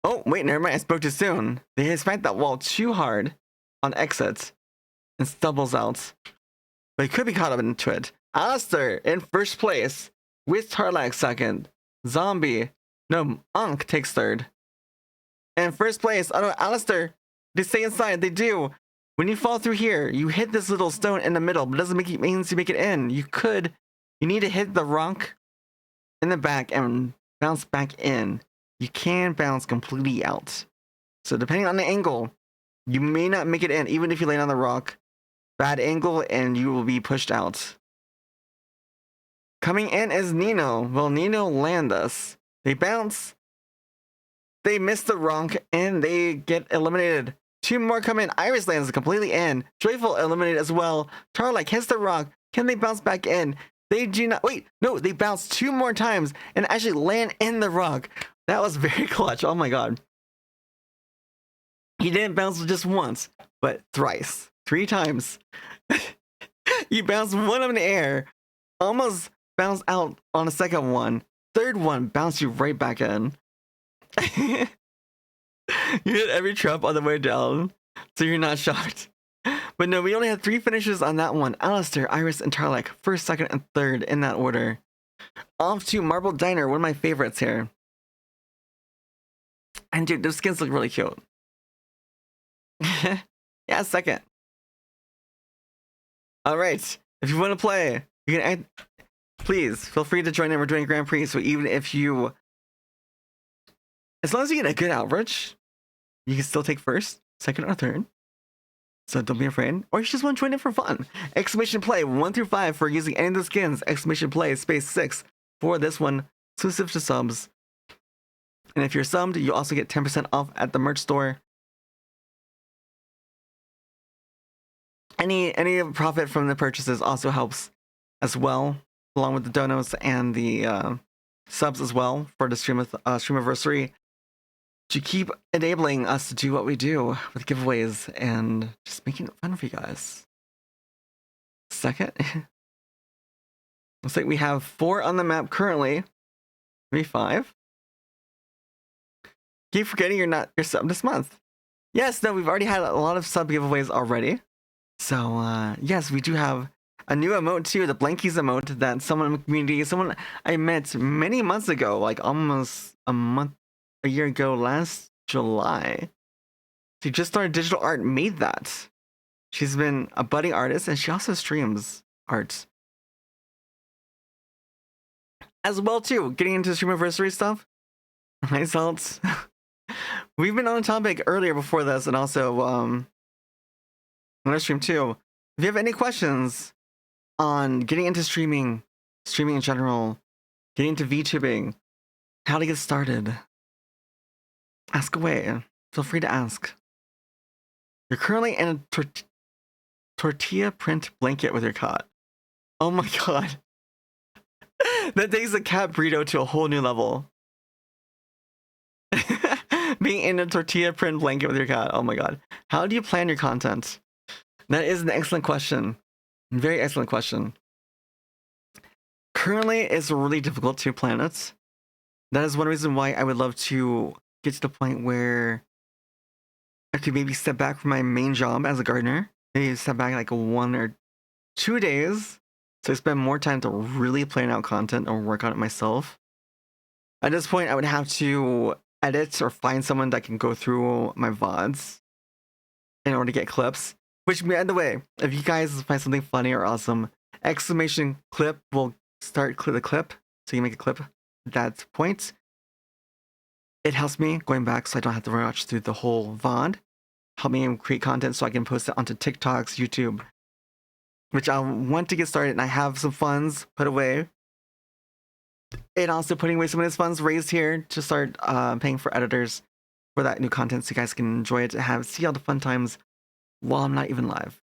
Oh, wait, never mind. I spoke too soon. They smacked that wall too hard on exit and stumbles out. But he could be caught up into it. Alistair in first place with Tarlac second. Unk takes third. And first place, Alistair, they stay inside. They do. When you fall through here, you hit this little stone in the middle, but it doesn't mean you make it in. You need to hit the rock in the back and bounce back in. You can bounce completely out. So depending on the angle, you may not make it in, even if you land on the rock. Bad angle, and you will be pushed out. Coming in is Nino. Will Nino land us? They bounce. They miss the rock, and they get eliminated. Two more come in. Iris lands completely in. Joyful eliminated as well. Tarlac hits the rock. Can they bounce back in? They do not. Wait, no, they bounce two more times and actually land in the rock. That was very clutch. Oh my god. He didn't bounce just once, but thrice. 3 times. You bounce one up in the air, almost bounce out on the second one. Third one, bounce you right back in. You hit every trap on the way down, so you're not shocked. But no, we only had 3 finishes on that one. Alistair, Iris, and Tarlac, first, second, and third in that order. Off to Marble Diner, one of my favorites here. And dude, those skins look really cute. Yeah, second. All right, if you want to play, you can please feel free to join in. We're doing Grand Prix, so even if you, as long as you get a good average, you can still take first, second, or third. So don't be afraid. Or you just want to join in for fun. Exclamation play 1 through 5 for using any of the skins. Exclamation play space 6 for this one, exclusive to subs. And if you're subbed, you also get 10% off at the merch store. Any profit from the purchases also helps as well, along with the donos and the subs as well for the Streamiversary, to keep enabling us to do what we do with giveaways and just making it fun for you guys. Second, looks like we have 4 on the map currently. Maybe 5. Keep forgetting you're sub this month. Yes, no, we've already had a lot of sub giveaways already. So yes, we do have a new emote too, the Blankies emote that someone in the community, someone I met many months ago, like almost a year ago, last July. She just started digital art, made that. She's been a budding artist, and she also streams art as well too. Getting into Streamiversary stuff. Myself, we've been on a topic earlier before this, and also on our stream too. If you have any questions on getting into streaming in general, getting into VTubing, how to get started, ask away. Feel free to ask. You're currently in a tortilla print blanket with your cat. Oh my god. That takes the cat burrito to a whole new level. Being in a tortilla print blanket with your cat. Oh my god. How do you plan your content? That is an excellent question. Very excellent question. Currently, it's really difficult to plan it. That is one reason why I would love to get to the point where I could maybe step back from my main job as a gardener. Maybe step back like 1 or 2 days. So I spend more time to really plan out content or work on it myself. At this point, I would have to edit or find someone that can go through my VODs in order to get clips. Which, by the way, if you guys find something funny or awesome, exclamation clip will start the clip. So you make a clip at that point. It helps me going back so I don't have to watch through the whole VOD. Help me create content so I can post it onto TikToks, YouTube, which I want to get started, and I have some funds put away. And also putting away some of these funds raised here to start paying for editors for that new content so you guys can enjoy it and see all the fun times while I'm not even live.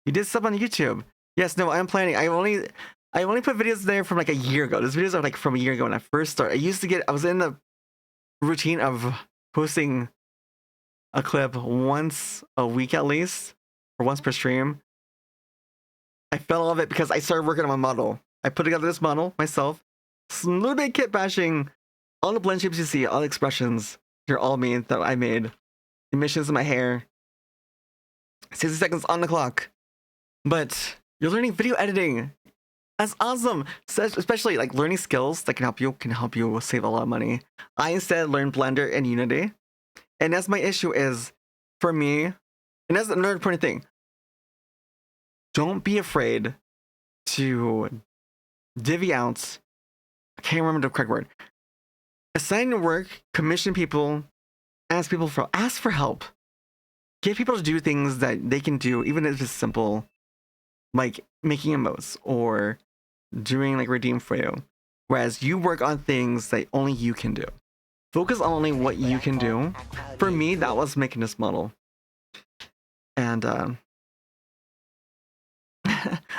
You did sub on YouTube. Yes, no, I'm planning. I only put videos there from like a year ago. Those videos are like from a year ago when I first started. I was in the routine of posting a clip once a week at least, or once per stream. I fell off of it because I started working on my model. I put together this model myself. A little bit kit bashing. All the blend shapes you see, all the expressions, they're all me that I made. Emissions in my hair. 60 seconds on the clock. But you're learning video editing. That's awesome. Especially like learning skills that can help you save a lot of money. I instead learned Blender and Unity. And that's my issue is, for me, and that's another important thing. Don't be afraid to divvy out, I can't remember the correct word. Assign your work, commission people, ask for help. Get people to do things that they can do, even if it's simple, like making emotes or doing like redeem for you. Whereas you work on things that only you can do. Focus on only what you can do. For me, that was making this model. And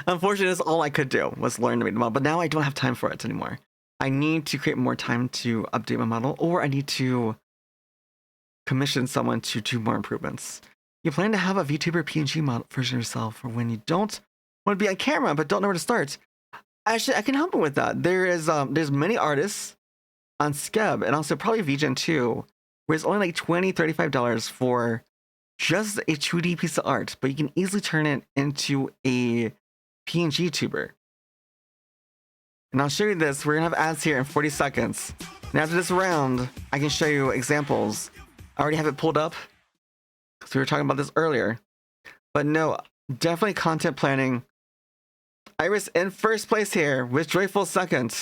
unfortunately, that's all I could do was learn to make the model. But now I don't have time for it anymore. I need to create more time to update my model, or I need to commission someone to do more improvements. You plan to have a VTuber PNG model version of yourself for when you don't want to be on camera but don't know where to start. Actually, I can help you with that. There's many artists on Skeb and also probably VGen too, where it's only like $20, $35 for just a 2D piece of art, but you can easily turn it into a PNG tuber. And I'll show you this. We're gonna have ads here in 40 seconds. And after this round, I can show you examples. I already have it pulled up because we were talking about this earlier. But no, definitely content planning. Iris in first place here with joyful second.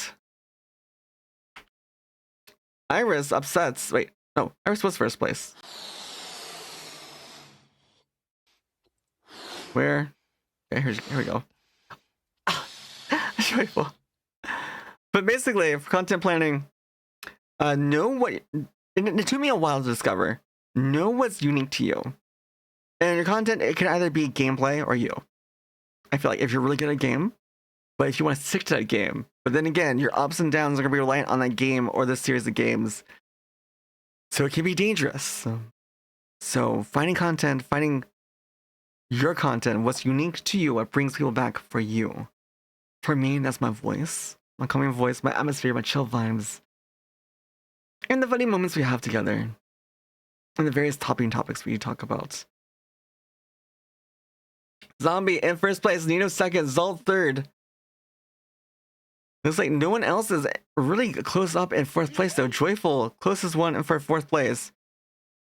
Iris upsets. Wait, no, Iris was first place. Where? Okay, here we go. Joyful. But basically, for content planning, know what it took me a while to discover. Know what's unique to you. And your content, it can either be gameplay or you. I feel like if you're really good at a game, but if you want to stick to that game, but then again, your ups and downs are going to be reliant on that game or this series of games. So it can be dangerous. So finding content, finding your content, what's unique to you, what brings people back for you. For me, that's my voice, my calming voice, my atmosphere, my chill vibes, and the funny moments we have together, and the various topics we talk about. Zombie in first place, Nino second, Zalt third. Looks like no one else is really close up in fourth place though. Joyful, closest one in for fourth place.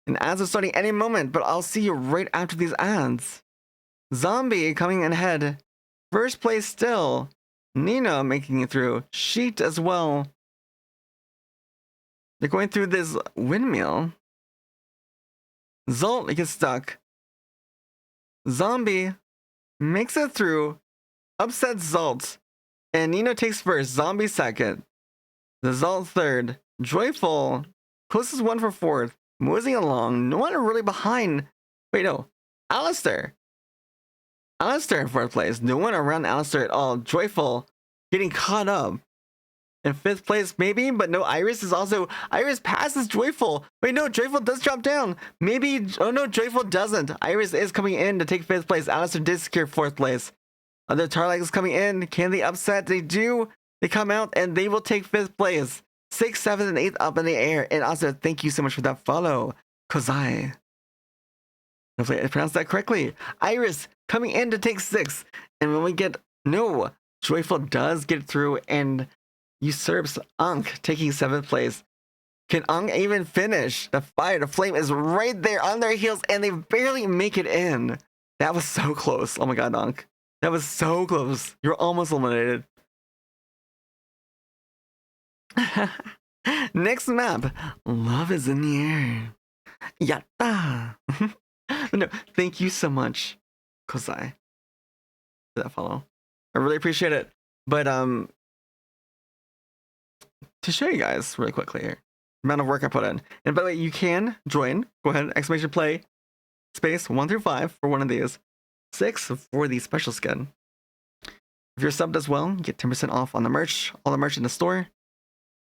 And ads are starting any moment, but I'll see you right after these ads. Zombie coming in ahead. First place still. Nina making it through. Sheet as well. They're going through this windmill. Zolt gets stuck. Zombie makes it through. Upsets Zolt. And Nino takes first. Zombie second. The Zolt third. Joyful. Closest one for fourth. Moving along. No one really behind. Wait, no. Alistair. Alistair in fourth place. No one around Alistair at all. Joyful getting caught up. In fifth place, maybe, but no, Iris is also. Iris passes Joyful. Wait, no, Joyful does drop down. Maybe. Oh no, Joyful doesn't. Iris is coming in to take fifth place. Alistair did secure fourth place. Other Tarlac is coming in. Can they upset? They do. They come out and they will take fifth place. 6th, 7th, and 8th up in the air. And also, thank you so much for that follow, Kozai. Hopefully, I pronounced that correctly. Iris coming in to take 6th. And when we get. No, Joyful does get through and usurps Ankh, taking 7th place. Can Ankh even finish? The fire, the flame is right there on their heels, and they barely make it in. That was so close. Oh my god, Ankh. That was so close. You're almost eliminated. Next map. Love is in the air. Yatta. No, thank you so much, Kozai, for that follow. I really appreciate it. But to show you guys really quickly here, the amount of work I put in. And by the way, you can join. Go ahead, exclamation play, space 1 through 5 for one of these. 6 for the special skin. If you're subbed as well, you get 10% off on the merch, all the merch in the store.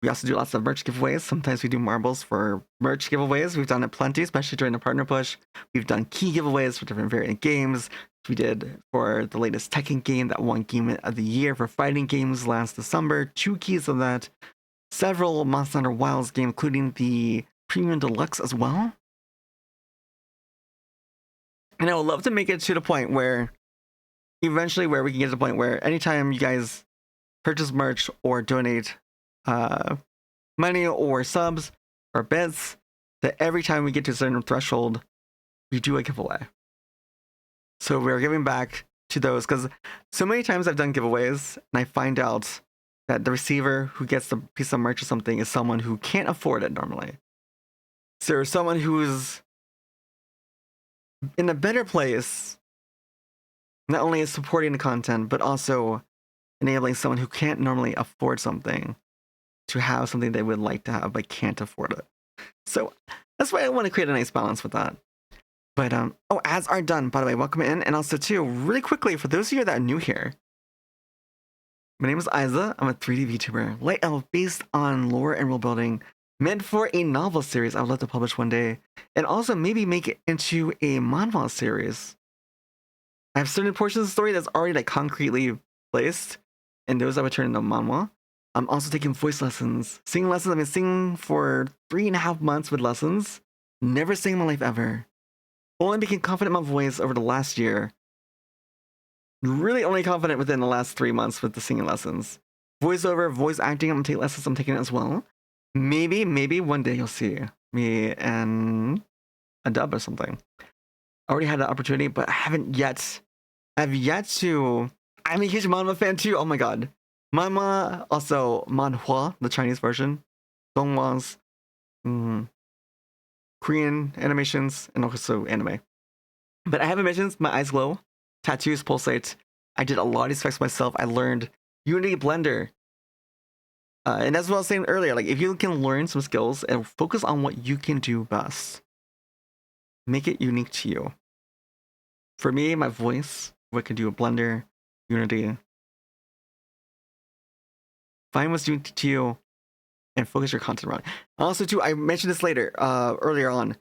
We also do lots of merch giveaways. Sometimes we do marbles for merch giveaways. We've done it plenty, especially during the partner push. We've done key giveaways for different variant games. We did for the latest Tekken game, that won game of the year for fighting games last December. 2 keys of that. Several Monster Hunter Wilds games, including the Premium Deluxe as well. And I would love to make it to the point where, eventually, where we can get to the point where anytime you guys purchase merch or donate money or subs or bits, that every time we get to a certain threshold, we do a giveaway. So we're giving back to those, because so many times I've done giveaways and I find out that the receiver who gets the piece of merch or something is someone who can't afford it normally. So someone who's in a better place, not only is supporting the content, but also enabling someone who can't normally afford something to have something they would like to have but can't afford it. So that's why I want to create a nice balance with that. But oh, ads are done, by the way. Welcome in. And also too, really quickly, for those of you that are new here, my name is Isa. I'm a 3D VTuber, light elf based on lore and world building, meant for a novel series I would love to publish one day, and also maybe make it into a manhwa series. I have certain portions of the story that's already like concretely placed, and those I would turn into manhwa. I'm also taking voice lessons, singing lessons. I've been singing for 3.5 months with lessons. Never sang in my life ever. Only became confident in my voice over the last year. Really only confident within the last 3 months with the singing lessons. Voiceover, voice acting, I'm taking lessons, I'm taking it as well. Maybe one day you'll see me in a dub or something. I already had that opportunity, but I haven't yet. I've yet to. I'm a huge manhwa fan too. Oh my god. Manhwa, also manhwa, the Chinese version. Donghwas, Korean animations, and also anime. But I haven't mentioned my eyes glow. tattoos, pulsate. I did a lot of these effects myself. I learned Unity Blender. And as well as saying earlier, like if you can learn some skills and focus on what you can do best, make it unique to you. For me, my voice, what can do with Blender, Unity. Find what's unique to you and focus your content around it. Also, too, I mentioned this later, earlier on.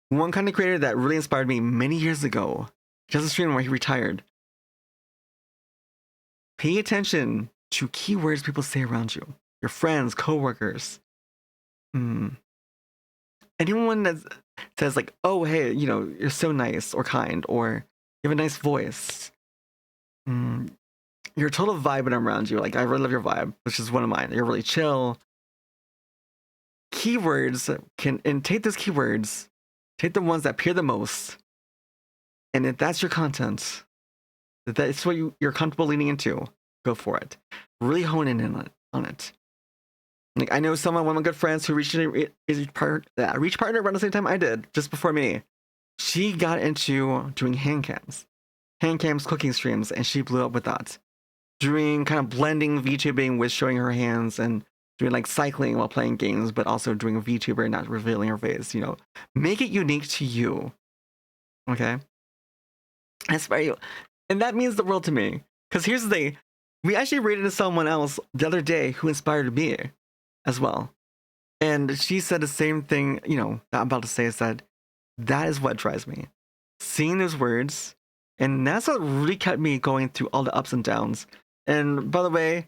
One content creator that really inspired me many years ago, just a stream where he retired. Pay attention to keywords people say around you, your friends, coworkers. Anyone that says like, "Oh, hey, you know, you're so nice or kind," or "You have a nice voice." You're a total vibe when I'm around you. Like, I really love your vibe, which is one of mine. You're really chill. Keywords and take those keywords, take the ones that appear the most, and if that's your content, if that's what you're comfortable leaning into, go for it. Really hone in on it. Like, I know one of my good friends who reached partner around the same time I did, just before me. She got into doing hand cams, cooking streams, and she blew up with that. Doing kind of blending VTubing with showing her hands and doing like cycling while playing games, but also doing a VTuber and not revealing her face. You know, make it unique to you. Okay, I inspire you, and that means the world to me. Because here's the thing: we actually ran into someone else the other day who inspired me as well, and she said the same thing. You know, that I'm about to say is that is what drives me. Seeing those words, and that's what really kept me going through all the ups and downs. And by the way,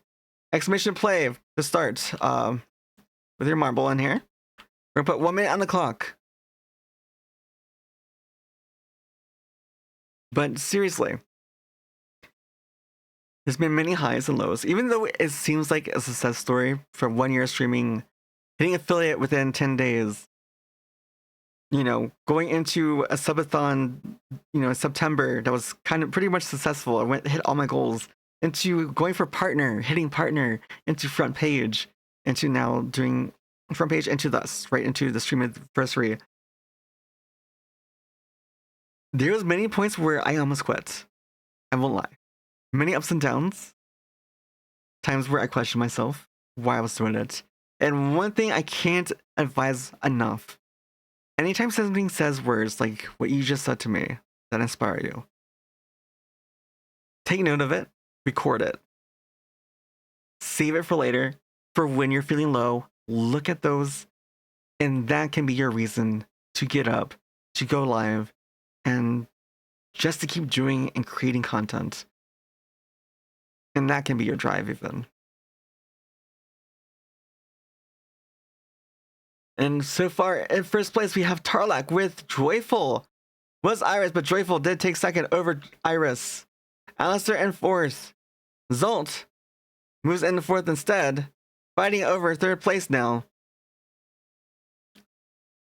exclamation play to start with your marble in here. We're gonna put 1 minute on the clock. But seriously, there's been many highs and lows. Even though it seems like a success story for 1 year streaming, hitting affiliate within 10 days, you know, going into a subathon, you know, in September that was kind of pretty much successful. I hit all my goals. Into going for partner, hitting partner, into front page, into now doing front page, into this, right into the Streamiversary. There was many points where I almost quit. I won't lie. Many ups and downs. Times where I questioned myself, why I was doing it. And one thing I can't advise enough. Anytime something says words like what you just said to me that inspire you, take note of it. Record it. Save it for later, for when you're feeling low. Look at those, and that can be your reason to get up, to go live, and just to keep doing and creating content. And that can be your drive, even. And so far, in first place, we have Tarlac with Joyful. Was Iris, but Joyful did take second over Iris. Alistair in fourth. Zolt moves into fourth instead, fighting over third place now.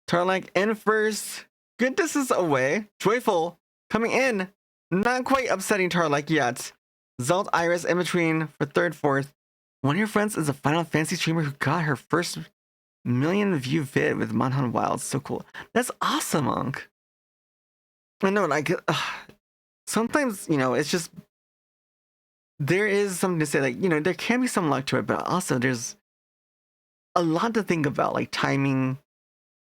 Tarlac in first, good distance away. Joyful coming in, not quite upsetting Tarlac yet. Zolt, Iris in between for third, fourth. One of your friends is a Final Fantasy streamer who got her first million view vid with MHWilds. So cool. That's awesome, Monk. I know, like, sometimes, you know, it's just, there is something to say, like, you know, there can be some luck to it, but also there's a lot to think about, like timing.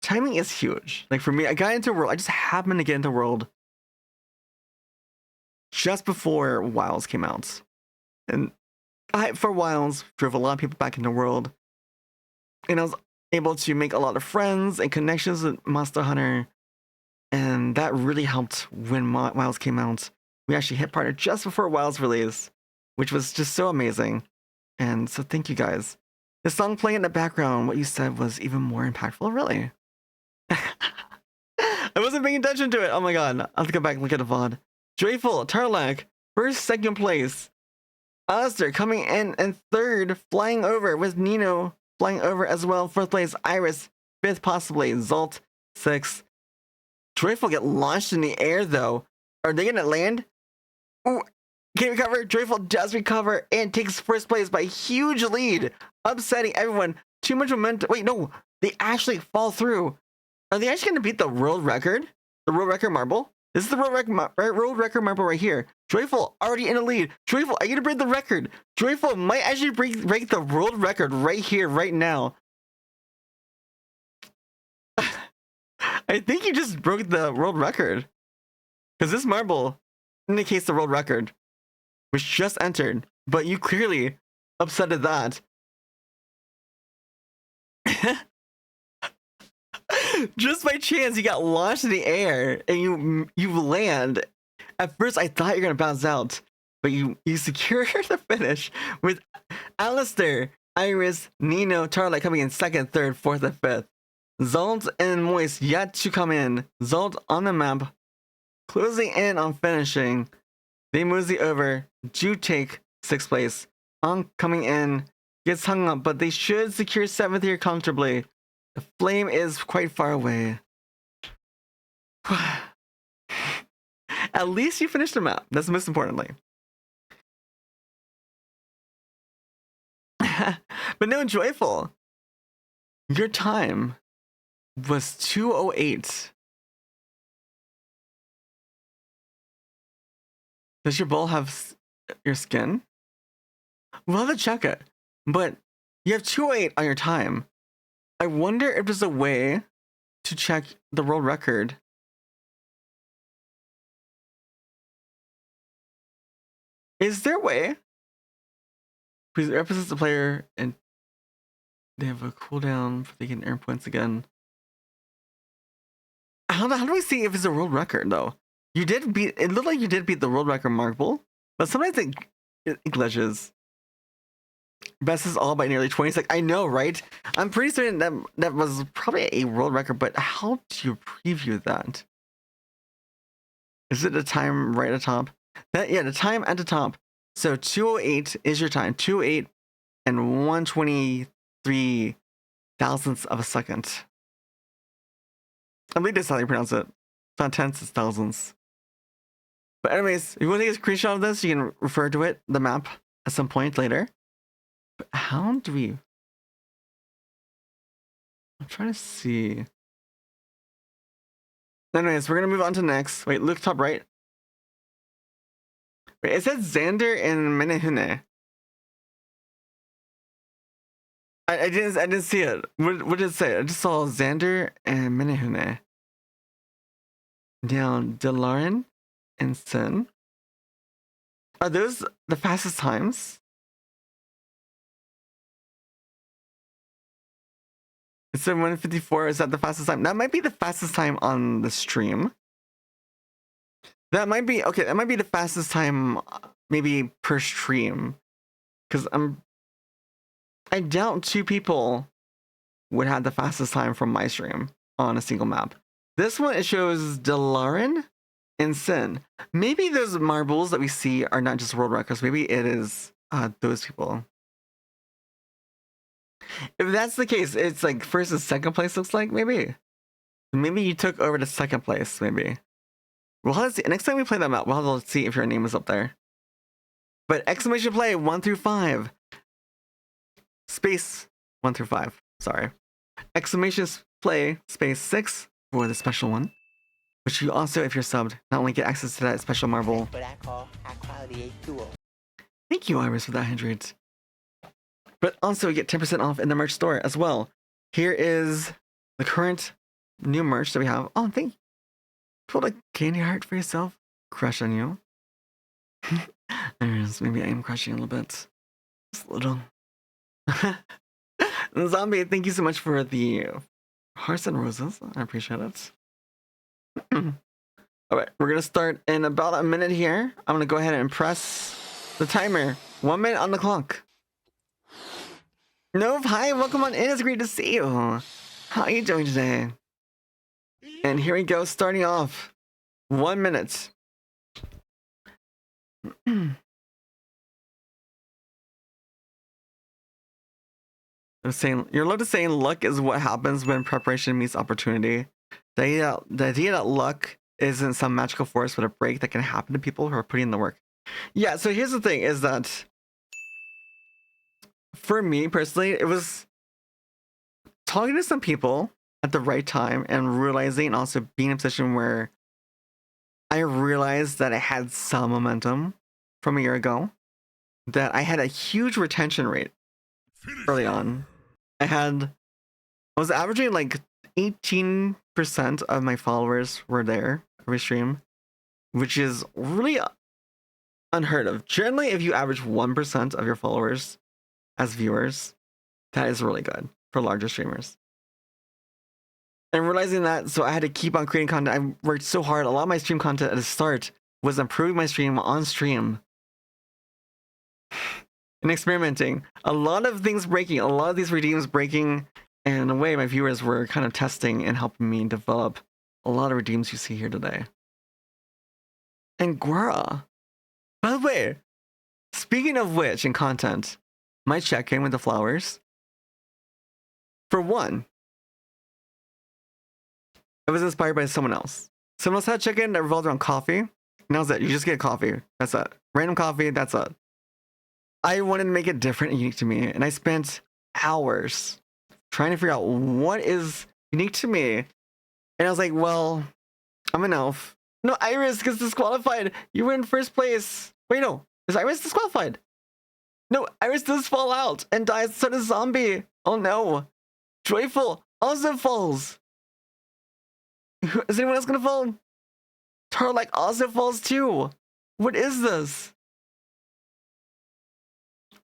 Timing is huge. Like for me, I got into World, I just happened to get into World just before Wilds came out. And for Wilds, drove a lot of people back into World. And I was able to make a lot of friends and connections with Monster Hunter. And that really helped when Wilds came out. We actually hit partner just before Wilds release, which was just so amazing. And so thank you guys. The song playing in the background, what you said was even more impactful, really. I wasn't paying attention to it. Oh my god. I'll have to go back and look at the VOD. Joyful, Tarlac, first, second place. Alistair coming in and third, flying over with Nino flying over as well. Fourth place, Iris, fifth possibly. Zolt, sixth. Joyful get launched in the air though. Are they gonna land? Ooh, can recover. Joyful does recover and takes first place by a huge lead, upsetting everyone. Too much momentum. Wait, no, they actually fall through. Are they actually gonna beat the world record? The world record marble? This is the road record marble right here. Joyful already in the lead. Joyful, are you gonna break the record? Joyful might actually break the world record right here, right now. I think you just broke the world record. Because this marble indicates the world record, which just entered, but you clearly upsetted that. Just by chance, you got launched in the air and you land. At first, I thought you were gonna bounce out, but you secure the finish with Alistair, Iris, Nino, Tarlight coming in second, third, fourth, and fifth. Zolt and Moist yet to come in. Zolt on the map, closing in on finishing. They mosey over. Do take sixth place. On coming in, gets hung up, but they should secure seventh here comfortably. The flame is quite far away. At least you finished the map. That's most importantly. But no, Joyful. Your time was 2:08. Does your ball have your skin? We'll have to check it. But you have 2:08 on your time. I wonder if there's a way to check the world record. Is there a way? Because it represents the player and they have a cooldown for they can earn points again. How do we see if it's a world record though? You did beat, it looked like you did beat the world record marble, but sometimes it glitches. Best is all by nearly 20 seconds. I know, right? I'm pretty certain that was probably a world record, but how do you preview that? Is it the time right at the top? Yeah, the time at the top. So 2:08 is your time. 2:08 and 123 thousandths of a second. I believe that's how you pronounce it. It's not tenths, it's thousandths. But anyways, if you want to take a screenshot of this, you can refer to it, the map, at some point later. But how do we... I'm trying to see. Anyways, we're going to move on to next. Wait, look top right. Wait, it says Xander and Menehune. I didn't see it. What did it say? I just saw Xander and Menehune. Down Delarin and Sin. Are those the fastest times? It said 154. Is that the fastest time? That might be the fastest time on the stream. That might be okay. That might be the fastest time, maybe per stream, because I doubt two people would have the fastest time from my stream on a single map. This one, it shows Delarin and Sin. Maybe those marbles that we see are not just world records. Maybe it is those people. If that's the case, it's like first and second place looks like, maybe. Maybe you took over the second place, maybe. We'll have to see. Next time we play that map, we'll have to see if your name is up there. But exclamation play 1 through 5. Space 1 through 5. Sorry. Exclamation play space 6 for the special one. Which you also, if you're subbed, not only get access to that special marble. What I call high quality A2. Thank you, Iris, for that 100. But also, you get 10% off in the merch store as well. Here is the current new merch that we have. Oh, thank you. Put a candy heart for yourself. Crush on you. Anyways, maybe I am crushing a little bit. Just a little. Zombie, thank you so much for the hearts and roses. I appreciate it. Alright, we're going to start in about a minute here. I'm going to go ahead and press the timer. 1 minute on the clock. Nove, hi, welcome on in. It's great to see you. How are you doing today? And here we go, starting off. 1 minute. I'm saying, you're allowed to say luck is what happens when preparation meets opportunity. The idea that luck isn't some magical force but a break that can happen to people who are putting in the work. Yeah, so here's the thing is that for me personally, it was talking to some people at the right time and realizing and also being in a position where I realized that I had some momentum from a year ago, that I had a huge retention rate early on. I was averaging like 18% of my followers were there every stream, which is really unheard of. Generally, if you average 1% of your followers as viewers, that is really good for larger streamers. And realizing that, so I had to keep on creating content. I worked so hard. A lot of my stream content at the start was improving my stream on stream and experimenting. A lot of things breaking, a lot of these redeems breaking, and in a way, my viewers were kind of testing and helping me develop a lot of redeems you see here today. And Guara. By the way, speaking of which, in content, my check-in with the flowers. For one, it was inspired by someone else. Someone else had check-in that revolved around coffee. And that was it. You just get coffee. That's it. Random coffee. That's it. I wanted to make it different and unique to me. And I spent hours trying to figure out what is unique to me. And I was like, well, I'm an elf. No, Iris gets disqualified. You were in first place. Wait, no. Is Iris disqualified? No, Iris does fall out and dies. So does Zombie. Oh no. Joyful also falls. Is anyone else gonna fall? Tarlak also falls too. What is this?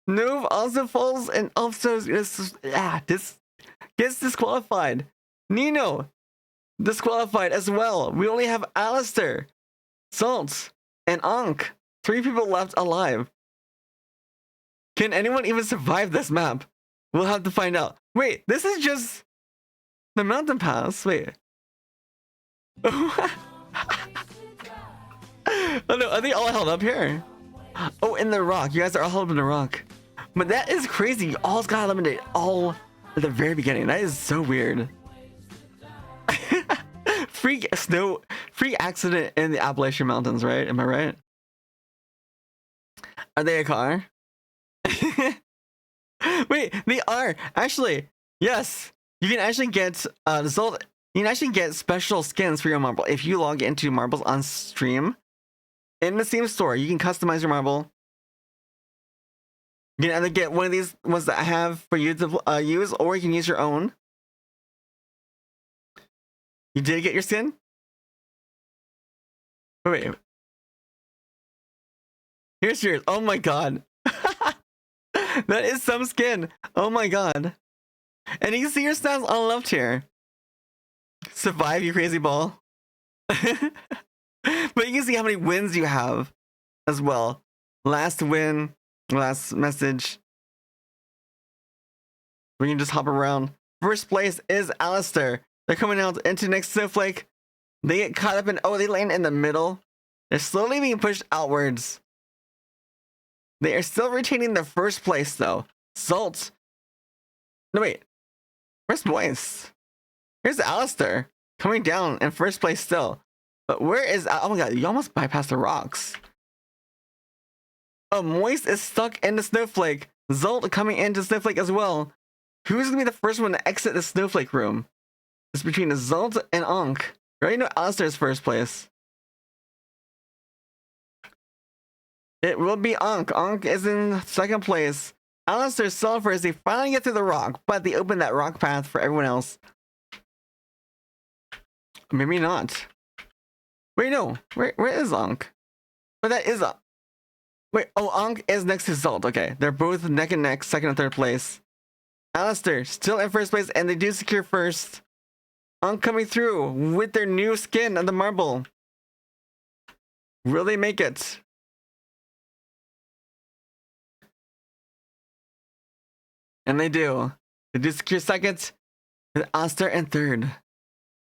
Nove also falls and also gets disqualified. Nino disqualified as well. We only have Alistair, Salt, and Ankh. 3 people left alive. Can anyone even survive this map? We'll have to find out. Wait, this is just the mountain pass. Wait. Oh no, are they all held up here? Oh, in the rock. You guys are all held up in the rock. But that is crazy. You all got eliminated all at the very beginning. That is so weird. Freak accident in the Appalachian Mountains, right? Am I right? Are they a car? Wait, they are. Actually, yes. You can actually get you can actually get special skins for your marble if you log into marbles on stream. In the Steam store, you can customize your marble. You can either get one of these ones that I have for you to use, or you can use your own. You did get your skin? Wait. Here's yours. Oh my god. That is some skin. Oh my god. And you can see your stats on the left here. Survive, you crazy ball. But you can see how many wins you have as well. Last win, last message. We can just hop around. First place is Alistair. They're coming out into next Snowflake. They get caught up in, oh, they land in the middle. They're slowly being pushed outwards. They are still retaining the first place though. Salt. No, wait. Where's Moist? Here's Alistair coming down in first place still. But where is... Oh my god, you almost bypassed the rocks. Oh, Moist is stuck in the Snowflake. Zolt coming into Snowflake as well. Who's going to be the first one to exit the Snowflake room? It's between Zolt and Ankh. You already know Alistair's first place. It will be Ankh. Ankh is in second place. Alistair suffers. They finally get through the rock, but they open that rock path for everyone else. Maybe not. Wait, no. Where is Ankh? But that is Ankh. Wait, oh, Ankh is next to Zolt. Okay, they're both neck and neck, second and third place. Alistair still in first place, and they do secure first. Ankh coming through with their new skin on the marble. Will they make it? And they do. They do secure second, and Alistair in third.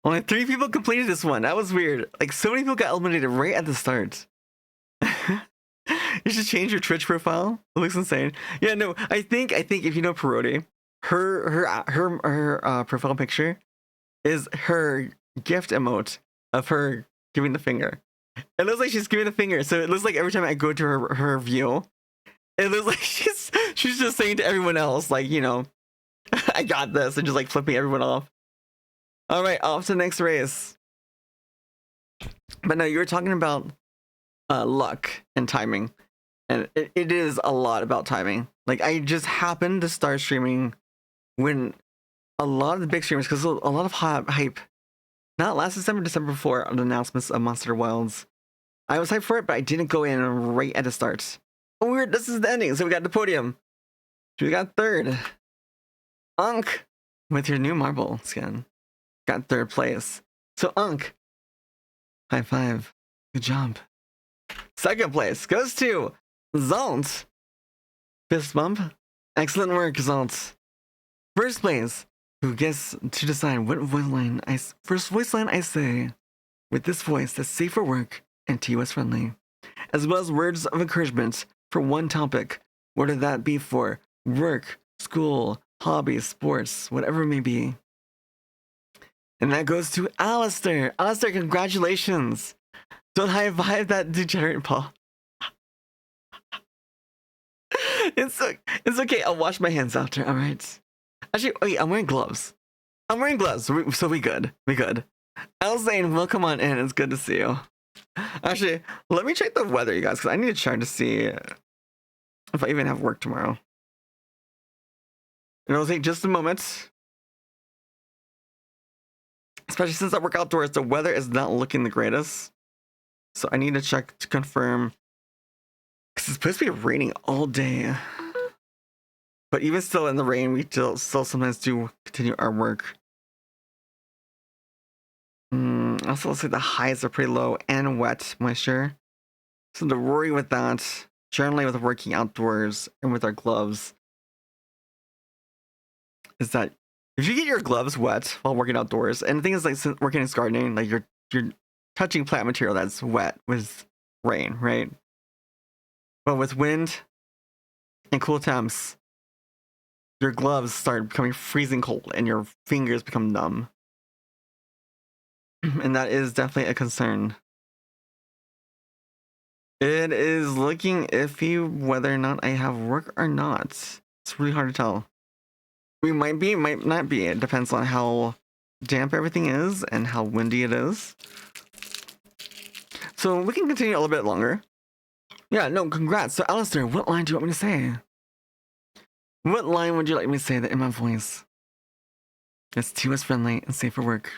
Only 3 people completed this one. That was weird. Like, so many people got eliminated right at the start. You should change your Twitch profile. It looks insane. Yeah, no, I think if you know Parodi, her profile picture is her gift emote of her giving the finger. It looks like she's giving the finger, so it looks like every time I go to her view, it looks like she's just saying to everyone else, like, you know, I got this, and just like flipping everyone off. All right, off to the next race. But no, you were talking about luck and timing, and it is a lot about timing. Like I just happened to start streaming when a lot of the big streamers, because a lot of hype, not last December before on the announcements of MHWilds. I was hyped for it, but I didn't go in right at the start. Oh, weird! This is the ending, so we got the podium. We got third. Unk, with your new marble skin, got third place. So Unk, high five, good job. Second place goes to Zalt. Fist bump, excellent work, Zalt. First place, who gets to decide what first voice line I say with this voice that's safe for work and TOS friendly, as well as words of encouragement for one topic, whether that be for work, school, hobbies, sports, whatever it may be. And that goes to Alistair. Alistair, congratulations. Don't high five that degenerate paw. It's okay. I'll wash my hands after. All right. Actually, wait. I'm wearing gloves. So we good. We good. Elzane, welcome on in. It's good to see you. Actually, let me check the weather, you guys, because I need to check to see if I even have work tomorrow. And it'll take just a moment. Especially since I work outdoors, the weather is not looking the greatest. So I need to check to confirm. Because it's supposed to be raining all day. But even still in the rain, we still sometimes do continue our work. Also, looks like the highs are pretty low and wet moisture. So the worry with that, generally with working outdoors and with our gloves, is that if you get your gloves wet while working outdoors, and the thing is, like, since working in gardening, like you're touching plant material that's wet with rain, right? But with wind and cool temps, your gloves start becoming freezing cold and your fingers become numb. And that is definitely a concern. It is looking iffy whether or not I have work or not. It's really hard to tell. We might be, might not be. It depends on how damp everything is and how windy it is. So we can continue a little bit longer. Yeah, no, congrats. So Alistair, what line do you want me to say? What line would you like me to say that in my voice? It's TOS friendly and safe for work.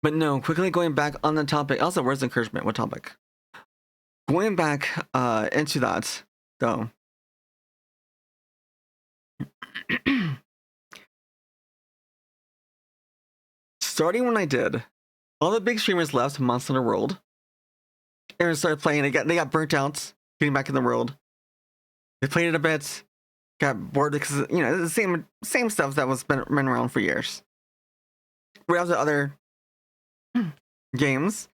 But no, quickly going back on the topic. Also, where's encouragement? What topic? Going back into that, though. Starting when I did, all the big streamers left Monster Hunter World. And started playing. They got burnt out getting back in the world. They played it a bit, got bored because, you know, the same stuff that was been around for years. We also other games,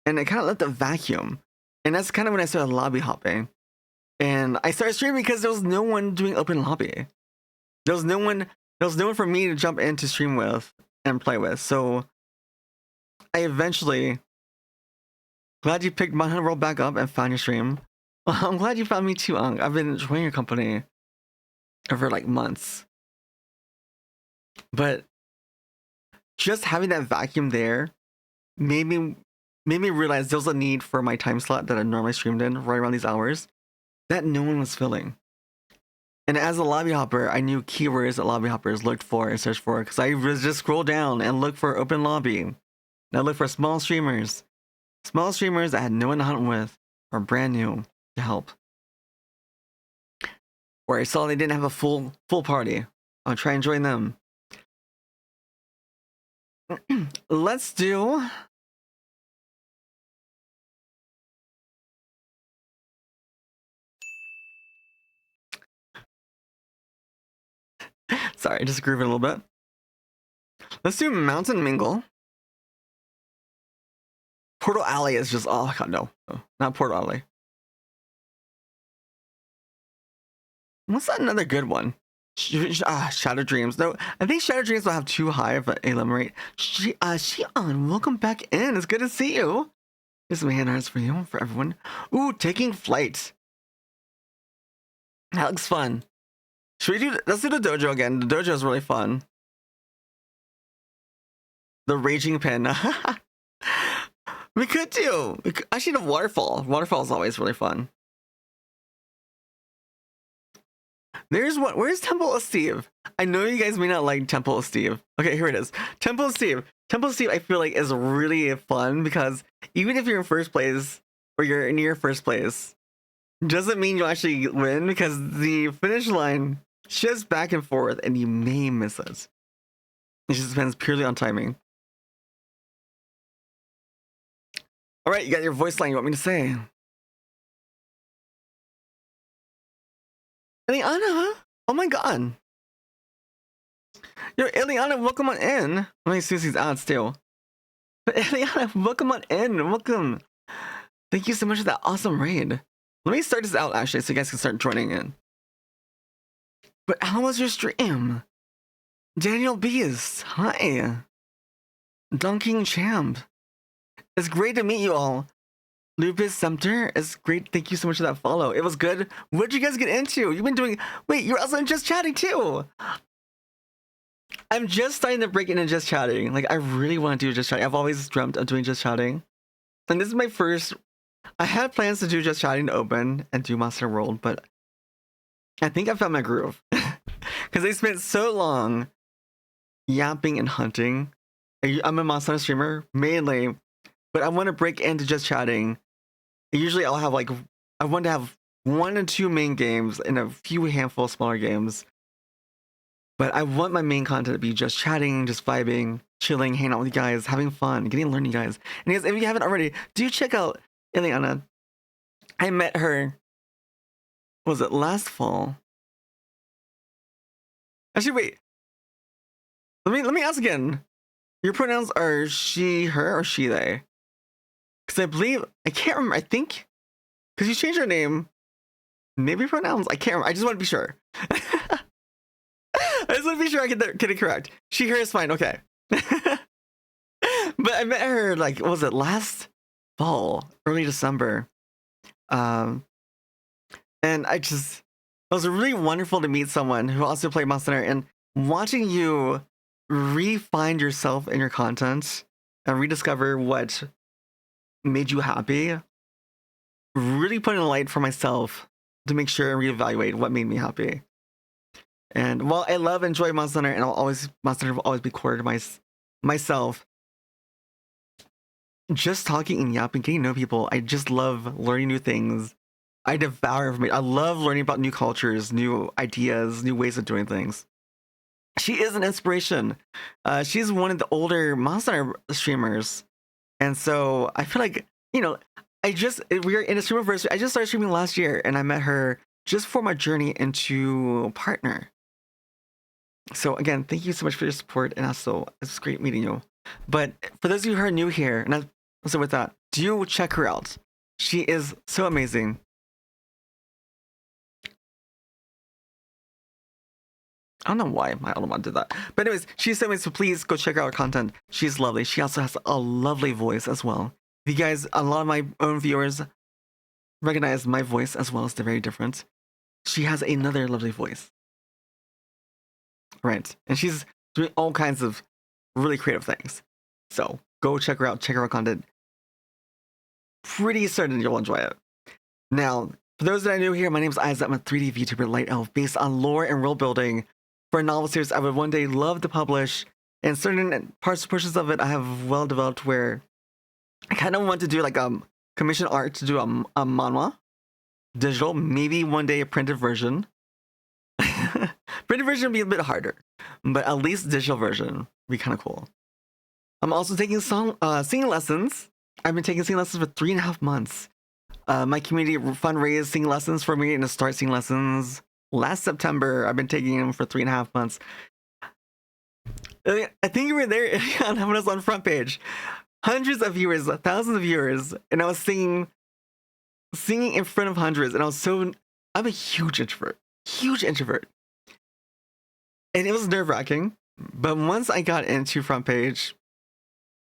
and it kind of left a vacuum. And that's kind of when I started lobby hopping. And I started streaming because there was no one doing open lobby. There was no one for me to jump in to stream with and play with. So I eventually, glad you picked Monster Hunter World back up and found your stream. Well, I'm glad you found me too, Ung. I've been enjoying your company over like months. But just having that vacuum there made me realize there was a need for my time slot that I normally streamed in right around these hours that no one was filling. And as a lobby hopper, I knew keywords that lobby hoppers looked for and searched for, because I was just scroll down and look for open lobby. And I look for small streamers that had no one to hunt with or brand new to help. Or I saw they didn't have a full party. I'll try and join them. Let's do... Sorry, just grooving a little bit. Let's do Mountain Mingle. Portal Alley is just... Oh, God, no. Not Portal Alley. What's another good one? Shadow Dreams. No, I think Shadow Dreams will have too high of an ALM rate. Shion, welcome back in. It's good to see you. Here's some hand hearts for you, for everyone. Ooh, Taking Flight. That looks fun. Should we do? Let's do the dojo again. The dojo is really fun. The raging pen. We could do. Actually, the waterfall. Waterfall is always really fun. There's one. Where's Temple of Steve? I know you guys may not like Temple of Steve. Okay, here it is. Temple of Steve. Temple of Steve, I feel like, is really fun because even if you're in first place or you're near first place, doesn't mean you'll actually win because the finish line shifts back and forth and you may miss it. It just depends purely on timing. All right, you got your voice line you want me to say. Eliana? Oh my god. Yo, Eliana, welcome on in. Let me see these ads too. But Eliana, welcome on in. Welcome. Thank you so much for that awesome raid. Let me start this out actually so you guys can start joining in. But how was your stream? Daniel Beast, hi. Dunking Champ. It's great to meet you all. Lupus Sumter, it's great. Thank you so much for that follow. It was good. What did you guys get into? You've been doing... Wait, you're also in Just Chatting too. I'm just starting to break into Just Chatting. Like, I really want to do Just Chatting. I've always dreamt of doing Just Chatting. And this is my first... I had plans to do Just Chatting to open and do Monster World, but I think I found my groove. Because I spent so long yapping and hunting. I'm a Monster Hunter streamer, mainly, but I want to break into Just Chatting. Usually I'll have like... I want to have 1 or 2 main games and a few handful of smaller games. But I want my main content to be just chatting, just vibing, chilling, hanging out with you guys, having fun, getting to learn you guys. And guys, if you haven't already, do check out Ileana. I met her, what was it, last fall? Actually, wait. Let me ask again. Your pronouns are she, her, or she, they? Because I believe, I can't remember, I think, because you changed your name. Maybe pronouns? I can't remember. I just want to be sure. I just want to be sure I get it correct. She, her is fine. Okay. But I met her, like, what was it, last fall, early December. And it was really wonderful to meet someone who also played Monster Hunter and watching you re-find yourself in your content and rediscover what made you happy. Really putting a light for myself to make sure and reevaluate what made me happy. And while I love and enjoy Monster Hunter, and Monster Hunter will always be core to myself, just talking and yapping, getting to know people, I just love learning new things. I devour information. I love learning about new cultures, new ideas, new ways of doing things. She is an inspiration. She's one of the older Monster Hunter streamers. And so I feel like, we are in a Streamiversary. I just started streaming last year, and I met her just for my journey into partner. So again, thank you so much for your support, and also it's great meeting you. But for those of you who are new here, and so with that, do check her out. She is so amazing. I don't know why my other one did that. But anyways, she's so amazing, so please go check out her content. She's lovely. She also has a lovely voice as well. If you guys, a lot of my own viewers recognize my voice as well as they're very different. She has another lovely voice. Right. And she's doing all kinds of really creative things. So go check her out, check her out content. Pretty certain you'll enjoy it. Now, for those that are new here, my name is Isaac. I'm a 3D VTuber light elf based on lore and world building for a novel series I would one day love to publish. And certain portions of it I have well developed where I kind of want to do like commission art to do a manhwa, digital, maybe one day a printed version. Printed version would be a bit harder, but at least digital version would be kind of cool. I'm also taking singing lessons. I've been taking singing lessons for 3.5 months. My community fundraised singing lessons for me and to start singing lessons last September. I've been taking them for 3.5 months. I think you were there when I was on front page. Hundreds of viewers, thousands of viewers, and I was singing in front of hundreds, and I'm a huge introvert. And it was nerve-wracking, but once I got into front page,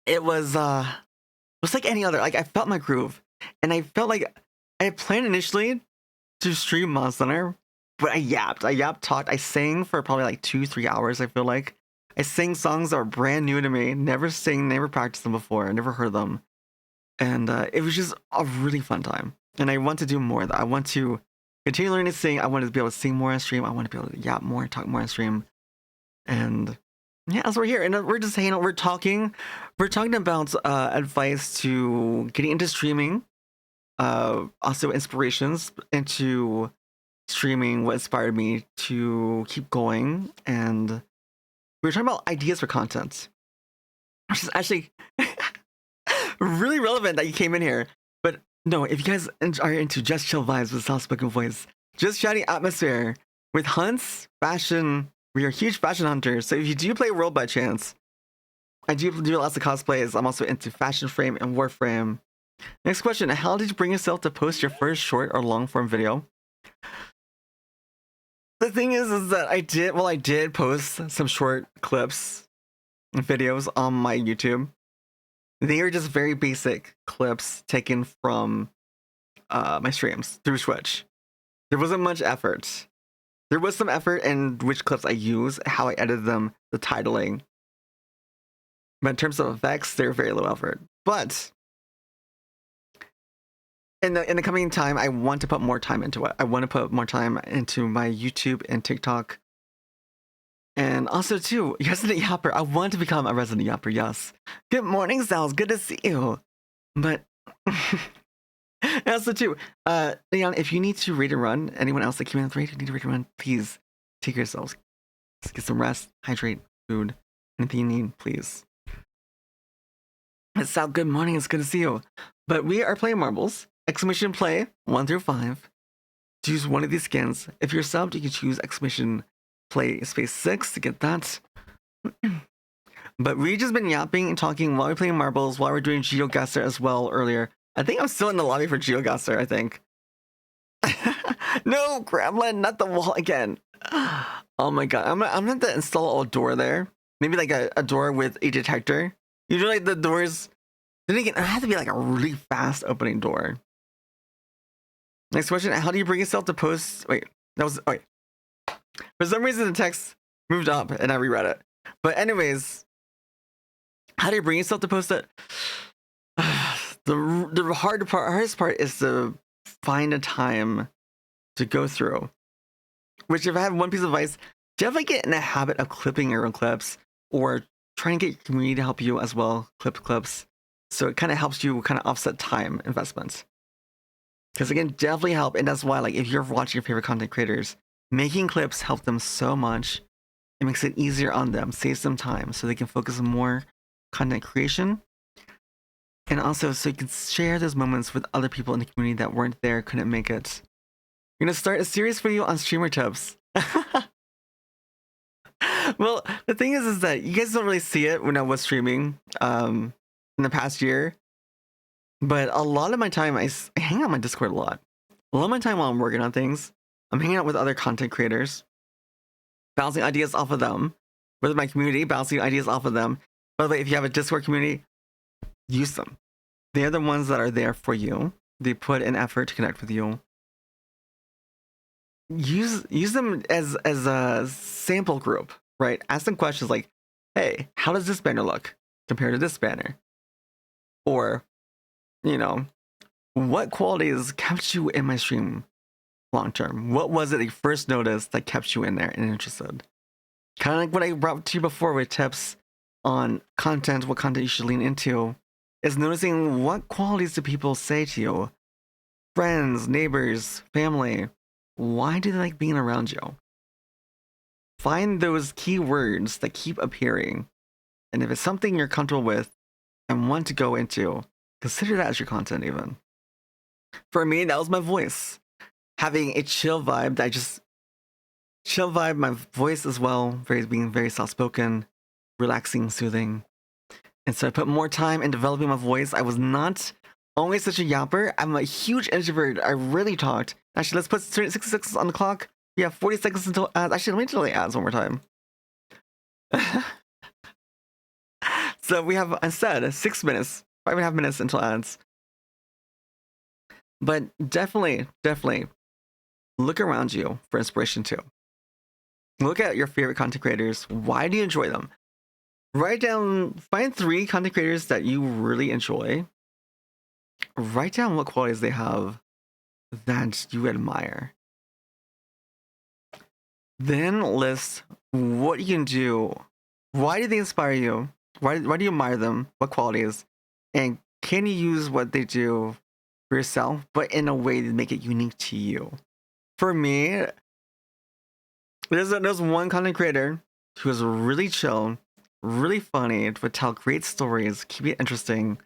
it was like any other. Like, I felt my groove, and I felt like I had planned initially to stream Monster Hunter but I yapped, talked, I sang for probably like 2-3 hours. I feel like I sang songs that were brand new to me, never sing, never practiced them before, never heard them, and it was just a really fun time. And I want to do more of that. I want to continue learning to sing. I want to be able to sing more on stream. I want to be able to yap more, talk more on stream, and yeah, so we're here and we're just hanging out. We're talking about advice to getting into streaming, also inspirations into streaming, what inspired me to keep going, and we were talking about ideas for content, which is actually really relevant that you came in here. But no, if you guys are into just chill vibes with soft spoken voice, just chatty atmosphere with hunts, fashion, we are huge fashion hunters. So if you do play World by chance, I do lots of cosplays. I'm also into fashion frame and warframe. Next question: how did you bring yourself to post your first short or long form video? The thing is that I did post some short clips and videos on my YouTube. They are just very basic clips taken from my streams through Twitch. There wasn't much effort. There was some effort in which clips I use, how I edited them, the titling. But in terms of effects, they're very low effort. But in the coming time, I want to put more time into it. I want to put more time into my YouTube and TikTok. And also, too, Resident Yapper. I want to become a Resident Yapper, yes. Good morning, Sal's. Good to see you. But and also, too, Leon, if you need to read and run, anyone else that came in with raid, need to read and run, please take yourselves. Just get some rest, hydrate, food, anything you need, please. Sal, good morning. It's good to see you. But we are playing marbles. Exclamation play 1 through 5. Choose one of these skins. If you're subbed, you can choose exclamation play space 6 to get that. But we just been yapping and talking while we're playing marbles, while we're doing GeoGuessr as well earlier. I think I'm still in the lobby for GeoGuessr, I think. No, Gremlin, not the wall again. Oh my god, I'm gonna have to install a door there. Maybe like a door with a detector. Usually the doors, then again, it has to be like a really fast opening door. Next question: how do you bring yourself to post? Wait, that was wait. For some reason, the text moved up and I reread it. But anyways, how do you bring yourself to post it? The hardest part is to find a time to go through. Which, if I have one piece of advice, definitely get in the habit of clipping your own clips, or try and get your community to help you as well clip clips. So it kind of helps you kind of offset time investments. Because again, definitely help, and that's why, like, if you're watching your favorite content creators, making clips help them so much. It makes it easier on them, saves them time, so they can focus on more content creation. And also, so you can share those moments with other people in the community that weren't there, couldn't make it. I'm gonna start a series for you on streamer tips. Well, the thing is that you guys don't really see it when I was streaming in the past year. But a lot of my time, I hang out on my Discord a lot. A lot of my time while I'm working on things, I'm hanging out with other content creators, bouncing ideas off of them. With my community, bouncing ideas off of them. By the way, if you have a Discord community, use them. They're the ones that are there for you. They put in effort to connect with you. Use them as a sample group, right? Ask them questions like, hey, how does this banner look compared to this banner? Or, you know, what qualities kept you in my stream long term? What was it that you first noticed that kept you in there and interested? Kind of like what I brought to you before with tips on content, what content you should lean into, is noticing what qualities do people say to you? Friends, neighbors, family. Why do they like being around you? Find those key words that keep appearing. And if it's something you're comfortable with and want to go into, consider that as your content even. For me, that was my voice. Having a chill vibe my voice as well, being very soft-spoken, relaxing, soothing. And so I put more time in developing my voice. I was not always such a yapper. I'm a huge introvert. I really talked. Actually, let's put 66 on the clock. We have 40 seconds until ads. Actually, let me tell the ads one more time. So we have, instead, 6 minutes, 5.5 minutes until ads. But definitely, look around you for inspiration too. Look at your favorite content creators. Why do you enjoy them? Write down, find 3 content creators that you really enjoy. Write down what qualities they have that you admire. Then list what you can do. Why do they inspire you? Why do you admire them? What qualities? And can you use what they do for yourself, but in a way to make it unique to you? For me, there's one content creator who is really chill, really funny, would tell great stories, keep it interesting.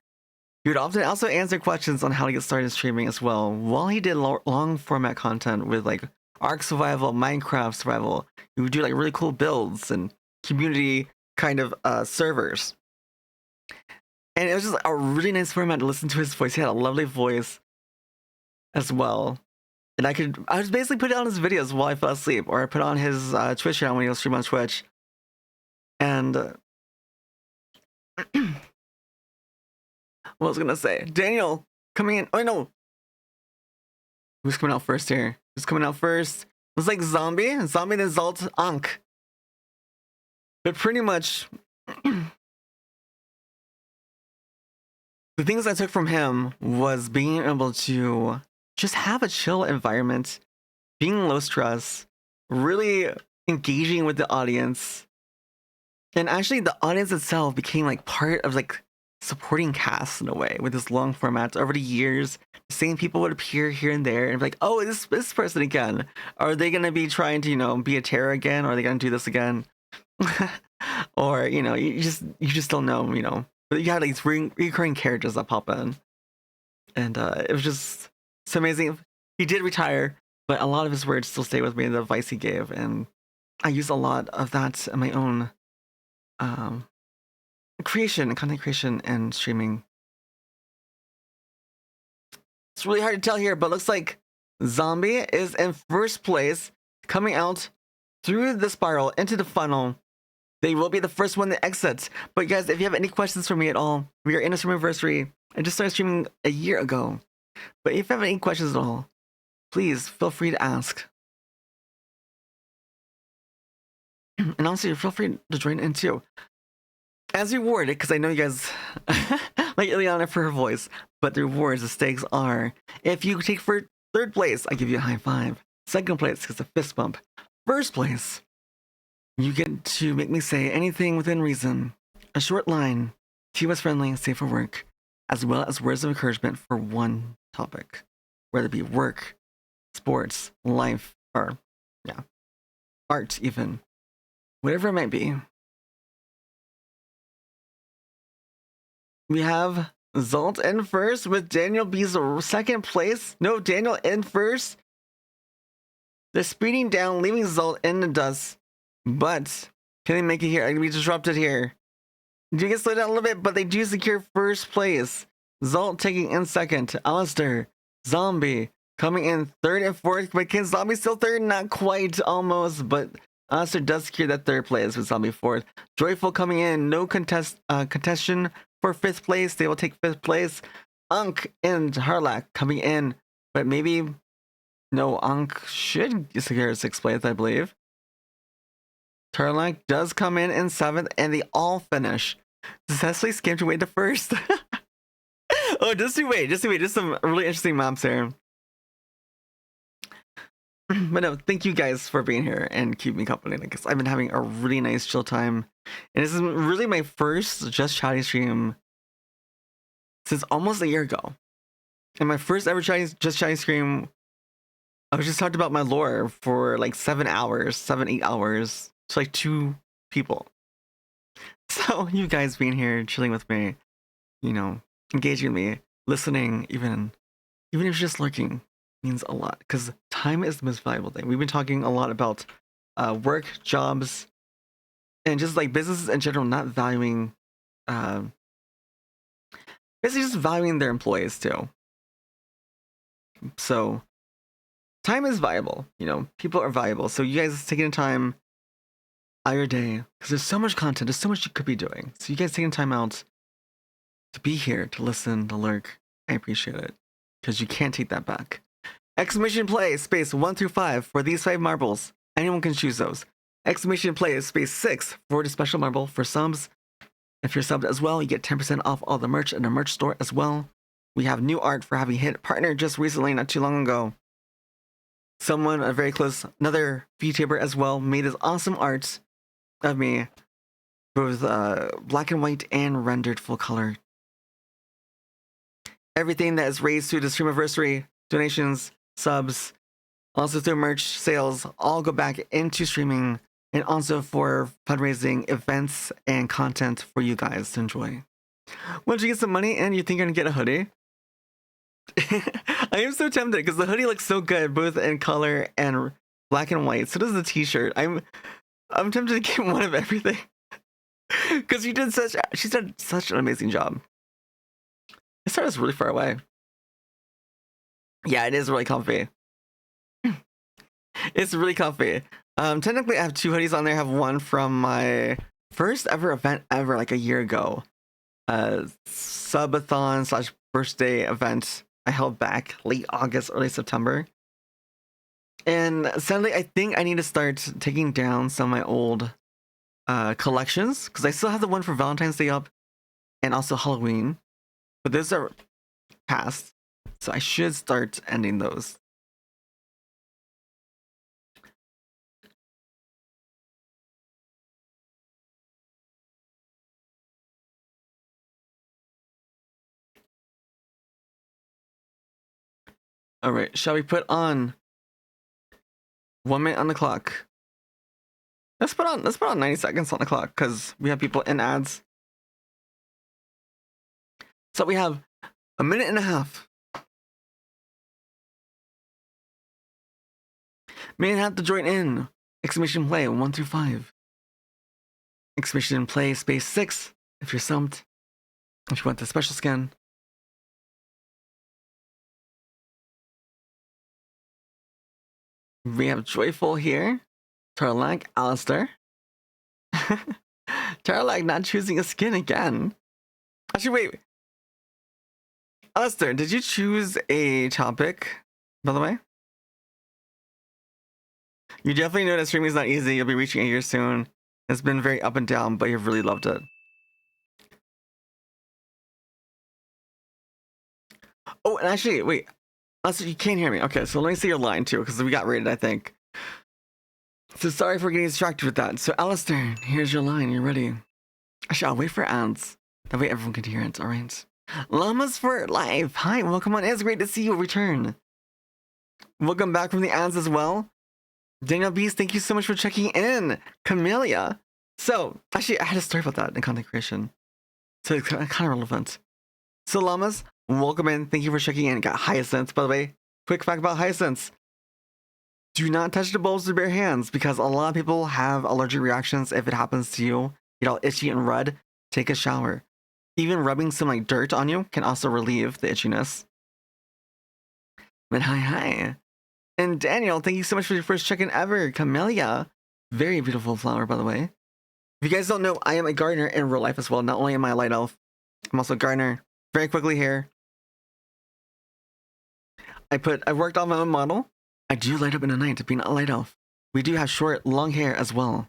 He would often also answer questions on how to get started streaming as well, while he did long format content with like Ark Survival, Minecraft Survival. He would do like really cool builds and community kind of servers. And it was just a really nice format to listen to his voice. He had a lovely voice as well. And I just basically put it on his videos while I fell asleep, or I put on his Twitch channel when he was streaming on Twitch. And what was I gonna say? Daniel coming in. Oh no, who's coming out first here? Who's coming out first? It was like Zombie, then Zalt, Ankh. But pretty much, the things I took from him was being able to just have a chill environment, being low stress, really engaging with the audience. And actually the audience itself became like part of like supporting cast in a way with this long format. Over the years, the same people would appear here and there and be like, oh, this person again. Are they gonna be trying to, be a terror again? Or are they gonna do this again? Or, you just don't know, But you had these recurring characters that pop in. And it was just so amazing. He did retire, but a lot of his words still stay with me, the advice he gave. And I use a lot of that in my own creation, content creation, and streaming. It's really hard to tell here, but looks like Zombie is in first place, coming out through the spiral into the funnel. They will be the first one to exit. But guys, if you have any questions for me at all, we are in a Streamiversary. I just started streaming a year ago. But if you have any questions at all, please feel free to ask. And also, feel free to join in too. As rewarded, because I know you guys like Ileana for her voice, but the rewards, the stakes are, if you take for 3rd place, I give you a high 5. 2nd place gets a fist bump. 1st place, you get to make me say anything within reason. A short line, TOS friendly, safe for work, as well as words of encouragement for one topic, whether it be work, sports, life, or art even. Whatever it might be. We have Zalt in first with Daniel B's 2nd place. No, Daniel in first. They're speeding down, leaving Zalt in the dust. But can they make it here? I'm gonna be disrupted here. Do get slowed down a little bit, but they do secure 1st place. Zalt taking in 2nd. Alistair, Zombie coming in 3rd and 4th. But can Zombie still 3rd? Not quite, almost. But Alistair does secure that 3rd place with Zombie 4th. Joyful coming in, no contestation for 5th place. They will take 5th place. Ankh and Harlak coming in, but maybe no. Ankh should secure 6th place, I believe. Harlak does come in 7th, and they all finish. Successfully skipped away to 1st. Oh, just wait. Just some really interesting maps here. But no, thank you guys for being here and keeping me company, because I've been having a really nice chill time. And this is really my first Just Chatting stream since almost a year ago. And my first ever Just Chatting stream, I was just talking about my lore for like 7 hours, 8 hours to like 2 people. So you guys being here, chilling with me, engaging with me, listening, even if you're just lurking, means a lot, because time is the most valuable thing. We've been talking a lot about work, jobs, and just like businesses in general not valuing, basically just valuing their employees too. So time is valuable, people are valuable. So you guys taking time out of your day, because there's so much content, there's so much you could be doing. So you guys taking time out to be here, to listen, to lurk, I appreciate it, because you can't take that back. Exclamation play space 1 through 5 for these 5 marbles. Anyone can choose those. Exclamation play space 6 for the special marble for subs. If you're subbed as well, you get 10% off all the merch in the merch store as well. We have new art for having hit partner just recently, not too long ago. Someone very close, another VTuber as well, made this awesome art of me, both black and white and rendered full color. Everything that is raised through the Streamiversary, donations, subs, also through merch sales, all go back into streaming and also for fundraising events and content for you guys to enjoy. Once you get some money and you think you're gonna get a hoodie, I am so tempted because the hoodie looks so good both in color and black and white. So does the t-shirt. I'm tempted to get one of everything because she did such an amazing job. This shirt is really far away. Yeah, it is really comfy. It's really comfy. Technically I have 2 hoodies on there. I have one from my first ever event ever, like a year ago. Subathon / birthday event I held back late August, early September. And sadly, I think I need to start taking down some of my old collections because I still have the one for Valentine's Day up and also Halloween. But those are past, so I should start ending those. All right, shall we put on 1 minute on the clock? Let's put on 90 seconds on the clock because we have people in ads. So we have a minute and a half. Minute and a half to join in. Exclamation play 1 through 5. Exclamation play space 6 if you're subbed. If you want the special skin. We have Joyful here. Tarlac, Alistair. Tarlac not choosing a skin again. Actually, wait. Alistair, did you choose a topic, by the way? You definitely know that streaming is not easy. You'll be reaching a year soon. It's been very up and down, but you've really loved it. Oh, and actually, wait. Alistair, you can't hear me. Okay, so let me see your line too, because we got rated, I think. So sorry for getting distracted with that. So Alistair, here's your line. You're ready. Actually, I'll wait for ads. That way everyone can hear it. All right. Llamas for life. Hi, welcome on. It's great to see you return. Welcome back from the ads as well. Daniel Beast, thank you so much for checking in. Camellia. So, actually, I had a story about that in content creation. So it's kind of relevant. So Llamas, welcome in. Thank you for checking in. Got Hyacinths, by the way. Quick fact about Hyacinths. Do not touch the bulbs with bare hands because a lot of people have allergic reactions if it happens to you. You get all itchy and red. Take a shower. Even rubbing some like dirt on you can also relieve the itchiness. But hi. And Daniel, thank you so much for your first check-in ever. Camellia. Very beautiful flower, by the way. If you guys don't know, I am a gardener in real life as well. Not only am I a light elf, I'm also a gardener. Very quickly here. I worked on my own model. I do light up in the night, being a light elf. We do have short, long hair as well.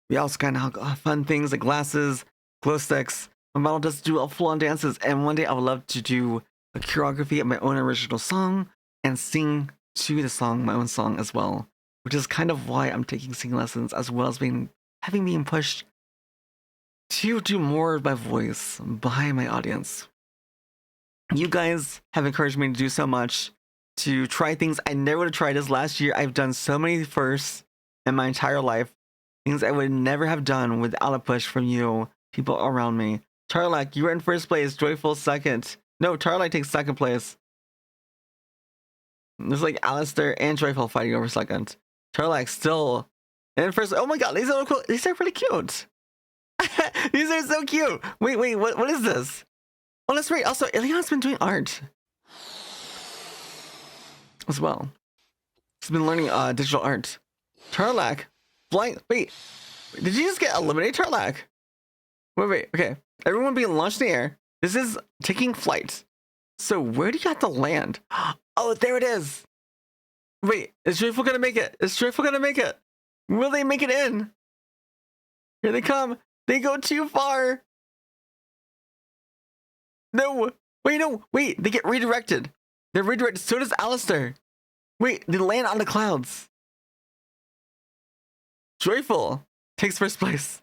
We also kind of have fun things like glasses, glow sticks. My model does do full-on dances, and one day I would love to do a choreography of my own original song and sing to the song, my own song as well, which is kind of why I'm taking singing lessons as well as having been pushed to do more of my voice by my audience. You guys have encouraged me to do so much, to try things I never would have tried this last year. I've done so many firsts in my entire life, things I would never have done without a push from you, people around me. Tarlac, you were in first place, Joyful second. No, Tarlac takes second place. There's like Alistair and Joyful fighting over second. Tarlac still in first. Oh my god, these are cool. These are pretty cute. These are so cute. Wait, what is this? Oh, that's right. Also, Ilian's been doing art as well. He's been learning digital art. Tarlac, flying. Wait, did you just get eliminated, Tarlac? Wait. Okay, everyone being launched in the air. This is taking flight. So where do you have to land? Oh, there it is. Wait, is Joyful gonna make it? Is Joyful gonna make it? Will they make it in? Here they come. They go too far. No. Wait, no. Wait, they get redirected. They're redirected. So does Alistair. Wait, they land on the clouds. Joyful takes first place.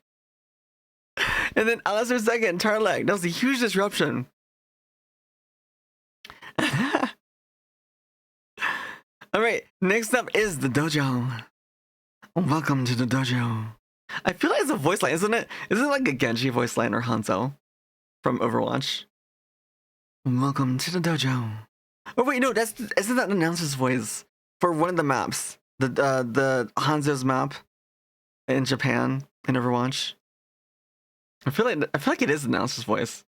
And then Alistair second, Tarlac. That was a huge disruption. Alright, next up is the dojo. Welcome to the dojo. I feel like it's a voice line, isn't it? Isn't it like a Genji voice line or Hanzo from Overwatch? Welcome to the dojo. Oh wait, no, isn't that the announcer's voice for one of the maps? The Hanzo's map in Japan in Overwatch. I feel like it is the announcer's voice.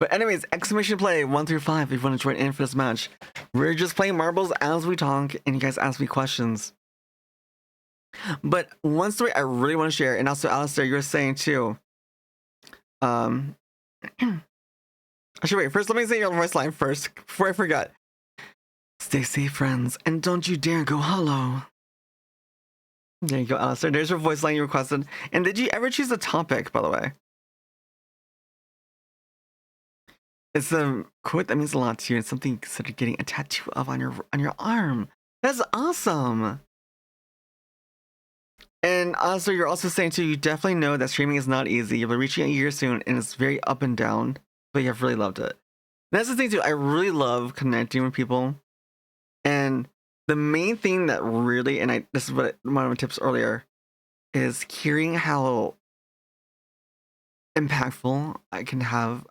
But anyways, exclamation play 1 through 5 if you want to join in for this match. We're just playing marbles as we talk and you guys ask me questions. But one story I really want to share, and also Alistair, you were saying too. Actually wait, first let me say your voice line first before I forget. Stay safe, friends, and don't you dare go hollow. There you go, Alistair. There's your voice line you requested. And did you ever choose a topic, by the way? It's a quote that means a lot to you. It's something you consider getting a tattoo of on your arm. That's awesome. And also, you're also saying too, you definitely know that streaming is not easy. You'll be reaching a year soon, and it's very up and down. But you have really loved it. And that's the thing too. I really love connecting with people. And the main thing that really, and this is what one of my tips earlier, is hearing how impactful I can have.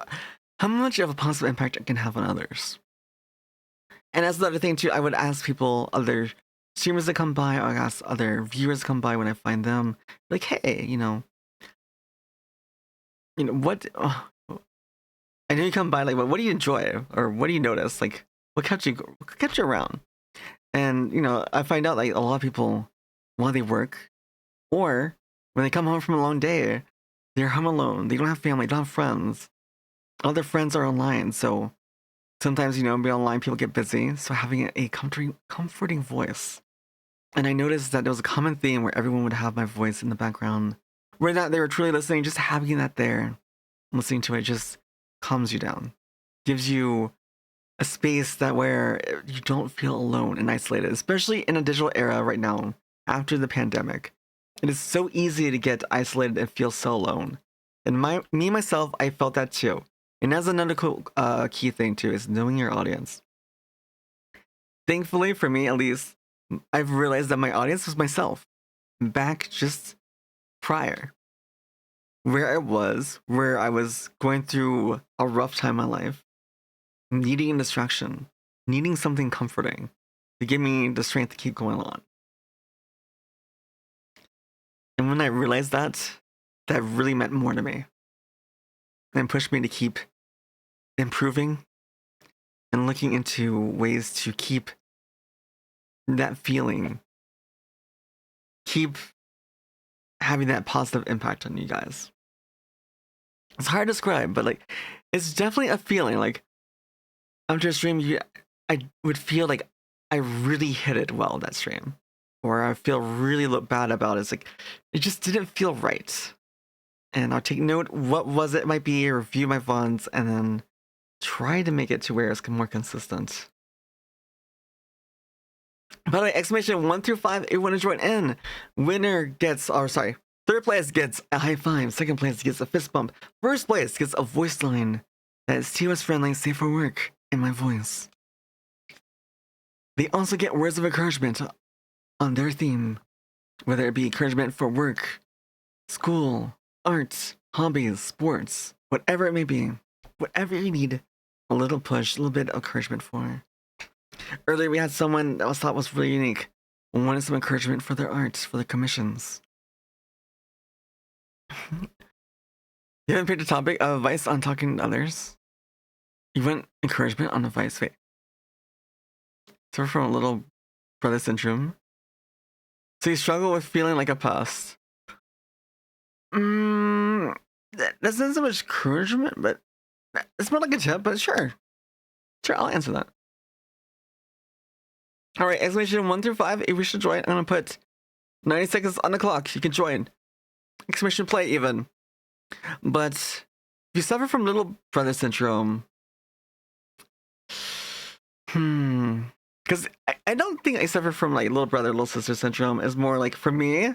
How much of a positive impact I can have on others. And that's the other thing too, I would ask people, other streamers that come by, or I ask other viewers come by when I find them, like, hey, you know what, I know you come by, like, what do you enjoy? Or what do you notice? Like, what kept you around? And, I find out like a lot of people, while they work, or when they come home from a long day, they're home alone, they don't have family, don't have friends. All their friends are online, so sometimes, being online, people get busy. So having a comforting voice. And I noticed that there was a common theme where everyone would have my voice in the background. Whether or not they were truly listening, just having that there, listening to it just calms you down. Gives you a space that where you don't feel alone and isolated, especially in a digital era right now, after the pandemic. It is so easy to get isolated and feel so alone. And myself, I felt that too. And that's another cool key thing too, is knowing your audience. Thankfully, for me at least, I've realized that my audience was myself. Back just prior. Where I was going through a rough time in my life. Needing a distraction. Needing something comforting. To give me the strength to keep going on. And when I realized that really meant more to me. And pushed me to keep improving and looking into ways to keep that feeling, keep having that positive impact on you guys. It's hard to describe, but like, it's definitely a feeling. Like, after a stream, I would feel like I really hit it well that stream, or I feel really bad about it. It's like, it just didn't feel right. And I'll take note what was it might be, review my funds, and then try to make it to where it's more consistent. By the way, exclamation 1 through 5, if you want to join in. Third place gets a high five, second place gets a fist bump, first place gets a voice line that is TOS friendly, safe for work, in my voice. They also get words of encouragement on their theme, whether it be encouragement for work, school, arts, hobbies, sports, whatever it may be, whatever you need a little push, a little bit of encouragement for. Earlier, we had someone that was thought was really unique and wanted some encouragement for their arts, for their commissions. You haven't picked a topic of advice on talking to others? You want encouragement on advice? Wait. So we're from a little brother syndrome. So you struggle with feeling like a pest. That's not so much encouragement, but it's more like a tip, but sure. Sure, I'll answer that. All right, exclamation 1 through 5. If you wish to join, I'm gonna put 90 seconds on the clock. You can join. Exclamation play even. But if you suffer from little brother syndrome, because I don't think I suffer from like little brother, little sister syndrome. It's more like for me,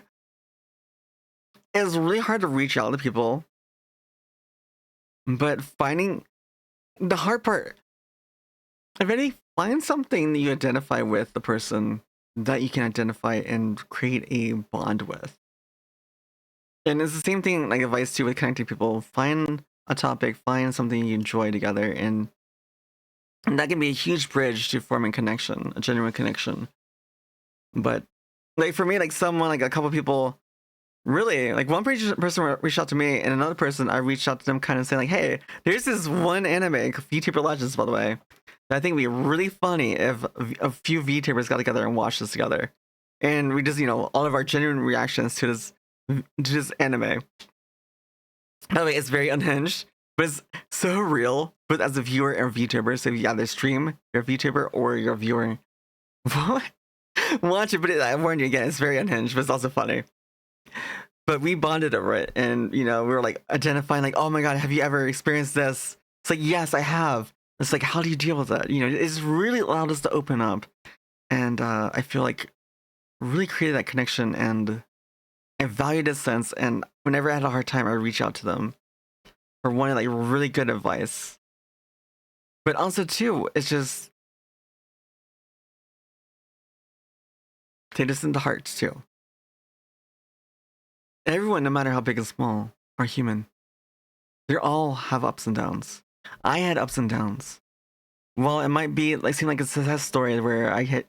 it's really hard to reach out to people. But finding the hard part, if any, find something that you identify with the person that you can identify and create a bond with. And it's the same thing, like advice too, with connecting people. Find a topic, find something you enjoy together, and that can be a huge bridge to forming connection, a genuine connection. But like for me, like someone, like a couple people, really, like one person reached out to me, and another person I reached out to them, kind of saying like, "Hey, there's this one anime, VTuber Legends, by the way, that I think would be really funny if a few VTubers got together and watched this together, and we just, all of our genuine reactions to this anime." By the way, it's very unhinged, but it's so real. But as a viewer or VTuber, so if you either stream, you're a VTuber, or you're a viewer, watch it. But I warn you again, it's very unhinged, but it's also funny. But we bonded over it, and we were like identifying, like, "Oh my god, have you ever experienced this?" It's like, "Yes, I have." It's like, how do you deal with that? It's really allowed us to open up, and I feel like really created that connection, and I valued this sense. And whenever I had a hard time, I would reach out to them for wanting like really good advice. But also too, it's just take this into heart too. Everyone, no matter how big and small, are human. They all have ups and downs. I had ups and downs. Well, it might be like seem like a success story where I hit,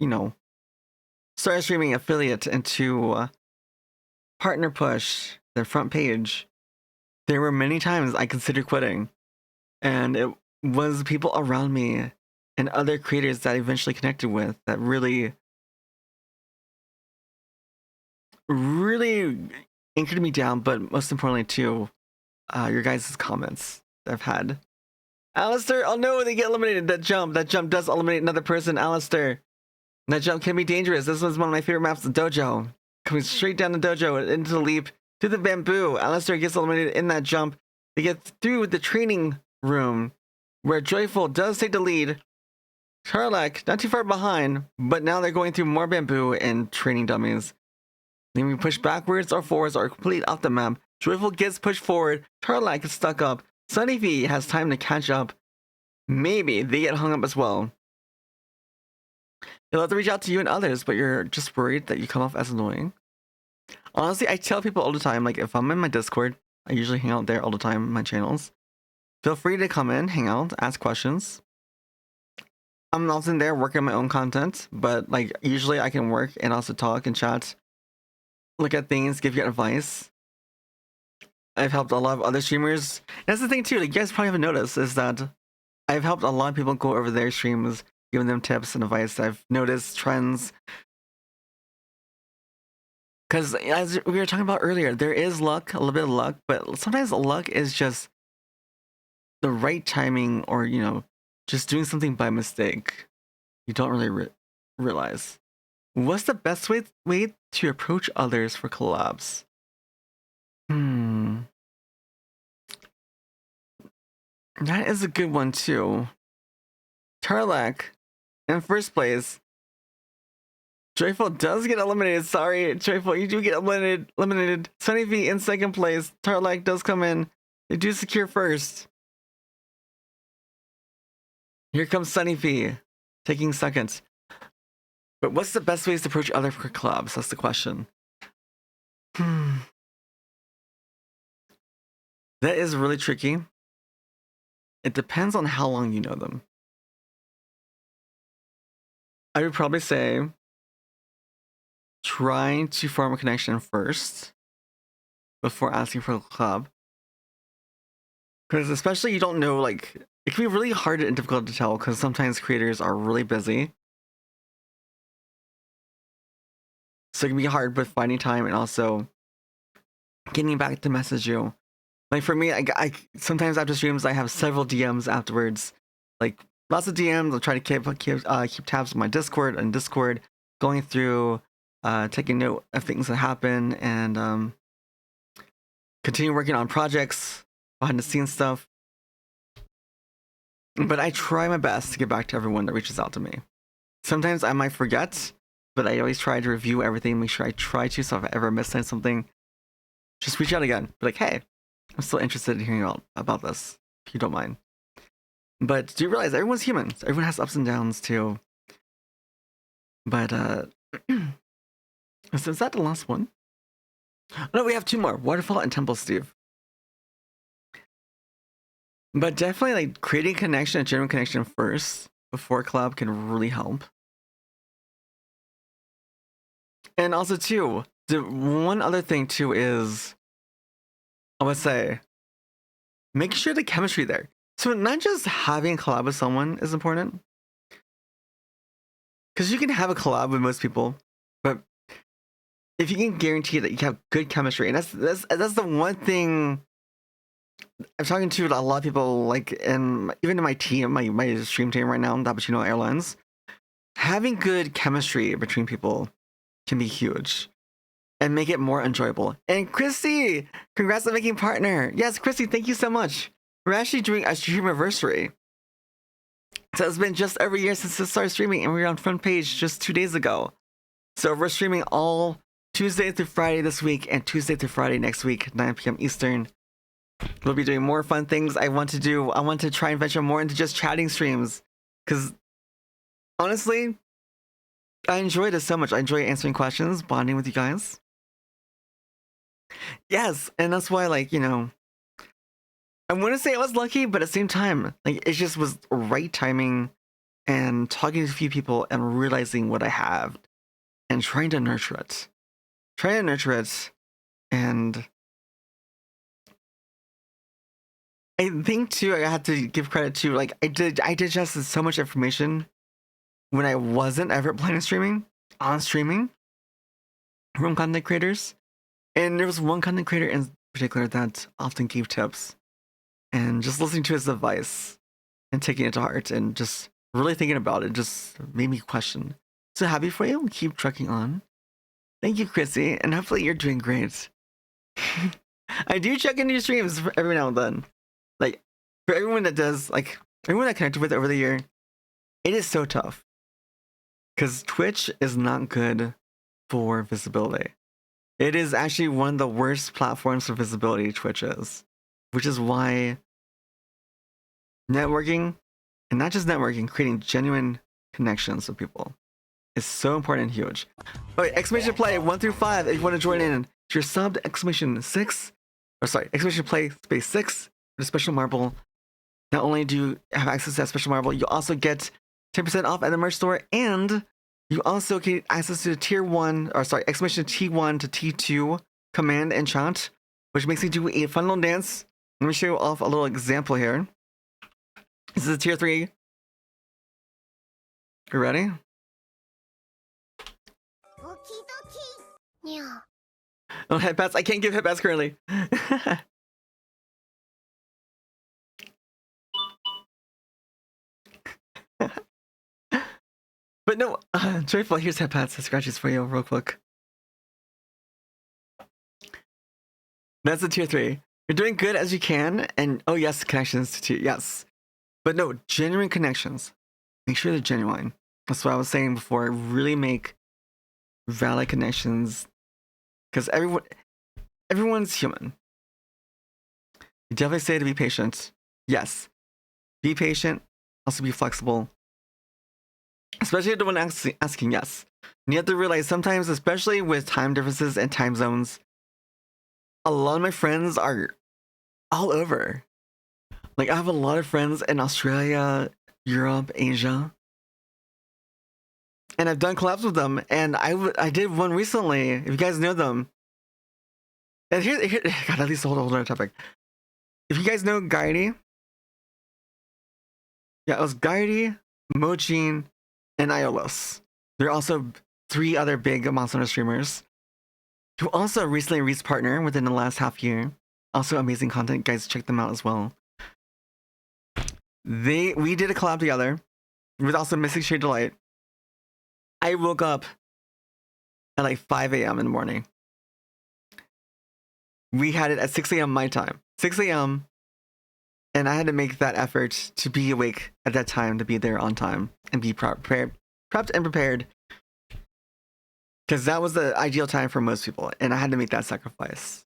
started streaming affiliate into partner push, the front page. There were many times I considered quitting, and it was people around me and other creators that I eventually connected with that really, really anchored me down. But most importantly, too, your guys' comments I've had. Alistair, oh no, they get eliminated. That jump does eliminate another person, Alistair. That jump can be dangerous. This was one of my favorite maps, the dojo. Coming straight down the dojo and into the leap to the bamboo. Alistair gets eliminated in that jump. They get through the training room where Joyful does take the lead. Charlak, not too far behind, but now they're going through more bamboo and training dummies. Then we push backwards or forwards or completely off the map. Joyful gets pushed forward. Charlak is stuck up. Sunny V has time to catch up. Maybe they get hung up as well. They'll have to reach out to you and others, but you're just worried that you come off as annoying. Honestly, I tell people all the time, like if I'm in my Discord, I usually hang out there all the time in my channels. Feel free to come in, hang out, ask questions. I'm often there working on my own content, but like usually I can work and also talk and chat, look at things, give you advice. I've helped a lot of other streamers. That's the thing too, like you guys probably haven't noticed, is that I've helped a lot of people go over their streams, giving them tips and advice. I've noticed trends. Because as we were talking about earlier, there is luck, a little bit of luck, but sometimes luck is just the right timing, or, just doing something by mistake. You don't really realize. What's the best way to approach others for collabs? That is a good one too. Tarlac, in first place. Joyful does get eliminated. Sorry, Joyful, you do get eliminated. Sunny V in second place. Tarlac does come in. They do secure first. Here comes Sunny V, taking second. But what's the best ways to approach other clubs? That's the question. That is really tricky. It depends on how long you know them. I would probably say try to form a connection first before asking for a club. Because especially you don't know, like, it can be really hard and difficult to tell because sometimes creators are really busy. So it can be hard with finding time and also getting back to message you. Like for me, I sometimes after streams, I have several DMs afterwards, like lots of DMs. I'll try to keep tabs on my Discord going through, taking note of things that happen, and continue working on projects, behind the scenes stuff. But I try my best to get back to everyone that reaches out to me. Sometimes I might forget, but I always try to review everything, make sure I try to. So if I ever miss something, just reach out again. Be like, hey, I'm still interested in hearing about this, if you don't mind. But do you realize everyone's human? Everyone has ups and downs too. But is that the last one? No, we have 2 more. Waterfall and Temple Steve. But definitely like creating connection, a genuine connection first before collab can really help. And also too, the one other thing too is, I would say, make sure the chemistry there. So not just having a collab with someone is important, because you can have a collab with most people, but if you can guarantee that you have good chemistry, and that's the one thing I'm talking to a lot of people, like even in my team, my stream team right now, Cappuccino Airlines, having good chemistry between people can be huge and make it more enjoyable. And Christy, congrats on making partner. Yes, Christy, thank you so much. We're actually doing a Streamiversary. So it's been just over a year since I started streaming, and we were on front page just 2 days ago. So we're streaming all Tuesday through Friday this week and Tuesday through Friday next week, 9 p.m. Eastern. We'll be doing more fun things. I want to try and venture more into just chatting streams, because honestly, I enjoy this so much. I enjoy answering questions, bonding with you guys. Yes, and that's why, like, you know, I want to say I was lucky, but at the same time, like, it just was right timing, and talking to a few people and realizing what I have and trying to nurture it. And I think too, I have to give credit to, like, I digested so much information when I wasn't ever planning on streaming from content creators. And there was one content creator in particular that often gave tips, and just listening to his advice and taking it to heart and just really thinking about it just made me question. So happy for you. Keep trucking on. Thank you, Chrissy, and hopefully you're doing great. I do check into your streams every now and then. Like, for everyone that does, like, everyone I connected with over the year, it is so tough. Because Twitch is not good for visibility. It is actually one of the worst platforms for visibility, Twitch is. Which is why networking, and not just networking, creating genuine connections with people is so important and huge. All right, exclamation play 1 through 5 if you want to join in. If you're subbed, exclamation play space 6 with a special marble. Not only do you have access to that special marble, you also get 10% off at the merch store, and you also get access to the exclamation T1 to T2 command and chant, which makes you do a fun little dance. Let me show you off a little example here. This is a tier 3. You ready? Oh, headbats. I can't give headbats currently. But no, Joyful, here's headpats and scratches for you real quick. That's the tier 3. You're doing good as you can, and oh yes, connections to tier, yes. But no, genuine connections. Make sure they're genuine. That's what I was saying before. Really make valid connections, because everyone's human. You definitely say to be patient. Yes. Be patient, also be flexible. Especially the one asking, yes. And you have to realize sometimes, especially with time differences and time zones, a lot of my friends are all over. Like, I have a lot of friends in Australia, Europe, Asia. And I've done collabs with them, and I did one recently, if you guys know them. And here God, at least hold on topic. If you guys know Gaidi, yeah, it was Gaidi, Mojin, and Iolos. There are also 3 other big Monster Hunter streamers who also recently reached partner within the last half year. Also amazing content, guys, check them out as well. we did a collab together with also Missing Shade Delight. I woke up at like 5 a.m. in the morning. We had it at 6 a.m. my time. 6 a.m. And I had to make that effort to be awake at that time, to be there on time and be prepped and prepared. Because that was the ideal time for most people. And I had to make that sacrifice.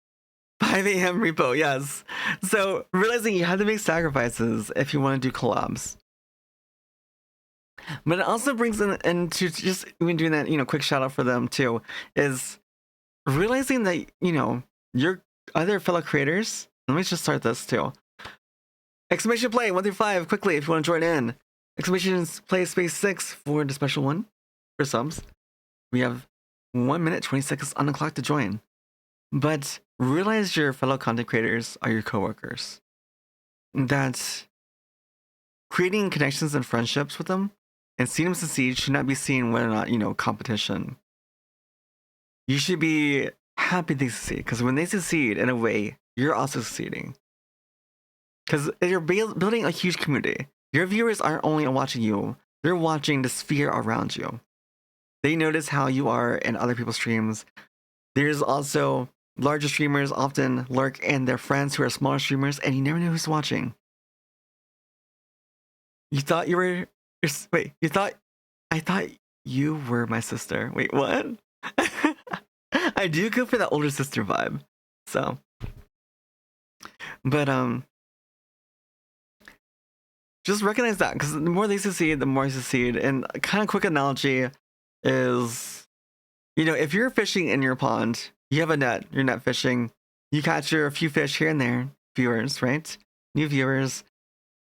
5 a.m. repo, yes. So realizing you have to make sacrifices if you want to do collabs. But it also brings into just even doing that, quick shout out for them too, is realizing that, your other fellow creators. Let me just start this too. Exclamation play 1 through 5 quickly if you want to join in. Exclamation play space 6 for the special one for subs. We have 1 minute 20 seconds on the clock to join. But realize your fellow content creators are your coworkers. That creating connections and friendships with them and seeing them succeed should not be seen whether or not, competition. You should be happy they succeed, because when they succeed in a way, you're also succeeding. Because you're building a huge community. Your viewers aren't only watching you, they're watching the sphere around you. They notice how you are in other people's streams. There's also larger streamers often lurk and their friends who are smaller streamers, and you never know who's watching. You thought you were... Wait, I thought you were my sister. Wait, what? I do go for that older sister vibe. So... But, just recognize that, because the more they succeed, the more you succeed. And a kind of quick analogy is, if you're fishing in your pond, you have a net, you're net fishing, you catch a few fish here and there, viewers, right? New viewers.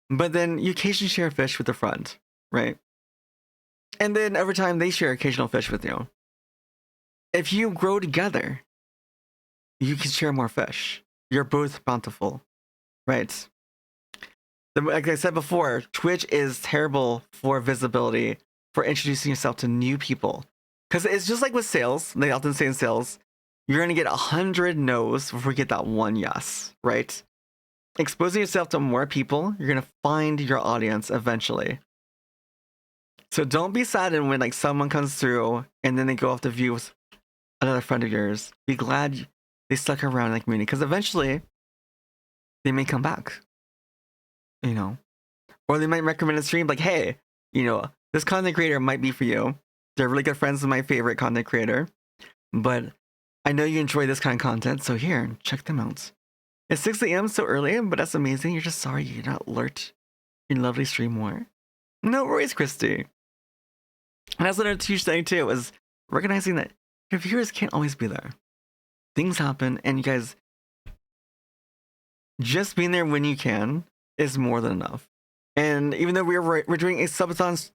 But then you occasionally share a fish with a friend, right? And then every time they share occasional fish with you. If you grow together, you can share more fish. You're both bountiful, right? Like I said before, Twitch is terrible for visibility, for introducing yourself to new people. Because it's just like with sales, they often say in sales, you're going to get 100 no's before you get that one yes, right? Exposing yourself to more people, you're going to find your audience eventually. So don't be saddened when someone comes through and then they go off to view with another friend of yours. Be glad they stuck around in the community, because eventually they may come back. Or they might recommend a stream like, hey, this content creator might be for you. They're really good friends with my favorite content creator, but I know you enjoy this kind of content, so here, check them out. It's 6 a.m. so early, but that's amazing. You're just sorry you're not alert in lovely stream more. No worries, Christy. And that's another huge thing too, is recognizing that your viewers can't always be there. Things happen, and you guys just being there when you can is more than enough. And even though we're doing a Subathon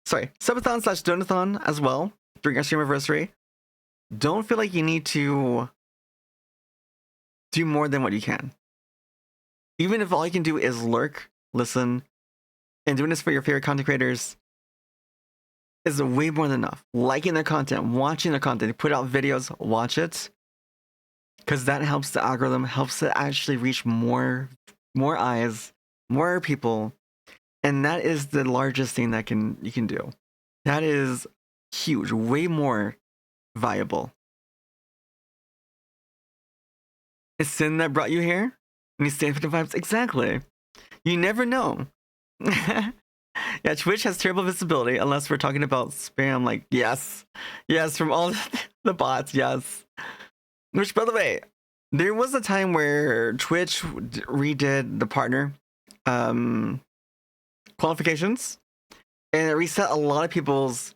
/ Donathon as well during our Streamiversary, don't feel like you need to do more than what you can. Even if all you can do is lurk, listen, and doing this for your favorite content creators is way more than enough. Liking their content, watching their content, they put out videos, watch it, because that helps the algorithm, helps it actually reach more eyes, more people, and that is the largest thing that you can do. That is huge, way more valuable. It's sin that brought you here, and you stand for the vibes. Exactly. You never know. Yeah, Twitch has terrible visibility unless we're talking about spam. Yes, from all the bots. Yes. Which, by the way, there was a time where Twitch redid the partner qualifications, and it reset a lot of people's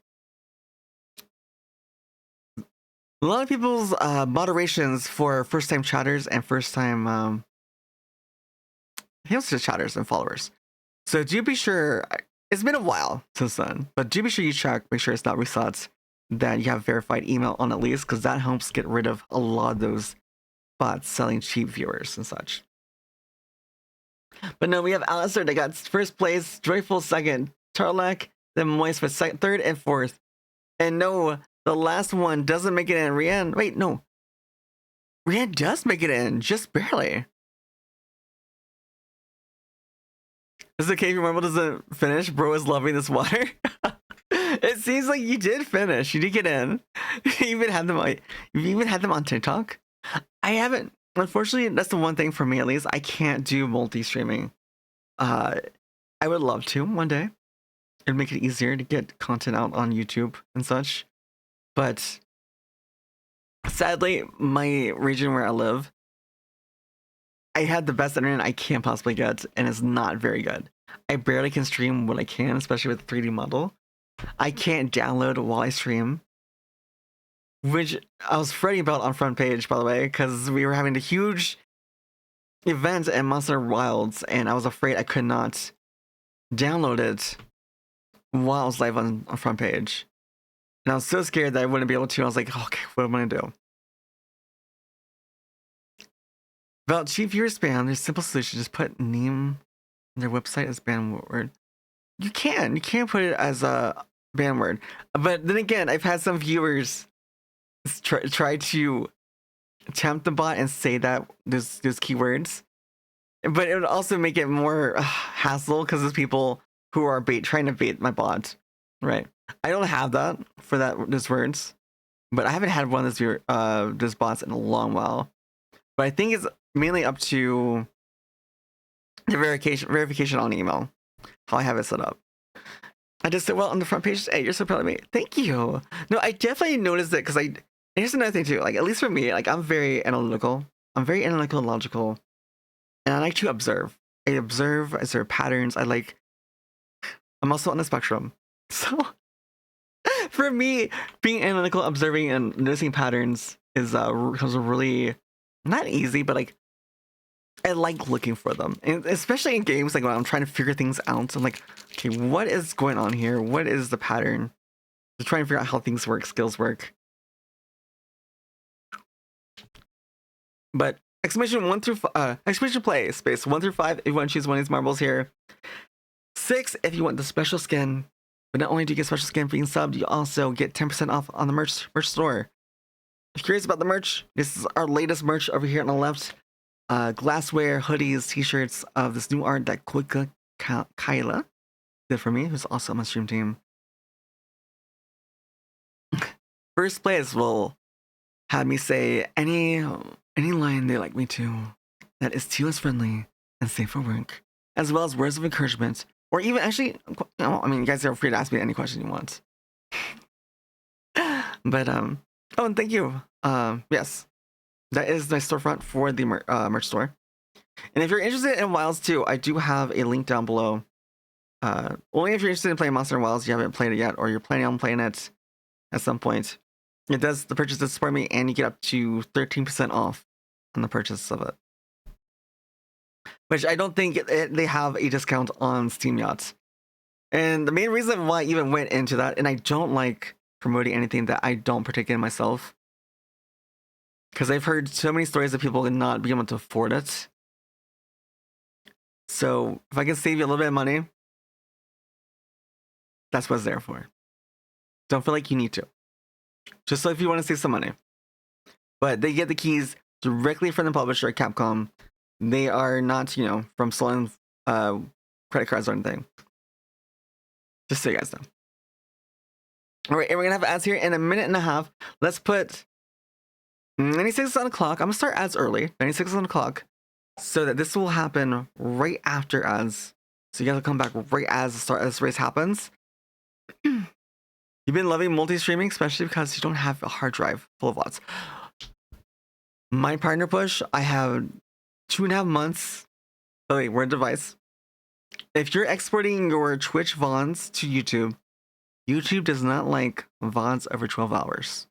moderations for first-time chatters and first-time I think it was just chatters and followers. So do be sure, it's been a while since then, but do be sure you check, make sure it's not reset, that you have verified email on at least, because that helps get rid of a lot of those bots selling cheap viewers and such. But no, we have Alistair that got first place, Joyful second, Tarlac, then Moist for third and fourth. And no, the last one doesn't make it in. Rianne, wait, no. Rianne does make it in, just barely. Is it okay if your marble doesn't finish? Bro is loving this water. It seems like you did finish. You did get in. You even had them. You even had them on TikTok. I haven't. Unfortunately, that's the one thing for me at least. I can't do multi-streaming. I would love to one day. It'd make it easier to get content out on YouTube and such. But sadly, my region where I live, I had the best internet I can possibly get, and it's not very good. I barely can stream what I can, especially with the 3D model. I can't download while I stream, which I was fretting about on front page, by the way, because we were having a huge event at MHWilds, and I was afraid I could not download it while I was live on front page. And I was so scared that I wouldn't be able to. I was like, okay, what am I gonna do? About cheap viewer spam, there's a simple solution. Just put name on their website as ban word. You can put it as a ban word. But then again, I've had some viewers try to tempt the bot and say that those keywords. But it would also make it more hassle because there's people who are trying to bait my bot, right? I don't have that for those words, but I haven't had one of those bots in a long while. But I think it's mainly up to the verification on email, how I have it set up. I just did well on the front page. Hey, you're so proud of me. Thank you. No, I definitely noticed it because here's another thing too. Like, at least for me, like, I'm very analytical. I'm very analytical and logical. And I like to observe. I observe patterns. I'm also on the spectrum. So for me, being analytical, observing, and noticing patterns is really not easy, but like, I like looking for them. And especially in games, like when I'm trying to figure things out. I'm like, okay, what is going on here? What is the pattern? Just trying to figure out how things work, skills work. But exclamation play space 1 through 5 if you want to choose one of these marbles here. 6 if you want the special skin. But not only do you get special skin for being subbed, you also get 10% off on the merch store. If you're curious about the merch, this is our latest merch over here on the left. Glassware, hoodies, t-shirts of this new art that Quick Kyla did for me, who's also on my stream team. First place will have me say any line they like me to that is TOS friendly and safe for work, as well as words of encouragement, or even actually, I mean, you guys are free to ask me any question you want. But oh, and thank you. Yes, that is my storefront for the merch store. And if you're interested in Wilds too, I do have a link down below. Only if you're interested in playing Monster Wilds, you haven't played it yet, or you're planning on playing it at some point. The purchase does support me, and you get up to 13% off on the purchase of it. Which I don't think they have a discount on Steam Yachts. And the main reason why I even went into that, and I don't like promoting anything that I don't partake in myself, because I've heard so many stories of people not being able to afford it. So if I can save you a little bit of money, that's what it's there for. Don't feel like you need to. Just so if you want to save some money. But they get the keys directly from the publisher at Capcom. They are not, from selling credit cards or anything. Just so you guys know. All right, and we're going to have ads here in a minute and a half. Let's put 96 on the clock. I'm going to start ads early. 96 on the clock. So that this will happen right after ads. So you guys will come back right as this race happens. You've been loving multi-streaming, especially because you don't have a hard drive full of lots. My partner push, I have 2.5 months. Oh wait, we're a device. If you're exporting your Twitch VODs to YouTube, YouTube does not like VODs over 12 hours.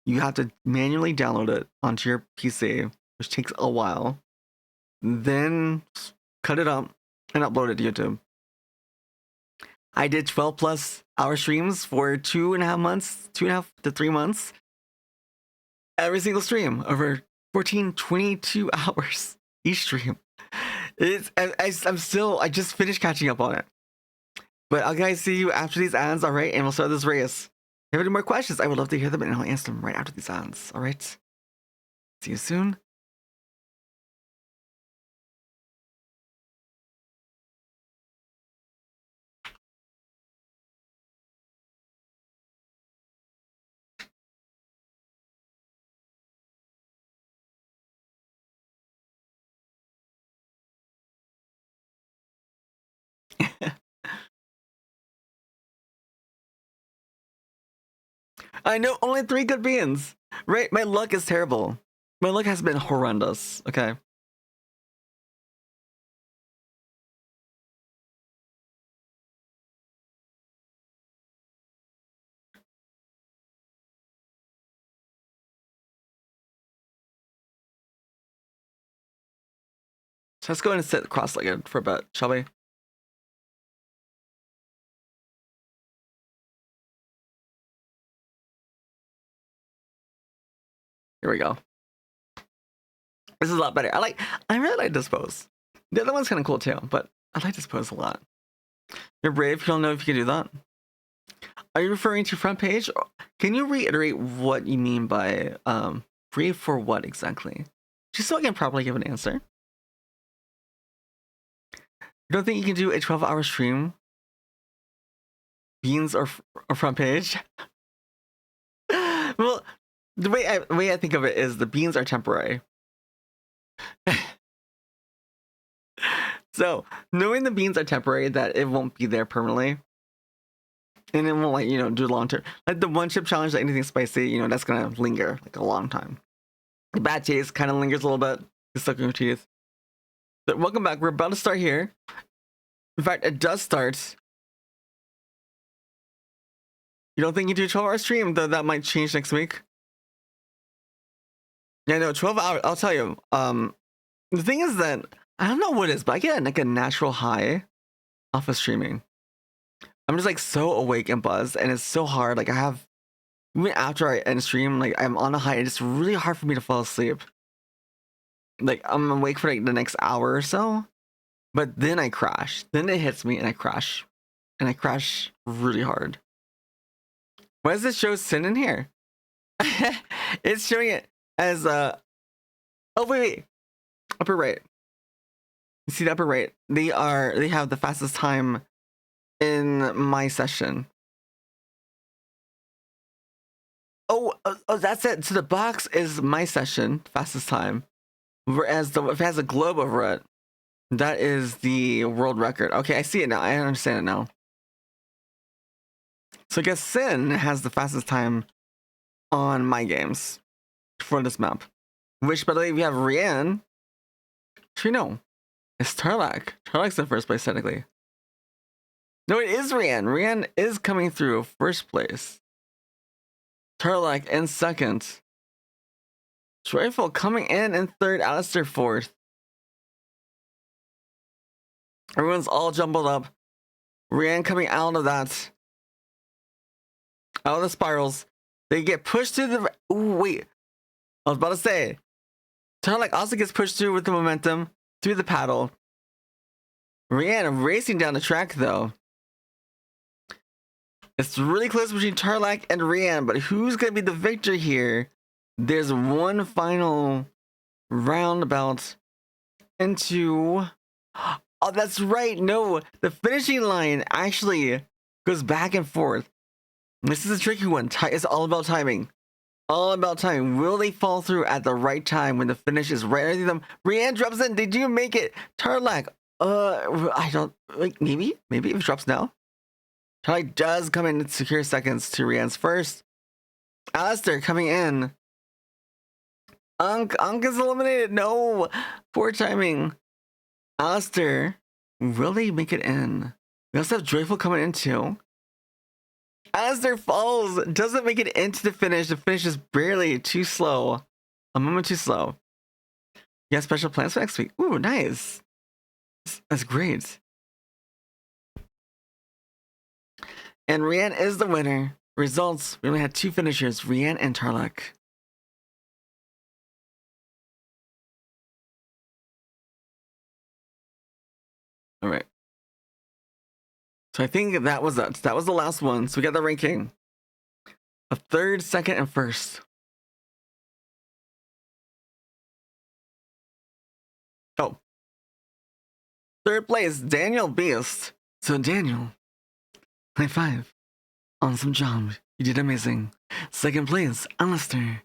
You have to manually download it onto your PC, which takes a while. Then cut it up and upload it to YouTube. I did 12+ hour streams for 2.5 months, 2.5 to 3 months. Every single stream over 14, 22 hours each stream. I just finished catching up on it. But I'll guys see you after these ads, all right? And we'll start this race. If you have any more questions, I would love to hear them and I'll answer them right after these ads, all right? See you soon. I know only 3 good beans. Right? My luck is terrible. My luck has been horrendous. Okay. So let's go and sit cross-legged for a bit, shall we? Here we go. This is a lot better. I really like this pose. The other one's kind of cool too, but I like this pose a lot. You're brave. You don't know if you can do that. Are you referring to front page? Can you reiterate what you mean by brave for what exactly? Just so I can properly give an answer. You don't think you can do a 12-hour stream? Beans or front page? Well, the way I think of it is the beans are temporary. So knowing the beans are temporary, that it won't be there permanently, and it won't, like, do long term. Like the one chip challenge, like anything spicy, that's gonna linger like a long time. The bad taste kind of lingers a little bit. It's stuck in your teeth. But welcome back. We're about to start here. In fact, it does start. You don't think you do a 12-hour stream, though that might change next week? Yeah, no, 12 hours. I'll tell you. The thing is that I don't know what it is, but I get like a natural high off of streaming. I'm just like so awake and buzzed, and it's so hard. Like even after I end stream, like I'm on a high, and it's really hard for me to fall asleep. Like I'm awake for like the next hour or so, but then I crash. Then it hits me, and I crash, really hard. Why does this show Sin in here? It's showing it as oh wait, upper right. You see the upper right? They have the fastest time in my session. Oh, that's it. So the box is my session, fastest time. Whereas if it has a globe over it, that is the world record. Okay, I see it now. I understand it now. So I guess Sin has the fastest time on my games for this map. Which, by the way, we have Rianne. Actually, no. It's Tarlac. Tarlac's in first place, technically. No, it is Rianne. Rianne is coming through first place. Tarlac in second. Joyful coming in third. Alistair fourth. Everyone's all jumbled up. Rianne coming out of that. Out of the spirals. They get pushed through the... Ooh, wait. I was about to say. Tarlac also gets pushed through with the momentum. Through the paddle. Rianne racing down the track, though. It's really close between Tarlac and Rianne, but who's going to be the victor here? There's one final roundabout into... Oh, that's right. No, the finishing line actually goes back and forth. This is a tricky one. It's all about timing. All about timing. Will they fall through at the right time when the finish is right underneath them? Rianne drops in. Did you make it? Tarlac. I don't... Like, maybe if it drops now. Tarlac does come in to secure seconds to Rianne's first. Alistair coming in. Unk is eliminated. No. Poor timing. Alistair, will they make it in? We also have Joyful coming in too. Alistair falls. Doesn't make it into the finish. The finish is barely too slow. A moment too slow. You got special plans for next week? Ooh, nice. That's great. And Rianne is the winner. Results, we only had 2 finishers, Rianne and Tarlac. All right. So I think that was it. That was the last one. So we got the ranking of third, second, and first. Oh. Third place, Daniel Beast. So Daniel, high five. Awesome job. You did amazing. Second place, Alistair.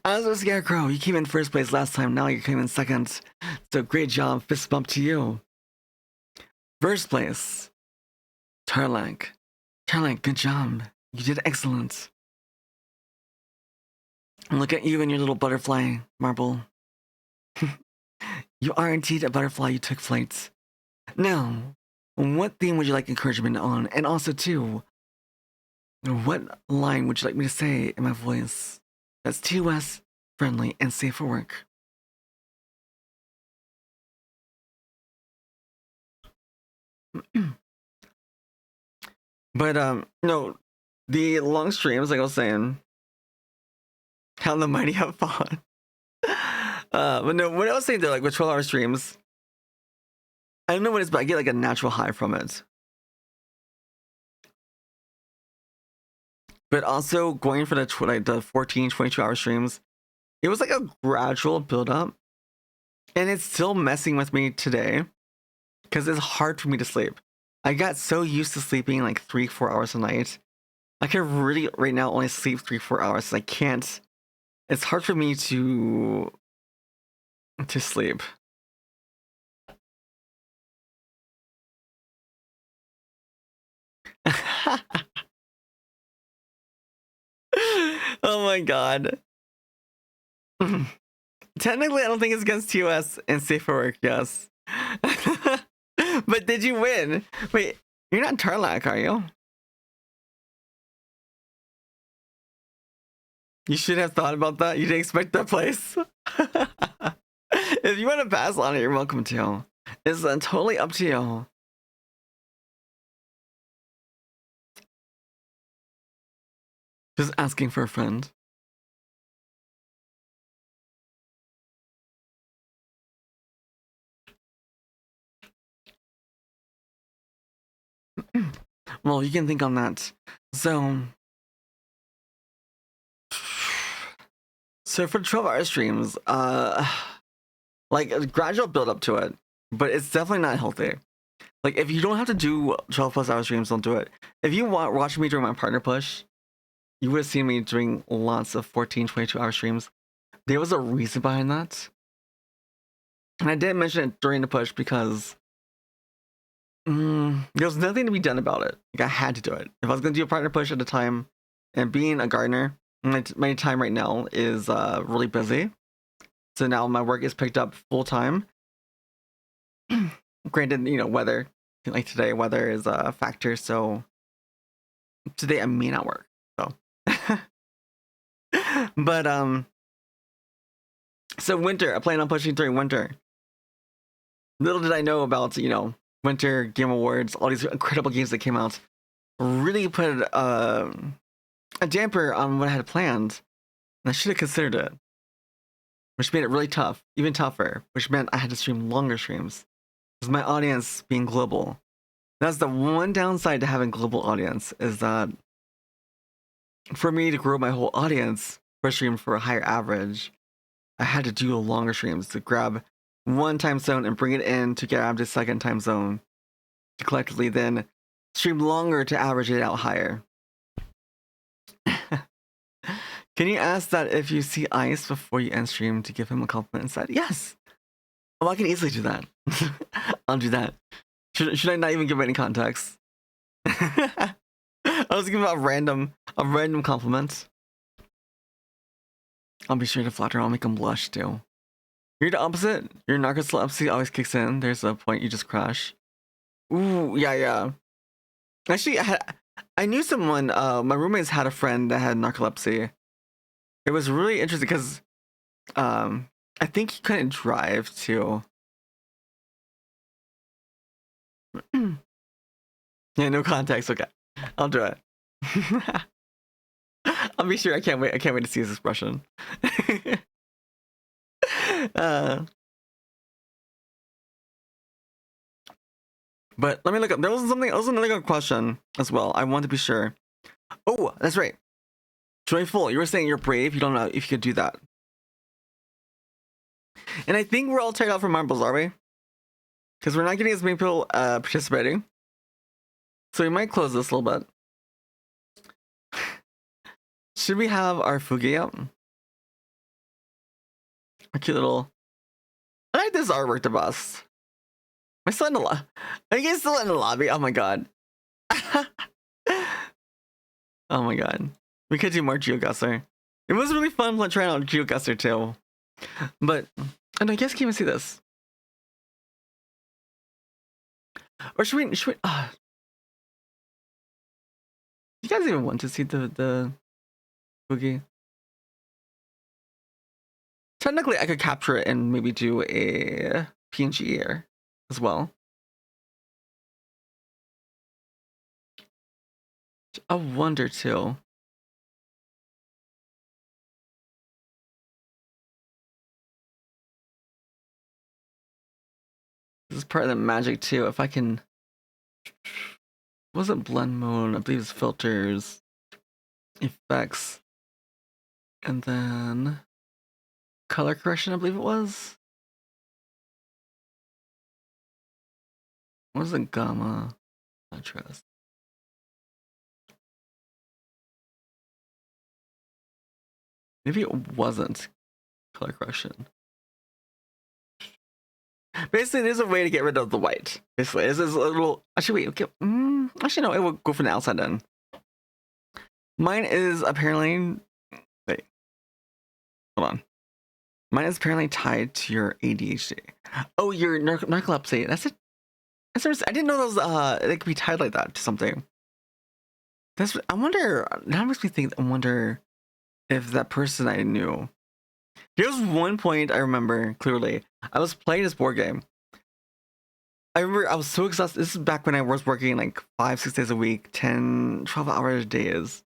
Alistair Scarecrow, you came in first place last time. Now you came in second. So great job. Fist bump to you. First place, Tarlac. Tarlac, good job. You did excellent. Look at you and your little butterfly, Marble. You are indeed a butterfly. You took flight. Now, what theme would you like encouragement on? And also, too, what line would you like me to say in my voice that's TOS friendly and safe for work? But no, the long streams, like I was saying, how the mighty have fallen. But no, what I was saying there, like with 12-hour streams, I don't know what it's, but I get like a natural high from it. But also going for the 14, 22-hour streams, it was like a gradual build up, and it's still messing with me today because it's hard for me to sleep. I got so used to sleeping like 3-4 hours a night. I can really right now only sleep 3-4 hours. I can't. It's hard for me to sleep. Oh my god. Technically, I don't think it's against TOS and safe for work. Yes. But did you win? Wait, you're not Tarlac, are you? You should have thought about that. You didn't expect that place. If you want to pass on it, you're welcome to. It's totally up to you. Just asking for a friend. Well, you can think on that. So for 12-hour streams, like a gradual build up to it, but it's definitely not healthy. Like if you don't have to do 12+ hour streams, don't do it. If you watch me during my partner push, you would have seen me doing lots of 14, 22-hour streams. There was a reason behind that. And I didn't mention it during the push because there was nothing to be done about it. Like I had to do it. If I was going to do a partner push at the time, and being a gardener, my time right now is really busy. So now my work is picked up full time. Granted, you know, weather, like today, weather is a factor. So today I may not work. So, but so winter, I plan on pushing during winter. Little did I know about, you know, Winter Game Awards, all these incredible games that came out, really put a damper on what I had planned. And I should have considered it, which made it really tough, even tougher, which meant I had to stream longer streams. Because my audience being global. That's the one downside to having global audience, is that for me to grow my whole audience per stream for a higher average, I had to do longer streams to grab one time zone and bring it in to grab the second time zone to collectively then stream longer to average it out higher. Can you ask that if you see Ice before you end stream to give him a compliment inside? Yes. Oh, I can easily do that. I'll do that. Should I not even give any context? I was giving a random compliment. I'll be sure to flatter. I'll make him blush too. You're the opposite. Your narcolepsy always kicks in. There's a point you just crash. Ooh, yeah. Actually, I knew someone. My roommates had a friend that had narcolepsy. It was really interesting because, I think he couldn't drive too. Yeah, no context. Okay, I'll do it. I'll be sure. I can't wait to see his expression. But let me look up. There was another question as well. I want to be sure. Oh, that's right. Joyful, you were saying you're brave. You don't know if you could do that. And I think we're all tired out for marbles, are we? Because we're not getting as many people participating. So we might close this a little bit. Should we have our Fugi up? A cute little... I like this artwork the best. Am I still in the lobby? Are you guys still in the lobby? Oh my god. Oh my god. We could do more GeoGuessr. It was really fun trying out GeoGuessr too. But I know you guys can't even see this. Or should we you guys even want to see the boogie? Technically I could capture it and maybe do a PNG here as well. I wonder too. This is part of the magic too. If I can, wasn't blend mode? I believe it's filters, effects, and then color correction. I believe it was. What was it? Gamma, contrast. Maybe it wasn't color correction. Basically, there's a way to get rid of the white. Basically, this is a little. Actually, wait. Okay. Actually, no. It will go from the outside in. Mine is apparently. Wait. Hold on. Mine is apparently tied to your ADHD. Oh, your narcolepsy. That's it. I didn't know those. They could be tied like that to something. That's. I wonder. That makes me think. I wonder if that person I knew. There was one point I remember clearly. I was playing this board game. I remember I was so exhausted. This is back when I was working like 5-6 days a week, 10, 12 hours days.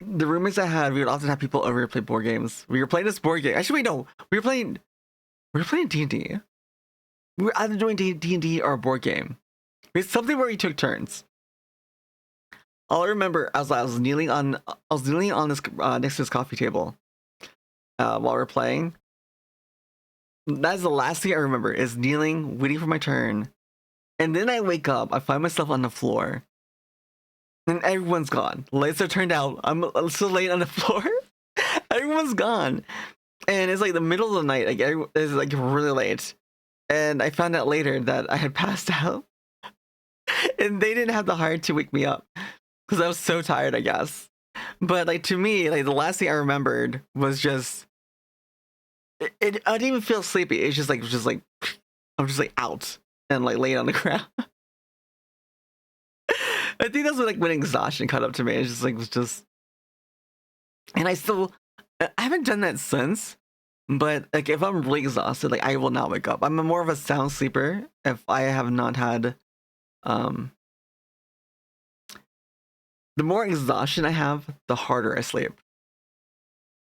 The roommates I had, we would often have people over to play board games. We were playing this board game. Actually, wait, no. We were playing D&D. We were either doing D&D or a board game. It's something where we took turns. All I remember, I was kneeling on this next to this coffee table while we were playing. That's the last thing I remember is kneeling, waiting for my turn, and then I wake up. I find myself on the floor, and everyone's gone. Lights are turned out. I'm still laying on the floor. Everyone's gone, and it's like the middle of the night. Like it's like really late, and I found out later that I had passed out, and they didn't have the heart to wake me up. Because I was so tired, I guess. But like to me, like the last thing I remembered was just I didn't even feel sleepy. It's just like I'm just like out and like laying on the ground. I think that's when exhaustion caught up to me. It's just like and I haven't done that since. But like if I'm really exhausted, like I will not wake up. I'm more of a sound sleeper if I have not had the more exhaustion I have, the harder I sleep.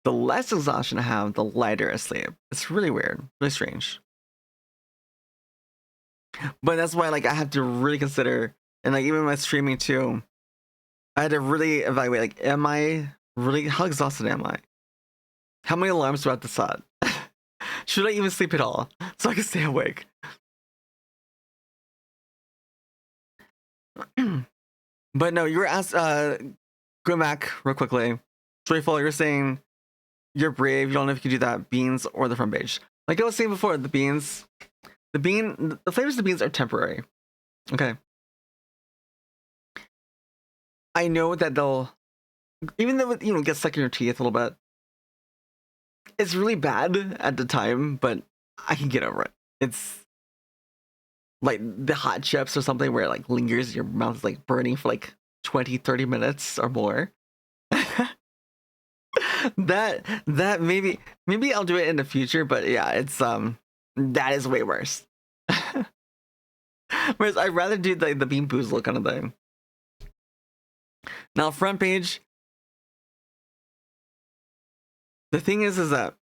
The less exhaustion I have, the lighter I sleep. It's really weird, really strange. But that's why like I have to really consider, and like even my streaming too, I had to really evaluate like, am I really, how exhausted am I? How many alarms do I have to set? Should I even sleep at all so I can stay awake? But no, you were asked, going back real quickly. Joyful, you're saying you're brave, you don't know if you can do that, beans or the front page. Like I was saying before, the flavors of the beans are temporary. Okay. I know that they'll, even though it, get stuck in your teeth a little bit, it's really bad at the time, but I can get over it. It's like the hot chips or something where it like lingers, your mouth is like burning for like 20-30 minutes or more. that maybe I'll do it in the future, but yeah, it's that is way worse. Whereas I'd rather do the bean boozle kind of thing. Now front page, the thing is that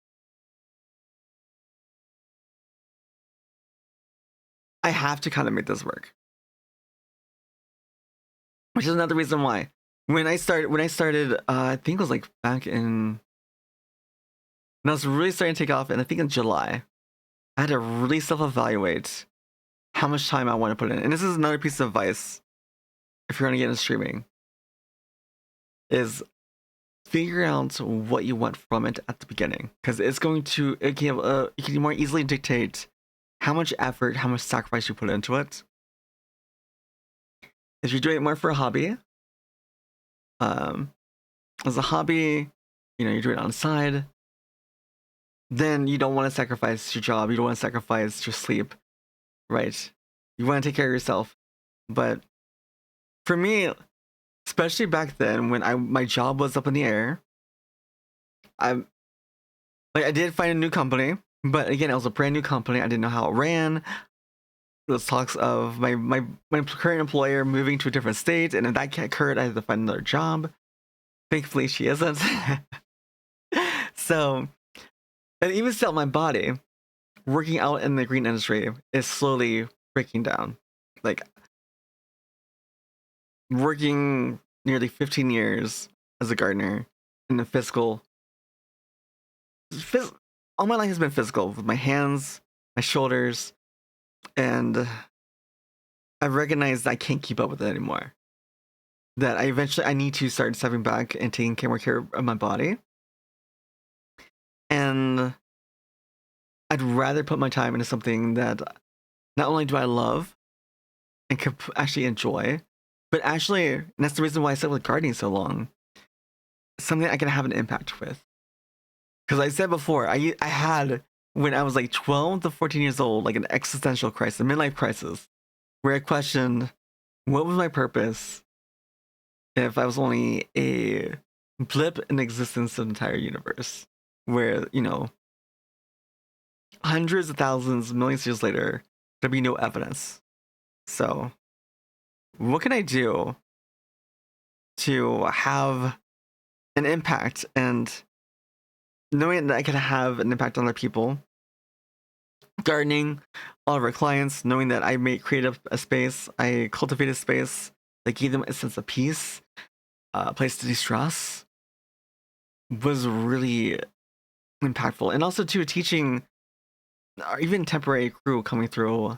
I have to kind of make this work, which is another reason why when I started, I think it was like back in, when I was really starting to take off, and I think in July, I had to really self-evaluate how much time I want to put in. And this is another piece of advice if you're going to get into streaming, is figure out what you want from it at the beginning, because it can more easily dictate how much effort, how much sacrifice you put into it. If you're doing it more for a hobby, as a hobby, you do it on the side, then you don't want to sacrifice your job. You don't want to sacrifice your sleep, right? You want to take care of yourself. But for me, especially back then when my job was up in the air, I did find a new company, but again, it was a brand new company. I didn't know how it ran. Those talks of my current employer moving to a different state, and if that occurred, I had to find another job. Thankfully, she isn't. So, and even still, my body working out in the green industry is slowly breaking down. Like working nearly 15 years as a gardener in the all my life has been physical with my hands, my shoulders, and I recognize I can't keep up with it anymore. That I need to start stepping back and taking more care of my body. And I'd rather put my time into something that not only do I love and can actually enjoy, but actually, and that's the reason why I stuck with gardening so long, something I can have an impact with. Because I said before, I had, when I was like 12 to 14 years old, like an existential crisis, a midlife crisis, where I questioned what was my purpose if I was only a blip in existence of the entire universe, where, hundreds of thousands, millions of years later, there'd be no evidence. So, what can I do to have an impact? And knowing that I can have an impact on other people, gardening, all of our clients, knowing that I created a space, I cultivated a space that gave them a sense of peace, a place to de-stress, was really impactful. And also to teaching or even temporary crew coming through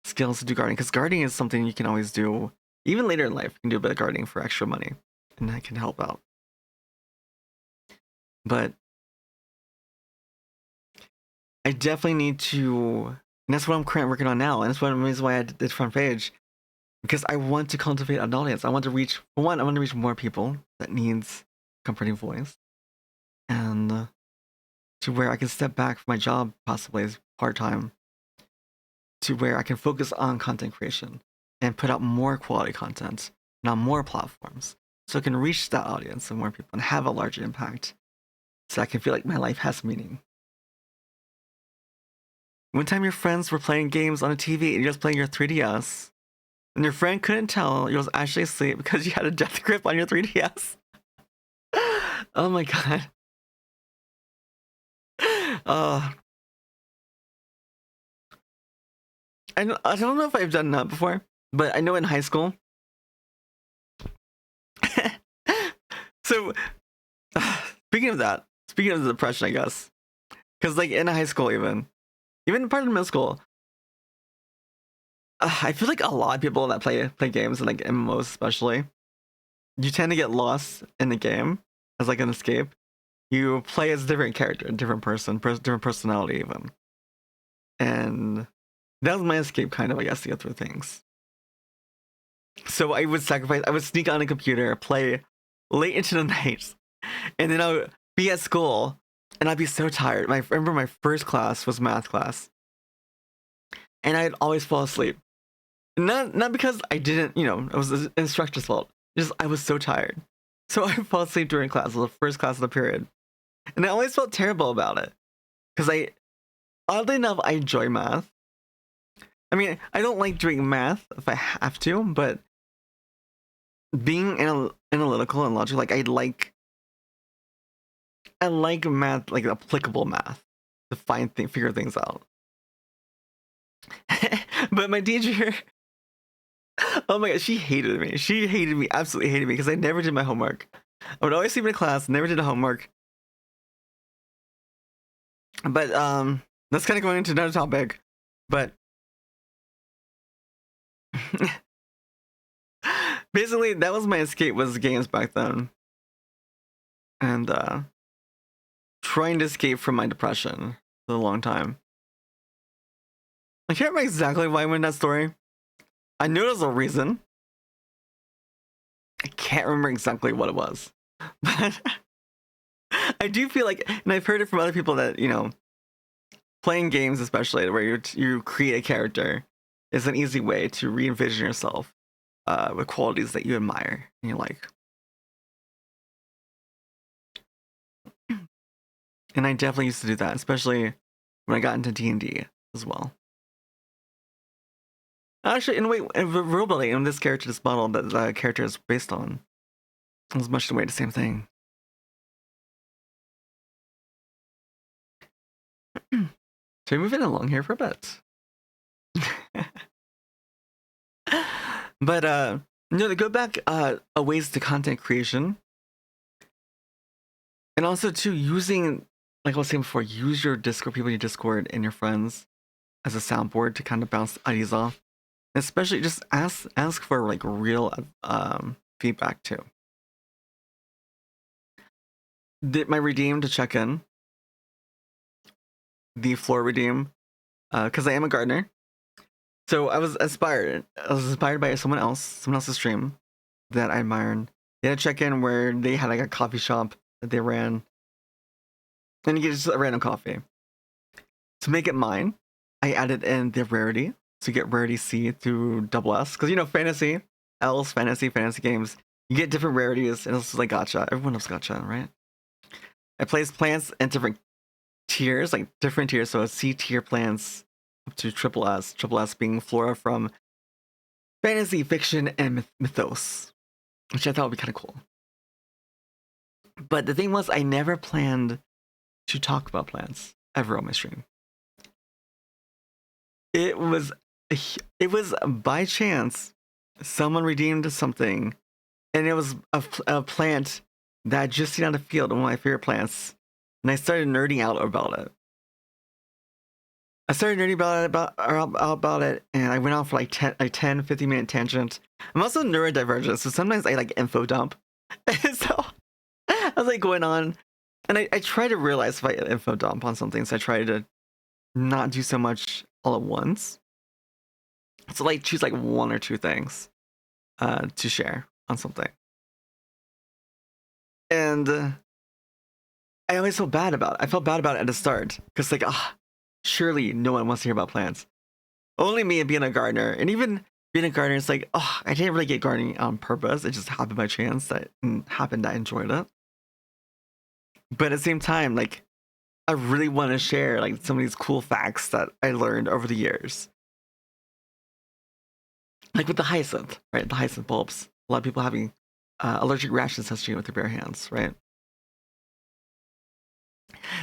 skills to do gardening, because gardening is something you can always do even later in life. You can do a bit of gardening for extra money, and that can help out. But I definitely need to, and that's what I'm currently working on now, and that's one of the reasons why I did this front page, because I want to cultivate an audience. I want to reach, for one, I want to reach more people that needs comforting voice, and to where I can step back from my job, possibly as part-time, to where I can focus on content creation and put out more quality content and on more platforms, so I can reach that audience and more people and have a larger impact, so I can feel like my life has meaning. One time your friends were playing games on a TV and you're just playing your 3DS, and your friend couldn't tell you was actually asleep because you had a death grip on your 3DS. Oh my god. I don't know if I've done that before, but I know in high school. So, speaking of the depression, I guess, because like in high school, even part of middle school, I feel like a lot of people that play games and like MMOs especially, you tend to get lost in the game as like an escape. You play as a different character, a different person, different personality even, and that was my escape, kind of, I guess, to get through things. So I would sneak on a computer, play late into the night, and then I would be at school, and I'd be so tired. I remember my first class was math class, and I'd always fall asleep. Not because I didn't, it was the instructor's fault. Just I was so tired. So I fall asleep during class. It was the first class of the period. And I always felt terrible about it. Because oddly enough, I enjoy math. I mean, I don't like doing math if I have to, but being analytical and logical, like I like math, like applicable math, to figure things out. But my teacher, oh my god, she hated me. She hated me, absolutely hated me, because I never did my homework. I would always sleep in class, never did the homework. But that's kind of going into another topic. But basically, that was my escape, was games back then. And trying to escape from my depression for a long time. I can't remember exactly why I went in that story. I knew there was a reason. I can't remember exactly what it was. But I do feel like, and I've heard it from other people that, you know, playing games, especially where you create a character, is an easy way to re-envision yourself with qualities that you admire and you like. And I definitely used to do that, especially when I got into D&D as well. Actually, in a way, verbally, in this character, this model that the character is based on, it was much the way the same thing. So we're moving along here for a bit. But you know, to go back a ways to content creation, and also to using, like I was saying before, use your Discord, people in your Discord and your friends as a soundboard to kind of bounce ideas off. Especially just ask for like real feedback too. My redeem to check in, the floor redeem, because I am a gardener. So I was inspired. I was inspired by someone else's stream that I admired. They had a check in where they had like a coffee shop that they ran, and you get just a random coffee. To make it mine, I added in the rarity to get rarity C through double S, because you know fantasy, fantasy games, you get different rarities, and it's like gacha. Everyone loves gacha, right? I placed plants in different tiers, like different tiers. So C tier plants up to triple S being flora from fantasy, fiction, and mythos, which I thought would be kind of cool. But the thing was, I never planned to talk about plants ever on my stream. It was by chance someone redeemed something, and it was a plant that I just seen on the field, one of my favorite plants, and I started nerding out about it. I started nerding about it, and I went off for like 10, 15-minute tangent. I'm also neurodivergent, so sometimes I like info dump. So I was like going on, and I try to realize if I info dump on something, so I try to not do so much all at once. So like choose like one or two things to share on something. And I always felt bad about it. I felt bad about it at the start because like, surely no one wants to hear about plants. Only me being a gardener, and even being a gardener, it's like, I didn't really get gardening on purpose. It just happened by chance that happened. I enjoyed it, but at the same time, like, I really want to share like some of these cool facts that I learned over the years. Like with the hyacinth, right? The hyacinth bulbs. A lot of people having allergic reactions touching it with their bare hands, right?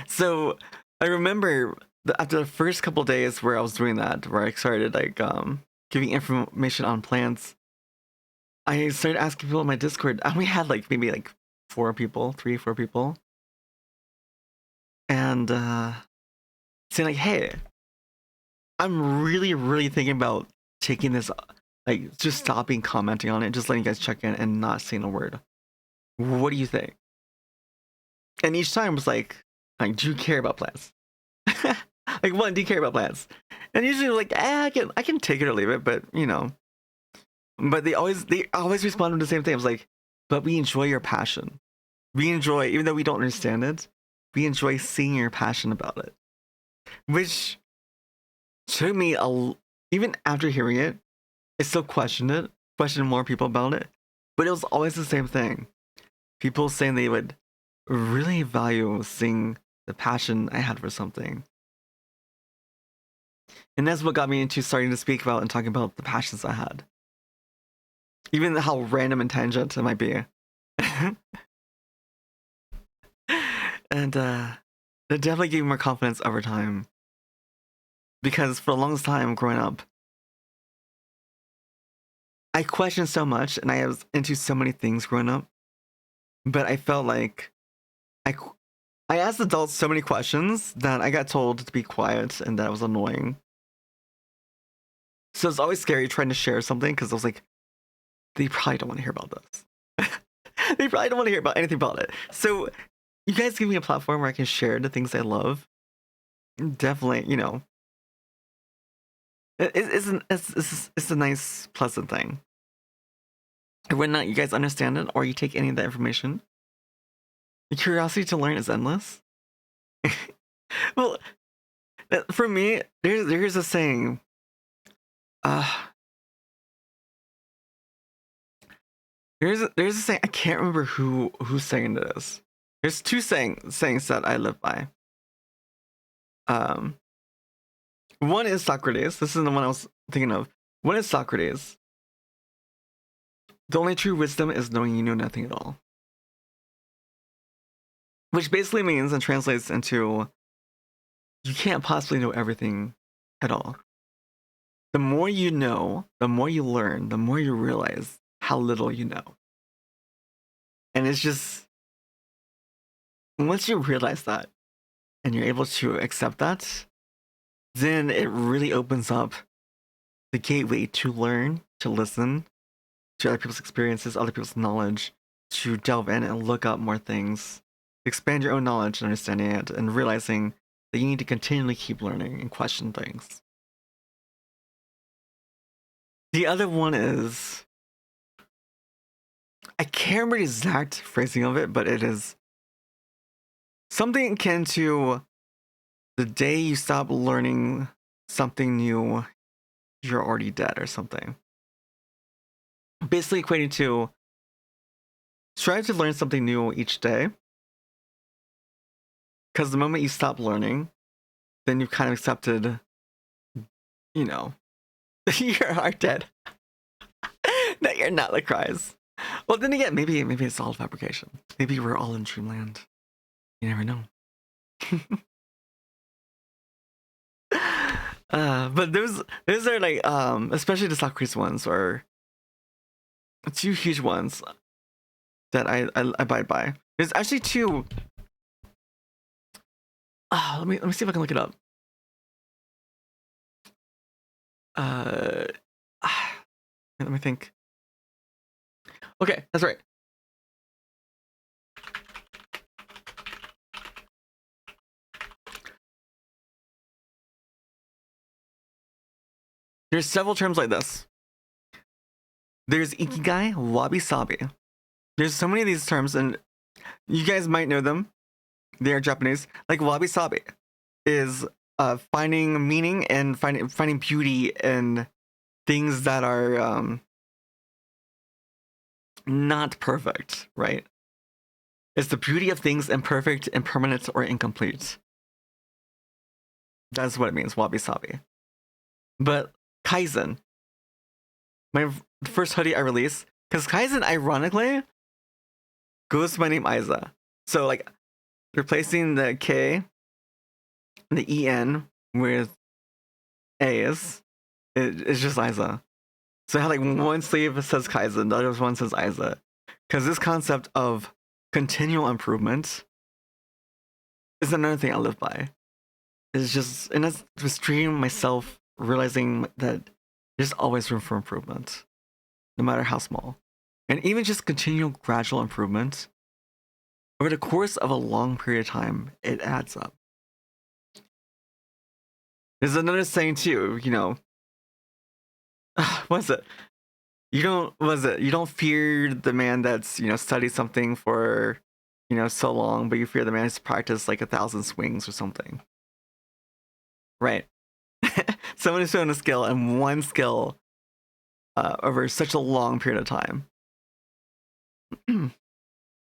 So I remember after the first couple days where I was doing that, where I started like giving information on plants, I started asking people on my Discord. I only had like maybe like 4 people, 3, 4 people, and saying like, "Hey, I'm really, really thinking about taking this, like just stopping commenting on it, just letting you guys check in and not saying a word. What do you think?" And each time was like, do you care about plants? Like, one, do you care about plants? And usually like, I can take it or leave it, but you know. But they always respond with the same thing. I was like, but we enjoy your passion. We enjoy, even though we don't understand it, we enjoy seeing your passion about it. Which took me even after hearing it, I still questioned more people about it. But it was always the same thing. People saying they would really value seeing the passion I had for something. And that's what got me into starting to speak about and talking about the passions I had. Even how random and tangent it might be. And that definitely gave me more confidence over time. Because for the longest time growing up, I questioned so much and I was into so many things growing up. But I felt like I asked adults so many questions that I got told to be quiet, and that was annoying. So it's always scary trying to share something because I was like, they probably don't want to hear about this. They probably don't want to hear about anything about it. So you guys give me a platform where I can share the things I love. Definitely, you know, it's a nice, pleasant thing. And when not, you guys understand it, or you take any of that information The curiosity to learn is endless. Well, for me, there's a saying. Uh, there's a saying. I can't remember who's saying this. There's two sayings that I live by. One is Socrates. This is the one I was thinking of. One is Socrates. The only true wisdom is knowing you know nothing at all. Which basically means and translates into you can't possibly know everything at all. The more you know, the more you learn, the more you realize how little you know. And it's just, once you realize that and you're able to accept that, then it really opens up the gateway to learn, to listen to other people's experiences, other people's knowledge, to delve in and look up more things, expand your own knowledge and understanding it, and realizing that you need to continually keep learning and question things. The other one is, I can't remember the exact phrasing of it, but it is something akin to the day you stop learning something new, you're already dead or something. Basically equating to strive to learn something new each day. Because the moment you stop learning, then you've kind of accepted, you know, you are dead. That you're not the cries. Well, then again, maybe it's all fabrication. Maybe we're all in dreamland. You never know. But those are like, especially the Socrates ones, are two huge ones that I abide by. There's actually two. Let me see if I can look it up. Let me think. Okay, that's right. There's several terms like this. There's ikigai, wabi-sabi. There's so many of these terms, and you guys might know them. They are Japanese. Like wabi-sabi is finding meaning and finding beauty in things that are not perfect, right? It's the beauty of things imperfect, impermanent, or incomplete. That's what it means, wabi-sabi. But Kaizen, my first hoodie I released, because Kaizen, ironically, goes to my name Aiza. So, like, replacing the K and the EN with A's, it's just Aiza. So I have like one sleeve says Kaizen, the other one says Aiza. Because this concept of continual improvement is another thing I live by. It's just, and that's to stream myself realizing that there's always room for improvement, no matter how small. And even just continual gradual improvement over the course of a long period of time, it adds up. There's another saying too, you know, what's it? You don't fear the man that's, you know, studied something for, you know, so long, but you fear the man who's practiced like 1,000 swings or something. Right. Someone who's shown a skill and one skill over such a long period of time. That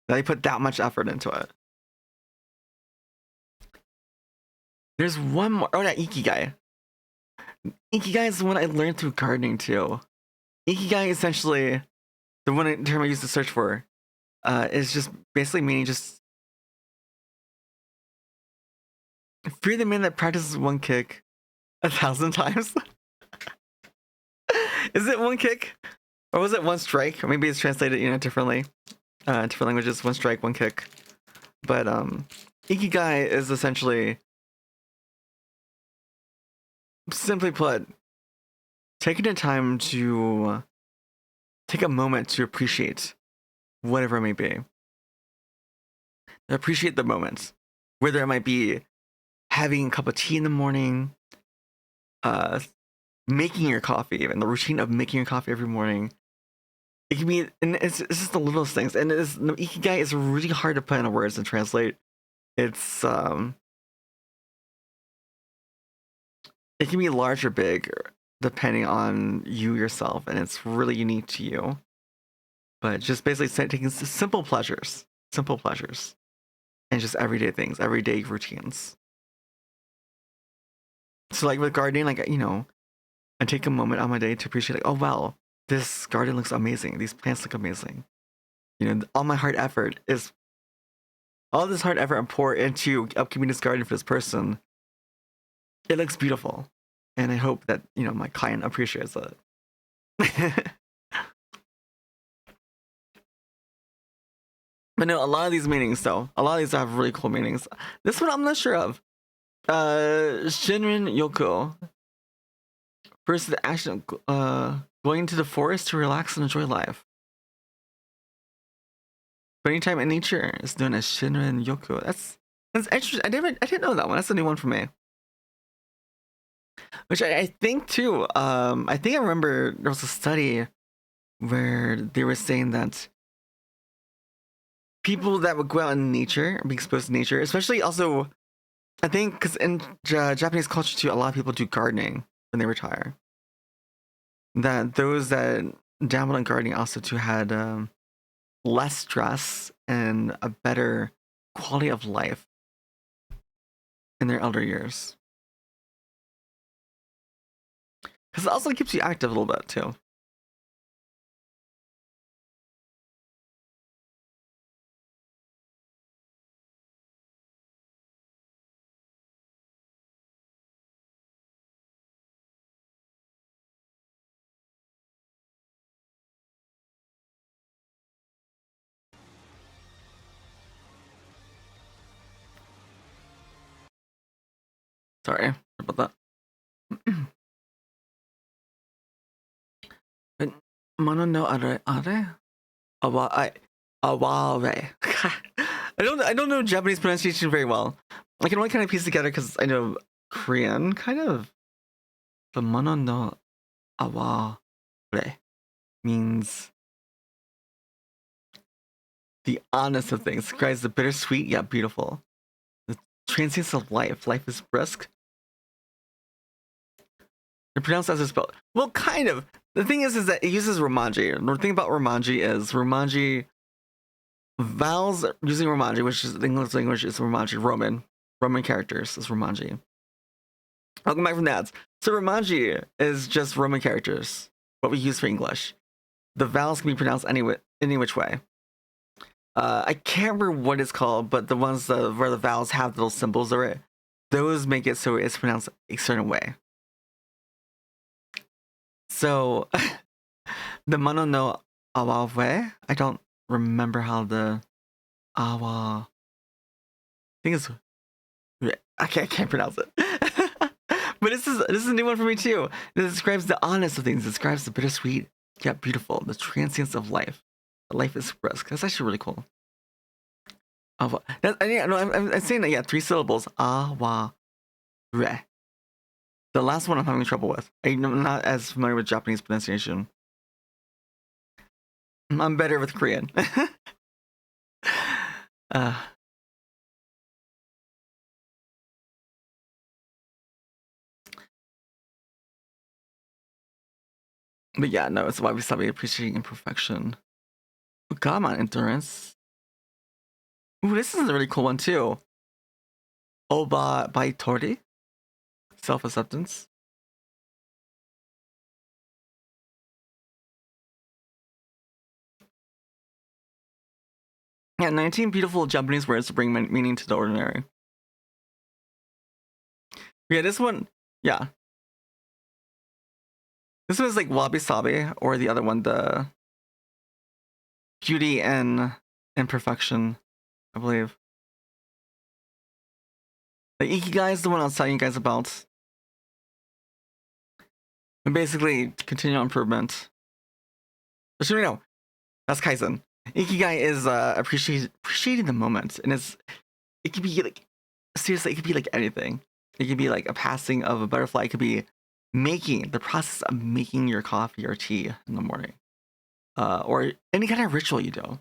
they put that much effort into it. There's one more. Oh, that Ikigai. Ikigai is the one I learned through gardening too. Ikigai essentially, the one term I used to search for, is just basically meaning just fear the man that practices one kick 1,000 times. Is it one kick? Or was it one strike? Or maybe it's translated, you know, differently. Different languages, one strike, one kick. But Ikigai is essentially, simply put, taking the time to take a moment to appreciate whatever it may be. Appreciate the moments. Whether it might be having a cup of tea in the morning, making your coffee, even the routine of making your coffee every morning, it can be, and it's just the littlest things. And the ikigai is really hard to put into words and translate. It's it can be large or big depending on you yourself, and it's really unique to you. But just basically taking simple pleasures, and just everyday things, everyday routines. So like with gardening, like, you know, I take a moment on my day to appreciate, like, oh wow, this garden looks amazing. These plants look amazing. You know, all this hard effort I pour into upkeeping this garden for this person. It looks beautiful, and I hope that, you know, my client appreciates it. But no, a lot of these meanings though, a lot of these have really cool meanings. This one I'm not sure of. Shinrin Yoko. First, the action going into the forest to relax and enjoy life. Spending time in nature is known as Shinrin Yoku. That's interesting. I didn't know that one. That's a new one for me. Which I think too. I think I remember there was a study where they were saying that people that would go out in nature and be exposed to nature, especially also, I think, because in Japanese culture too, a lot of people do gardening when they retire. That those that dabbled in gardening also too had less stress and a better quality of life in their elder years. Because it also keeps you active a little bit too. Sorry about that. Mono no are. Aware. I don't know Japanese pronunciation very well. I can only kind of piece together because I know Korean kind of. The mono no aware means the honest of things. Describes the bittersweet yet beautiful. The transience of life. Life is brisk. They're pronounced as a spell. Well, kind of. The thing is that it uses Romanji. The thing about Romanji is Romanji vowels using Romanji, which is the English language, is Romanji. Roman characters is Romanji. I'll come back from that. So Romanji is just Roman characters, what we use for English. The vowels can be pronounced any which way. I can't remember what it's called, but the ones where the vowels have little symbols or it, those make it so it's pronounced a certain way. So the mono no awawe, I don't remember how the awa thing is. I can't pronounce it. But this is a new one for me too. It describes the honest of things. It describes the bittersweet yet beautiful, the transience of life. Life is brisk. That's actually really cool. I'm saying that, yeah, 3 syllables. Awa re. The last one I'm having trouble with. I'm not as familiar with Japanese pronunciation. I'm better with Korean. But yeah, no, it's why we stop appreciating imperfection. Gamma endurance. Ooh, this is a really cool one too. Oba baitori. Self-acceptance. Yeah, 19 beautiful Japanese words to bring meaning to the ordinary. Yeah, this one, yeah. This was like wabi sabi, or the other one, the beauty and imperfection, I believe. The ikigai is the one I was telling you guys about. And basically, continual improvement. But you know, that's Kaizen. Ikigai is appreciating the moment, and it could be like, seriously, it could be like anything. It could be like a passing of a butterfly. It could be the process of making your coffee or tea in the morning. or any kind of ritual you do.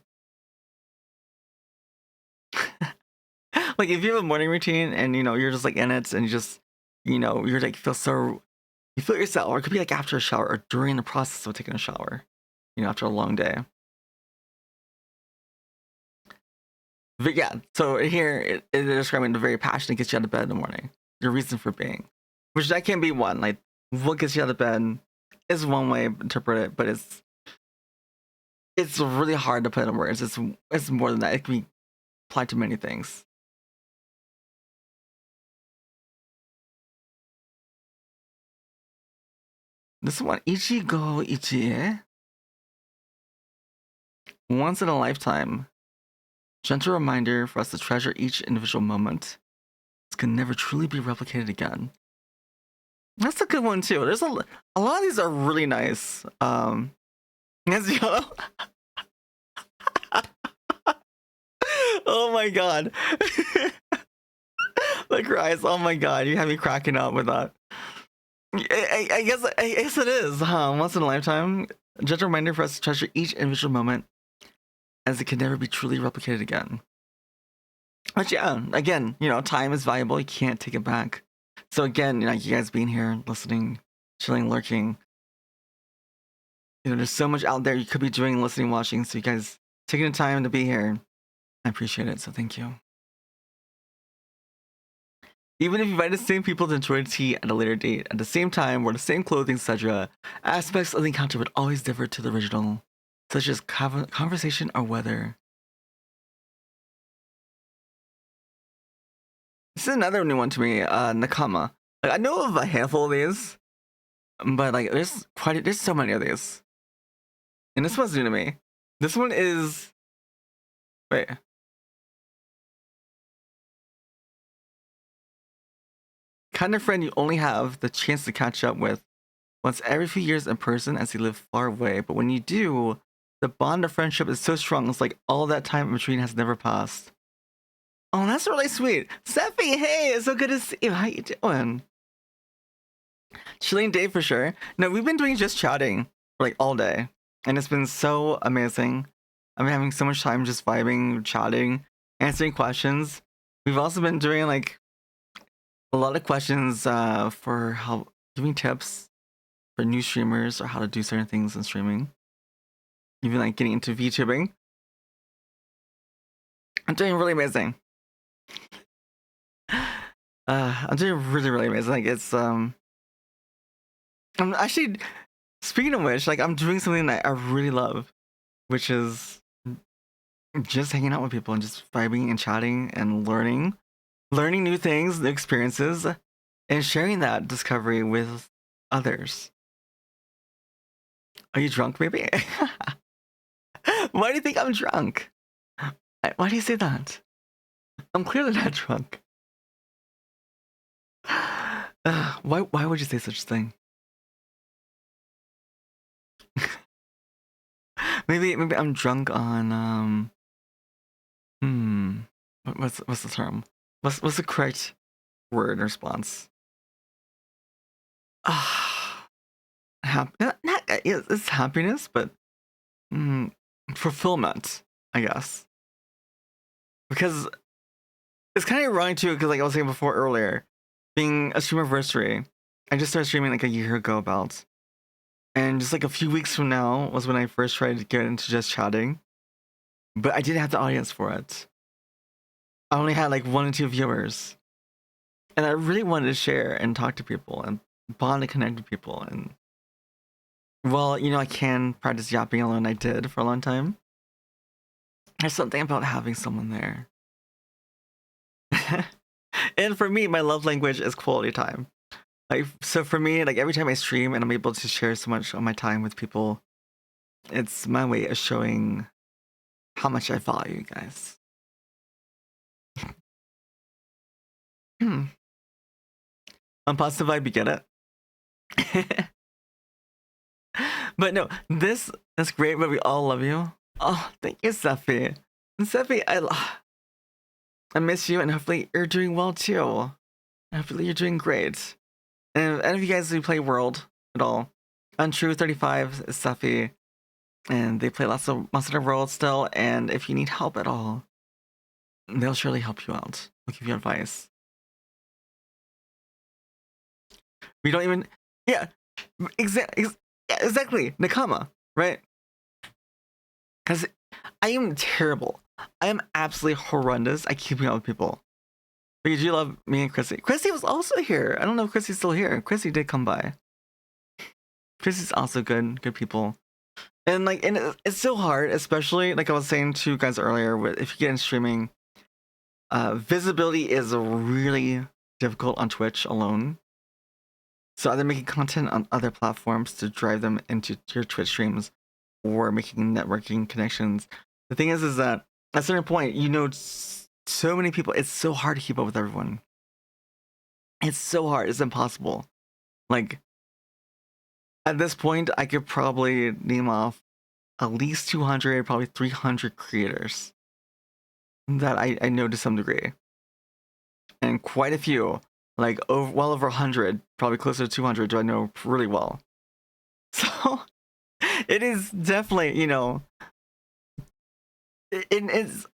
Like if you have a morning routine and you're just like in it and you just you're like you feel yourself, or it could be like after a shower or during the process of taking a shower, after a long day. But yeah, so here they're describing the very passion that gets you out of bed in the morning, your reason for being, which that can be one. Like what gets you out of bed is one way to interpret it, but it's really hard to put in words. It's more than that. It can be applied to many things. This one, Ichigo Ichie. Once in a lifetime. Gentle reminder for us to treasure each individual moment. This can never truly be replicated again. That's a good one too. There's a lot of these are really nice. As yellow. Oh my god. The cries. Oh my god, you have me cracking up with that. I guess it is, huh? Once in a lifetime. Gentle reminder for us to treasure each individual moment, as it can never be truly replicated again. But yeah, again, time is valuable. You can't take it back. So again, you guys being here, listening, chilling, lurking. There's so much out there you could be doing, listening, watching. So you guys taking the time to be here, I appreciate it. So thank you. Even if you invite the same people to enjoy tea at a later date, at the same time, wear the same clothing, etc., aspects of the encounter would always differ to the original, such as conversation or weather. This is another new one to me, Nakama. Like I know of a handful of these, but like there's so many of these. And this one's new to me. This one is wait. Kind of friend you only have the chance to catch up with once every few years in person as you live far away. But when you do, the bond of friendship is so strong, it's like all that time in between has never passed. Oh, that's really sweet. Sephi, hey, it's so good to see you. How you doing? Chilling day for sure. No, we've been doing just chatting for like all day. And it's been so amazing. I've been having so much time just vibing, chatting, answering questions. We've also been doing like a lot of questions for giving tips for new streamers or how to do certain things in streaming. Even like getting into VTubing. I'm doing really amazing. I'm doing really, really amazing. Like it's I'm actually, speaking of which, like I'm doing something that I really love, which is just hanging out with people and just vibing and chatting and learning new things, new experiences, and sharing that discovery with others. Are you drunk, maybe? Why do you think I'm drunk? Why do you say that? I'm clearly not drunk. Why would you say such a thing? maybe I'm drunk on what's the term? What's the correct word in response? It's happiness, but fulfillment, I guess. Because it's kind of ironic too, because like I was saying before earlier, being a Streamiversary, I just started streaming like a year ago about. And just like a few weeks from now was when I first tried to get into just chatting. But I didn't have the audience for it. I only had like 1 or 2 viewers. And I really wanted to share and talk to people and bond and connect with people. And well, I can practice yapping alone. I did for a long time. There's something about having someone there. And for me, my love language is quality time. Like, so for me, like every time I stream and I'm able to share so much of my time with people, it's my way of showing how much I value you guys. On positive vibe, you get it? But no, this is great, but we all love you. Oh, thank you, Sephi. And Sephi, I miss you, and hopefully you're doing well too. Hopefully you're doing great. And if any of you guys who play World at all, Untrue35 is Sephi. and they play lots of Monster World still. And if you need help at all, they'll surely help you out. They'll give you advice. We don't even, yeah, exactly, Nakama, right? Because I am terrible. I am absolutely horrendous at keeping up with people. But you do love me and Chrissy. Chrissy was also here. I don't know if Chrissy's still here. Chrissy did come by. Chrissy's also good people. And like, and it's so hard, especially like I was saying to you guys earlier, if you get in streaming, visibility is really difficult on Twitch alone. So either making content on other platforms to drive them into your Twitch streams, or making networking connections. The thing is that at a certain point, you know, so many people, it's so hard to keep up with everyone. It's so hard. It's impossible. Like, at this point, I could probably name off at least 200, probably 300 creators that I know to some degree. And quite a few, like well over 100, probably closer to 200, do I know really well. So, it is definitely, you know, it's,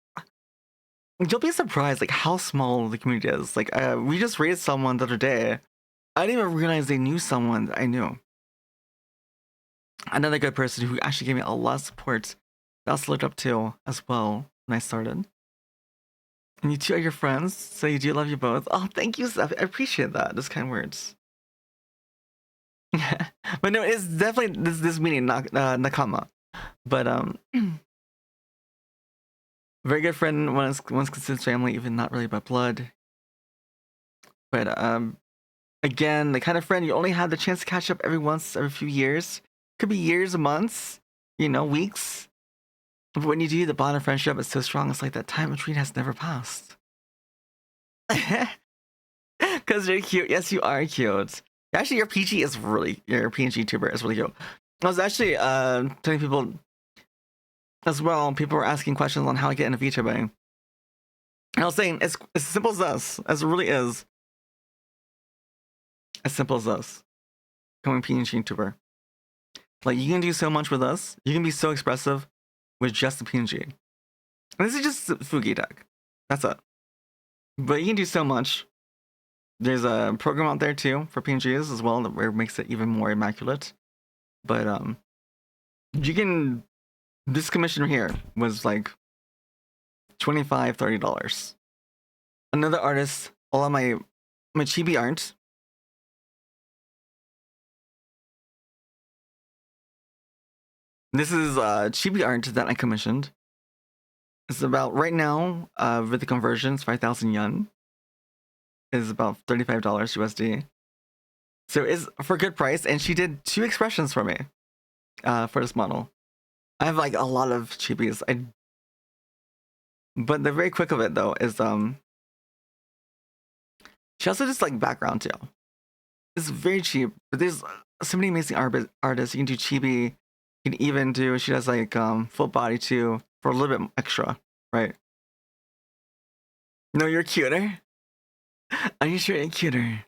you'll be surprised like how small the community is. Like, we just rated someone the other day. I didn't even realize they knew someone that I knew. Another good person who actually gave me a lot of support that I also looked up to as well when I started. And you two are your friends, so you do love you both. Oh, thank you, Steph. I appreciate that. Those kind words. But no, it's definitely this meaning Nakama. But very good friend, once considered family, even not really by blood. But again, the kind of friend you only have the chance to catch up every few years. Could be years, months, you know, weeks. But when you do, the bond of friendship is so strong, it's like that time between has never passed. Because you're cute. Yes, you are cute. Actually, your PNG tuber is really cute. I was actually telling people as well, people were asking questions on how I get into VTubing. And I was saying, it's as simple as this, as it really is. As simple as this. Becoming PNG tuber. Like, you can do so much with us. You can be so expressive with just the PNG. And this is just Fugi deck. That's it. But you can do so much. There's a program out there too for PNGs as well where it makes it even more immaculate. But you can, this commission here was like $25, $30. Another artist, all of my chibi art. This is chibi art that I commissioned. It's about, right now, with the conversions, 5,000 yen is about $35 USD. So it's for a good price, and she did 2 expressions for me for this model. I have like a lot of chibis. But the very quick of it though is she also just like background too. It's very cheap, but there's so many amazing artists. You can do chibi. You can even do, she does like full body too for a little bit extra, right? No, you're cuter. Are you sure you're cuter?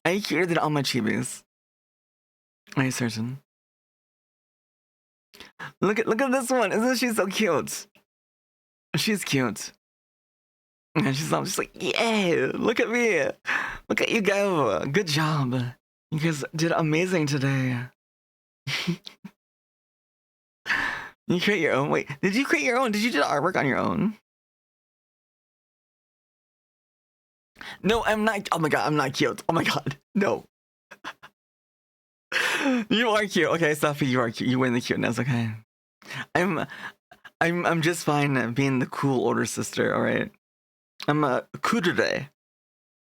Are you cuter than all my chibis? Are you certain? Look at this one. Isn't she so cute? She's cute. And she's just like, yeah, look at me. Look at you go. Good job. You guys did amazing today. You create your own? Wait, did you create your own? Did you do the artwork on your own? No, I'm not. Oh my god, I'm not cute. Oh my god, no. You are cute. Okay, Sophie, you are cute. You win the cuteness. Okay, I'm just fine being the cool older sister. All right, I'm a kudere,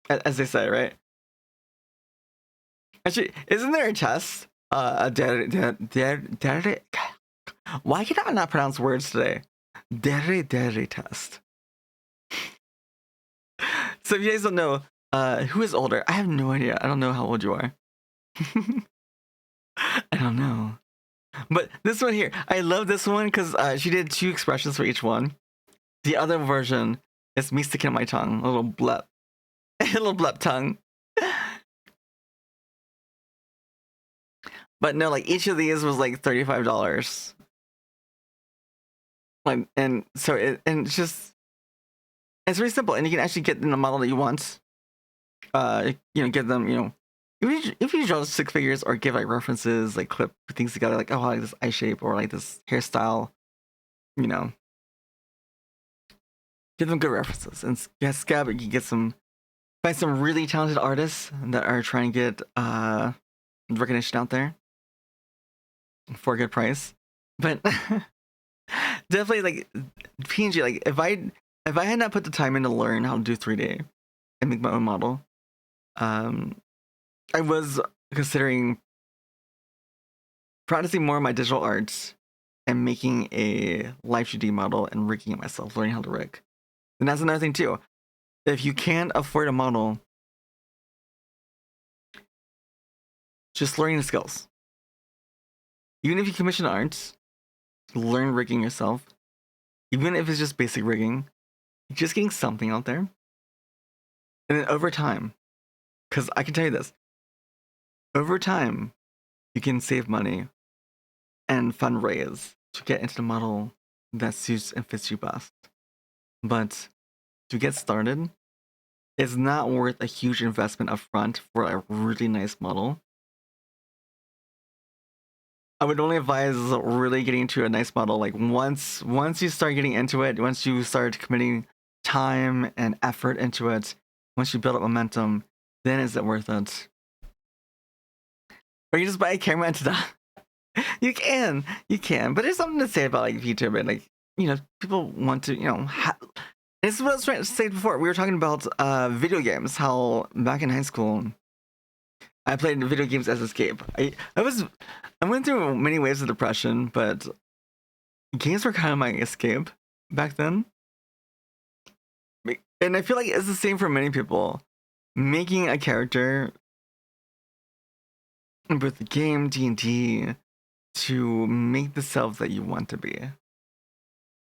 as they say, right? Actually, isn't there a test? Why can I not pronounce words today? Dere test. So if you guys don't know, who is older? I have no idea. I don't know how old you are. I don't know. But this one here, I love this one because she did 2 expressions for each one. The other version is me sticking out my tongue, a little blep. A little blep tongue. But no, like each of these was like $35. Like, and so it's just, it's very simple, and you can actually get in the model that you want. Get them, if you draw 6 figures or give like references, like clip things together, like, oh, I like this eye shape or like this hairstyle, give them good references. And Scab, you can find some really talented artists that are trying to get recognition out there for a good price. But definitely, like, PNG, like, if I had not put the time in to learn how to do 3D and make my own model, I was considering practicing more of my digital arts and making a live 2D model and rigging it myself, learning how to rig. And that's another thing too. If you can't afford a model, just learning the skills. Even if you commission art, learn rigging yourself. Even if it's just basic rigging, just getting something out there. And then over time, because I can tell you this, over time, you can save money and fundraise to get into the model that suits and fits you best. But to get started, it's not worth a huge investment up front for a really nice model. I would only advise really getting into a nice model, like once you start getting into it, once you start committing time and effort into it, once you build up momentum, then is it worth it? Or you just buy a camera into that. You can, but there's something to say about like YouTube and like, people want to, this is what I was trying to say before. We were talking about video games, how back in high school, I played video games as escape. I went through many waves of depression, but games were kind of my escape back then. And I feel like it's the same for many people. Making a character with the game D&D to make the self that you want to be.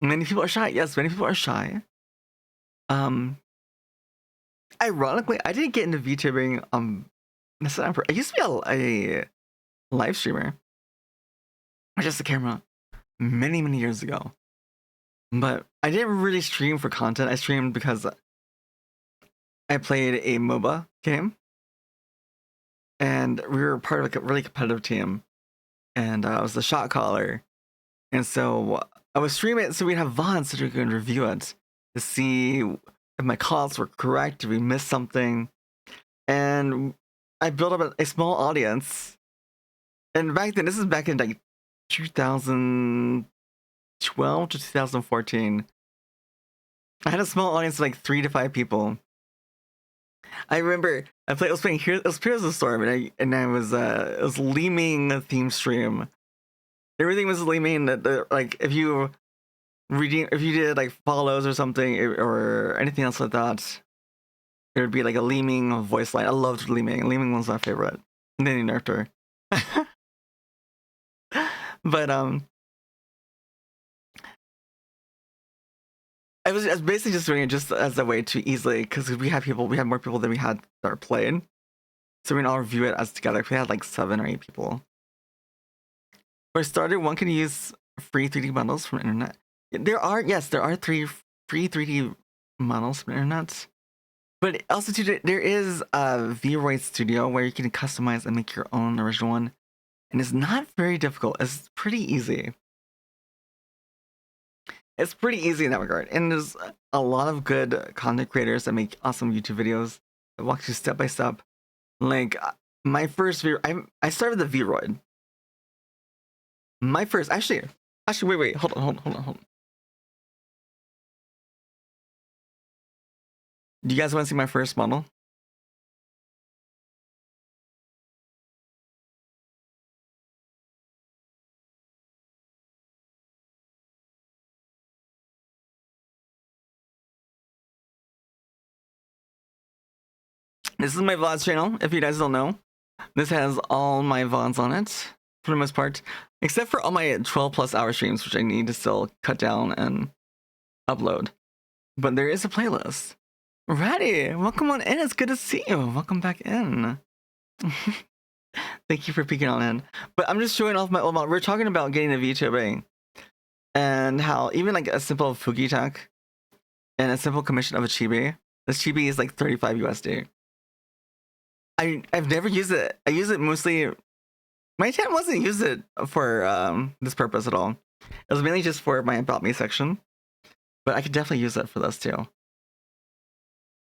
Many people are shy. Yes, many people are shy. Ironically, I didn't get into VTubing. I used to be a live streamer, or just a camera, many years ago. But I didn't really stream for content. I streamed because I played a MOBA game, and we were part of a really competitive team, and I was the shot caller, and so I was streaming it so we'd have VODs so we could review it to see if my calls were correct, if we missed something, and I built up a small audience. And back then, this is back in like 2012 to 2014. I had a small audience of like 3 to 5 people. I remember I was playing Heroes of the Storm, and it was Leeming theme stream. Everything was Leeming. Like if you did like follows or something or anything else like that, it would be like a Leeming voice line. I loved Leeming. Leeming was my favorite. And then he nerfed her. But I was basically just doing it just as a way to easily, because we had more people than we had that were playing, so we can all review it as together. We had like 7 or 8 people. For started, one can use free 3D models from the internet. There are 3 free 3D models from the internet, but also too, there is a VRoid Studio where you can customize and make your own original one, and it's not very difficult. It's pretty easy. It's pretty easy in that regard, and there's a lot of good content creators that make awesome YouTube videos that walk you step by step. Like my first I started with the VRoid. My first, actually, wait, hold on. Do you guys want to see my first model? This is my VODs channel, if you guys don't know. This has all my VODs on it, for the most part. Except for all my 12+ hour streams, which I need to still cut down and upload. But there is a playlist. Ratty, welcome on in. It's good to see you. Welcome back in. Thank you for peeking on in. But I'm just showing off my old model. We're talking about getting a VTubing. and how even like a simple Fugi tech and a simple commission of a chibi, this chibi is like 35 USD. I've never used it. I use it mostly. My channel wasn't use it for this purpose at all. It was mainly just for my About Me section, but I could definitely use it for this too.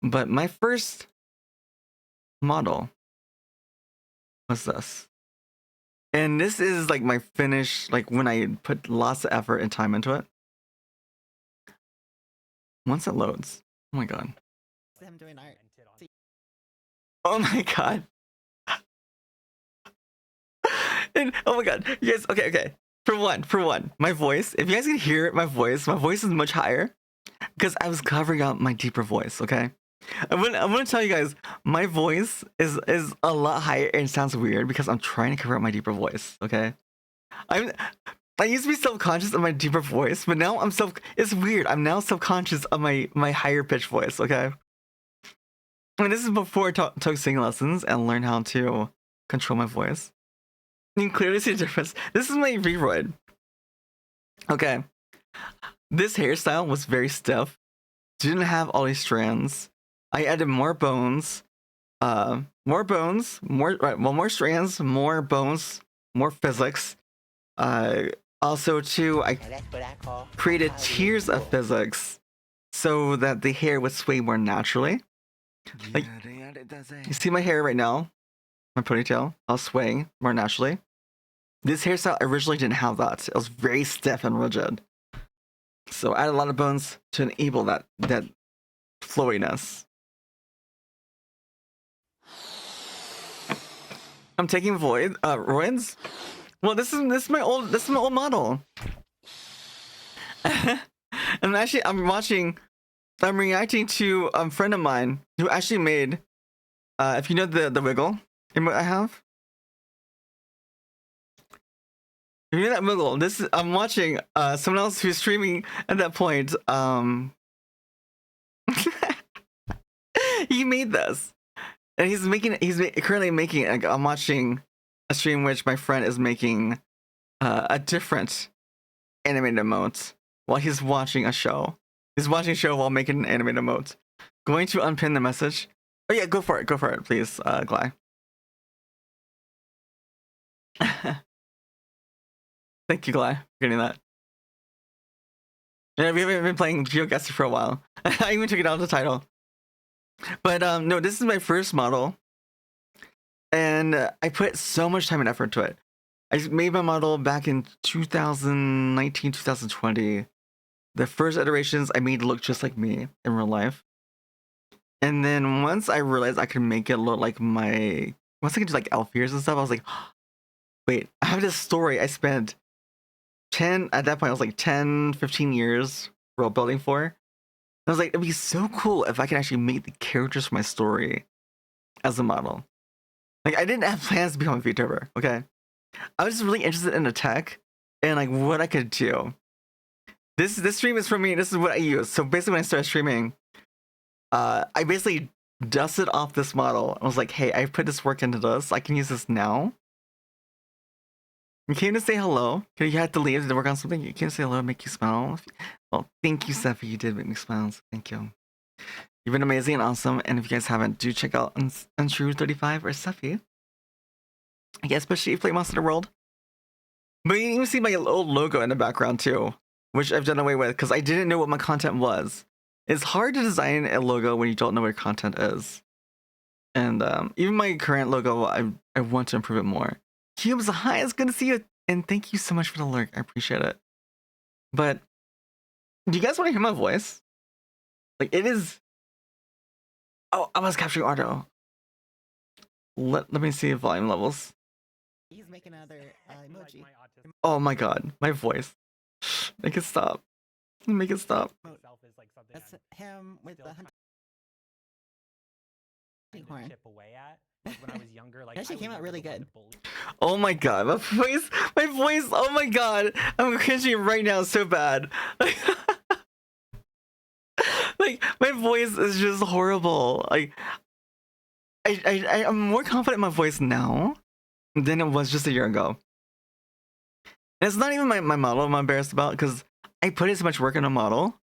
But my first model was this. And this is like my finish, like when I put lots of effort and time into it. Once it loads, oh my god. Them doing art. Oh my god. And oh my god. You guys, okay. For one, my voice, if you guys can hear it, my voice is much higher because I was covering up my deeper voice, okay? I'm gonna tell you guys, my voice is a lot higher and it sounds weird because I'm trying to cover up my deeper voice, okay? I used to be self-conscious of my deeper voice, but now it's weird. I'm now self-conscious of my higher pitch voice, okay? I mean, this is before I took singing lessons and learned how to control my voice. You can clearly see the difference. This is my Vroid. Okay. This hairstyle was very stiff. Didn't have all these strands. I added more bones. More strands, more bones, more physics. Also too, I That's what I call created high quality tiers of A2. physics so that the hair would sway more naturally. Like, you see my hair right now? My ponytail, I was swaying more naturally. This hairstyle originally didn't have that. It was very stiff and rigid. So I added a lot of bones to enable that flowiness. I'm taking roids. Well, this is my old model. And actually, I'm reacting to a friend of mine who actually made, if you know the wiggle emote I have. If you know that wiggle, I'm watching someone else who's streaming at that point. He made this, and he's currently making. Like, I'm watching a stream which my friend is making a different animated emote while he's watching a show. He's watching a show while making an animated emote. Going to unpin the message. Oh yeah, go for it, please, Gly. Thank you, Gly, for getting that. Yeah, we haven't been playing GeoGuessr for a while. I even took it out of the title. But no, this is my first model. And I put so much time and effort to it. I made my model back in 2019, 2020. The first iterations I made look just like me in real life. And then once I realized I could make it look like once I could do like elf ears and stuff, I was like, wait, I have this story I spent at that point, I was like 10, 15 years world building for. I was like, it'd be so cool if I could actually make the characters for my story as a model. Like, I didn't have plans to become a VTuber, okay? I was just really interested in the tech and like what I could do. This stream is for me. This is what I use. So basically, when I started streaming, I basically dusted off this model. I was like, hey, I put this work into this. I can use this now. You came to say hello. You had to leave to work on something. You came to say hello, make you smile. Well, thank you, Steffi. You did make me smile. So thank you. You've been amazing and awesome. And if you guys haven't, do check out Untrue35 or Steffi. Yeah, especially if you play Monster World. But you can even see my little logo in the background too, which I've done away with because I didn't know what my content was. It's hard to design a logo when you don't know what your content is. And even my current logo, I want to improve it more. Cubes, hi, it's good to see you. And thank you so much for the lurk. I appreciate it. But do you guys want to hear my voice? Like, it is... Oh, I was capturing audio. Let me see volume levels. He's making another emoji. Oh my god, my voice. Make it stop. Make it stop. That's him with the hunting horn. Chip away at. Like, when I was younger, like It actually I came was out really never the good. one to bully. Oh my god, my voice, oh my god. I'm cringing right now so bad. Like, my voice is just horrible. Like, I'm more confident in my voice now than it was just a year ago. And it's not even my model I'm embarrassed about, because I put in so much work in a model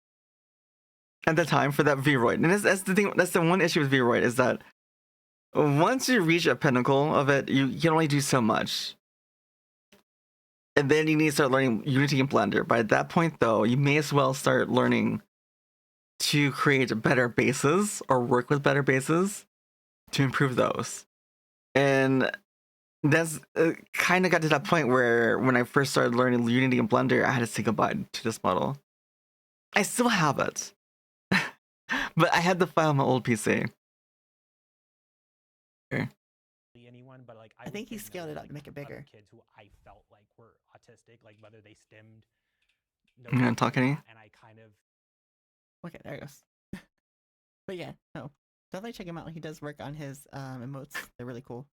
at the time for that Vroid. And that's the thing. That's the one issue with Vroid is that once you reach a pinnacle of it, you can only do so much. And then you need to start learning Unity and Blender. But at that point, though, you may as well start learning to create better bases or work with better bases to improve those. And that's kind of got to that point where when I first started learning Unity and Blender, I had to say goodbye to this model. I still have it, but I had the file on my old PC. Anyone, but like I think he would say scaled no it up to like, make it other bigger. Kids who I felt like were autistic, like whether they stemmed. No, You gonna talk any? And I kind of. Okay, there it goes. But yeah, no, definitely check him out. He does work on his emotes. They're really cool.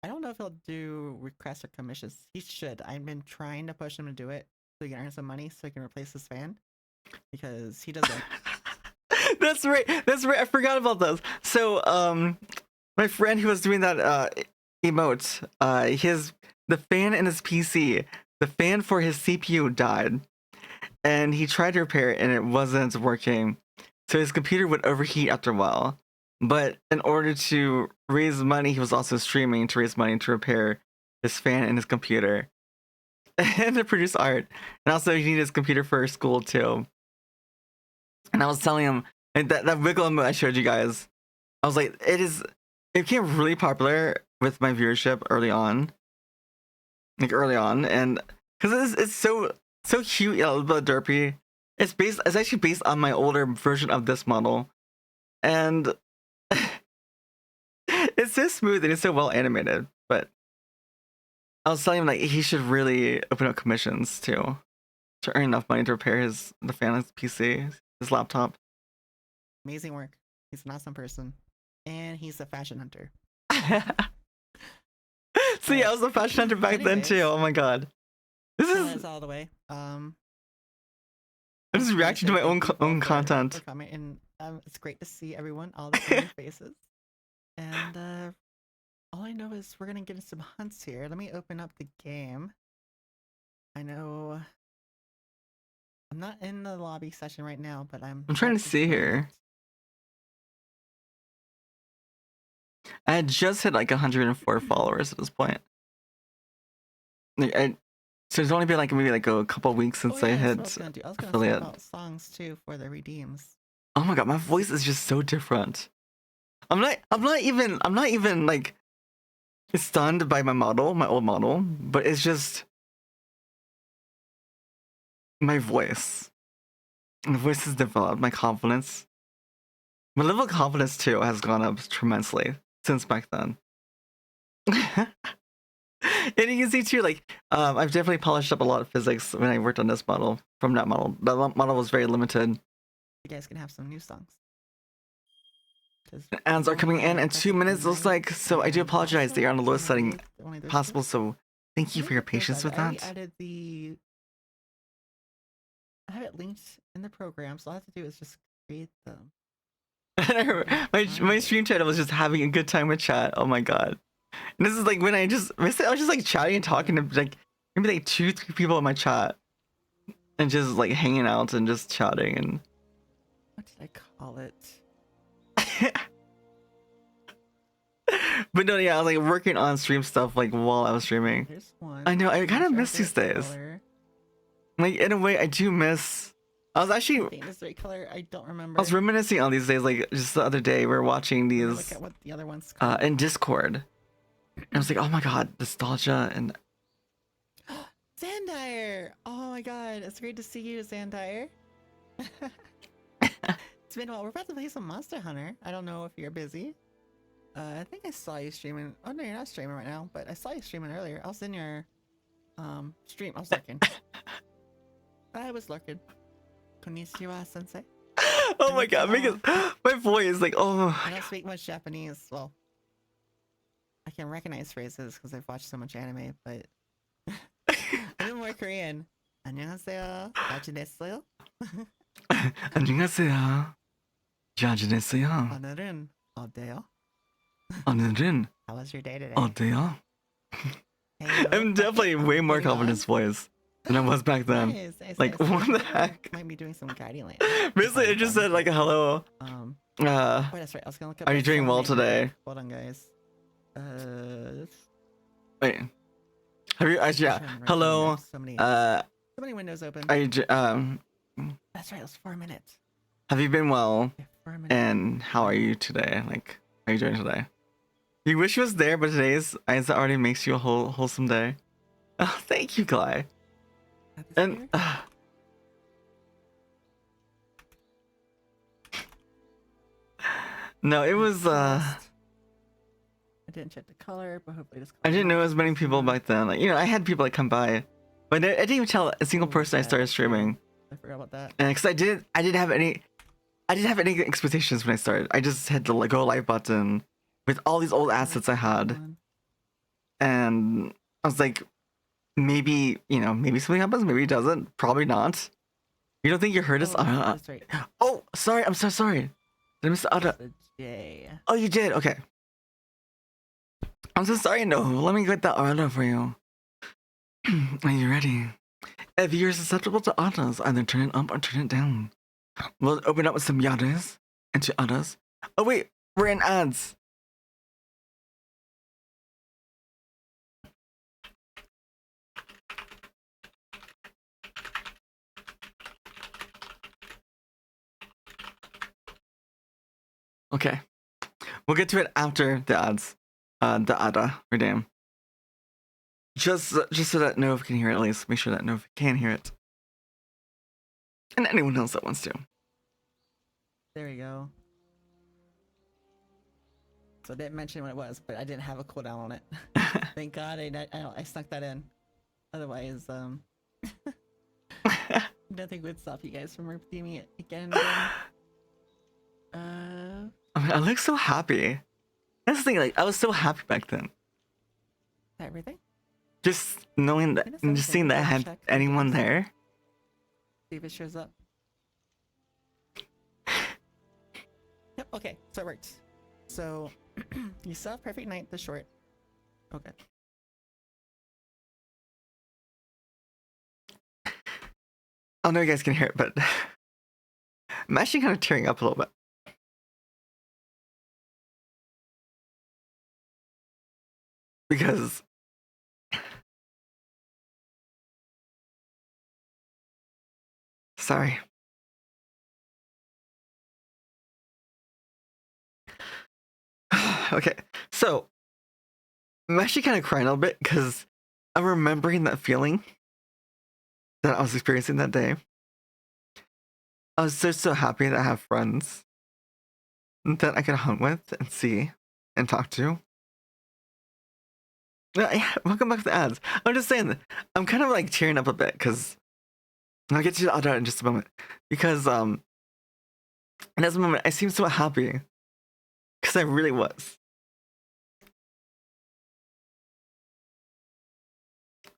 I don't know if he'll do requests or commissions. He should. I've been trying to push him to do it so he can earn some money so he can replace his fan because he doesn't. That's right. That's right. I forgot about those. So, my friend who was doing that emote, the fan in his PC, the fan for his CPU died, and he tried to repair it and it wasn't working. So his computer would overheat after a while. But in order to raise money, he was also streaming to raise money to repair his fan and his computer and to produce art. And also, he needed his computer for school too. And I was telling him, and that wiggle emote I showed you guys, I was like, it became really popular with my viewership early on. And because it's so cute, a little bit derpy. It's actually based on my older version of this model. And it's so smooth and it's so well animated. But I was telling him like he should really open up commissions too to earn enough money to repair the fan on his PC, his laptop. Amazing work. He's an awesome person, and he's a fashion hunter. So yeah, I was a fashion hunter back then too. Oh my god, That's all the way. I'm just reacting to my own content. And it's great to see everyone, all the familiar faces. And all I know is we're gonna get some hunts here. Let me open up the game. I know I'm not in the lobby session right now, but I'm trying to see here. I had just hit like 104 followers at this point. So it's only been like maybe like a couple weeks since I hit I was gonna affiliate. about songs too for the redeems. Oh my god, my voice is just so different. I'm not even like stunned by my old model, but it's just my voice. My voice has developed, my confidence. My level of confidence too has gone up tremendously since back then. And you can see too, like, I've definitely polished up a lot of physics when I worked on this model from that model. That model was very limited. You guys can have some new songs. Ads are coming in 2 minutes, looks like, so I do apologize that you're on the lowest setting possible, so thank you for your patience with that. I have it linked in the program, so all I have to do is just create them. my stream title was just having a good time with chat. Oh my god. And this is like when I was just like chatting and talking to like maybe like 2-3 people in my chat. And just like hanging out and just chatting and what did I call it? But no, yeah, I was like working on stream stuff like while I was streaming. There's one. I know, I kind of miss these days. Color. Like in a way, I do miss. I was actually. This right color, I don't remember. I was reminiscing on these days, like just the other day we were watching these. Look at what the other ones. Called. In Discord. And I was like, oh my god, nostalgia and. Xandire! Oh my god, it's great to see you, Xandire. It's been a while. We're about to play some Monster Hunter. I don't know if you're busy. I think I saw you streaming. Oh no, you're not streaming right now, but I saw you streaming earlier. I was in your stream. I was lurking. I was lurking. Konnichiwa, sensei. Oh my god, because my voice like I don't speak much Japanese. Well, I can recognize phrases because I've watched so much anime, but I'm more Korean. 안녕하세요. 야지 됐어요? 안녕하세요. 야지 됐어요. 오늘은 어때요? 오늘은 How was your day today? 어때요? Hey, I'm definitely way more confident voice. than I was back then. Nice. Like, So what the we heck? Might be doing some guiding land. Basically, it just said like hello. Oh, Uh, that's right. I was gonna look up. are you the doing well cell name real today? quick. Hold on, guys. Wait. Have you? Yeah. Hello. So many windows open. Are you? That's right. It was 4 minutes. Have you been well? Okay, 4 minutes. And how are you today? Like, how are you doing today? You wish you was there, but today's already makes you a wholesome day. Oh, thank you, Cly. And no, it was I didn't check the color, but hopefully this. I didn't know as many people back then. Like, you know, I had people that come by, but I didn't even tell a single person I started streaming. I forgot about that. And because I didn't have any expectations when I started. I just had the like go live button with all these old assets I had, and I was like, maybe, you know, maybe something happens, maybe it doesn't. Probably not. You don't think you heard us? That's right. Oh, sorry. I'm so sorry. Did I miss the other? The J. Oh, you did. Okay. I'm so sorry. No, let me get the order for you. Are you ready? If you're susceptible to autos, either turn it up or turn it down. We'll open up with some yadas into autos. Oh wait, we're in ads. Okay. We'll get to it after the ads. The ADA redeem. Just so that Nova can hear it, at least. Make sure that Nova can hear it. And anyone else that wants to. There we go. So I didn't mention what it was, but I didn't have a cooldown on it. Thank God I snuck that in. Otherwise, nothing would stop you guys from redeeming it again and again. I mean, I look so happy. That's the thing, like, I was so happy back then. Everything? Just knowing that, and just seeing that I had anyone there. See if it shows up. Yep, okay, so it worked. So, you saw Perfect Night, the short. Okay. I know you guys can hear it, but I'm actually kind of tearing up a little bit. Because sorry. Okay, so I'm actually kind of crying a little bit because I'm remembering that feeling that I was experiencing that day. I was so happy to have friends that I could hunt with and see and talk to. Yeah, welcome back to the ads. I'm just saying that I'm kind of like tearing up a bit because I'll get to the other in just a moment. Because in this moment I seem so happy because I really was.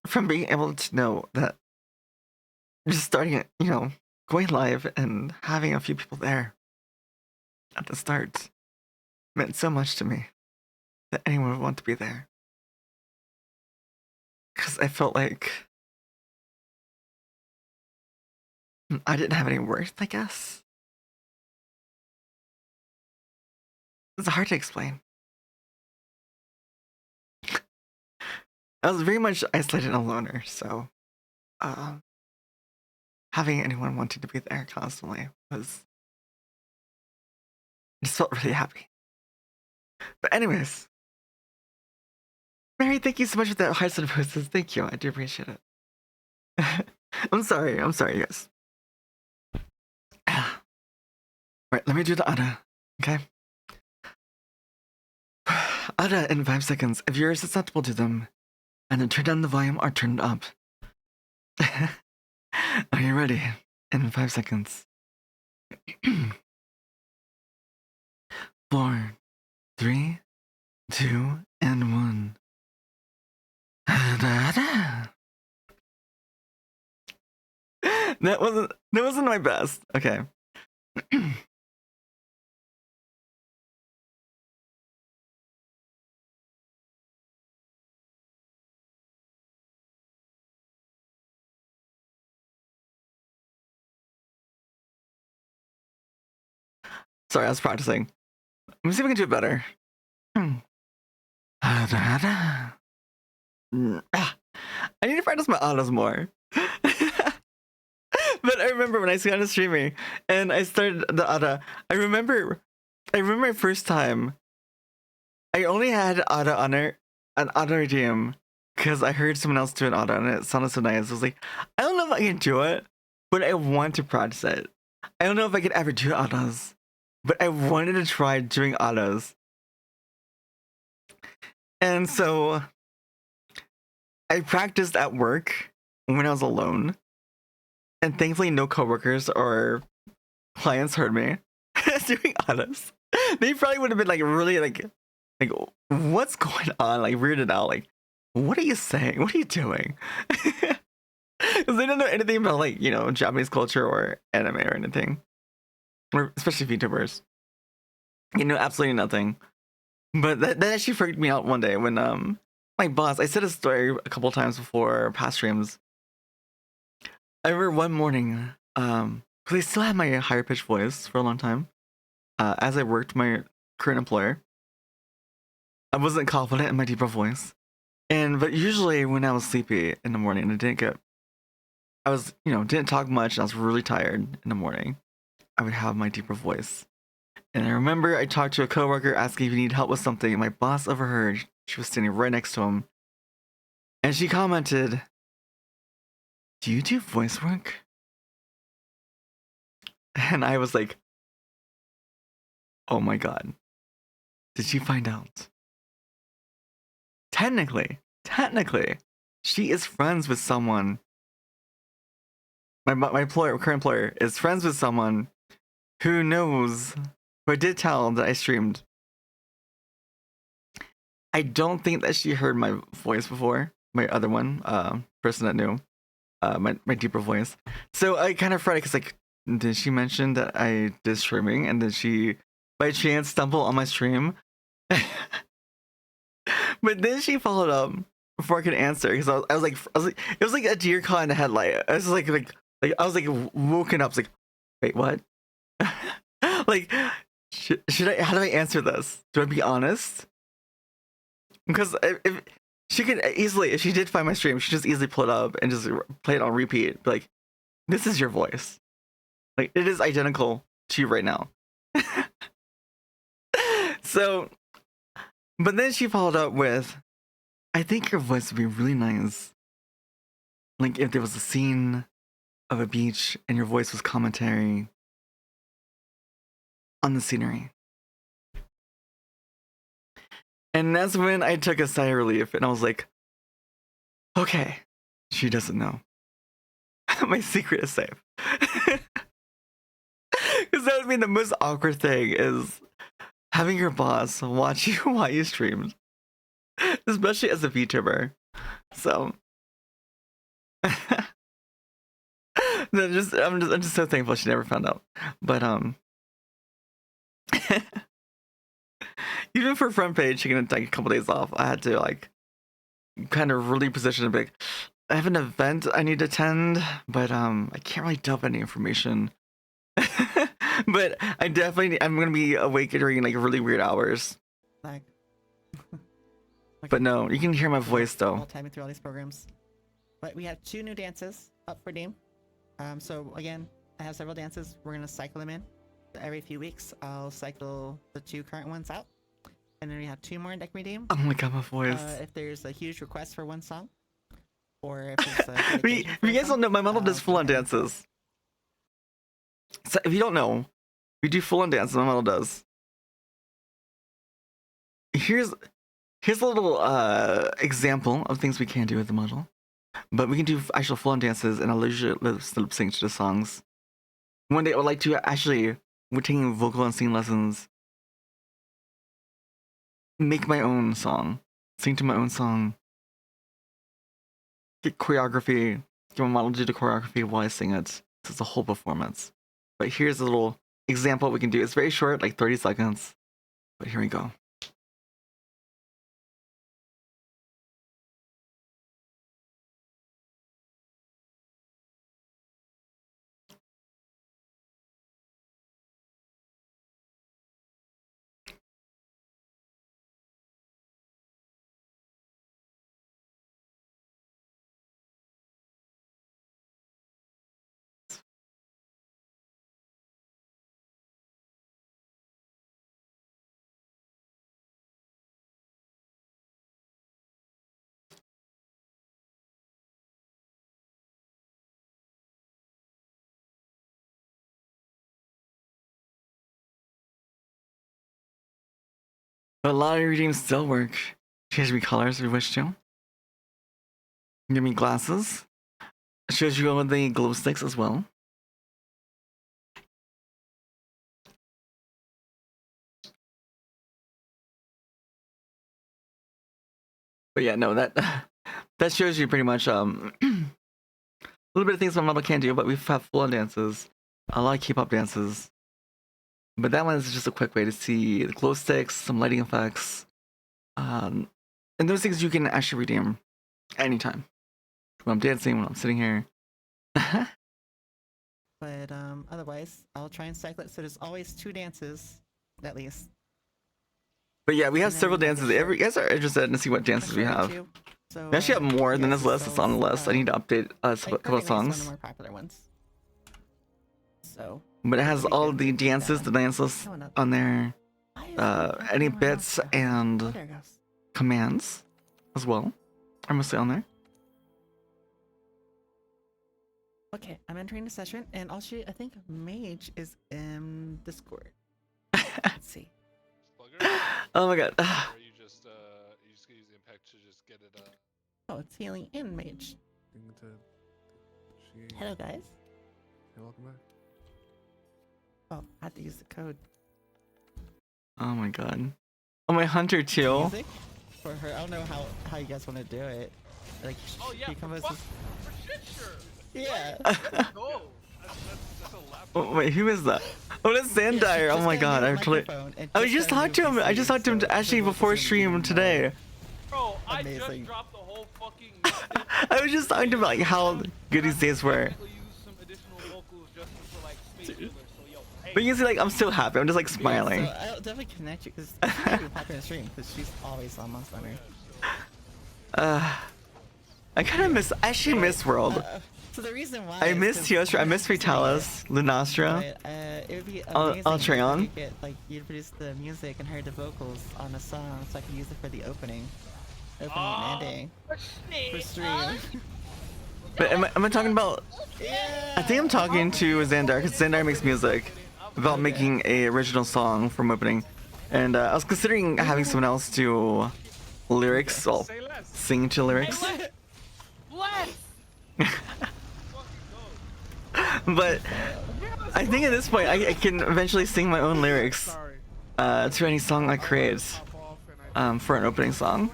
From being able to know that just starting it, you know, going live and having a few people there at the start meant so much to me that anyone would want to be there. Because I felt like I didn't have any worth, I guess. It's hard to explain. I was very much isolated and a loner, so having anyone wanting to be there constantly was... I just felt really happy. But anyways, Mary, thank you so much for that hearts and roses. Thank you, I do appreciate it. I'm sorry, you guys. Right, let me do the Ada, okay? Ada in 5 seconds. If you're susceptible to them, and then turn down the volume or turn it up. Are you ready? In 5 seconds. 4, 3, 2, and 1. That wasn't my best. Okay. Sorry, I was practicing. Let me see if I can do it better. I need to practice my autos more. But I remember when I started streaming and I started the auto, I remember my first time. I only had auto honor an auto redeem because I heard someone else do an auto and it sounded so nice. I was like, I don't know if I can do it, but I want to practice it. I don't know if I could ever do autos, but I wanted to try doing autos. And so I practiced at work when I was alone. And thankfully no coworkers or clients heard me doing autos. They probably would have been like really like what's going on? Like weirded out. Like, what are you saying? What are you doing? Because they don't know anything about like, you know, Japanese culture or anime or anything. Or especially VTubers. You know, absolutely nothing. But that actually freaked me out one day when my boss, I said a story a couple times before past streams. I remember one morning, because I still had my higher pitched voice for a long time, as I worked my current employer. I wasn't confident in my deeper voice. But usually when I was sleepy in the morning, I was, you know, didn't talk much, and I was really tired in the morning, I would have my deeper voice. And I remember I talked to a coworker asking if he needed help with something, and my boss overheard. She was standing right next to him. And she commented, "Do you do voice work?" And I was like, oh my god. Did she find out? Technically, she is friends with someone. My employer, current employer, is friends with someone who knows, who I did tell that I streamed. I don't think that she heard my voice before. My other one, person that knew, my deeper voice. So I kind of fretted because like, did she mention that I did streaming, and did she by chance stumble on my stream? But then she followed up before I could answer because I was like, it was like a deer caught in a headlight. I was like I was like woken up. I was like, wait, what? Like, should I? How do I answer this? Do I be honest? Because if she could easily, if she did find my stream, she just easily pull it up and just play it on repeat. Be like, this is your voice. Like, it is identical to you right now. So, but then she followed up with, I think your voice would be really nice. Like, if there was a scene of a beach and your voice was commentary on the scenery. And that's when I took a sigh of relief and I was like, okay, she doesn't know. My secret is safe. Because that would be the most awkward thing is having your boss watch you while you streamed. Especially as a VTuber. So no, I'm just so thankful she never found out. But even for front page, taking like a couple days off, I had to like kind of really position a big. I have an event I need to attend, but I can't really dump any information. But I'm gonna be awake during like really weird hours. Like, But no, you can hear my voice I'll though. time it through all these programs. But we have 2 new dances up for Deem. So again, I have several dances. We're gonna cycle them in. Every few weeks, I'll cycle the 2 current ones out. And then we have 2 more in deck redeem. Oh my god, my voice. If there's a huge request for one song, or if it's a If dedication for you a guys song, don't know, my model does go full-on ahead and- dances. So if you don't know, we do full-on dances. My model does. Here's a little example of things we can do with the model. But we can do actual full-on dances, and I'll usually lip sync to the songs. One day I would like to actually, we're taking vocal and singing lessons, make my own song, sing to my own song, get choreography, get my model to do the choreography while I sing it. So it's a whole performance. But here's a little example we can do. It's very short, like 30 seconds. But here we go. But a lot of redeems still work. Change me colors if you wish to. Give me glasses. Shows you all the glow sticks as well. But yeah, no, that that shows you pretty much a little bit of things my model can do, but we've had full-on dances, a lot of K-pop dances. But that one is just a quick way to see the glow sticks, some lighting effects, and those things you can actually redeem anytime. When I'm dancing, when I'm sitting here. But otherwise, I'll try and cycle it so there's always 2 dances, at least. But yeah, we have And then several like a dances. short- You guys are interested to see what a dances we short or have. 2. So, We actually have more than yeah, this list. It's on the list. I need to update a like, couple of Perfect Lady's one of songs. the more popular ones. So, But it has we all could the do that dances, the one. dance lists Coming up. on there. Why is it not Any coming up? bits Oh, and there it goes. commands as well are mostly on there. Okay, I'm entering the session, and also I think Mage is in Discord. Let's see. Slugger? Oh my god. Or you just use impact to just get it Oh, it's healing in Mage. Hello, guys. Hey, welcome back. Oh, I have to use the code. Oh my god. Oh, my hunter too. Music for her. I don't know how you guys want to do it. Like, Oh yeah, she for, composes. for shit sure. Yeah. Go. That's a laptop. Oh, wait, who is that? Oh, that's Yeah, she Zandire. Oh just my got a god. new I totally. microphone and I was just got a talking to new him. I just PC, talked to him so actually her voice before is gonna be stream even today. Bro, I Amazing. just dropped the whole fucking mixtape. I was just talking to him about like, how good these days were. Technically use some additional vocals just for like space fillers. So yo, hey. But you can see, like, I'm still happy. I'm just like smiling. So I'll definitely connect you because she's gonna be popular in stream because she's always on Monster Hunter. I kind of miss. I actually miss World. So the reason why I is miss 'cause Teostra. I I'm miss not considering Vitalis, Lunastra. it, but, it would be I'll amazing if try on. you get like you produce the music and heard the vocals on a song, so I could use it for the opening and ending for stream. But am I talking about? Yeah. I think I'm talking to Xandar because Xandar makes music about making a original song from opening, and I was considering having someone else do lyrics, well, Say less. sing to lyrics. Let's. But I think at this point I can eventually sing my own lyrics Sorry. to any song I create for an opening song.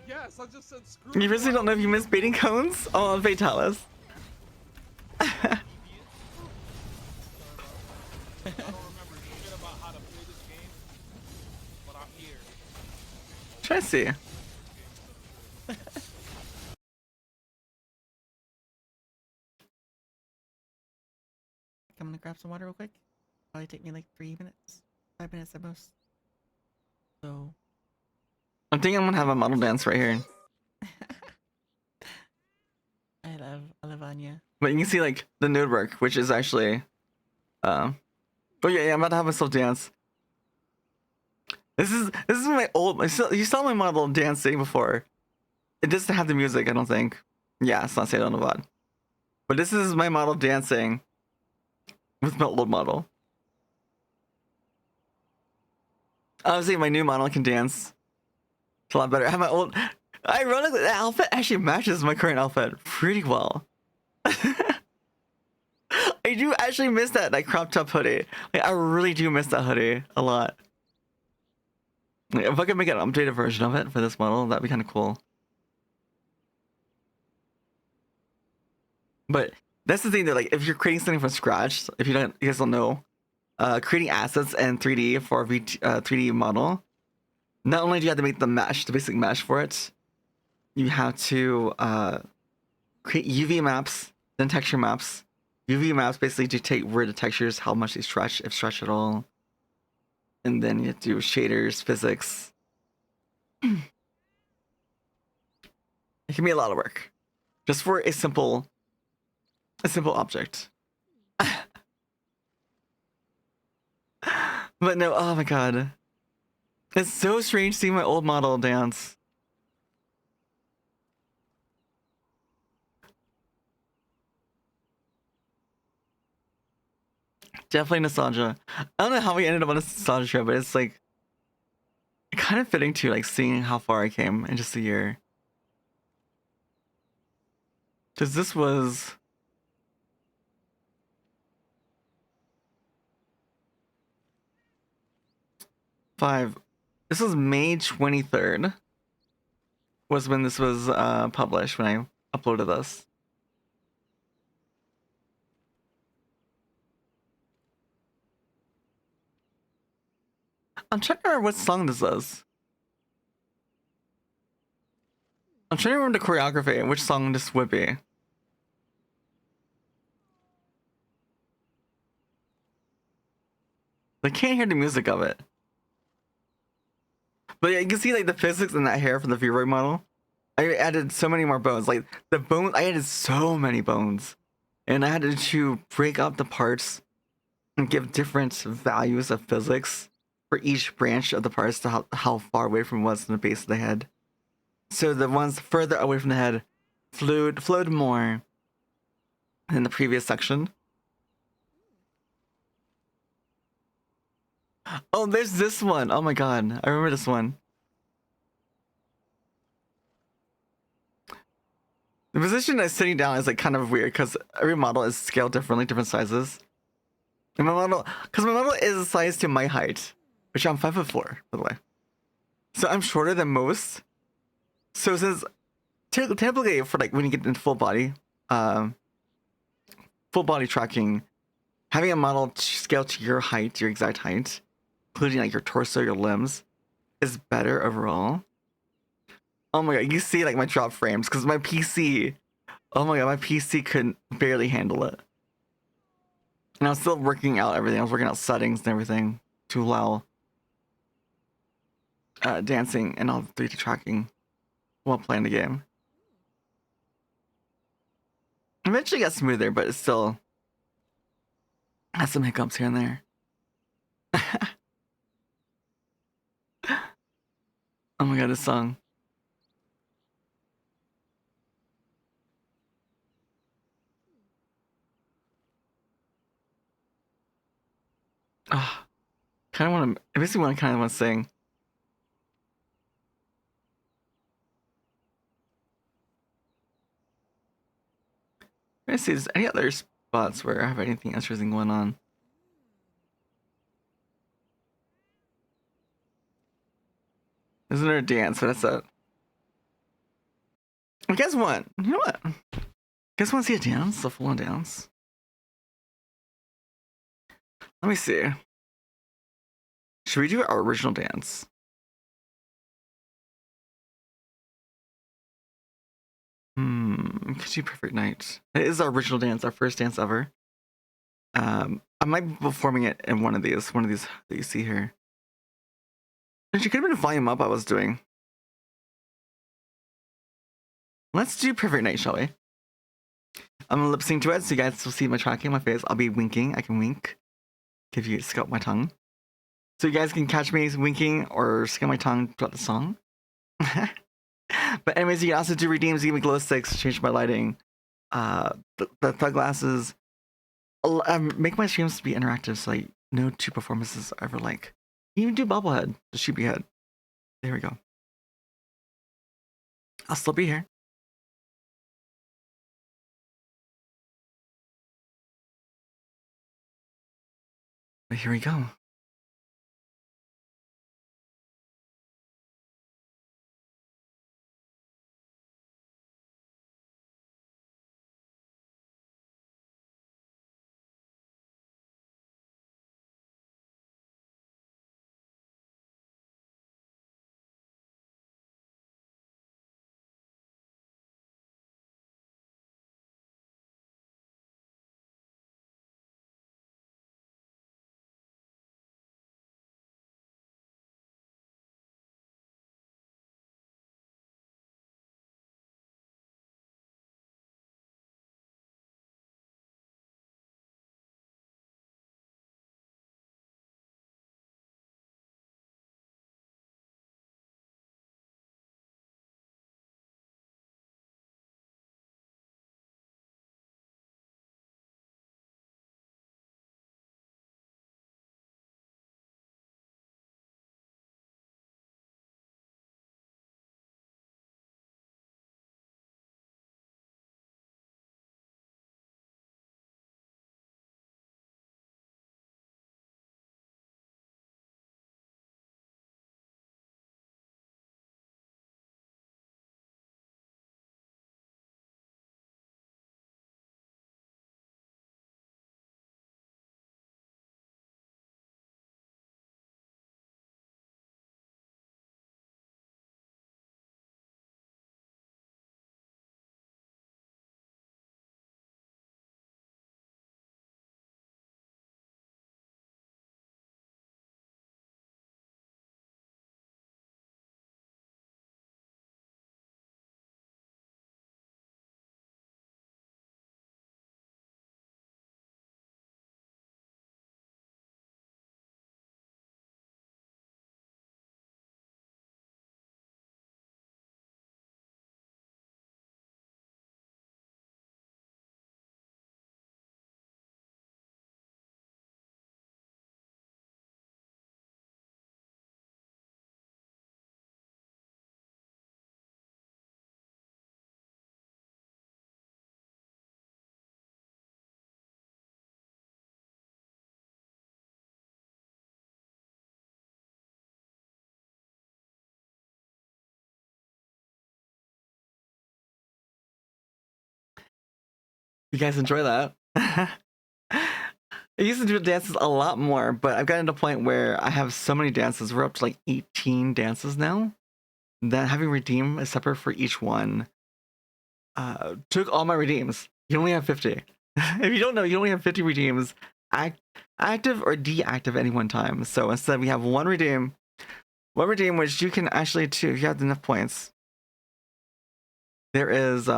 Yes, I just said screw. You really don't know if you miss baiting cones? Oh, on Fatalis. I don't remember shit about how to play this game, but I'm here. Try to see. I'm gonna grab some water real quick. Probably take me like 3 minutes, 5 minutes at most. So I think I'm gonna have a model dance right here. I love Anya. But you can see like the node work, which is actually, oh yeah, I'm about to have myself dance. This is my old. You saw my model dancing before. It doesn't have the music, I don't think. Yeah, it's not saying on the VOD. But this is my model dancing with my old model. Obviously, my new model can dance. It's a lot better. I have my old. Ironically, the outfit actually matches my current outfit pretty well. I do actually miss that crop top hoodie. Like, I really do miss that hoodie a lot. Like, if I could make an updated version of it for this model, that'd be kind of cool. But that's the thing that, like, if you're creating something from scratch, if you guys don't know, creating assets and 3D for a 3D model, not only do you have to make the mesh, the basic mesh for it, you have to create UV maps, then texture maps. UV maps basically dictate where the textures, how much they stretch, if stretch at all. And then you have to do shaders, physics. It can be a lot of work. Just for a simple object. But no, oh my god. It's so strange seeing my old model dance. Definitely nostalgia. I don't know how we ended up on a nostalgia trip, but it's like kind of fitting too, like seeing how far I came in just a year. Because this was five. This was May 23rd. Was when this was published, when I uploaded this. I'm trying to remember what song this is. I'm trying to remember the choreography and which song this would be. I can't hear the music of it. But yeah, you can see like the physics in that hair from the V-Roy model. I added so many more bones. Like the bones, I added so many bones. And I had to break up the parts and give different values of physics for each branch of the parts to how far away from it was from the base of the head. So the ones further away from the head flowed more than the previous section. Oh, there's this one. Oh my god, I remember this one. The position I'm sitting down is like kind of weird because every model is scaled differently, different sizes. And my model is sized to my height, which I'm 5'4", by the way. So I'm shorter than most. So since typically for like when you get into full body tracking, having a model scale to your height, your exact height, including like your torso, your limbs, is better overall. Oh my god, you see like my drop frames because my PC. Oh my god, my PC couldn't barely handle it. And I was still working out everything. I was working out settings and everything to allow dancing and all 3D tracking while playing the game. Eventually got smoother, but it still has some hiccups here and there. Oh my god, this song. Ah, kind of want to. I basically want to kind of want to sing. Let me see. Is there any other spots where I have anything interesting going on? Isn't there a dance? So that's it. Well, guess what? You know what? Guess want to see a dance? A full-on dance? Let me see. Should we do our original dance? Could you perfect night? It is our original dance, our first dance ever. I might be performing it in one of these that you see here. And she could have been volume up I was doing. Let's do perfect night, shall we? I'm gonna lip sync to it so you guys will see my tracking, my face. I'll be winking. I can wink. Give you scout my tongue. So you guys can catch me winking or scout my tongue throughout the song. But anyways, you can also do redeems, give me glow sticks, change my lighting. The thug glasses. Make my streams be interactive so like no two performances are ever like. You even do bobblehead, the sheepy head. There we go. I'll still be here. But here we go. You guys enjoy that? I used to do dances a lot more, but I've gotten to a point where I have so many dances. We're up to like 18 dances now. That having redeem is separate for each one took all my redeems. You only have 50. If you don't know, you only have 50 redeems, active or deactive any one time. So instead, we have one redeem, which you can actually do if you have enough points. There is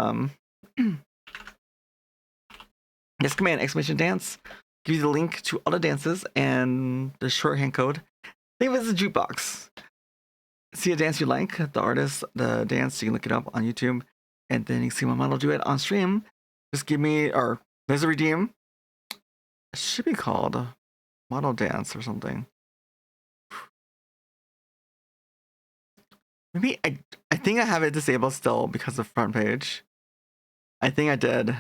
this command exclamation dance. Give you the link to all the dances and the shorthand code. Think of it as a jukebox. See a dance you like, the artist, the dance, you can look it up on YouTube, and then you can see my model do it on stream. Just give me, or there's a redeem. It should be called model dance or something. Maybe I think I have it disabled still because of front page. I think I did.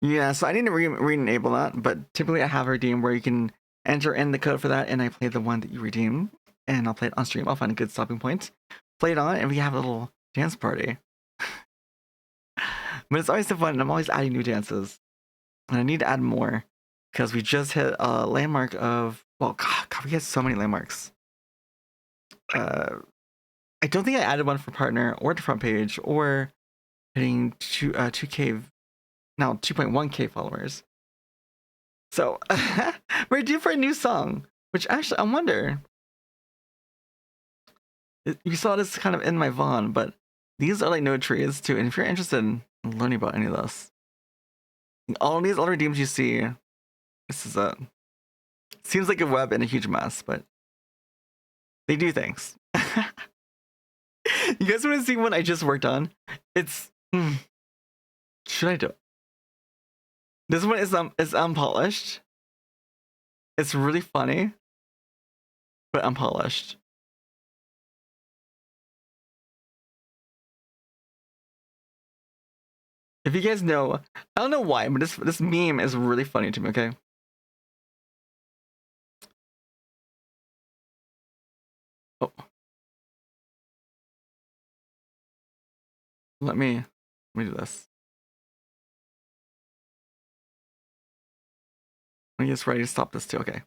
Yeah, so I need to re-enable that, but typically I have a redeem where you can enter in the code for that, and I play the one that you redeem, and I'll play it on stream. I'll find a good stopping point, play it on, and we have a little dance party. But it's always so fun, and I'm always adding new dances. And I need to add more, because we just hit a landmark of, well, God, we had so many landmarks. I don't think I added one for partner, or the front page, or hitting 2K, now 2.1K followers. So we're due for a new song, which actually I wonder. You saw this kind of in my Vaughn, but these are like node trees too. And if you're interested in learning about any of this, all these other redeems you see, this is seems like a web and a huge mess, but they do things. You guys want to see what I just worked on? It's should I do it? This one is unpolished. It's really funny, but unpolished. If you guys know, I don't know why, but this meme is really funny to me. Okay. Oh. Let me do this. I guess ready to stop this too. Okay.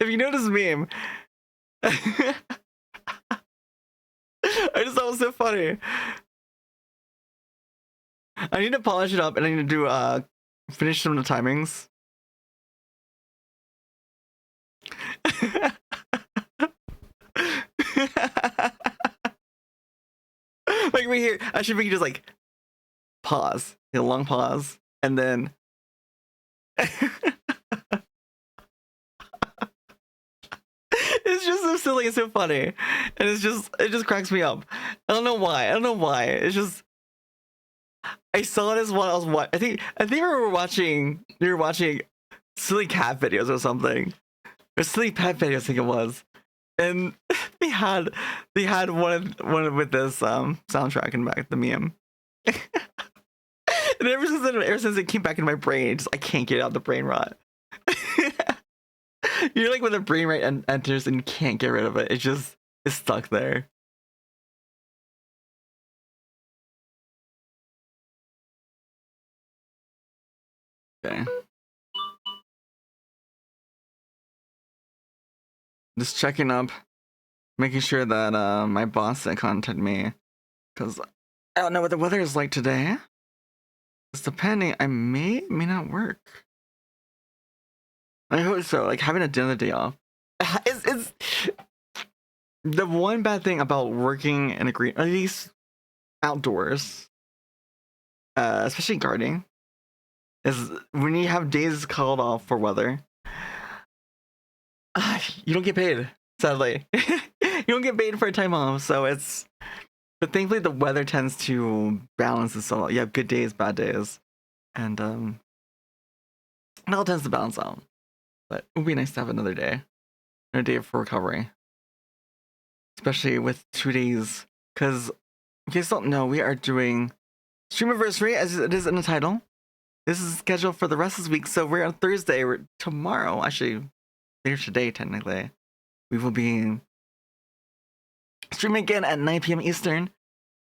If you know this meme, I just thought it was so funny. I need to polish it up, and I need to do finish some of the timings. Like right here, I should make just like pause, a long pause, and then it's just so silly and so funny, and it just cracks me up. I don't know why. It's just I saw this while I was watching. I think we were watching silly cat videos or something, or silly pet videos. I think it was, and they had one with this soundtrack in back, the meme. And ever since it came back in my brain, I can't get out the brain rot. You're like when the brain rot enters and you can't get rid of it. It's stuck there. Okay. Just checking up, making sure that my boss didn't contact me, because I don't know what the weather is like today. It's depending, I may not work. I hope so. Like having another day off. It's the one bad thing about working in a green, at least outdoors, especially gardening, is when you have days called off for weather, you don't get paid. Sadly, you don't get paid for a time off. So but thankfully the weather tends to balance itself. You have good days, bad days, and it all tends to balance out. But it would be nice to have another day for recovery, especially with 2 days. Because in case you don't know, we are doing Streamiversary, as it is in the title. This is scheduled for the rest of this week, so we're on Thursday. Tomorrow, actually, later today, technically, we will be Streaming again at 9 p.m. Eastern,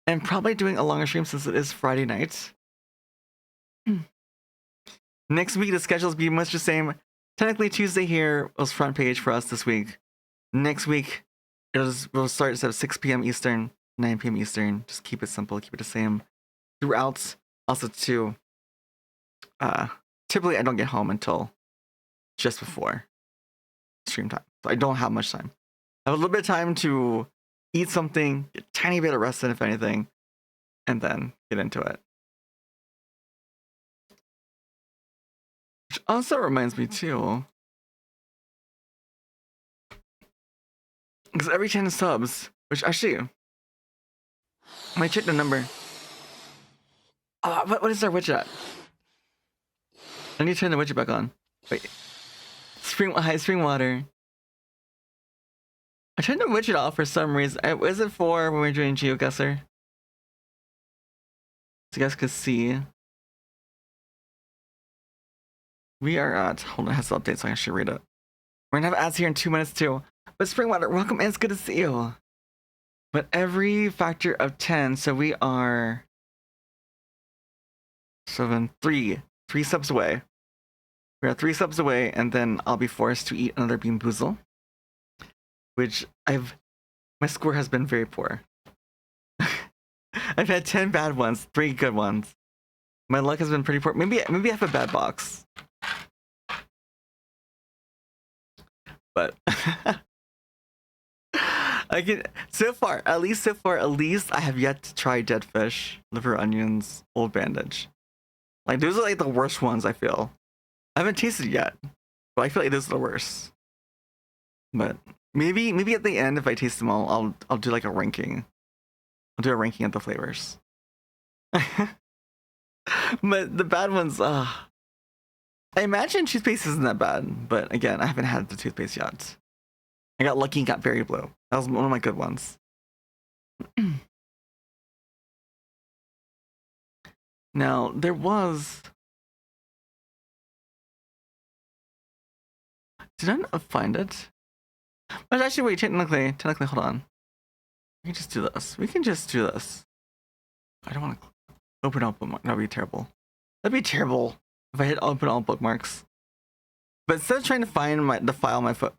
and probably doing a longer stream since it is Friday night. Next week, the schedules be much the same. Technically, Tuesday here was front page for us this week. Next week, we'll start at 6 p.m. Eastern, 9 p.m. Eastern. Just keep it simple, keep it the same throughout. Also, too, typically I don't get home until just before stream time, so I don't have much time. I have a little bit of time to eat something, get a tiny bit of rest in, if anything, and then get into it. Which also reminds me too, because every 10 subs, which actually, I might check the number. What is our widget at? I need to turn the widget back on. Wait. Spring water. I turned the widget off for some reason. Is it for when we're doing GeoGuessr? So you guys could see. We are at, hold on, it has to update so I can actually read it. We're gonna have ads here in 2 minutes too. But Springwater, welcome in, it's good to see you. But every factor of 10, so we are 3 subs away. We are 3 subs away, and then I'll be forced to eat another Bean Boozle. Which my score has been very poor. I've had 10 bad ones, 3 good ones. My luck has been pretty poor. Maybe I have a bad box. But I can at least I have yet to try dead fish, liver onions, old bandage. Like those are like the worst ones, I feel. I haven't tasted it yet, but I feel like those are the worst. But maybe at the end, if I taste them all, I'll do like a ranking. I'll do a ranking of the flavors. But the bad ones, I imagine toothpaste isn't that bad, but again, I haven't had the toothpaste yet. I got lucky and got berry blue. That was one of my good ones. Now, there was... Did I not find it? But actually, wait, technically, hold on. We can just do this. I don't want to open up bookmark. That'd be terrible. That'd be terrible if I hit open all bookmarks. But instead of trying to find the file on my phone.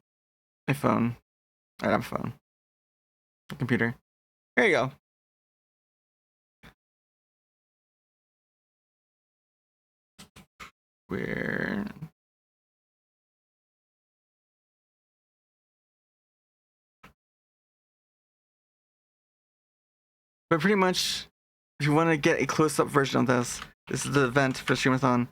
I have a phone. Computer. Here you go. Where? But pretty much, if you want to get a close-up version of this is the event for Streamathon.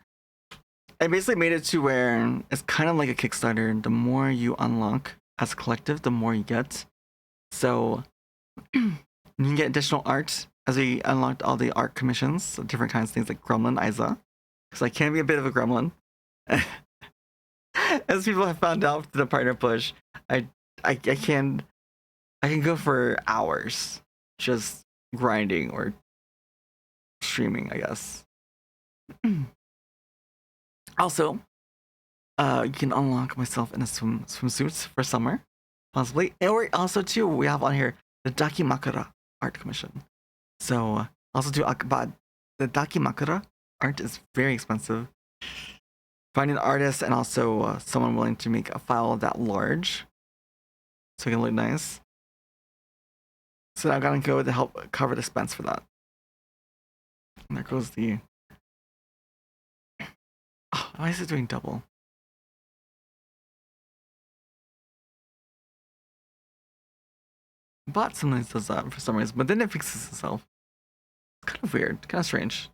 I basically made it to where it's kind of like a Kickstarter. The more you unlock as a collective, the more you get. So you can get additional art as we unlocked all the art commissions, so different kinds of things like Gremlin Isa, because I can be a bit of a gremlin. As people have found out through the partner push, I can go for hours just grinding or streaming, I guess. Also, you can unlock myself in a swimsuit for summer, possibly. Or also too, we have on here the Dakimakura art commission. So also do but the Dakimakura art is very expensive. Finding an artist and also someone willing to make a file that large, so it can look nice. So I'm gonna go to help cover the expense for that. And there goes the. Oh, why is it doing double? Bot sometimes does that for some reason, but then it fixes itself. It's kind of weird, kind of strange.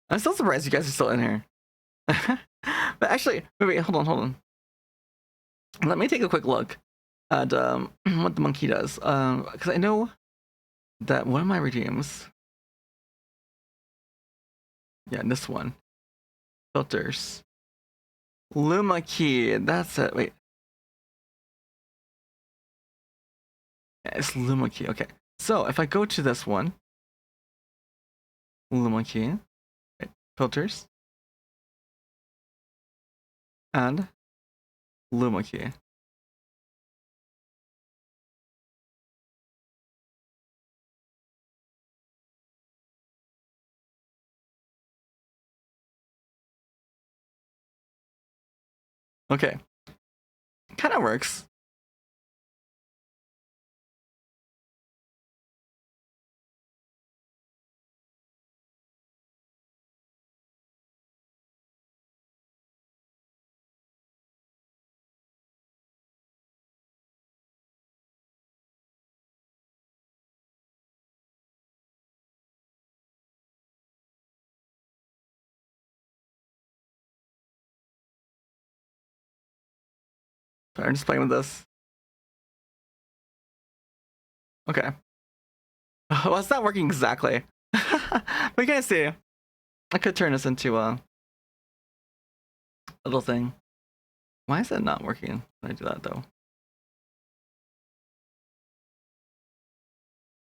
I'm still surprised you guys are still in here. But actually, wait, hold on. Let me take a quick look at what the monkey does. Because I know that one of my redeems. Yeah, this one. Filters. Luma key. That's it. Wait. Yeah, it's Luma key. Okay. So if I go to this one. Luma key. Right. Filters. And Luma key. Okay. Kind of works. Sorry, I'm just playing with this. Okay. Well, it's not working exactly. But you can see. I could turn this into a little thing. Why is it not working when I do that though?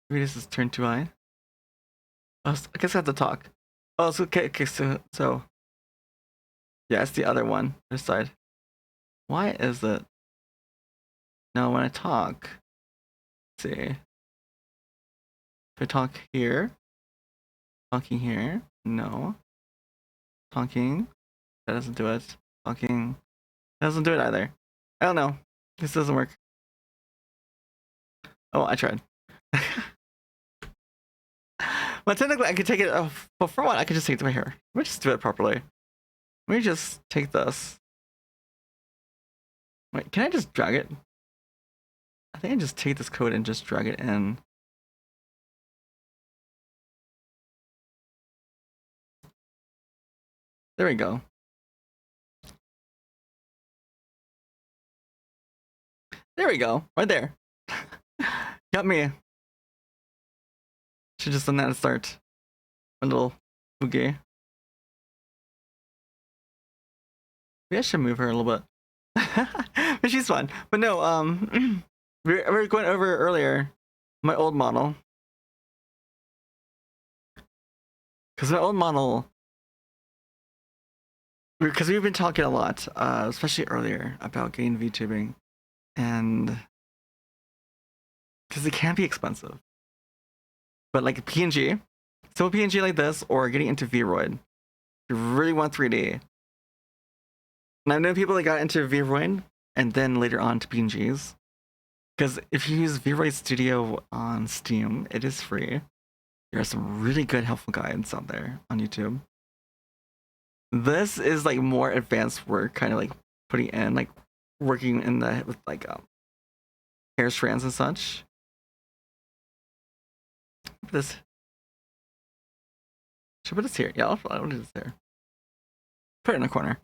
Maybe this is turn too high. Oh, I guess I have to talk. Oh, so okay, so yeah, it's the other one, this side. Why is it? Now when I talk, let's see. If I talk here, talking here, no. Talking, that doesn't do it. Talking, that doesn't do it either. I don't know. This doesn't work. Oh, I tried. Well, technically, I could take it. Well, for what? I could just take it right here. Let me just do it properly. Let me just take this. Wait, can I just drag it? I think I just take this code and just drag it in. There we go. There we go. Right there. Got me. Should just done that to start. A little boogie. Maybe I should move her a little bit. But she's fun. But no, we were going over earlier my old model. Because my old model, because we've been talking a lot, especially earlier, about getting VTubing. And because it can be expensive. But like a PNG, so a PNG like this, or getting into Vroid, you really want 3D. And I know people that got into Vroid and then later on to PNGs. Because if you use Vroid Studio on Steam, it is free. There are some really good helpful guides out there on YouTube. This is like more advanced work, kind of like putting in, like working in the with like hair strands and such. This should I put this here. Yeah, I'll do this there. Put it in the corner.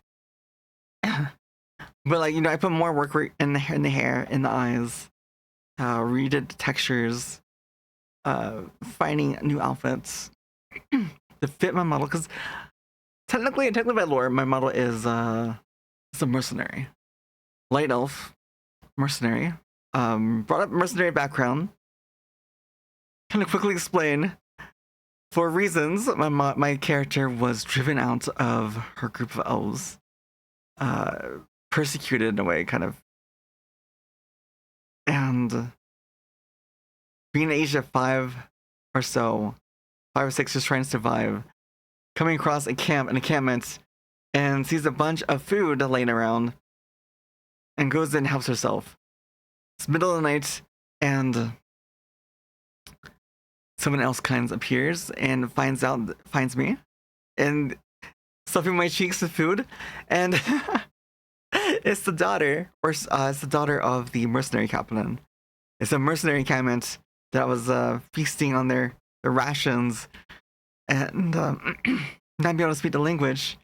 But like, you know, I put more work in the hair, in the eyes, redid the textures, finding new outfits to fit my model. Because technically by lore, my model is a mercenary, light elf, mercenary. Brought up mercenary background. Kind of quickly explain. For reasons, my character was driven out of her group of elves, persecuted in a way, kind of, and being at age of 5 or so, 5 or 6, just trying to survive, coming across an encampment, and sees a bunch of food laying around, and goes in and helps herself. It's middle of the night, and someone else kind of appears and finds me, and stuffing my cheeks with food, and it's the daughter, or it's the daughter of the mercenary captain. It's a mercenary encampment that was feasting on their rations, and not being able to speak the language.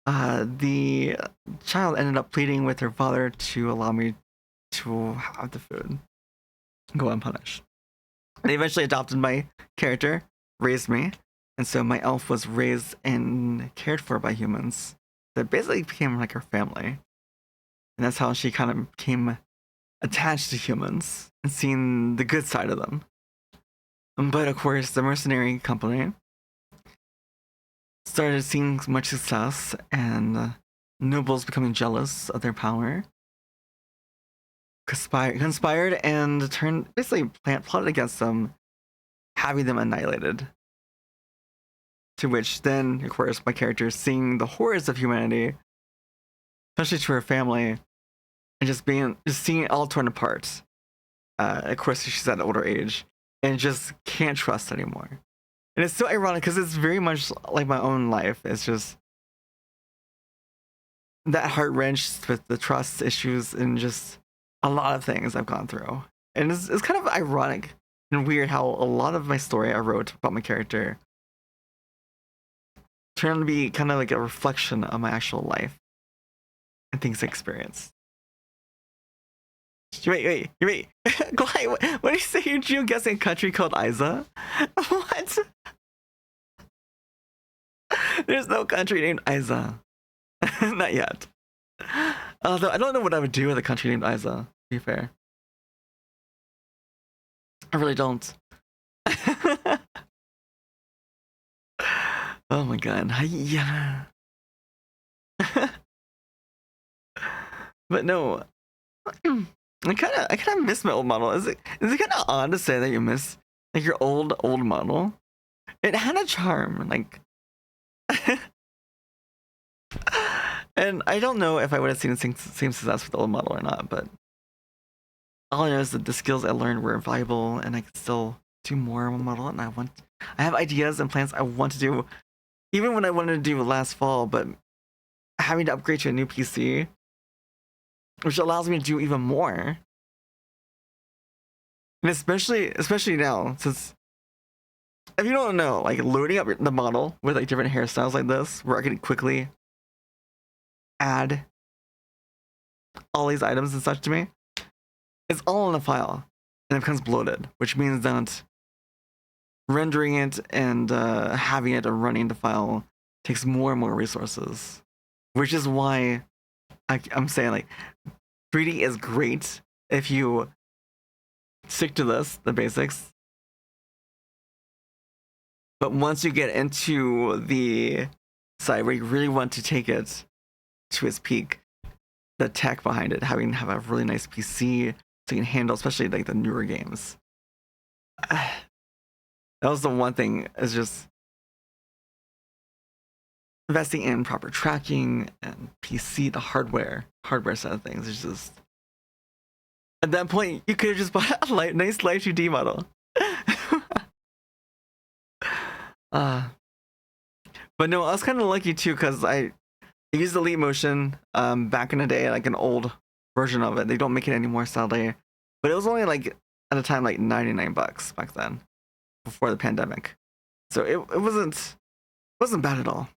The child ended up pleading with her father to allow me to have the food, go unpunished. They eventually adopted my character, raised me, and so my elf was raised and cared for by humans. That basically became like her family. And that's how she kind of became attached to humans and seeing the good side of them. But of course, the mercenary company started seeing much success and nobles becoming jealous of their power, conspired and turned basically plotted against them, having them annihilated. To which then, of course, my character, seeing the horrors of humanity, especially to her family, and just seeing it all torn apart. Of course, she's at an older age and just can't trust anymore. And it's so ironic because it's very much like my own life. It's just that heart wrenched with the trust issues and just a lot of things I've gone through. And it's kind of ironic and weird how a lot of my story I wrote about my character turned out to be kind of like a reflection of my actual life and things I experienced. Wait. Glide, what did you say? You're geoguessing a country called Isa? What? There's no country named Isa. Not yet. Although I don't know what I would do with a country named Isa, to be fair. I really don't. Oh my god. Yeah. But no. I kind of miss my old model. Is it kind of odd to say that you miss like your old model? It had a charm, like. And I don't know if I would have seen the same success with the old model or not, but all I know is that the skills I learned were valuable, and I could still do more of a model. And I have ideas and plans I want to do, even when I wanted to do last fall, but having to upgrade to a new PC, which allows me to do even more. And especially now, since if you don't know, like loading up the model with like different hairstyles like this, where I can quickly add all these items and such to me, it's all in a file and it becomes bloated, which means that rendering it and having it and running the file takes more and more resources, which is why I'm saying like 3D is great if you stick to the basics. But once you get into the side where you really want to take it to its peak, the tech behind it, have a really nice PC so you can handle, especially like the newer games. That was the one thing, is just investing in proper tracking and PC, the hardware side of things. It's just, at that point, you could have just bought a nice Light 2D model. But no, I was kind of lucky too, because I used Elite Motion back in the day, like an old version of it. They don't make it anymore, sadly. But it was only like, at the time, like $99 back then, before the pandemic. So it wasn't bad at all.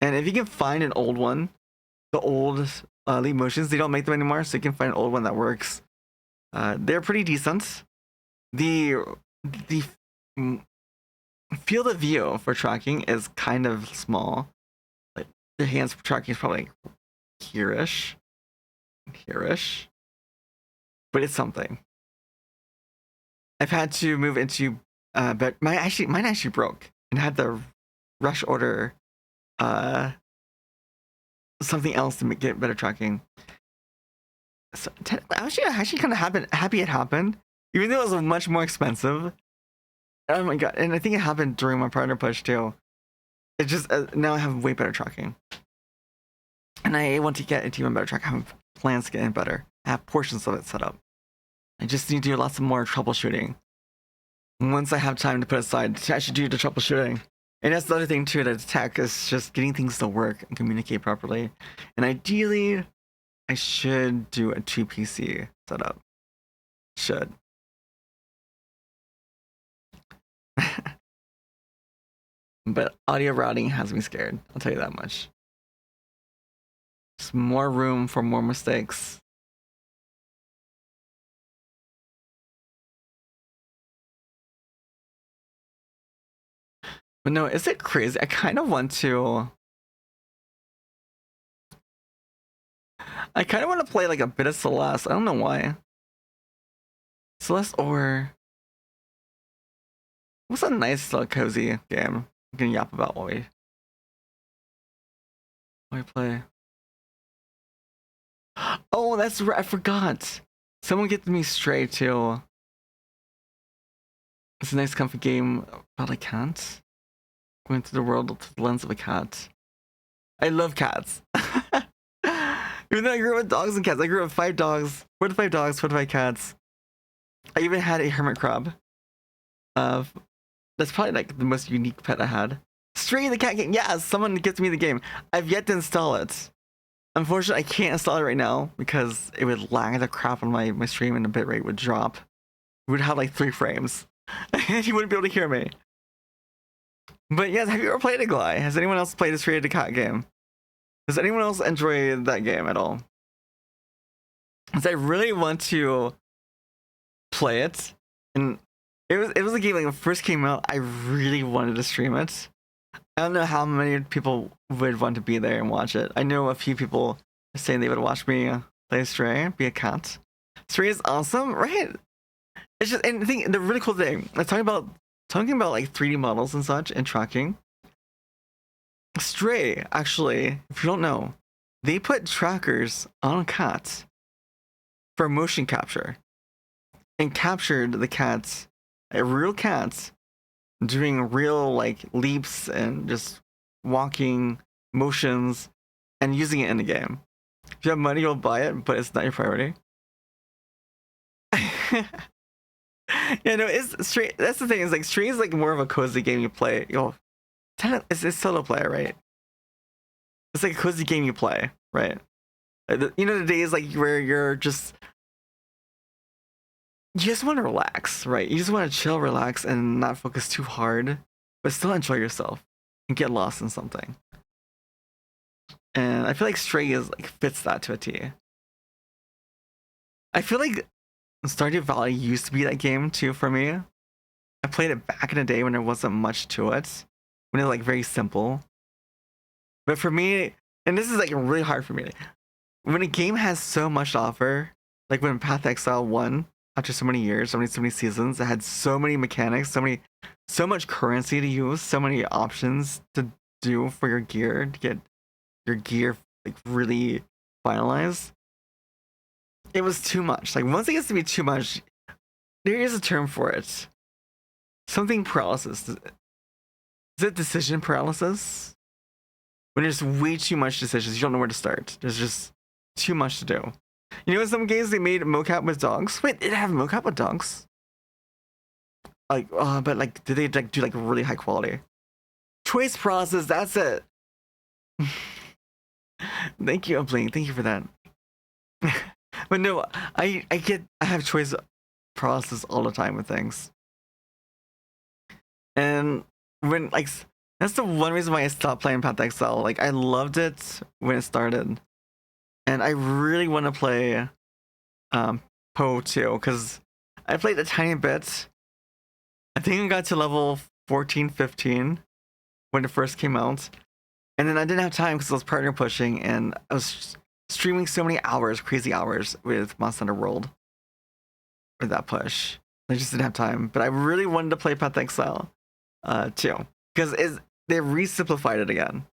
And if you can find an old one, the old Elite Motions, they don't make them anymore, so you can find an old one that works. They're pretty decent. The field of view for tracking is kind of small. Like your hands tracking is probably like here-ish, but it's something. I've had to move into, but mine actually broke and had to rush order something else to get better tracking. So I was actually kind of happy it happened, even though it was much more expensive. Oh my god! And I think it happened during my partner push too. It just now I have way better tracking, and I want to get into even better track. I have plans to get in better. I have portions of it set up. I just need to do lots of more troubleshooting. Once I have time to put aside to actually do the troubleshooting. And that's the other thing too, that tech is just getting things to work and communicate properly. And ideally, I should do a 2 PC setup. Should. But audio routing has me scared, I'll tell you that much. Just more room for more mistakes. But no, is it crazy? I kind of want to play like a bit of Celeste. I don't know why. Celeste, or what's a nice cozy game can yap about while we play. Oh, that's right. I forgot. Someone gets me Stray too. It's a nice, comfy game about a cat going through the world through the lens of a cat. I love cats. Even though I grew up with dogs and cats, I grew up with 5 dogs, 4 to 5 dogs, 4 to 5 cats. I even had a hermit crab. That's probably like the most unique pet I had. Stray the cat game. Yeah, someone gets me the game. I've yet to install it. Unfortunately, I can't install it right now because it would lag the crap on my stream and the bitrate would drop. It would have like 3 frames. And you wouldn't be able to hear me. But yes, have you ever played a Glide? Has anyone else played a Stray the Cat game? Does anyone else enjoy that game at all? Because I really want to play it. And it was a game like when it first came out, I really wanted to stream it. I don't know how many people would want to be there and watch it. I know a few people saying they would watch me play Stray, be a cat. Stray is awesome, right? It's just, and the really cool thing, like talking about like 3D models and such and tracking. Stray, actually, if you don't know, they put trackers on cats for motion capture and captured the cats, real cats, doing real like leaps and just walking motions and using it in the game. If you have money, you'll buy it, but it's not your priority. Yeah, no, it's Stray. That's the thing. Is like Stray is like more of a cozy game you play. It's solo player, right? It's like a cozy game you play, right? You know the days like where you just want to relax, right? You just want to chill, relax, and not focus too hard, but still enjoy yourself and get lost in something. And I feel like Stray is like fits that to a T. I feel like Stardew Valley used to be that game too for me. I played it back in the day when there wasn't much to it, when it was like very simple. But for me, and this is like really hard for me, when a game has so much to offer, like when Path Exile 1, after so many years, so many seasons, it had so many mechanics, so much currency to use, so many options to do for your gear to get your gear like really finalized. It was too much. Like once it gets to be too much, there is a term for it. Something paralysis. Is it decision paralysis? When there's way too much decisions, you don't know where to start. There's just too much to do. You know, in some games they made mocap with dogs. Wait, did they have mocap with dogs? Like, but like, did they like do like really high quality? Choice paralysis. That's it. Thank you, Uplink. Thank you for that. But no, I have choice paralysis all the time with things. And when like that's the one reason why I stopped playing Path Exile. Like I loved it when it started. And I really want to play Poe too, because I played a tiny bit. I think I got to level 14, 15 when it first came out. And then I didn't have time because I was partner pushing and I was streaming so many hours, crazy hours with Monster Hunter World with that push. I just didn't have time. But I really wanted to play Path Exile too, because they re-simplified it again.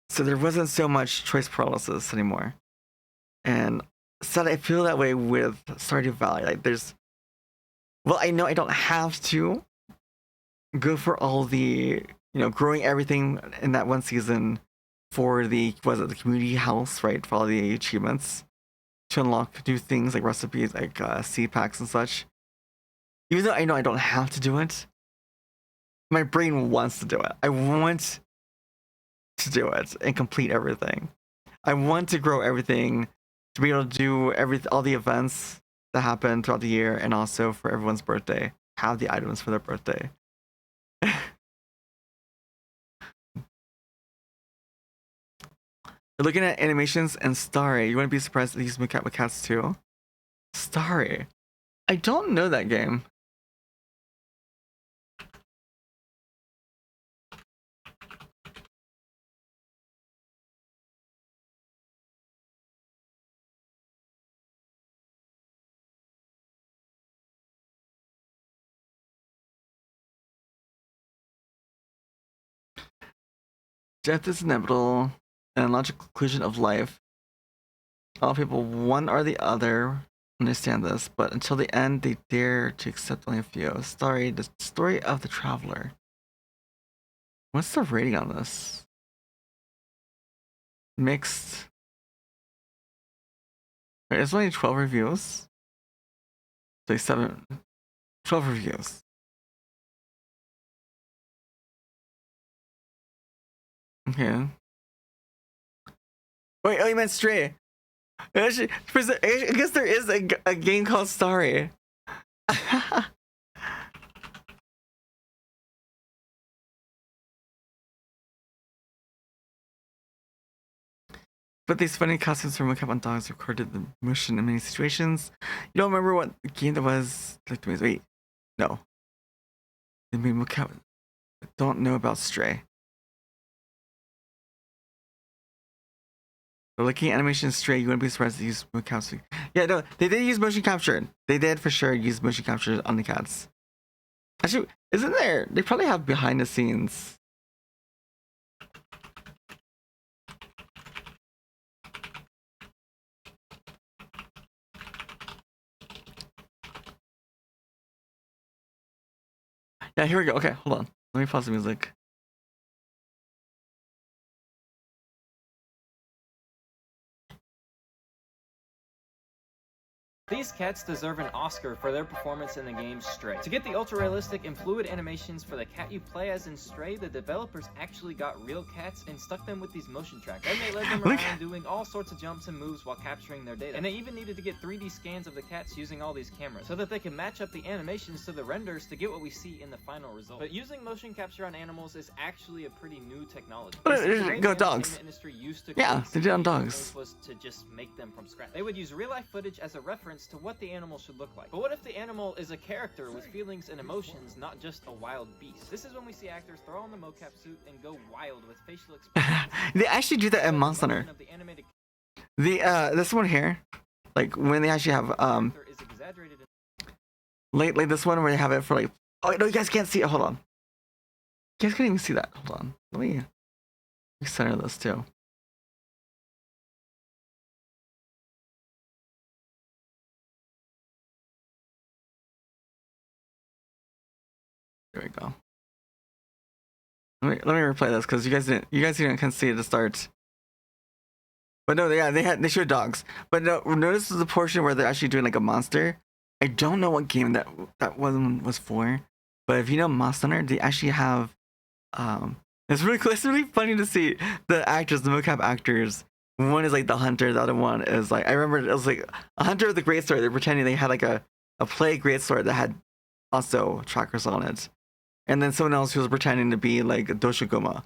So there wasn't so much choice paralysis anymore. And so I feel that way with Stardew Valley. Like I know I don't have to go for all the, growing everything in that one season for the community house, right? For all the achievements to unlock new things like recipes, like seed packs and such. Even though I know I don't have to do it, my brain wants to do it. I want to do it and complete everything. I want to grow everything, to be able to do all the events that happen throughout the year, and also for everyone's birthday, have the items for their birthday. You're looking at animations and Starry. You wouldn't be surprised that these with cats too. Starry. I don't know that game. Death is inevitable and logical conclusion of life. All people, one or the other, understand this, but until the end, they dare to accept only a few. The story of the traveler. What's the rating on this? Mixed. Wait, there's only 12 reviews? Like 12 reviews. Okay. Wait, oh, you meant Stray. Actually, I guess there is a game called Starry. But these funny costumes from Mocap on dogs recorded the motion in many situations. You don't remember what game that was? Like, wait, no. They made Mocap. I don't know about Stray. But looking at animation Stray, you wouldn't be surprised to use Mocap. Yeah, no, they did use motion capture. They did for sure use motion capture on the cats. Actually, isn't there? They probably have behind the scenes. Yeah, here we go. Okay, hold on. Let me pause the music. These cats deserve an Oscar for their performance in the game Stray. To get the ultra-realistic and fluid animations for the cat you play as in Stray, the developers actually got real cats and stuck them with these motion tracks. Then they led them around doing all sorts of jumps and moves while capturing their data. And they even needed to get 3D scans of the cats using all these cameras, so that they can match up the animations to the renders to get what we see in the final result. But using motion capture on animals is actually a pretty new technology. Go dogs. Yeah, they did on dogs. Was to just make them from scratch. They would use real-life footage as a reference to what the animal should look like. But what if the animal is a character with feelings and emotions, not just a wild beast? This is when we see actors throw on the mocap suit and go wild with facial expressions. They actually do that in Monster Hunter. This one here, like when they actually have like this one where they have it for like, oh no, you guys can't see it. Hold on, you guys can't even see that. Hold on, let me center this too. There we go. Let me replay this because you guys couldn't see it to start. But no, yeah, they showed dogs. But no, notice the portion where they're actually doing like a monster. I don't know what game that one was for, but if you know Monster Hunter, they actually have it's really cool. It's really funny to see the actors, the mocap actors. One is like the hunter, the other one is like, I remember it was like a hunter with a greatsword. They're pretending they had like a play greatsword that had also trackers on it. And then someone else who was pretending to be like Doshigoma.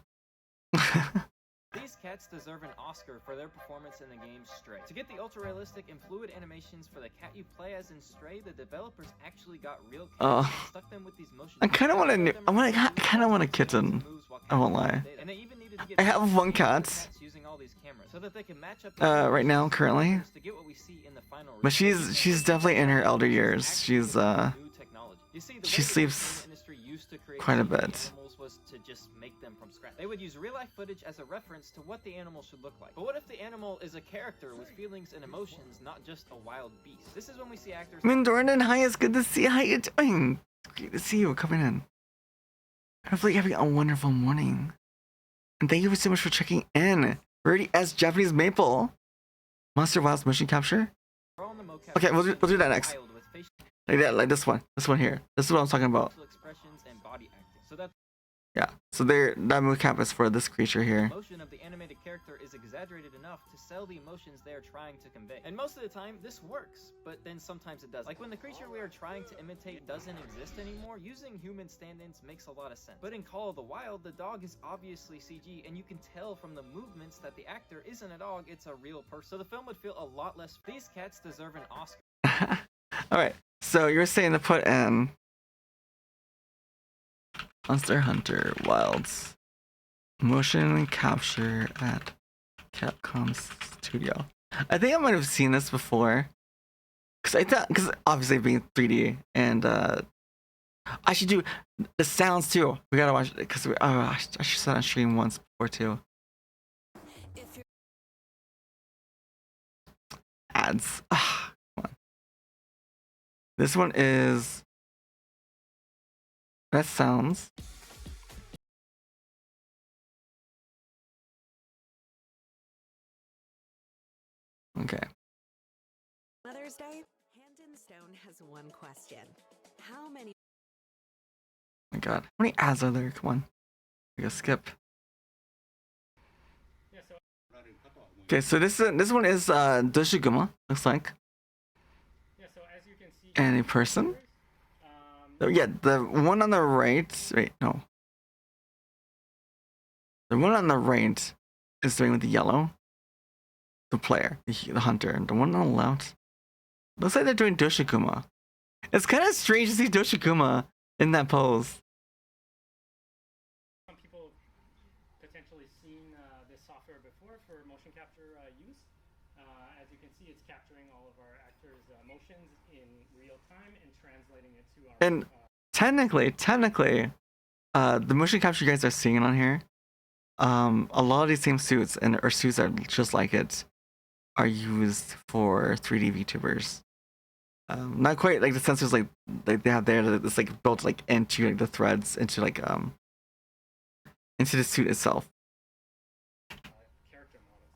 These cats deserve an Oscar for their performance in the game Stray. To get the ultra-realistic and fluid animations for the cat you play as in Stray, the developers actually got real cats and stuck them with these motion. I kind of want a kitten. I won't lie. I have one cat. Right now, currently. But she's definitely in her elder years. She sleeps quite a bit. Was to just make them from scratch. They would use real-life footage as a reference to what the animal should look like. But what if the animal is a character with feelings and emotions, not just a wild beast? This is when we see actors. Mindornan, hi, it's good to see you. How you doing? It's great to see you coming in. Hopefully you're having a wonderful morning. And thank you so much for checking in. Ready as Japanese Maple. Monster Wilds motion capture. Okay, we'll do that next. Like this one. This one here. This is what I'm talking about. Yeah, so that mocap is for this creature here. The emotion of the animated character is exaggerated enough to sell the emotions they are trying to convey. And most of the time, this works, but then sometimes it doesn't. Like when the creature we are trying to imitate doesn't exist anymore, using human stand-ins makes a lot of sense. But in Call of the Wild, the dog is obviously CG, and you can tell from the movements that the actor isn't a dog, it's a real person. So the film would feel a lot less. These cats deserve an Oscar. Alright, so you're saying to put in Monster Hunter Wilds motion capture at Capcom Studio. I think I might have seen this before, because obviously being 3D, and I should do the sounds too. We gotta watch it because I should saw it on stream once before too. ads. Ah, come on. This one is that sounds. Okay. Mother's Day, Hampton Stone has one question. How many My God, how many ads are there? Come on. We go skip. Okay, so this one is Doshiguma, looks like. Yeah, so as you can see, And a person. Oh, yeah, the one on the right. Wait, no. The one on the right is doing with the yellow. The player, the hunter. And the one on the left looks like they're doing Doshiguma. It's kind of strange to see Doshiguma in that pose. some people potentially seen this software before for motion capture use. As you can see, it's capturing all of our actors' motions in real time and translating it to our. And technically, the motion capture you guys are seeing on here, a lot of these same suits or suits that are just like it are used for 3D VTubers. Not quite like the sensors like they have there that it's like built like into like the threads into like into the suit itself. Character models.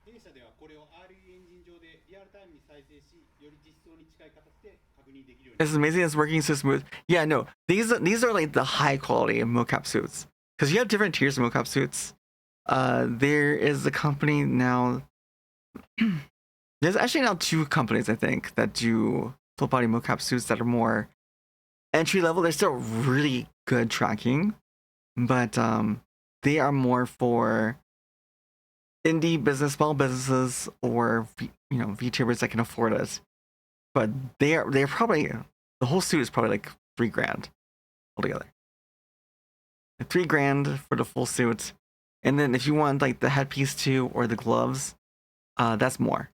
弊社ではこれを RE エンジン上でリアルタイムに再生し、より実装に近い形で確認できるように。 It's amazing it's working so smooth. Yeah, no, these are like the high quality mocap suits because you have different tiers of mocap suits. There is a company now. There's actually now 2 companies I think that do full body mocap suits that are more entry level. They're still really good tracking, but they are more for indie business, small businesses, or VTubers that can afford it. But they're probably the whole suit is probably like $3,000 altogether. $3,000 for the full suit, and then if you want like the headpiece too or the gloves, that's more.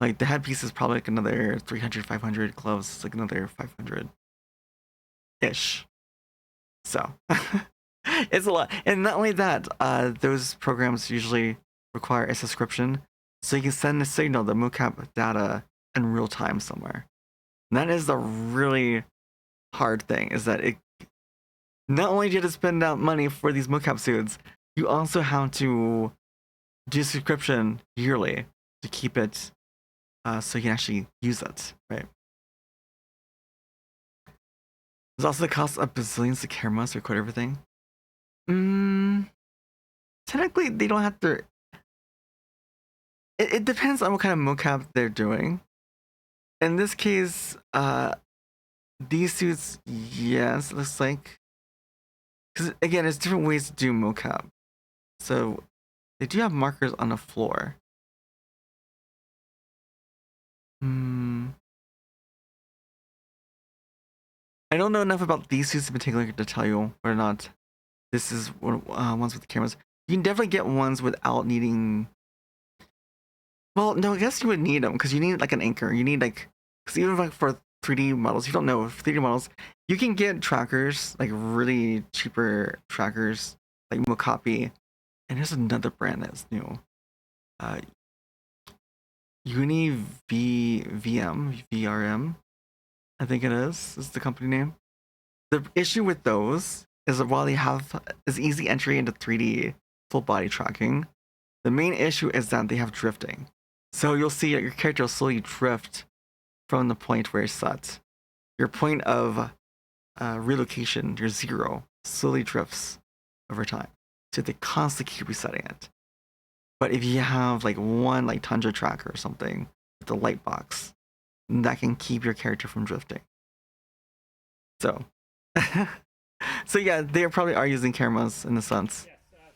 Like the headpiece is probably like another 300, 500. Gloves like another 500 ish. So it's a lot, and not only that, those programs usually require a subscription, so you can send the signal, the mocap data, in real time somewhere. And that is the really hard thing, is that it not only do you have to spend out money for these mocap suits, you also have to do subscription yearly to keep it so you can actually use it, right? There's also the cost of bazillions of cameras to record everything. Technically, they don't have to. It depends on what kind of mocap they're doing. In this case, these suits, yes, it looks like. Because again, there's different ways to do mocap. So they do have markers on the floor. I don't know enough about these suits in particular to tell you whether or not this is ones with the cameras. You can definitely get ones without needing. Well, no, I guess you would need them because you need like an anchor. You need like, because even like for 3D models, you don't know, for 3D models, you can get trackers, like really cheaper trackers, like Mocapi. And here's another brand that's new. VRM, I think it is the company name. The issue with those is that while they have this easy entry into 3D full body tracking, the main issue is that they have drifting. So you'll see that your character will slowly drift from the point where it's set. Your point of relocation, your 0, slowly drifts over time. So they constantly keep resetting it. But if you have like one like Tundra tracker or something with the light box, that can keep your character from drifting. So, so yeah, they probably are using cameras in a sense.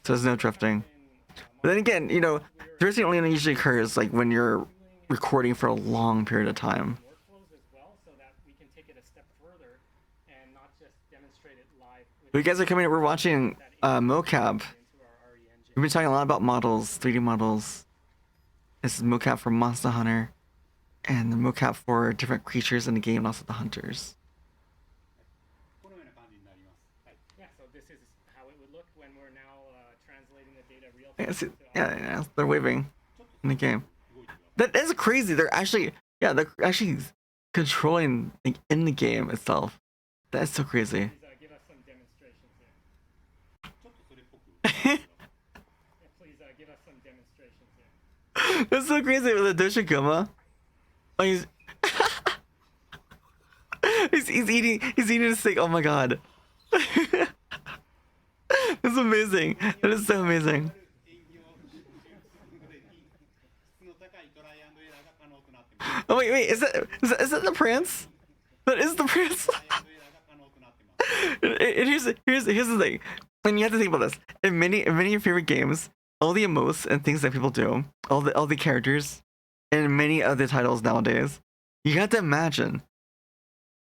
So there's no drifting. But then again, drifting only usually occurs like when you're recording for a long period of time. Workflows as well, so that we can take it a step further and not just demonstrate it live. But you guys are coming. We're watching mocap. We've been talking a lot about models, 3D models. This is mocap for Monster Hunter, and the mocap for different creatures in the game, and also the hunters. このような感じになります。はい。 Yeah, so this is how it would look when we're now translating the data real Yeah, time. yeah, they're waving in the game. That is crazy. They're actually controlling like, in the game itself. That is so crazy. Please give us some demonstrations here. ちょっとそれっぽく Please give us some demonstrations here. That's so crazy with the Doshikuma. Oh, he's eating a steak. Oh my god. That's amazing. That is so amazing. 演技を習得するので質の高いトライアンドエラーが可能となってます。 Oh wait, is that the prince? That is the prince. トライアンドエラーが可能となってます。 Here's the thing. And you have to think about this. In many of your favorite games, all the emotes and things that people do, all the characters, and many of the titles nowadays, you have to imagine.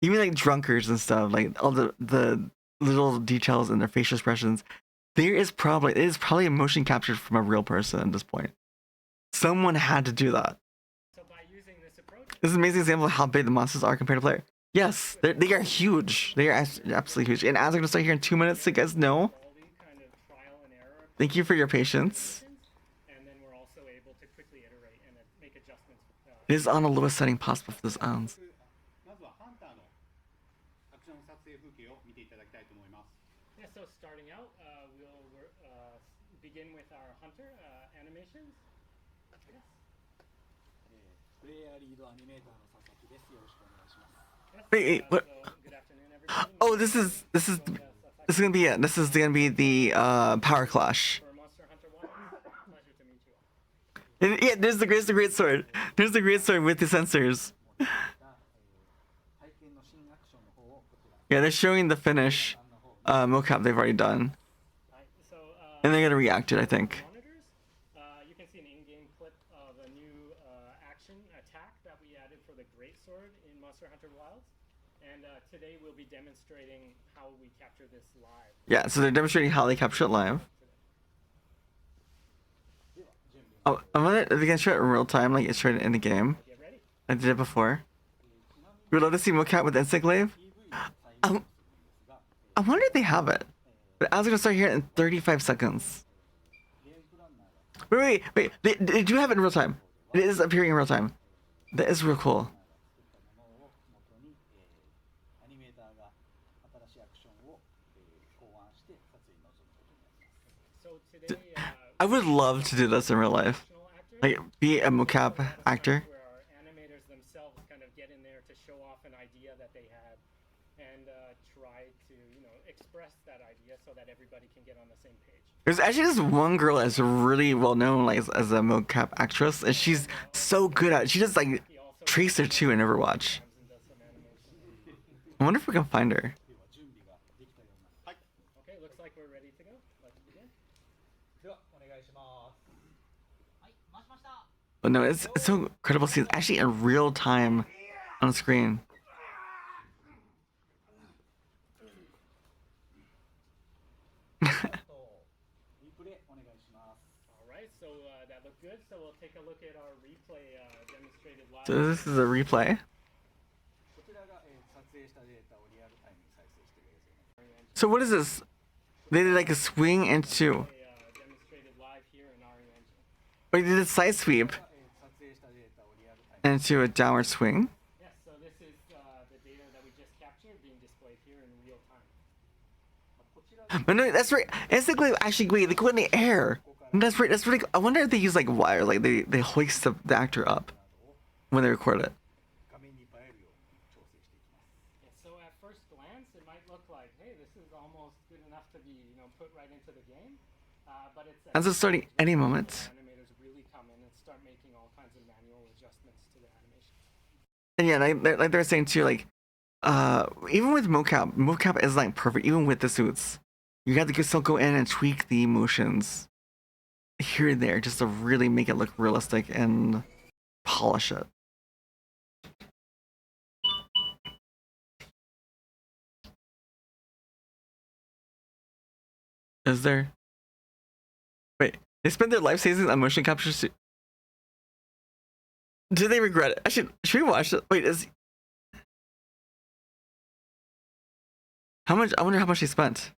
Even like drunkards and stuff, like all the little details in their facial expressions, it is probably emotion captured from a real person at this point. Someone had to do that. So by using this approach, This is an amazing example of how big the monsters are compared to player. Yes, they are huge. They are absolutely huge. And as I'm gonna start here in 2 minutes, so you guys know. quality kind of trial and error. Thank you for your patience. And then we're also able to quickly iterate and make adjustments. It is on the lowest setting possible for this ounce. まずはハンターのアクション撮影風景を見ていただきたいと思います。 Yeah, so starting out, we'll begin with our hunter animations. Yes. プレイヤーリードアニメーターの佐々木です。よろしくお願いします。 Yes. Wait, what? So, good afternoon, everybody. Oh, this is gonna be it. This is gonna be the power clash. For Monster Hunter Wilds, pleasure to meet you all. And yeah, there's the great sword. There's the great sword with the sensors. 体験の新アクションの方をこちら Yeah, they're showing the finish mocap they've already done, Right, so, and they're gonna react to it, I think. monitors, you can see an in-game clip of a new action attack that we added for the Great Sword in Monster Hunter Wilds. And today we'll be demonstrating how we capture this live. Yeah, so they're demonstrating how they capture it live. Oh, I wonder if they can show it in real time, like it's showed in the game. Get ready. I did it before. We'd love to see mocap with instant glaive. I wonder if they have it. But I was gonna start here in 35 seconds. Wait. They do have it in real time. It is appearing in real time. That is real cool. アニメーターが新しいアクションを考案して撮影に臨むことになります。 So today, I would love to do this in real life. professional actors, Like, be a mocap actor. where our animators themselves kind of get in there to show off an idea that they had and try to, express that idea so that everybody can get on the same page. There's actually this one girl that's really well known like, as a mocap actress, and she's so good at it. She does like He also Tracer 2 in Overwatch. comes and does some animation. I wonder if we can find her. では準備ができたような。 Okay, looks like we're ready to go. Let's begin. ではお願いします。はい、回しました。 But no, it's so incredible to see it actually in real time on screen. リプレイお願いします。 All right, so that looked good. So we'll take a look at our replay demonstrated live. So this is a replay. こちらが、撮影したデータをリアルタイムに再生している映像になります。 So what is this? They did like a swing into. Demonstrated live here in our engine. Wait, they did a side sweep 撮影したデータをリアルタイム into a downward swing. Yes, so this is the data that we just captured being displayed here in real time. こちら But no, that's right. Instant glaive actually wait, they go in the air. That's right. That's really. I wonder if they use like wire, like they hoist the actor up when they record it. 画面に映えるように調整していきます。 Yeah, so at first glance, it might look like, hey, this is almost good enough to be, put right into the game. But it's As it's starting any moment. animators really come in and start making all kinds of manual adjustments to the animation. And yeah, like they're saying too, like, even with mocap is like perfect. Even with the suits, you have to still go in and tweak the motions here and there just to really make it look realistic and polish it. Is there? Wait, they spent their life savings on motion capture. Do they regret it? Should we watch it? Wait, how much? I wonder how much they spent.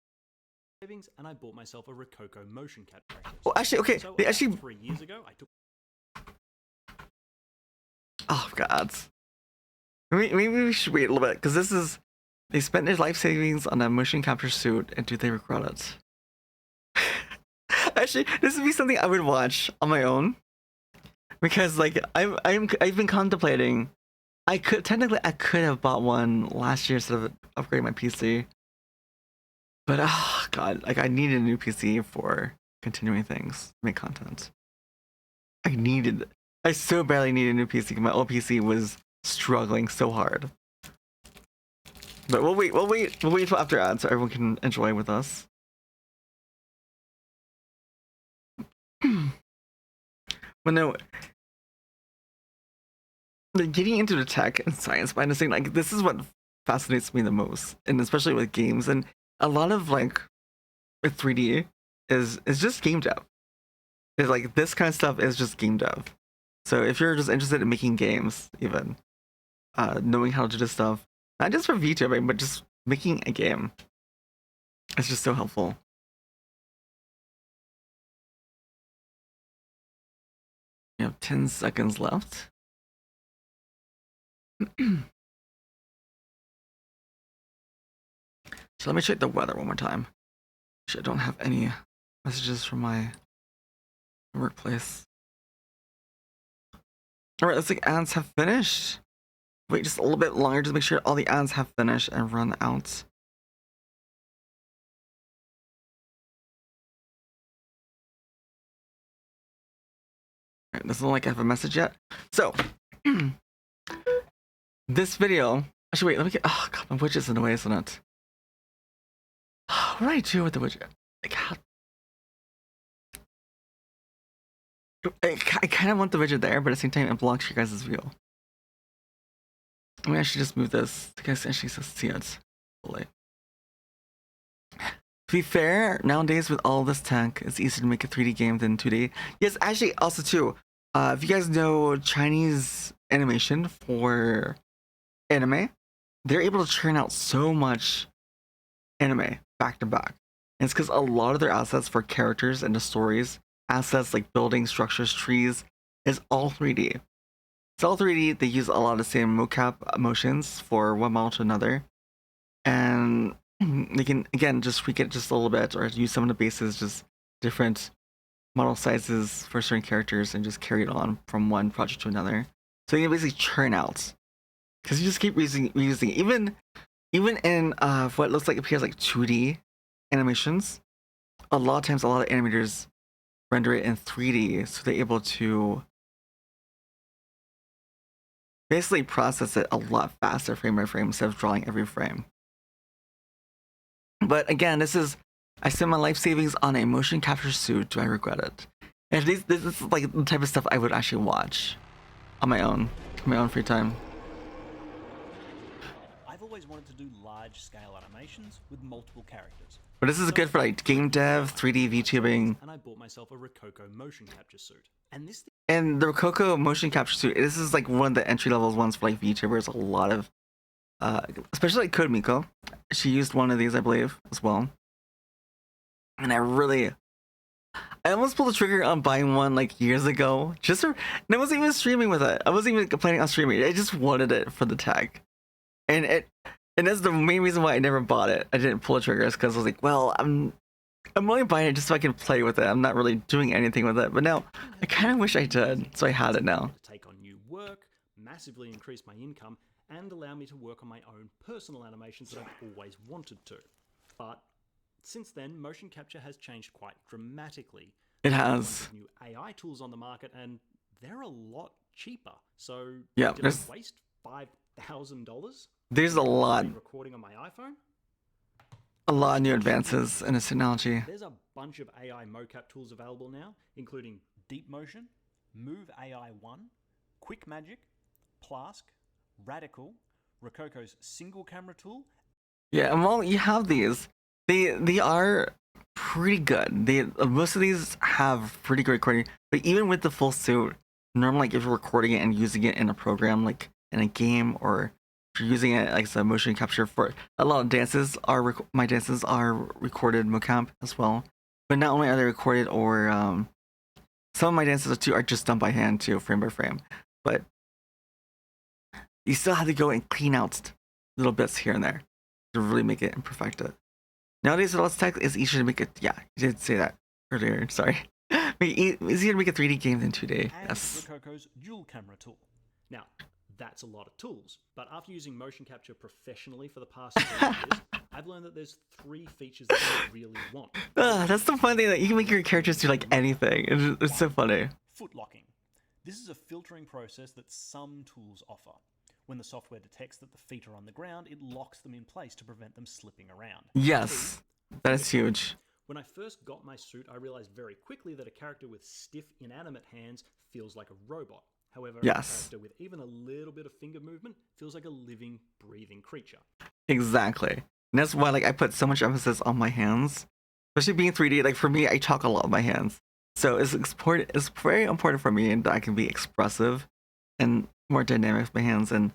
Savings, and I bought myself a Rococo motion capture. Well, actually, okay, So they about actually 3 years ago, I took Oh god. Maybe we should wait a little bit because this is they spent their life savings on a motion capture suit and do they regret it? Actually, this would be something I would watch on my own because like I've been contemplating. I could have bought one last year instead of upgrading my PC. But oh god, like I needed a new PC for continuing things, make content. I so badly needed a new PC. My old PC was struggling so hard. But we'll wait till after ads so everyone can enjoy with us. Well, no, like, getting into the tech and science behind the scene, like this is what fascinates me the most, and especially with games and a lot of like with 3D is just game dev. It's like this kind of stuff is just game dev. So if you're just interested in making games, even knowing how to do this stuff, not just for VTubing, but just making a game, it's just so helpful. You have 10 seconds left. So let me check the weather one more time. Actually, I don't have any messages from my workplace. Alright, looks like ads have finished. Wait just a little bit longer to make sure all the ads have finished and run out. Alright, doesn't look like I have a message yet. So, this video. Actually, wait, let me get. Oh, god, my widget's in the way, isn't it? What do I do with the widget? Like, how. I kind of want the widget there, but at the same time, it blocks your guys' view. I mean, I should just move this. You guys actually see it. Fully. To be fair, nowadays with all this tech, it's easier to make a 3D game than 2D. Yes, actually, also too, if you guys know Chinese animation for anime, they're able to churn out so much anime back to back. And it's because a lot of their assets for characters and the stories, assets like buildings, structures, trees, is all 3D. It's all 3D. They use a lot of the same mocap motions for one model to another. And they can, again, just tweak it just a little bit or use some of the bases, just different model sizes for certain characters and just carry it on from one project to another. So you can basically churn out. Because you just keep reusing it. Even in what looks like appears like 2D animations, a lot of times a lot of animators render it in 3D, so they're able to basically process it a lot faster frame by frame instead of drawing every frame. But again, I spent my life savings on a motion capture suit. Do I regret it? And this is like the type of stuff I would actually watch on my own free time. I've always wanted to do large-scale animations with multiple characters. But this is good for like game dev, 3D VTubing. And I bought myself a Rococo motion capture suit. And the Rococo motion capture suit, this is like one of the entry-level ones for like VTubers. A lot of, especially like Code Miko. She used one of these, I believe, as well. And I almost pulled the trigger on buying one like years ago. And I wasn't even streaming with it. I wasn't even planning on streaming. I just wanted it for the tag. And that's the main reason why I never bought it. I didn't pull the triggers because I was like, well, I'm only buying it just so I can play with it. I'm not really doing anything with it. But now I kind of wish I did, so I had it now. To take on new work, massively increase my income, and allow me to work on my own personal animations that I've always wanted to. But since then, motion capture has changed quite dramatically. It has. New AI tools on the market, and they're a lot cheaper. So yeah, did I waste $5,000? There's a lot. Recording on my iPhone. A lot of new advances in this technology. There's a bunch of AI mocap tools available now, including Deep Motion, Move AI 1, Quick Magic, Plask, Radical, Rococo's single camera tool. Yeah, and while you have these, they are pretty good. Most of these have pretty great recording, but even with the full suit, normally like if you're recording it and using it in a program like in a game or if you're using it like as a motion capture for a lot of dances my dances are recorded mocap as well. But not only are they recorded or some of my dances too are just done by hand too, frame by frame. But you still have to go and clean out little bits here and there to really make it and perfect it. Nowadays, with less tech, it's easier to make it. Yeah, you did say that earlier. Sorry. Easier to make a 3D game than 2D. And Yes. Rococo's dual camera tool. Now, that's a lot of tools, but after using motion capture professionally for the past 3 years, I've learned that there's 3 features that I really want. That's the fun thing, that you can make your characters do like anything. It's so funny. Foot locking. This is a filtering process that some tools offer. When the software detects that the feet are on the ground, it locks them in place to prevent them slipping around. Yes, that is huge. When I first got my suit, I realized very quickly that a character with stiff, inanimate hands feels like a robot. However, Yes. a character with even a little bit of finger movement feels like a living, breathing creature. Exactly. And that's why I put so much emphasis on my hands. Especially being 3D, for me, I talk a lot with my hands. So it's very important for me that I can be expressive and more dynamic with my hands, and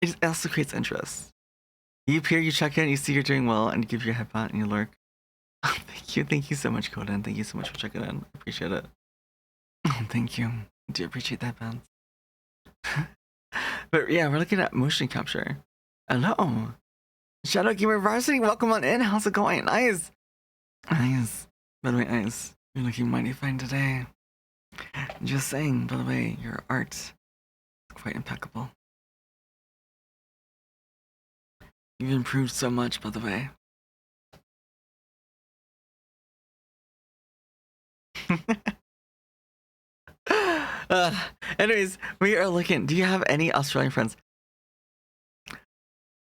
it also creates interest. You appear, you check in, you see you're doing well, and you give your head pat and you lurk. Thank you so much, Coden. Thank you so much for checking in. I appreciate it. Oh, thank you. I do appreciate that, man. But yeah, we're looking at motion capture. Hello. Shadow Gamer Varsity, welcome on in. How's it going? Nice. Nice. By the way, Ice, you're looking mighty fine today. Just saying, by the way, your art is quite impeccable. You've improved so much, by the way. Anyways, we are looking. Do you have any Australian friends?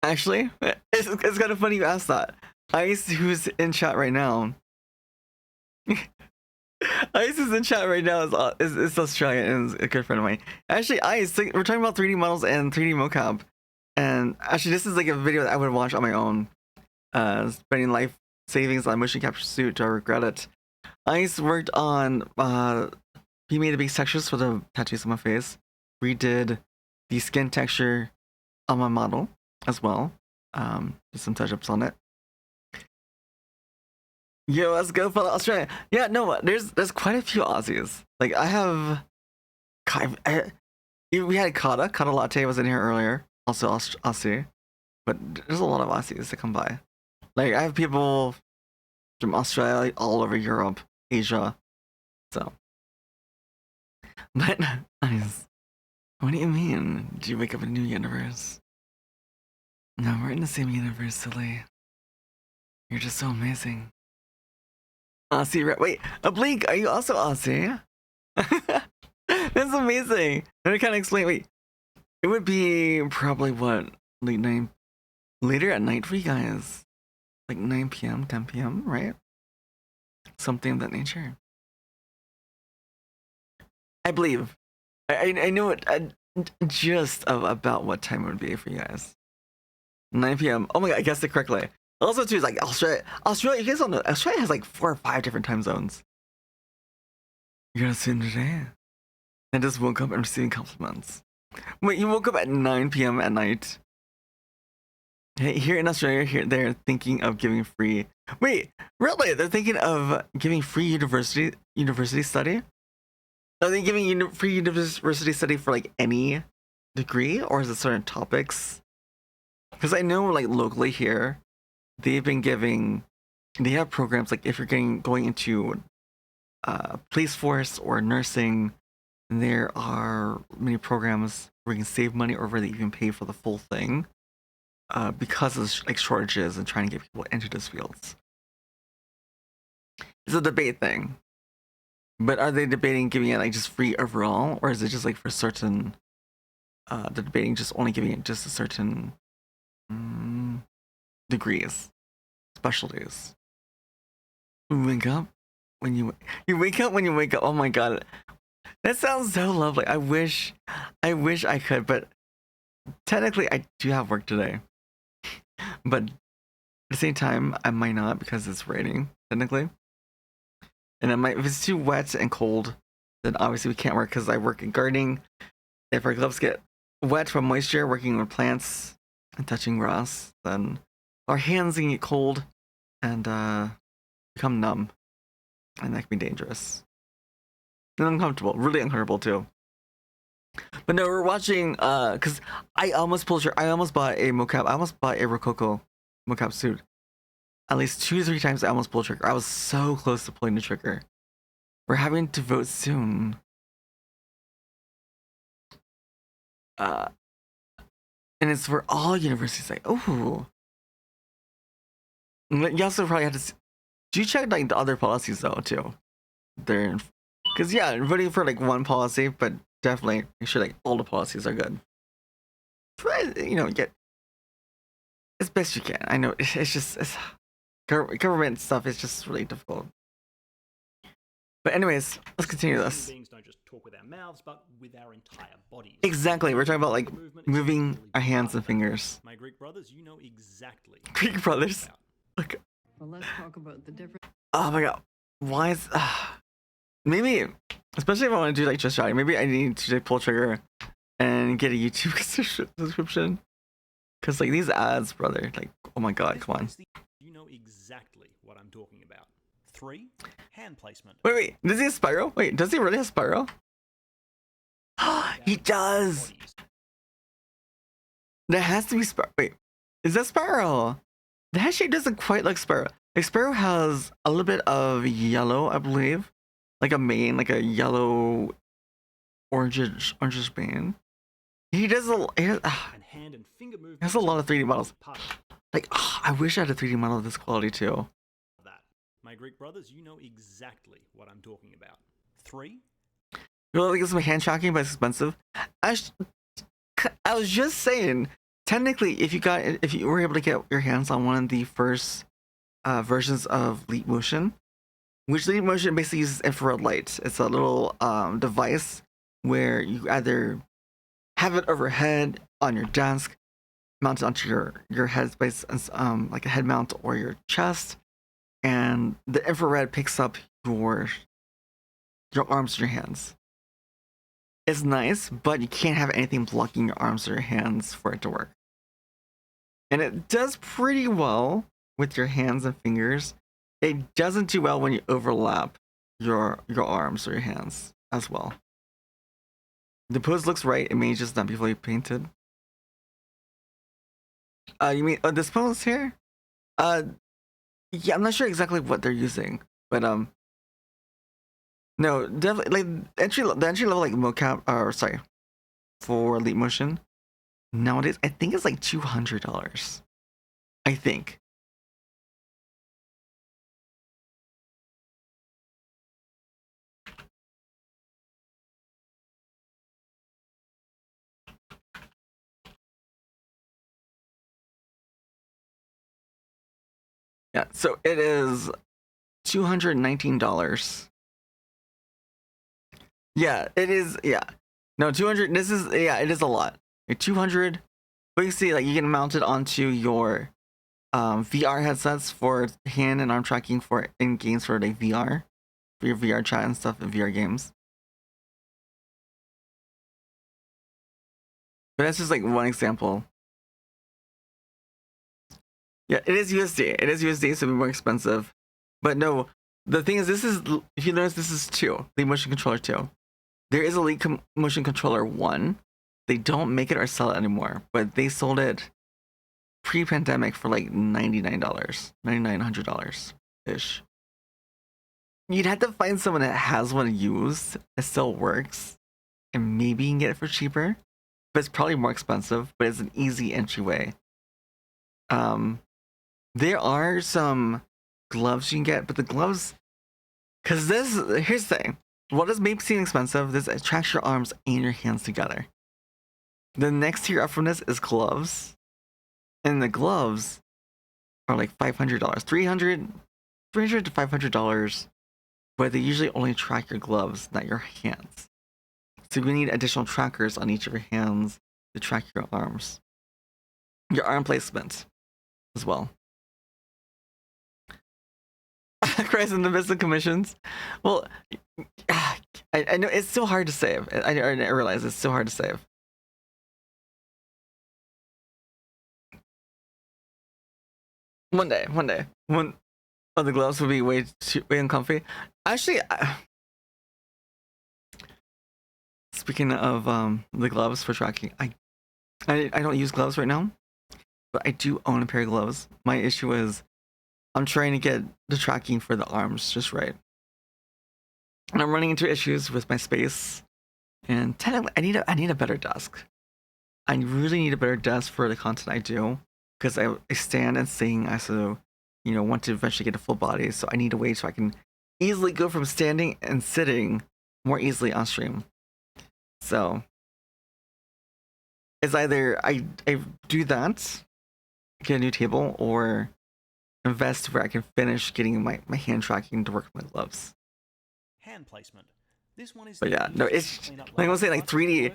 Actually, it's kind of funny you asked that. Ice, who's in chat right now. Ice is in chat right now. Is Australian and is a good friend of mine. Actually, Ice, we're talking about 3D models and 3D mocap. And actually, this is a video that I would watch on my own. Spending life savings on a motion capture suit. Do I regret it? Ice worked on. He made the base textures for the tattoos on my face. Redid the skin texture on my model as well. Did some touch-ups on it. Yo, let's go for Australia. Yeah, no, there's quite a few Aussies. I have, we had Kata Latte was in here earlier, also Aussie, but there's a lot of Aussies that come by. I have people from Australia, all over Europe, Asia, so. But nice. What do you mean? Do you wake up in a new universe? No, we're in the same universe, silly. You're just so amazing. Aussie, right? Wait, Oblique, are you also Aussie? That's amazing. Let me kind of explain. Wait, it would be probably what, later at night for you guys, 9 p.m., 10 p.m., right? Something of that nature. I believe. I know it just about what time it would be for you guys. 9 p.m. Oh my god, I guessed it correctly. Also, too, it's Australia. You guys don't know, Australia has 4 or 5 different time zones. You're gonna swim today? I just woke up and receiving compliments. Wait, you woke up at 9 p.m. at night? Hey, here in Australia, they're thinking of giving free. Wait, really? They're thinking of giving free university study? Are they giving free university study for any degree, or is it certain topics? Because I know locally here, they have programs if you're going into police force or nursing, there are many programs where you can save money or where they even pay for the full thing because of shortages and trying to get people into those fields. It's a debate thing. But are they debating giving it just free overall, or is it just for certain? They're debating just only giving it just a certain degrees, specialties. Wake up when you wake up when you wake up. Oh my god, that sounds so lovely. I wish I could, but technically I do have work today. But at the same time, I might not because it's raining technically. And if it's too wet and cold, then obviously we can't work because I work in gardening. If our gloves get wet from moisture, working with plants and touching grass, then our hands can get cold and become numb. And that can be dangerous. And uncomfortable, really uncomfortable too. But no, we're watching because I almost bought a mocap. I almost bought a Rococo mocap suit. At least 2 to 3 times I almost pulled trigger. I was so close to pulling the trigger. We're having to vote soon. And it's for all universities. Like, oh. You also probably have to. Do you check like the other policies though too? Because yeah, I'm voting for like one policy, but definitely make sure like all the policies are good. Try, get as best you can. I know it's government stuff is just really difficult. But anyways, let's continue Human this. beings don't just talk with our mouths, but with our entire bodies. Exactly, we're talking about like Movement is moving really our hands and part of that. fingers. My Greek brothers, you know exactly. Greek brothers. Look. Well, let's talk about the difference. Oh my god. Why is maybe, especially if I want to do like just shouting, maybe I need to like, pull trigger and get a YouTube subscription. Cause like these ads, brother, like oh my god, come on. You know exactly what I'm talking about. 3, hand placement. Wait, does he have Spyro? Wait, does he really have Spyro? He does! That has to be Spyro. Wait, is that Spyro? The head shape doesn't quite look Spyro. Like Spyro has a little bit of yellow, I believe. Like a mane, like a yellow orangish mane. He does And hand and finger movement. has a lot of 3D models. Part Like, I wish I had a 3D model of this quality too. of that. My Greek brothers, you know exactly what I'm talking about. 3, You know, like some hand tracking, but it's expensive. I was just saying, technically, if you were able to get your hands on one of the first versions of Leap Motion, which Leap Motion basically uses infrared light. It's a little device where you either have it overhead on your desk, mounted onto your head space, like a head mount or your chest, and the infrared picks up your arms and your hands. It's nice, but you can't have anything blocking your arms or your hands for it to work. And it does pretty well with your hands and fingers. It doesn't do well when you overlap your arms or your hands as well. The pose looks right, it may just not be fully painted. You mean this pose here? Yeah, I'm not sure exactly what they're using, but no, definitely like the entry level like mocap, or sorry, for Leap Motion nowadays I think it's like $200. I think. Yeah, so it is $219. Yeah, it is. Yeah, no, 200. This is it is a lot. Like 200. But you see, like you can mount it onto your VR headsets for hand and arm tracking for in games for like VR, for your VR chat and stuff in VR games. But that's just like one example. Yeah, it is USD. It is USD, so it'll be more expensive. But no, the thing is, this is, if you notice, this is 2, Leap Motion Controller 2. There is a Leap Motion Controller 1. They don't make it or sell it anymore, but they sold it pre-pandemic for like $99, $9,900-ish. You'd have to find someone that has one used that still works, and maybe you can get it for cheaper, but it's probably more expensive, but it's an easy entryway. There are some gloves you can get, but the gloves, because here's the thing. What does maybe seem expensive? This attracts your arms and your hands together. The next tier up from this is gloves. And the gloves are like $500, $300 to $500, but they usually only track your gloves, not your hands. So you need additional trackers on each of your hands to track your arms. Your arm placement as well. Christ, in the midst of commissions. Well, I know it's so hard to save. I realize it's so hard to save. One day, when the gloves will be way uncomfy. Actually, speaking of the gloves for tracking, I don't use gloves right now, but I do own a pair of gloves. My issue is I'm trying to get the tracking for the arms just right, and I'm running into issues with my space. And technically, I need a better desk. I really need a better desk for the content I do, because I stand and sing. I also, want to eventually get a full body, so I need a way so I can easily go from standing and sitting more easily on stream. So it's either I do that, get a new table, or invest where I can finish getting my hand tracking to work with my gloves. Hand placement. This one is But yeah, no, it's like I was saying, like 3D.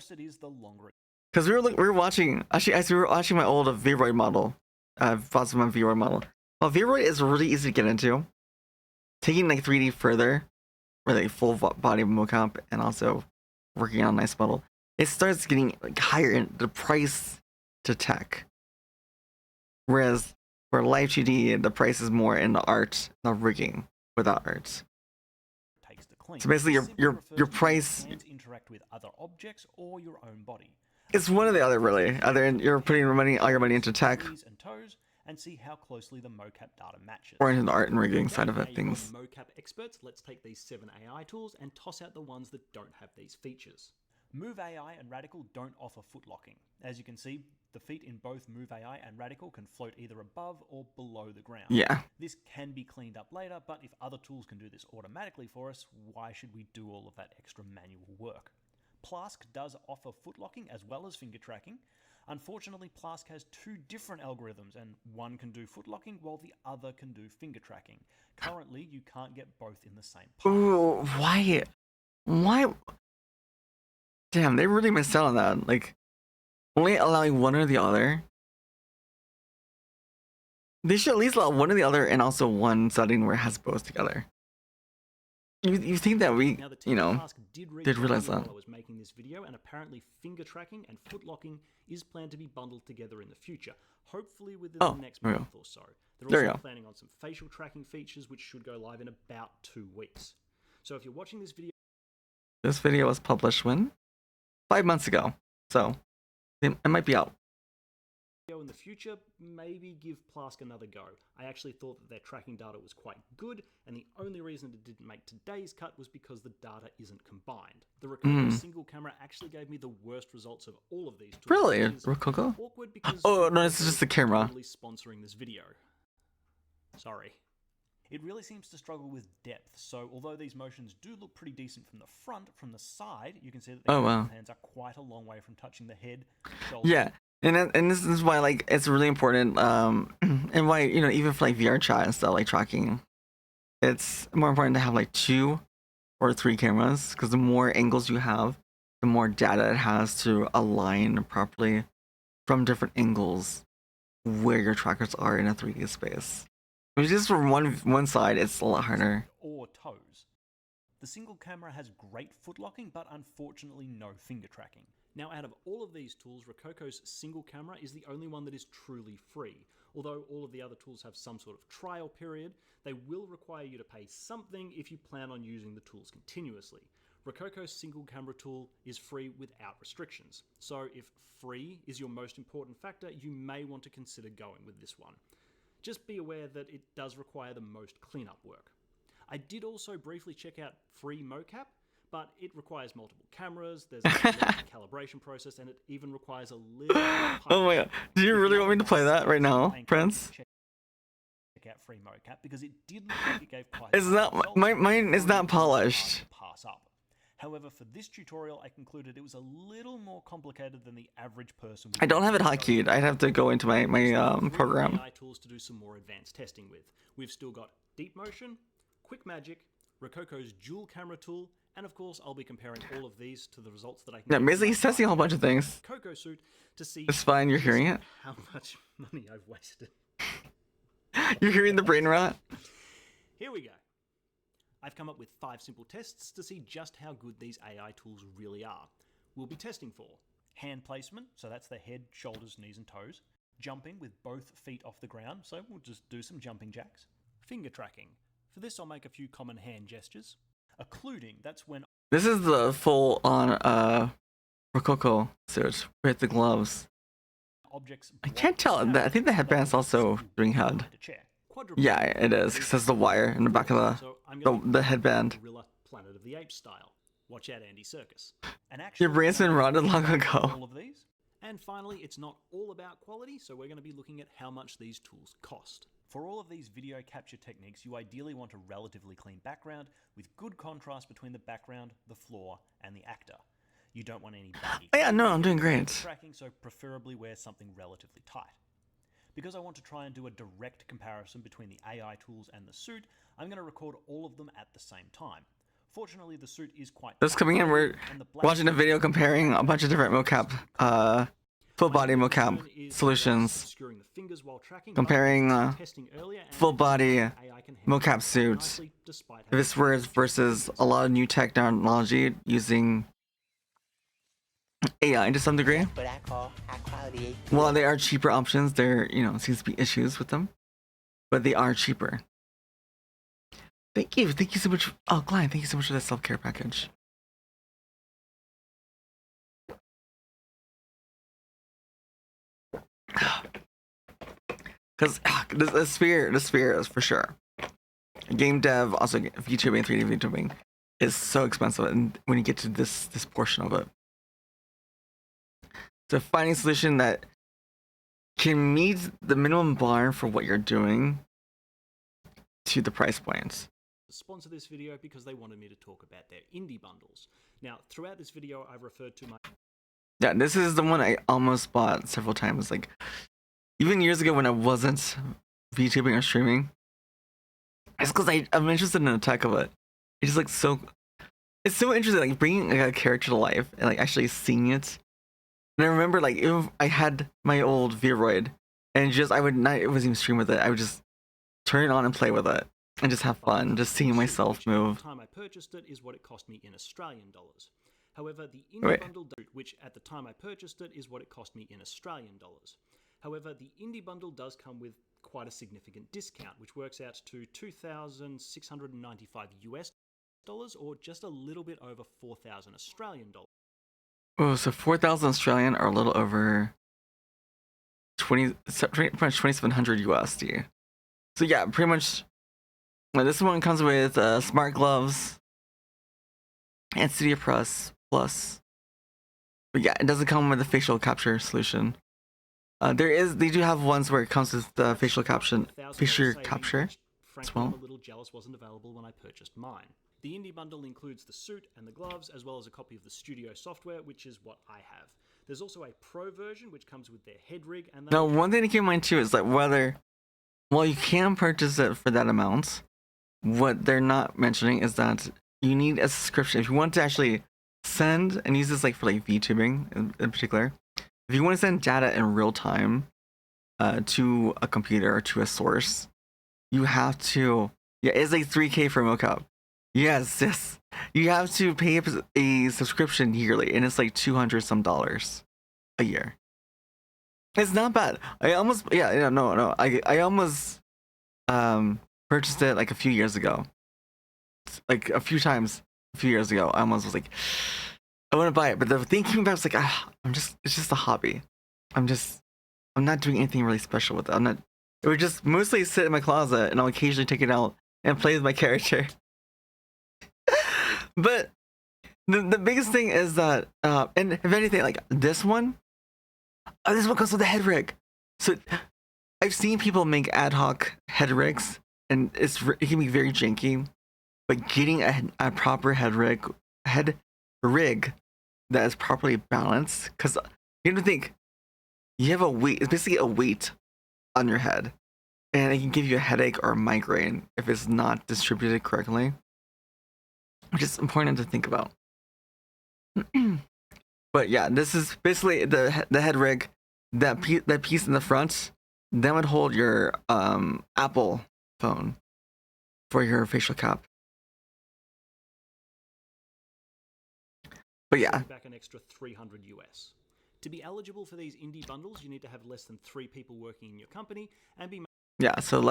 Because we were watching, actually, as we were watching my old Vroid model, Fossilman Vroid model. Well, Vroid is really easy to get into. Taking like 3D further, with a full body mocap, and also working on a nice model, it starts getting like higher in the price to tech. Whereas for Live 2D, the price is more in the art, the rigging without art. So basically, your price interact with other objects or your own body. It's one or the other, really. Either you're putting all your money into tech, And toes, and see how closely the mocap data matches. or into the art and rigging side of it, things. Mocap experts, let's take these 7 AI tools and toss out the ones that don't have these features. Move AI and Radical don't offer foot locking. As you can see, the feet in both Move AI and Radical can float either above or below the ground. Yeah. This can be cleaned up later, but if other tools can do this automatically for us, why should we do all of that extra manual work? Plask does offer foot locking as well as finger tracking. Unfortunately, Plask has 2 different algorithms, and one can do foot locking while the other can do finger tracking. Currently, you can't get both in the same path. Ooh, why? Damn, they really missed out on that. Like, only allowing one or the other. They should at least allow one or the other, and also one setting where it has both together. You think that we, Now, the team at Plask did realize that. while I was making this video, and apparently finger tracking and foot locking is planned to be bundled together in the future, hopefully within the next there we month or so. They're There we also go. planning on some facial tracking features, which should go live in about 2 weeks. So if you're watching this video was published when? 5 months ago. So it might be out. in the future, maybe give Plask another go. I actually thought that their tracking data was quite good, and the only reason it didn't make today's cut was because the data isn't combined. The Rococo single camera actually gave me the worst results of all of these tools. Really? which is Rococo? Awkward because Oh, no, it's Rococo just the is camera. totally sponsoring this video. Sorry. It really seems to struggle with depth, so although these motions do look pretty decent from the front, from the side, you can see that the hands are quite a long way from touching the head, shoulders. Yeah. And this is why, like, it's really important, and why, even for like VR chat and stuff, like tracking, it's more important to have like 2 or 3 cameras, because the more angles you have, the more data it has to align properly from different angles where your trackers are in a 3D space. If it's just from one side, it's a lot harder. Or toes. The single camera has great foot locking, but unfortunately no finger tracking. Now, out of all of these tools, Rococo's single camera is the only one that is truly free. Although all of the other tools have some sort of trial period, they will require you to pay something if you plan on using the tools continuously. Rococo's single camera tool is free without restrictions. So if free is your most important factor, you may want to consider going with this one. Just be aware that it does require the most cleanup work. I did also briefly check out free mocap, but it requires multiple cameras, there's a calibration process, and it even requires a little... Oh my god. Do you really want me to play that right now, Prince? Check out free mocap, because it did look like it gave quite... It's not... Mine is not polished. Pass up. However, for this tutorial, I concluded it was a little more complicated than the average person would. I don't have it hotkeyed. I'd have to go into my program. AI tools to do some more advanced testing with. We've still got Deep Motion, Quick Magic, Rococo's dual camera tool, and of course, I'll be comparing all of these to the results that I can. Yeah, basically he's testing a whole bunch of things. Coco suit to see. It's fine. You're hearing it. How much money I've wasted. You're hearing the brain rot. Here we go. I've come up with 5 simple tests to see just how good these AI tools really are. We'll be testing for hand placement, so that's the head, shoulders, knees and toes. Jumping with both feet off the ground, so we'll just do some jumping jacks. Finger tracking. For this I'll make a few common hand gestures. Occluding, that's when... This is the full on Rococo suit with the gloves. Objects I can't tell. I think the headband's also doing head. Yeah, it is. It says the wire in the back of the headband. Gorilla Planet of the Apes style. Watch out, Andy Serkis. Your brain's been rotted long All ago. of these. And finally, it's not all about quality, so we're going to be looking at how much these tools cost. For all of these video capture techniques, you ideally want a relatively clean background with good contrast between the background, the floor, and the actor. You don't want any baggy. Oh, yeah, no, I'm doing great. Tracking, so preferably wear something relatively tight. Because I want to try and do a direct comparison between the AI tools and the suit, I'm going to record all of them at the same time. Fortunately, the suit is quite... Just coming in, we're watching a video comparing a bunch of different mocap, full body mocap solutions. Comparing full body mocap suits versus a lot of new technology using AI to some degree. While they are cheaper options, there seems to be issues with them, but they are cheaper. Thank you so much. Oh, Glenn, thank you so much for the self-care package. Because the sphere is for sure. Game dev, also VTubing, 3D VTubing, is so expensive, and when you get to this portion of it. So finding a solution that can meet the minimum bar for what you're doing to the price points. Sponsor this video because they wanted me to talk about their indie bundles. Now, throughout this video, I've referred to my... Yeah, this is the one I almost bought several times. Like, even years ago when I wasn't VTubing or streaming. It's because I'm interested in the tech of it. It's just like so... It's so interesting, like bringing like, a character to life and like actually seeing it. And I remember like if I had my old Vroid and just I wasn't even stream with it. I would just turn it on and play with it and just have fun, just seeing myself move. The time I purchased it is what it cost me in Australian dollars. However, the indie bundle, which at the time I purchased it is what it cost me in Australian dollars. However, the indie bundle does come with quite a significant discount, which works out to $2,695 US dollars, or just a little bit over 4,000 Australian dollars. Oh, so 4,000 Australian or a little over pretty much 2,700 USD. So yeah, pretty much. This one comes with smart gloves and Studio Plus. But yeah, it doesn't come with a facial capture solution. They do have ones where it comes with the facial capture as well. I'm a little jealous wasn't available when I purchased mine. The indie bundle includes the suit and the gloves, as well as a copy of the studio software, which is what I have. There's also a pro version, which comes with their head rig. And now, one thing to keep in mind too is that while you can purchase it for that amount, what they're not mentioning is that you need a subscription. If you want to actually send and use this like for like VTubing in particular, if you want to send data in real time to a computer or to a source, you have to. Yeah, it's like 3K for mocap. Yes. You have to pay a subscription yearly, and it's like $200 some a year. It's not bad. I almost purchased it like a few years ago. Like a few times a few years ago. I almost was like, I want to buy it, but the thinking about it's like, it's just a hobby. I'm not doing anything really special with it. It would just mostly sit in my closet, and I'll occasionally take it out and play with my character. But the biggest thing is that, and if anything, like this one comes with a head rig. So I've seen people make ad hoc head rigs, and it can be very janky. But getting a proper head rig that is properly balanced, because you have to think, you have a weight. It's basically a weight on your head, and it can give you a headache or a migraine if it's not distributed correctly, which is important to think about. But yeah, this is basically the head rig. That piece in the front, that would hold your Apple phone for your facial cap. But yeah, back an extra 300 US. To be eligible for these indie bundles, you need to have less than 3 people working in your company and be... Yeah, so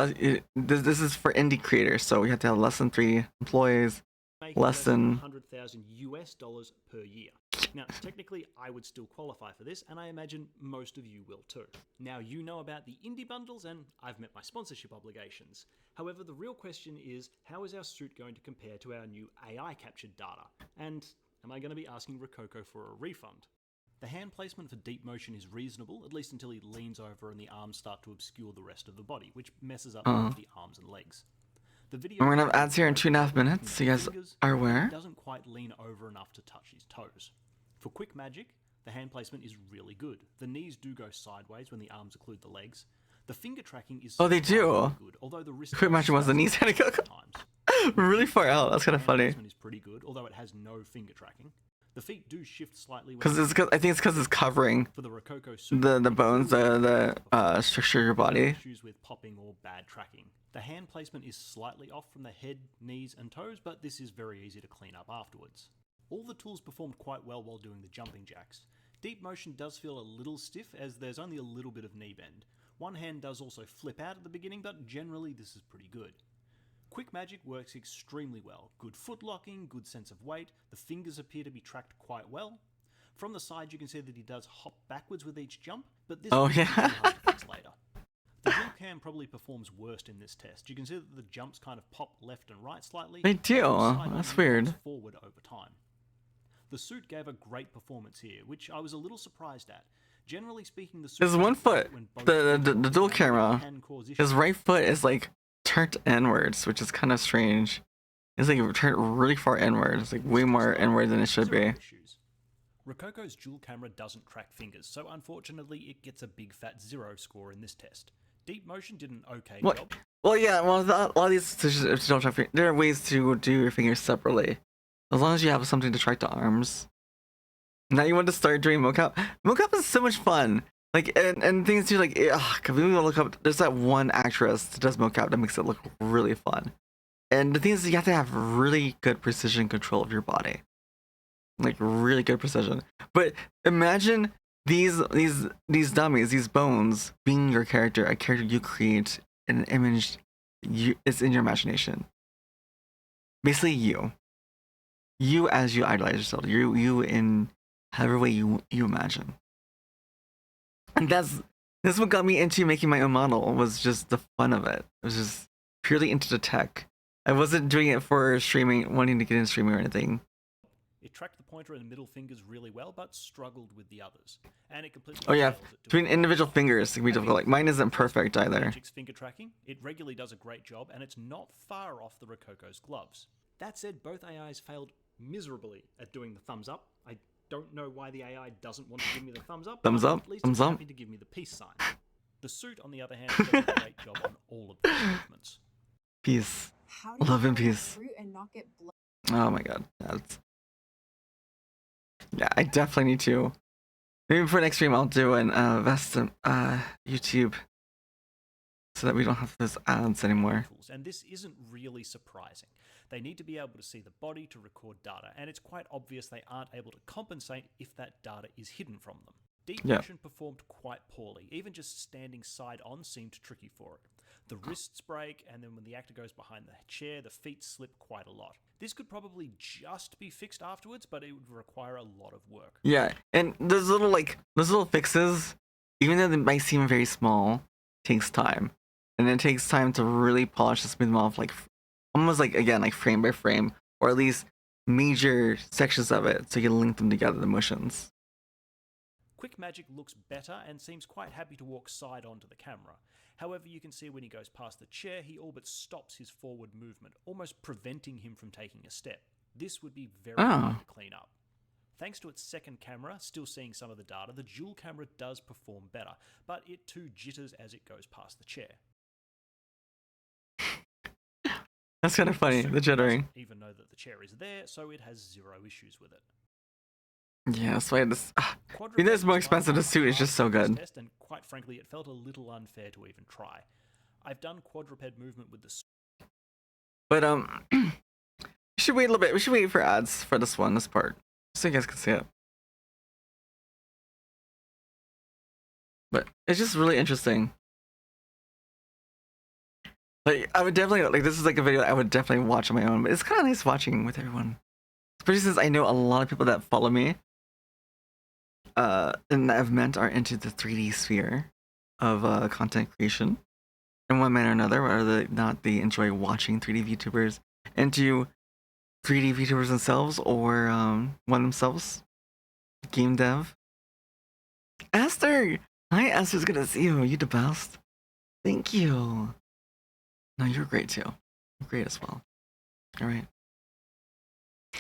this is for indie creators, so we have to have less than 3 employees, making less than 100,000 US dollars per year. Now, technically, I would still qualify for this, and I imagine most of you will too. Now, you know about the indie bundles, and I've met my sponsorship obligations. However, the real question is, how is our suit going to compare to our new AI captured data? And am I going to be asking Rococo for a refund? The hand placement for deep motion is reasonable, at least until he leans over and the arms start to obscure the rest of the body, which messes up both the arms and legs. The video we're gonna have ads here in 2.5 minutes, so you guys are aware. Doesn't quite lean over enough to touch his toes. For quick magic, the hand placement is really good. The knees do go sideways when the arms occlude the legs. The finger tracking is Oh, they do. good, although the wrist Quick magic was the knees had to go really far out. That's kind of funny. The hand placement is pretty good, although it has no finger tracking. The feet do shift slightly Because I think it's because it's covering for the Rococo suit, the bones, the structure of your body. Issues with popping or bad tracking. The hand placement is slightly off from the head, knees, and toes, but this is very easy to clean up afterwards. All the tools performed quite well while doing the jumping jacks. Deep motion does feel a little stiff as there's only a little bit of knee bend. One hand does also flip out at the beginning, but generally this is pretty good. Quick magic works extremely well. Good foot locking, good sense of weight, the fingers appear to be tracked quite well. From the side you can see that he does hop backwards with each jump, but this Oh, is yeah. hard to fix later. The dual cam probably performs worst in this test. You can see that the jumps kind of pop left and right slightly. They do. Side That's only weird. moves forward over time. The suit gave a great performance here, which I was a little surprised at. Generally speaking, the suit His one foot, when both the feet dual can camera, cause his issues. right foot is like turned inwards, which is kind of strange. It's like turned really far inward. It's like way more inward than it should be. Issues. Rococo's dual camera doesn't track fingers, so unfortunately it gets a big fat 0 score in this test. Deep motion did an okay job. Well, yeah. Well, a lot of these don't track. There are ways to do your fingers separately, as long as you have something to track the arms. Now you want to start doing mocap. Mocap is so much fun. Like and things too. Like, if we look up, there's that one actress that does mocap that makes it look really fun. And the thing is, you have to have really good precision control of your body, like really good precision. But imagine these dummies, these bones being your character, a character you create in an image it's in your imagination. Basically you as you idolize yourself, you in however way you imagine. And that's what got me into making my own model, was just the fun of it. It was just purely into the tech. I wasn't doing it for streaming, wanting to get into streaming or anything. It tracked the pointer and middle fingers really well, but struggled with the others. And it completely Oh yeah, fails at between doing individual fingers it can be difficult. Like mine isn't perfect either. Magic's finger tracking, it regularly does a great job, and it's not far off the Rococo's gloves. That said, both AIs failed miserably at doing the thumbs up. I don't know why the AI doesn't want to give me the thumbs up. Thumbs but up, At least thumbs it's up. happy to give me the peace sign. The suit, on the other hand, does a great job on all of these movements. Peace. How do you Love and throw a peace. fruit and not get blood? Oh my god. Yeah, I definitely need to. Maybe for next stream I'll do an YouTube so that we don't have those ads anymore. And this isn't really surprising. They need to be able to see the body to record data, and it's quite obvious they aren't able to compensate if that data is hidden from them. Deep motion performed quite poorly. Even just standing side on seemed tricky for it. The wrists break, and then when the actor goes behind the chair, the feet slip quite a lot. This could probably just be fixed afterwards, but it would require a lot of work. Yeah, and those little fixes, even though they might seem very small, takes time. And it takes time to really polish the smooth them off, like almost like, again, like frame by frame, or at least major sections of it, so you can link them together, the motions. Quick Magic looks better and seems quite happy to walk side on to the camera. However, you can see when he goes past the chair, he all but stops his forward movement, almost preventing him from taking a step. This would be very hard to clean up. Thanks to its second camera, still seeing some of the data, the dual camera does perform better, but it too jitters as it goes past the chair. That's kind of funny, the jittering. Even know that the chair is there, so it has zero issues with it. Yeah, that's why this. I mean, it's more expensive. The suit is just so good. Test, and quite frankly, it felt a little unfair to even try. I've done quadruped movement with the. But we should wait a little bit. We should wait for ads for this part, so you guys can see it. But it's just really interesting. Like I would definitely like this is like a video I would definitely watch on my own, but it's kind of nice watching with everyone, especially since I know a lot of people that follow me, and that I've met are into the 3D sphere of content creation in one manner or another, whether they enjoy watching 3D VTubers, into 3D VTubers themselves, or one themselves, game dev. Esther! Hi Esther, it's good to see you. You the best. Thank you. No, you're great too. You're great as well. Alright.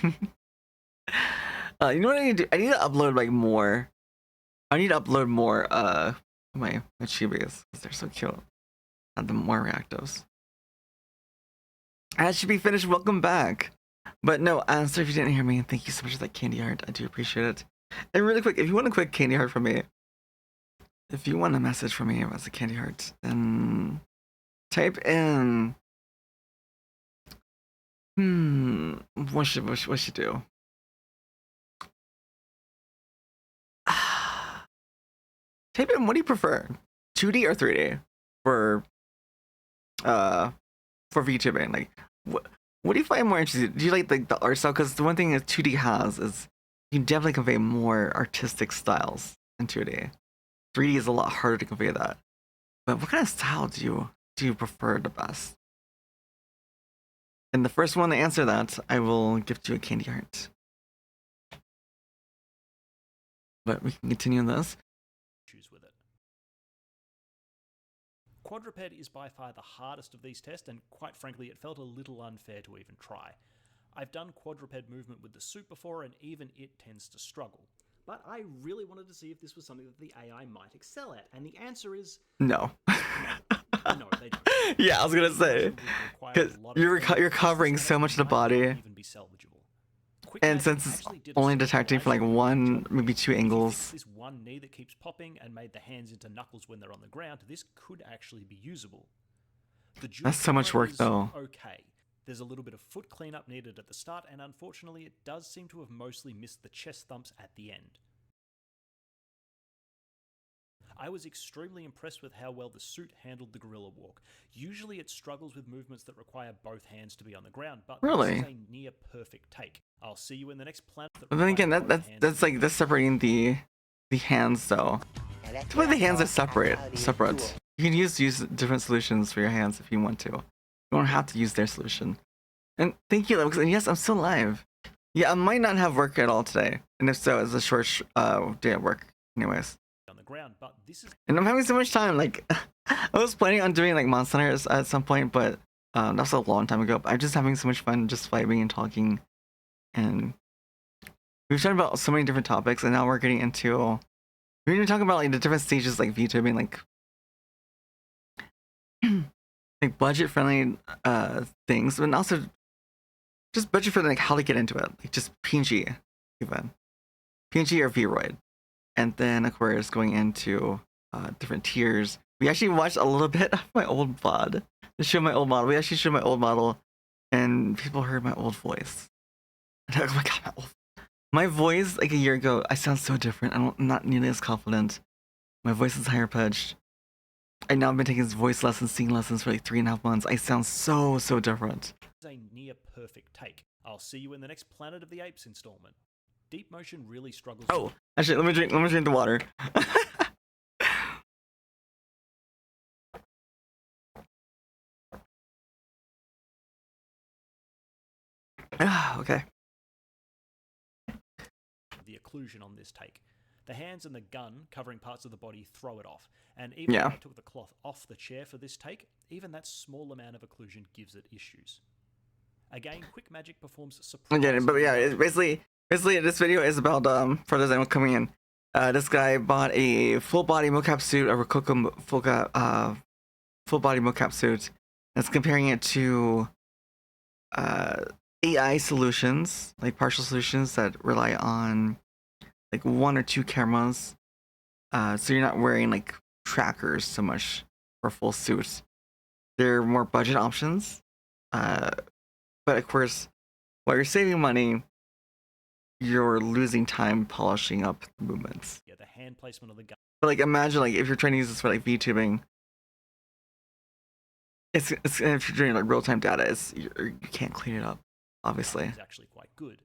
You know what I need to do? I need to upload like more. I need to upload more my chibis, because they're so cute. Add them more reactives. That should be finished. Welcome back. But no, Esther, if you didn't hear me, thank you so much for that candy heart. I do appreciate it. And really quick, if you want a quick candy heart from me, if you want a message from me as a candy heart, then type in what should do? Type in, what do you prefer? 2D or 3D for VTubing? Like what do you find more interesting? Do you like the art style? Because the one thing that 2D has is you can definitely convey more artistic styles in 2D. 3D is a lot harder to convey that. But what kind of style do you prefer the best? And the first one to answer that, I will gift you a candy heart. But we can continue this. With it. Quadruped is by far the hardest of these tests, and quite frankly, it felt a little unfair to even try. I've done quadruped movement with the suit before, and even it tends to struggle. But I really wanted to see if this was something that the AI might excel at, and the answer is no. No, they don't. Yeah, I was gonna say, because you're covering so much of the body, and since it's only detecting from like one, maybe two angles. This one knee that keeps popping and made the hands into knuckles when they're on the ground, this could actually be usable. That's so much work, though. Okay, there's a little bit of foot cleanup needed at the start, and unfortunately, it does seem to have mostly missed the chest thumps at the end. I was extremely impressed with how well the suit handled the gorilla walk. Usually it struggles with movements that require both hands to be on the ground, but really? This is a near perfect take. I'll see you in the next planet. But then again, that's like that's separating the hands though. The way the hands are separate. You can use different solutions for your hands if you want to. You don't have to use their solution. And thank you, and yes, I'm still live. Yeah, I might not have work at all today, and if so, it's a short day at work. Anyways. On the ground, but this is... And I'm having so much time. Like, I was planning on doing like Monster Hunters at some point, but that was a long time ago. But I'm just having so much fun just vibing and talking, and we've talked about so many different topics, and now we're getting into talking about like the different stages like VTubing, like like budget friendly things, but also just budget friendly, like how to get into it, like just PNG even PNG or VRoid. And then, of course, going into different tiers. We actually watched a little bit of my old VOD to show my old model. We actually showed my old model, and people heard my old voice. And oh my god, my voice like a year ago, I sound so different. I'm not nearly as confident. My voice is higher pitched. I've now been taking voice lessons, singing lessons for like 3.5 months. I sound so different. It's a near perfect take. I'll see you in the next Planet of the Apes installment. Deep motion really struggles. Oh, actually, let me drink the water. Okay. The occlusion on this take. The hands and the gun covering parts of the body throw it off. And even when I took the cloth off the chair for this take, even that small amount of occlusion gives it issues. Again, Quick Magic performs surprisingly. Again, but yeah, it's basically, this video is about, for those anyone coming in, this guy bought a full body mocap suit, a Rococo full body mocap suit. That's comparing it to AI solutions, like partial solutions that rely on like 1 or 2 cameras. So you're not wearing like trackers so much for full suits. They're more budget options. But of course, while you're saving money, you're losing time polishing up the movements. Yeah, the hand placement of the gun. But like imagine like if you're trying to use this for like VTubing, it's if you're doing like real time data, you can't clean it up, obviously. It's actually quite good.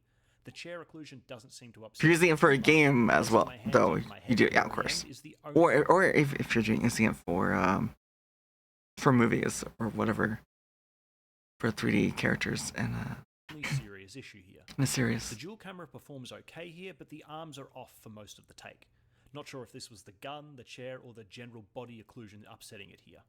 The chair occlusion doesn't seem to upset. If you're using it for a game as well, My hands though, on my you do, head yeah, of at the course. end is the only Or if you're using it for movies or whatever, for 3D characters and serious issue here. in a series. The dual camera performs okay here, but the arms are off for most of the take. Not sure if this was the gun, the chair, or the general body occlusion upsetting it here.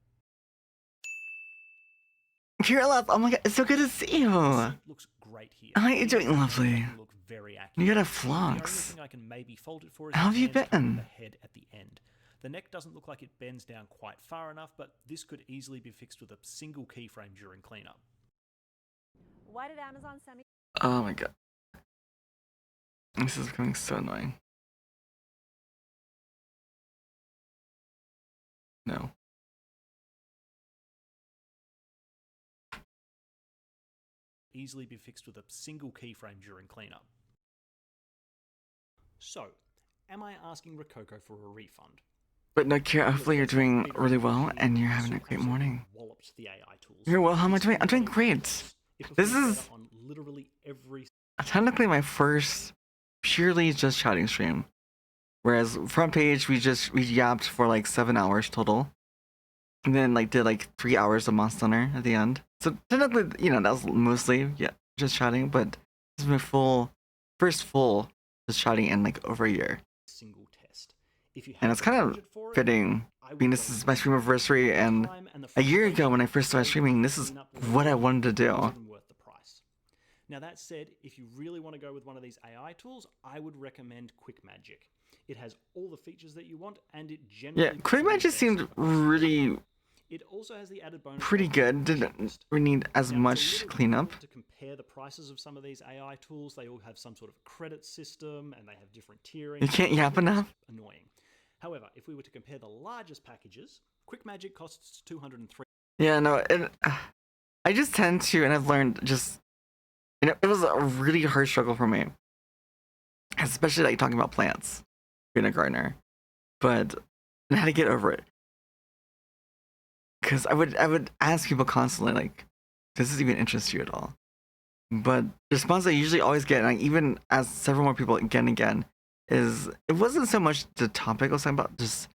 You're alive. Oh my god, it's so good to see you. The suit looks great here. How are you doing, lovely? Look very accurate. You got a The only flux. thing I can maybe fault it for is How the have you hands covering been? the head at the end. The neck doesn't look like it bends down quite far enough, but this could easily be fixed with a single keyframe during cleanup. Why did Amazon send me? Oh my god. This is becoming so annoying. No. Easily be fixed with a single keyframe during cleanup. So, am I asking Rococo for a refund? But no, Kira, hopefully you're doing really well and you're having a great morning. Walloped the AI tools. You're well, how am I doing? I'm doing great. This is on literally every technically my first purely just chatting stream. Whereas front page we yapped for like 7 hours total. And then like did like 3 hours of Monster Hunter at the end. So technically, you know, that was mostly just chatting, but this is my first full just chatting in like over a year. single test. If you And have it's kind of budget for it, fitting. I I would mean, this is my Streamiversary, and time and the a year frustration ago when I first started streaming, this is what I wanted to do. isn't worth the price. Now that said, if you really want to go with one of these AI tools, I would recommend Quick Magic. It has all the features that you want, and it generally Yeah, Quick Magic seemed really It also has the added bonus pretty of good. Didn't we need as Now, it's a much little cleanup? difficult to compare the prices of some of these AI tools. They all have some sort of credit system, and they have different tiering. You can't yap enough? Annoying. However, if we were to compare the largest packages, Quick Magic costs $203. Yeah, no, I just tend to, and I've learned just, you know, it was a really hard struggle for me, especially like talking about plants, being a gardener, but I had to get over it. Because I would ask people constantly, like, does this even interest you at all? But the response I usually always get, and I even ask several more people again and again, is it wasn't so much the topic I was talking about, just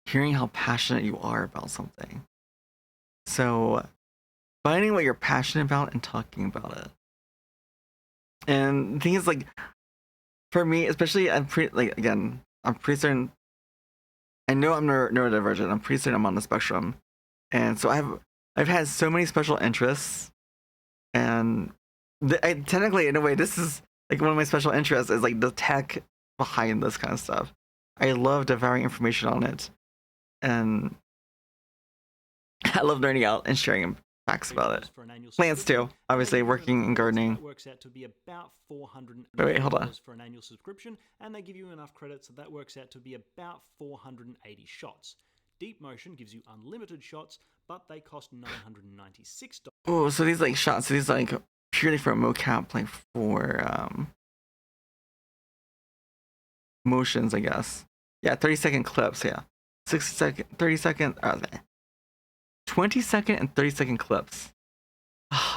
hearing how passionate you are about something. So, finding what you're passionate about and talking about it. And the thing is, like, for me, especially, I'm pretty certain, I know I'm neurodivergent, I'm pretty certain I'm on the spectrum. And so I've had so many special interests, and technically, in a way, this is like one of my special interests is like the tech behind this kind of stuff. I love devouring information on it, and I love learning out and sharing facts about it. Plants too, obviously, working in gardening. That works out to be about $400 Wait, hold on. for an annual subscription, and they give you enough credits, so that works out to be about 480 shots. Deep Motion gives you unlimited shots, but they cost $996. Oh, so these like shots, so these like purely for mocap, like for motions, I guess. Yeah, 30-second clips, yeah. 60-second, 30-second, 20-second and 30-second clips.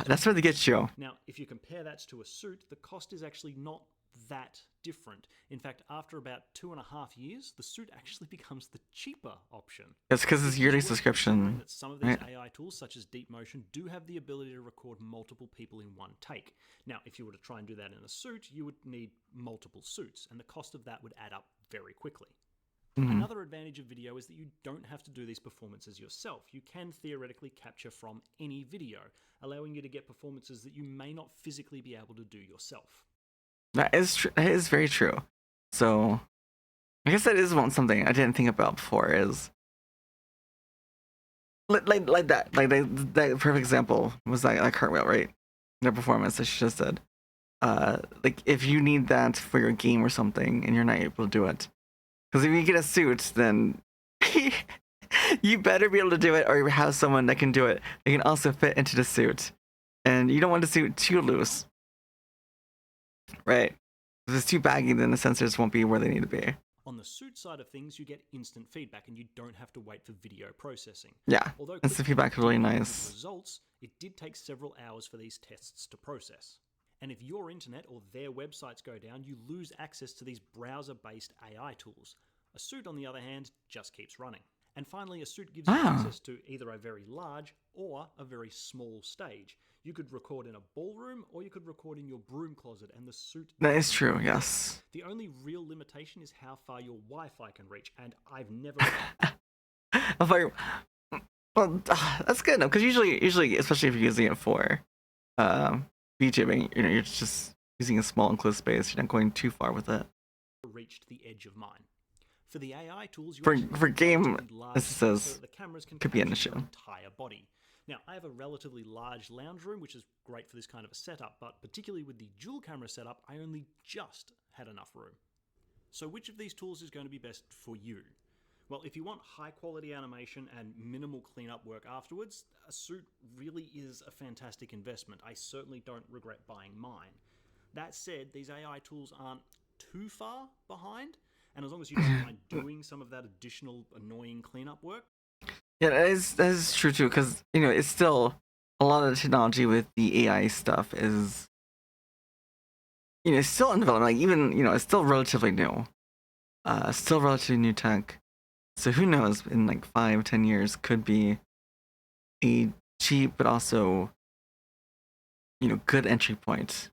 That's where they get you. Now, if you compare that to a suit, the cost is actually not that different. In fact, after about 2.5 years, the suit actually becomes the cheaper option. It's because it's yearly worth subscription. considering that some of these right? AI tools, such as Deep Motion, do have the ability to record multiple people in one take. Now, if you were to try and do that in a suit, you would need multiple suits, and the cost of that would add up very quickly. Another advantage of video is that you don't have to do these performances yourself. You can theoretically capture from any video, allowing you to get performances that you may not physically be able to do yourself. That is true. That is very true. So, I guess that is something I didn't think about before. Is like that, that perfect example was that cartwheel, right? The performance that she just did. Like if you need that for your game or something, and you're not able to do it, because if you get a suit, then you better be able to do it, or you have someone that can do it. They can also fit into the suit, and you don't want the suit too loose. Right. If it's too baggy, then the sensors won't be where they need to be. On the suit side of things, you get instant feedback and you don't have to wait for video processing. Yeah, Although instant feedback is really with nice. results, it did take several hours for these tests to process. And if your internet or their websites go down, you lose access to these browser-based AI tools. A suit, on the other hand, just keeps running. And finally, a suit gives you access to either a very large or a very small stage. You could record in a ballroom or you could record in your broom closet, and the suit... That is true, yes. The only real limitation is how far your Wi-Fi can reach, and I've never... I'm like, well, that's good because usually, especially if you're using it for VTubing, you're just using a small enclosed space. You're not going too far with it. Reached the edge of mine. For the AI tools, For game, as it says, so the cameras can could be an capture issue. your entire body. Now, I have a relatively large lounge room, which is great for this kind of a setup, but particularly with the dual camera setup, I only just had enough room. So which of these tools is going to be best for you? Well, if you want high quality animation and minimal cleanup work afterwards, a suit really is a fantastic investment. I certainly don't regret buying mine. That said, these AI tools aren't too far behind, and as long as you don't mind doing some of that additional annoying cleanup work. Yeah, that is true too, because it's still a lot of the technology with the AI stuff is it's still in development. Like even it's still relatively new, still relatively new tech. So who knows? In like 5-10 years, could be a cheap but also good entry point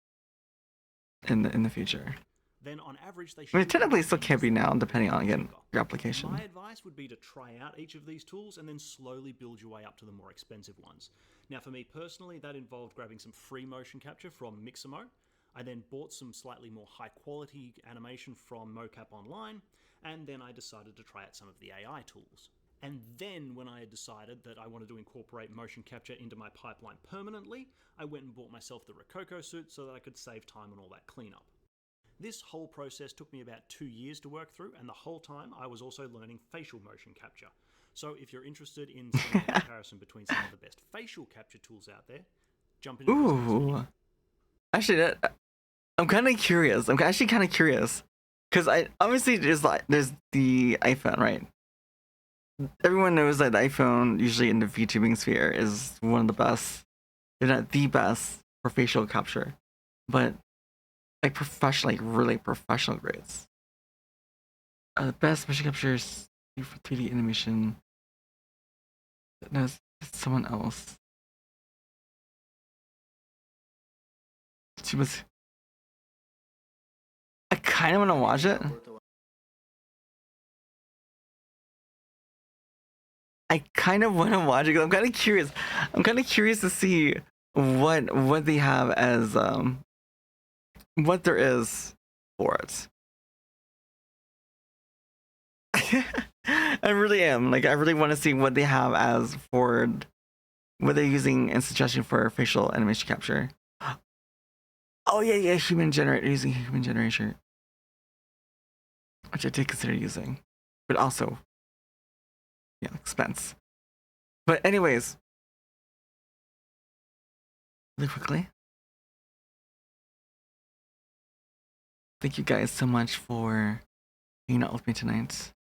in the future. Then on average they should... I mean, technically it still can't be now, depending on, again, your application. My advice would be to try out each of these tools and then slowly build your way up to the more expensive ones. Now for me personally, that involved grabbing some free motion capture from Mixamo. I then bought some slightly more high quality animation from Mocap Online, and then I decided to try out some of the AI tools. And then when I had decided that I wanted to incorporate motion capture into my pipeline permanently, I went and bought myself the Rococo suit so that I could save time on all that cleanup. This whole process took me about 2 years to work through, and the whole time I was also learning facial motion capture. So if you're interested in seeing a comparison between some of the best facial capture tools out there, jump into this Ooh. Actually, I'm kind of curious. I'm actually kind of curious. Because obviously there's the iPhone, right? Everyone knows that the iPhone, usually in the VTubing sphere, is one of the best, if not the best, for facial capture. But like professional, like really professional grades. The best motion captures for 3D animation. No, it's someone else. I kind of want to watch it. I kind of want to watch it because I'm kind of curious. I'm kind of curious to see what they have as what there is for it. I really am. Like, I really want to see what they have as for what they're using in suggestion for facial animation capture. Oh yeah, using human generation, which I did consider using, but also, yeah, expense. But anyways, really quickly, thank you guys so much for hanging out with me tonight.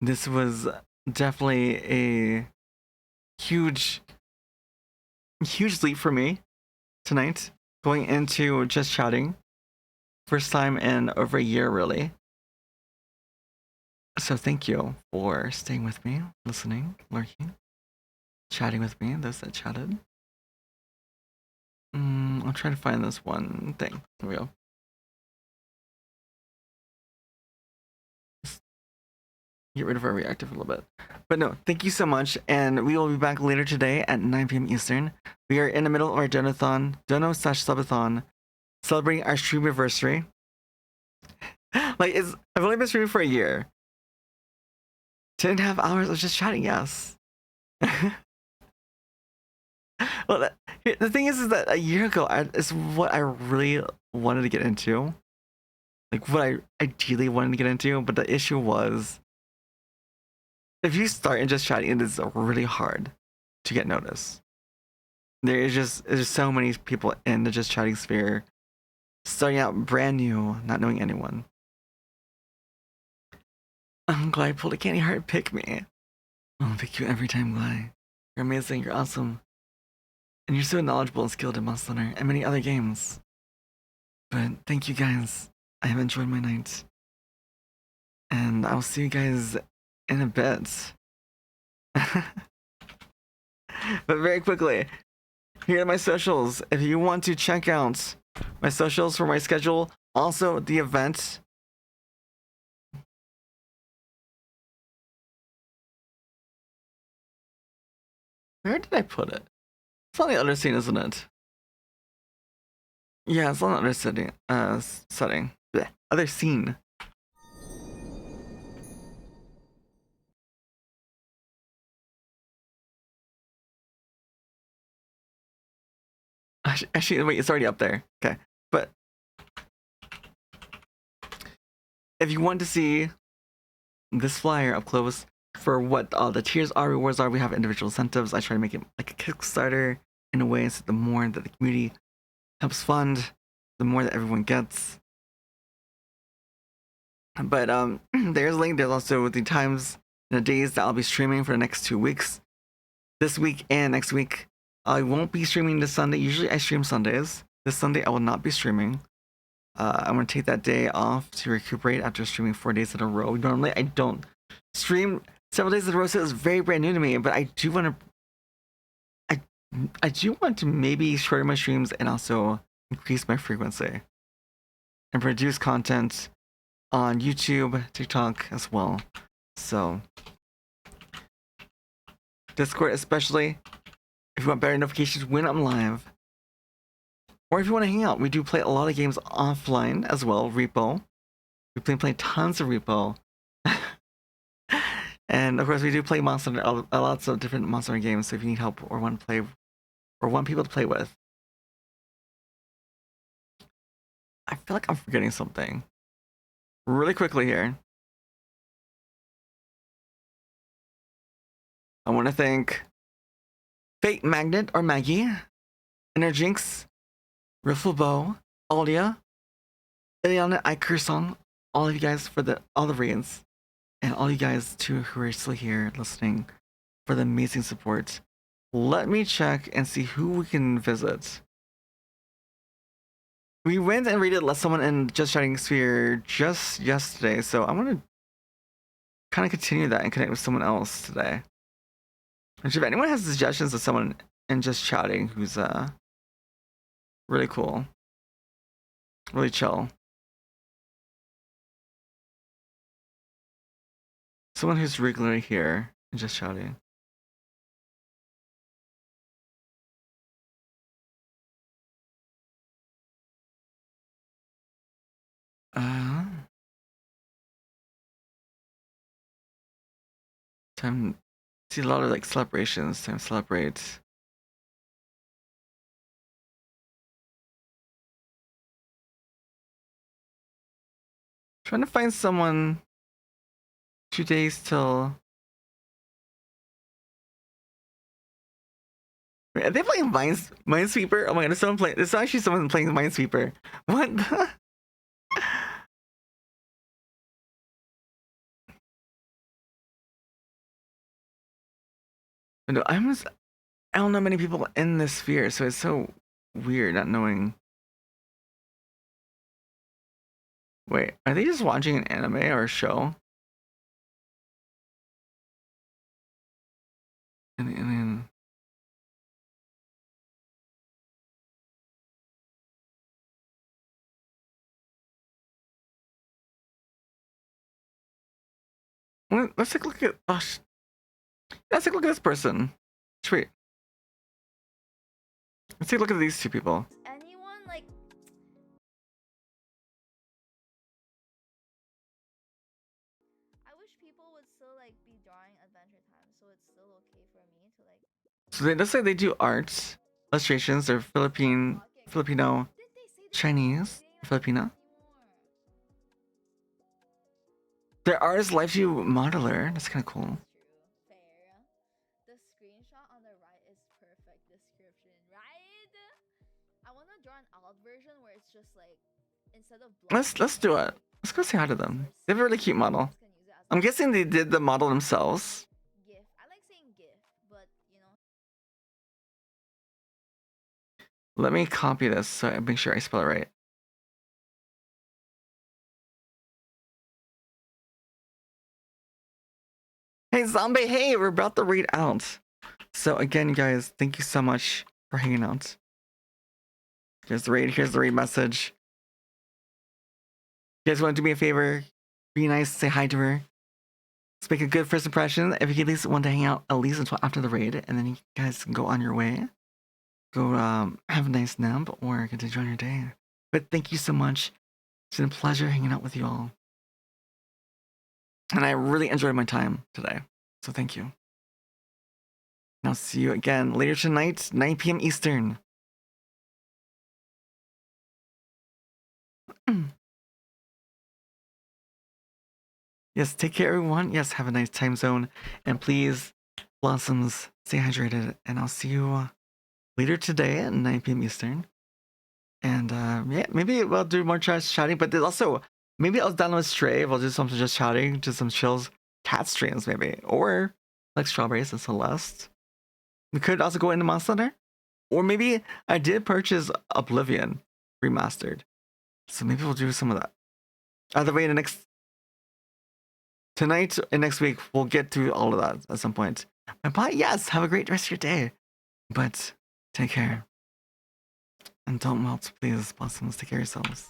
This was definitely a huge leap for me tonight, going into just chatting. First time in over a year, really. So thank you for staying with me, listening, lurking, chatting with me, those that chatted. I'll try to find this one thing. There we go. Get rid of our reactive a little bit. But no, thank you so much, and we will be back later today at 9 p.m. Eastern. We are in the middle of our Dono/Subathon, celebrating our Streamiversary. Like, I've only been streaming for a year. 10.5 hours of just chatting, yes. Well, the thing is that a year ago, is what I really wanted to get into. Like, what I ideally wanted to get into, but the issue was, if you start in just chatting, it is really hard to get noticed. There's just so many people in the just chatting sphere, starting out brand new, not knowing anyone. Glad I pulled a candy heart. Pick me. I'll pick you every time, Glad. You're amazing. You're awesome. And you're so knowledgeable and skilled in Monster Hunter and many other games. But thank you guys. I have enjoyed my night. And I'll see you guys in a bit. But very quickly, here are my socials. If you want to check out my socials for my schedule, also the event. Where did I put it? It's on the other scene, isn't it? Yeah, it's on the other setting. Blech. Other scene. Actually, wait, it's already up there. Okay, but if you want to see this flyer up close for what the tiers are, rewards are, we have individual incentives. I try to make it like a Kickstarter in a way, so the more that the community helps fund, the more that everyone gets. But there's a link. There's also the times and the days that I'll be streaming for the next 2 weeks. This week and next week. I won't be streaming this Sunday. Usually I stream Sundays. This Sunday I will not be streaming. I'm going to take that day off to recuperate after streaming 4 days in a row. Normally I don't stream several days in a row, so it's very brand new to me. But I do want to... I do want to maybe shorten my streams and also increase my frequency. And produce content on YouTube, TikTok as well. So... Discord especially. If you want better notifications when I'm live, or if you want to hang out, we do play a lot of games offline as well. Repo, we've been playing tons of Repo, and of course we do play Monster Hunter, lots of different Monster Hunter games. So if you need help or want to play, or want people to play with, I feel like I'm forgetting something. Really quickly here, I want to thank Fate Magnet or Maggie, Energinx, Riffle Bow, Alia, Ileana Ikersong, all of you guys for all the reigns, and all you guys too who are still here listening for the amazing support. Let me check and see who we can visit. We went and raided someone in Just Shining Sphere just yesterday, so I'm gonna kind of continue that and connect with someone else today. Which, if anyone has suggestions of someone in Just Chatting who's really cool, really chill, someone who's regularly here in Just Chatting. Time. See a lot of like celebrations. Time to celebrate. Trying to find someone. 2 days till. Wait, are they playing Minesweeper? Oh my god, there's someone playing. There's actually someone playing Minesweeper. What? The? No, I don't know many people in this sphere, so it's so weird not knowing. Wait, are they just watching an anime or a show? And then let's take a look at. Oh, let's take a look at this person. Sweet. Let's take a look at these two people. Anyone like? I wish people would still like be drawing Adventure Time, so it's still okay for me to like. So they, let's say they do art, illustrations. They're Filipino, Chinese, Filipina. Their artist life view modeler. That's kind of cool. The screenshot on the right is perfect description, right? I want to draw an alt version where it's just like instead of Let's do it. Let's go say hi to them. They have a really cute model. I'm guessing they did the model themselves. GIF. I like saying GIF, but you know. Let me copy this so I make sure I spell it right. Hey, Zombie, hey, we're about to read out. So again, guys, thank you so much for hanging out. Here's the raid message. You guys want to do me a favor? Be nice, say hi to her. Let's make a good first impression. If you at least want to hang out at least until after the raid, and then you guys can go on your way. Go have a nice nap or continue on your day. But thank you so much. It's been a pleasure hanging out with you all. And I really enjoyed my time today. So thank you. And I'll see you again later tonight, 9 p.m. Eastern. Yes, take care, everyone. Yes, have a nice time zone. And please, Blossoms, stay hydrated. And I'll see you later today at 9 p.m. Eastern. And yeah, maybe we'll do more chatting. But there's also, maybe I'll download Stray. We'll do something just chatting, just some chills, cat streams maybe. Or like Strawberries and Celeste. We could also go into Monster Hunter. Or maybe I did purchase Oblivion Remastered. So maybe we'll do some of that. Either way, tonight and next week, we'll get to all of that at some point. But yes, have a great rest of your day. But take care. And don't melt, please, Blossoms. Take care of yourselves.